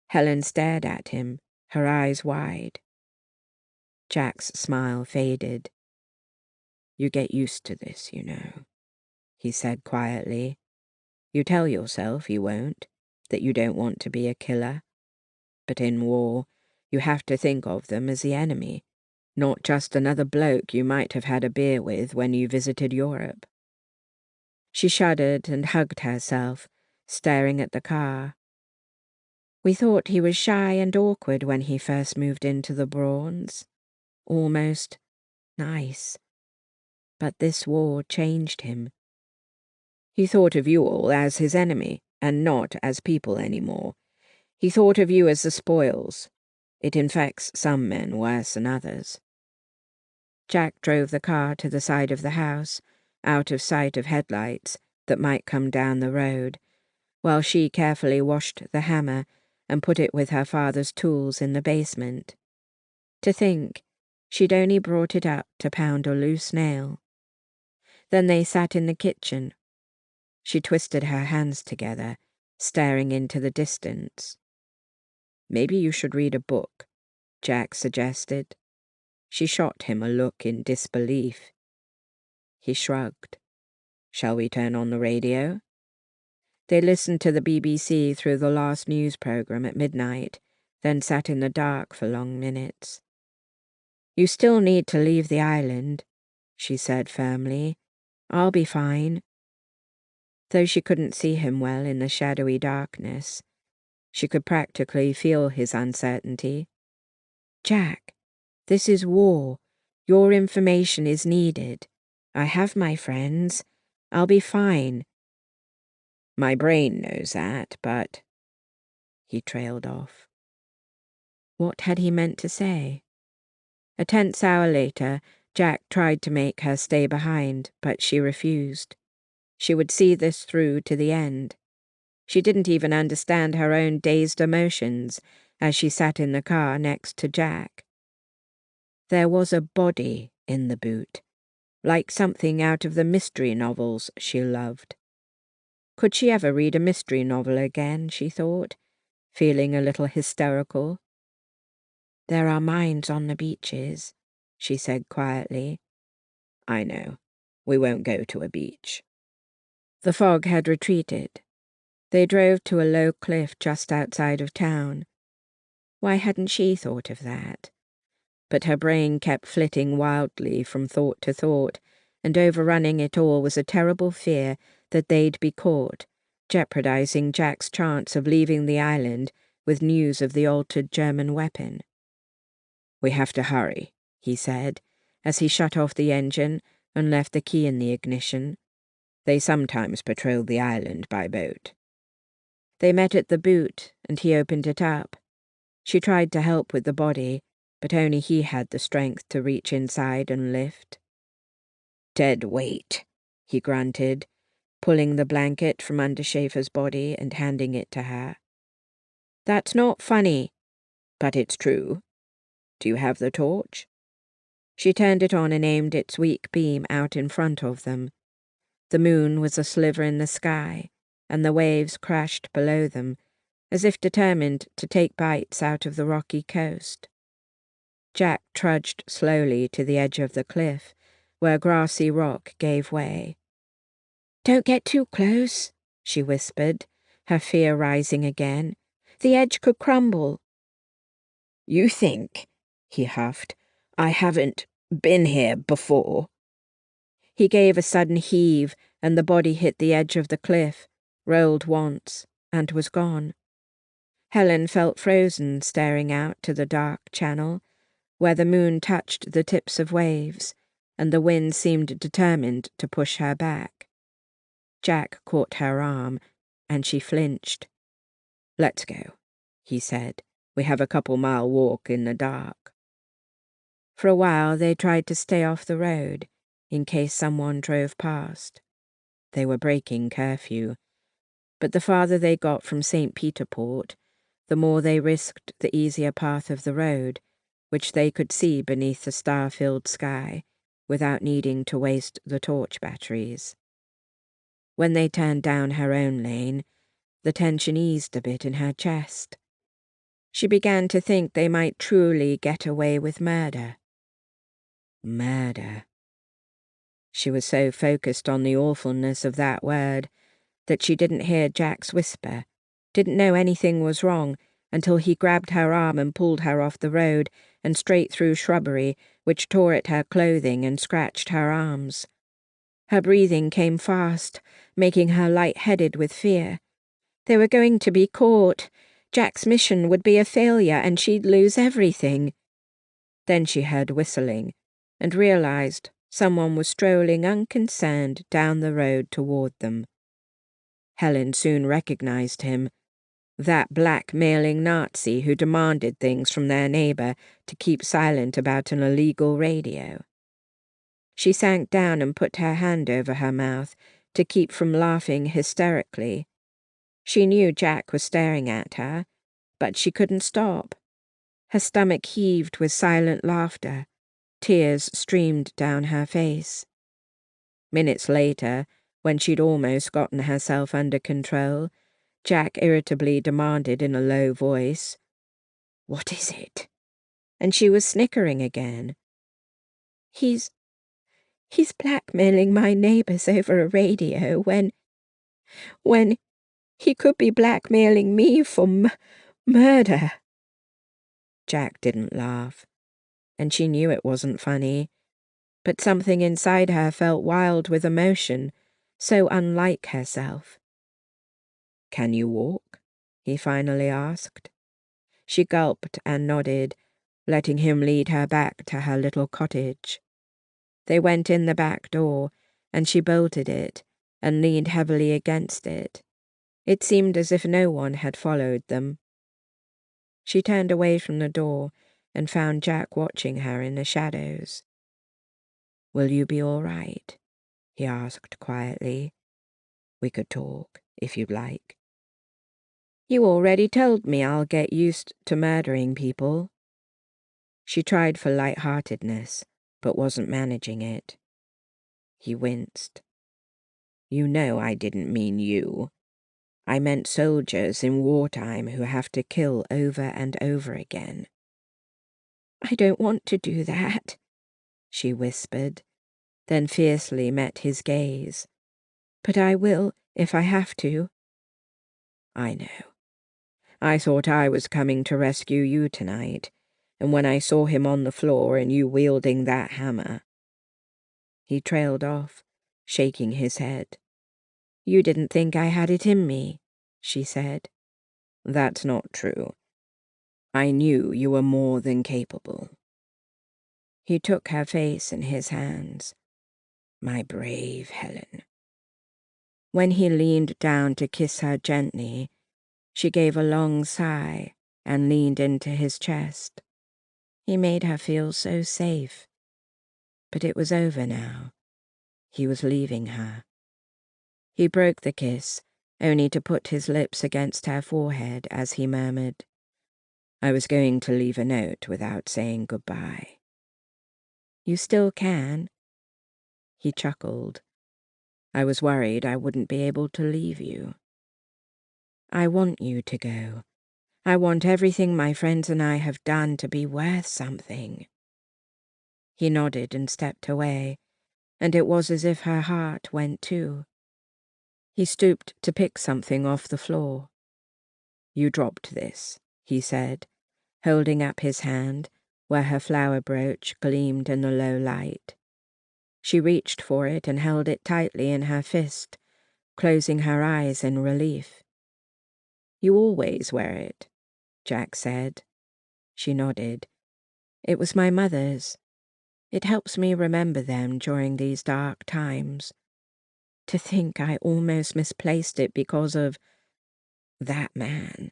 A: Helen stared at him, her eyes wide. Jack's smile faded. "You get used to this, you know," he said quietly. "You tell yourself you won't, that you don't want to be a killer. But in war, you have to think of them as the enemy, not just another bloke you might have had a beer with when you visited Europe." She shuddered and hugged herself, staring at the car. "We thought he was shy and awkward when he first moved into the Brawns. Almost nice. But this war changed him. He thought of you all as his enemy, and not as people anymore. He thought of you as the spoils. It infects some men worse than others." Jack drove the car to the side of the house, out of sight of headlights that might come down the road, while she carefully washed the hammer and put it with her father's tools in the basement. To think, she'd only brought it up to pound a loose nail. Then they sat in the kitchen. She twisted her hands together, staring into the distance. "Maybe you should read a book," Jack suggested. She shot him a look in disbelief. He shrugged. "Shall we turn on the radio?" They listened to the BBC through the last news program at midnight, then sat in the dark for long minutes. "You still need to leave the island," she said firmly. "I'll be fine." Though she couldn't see him well in the shadowy darkness, she could practically feel his uncertainty. "Jack, this is war. Your information is needed. I have my friends. I'll be fine." "My brain knows that, but—" He trailed off. What had he meant to say? A tense hour later, Jack tried to make her stay behind, but she refused. She would see this through to the end. She didn't even understand her own dazed emotions as she sat in the car next to Jack. There was a body in the boot, like something out of the mystery novels she loved. Could she ever read a mystery novel again, she thought, feeling a little hysterical. "There are mines on the beaches," she said quietly. "I know. We won't go to a beach." The fog had retreated. They drove to a low cliff just outside of town. Why hadn't she thought of that? But her brain kept flitting wildly from thought to thought, and overrunning it all was a terrible fear that they'd be caught, jeopardizing Jack's chance of leaving the island with news of the altered German weapon. "We have to hurry," he said, as he shut off the engine and left the key in the ignition. They sometimes patrolled the island by boat. They met at the boot, and he opened it up. She tried to help with the body, but only he had the strength to reach inside and lift. "Dead weight," he grunted. pulling the blanket from under Schaefer's body and handing it to her. "That's not funny, but it's true. Do you have the torch?" She turned it on and aimed its weak beam out in front of them. The moon was a sliver in the sky, and the waves crashed below them, as if determined to take bites out of the rocky coast. Jack trudged slowly to the edge of the cliff, where grassy rock gave way. "Don't get too close," she whispered, her fear rising again. "The edge could crumble." "You think," he huffed, "I haven't been here before?" He gave a sudden heave, and the body hit the edge of the cliff, rolled once, and was gone. Helen felt frozen, staring out to the dark channel, where the moon touched the tips of waves, and the wind seemed determined to push her back. Jack caught her arm, and she flinched. "Let's go," he said. "We have a couple-mile walk in the dark." For a while they tried to stay off the road, in case someone drove past. They were breaking curfew, but the farther they got from St. Peter Port, the more they risked the easier path of the road, which they could see beneath the star-filled sky, without needing to waste the torch batteries. When they turned down her own lane, the tension eased a bit in her chest. She began to think they might truly get away with murder. Murder. She was so focused on the awfulness of that word that she didn't hear Jack's whisper, didn't know anything was wrong, until he grabbed her arm and pulled her off the road and straight through shrubbery, which tore at her clothing and scratched her arms. Her breathing came fast, making her light-headed with fear. They were going to be caught. Jack's mission would be a failure, and she'd lose everything. Then she heard whistling, and realized someone was strolling unconcerned down the road toward them. Helen soon recognized him, that blackmailing Nazi who demanded things from their neighbor to keep silent about an illegal radio. She sank down and put her hand over her mouth to keep from laughing hysterically. She knew Jack was staring at her, but she couldn't stop. Her stomach heaved with silent laughter. Tears streamed down her face. Minutes later, when she'd almost gotten herself under control, Jack irritably demanded in a low voice, "What is it?" And she was snickering again. He's blackmailing my neighbors over a radio when he could be blackmailing me for murder." Jack didn't laugh, and she knew it wasn't funny, but something inside her felt wild with emotion, so unlike herself. "Can you walk?" he finally asked. She gulped and nodded, letting him lead her back to her little cottage. They went in the back door, and she bolted it and leaned heavily against it. It seemed as if no one had followed them. She turned away from the door and found Jack watching her in the shadows. "Will you be all right?" he asked quietly. "We could talk, if you'd like." "You already told me I'll get used to murdering people." She tried for light-heartedness, but wasn't managing it. He winced. "You know I didn't mean you. I meant soldiers in wartime who have to kill over and over again." "I don't want to do that," she whispered, then fiercely met his gaze. "But I will if I have to." "I know. I thought I was coming to rescue you tonight, and when I saw him on the floor and you wielding that hammer—" He trailed off, shaking his head. "You didn't think I had it in me," she said. "That's not true. I knew you were more than capable." He took her face in his hands. "My brave Helen." When he leaned down to kiss her gently, she gave a long sigh and leaned into his chest. He made her feel so safe. But it was over now. He was leaving her.
B: He broke the kiss, only to put his lips against her forehead as he murmured, "I was going to leave a note without saying goodbye." "You still can." He chuckled. "I was worried I wouldn't be able to leave you." "I want you to go. I want everything my friends and I have done to be worth something." He nodded and stepped away, and it was as if her heart went too. He stooped to pick something off the floor. "You dropped this," he said, holding up his hand where her flower brooch gleamed in the low light. She reached for it and held it tightly in her fist, closing her eyes in relief. "You always wear it," Jack said. She nodded. "It was my mother's. It helps me remember them during these dark times. To think I almost misplaced it because of that man."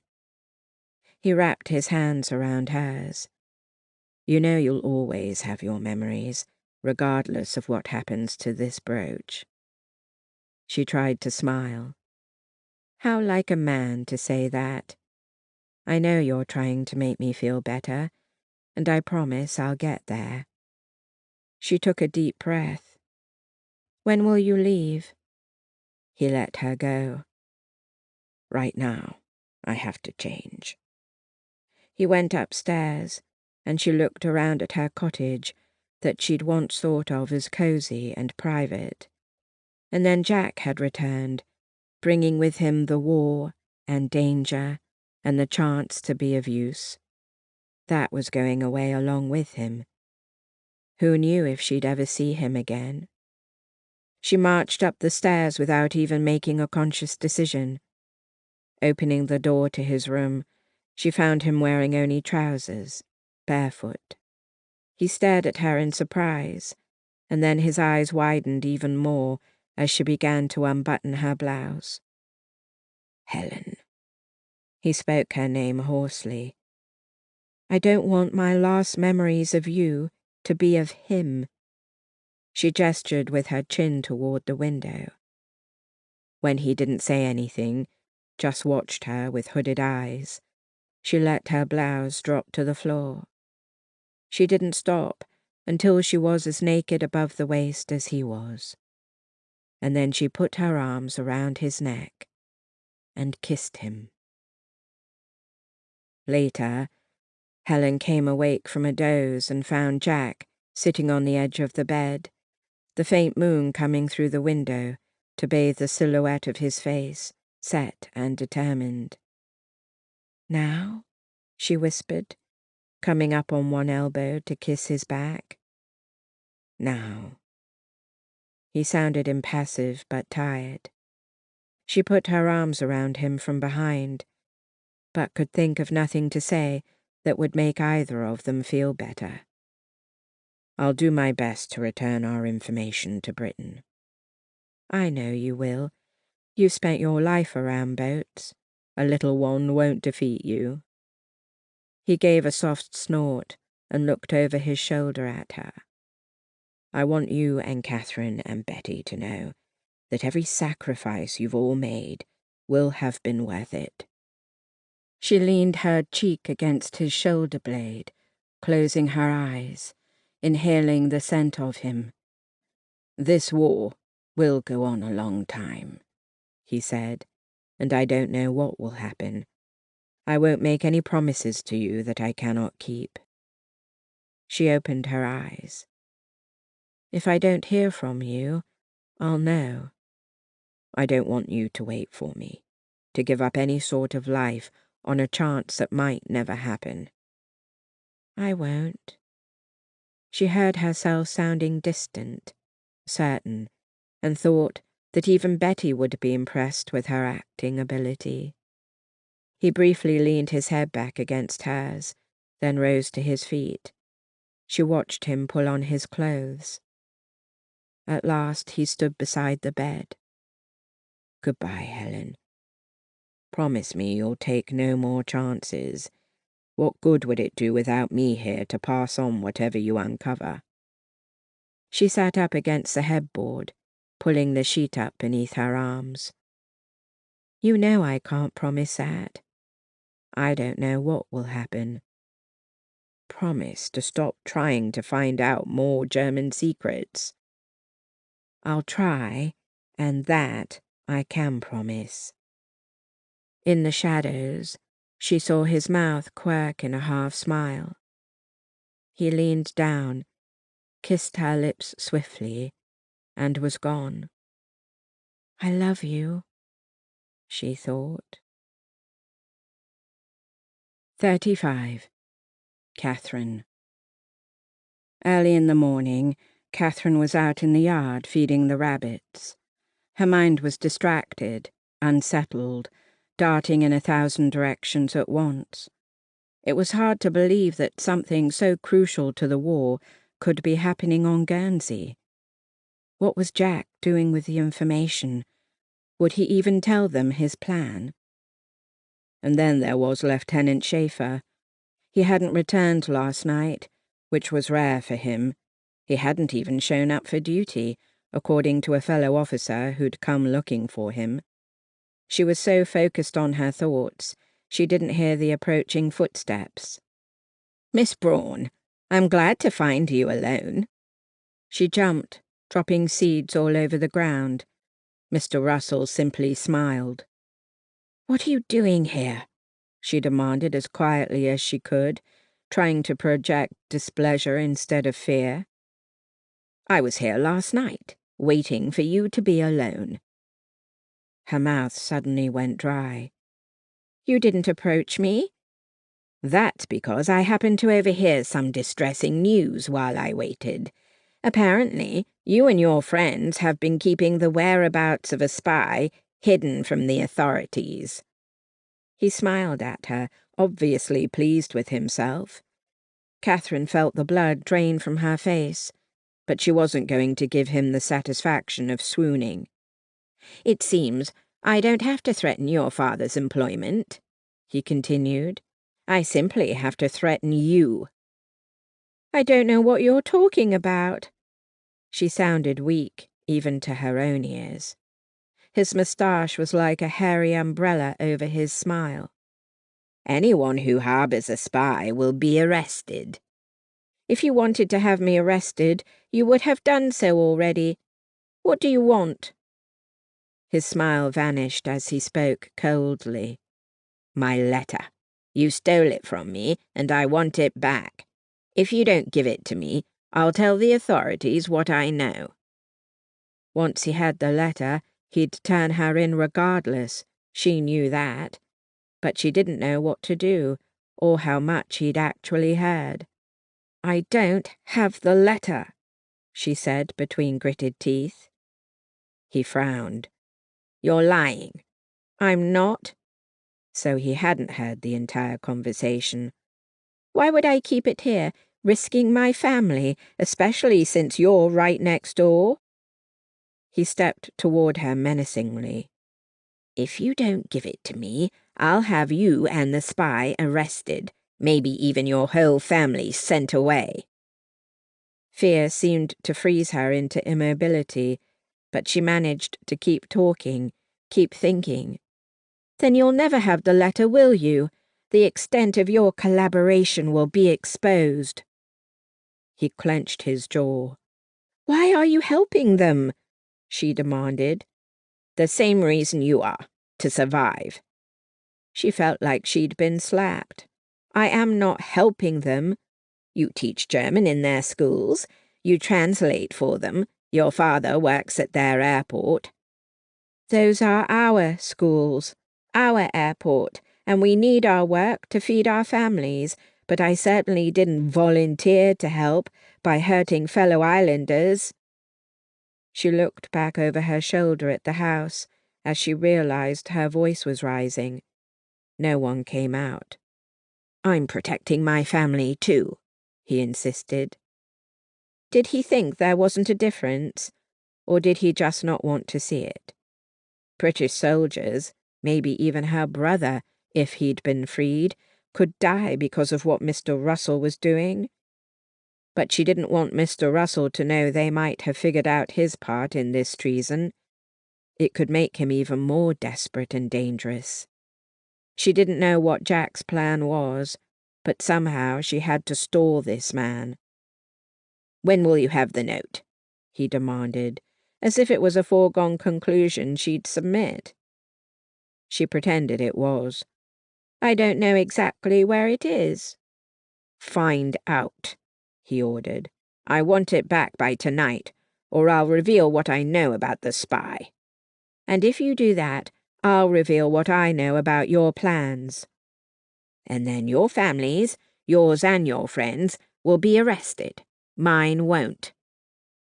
B: He wrapped his hands around hers. "You know you'll always have your memories, regardless of what happens to this brooch." She tried to smile. "How like a man to say that. I know you're trying to make me feel better, and I promise I'll get there." She took a deep breath. "When will you leave?" He let her go. "Right now, I have to change." He went upstairs, and she looked around at her cottage that she'd once thought of as cozy and private. And then Jack had returned, bringing with him the war and danger and the chance to be of use. That was going away along with him. Who knew if she'd ever see him again? She marched up the stairs without even making a conscious decision. Opening the door to his room, she found him wearing only trousers, barefoot. He stared at her in surprise, and then his eyes widened even more as she began to unbutton her blouse. "Helen." He spoke her name hoarsely. "I don't want my last memories of you to be of him." She gestured with her chin toward the window. When he didn't say anything, just watched her with hooded eyes, she let her blouse drop to the floor. She didn't stop until she was as naked above the waist as he was. And then she put her arms around his neck and kissed him. Later, Helen came awake from a doze and found Jack sitting on the edge of the bed, the faint moon coming through the window to bathe the silhouette of his face, set and determined. "Now?" she whispered, coming up on one elbow to kiss his back. "Now." He sounded impassive but tired. She put her arms around him from behind, but could think of nothing to say that would make either of them feel better. "I'll do my best to return our information to Britain." "I know you will. You've spent your life around boats. A little one won't defeat you." He gave a soft snort and looked over his shoulder at her. "I want you and Catherine and Betty to know that every sacrifice you've all made will have been worth it." She leaned her cheek against his shoulder blade, closing her eyes, inhaling the scent of him. "This war will go on a long time," he said, "and I don't know what will happen. I won't make any promises to you that I cannot keep." She opened her eyes. "If I don't hear from you, I'll know." "I don't want you to wait for me, to give up any sort of life on a chance that might never happen." "I won't." She heard herself sounding distant, certain, and thought that even Betty would be impressed with her acting ability. He briefly leaned his head back against hers, then rose to his feet. She watched him pull on his clothes. At last he stood beside the bed. "Goodbye, Helen. Promise me you'll take no more chances. What good would it do without me here to pass on whatever you uncover?" She sat up against the headboard,
A: pulling the sheet up beneath her arms. You know I can't promise that. I don't know what will happen. Promise to stop trying to find out more German secrets. I'll try, and that I can promise. In the shadows, she saw his mouth quirk in a half-smile. He leaned down, kissed her lips swiftly, and was gone. I love you, she thought. 35. Catherine. Early in the morning, Catherine was out in the yard feeding the rabbits. Her mind was distracted, unsettled, darting in 1,000 directions at once. It was hard to believe that something so crucial to the war could be happening on Guernsey. What was Jack doing with the information? Would he even tell them his plan? And then there was Lieutenant Schaefer. He hadn't returned last night, which was rare for him. He hadn't even shown up for duty, according to a fellow officer who'd come looking for him. She was so focused on her thoughts, she didn't hear the approaching footsteps. "Miss Braun, I'm glad to find you alone." She jumped, dropping seeds all over the ground. Mr. Russell simply smiled. "What are you doing here?" she demanded as quietly as she could, trying to project displeasure instead of fear. "I was here last night, waiting for you to be alone." Her mouth suddenly went dry. "You didn't approach me?" "That's because I happened to overhear some distressing news while I waited. Apparently, you and your friends have been keeping the whereabouts of a spy hidden from the authorities." He smiled at her, obviously pleased with himself. Catherine felt the blood drain from her face, but she wasn't going to give him the satisfaction of swooning. "It seems I don't have to threaten your father's employment," he continued. "I simply have to threaten you." "I don't know what you're talking about." She sounded weak, even to her own ears. His moustache was like a hairy umbrella over his smile. "Anyone who harbors a spy will be arrested." "If you wanted to have me arrested, you would have done so already. What do you want?" His smile vanished as he spoke coldly. "My letter. You stole it from me, and I want it back. If you don't give it to me, I'll tell the authorities what I know." Once he had the letter, he'd turn her in regardless. She knew that. But she didn't know what to do, or how much he'd actually heard. "I don't have the letter," she said between gritted teeth. He frowned. "You're lying." "I'm not." So he hadn't heard the entire conversation. "Why would I keep it here, risking my family, especially since you're right next door?" He stepped toward her menacingly. "If you don't give it to me, I'll have you and the spy arrested, maybe even your whole family sent away." Fear seemed to freeze her into immobility, but she managed to keep talking, keep thinking. "Then you'll never have the letter, will you? The extent of your collaboration will be exposed." He clenched his jaw. "Why are you helping them?" she demanded. "The same reason you are, to survive." She felt like she'd been slapped. "I am not helping them." "You teach German in their schools. You translate for them. Your father works at their airport." "Those are our schools, our airport, and we need our work to feed our families, but I certainly didn't volunteer to help by hurting fellow islanders." She looked back over her shoulder at the house as she realized her voice was rising. No one came out. "I'm protecting my family too," he insisted. Did he think there wasn't a difference, or did he just not want to see it? British soldiers, maybe even her brother, if he'd been freed, could die because of what Mr. Russell was doing. But she didn't want Mr. Russell to know they might have figured out his part in this treason. It could make him even more desperate and dangerous. She didn't know what Jack's plan was, but somehow she had to stall this man. "When will you have the note?" he demanded, as if it was a foregone conclusion she'd submit. She pretended it was. "I don't know exactly where it is." "Find out," he ordered. "I want it back by tonight, or I'll reveal what I know about the spy. And if you do that, I'll reveal what I know about your plans. And then your families, yours and your friends, will be arrested. Mine won't.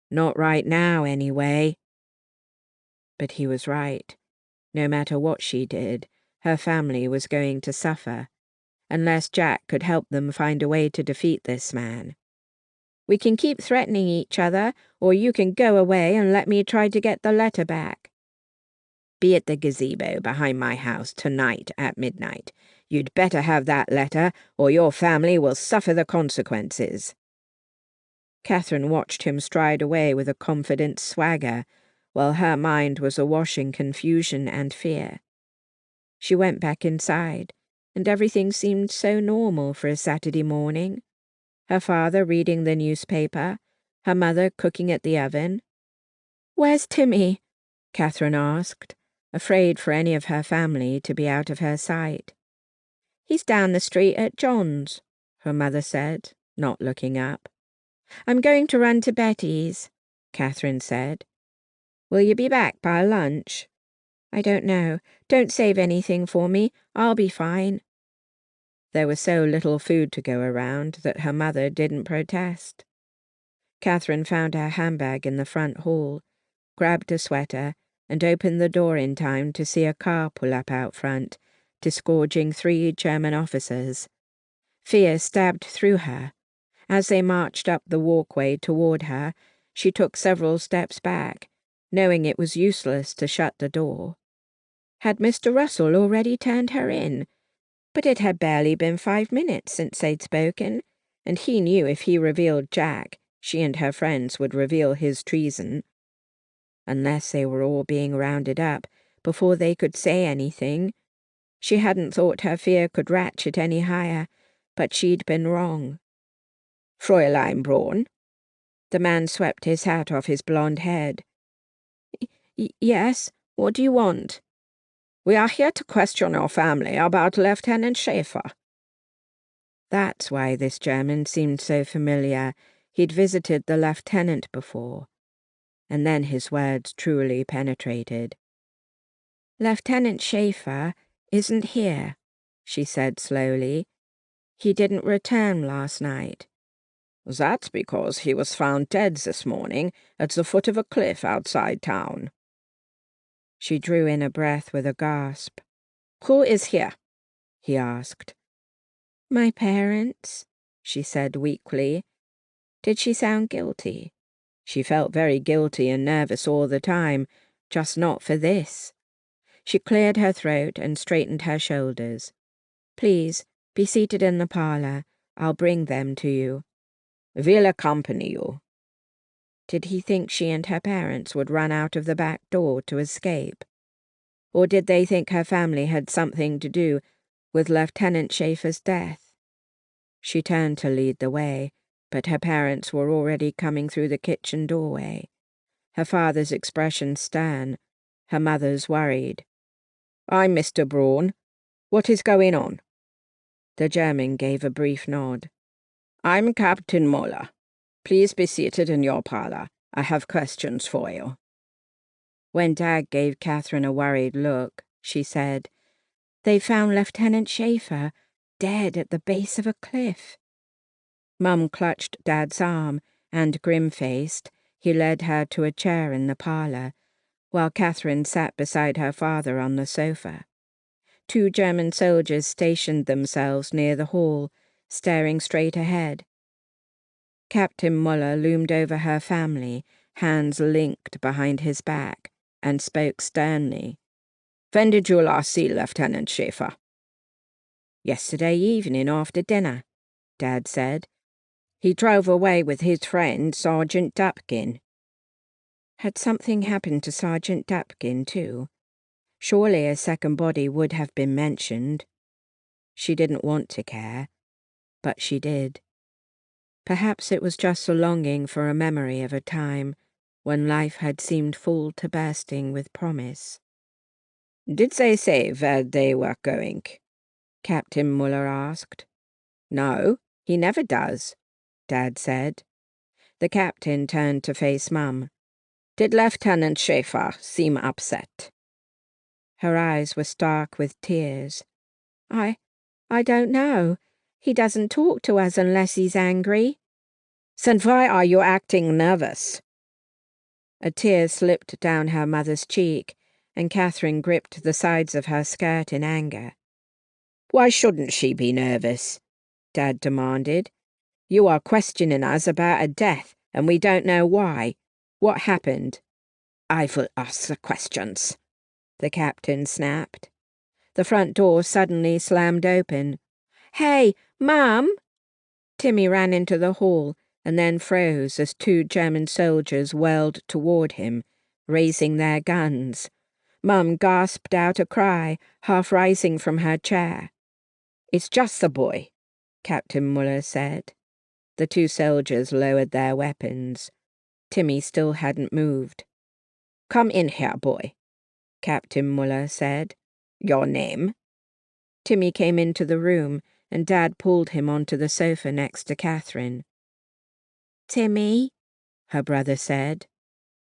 A: Not right now, anyway." But he was right. No matter what she did, her family was going to suffer, unless Jack could help them find a way to defeat this man. "We can keep threatening each other, or you can go away and let me try to get the letter back." "Be at the gazebo behind my house tonight at midnight. You'd better have that letter, or your family will suffer the consequences." Catherine watched him stride away with a confident swagger, while her mind was awash in confusion and fear. She went back inside, and everything seemed so normal for a Saturday morning. Her father reading the newspaper, her mother cooking at the oven. "Where's Timmy?" Catherine asked, afraid for any of her family to be out of her sight. "He's down the street at John's," her mother said, not looking up. "I'm going to run to Betty's," Catherine said. "Will you be back by lunch?" "I don't know. Don't save anything for me. I'll be fine." There was so little food to go around that her mother didn't protest. Catherine found her handbag in the front hall, grabbed a sweater, and opened the door in time to see a car pull up out front, disgorging 3 German officers. Fear stabbed through her. As they marched up the walkway toward her, she took several steps back, knowing it was useless to shut the door. Had Mr. Russell already turned her in? But it had barely been 5 minutes since they'd spoken, and he knew if he revealed Jack, she and her friends would reveal his treason. Unless they were all being rounded up before they could say anything. She hadn't thought her fear could ratchet any higher, but she'd been wrong. "Fräulein Braun?" The man swept his hat off his blonde head. Yes, what do you want?" "We are here to question your family about Lieutenant Schäfer." That's why this German seemed so familiar. He'd visited the lieutenant before. And then his words truly penetrated. "Lieutenant Schäfer isn't here," she said slowly. "He didn't return last night." "That's because he was found dead this morning at the foot of a cliff outside town."
B: She drew in a breath with a gasp.
A: "Who is here?"
B: he asked. "My parents," she said weakly. Did she sound guilty? She felt very guilty and nervous all the time, just not for this. She cleared her throat and straightened her shoulders. "Please, be seated in the parlor. I'll bring them to you."
A: "We'll accompany you."
B: Did he think she and her parents would run out of the back door to escape? Or did they think her family had something to do with Lieutenant Schäfer's death? She turned to lead the way, but her parents were already coming through the kitchen doorway. Her father's expression stern, her mother's worried.
A: "I'm Mr. Braun. What is going on?"
B: The German gave a brief nod.
A: "I'm Captain Moller. Please be seated in your parlor. I have questions for you."
B: When Dad gave Catherine a worried look, she said, "They found Lieutenant Schäfer dead at the base of a cliff." Mum clutched Dad's arm, and grim-faced, he led her to a chair in the parlor, while Catherine sat beside her father on the sofa. 2 German soldiers stationed themselves near the hall, staring straight ahead. Captain Muller loomed over her family, hands linked behind his back, and spoke sternly.
A: "When did you last see Lieutenant Schäfer?"
B: "Yesterday evening after dinner," Dad said.
A: He drove away with his friend, Sergeant Dapkin.
B: Had something happened to Sergeant Dapkin, too? Surely a second body would have been mentioned. She didn't want to care, but she did. Perhaps it was just a longing for a memory of a time when life had seemed full to bursting with promise.
A: "Did they say where they were going?" Captain Muller asked. "No, he never does," Dad said. The captain turned to face Mum. "Did Lieutenant Schaefer seem upset?"
B: Her eyes were stark with tears. I don't know. He doesn't talk to us unless he's angry."
A: "Then why are you acting nervous?"
B: A tear slipped down her mother's cheek, and Catherine gripped the sides of her skirt in anger.
A: "Why shouldn't she be nervous?" Dad demanded. "You are questioning us about a death, and we don't know why. What happened?" "I will ask the questions," the captain snapped. The front door suddenly slammed open.
B: "Hey, Mum!"
A: Timmy ran into the hall and then froze as 2 German soldiers whirled toward him, raising their guns. Mum gasped out a cry, half rising from her chair. "It's just the boy," Captain Muller said. The 2 soldiers lowered their weapons. Timmy still hadn't moved. "Come in here, boy," Captain Muller said. "Your name?" Timmy came into the room, and Dad pulled him onto the sofa next to Catherine.
B: "Timmy,"
A: her brother said.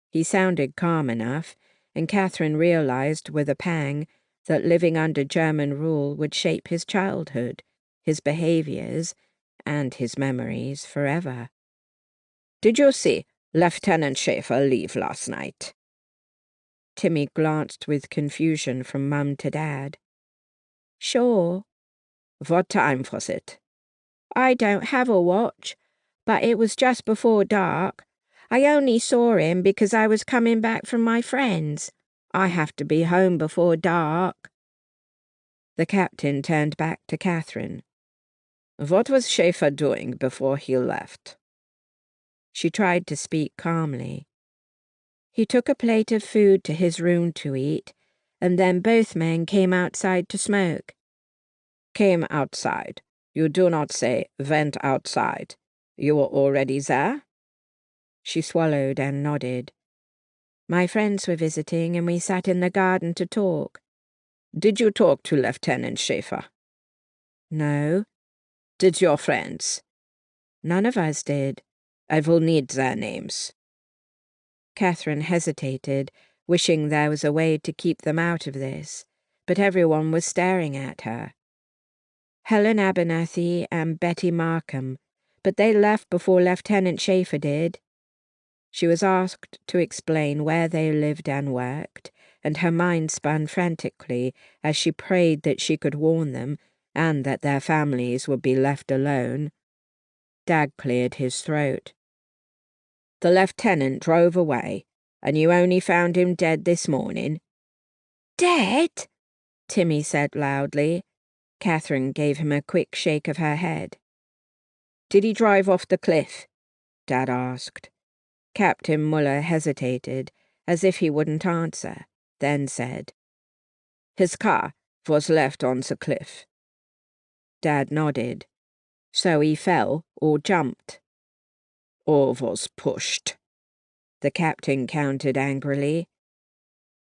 A: He sounded calm enough, and Catherine realized with a pang that living under German rule would shape his childhood, his behaviors, and his memories forever. "Did you see Lieutenant Schaefer leave last night?" Timmy glanced with confusion from Mum to Dad.
B: "Sure."
A: "What time was it?"
B: "I don't have a watch, but it was just before dark. I only saw him because I was coming back from my friend's. I have to be home before dark."
A: The captain turned back to Catherine. "What was Schaefer doing before he left?"
B: She tried to speak calmly. "He took a plate of food to his room to eat, and then both men came outside to smoke."
A: "Came outside. You do not say went outside. You were already there?"
B: She swallowed and nodded. "My friends were visiting, and we sat in the garden to talk."
A: "Did you talk to Lieutenant Schaefer?"
B: "No."
A: "Did your friends?"
B: "None of us did."
A: "I will need their names."
B: Catherine hesitated, wishing there was a way to keep them out of this, but everyone was staring at her. "Helen Abernathy and Betty Markham, but they left before Lieutenant Schaefer did." She was asked to explain where they lived and worked, and her mind spun frantically as she prayed that she could warn them and that their families would be left alone. Dad cleared his throat.
A: "The lieutenant drove away, and you only found him dead this morning?"
B: "Dead?"
A: Timmy said loudly. Catherine gave him a quick shake of her head. "Did he drive off the cliff?" Dad asked. Captain Muller hesitated, as if he wouldn't answer, then said, "His car was left on the cliff." Dad nodded. "So he fell or jumped?" "Or was pushed," the captain countered angrily.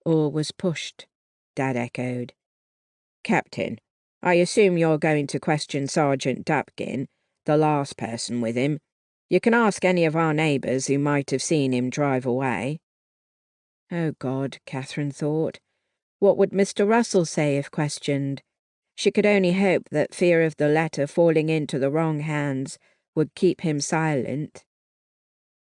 A: "Or was pushed," Dad echoed. "Captain, I assume you're going to question Sergeant Dapkin, the last person with him. You can ask any of our neighbours who might have seen him drive away." Oh, God, Catherine thought. What would Mr. Russell say if questioned? She could only hope that fear of the letter falling into the wrong hands would keep him silent.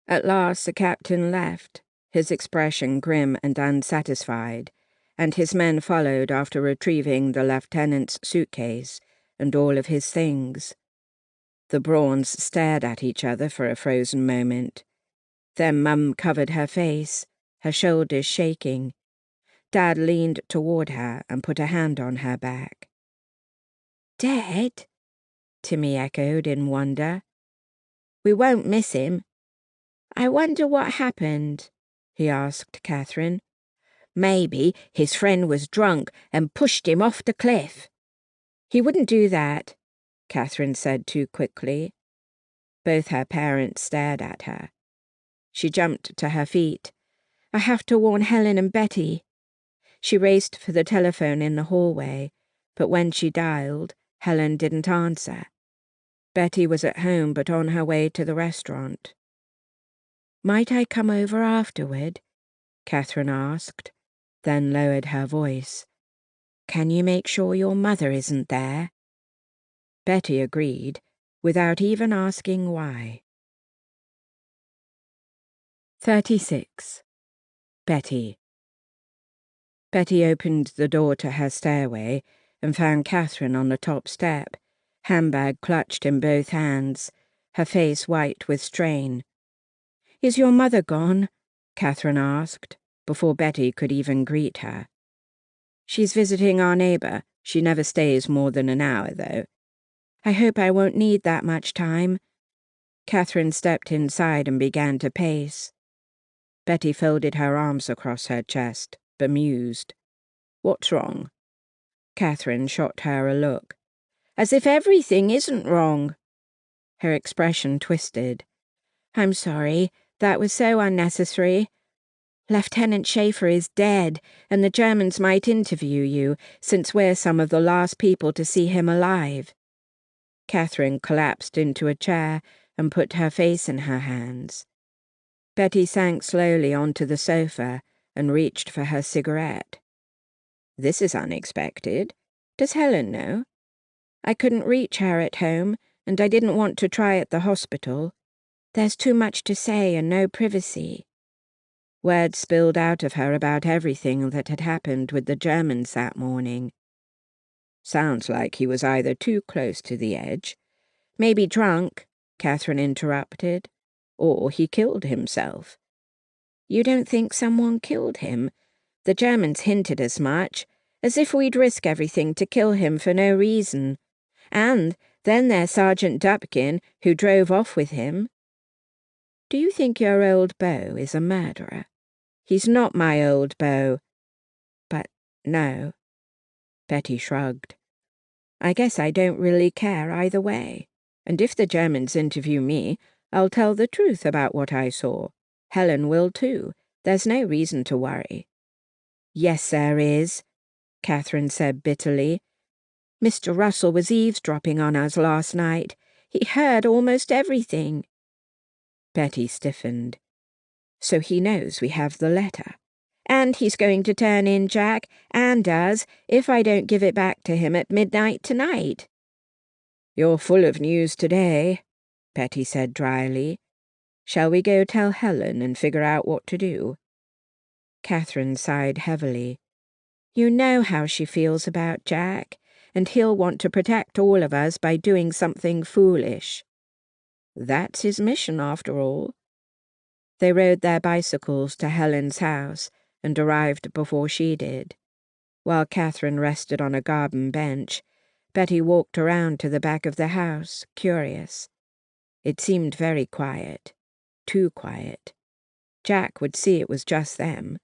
A: At last the captain left, his expression grim and unsatisfied, and his men followed after retrieving the lieutenant's suitcase and all of his things. The Brawns stared at each other for a frozen moment. Then Mum covered her face, her shoulders shaking. Dad leaned toward her and put a hand on her back.
B: "Dead?" Timmy echoed in wonder. We won't miss him." "I wonder what happened?" he asked Catherine. "Maybe his friend was drunk and pushed him off the cliff." "He wouldn't do that," Catherine said too quickly. Both her parents stared at her. She jumped to her feet. "I have to warn Helen and Betty." She raced for the telephone in the hallway, but when she dialed, Helen didn't answer. Betty was at home but on her way to the restaurant. "Might I come over afterward?" Catherine asked, then lowered her voice. "Can you make sure your mother isn't there?" Betty agreed, without even asking why. 36. Betty. Betty opened the door to her stairway and found Catherine on the top step, handbag clutched in both hands, her face white with strain. "Is your mother gone?" Catherine asked, before Betty could even greet her. "She's visiting our neighbour. She never stays more than an hour, though." "I hope I won't need that much time." Catherine stepped inside and began to pace. Betty folded her arms across her chest, bemused. "What's wrong?" Catherine shot her a look. "As if everything isn't wrong." Her expression twisted. "I'm sorry. That was so unnecessary. Lieutenant Schaefer is dead, and the Germans might interview you, since we're some of the last people to see him alive." Catherine collapsed into a chair and put her face in her hands. Betty sank slowly onto the sofa and reached for her cigarette. "This is unexpected. Does Helen know?" "I couldn't reach her at home, and I didn't want to try at the hospital. There's too much to say and no privacy." Words spilled out of her about everything that had happened with the Germans that morning. "Sounds like he was either too close to the edge—" "Maybe drunk," Catherine interrupted. "Or he killed himself." "You don't think someone killed him? The Germans hinted as much, as if we'd risk everything to kill him for no reason. And then there's Sergeant Dupkin, who drove off with him." "Do you think your old beau is a murderer?" "He's not my old beau." "But no." Betty shrugged. "I guess I don't really care either way. And if the Germans interview me, I'll tell the truth about what I saw. Helen will too. There's no reason to worry." "Yes, there is," Catherine said bitterly. "Mr. Russell was eavesdropping on us last night. He heard almost everything." Betty stiffened. "So he knows we have the letter. And he's going to turn in Jack and us if I don't give it back to him at midnight tonight." "You're full of news today," Betty said dryly. "Shall we go tell Helen and figure out what to do?" Catherine sighed heavily. "You know how she feels about Jack, and he'll want to protect all of us by doing something foolish." "That's his mission, after all." They rode their bicycles to Helen's house and arrived before she did. While Catherine rested on a garden bench, Betty walked around to the back of the house, curious. It seemed very quiet. Too quiet. Jack would see it was just them.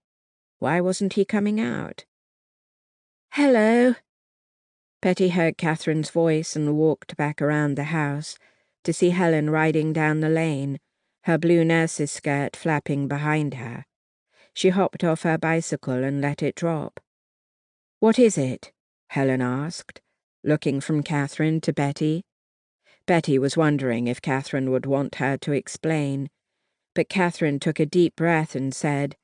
B: Why wasn't he coming out? "Hello." Betty heard Catherine's voice and walked back around the house to see Helen riding down the lane, her blue nurse's skirt flapping behind her. She hopped off her bicycle and let it drop. "What is it?" Helen asked, looking from Catherine to Betty. Betty was wondering if Catherine would want her to explain, but Catherine took a deep breath and said,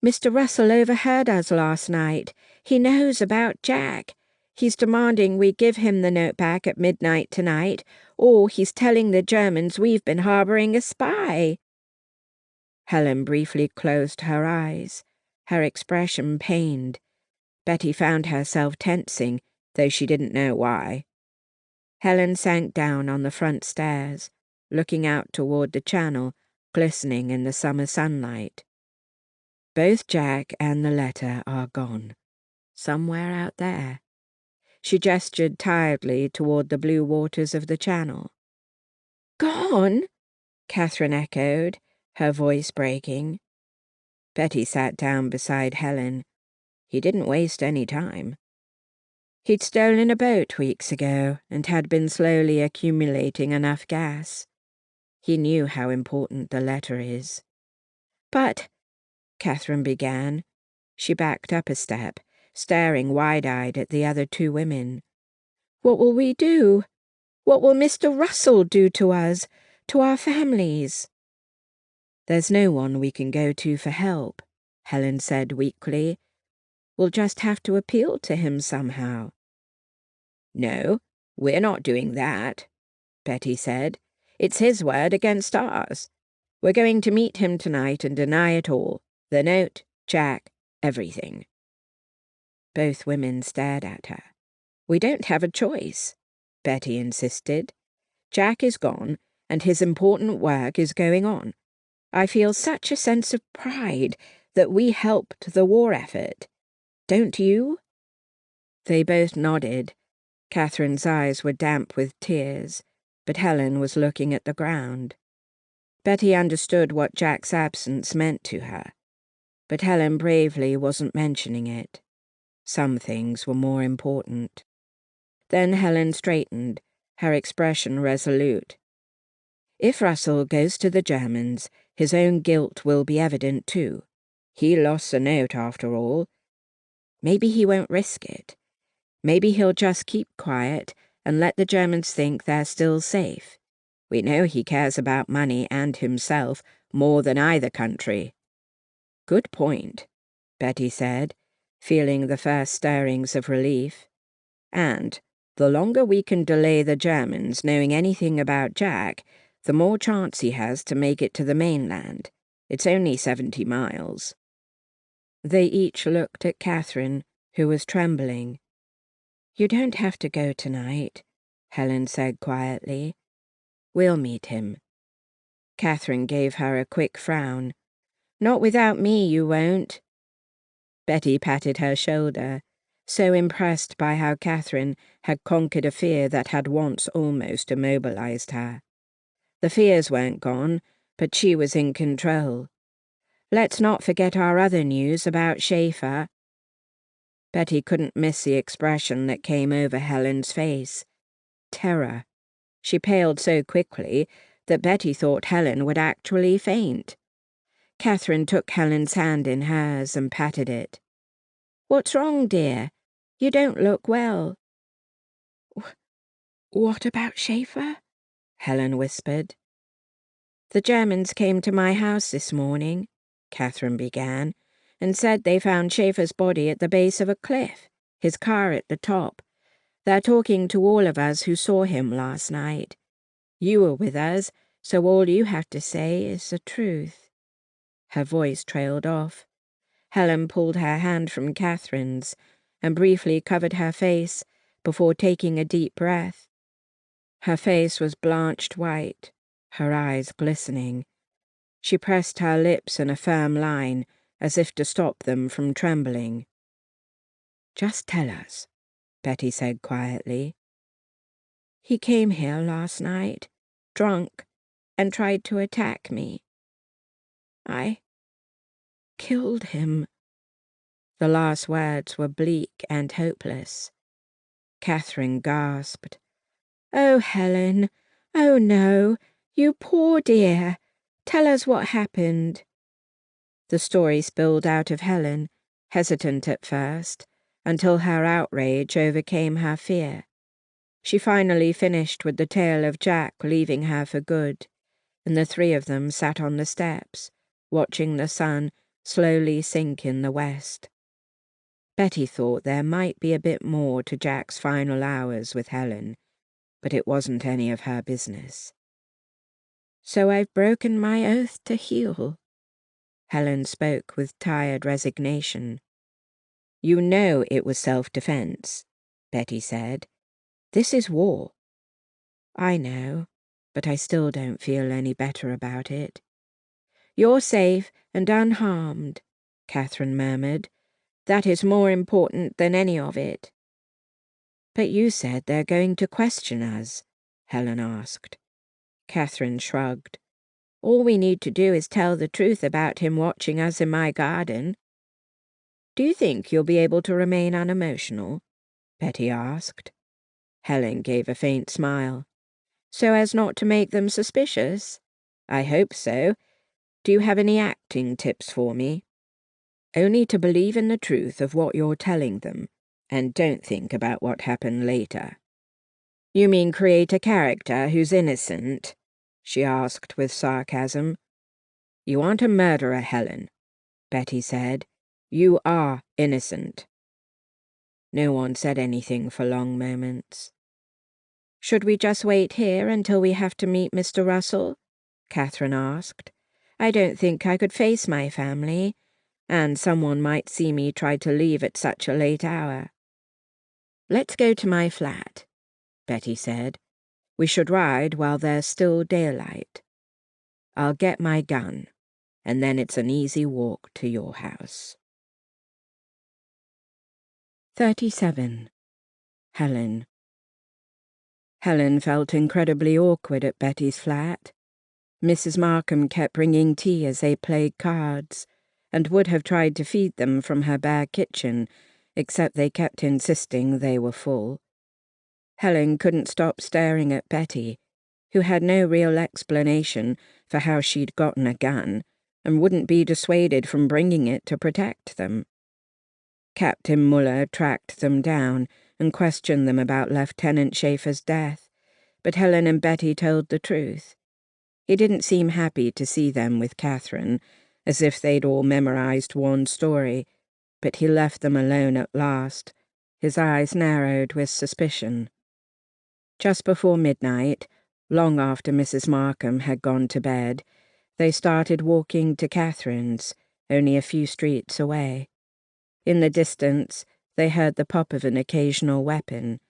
B: "Mr. Russell overheard us last night. He knows about Jack. He's demanding we give him the note back at midnight tonight, or he's telling the Germans we've been harboring a spy." Helen briefly closed her eyes, her expression pained. Betty found herself tensing, though she didn't know why. Helen sank down on the front stairs, looking out toward the channel, glistening in the summer sunlight. "Both Jack and the letter are gone. Somewhere out there." She gestured tiredly toward the blue waters of the channel. "Gone?"
A: Catherine echoed, her voice breaking. Betty sat down beside Helen. He didn't waste any time. He'd stolen a boat weeks ago and had been slowly accumulating enough gas. He knew how important the letter is. But, Catherine began. She backed up a step, staring wide-eyed at the other two women. What will we do? What will Mr. Russell do to us, to our families? There's no one we can go to for help, Helen said weakly. We'll just have to appeal to him somehow. No, we're not doing that, Betty said. It's his word against ours. We're going to meet him tonight and deny it all. The note, Jack, everything. Both women stared at her. We don't have a choice, Betty insisted. Jack is gone, and his important work is going on. I feel such a sense of pride that we helped the war effort. Don't you? They both nodded. Catherine's eyes were damp with tears, but Helen was looking at the ground. Betty understood what Jack's absence meant to her, but Helen bravely wasn't mentioning it. Some things were more important. Then Helen straightened, her expression resolute. If Russell goes to the Germans, his own guilt will be evident too. He lost the note after all. Maybe he won't risk it. Maybe he'll just keep quiet and let the Germans think they're still safe. We know he cares about money and himself more than either country. Good point, Betty said, feeling the first stirrings of relief. And the longer we can delay the Germans knowing anything about Jack, the more chance he has to make it to the mainland. It's only 70 miles. They each looked at Catherine, who was trembling. You don't have to go tonight, Helen said quietly. We'll meet him. Catherine gave her a quick frown. Not without me, you won't. Betty patted her shoulder, so impressed by how Catherine had conquered a fear that had once almost immobilized her. The fears weren't gone, but she was in control. Let's not forget our other news about Schaefer. Betty couldn't miss the expression that came over Helen's face. Terror. She paled so quickly that Betty thought Helen would actually faint. Catherine took Helen's hand in hers and patted it. What's wrong, dear? You don't look well. What about Schaefer? Helen whispered. The Germans came to my house this morning, Catherine began, and said they found Schaefer's body at the base of a cliff, his car at the top. They're talking to all of us who saw him last night. You were with us, so all you have to say is the truth. Her voice trailed off. Helen pulled her hand from Catherine's and briefly covered her face before taking a deep breath. Her face was blanched white, her eyes glistening. She pressed her lips in a firm line, as if to stop them from trembling. Just tell us, Betty said quietly. He came here last night, drunk, and tried to attack me. I killed him. The last words were bleak and hopeless. Catherine gasped. Oh, Helen, oh no, you poor dear. Tell us what happened. The story spilled out of Helen, hesitant at first, until her outrage overcame her fear. She finally finished with the tale of Jack leaving her for good, and the three of them sat on the steps, watching the sun slowly sink in the west. Betty thought there might be a bit more to Jack's final hours with Helen, but it wasn't any of her business. So I've broken my oath to heal. Helen spoke with tired resignation. You know it was self-defense, Betty said. This is war. I know, but I still don't feel any better about it. You're safe and unharmed, Catherine murmured. That is more important than any of it. But you said they're going to question us, Helen asked. Catherine shrugged.
B: All we need to do is tell the truth about him watching us in my garden." "Do you think you'll be able to remain unemotional?" Betty asked. Helen gave a faint smile. "So as not to make them suspicious?" "I hope so. Do you have any acting tips for me?" "Only to believe in the truth of what you're telling them, and don't think about what happened later." "You mean create a character who's innocent?" she asked with sarcasm. "You aren't a murderer, Helen," Betty said. "You are innocent." No one said anything for long moments. "Should we just wait here until we have to meet Mr. Russell?" Catherine asked. "I don't think I could face my family, and someone might see me try to leave at such a late hour." "Let's go to my flat," Betty said. "We should ride while there's still daylight. I'll get my gun, and then it's an easy walk to your house." 37. Helen. Helen felt incredibly awkward at Betty's flat. Mrs. Markham kept bringing tea as they played cards, and would have tried to feed them from her bare kitchen, except they kept insisting they were full. Helen couldn't stop staring at Betty, who had no real explanation for how she'd gotten a gun, and wouldn't be dissuaded from bringing it to protect them. Captain Muller tracked them down and questioned them about Lieutenant Schaefer's death, but Helen and Betty told the truth. He didn't seem happy to see them with Catherine, as if they'd all memorized one story, but he left them alone at last, his eyes narrowed with suspicion. Just before midnight, long after Mrs. Markham had gone to bed, they started walking to Catherine's, only a few streets away. In the distance, they heard the pop of an occasional weapon,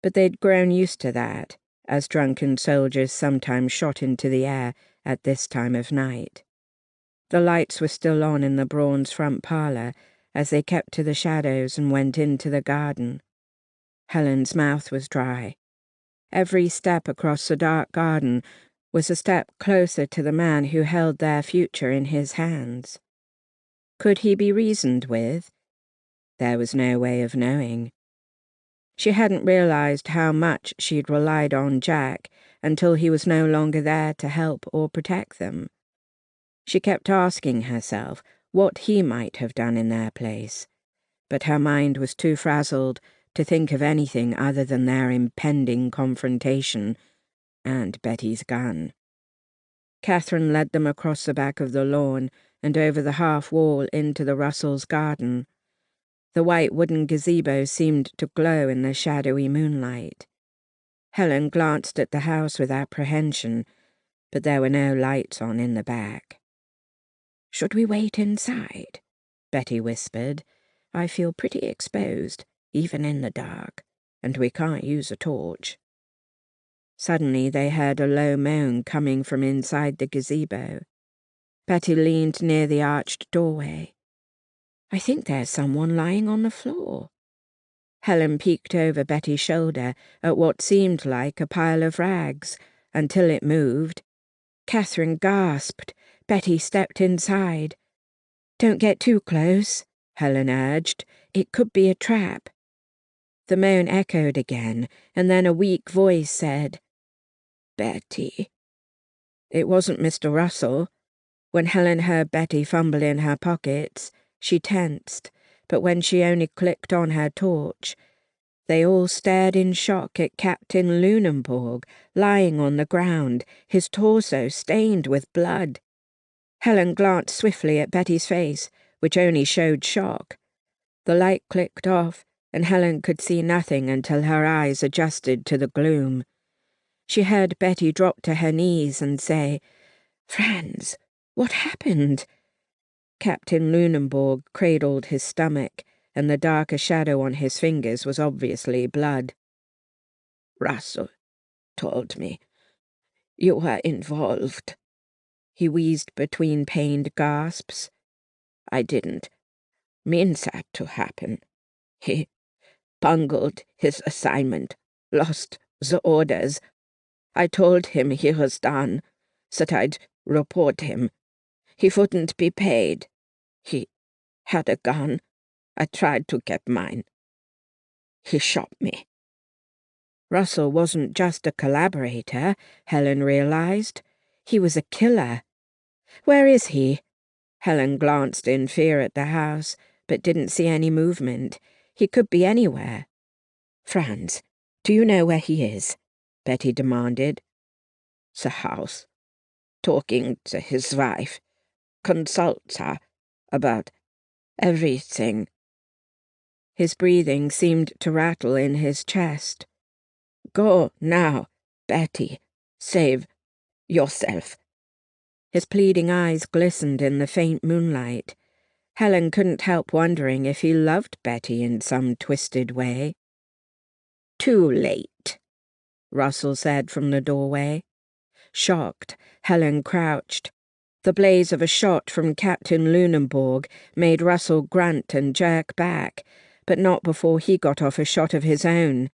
B: but they'd grown used to that, as drunken soldiers sometimes shot into the air at this time of night. The lights were still on in the Braun's front parlour as they kept to the shadows and went into the garden. Helen's mouth was dry. Every step across the dark garden was a step closer to the man who held their future in his hands. Could he be reasoned with? There was no way of knowing. She hadn't realized how much she'd relied on Jack until he was no longer there to help or protect them. She kept asking herself what he might have done in their place, but her mind was too frazzled to think of anything other than their impending confrontation and Betty's gun. Catherine led them across the back of the lawn and over the half-wall into the Russells' garden. The white wooden gazebo seemed to glow in the shadowy moonlight. Helen glanced at the house with apprehension, but there were no lights on in the back. "Should we wait inside?" Betty whispered. "I feel pretty exposed, even in the dark, and we can't use a torch." Suddenly they heard a low moan coming from inside the gazebo. Betty leaned near the arched doorway. "I think there's someone lying on the floor." Helen peeked over Betty's shoulder at what seemed like a pile of rags, until it moved. Catherine gasped. Betty stepped inside. "Don't get too close," Helen urged. "It could be a trap." The moan echoed again, and then a weak voice said, "Betty." It wasn't Mr. Russell. When Helen heard Betty fumble in her pockets, she tensed, but when she only clicked on her torch, they all stared in shock at Captain Lunenborg, lying on the ground, his torso stained with blood. Helen glanced swiftly at Betty's face, which only showed shock. The light clicked off, and Helen could see nothing until her eyes adjusted to the gloom. She heard Betty drop to her knees and say, "Franz, what happened?" Captain Lunenborg cradled his stomach, and the darker shadow on his fingers was obviously blood. "Russell told me you were involved," he wheezed between pained gasps. "I didn't mean that to happen. He bungled his assignment, lost the orders. I told him he was done, that I'd Report him. He wouldn't be paid. He had a gun. I tried to get mine. He shot me."
A: Russell wasn't just a collaborator, Helen realized. He was a killer. "Where is he?" Helen glanced in fear at the house, but didn't see any movement. He could be anywhere. "Franz, do you know where he is?" Betty demanded.
B: "The house. Talking to his wife. Consults her about everything."
A: His breathing seemed to rattle in his chest.
B: "Go now, Betty. Save yourself."
A: His pleading eyes glistened in the faint moonlight. Helen couldn't help wondering if he loved Betty in some twisted way.
B: "Too late,"
A: Russell said from the doorway. Shocked, Helen crouched. The blaze of a shot from Captain Lunenborg made Russell grunt and jerk back, but not before he got off a shot of his own.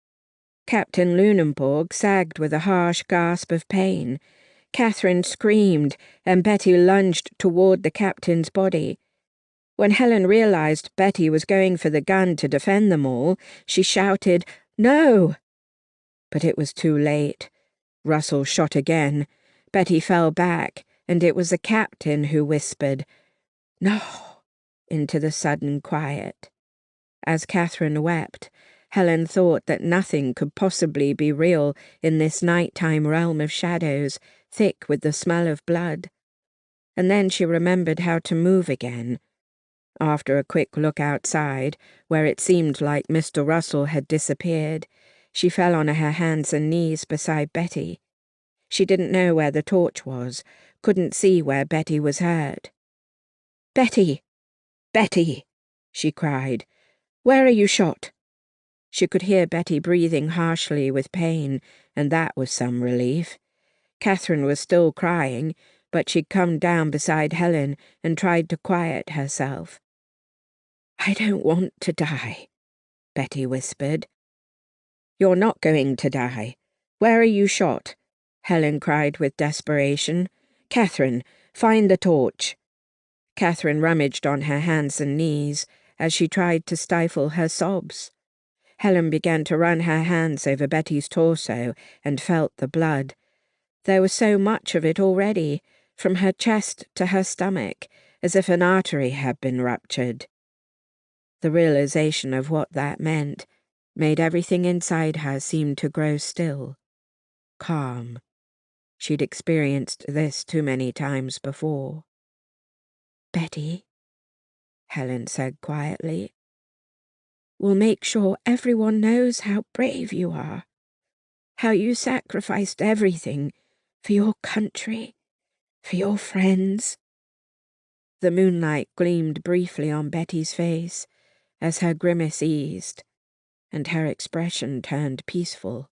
A: Captain Lunenborg sagged with a harsh gasp of pain. Catherine screamed, and Betty lunged toward the captain's body. When Helen realized Betty was going for the gun to defend them all, she shouted, "No!" But it was too late. Russell shot again. Betty fell back, and it was the captain who whispered, "No," into the sudden quiet. As Catherine wept, Helen thought that nothing could possibly be real in this nighttime realm of shadows, thick with the smell of blood. And then she remembered how to move again. After a quick look outside, where it seemed like Mr. Russell had disappeared, she fell on her hands and knees beside Betty. She didn't know where the torch was, couldn't see where Betty was hurt. "Betty! Betty!" she cried. "Where are you shot?" She could hear Betty breathing harshly with pain, and that was some relief. Catherine was still crying, but she'd come down beside Helen and tried to quiet herself. "I don't want to die," Betty whispered. "You're not going to die. Where are you shot?" Helen cried with desperation. "Catherine, find the torch." Catherine rummaged on her hands and knees as she tried to stifle her sobs. Helen began to run her hands over Betty's torso and felt the blood. There was so much of it already, from her chest to her stomach, as if an artery had been ruptured. The realization of what that meant made everything inside her seem to grow still, calm. She'd experienced this too many times before. "Betty," Helen said quietly, "we'll make sure everyone knows how brave you are, how you sacrificed everything for your country, for your friends." The moonlight gleamed briefly on Betty's face as her grimace eased, and her expression turned peaceful.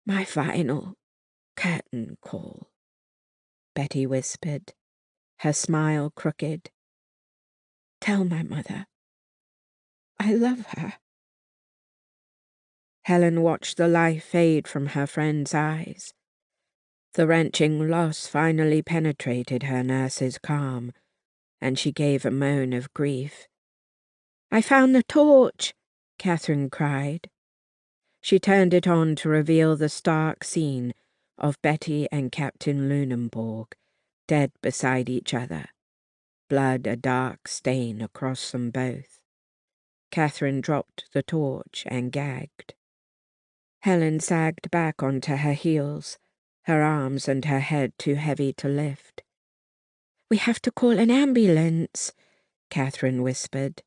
A: "My final curtain call," Betty whispered, her smile crooked. "Tell my mother I love her." Helen watched the life fade from her friend's eyes. The wrenching loss finally penetrated her nurse's calm, and she gave a moan of grief. "I found the torch!" Catherine cried. She turned it on to reveal the stark scene of Betty and Captain Lunenborg, dead beside each other, blood a dark stain across them both. Catherine dropped the torch and gagged. Helen sagged back onto her heels, her arms and her head too heavy to lift. "We have to call an ambulance," Catherine whispered.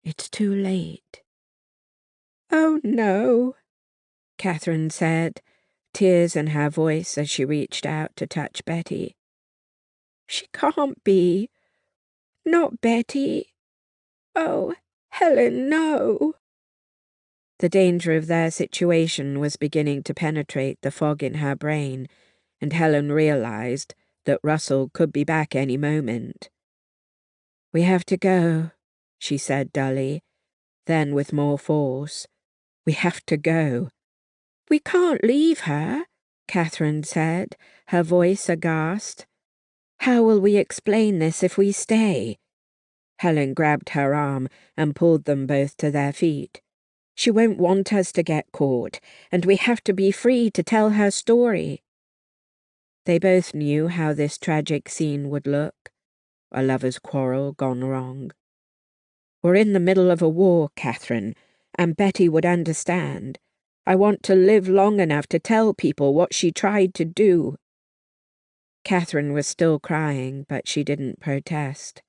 A: "It's too late." "Oh, no," Catherine said, tears in her voice as she reached out to touch Betty. "She can't be. Not Betty. Oh, Helen, no." The danger of their situation was beginning to penetrate the fog in her brain, and Helen realized that Russell could be back any moment. "We have to go," she said dully, then with more force. "We have to go." "We can't leave her,"
B: Catherine said, her voice aghast. "How will we explain this if we stay?" Helen grabbed her arm and pulled them both to their feet. "She won't want us to get caught, and we have to be free to tell her story." They both knew how this tragic scene would look, a lover's quarrel gone wrong. "We're in the middle of a war, Catherine, and Betty would understand. I want to live long enough to tell people what she tried to do." Catherine was still crying, but she didn't protest.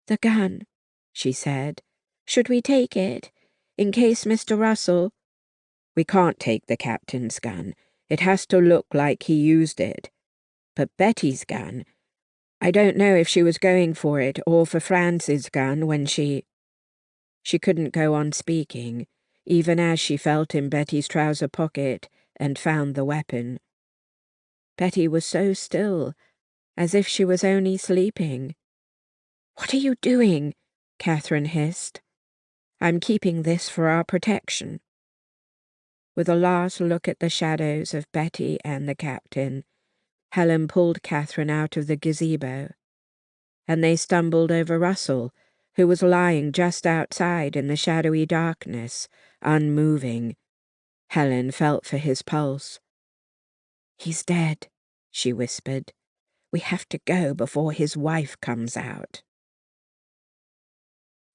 B: "The gun," she said. "Should we take it, in case Mr. Russell—" "We can't take the captain's gun. It has to look like he used it. But Betty's gun, I don't know if she was going for it or for France's gun when she—" She couldn't go on speaking, even as she felt in Betty's trouser pocket and found the weapon. Betty was so still, as if she was only sleeping. "What are you doing?" Catherine hissed. "I'm keeping this for our protection." With a last look at the shadows of Betty and the captain, Helen pulled Catherine out of the gazebo, and they stumbled over Russell, who was lying just outside in the shadowy darkness, unmoving. Helen felt for his pulse. "He's dead," she whispered. "We have to go before his wife comes out."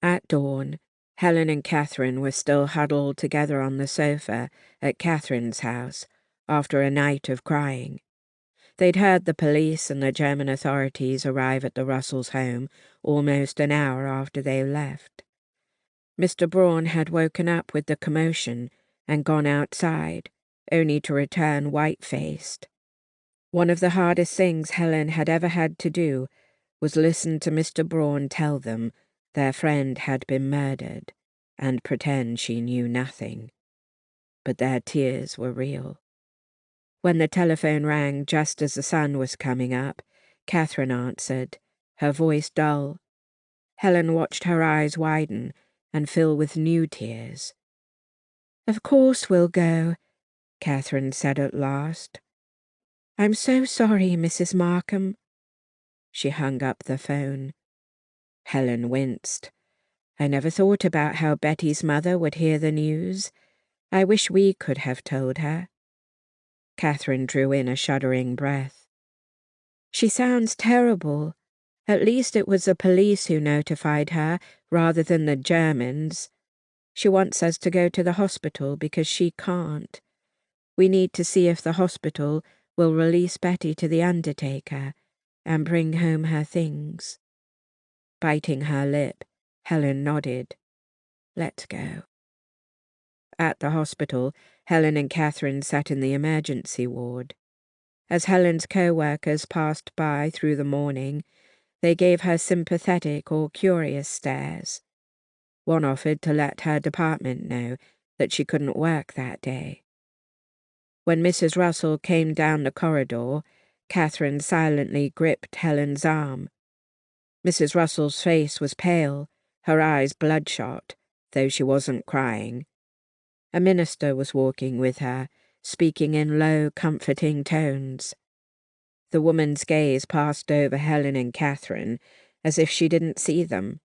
B: At dawn, Helen and Catherine were still huddled together on the sofa at Catherine's house after a night of crying. They'd heard the police and the German authorities arrive at the Russells' home almost an hour after they left. Mr. Braun had woken up with the commotion and gone outside, only to return white-faced. One of the hardest things Helen had ever had to do was listen to Mr. Braun tell them their friend had been murdered and pretend she knew nothing. But their tears were real. When the telephone rang just as the sun was coming up, Catherine answered, her voice dull. Helen watched her eyes widen and fill with new tears. "Of course we'll go," Catherine said at last. "I'm so sorry, Mrs. Markham." She hung up the phone. Helen winced. "I never thought about how Betty's mother would hear the news. I wish we could have told her." Catherine drew in a shuddering breath. "She sounds terrible. At least it was the police who notified her, rather than the Germans. She wants us to go to the hospital because she can't. We need to see if the hospital will release Betty to the undertaker and bring home her things." Biting her lip, Helen nodded. "Let's go." At the hospital, Helen and Catherine sat in the emergency ward. As Helen's co-workers passed by through the morning, they gave her sympathetic or curious stares. One offered to let her department know that she couldn't work that day. When Mrs. Russell came down the corridor, Catherine silently gripped Helen's arm. Mrs. Russell's face was pale, her eyes bloodshot, though she wasn't crying. A minister was walking with her, speaking in low, comforting tones. The woman's gaze passed over Helen and Catherine, as if she didn't see them.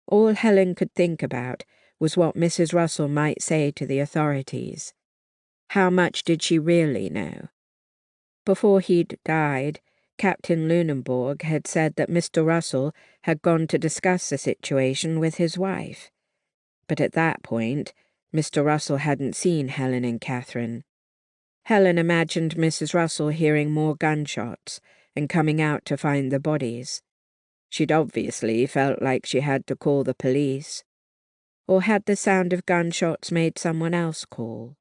B: All Helen could think about was what Mrs. Russell might say to the authorities. How much did she really know? Before he'd died, Captain Lunenborg had said that Mr. Russell had gone to discuss the situation with his wife. But at that point, Mr. Russell hadn't seen Helen and Catherine. Helen imagined Mrs. Russell hearing more gunshots and coming out to find the bodies. She'd obviously felt like she had to call the police. Or had the sound of gunshots made someone else call?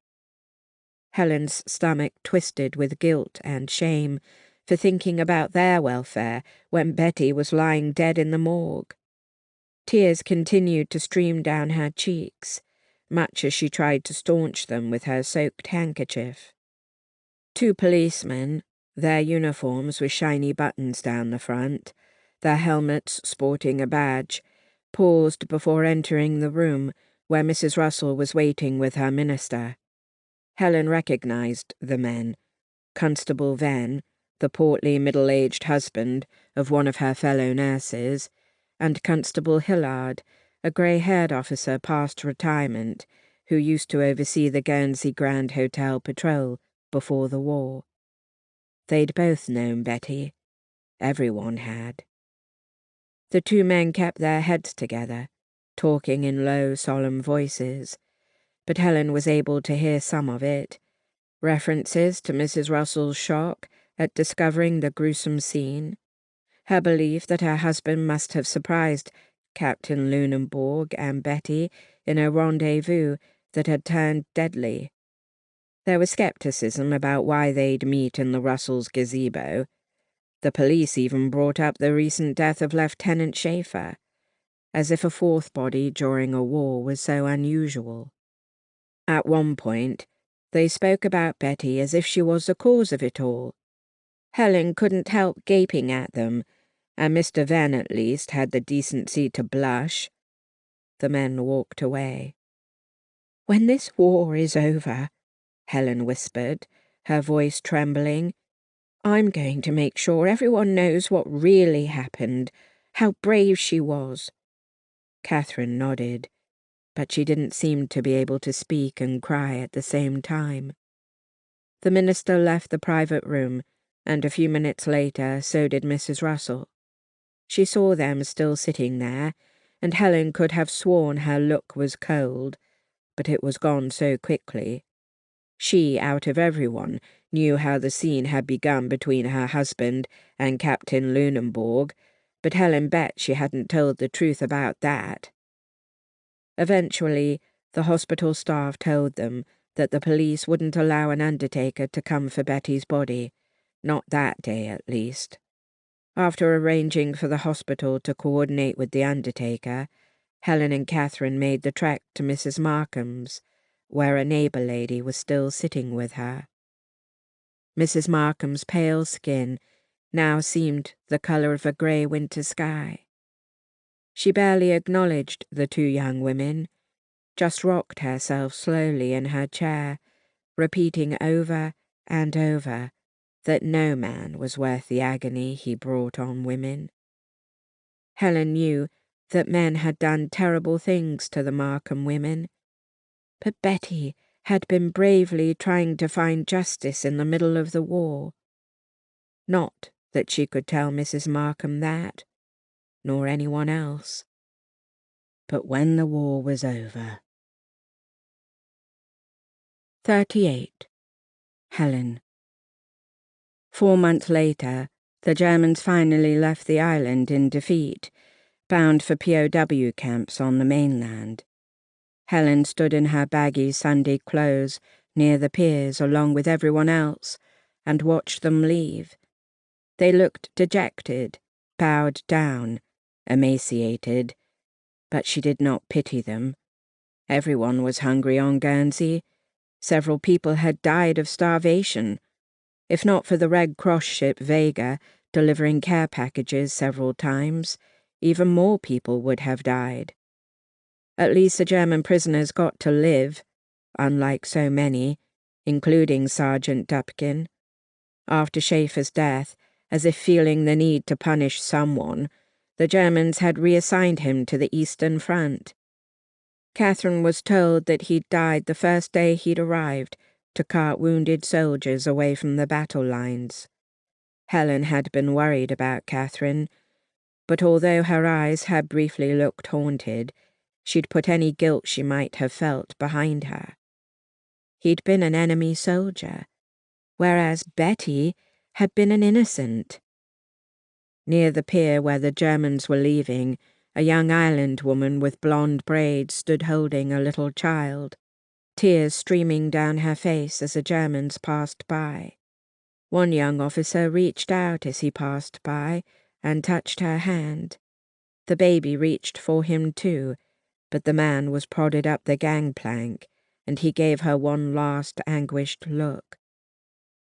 B: Helen's stomach twisted with guilt and shame for thinking about their welfare when Betty was lying dead in the morgue. Tears continued to stream down her cheeks, much as she tried to staunch them with her soaked handkerchief. Two policemen, their uniforms with shiny buttons down the front, their helmets sporting a badge, paused before entering the room where Mrs. Russell was waiting with her minister.
A: Helen recognized the men. Constable Venn, the portly middle-aged husband of one of her fellow nurses, and Constable Hillard, a grey-haired officer past retirement, who used to oversee the Guernsey Grand Hotel patrol before the war. They'd both known Betty. Everyone had. The two men kept their heads together, talking in low, solemn voices, but Helen was able to hear some of it. References to Mrs. Russell's shock at discovering the gruesome scene, her belief that her husband must have surprised Captain Lunenborg and Betty in a rendezvous that had turned deadly. There was skepticism about why they'd meet in the Russells' gazebo. The police even brought up the recent death of Lieutenant Schaefer, as if a fourth body during a war was so unusual. At one point, they spoke about Betty as if she was the cause of it all. Helen couldn't help gaping at them, and Mr. Venn at least had the decency to blush. The men walked away. "When this war is over," Helen whispered, her voice trembling, "I'm going to make sure everyone knows what really happened, how brave she was." Catherine nodded, but she didn't seem to be able to speak and cry at the same time. The minister left the private room, and a few minutes later so did Mrs. Russell. She saw them still sitting there, and Helen could have sworn her look was cold, but it was gone so quickly. She, out of everyone, knew how the scene had begun between her husband and Captain Lunenborg, but Helen bet she hadn't told the truth about that. Eventually, the hospital staff told them that the police wouldn't allow an undertaker to come for Betty's body, not that day at least. After arranging for the hospital to coordinate with the undertaker, Helen and Catherine made the trek to Mrs. Markham's, where a neighbour lady was still sitting with her. Mrs. Markham's pale skin now seemed the colour of a grey winter sky. She barely acknowledged the two young women, just rocked herself slowly in her chair, repeating over and over that no man was worth the agony he brought on women. Helen knew that men had done terrible things to the Markham women, but Betty had been bravely trying to find justice in the middle of the war. Not that she could tell Mrs. Markham that, nor anyone else. But when the war was over... 38. Helen. 4 months later, the Germans finally left the island in defeat, bound for POW camps on the mainland. Helen stood in her baggy Sunday clothes near the piers along with everyone else and watched them leave. They looked dejected, bowed down, emaciated, but she did not pity them. Everyone was hungry on Guernsey. Several people had died of starvation. If not for the Red Cross ship Vega delivering care packages several times, even more people would have died. At least the German prisoners got to live, unlike so many, including Sergeant Dupkin. After Schaefer's death, as if feeling the need to punish someone, the Germans had reassigned him to the Eastern Front. Catherine was told that he'd died the first day he'd arrived to cart wounded soldiers away from the battle lines. Helen had been worried about Catherine, but although her eyes had briefly looked haunted, she'd put any guilt she might have felt behind her. He'd been an enemy soldier, whereas Betty had been an innocent. Near the pier where the Germans were leaving, a young island woman with blonde braids stood holding a little child, tears streaming down her face as the Germans passed by. One young officer reached out as he passed by and touched her hand. The baby reached for him too, but the man was prodded up the gangplank, and he gave her one last anguished look.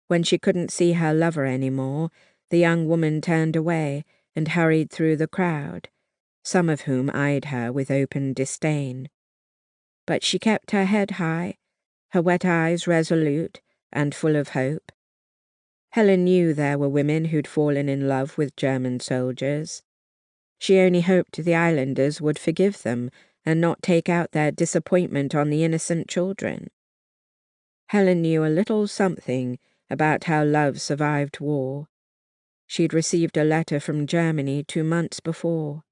A: When she couldn't see her lover anymore, the young woman turned away and hurried through the crowd, some of whom eyed her with open disdain. But she kept her head high, her wet eyes resolute and full of hope. Helen knew there were women who'd fallen in love with German soldiers. She only hoped the islanders would forgive them and not take out their disappointment on the innocent children. Helen knew a little something about how love survived war. She'd received a letter from Germany 2 months before.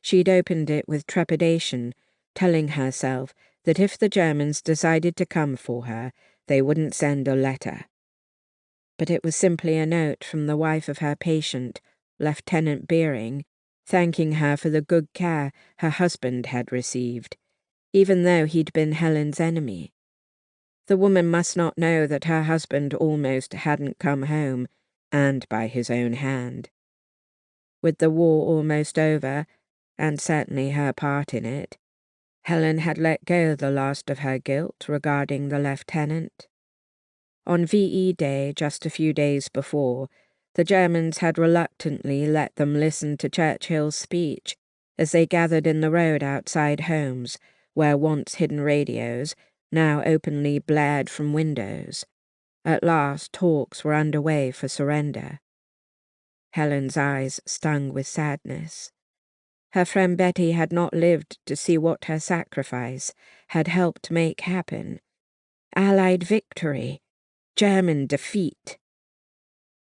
A: She'd opened it with trepidation, telling herself that if the Germans decided to come for her, they wouldn't send a letter. But it was simply a note from the wife of her patient, Lieutenant Beering, thanking her for the good care her husband had received, even though he'd been Helen's enemy. The woman must not know that her husband almost hadn't come home, and by his own hand. With the war almost over, and certainly her part in it, Helen had let go the last of her guilt regarding the lieutenant. On VE Day, just a few days before, the Germans had reluctantly let them listen to Churchill's speech as they gathered in the road outside homes, where once hidden radios now openly blared from windows. At last talks were underway for surrender. Helen's eyes stung with sadness. Her friend Betty had not lived to see what her sacrifice had helped make happen. Allied victory, German defeat.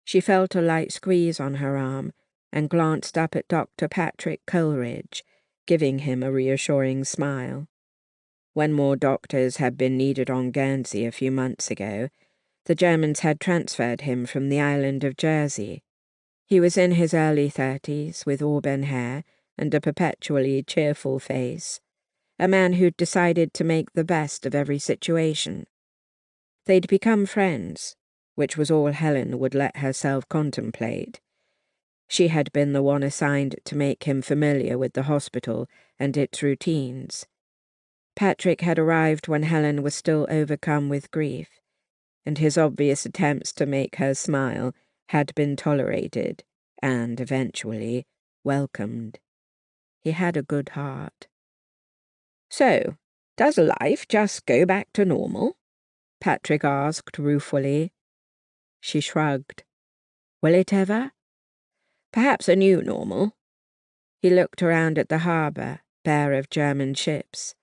A: She felt a light squeeze on her arm and glanced up at Dr. Patrick Coleridge, giving him a reassuring smile. When more doctors had been needed on Guernsey a few months ago, the Germans had transferred him from the island of Jersey. He was in his early 30s, with auburn hair and a perpetually cheerful face, a man who'd decided to make the best of every situation. They'd become friends, which was all Helen would let herself contemplate. She had been the one assigned to make him familiar with the hospital and its routines. Patrick had arrived when Helen was still overcome with grief, and his obvious attempts to make her smile had been tolerated and, eventually, welcomed. He had a good heart. "So, does life just go back to normal?" Patrick asked ruefully. She shrugged. "Will it ever?" "Perhaps a new normal." He looked around at the harbour, bare of German ships.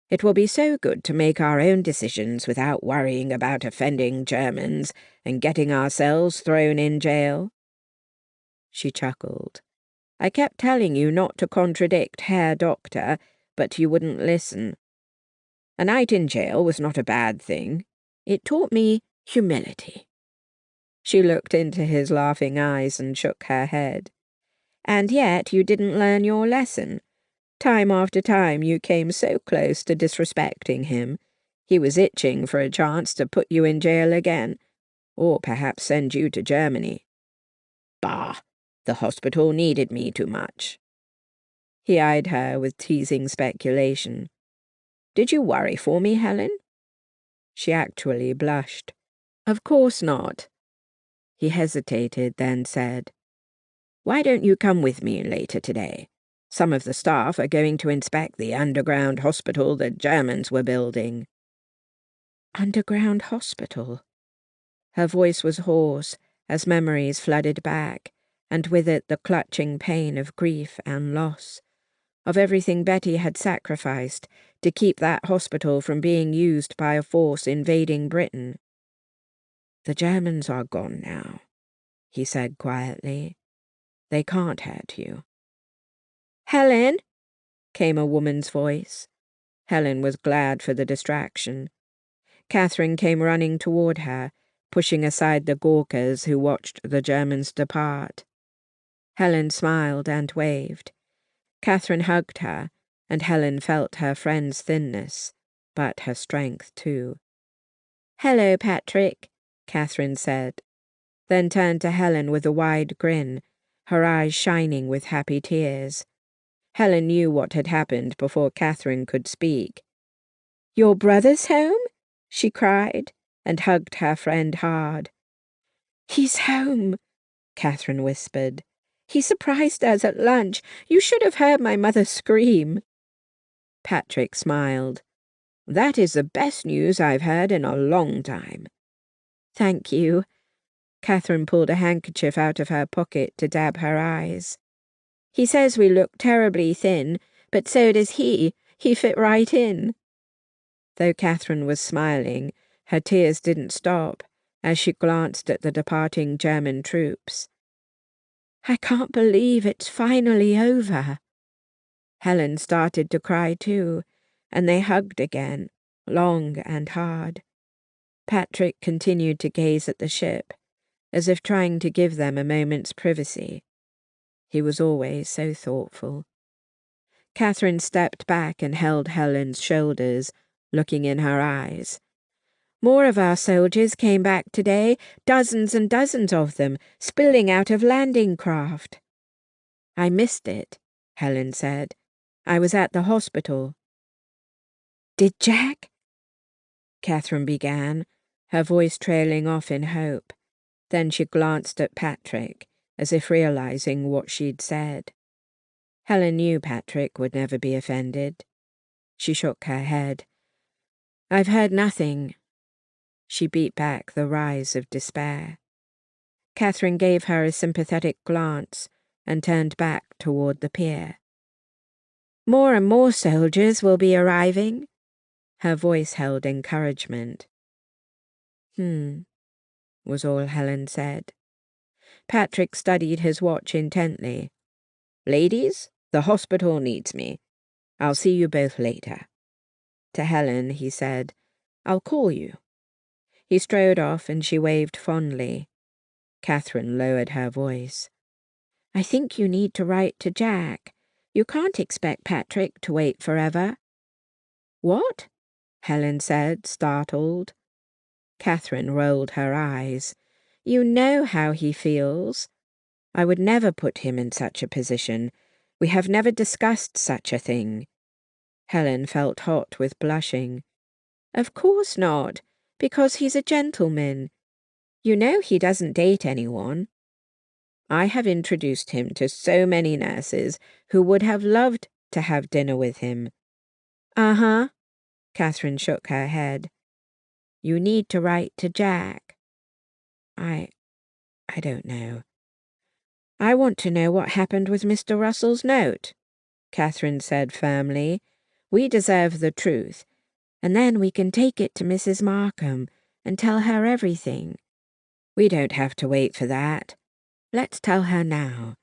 A: "It will be so good to make our own decisions without worrying about offending Germans and getting ourselves thrown in jail." She chuckled. "I kept telling you not to contradict Herr Doctor, but you wouldn't listen. A night in jail was not a bad thing. It taught me humility." She looked into his laughing eyes and shook her head. "And yet you didn't learn your lesson. Time after time you came so close to disrespecting him. He was itching for a chance to put you in jail again, or perhaps send you to Germany." "Bah! The hospital needed me too much." He eyed her with teasing speculation. "Did you worry for me, Helen?" She actually blushed. "Of course not." He hesitated, then said, "Why don't you come with me later today? Some of the staff are going to inspect the underground hospital the Germans were building." Underground hospital? Her voice was hoarse as memories flooded back, and with it the clutching pain of grief and loss, of everything Betty had sacrificed to keep that hospital from being used by a force invading Britain. "The Germans are gone now," he said quietly. "They can't hurt you." "Helen!" came a woman's voice. Helen was glad for the distraction. Catherine came running toward her, pushing aside the Gurkhas who watched the Germans depart. Helen smiled and waved. Catherine hugged her, and Helen felt her friend's thinness, but her strength too. "Hello, Patrick," Catherine said, then turned to Helen with a wide grin, her eyes shining with happy tears. Helen knew what had happened before Catherine could speak. "Your brother's home?" she cried, and hugged her friend hard. "He's home," Catherine whispered. "He surprised us at lunch. You should have heard my mother scream." Patrick smiled. That is the best news I've heard in a long time."
B: "Thank you." Catherine pulled a handkerchief out of her pocket to dab her eyes. "He says we look terribly thin, but so does he. He fit right in." Though Catherine was smiling, her tears didn't stop as she glanced at the departing German troops. "I can't believe it's finally over." Helen started to cry too, and they hugged again, long and hard. Patrick continued to gaze at the ship, as if trying to give them a moment's privacy. He was always so thoughtful. Catherine stepped back and held Helen's shoulders, looking in her eyes. "More of our soldiers came back today, dozens and dozens of them, spilling out of landing craft." "I missed it," Helen said. "I was at the hospital." "Did Jack—" Catherine began, her voice trailing off in hope. Then she glanced at Patrick, as if realizing what she'd said. Helen knew Patrick would never be offended. She shook her head. "I've heard nothing." She beat back the rise of despair. Catherine gave her a sympathetic glance and turned back toward the pier. "More and more soldiers will be arriving." Her voice held encouragement. Was all Helen said. Patrick studied his watch intently. "Ladies, the hospital needs me. I'll see you both later." To Helen, he said, "I'll call you." He strode off and she waved fondly. Catherine lowered her voice. "I think you need to write to Jack. You can't expect Patrick to wait forever." "What?" Helen said, startled. Catherine rolled her eyes. "You know how he feels. I would never put him in such a position. We have never discussed such a thing." Helen felt hot with blushing. "Of course not, because he's a gentleman. You know he doesn't date anyone." "I have introduced him to so many nurses who would have loved to have dinner with him." "Uh-huh." Catherine shook her head. "You need to write to Jack." I don't know." "I want to know what happened with Mr. Russell's note," Catherine said firmly. "We deserve the truth, and then we can take it to Mrs. Markham and tell her everything." "We don't have to wait for that. Let's tell her now.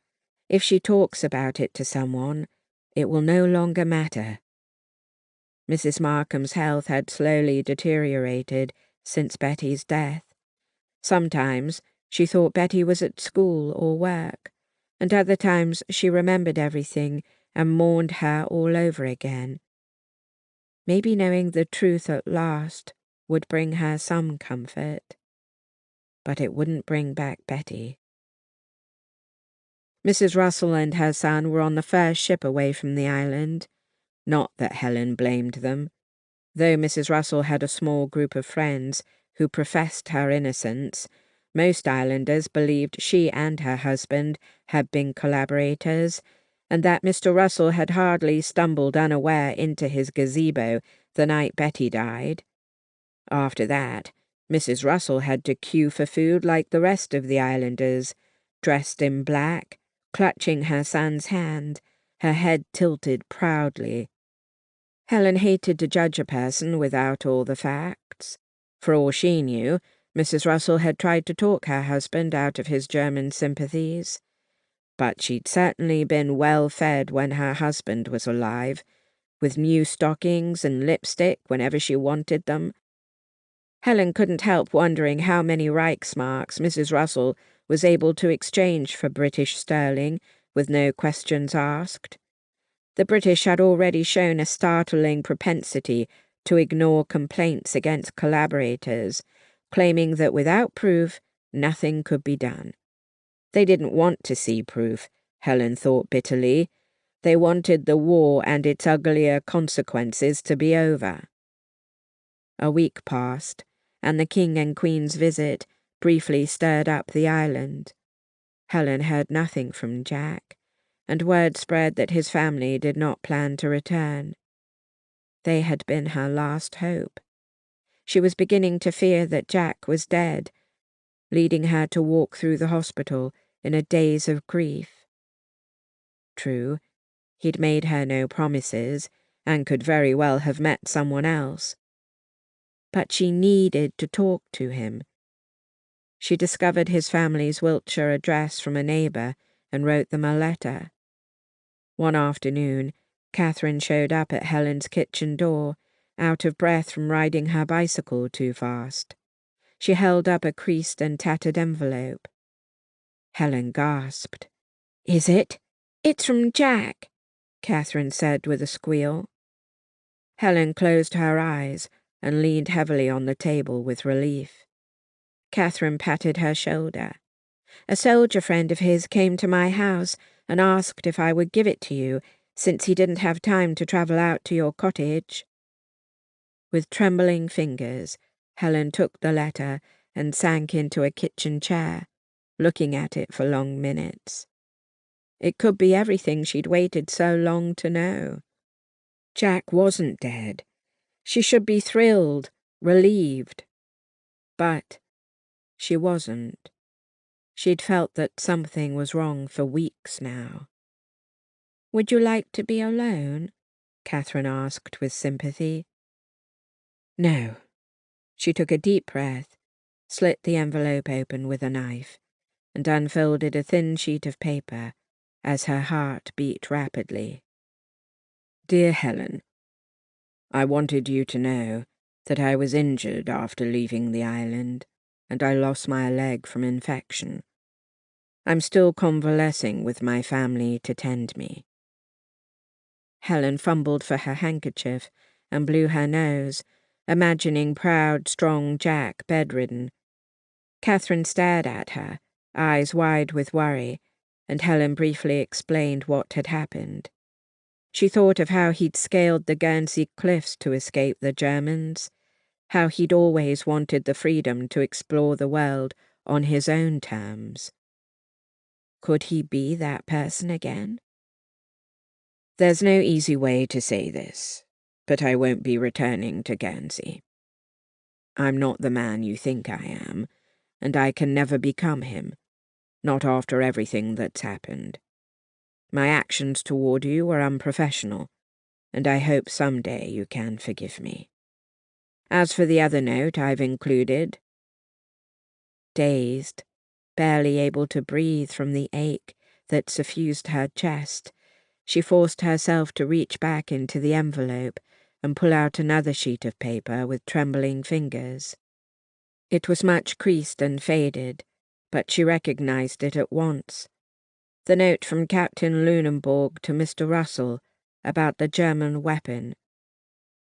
B: If she talks about it to someone, it will no longer matter." Mrs. Markham's health had slowly deteriorated since Betty's death. Sometimes she thought Betty was at school or work, and other times she remembered everything and mourned her all over again. Maybe knowing the truth at last would bring her some comfort. But it wouldn't bring back Betty. Mrs. Russell and her son were on the first ship away from the island. Not that Helen blamed them. Though Mrs. Russell had a small group of friends who professed her innocence, most islanders believed she and her husband had been collaborators, and that Mr. Russell had hardly stumbled unaware into his gazebo the night Betty died. After that, Mrs. Russell had to queue for food like the rest of the islanders, dressed in black, clutching her son's hand, her head tilted proudly. Helen hated to judge a person without all the facts. For all she knew, Mrs. Russell had tried to talk her husband out of his German sympathies. But she'd certainly been well fed when her husband was alive, with new stockings and lipstick whenever she wanted them. Helen couldn't help wondering how many Reichsmarks Mrs. Russell was able to exchange for British sterling with no questions asked. The British had already shown a startling propensity to ignore complaints against collaborators, claiming that without proof, nothing could be done. They didn't want to see proof, Helen thought bitterly. They wanted the war and its uglier consequences to be over. A week passed, and the King and Queen's visit briefly stirred up the island. Helen heard nothing from Jack, and word spread that his family did not plan to return. They had been her last hope. She was beginning to fear that Jack was dead, leading her to walk through the hospital in a daze of grief. True, he'd made her no promises and could very well have met someone else. But she needed to talk to him. She discovered his family's Wiltshire address from a neighbour and wrote them a letter. One afternoon, Catherine showed up at Helen's kitchen door, out of breath from riding her bicycle too fast. She held up a creased and tattered envelope. Helen gasped. "Is it?" "It's from Jack," Catherine said with a squeal. Helen closed her eyes and leaned heavily on the table with relief. Catherine patted her shoulder. "A soldier friend of his came to my house and asked if I would give it to you, since he didn't have time to travel out to your cottage." With trembling fingers, Helen took the letter and sank into a kitchen chair, looking at it for long minutes. It could be everything she'd waited so long to know. Jack wasn't dead. She should be thrilled, relieved. But she wasn't. She'd felt that something was wrong for weeks now. "Would you like to be alone?" Catherine asked with sympathy. No. She took a deep breath, slit the envelope open with a knife, and unfolded a thin sheet of paper as her heart beat rapidly. "Dear Helen, I wanted you to know that I was injured after leaving the island, and I lost my leg from infection. I'm still convalescing with my family to tend me." Helen fumbled for her handkerchief and blew her nose, imagining proud, strong Jack bedridden. Catherine stared at her, eyes wide with worry, and Helen briefly explained what had happened. She thought of how he'd scaled the Guernsey cliffs to escape the Germans, how he'd always wanted the freedom to explore the world on his own terms. Could he be that person again? "There's no easy way to say this, but I won't be returning to Guernsey. I'm not the man you think I am, and I can never become him, not after everything that's happened. My actions toward you were unprofessional, and I hope someday you can forgive me. As for the other note I've included..." Dazed, barely able to breathe from the ache that suffused her chest, she forced herself to reach back into the envelope and pull out another sheet of paper with trembling fingers. It was much creased and faded, but she recognized it at once. The note from Captain Lunenborg to Mr. Russell about the German weapon.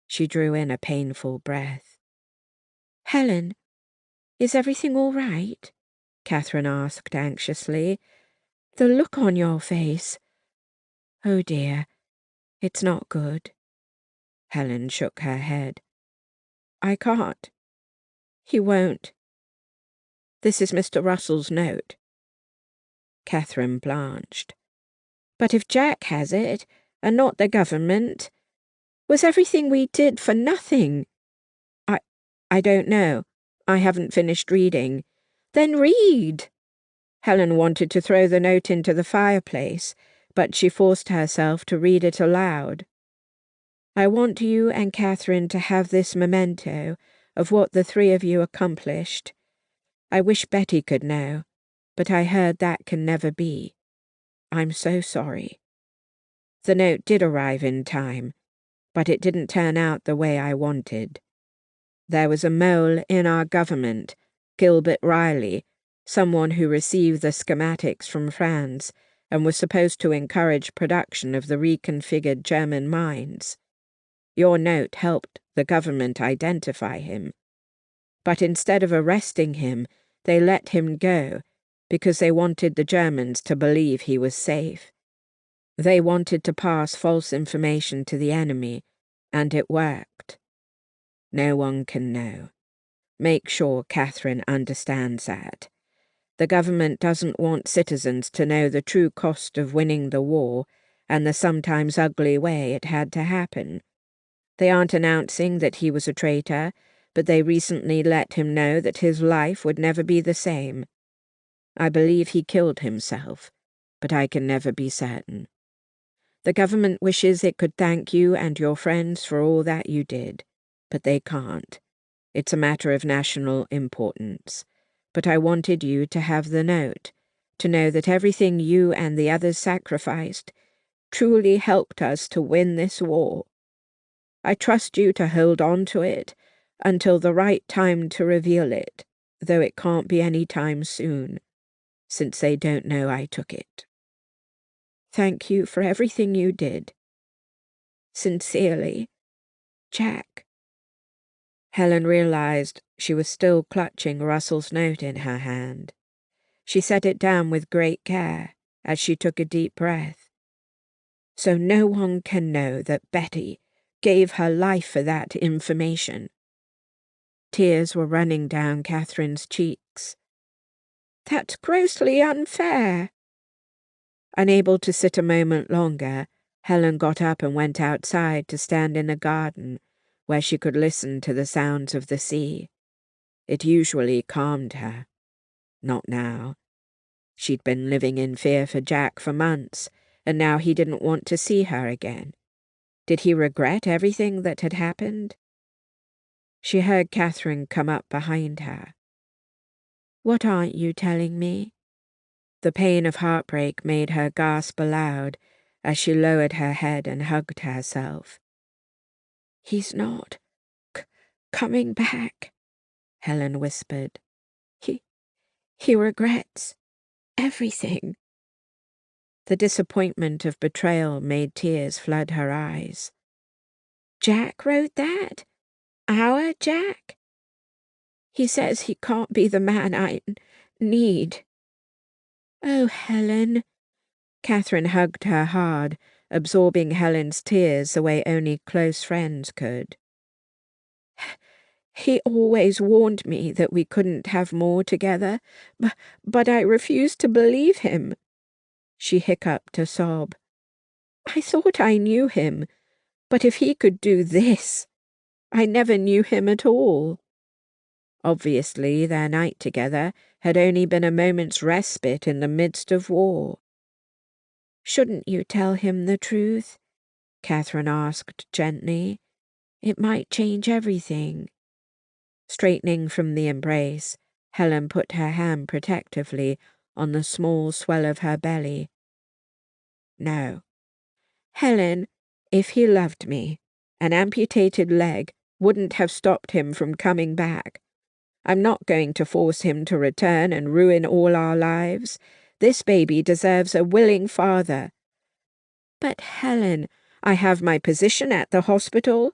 B: She drew in a painful breath. "Helen, is everything all right?" Catherine asked anxiously. "The look on your face..." "Oh dear, it's not good." Helen shook her head. "I can't. He won't. This is Mr. Russell's note." Catherine blanched. "But if Jack has it, and not the government, was everything we did for nothing?" I don't know. I haven't finished reading." "Then read." Helen wanted to throw the note into the fireplace, but she forced herself to read it aloud. "I want you and Catherine to have this memento of what the three of you accomplished. I wish Betty could know, but I heard that can never be. I'm so sorry. The note did arrive in time, but it didn't turn out the way I wanted. There was a mole in our government, Gilbert Riley, someone who received the schematics from France and was supposed to encourage production of the reconfigured German mines. Your note helped the government identify him. But instead of arresting him, they let him go because they wanted the Germans to believe he was safe. They wanted to pass false information to the enemy, and it worked. No one can know. Make sure Catherine understands that. The government doesn't want citizens to know the true cost of winning the war and the sometimes ugly way it had to happen.
A: They aren't announcing that he was a traitor, but they recently let him know that his life would never be the same. I believe he killed himself, but I can never be certain. The government wishes it could thank you and your friends for all that you did, but they can't. It's a matter of national importance. But I wanted you to have the note, to know that everything you and the others sacrificed truly helped us to win this war. I trust you to hold on to it until the right time to reveal it, though it can't be any time soon, since they don't know I took it. Thank you for everything you did. Sincerely, Jack. Helen realized she was still clutching Russell's note in her hand. She set it down with great care as she took a deep breath. So no one can know that Betty gave her life for that information. Tears were running down Catherine's cheeks. That's grossly unfair. Unable to sit a moment longer, Helen got up and went outside to stand in a garden where she could listen to the sounds of the sea. It usually calmed her. Not now. She'd been living in fear for Jack for months, and now he didn't want to see her again. Did he regret everything that had happened? She heard Catherine come up behind her. What aren't you telling me? The pain of heartbreak made her gasp aloud as she lowered her head and hugged herself. He's not coming back, Helen whispered. He regrets everything. The disappointment of betrayal made tears flood her eyes. Jack wrote that? Our Jack? He says he can't be the man I need. Oh, Helen. Catherine hugged her hard, absorbing Helen's tears the way only close friends could. He always warned me that we couldn't have more together, but I refused to believe him. She hiccuped a sob. I thought I knew him, but if he could do this, I never knew him at all. Obviously, their night together had only been a moment's respite in the midst of war. Shouldn't you tell him the truth? Catherine asked gently. It might change everything. Straightening from the embrace, Helen put her hand protectively on the small swell of her belly. No. Helen, if he loved me, an amputated leg wouldn't have stopped him from coming back. I'm not going to force him to return and ruin all our lives. This baby deserves a willing father. But, Helen, I have my position at the hospital.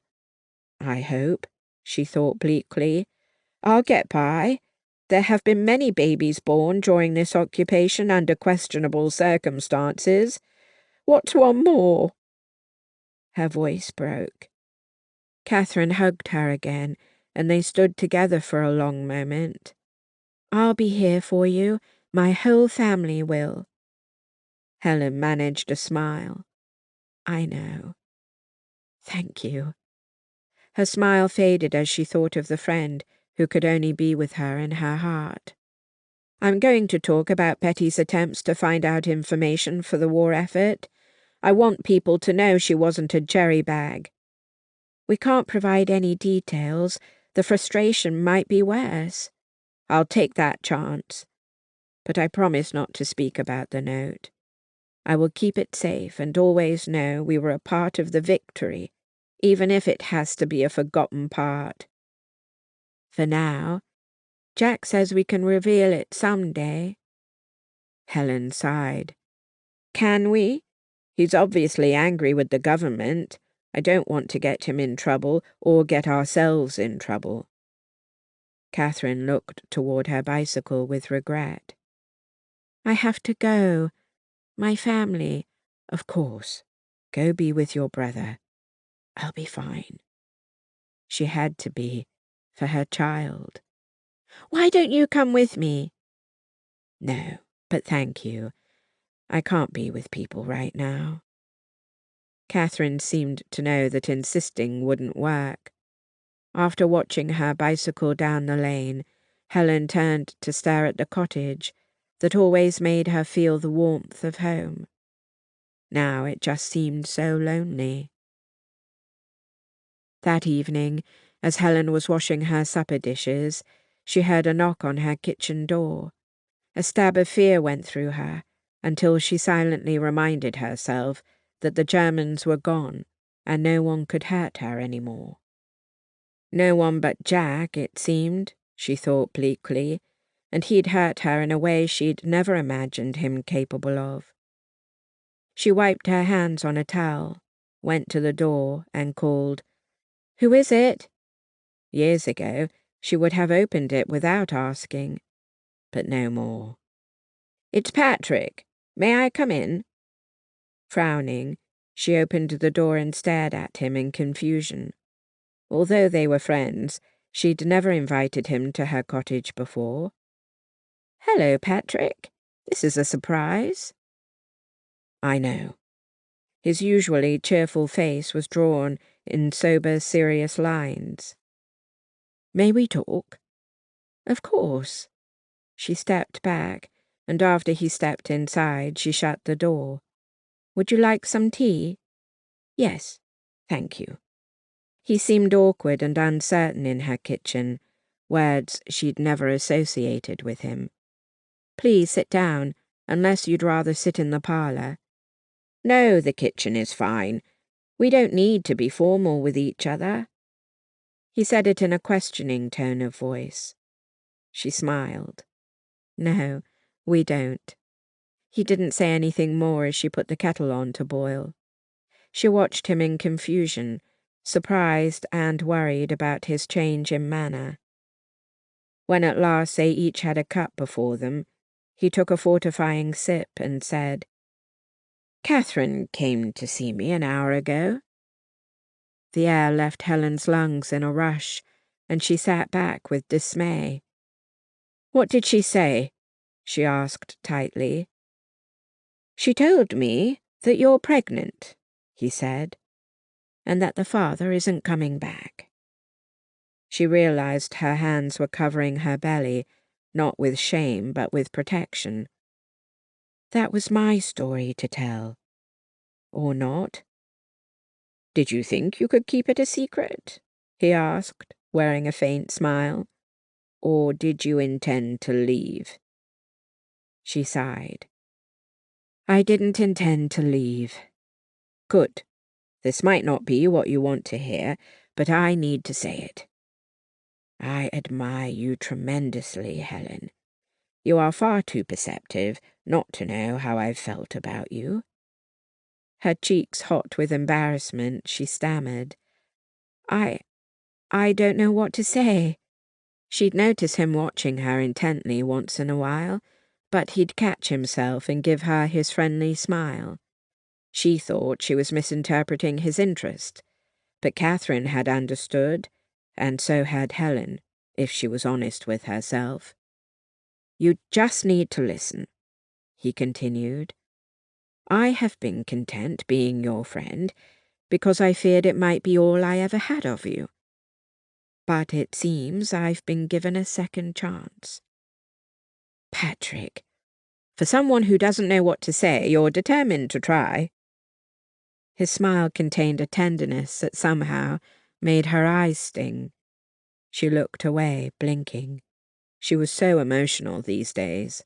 A: I hope, she thought bleakly. I'll get by. There have been many babies born during this occupation under questionable circumstances. What's one more? Her voice broke. Catherine hugged her again, and they stood together for a long moment. I'll be here for you. My whole family will. Helen managed a smile. I know. Thank you. Her smile faded as she thought of the friend who could only be with her in her heart. I'm going to talk about Betty's attempts to find out information for the war effort. I want people to know she wasn't a jerry bag. We can't provide any details. The frustration might be worse. I'll take that chance. But I promise not to speak about the note. I will keep it safe and always know we were a part of the victory, even if it has to be a forgotten part. For now, Jack says we can reveal it someday. Helen sighed. Can we? He's obviously angry with the government. I don't want to get him in trouble or get ourselves in trouble. Catherine looked toward her bicycle with regret. I have to go. My family. Of course. Go be with your brother. I'll be fine. She had to be, for her child. Why don't you come with me? No, but thank you. I can't be with people right now. Catherine seemed to know that insisting wouldn't work. After watching her bicycle down the lane, Helen turned to stare at the cottage that always made her feel the warmth of home. Now it just seemed so lonely. That evening, as Helen was washing her supper dishes, she heard a knock on her kitchen door. A stab of fear went through her, until she silently reminded herself that the Germans were gone and no one could hurt her any more. No one but Jack, it seemed, she thought bleakly, and he'd hurt her in a way she'd never imagined him capable of. She wiped her hands on a towel, went to the door, and called, "Who is it?" Years ago, she would have opened it without asking, but no more. "It's Patrick. May I come in?" Frowning, she opened the door and stared at him in confusion. Although they were friends, she'd never invited him to her cottage before. "Hello, Patrick. This is a surprise." "I know." His usually cheerful face was drawn in sober, serious lines. "May we talk?" "Of course." She stepped back, and after he stepped inside, she shut the door. "Would you like some tea?" "Yes, thank you." He seemed awkward and uncertain in her kitchen, words she'd never associated with him. "Please sit down, unless you'd rather sit in the parlour." "No, the kitchen is fine. We don't need to be formal with each other." He said it in a questioning tone of voice. She smiled. "No, we don't." He didn't say anything more as she put the kettle on to boil. She watched him in confusion, surprised and worried about his change in manner. When at last they each had a cup before them, he took a fortifying sip and said, "Catherine came to see me an hour ago." The air left Helen's lungs in a rush, and she sat back with dismay. "What did she say?" she asked tightly. "She told me that you're pregnant," he said, "and that the father isn't coming back." She realized her hands were covering her belly, not with shame but with protection. That was my story to tell. Or not. "Did you think you could keep it a secret?" he asked, wearing a faint smile. "Or did you intend to leave?" She sighed. "I didn't intend to leave." "Good. This might not be what you want to hear, but I need to say it. I admire you tremendously, Helen. You are far too perceptive not to know how I've felt about you." Her cheeks hot with embarrassment, she stammered, I don't know what to say." She'd notice him watching her intently once in a while, but he'd catch himself and give her his friendly smile. She thought she was misinterpreting his interest, but Catherine had understood, and so had Helen, if she was honest with herself. "You just need to listen," he continued. "I have been content being your friend because I feared it might be all I ever had of you. But it seems I've been given a second chance." "Patrick, for someone who doesn't know what to say, you're determined to try." His smile contained a tenderness that somehow made her eyes sting. She looked away, blinking. She was so emotional these days.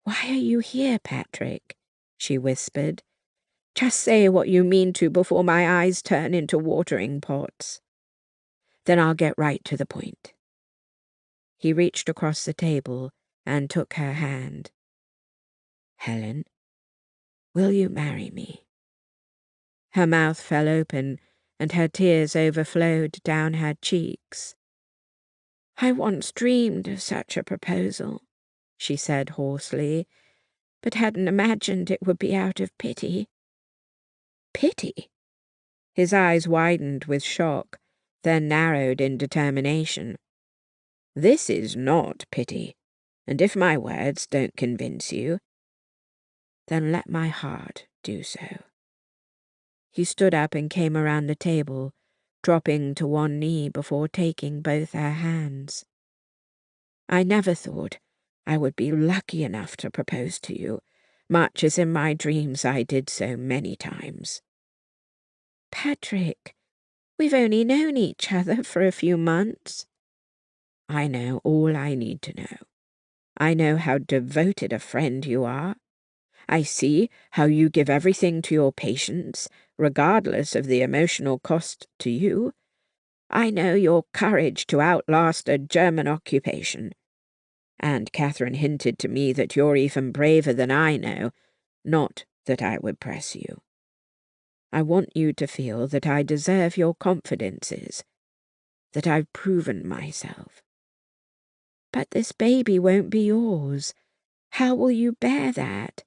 A: "Why are you here, Patrick?" she whispered. "Just say what you mean to before my eyes turn into watering pots." "Then I'll get right to the point." He reached across the table and took her hand. "Helen, will you marry me?" Her mouth fell open, and her tears overflowed down her cheeks. "I once dreamed of such a proposal," she said hoarsely, "but hadn't imagined it would be out of pity." "Pity?" His eyes widened with shock, then narrowed in determination. "This is not pity, and if my words don't convince you, then let my heart do so."
B: He stood up and came around the table, dropping to one knee before taking both her hands. I never thought I would be lucky enough to propose to you, much as in my dreams I did so many times.
A: Patrick, we've only known each other for a few months.
B: I know all I need to know. I know how devoted a friend you are. I see how you give everything to your patients, regardless of the emotional cost to you. I know your courage to outlast a German occupation. And Catherine hinted to me that you're even braver than I know, not that I would press you. I want you to feel that I deserve your confidences, that I've proven myself.
A: But this baby won't be yours. How will you bear that?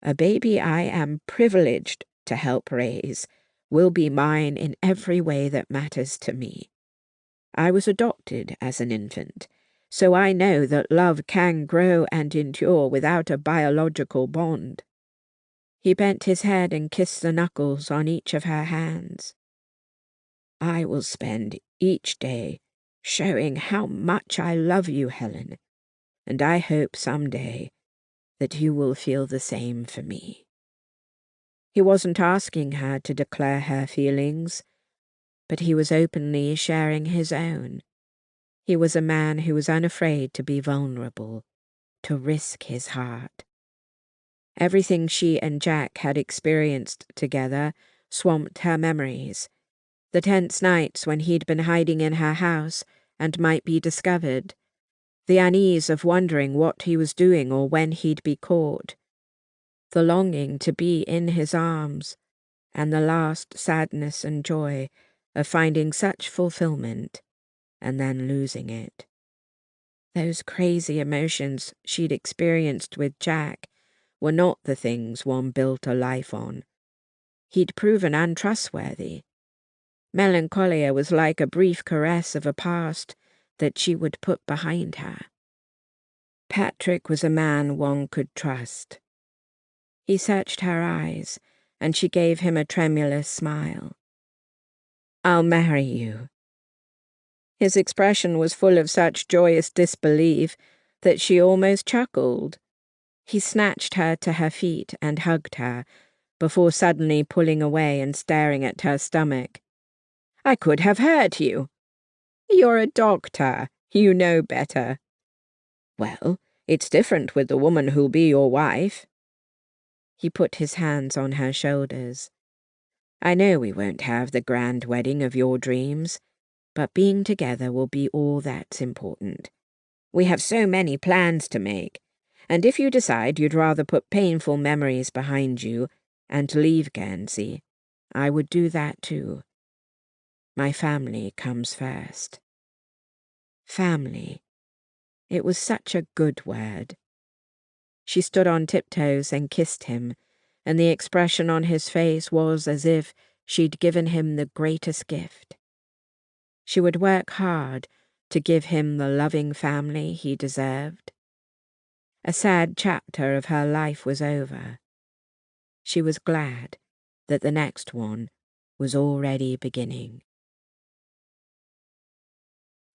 B: A baby I am privileged to help raise will be mine in every way that matters to me. I was adopted as an infant, so I know that love can grow and endure without a biological bond. He bent his head and kissed the knuckles on each of her hands. I will spend each day showing how much I love you, Helen, and I hope someday that you will feel the same for me. He wasn't asking her to declare her feelings, but he was openly sharing his own. He was a man who was unafraid to be vulnerable, to risk his heart. Everything she and Jack had experienced together swamped her memories. The tense nights when he'd been hiding in her house and might be discovered. The unease of wondering what he was doing or when he'd be caught. The longing to be in his arms, and the last sadness and joy of finding such fulfillment and then losing it. Those crazy emotions she'd experienced with Jack were not the things one built a life on. He'd proven untrustworthy. Melancholia was like a brief caress of a past that she would put behind her. Patrick was a man one could trust. He searched her eyes, and she gave him a tremulous smile. "I'll marry you." His expression was full of such joyous disbelief that she almost chuckled. He snatched her to her feet and hugged her, before suddenly pulling away and staring at her stomach. "I could have hurt you." "You're a doctor. You know better." "Well, it's different with the woman who'll be your wife." He put his hands on her shoulders. "I know we won't have the grand wedding of your dreams, but being together will be all that's important. We have so many plans to make, and if you decide you'd rather put painful memories behind you and leave Guernsey, I would do that too. My family comes first." Family. It was such a good word. She stood on tiptoes and kissed him, and the expression on his face was as if she'd given him the greatest gift. She would work hard to give him the loving family he deserved. A sad chapter of her life was over. She was glad that the next one was already beginning.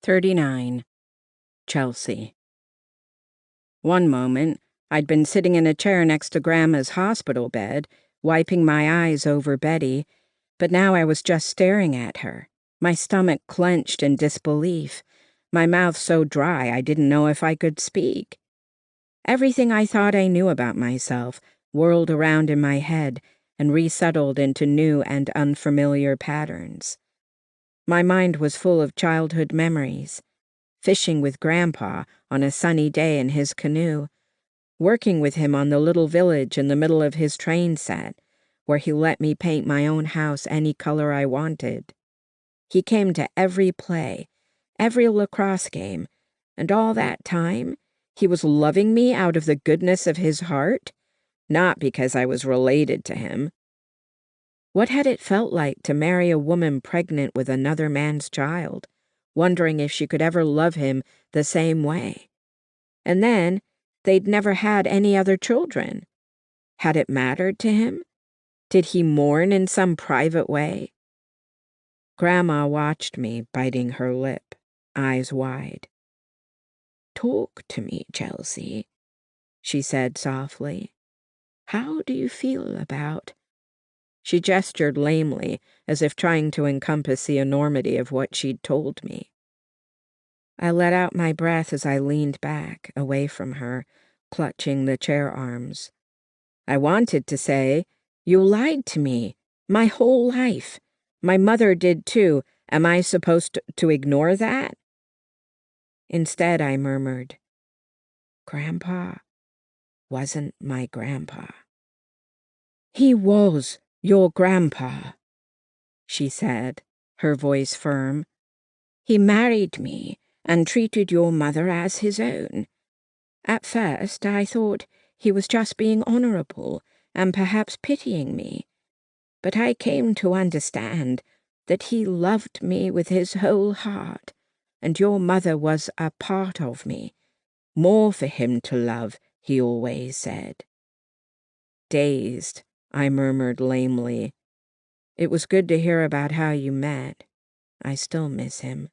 A: 39. Chelsea. One moment, I'd been sitting in a chair next to Grandma's hospital bed, wiping my eyes over Betty, but now I was just staring at her, my stomach clenched in disbelief, my mouth so dry I didn't know if I could speak. Everything I thought I knew about myself whirled around in my head and resettled into new and unfamiliar patterns. My mind was full of childhood memories. Fishing with Grandpa on a sunny day in his canoe, working with him on the little village in the middle of his train set, where he let me paint my own house any color I wanted. He came to every play, every lacrosse game, and all that time he was loving me out of the goodness of his heart, not because I was related to him. What had it felt like to marry a woman pregnant with another man's child, wondering if she could ever love him the same way? And then, they'd never had any other children. Had it mattered to him? Did he mourn in some private way? Grandma watched me, biting her lip, eyes wide. "Talk to me, Chelsea," she said softly. "How do you feel about—" She gestured lamely, as if trying to encompass the enormity of what she'd told me. I let out my breath as I leaned back, away from her, clutching the chair arms. I wanted to say, "You lied to me, my whole life. My mother did too. Am I supposed to ignore that?" Instead, I murmured, "Grandpa wasn't my grandpa." "He was your grandpa," she said, her voice firm. "He married me and treated your mother as his own. At first, I thought he was just being honorable and perhaps pitying me. But I came to understand that he loved me with his whole heart, and your mother was a part of me, more for him to love, he always said." Dazed, I murmured lamely, "It was good to hear about how you met. I still miss him."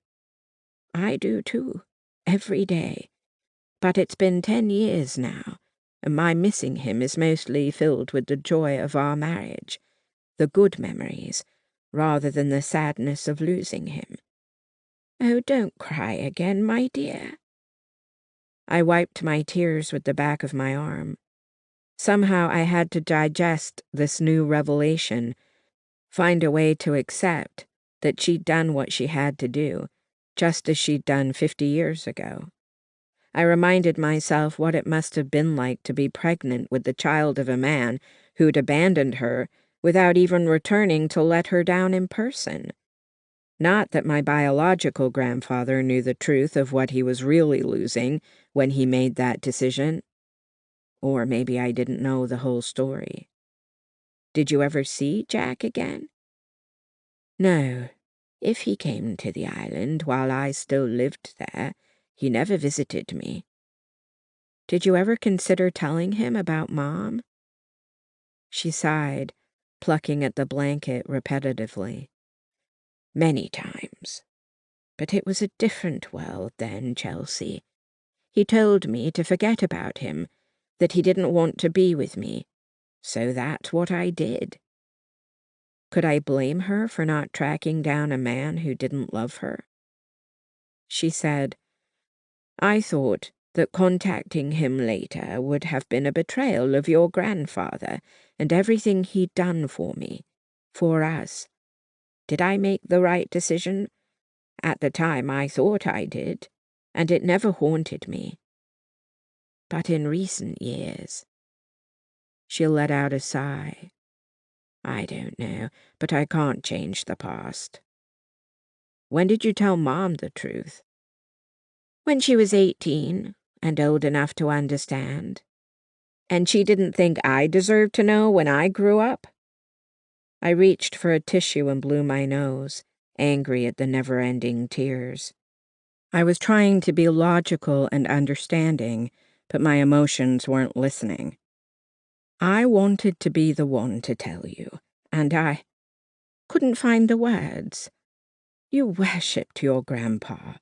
A: "I do too, every day. But it's been 10 years now, and my missing him is mostly filled with the joy of our marriage, the good memories, rather than the sadness of losing him." "Oh, don't cry again, my dear." I wiped my tears with the back of my arm. Somehow I had to digest this new revelation, find a way to accept that she'd done what she had to do, just as she'd done 50 years ago. I reminded myself what it must have been like to be pregnant with the child of a man who'd abandoned her without even returning to let her down in person. Not that my biological grandfather knew the truth of what he was really losing when he made that decision. Or maybe I didn't know the whole story. Did you ever see Jack again? No. If he came to the island while I still lived there, he never visited me. Did you ever consider telling him about Mom? She sighed, plucking at the blanket repetitively. Many times. But it was a different world then, Chelsea. He told me to forget about him, that he didn't want to be with me. So that's what I did. Could I blame her for not tracking down a man who didn't love her? She said, "I thought that contacting him later would have been a betrayal of your grandfather and everything he'd done for me, for us. Did I make the right decision? At the time, I thought I did, and it never haunted me. But in recent years—" She let out a sigh. "I don't know, but I can't change the past." "When did you tell Mom the truth?" "When she was 18 and old enough to understand. And she didn't think I deserved to know when I grew up?" I reached for a tissue and blew my nose, angry at the never-ending tears. I was trying to be logical and understanding, but my emotions weren't listening. I wanted to be the one to tell you, and I couldn't find the words. You worshipped your grandpa.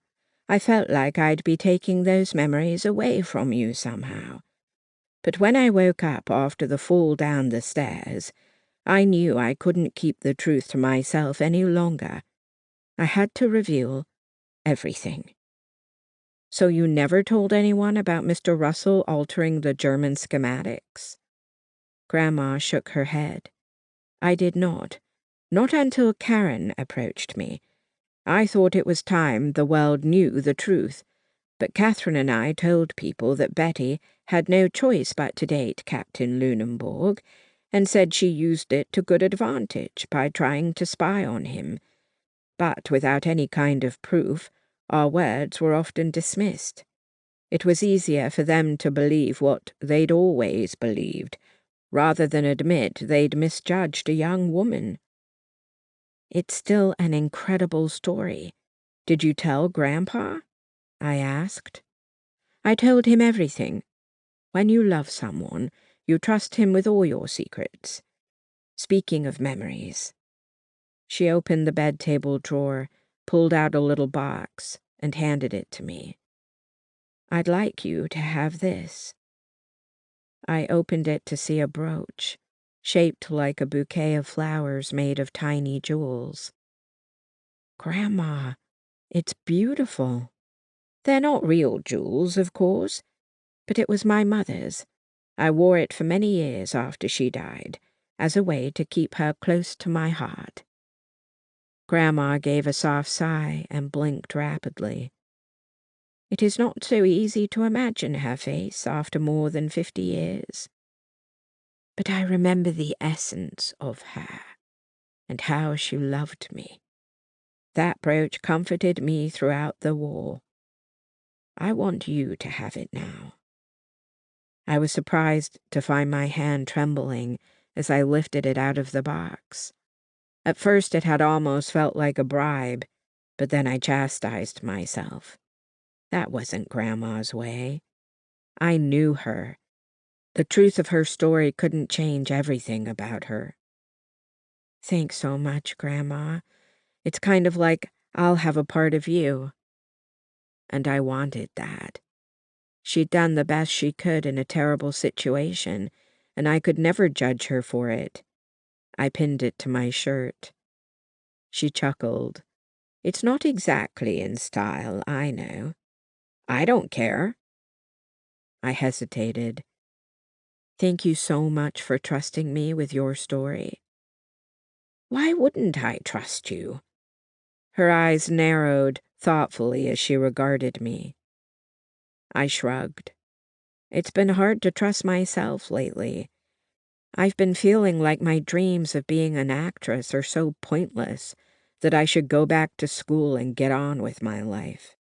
A: I felt like I'd be taking those memories away from you somehow. But when I woke up after the fall down the stairs, I knew I couldn't keep the truth to myself any longer. I had to reveal everything. So you never told anyone about Mr. Russell altering the German schematics? Grandma shook her head. I did not until Karen approached me. I thought it was time the world knew the truth, but Catherine and I told people that Betty had no choice but to date Captain Lunenborg, and said she used it to good advantage by trying to spy on him. But without any kind of proof, our words were often dismissed. It was easier for them to believe what they'd always believed, rather than admit they'd misjudged a young woman. It's still an incredible story. Did you tell Grandpa? I asked. I told him everything. When you love someone, you trust him with all your secrets. Speaking of memories. She opened the bed table drawer, pulled out a little box, and handed it to me. I'd like you to have this. I opened it to see a brooch, shaped like a bouquet of flowers made of tiny jewels. Grandma, it's beautiful. They're not real jewels, of course, but it was my mother's. I wore it for many years after she died, as a way to keep her close to my heart. Grandma gave a soft sigh and blinked rapidly. It is not so easy to imagine her face after more than 50 years. But I remember the essence of her, and how she loved me. That brooch comforted me throughout the war. I want you to have it now. I was surprised to find my hand trembling as I lifted it out of the box. At first it had almost felt like a bribe, but then I chastised myself. That wasn't Grandma's way. I knew her. The truth of her story couldn't change everything about her. Thanks so much, Grandma. It's kind of like I'll have a part of you. And I wanted that. She'd done the best she could in a terrible situation, and I could never judge her for it. I pinned it to my shirt. She chuckled. It's not exactly in style, I know. I don't care. I hesitated. Thank you so much for trusting me with your story. Why wouldn't I trust you? Her eyes narrowed thoughtfully as she regarded me. I shrugged. It's been hard to trust myself lately. I've been feeling like my dreams of being an actress are so pointless that I should go back to school and get on with my life.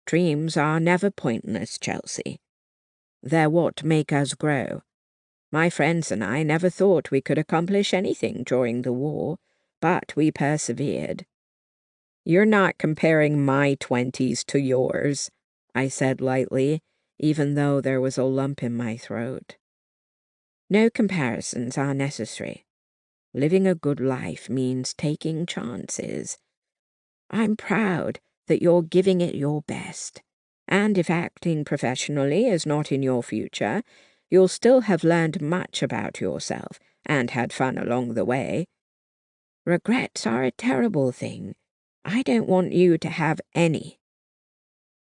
A: Dreams are never pointless, Chelsea. They're what make us grow. My friends and I never thought we could accomplish anything during the war, but we persevered. You're not comparing my 20s to yours, I said lightly, even though there was a lump in my throat. No comparisons are necessary. Living a good life means taking chances. I'm proud that you're giving it your best, and if acting professionally is not in your future, you'll still have learned much about yourself and had fun along the way. Regrets are a terrible thing. I don't want you to have any.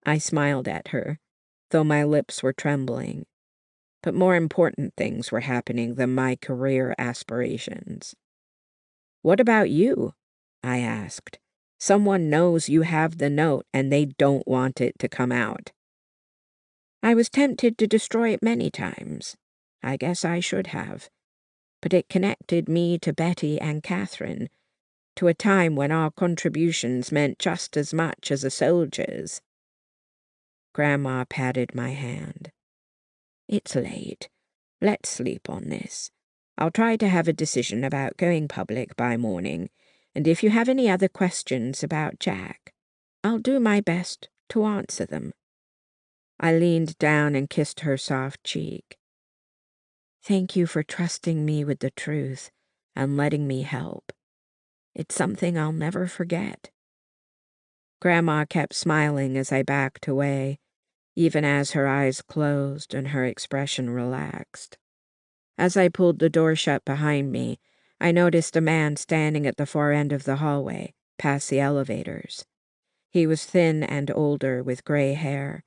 A: I smiled at her, though my lips were trembling. But more important things were happening than my career aspirations. What about you? I asked. Someone knows you have the note and they don't want it to come out. I was tempted to destroy it many times. I guess I should have. But it connected me to Betty and Catherine, to a time when our contributions meant just as much as a soldier's. Grandma patted my hand. It's late. Let's sleep on this. I'll try to have a decision about going public by morning, and if you have any other questions about Jack, I'll do my best to answer them. I leaned down and kissed her soft cheek. Thank you for trusting me with the truth and letting me help. It's something I'll never forget. Grandma kept smiling as I backed away, even as her eyes closed and her expression relaxed. As I pulled the door shut behind me, I noticed a man standing at the far end of the hallway, past the elevators. He was thin and older, with gray hair,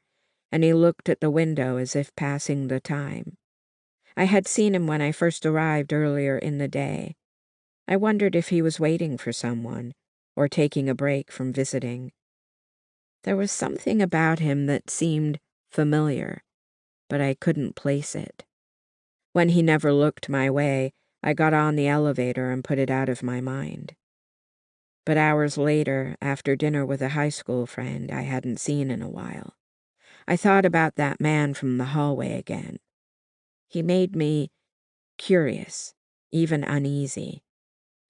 A: and he looked at the window as if passing the time. I had seen him when I first arrived earlier in the day. I wondered if he was waiting for someone, or taking a break from visiting. There was something about him that seemed familiar, but I couldn't place it. When he never looked my way, I got on the elevator and put it out of my mind. But hours later, after dinner with a high school friend I hadn't seen in a while, I thought about that man from the hallway again. He made me curious, even uneasy.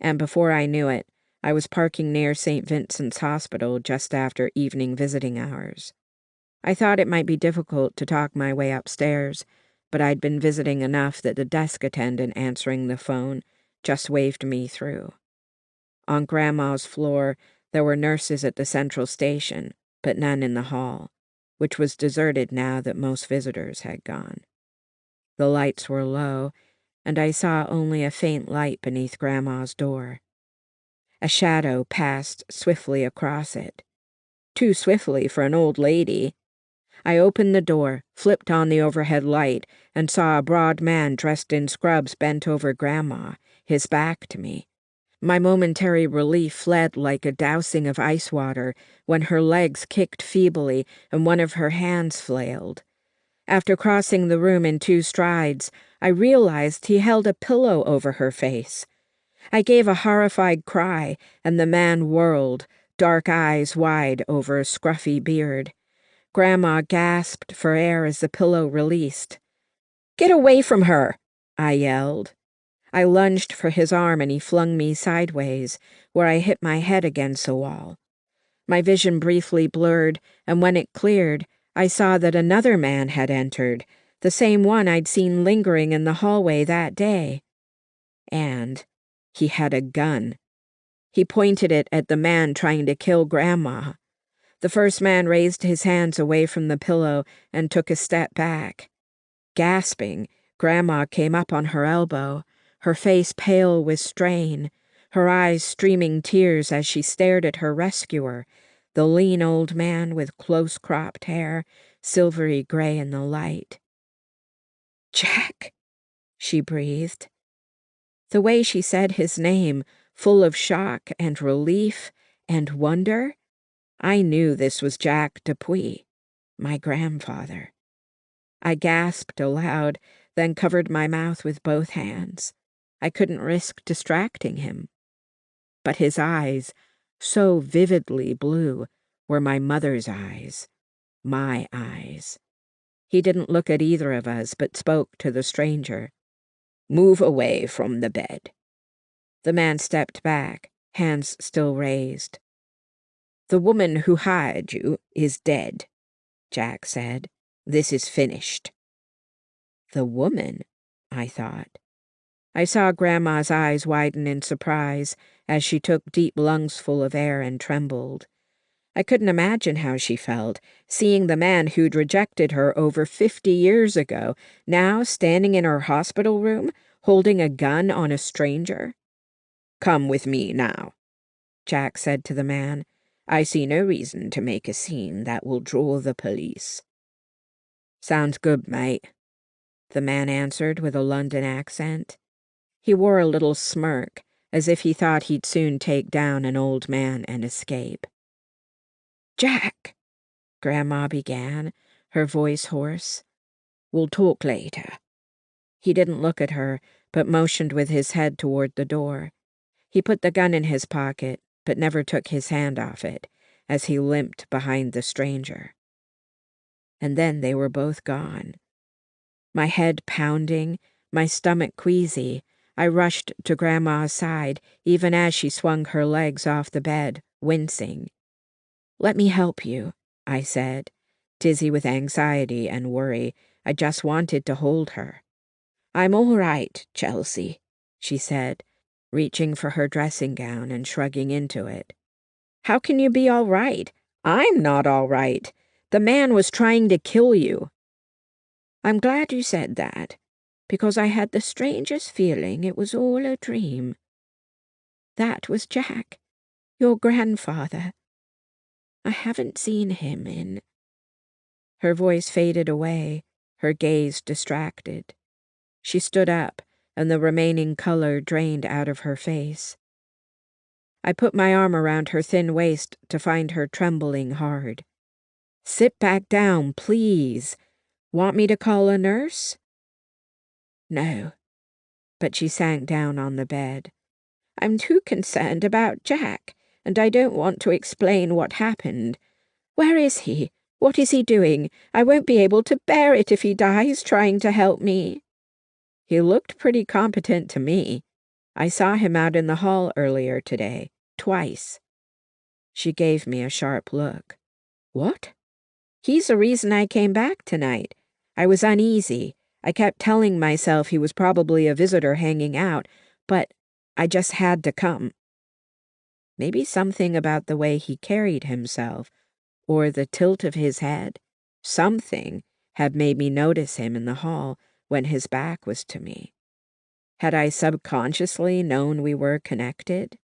A: And before I knew it, I was parking near St. Vincent's Hospital just after evening visiting hours. I thought it might be difficult to talk my way upstairs, but I'd been visiting enough that the desk attendant answering the phone just waved me through. On Grandma's floor, there were nurses at the central station, but none in the hall, which was deserted now that most visitors had gone. The lights were low, and I saw only a faint light beneath Grandma's door. A shadow passed swiftly across it. Too swiftly for an old lady. I opened the door, flipped on the overhead light, and saw a broad man dressed in scrubs bent over Grandma, his back to me. My momentary relief fled like a dousing of ice water when her legs kicked feebly and one of her hands flailed. After crossing the room in 2 strides, I realized he held a pillow over her face. I gave a horrified cry, and the man whirled, dark eyes wide over a scruffy beard. Grandma gasped for air as the pillow released. "Get away from her!" I yelled. I lunged for his arm and he flung me sideways, where I hit my head against the wall. My vision briefly blurred, and when it cleared, I saw that another man had entered, the same one I'd seen lingering in the hallway that day. And he had a gun. He pointed it at the man trying to kill Grandma. The first man raised his hands away from the pillow and took a step back. Gasping, Grandma came up on her elbow, her face pale with strain, her eyes streaming tears as she stared at her rescuer, the lean old man with close-cropped hair, silvery gray in the light. "Jack," she breathed. The way she said his name, full of shock and relief and wonder, I knew this was Jack Dupuy, my grandfather. I gasped aloud, then covered my mouth with both hands. I couldn't risk distracting him. But his eyes, so vividly blue, were my mother's eyes, my eyes. He didn't look at either of us, but spoke to the stranger. "Move away from the bed." The man stepped back, hands still raised. "The woman who hired you is dead," Jack said. "This is finished." The woman, I thought. I saw Grandma's eyes widen in surprise as she took deep lungsful of air and trembled. I couldn't imagine how she felt, seeing the man who'd rejected her over 50 years ago, now standing in her hospital room, holding a gun on a stranger. "Come with me now," Jack said to the man. "I see no reason to make a scene that will draw the police." "Sounds good, mate," the man answered with a London accent. He wore a little smirk, as if he thought he'd soon take down an old man and escape. "Jack," Grandma began, her voice hoarse. "We'll talk later." He didn't look at her, but motioned with his head toward the door. He put the gun in his pocket, but never took his hand off it, as he limped behind the stranger. And then they were both gone. My head pounding, my stomach queasy, I rushed to Grandma's side, even as she swung her legs off the bed, wincing. "Let me help you," I said, dizzy with anxiety and worry. I just wanted to hold her. "I'm all right, Chelsea," she said, reaching for her dressing gown and shrugging into it. "How can you be all right? I'm not all right. The man was trying to kill you." "I'm glad you said that, because I had the strangest feeling it was all a dream. That was Jack, your grandfather. I haven't seen him in—" Her voice faded away, her gaze distracted. She stood up, and the remaining color drained out of her face. I put my arm around her thin waist to find her trembling hard. "Sit back down, please. Want me to call a nurse?" "No," but she sank down on the bed. "I'm too concerned about Jack, and I don't want to explain what happened. Where is he? What is he doing? I won't be able to bear it if he dies trying to help me." "He looked pretty competent to me. I saw him out in the hall earlier today, twice." She gave me a sharp look. "What?" "He's the reason I came back tonight. I was uneasy. I kept telling myself he was probably a visitor hanging out, but I just had to come. Maybe something about the way he carried himself, or the tilt of his head, something had made me notice him in the hall when his back was to me. Had I subconsciously known we were connected?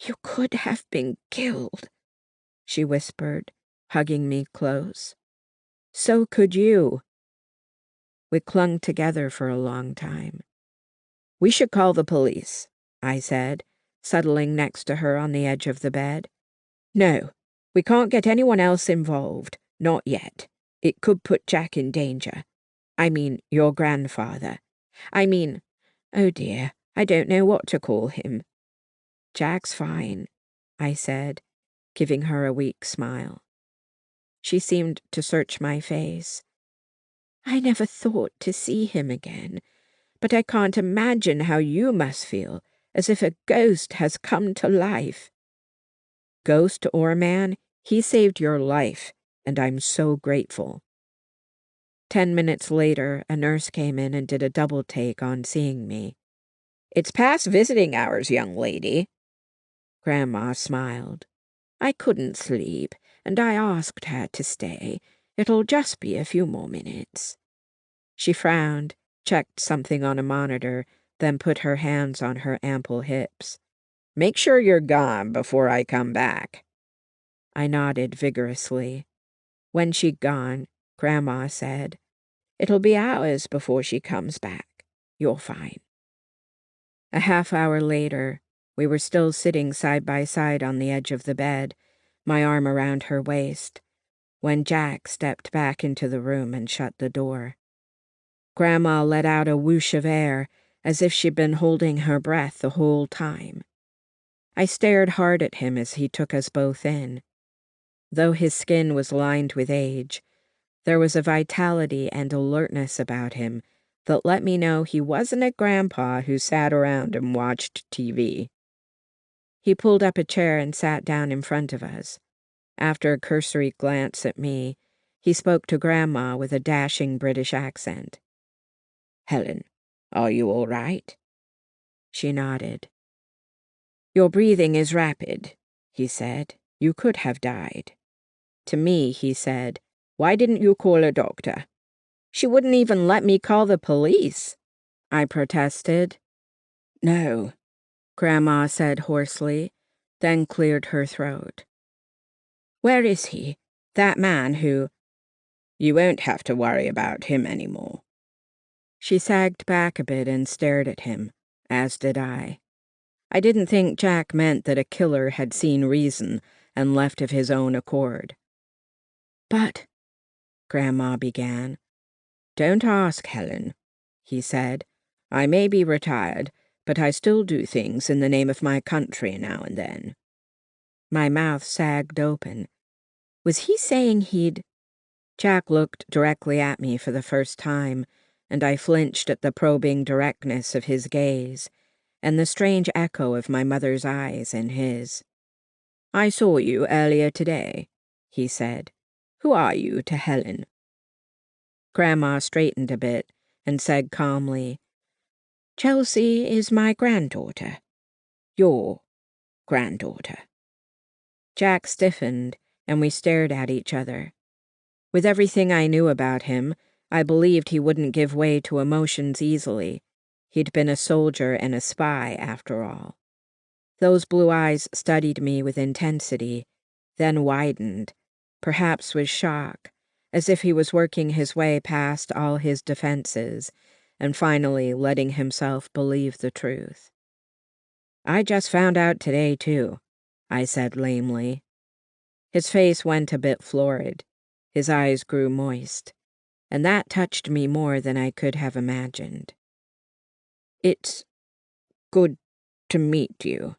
A: "You could have been killed," she whispered, hugging me close. "So could you." We clung together for a long time. "We should call the police," I said, settling next to her on the edge of the bed. "No, we can't get anyone else involved, not yet. It could put Jack in danger. I mean, your grandfather. Oh dear, I don't know what to call him." "Jack's fine," I said, giving her a weak smile. She seemed to search my face. "I never thought to see him again, but I can't imagine how you must feel, as if a ghost has come to life." "Ghost or man, he saved your life, and I'm so grateful." 10 minutes later, a nurse came in and did a double take on seeing me. "It's past visiting hours, young lady." Grandma smiled. "I couldn't sleep, and I asked her to stay. It'll just be a few more minutes." She frowned, checked something on a monitor, then put her hands on her ample hips. "Make sure you're gone before I come back." I nodded vigorously. When she'd gone, Grandma said, "It'll be hours before she comes back. You're fine." A half-hour later, we were still sitting side by side on the edge of the bed, my arm around her waist, when Jack stepped back into the room and shut the door. Grandma let out a whoosh of air, as if she'd been holding her breath the whole time. I stared hard at him as he took us both in. Though his skin was lined with age, there was a vitality and alertness about him that let me know he wasn't a grandpa who sat around and watched TV. He pulled up a chair and sat down in front of us. After a cursory glance at me, he spoke to Grandma with a dashing British accent. "Helen, are you all right?" She nodded. "Your breathing is rapid," he said. "You could have died." To me, he said, "Why didn't you call a doctor?" "She wouldn't even let me call the police," I protested. "No," Grandma said hoarsely, then cleared her throat. "Where is he? That man who—" "You won't have to worry about him anymore." She sagged back a bit and stared at him, as did I. I didn't think Jack meant that a killer had seen reason and left of his own accord. "But," Grandma began. "Don't ask, Helen," he said. "I may be retired, but I still do things in the name of my country now and then." My mouth sagged open. Was he saying he'd— Jack looked directly at me for the first time, and I flinched at the probing directness of his gaze and the strange echo of my mother's eyes in his. "I saw you earlier today," he said. "Who are you to Helen?" Grandma straightened a bit and said calmly, "Chelsea is my granddaughter. Your granddaughter." Jack stiffened, and we stared at each other. With everything I knew about him, I believed he wouldn't give way to emotions easily. He'd been a soldier and a spy, after all. Those blue eyes studied me with intensity, then widened, perhaps with shock, as if he was working his way past all his defenses and finally letting himself believe the truth. "I just found out today, too," I said lamely. His face went a bit florid. His eyes grew moist, and that touched me more than I could have imagined. "It's good to meet you."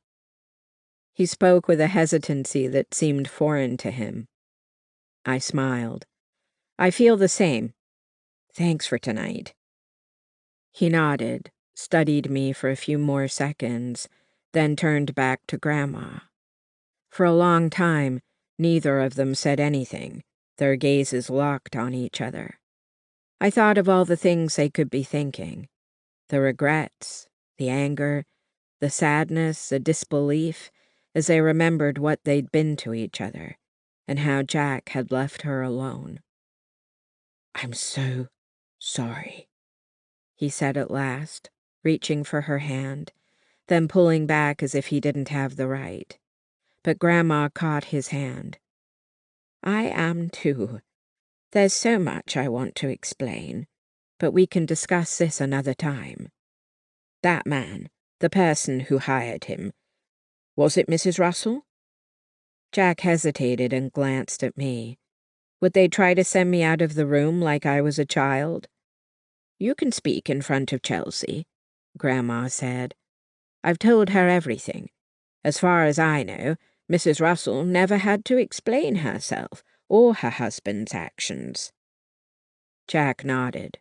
A: He spoke with a hesitancy that seemed foreign to him. I smiled. "I feel the same. Thanks for tonight." He nodded, studied me for a few more seconds, then turned back to Grandma. For a long time, neither of them said anything, their gazes locked on each other. I thought of all the things they could be thinking. The regrets, the anger, the sadness, the disbelief, as they remembered what they'd been to each other, and how Jack had left her alone. "I'm so sorry," he said at last, reaching for her hand, then pulling back as if he didn't have the right. But Grandma caught his hand. "I am too. There's so much I want to explain, but we can discuss this another time. That man, the person who hired him, was it Mrs. Russell?" Jack hesitated and glanced at me. Would they try to send me out of the room like I was a child? "You can speak in front of Chelsea," Grandma said. "I've told her everything. As far as I know, Mrs. Russell never had to explain herself or her husband's actions." Jack nodded.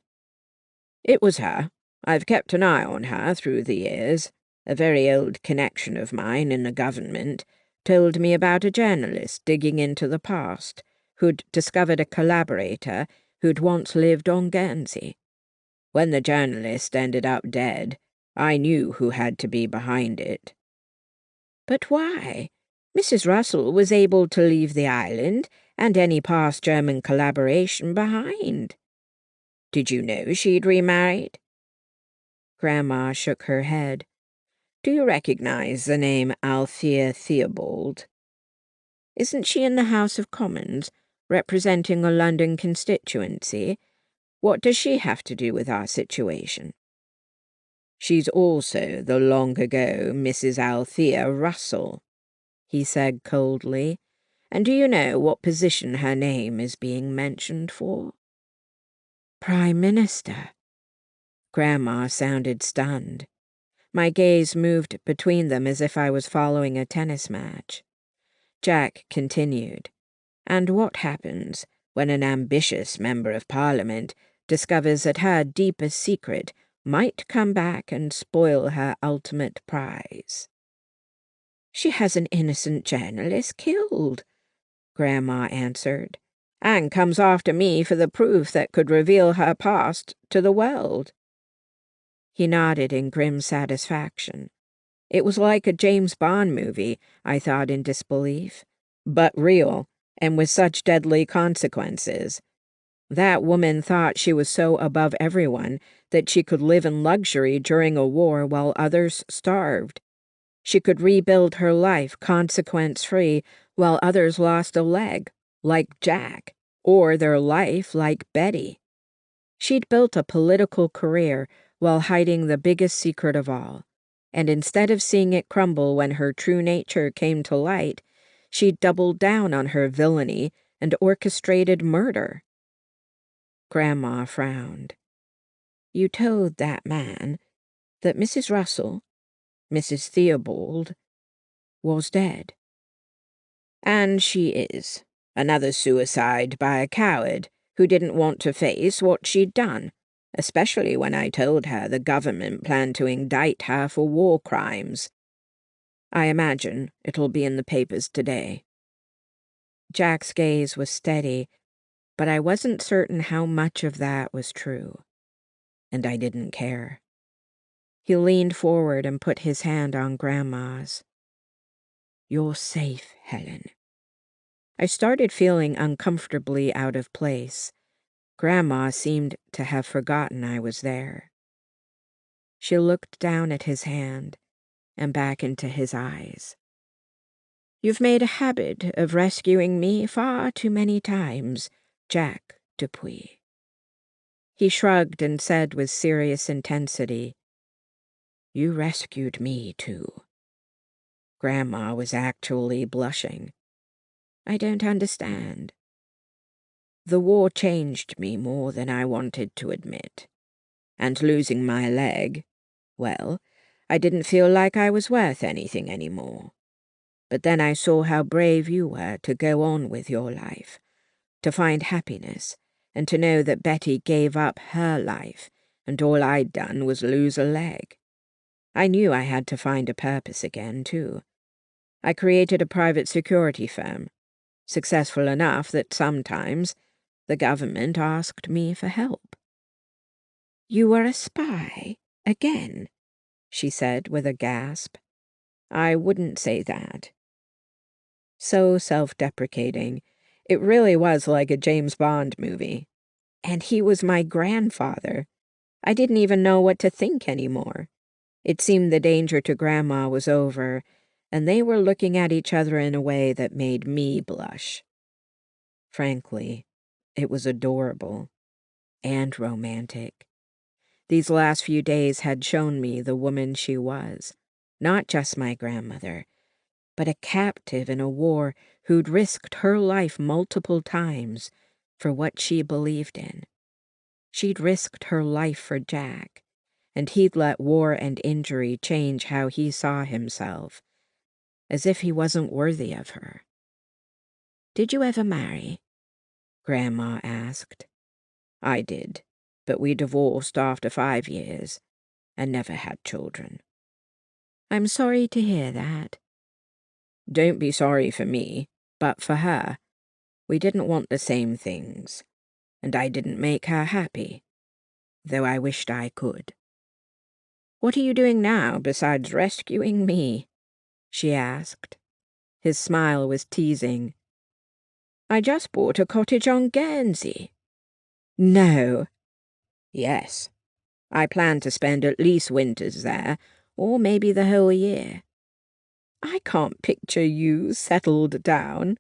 A: "It was her. I've kept an eye on her through the years. A very old connection of mine in the government told me about a journalist digging into the past who'd discovered a collaborator who'd once lived on Guernsey. When the journalist ended up dead, I knew who had to be behind it." "But why? Mrs. Russell was able to leave the island and any past German collaboration behind." "Did you know she'd remarried?" Grandma shook her head. "Do you recognize the name Althea Theobald?" "Isn't she in the House of Commons, representing a London constituency? What does she have to do with our situation?" "She's also the long-ago Mrs. Althea Russell," he said coldly. "And do you know what position her name is being mentioned for?" "Prime Minister." Grandma sounded stunned. My gaze moved between them as if I was following a tennis match. Jack continued. "And what happens when an ambitious member of Parliament discovers that her deepest secret might come back and spoil her ultimate prize?" "She has an innocent journalist killed," Grandma answered, "and comes after me for the proof that could reveal her past to the world." He nodded in grim satisfaction. It was like a James Bond movie, I thought in disbelief, but real, and with such deadly consequences. That woman thought she was so above everyone that she could live in luxury during a war while others starved. She could rebuild her life consequence-free while others lost a leg, like Jack, or their life like Betty. She'd built a political career while hiding the biggest secret of all, and instead of seeing it crumble when her true nature came to light, she'd doubled down on her villainy and orchestrated murder. Grandma frowned. "You told that man that Mrs. Russell, Mrs. Theobald, was dead." "And she is. Another suicide by a coward who didn't want to face what she'd done, especially when I told her the government planned to indict her for war crimes. I imagine it'll be in the papers today." Jack's gaze was steady, but I wasn't certain how much of that was true, and I didn't care. He leaned forward and put his hand on Grandma's. "You're safe, Helen." I started feeling uncomfortably out of place. Grandma seemed to have forgotten I was there. She looked down at his hand and back into his eyes. "You've made a habit of rescuing me far too many times, Jack Dupuy." He shrugged and said with serious intensity, "You rescued me, too." Grandma was actually blushing. "I don't understand." "The war changed me more than I wanted to admit. And losing my leg, well, I didn't feel like I was worth anything anymore. But then I saw how brave you were to go on with your life, to find happiness, and to know that Betty gave up her life, and all I'd done was lose a leg. I knew I had to find a purpose again, too. I created a private security firm, successful enough that sometimes the government asked me for help." "You were a spy, again?" she said with a gasp. I wouldn't say that. So self-deprecating. It really was like a James Bond movie. And he was my grandfather. I didn't even know what to think anymore. It seemed the danger to Grandma was over, and they were looking at each other in a way that made me blush. Frankly, it was adorable and romantic. These last few days had shown me the woman she was, not just my grandmother, but a captive in a war who'd risked her life multiple times for what she believed in. She'd risked her life for Jack, and he'd let war and injury change how he saw himself, as if he wasn't worthy of her. "Did you ever marry?" Grandma asked. I did, but we divorced after 5 years and never had children. I'm sorry to hear that. Don't be sorry for me, but for her. We didn't want the same things, and I didn't make her happy, though I wished I could. What are you doing now besides rescuing me? She asked. His smile was teasing. I just bought a cottage on Guernsey. No. Yes. I plan to spend at least winters there, or maybe the whole year. I can't picture you settled down.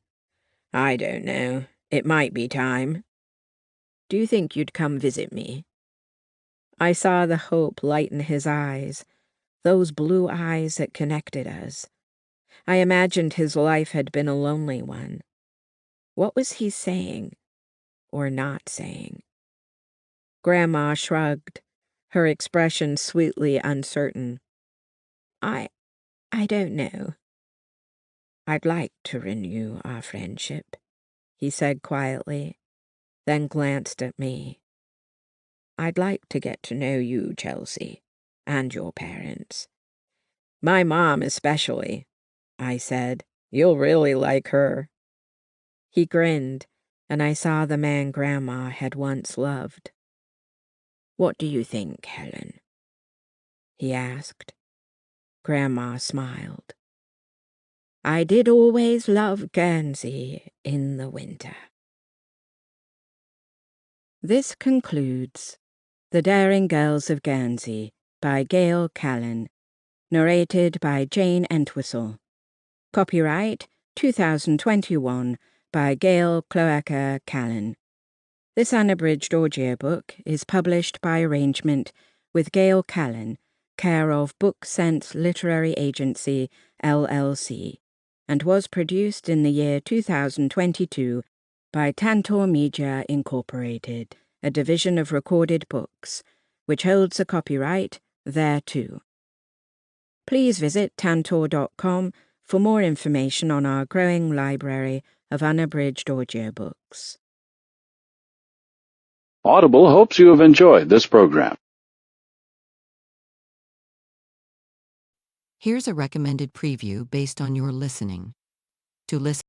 A: I don't know. It might be time. Do you think you'd come visit me? I saw the hope lighten his eyes, those blue eyes that connected us. I imagined his life had been a lonely one. What was he saying, or not saying? Grandma shrugged, her expression sweetly uncertain. I don't know. I'd like to renew our friendship, he said quietly, then glanced at me. I'd like to get to know you, Chelsea, and your parents. My mom especially, I said. You'll really like her. He grinned, and I saw the man Grandma had once loved. What do you think, Helen? He asked. Grandma smiled. I did always love Guernsey in the winter. This concludes The Daring Girls of Guernsey by Gail Callan, narrated by Jane Entwistle. Copyright 2021 by Gail Cloaca Callan. This unabridged audiobook is published by arrangement with Gail Callan, care of Book Sense Literary Agency, LLC, and was produced in the year 2022 by Tantor Media Incorporated, a division of Recorded Books, which holds a copyright thereto. Please visit tantor.com for more information on our growing library of unabridged audiobooks.
C: Audible hopes you have enjoyed this program.
D: Here's a recommended preview based on your listening. To listen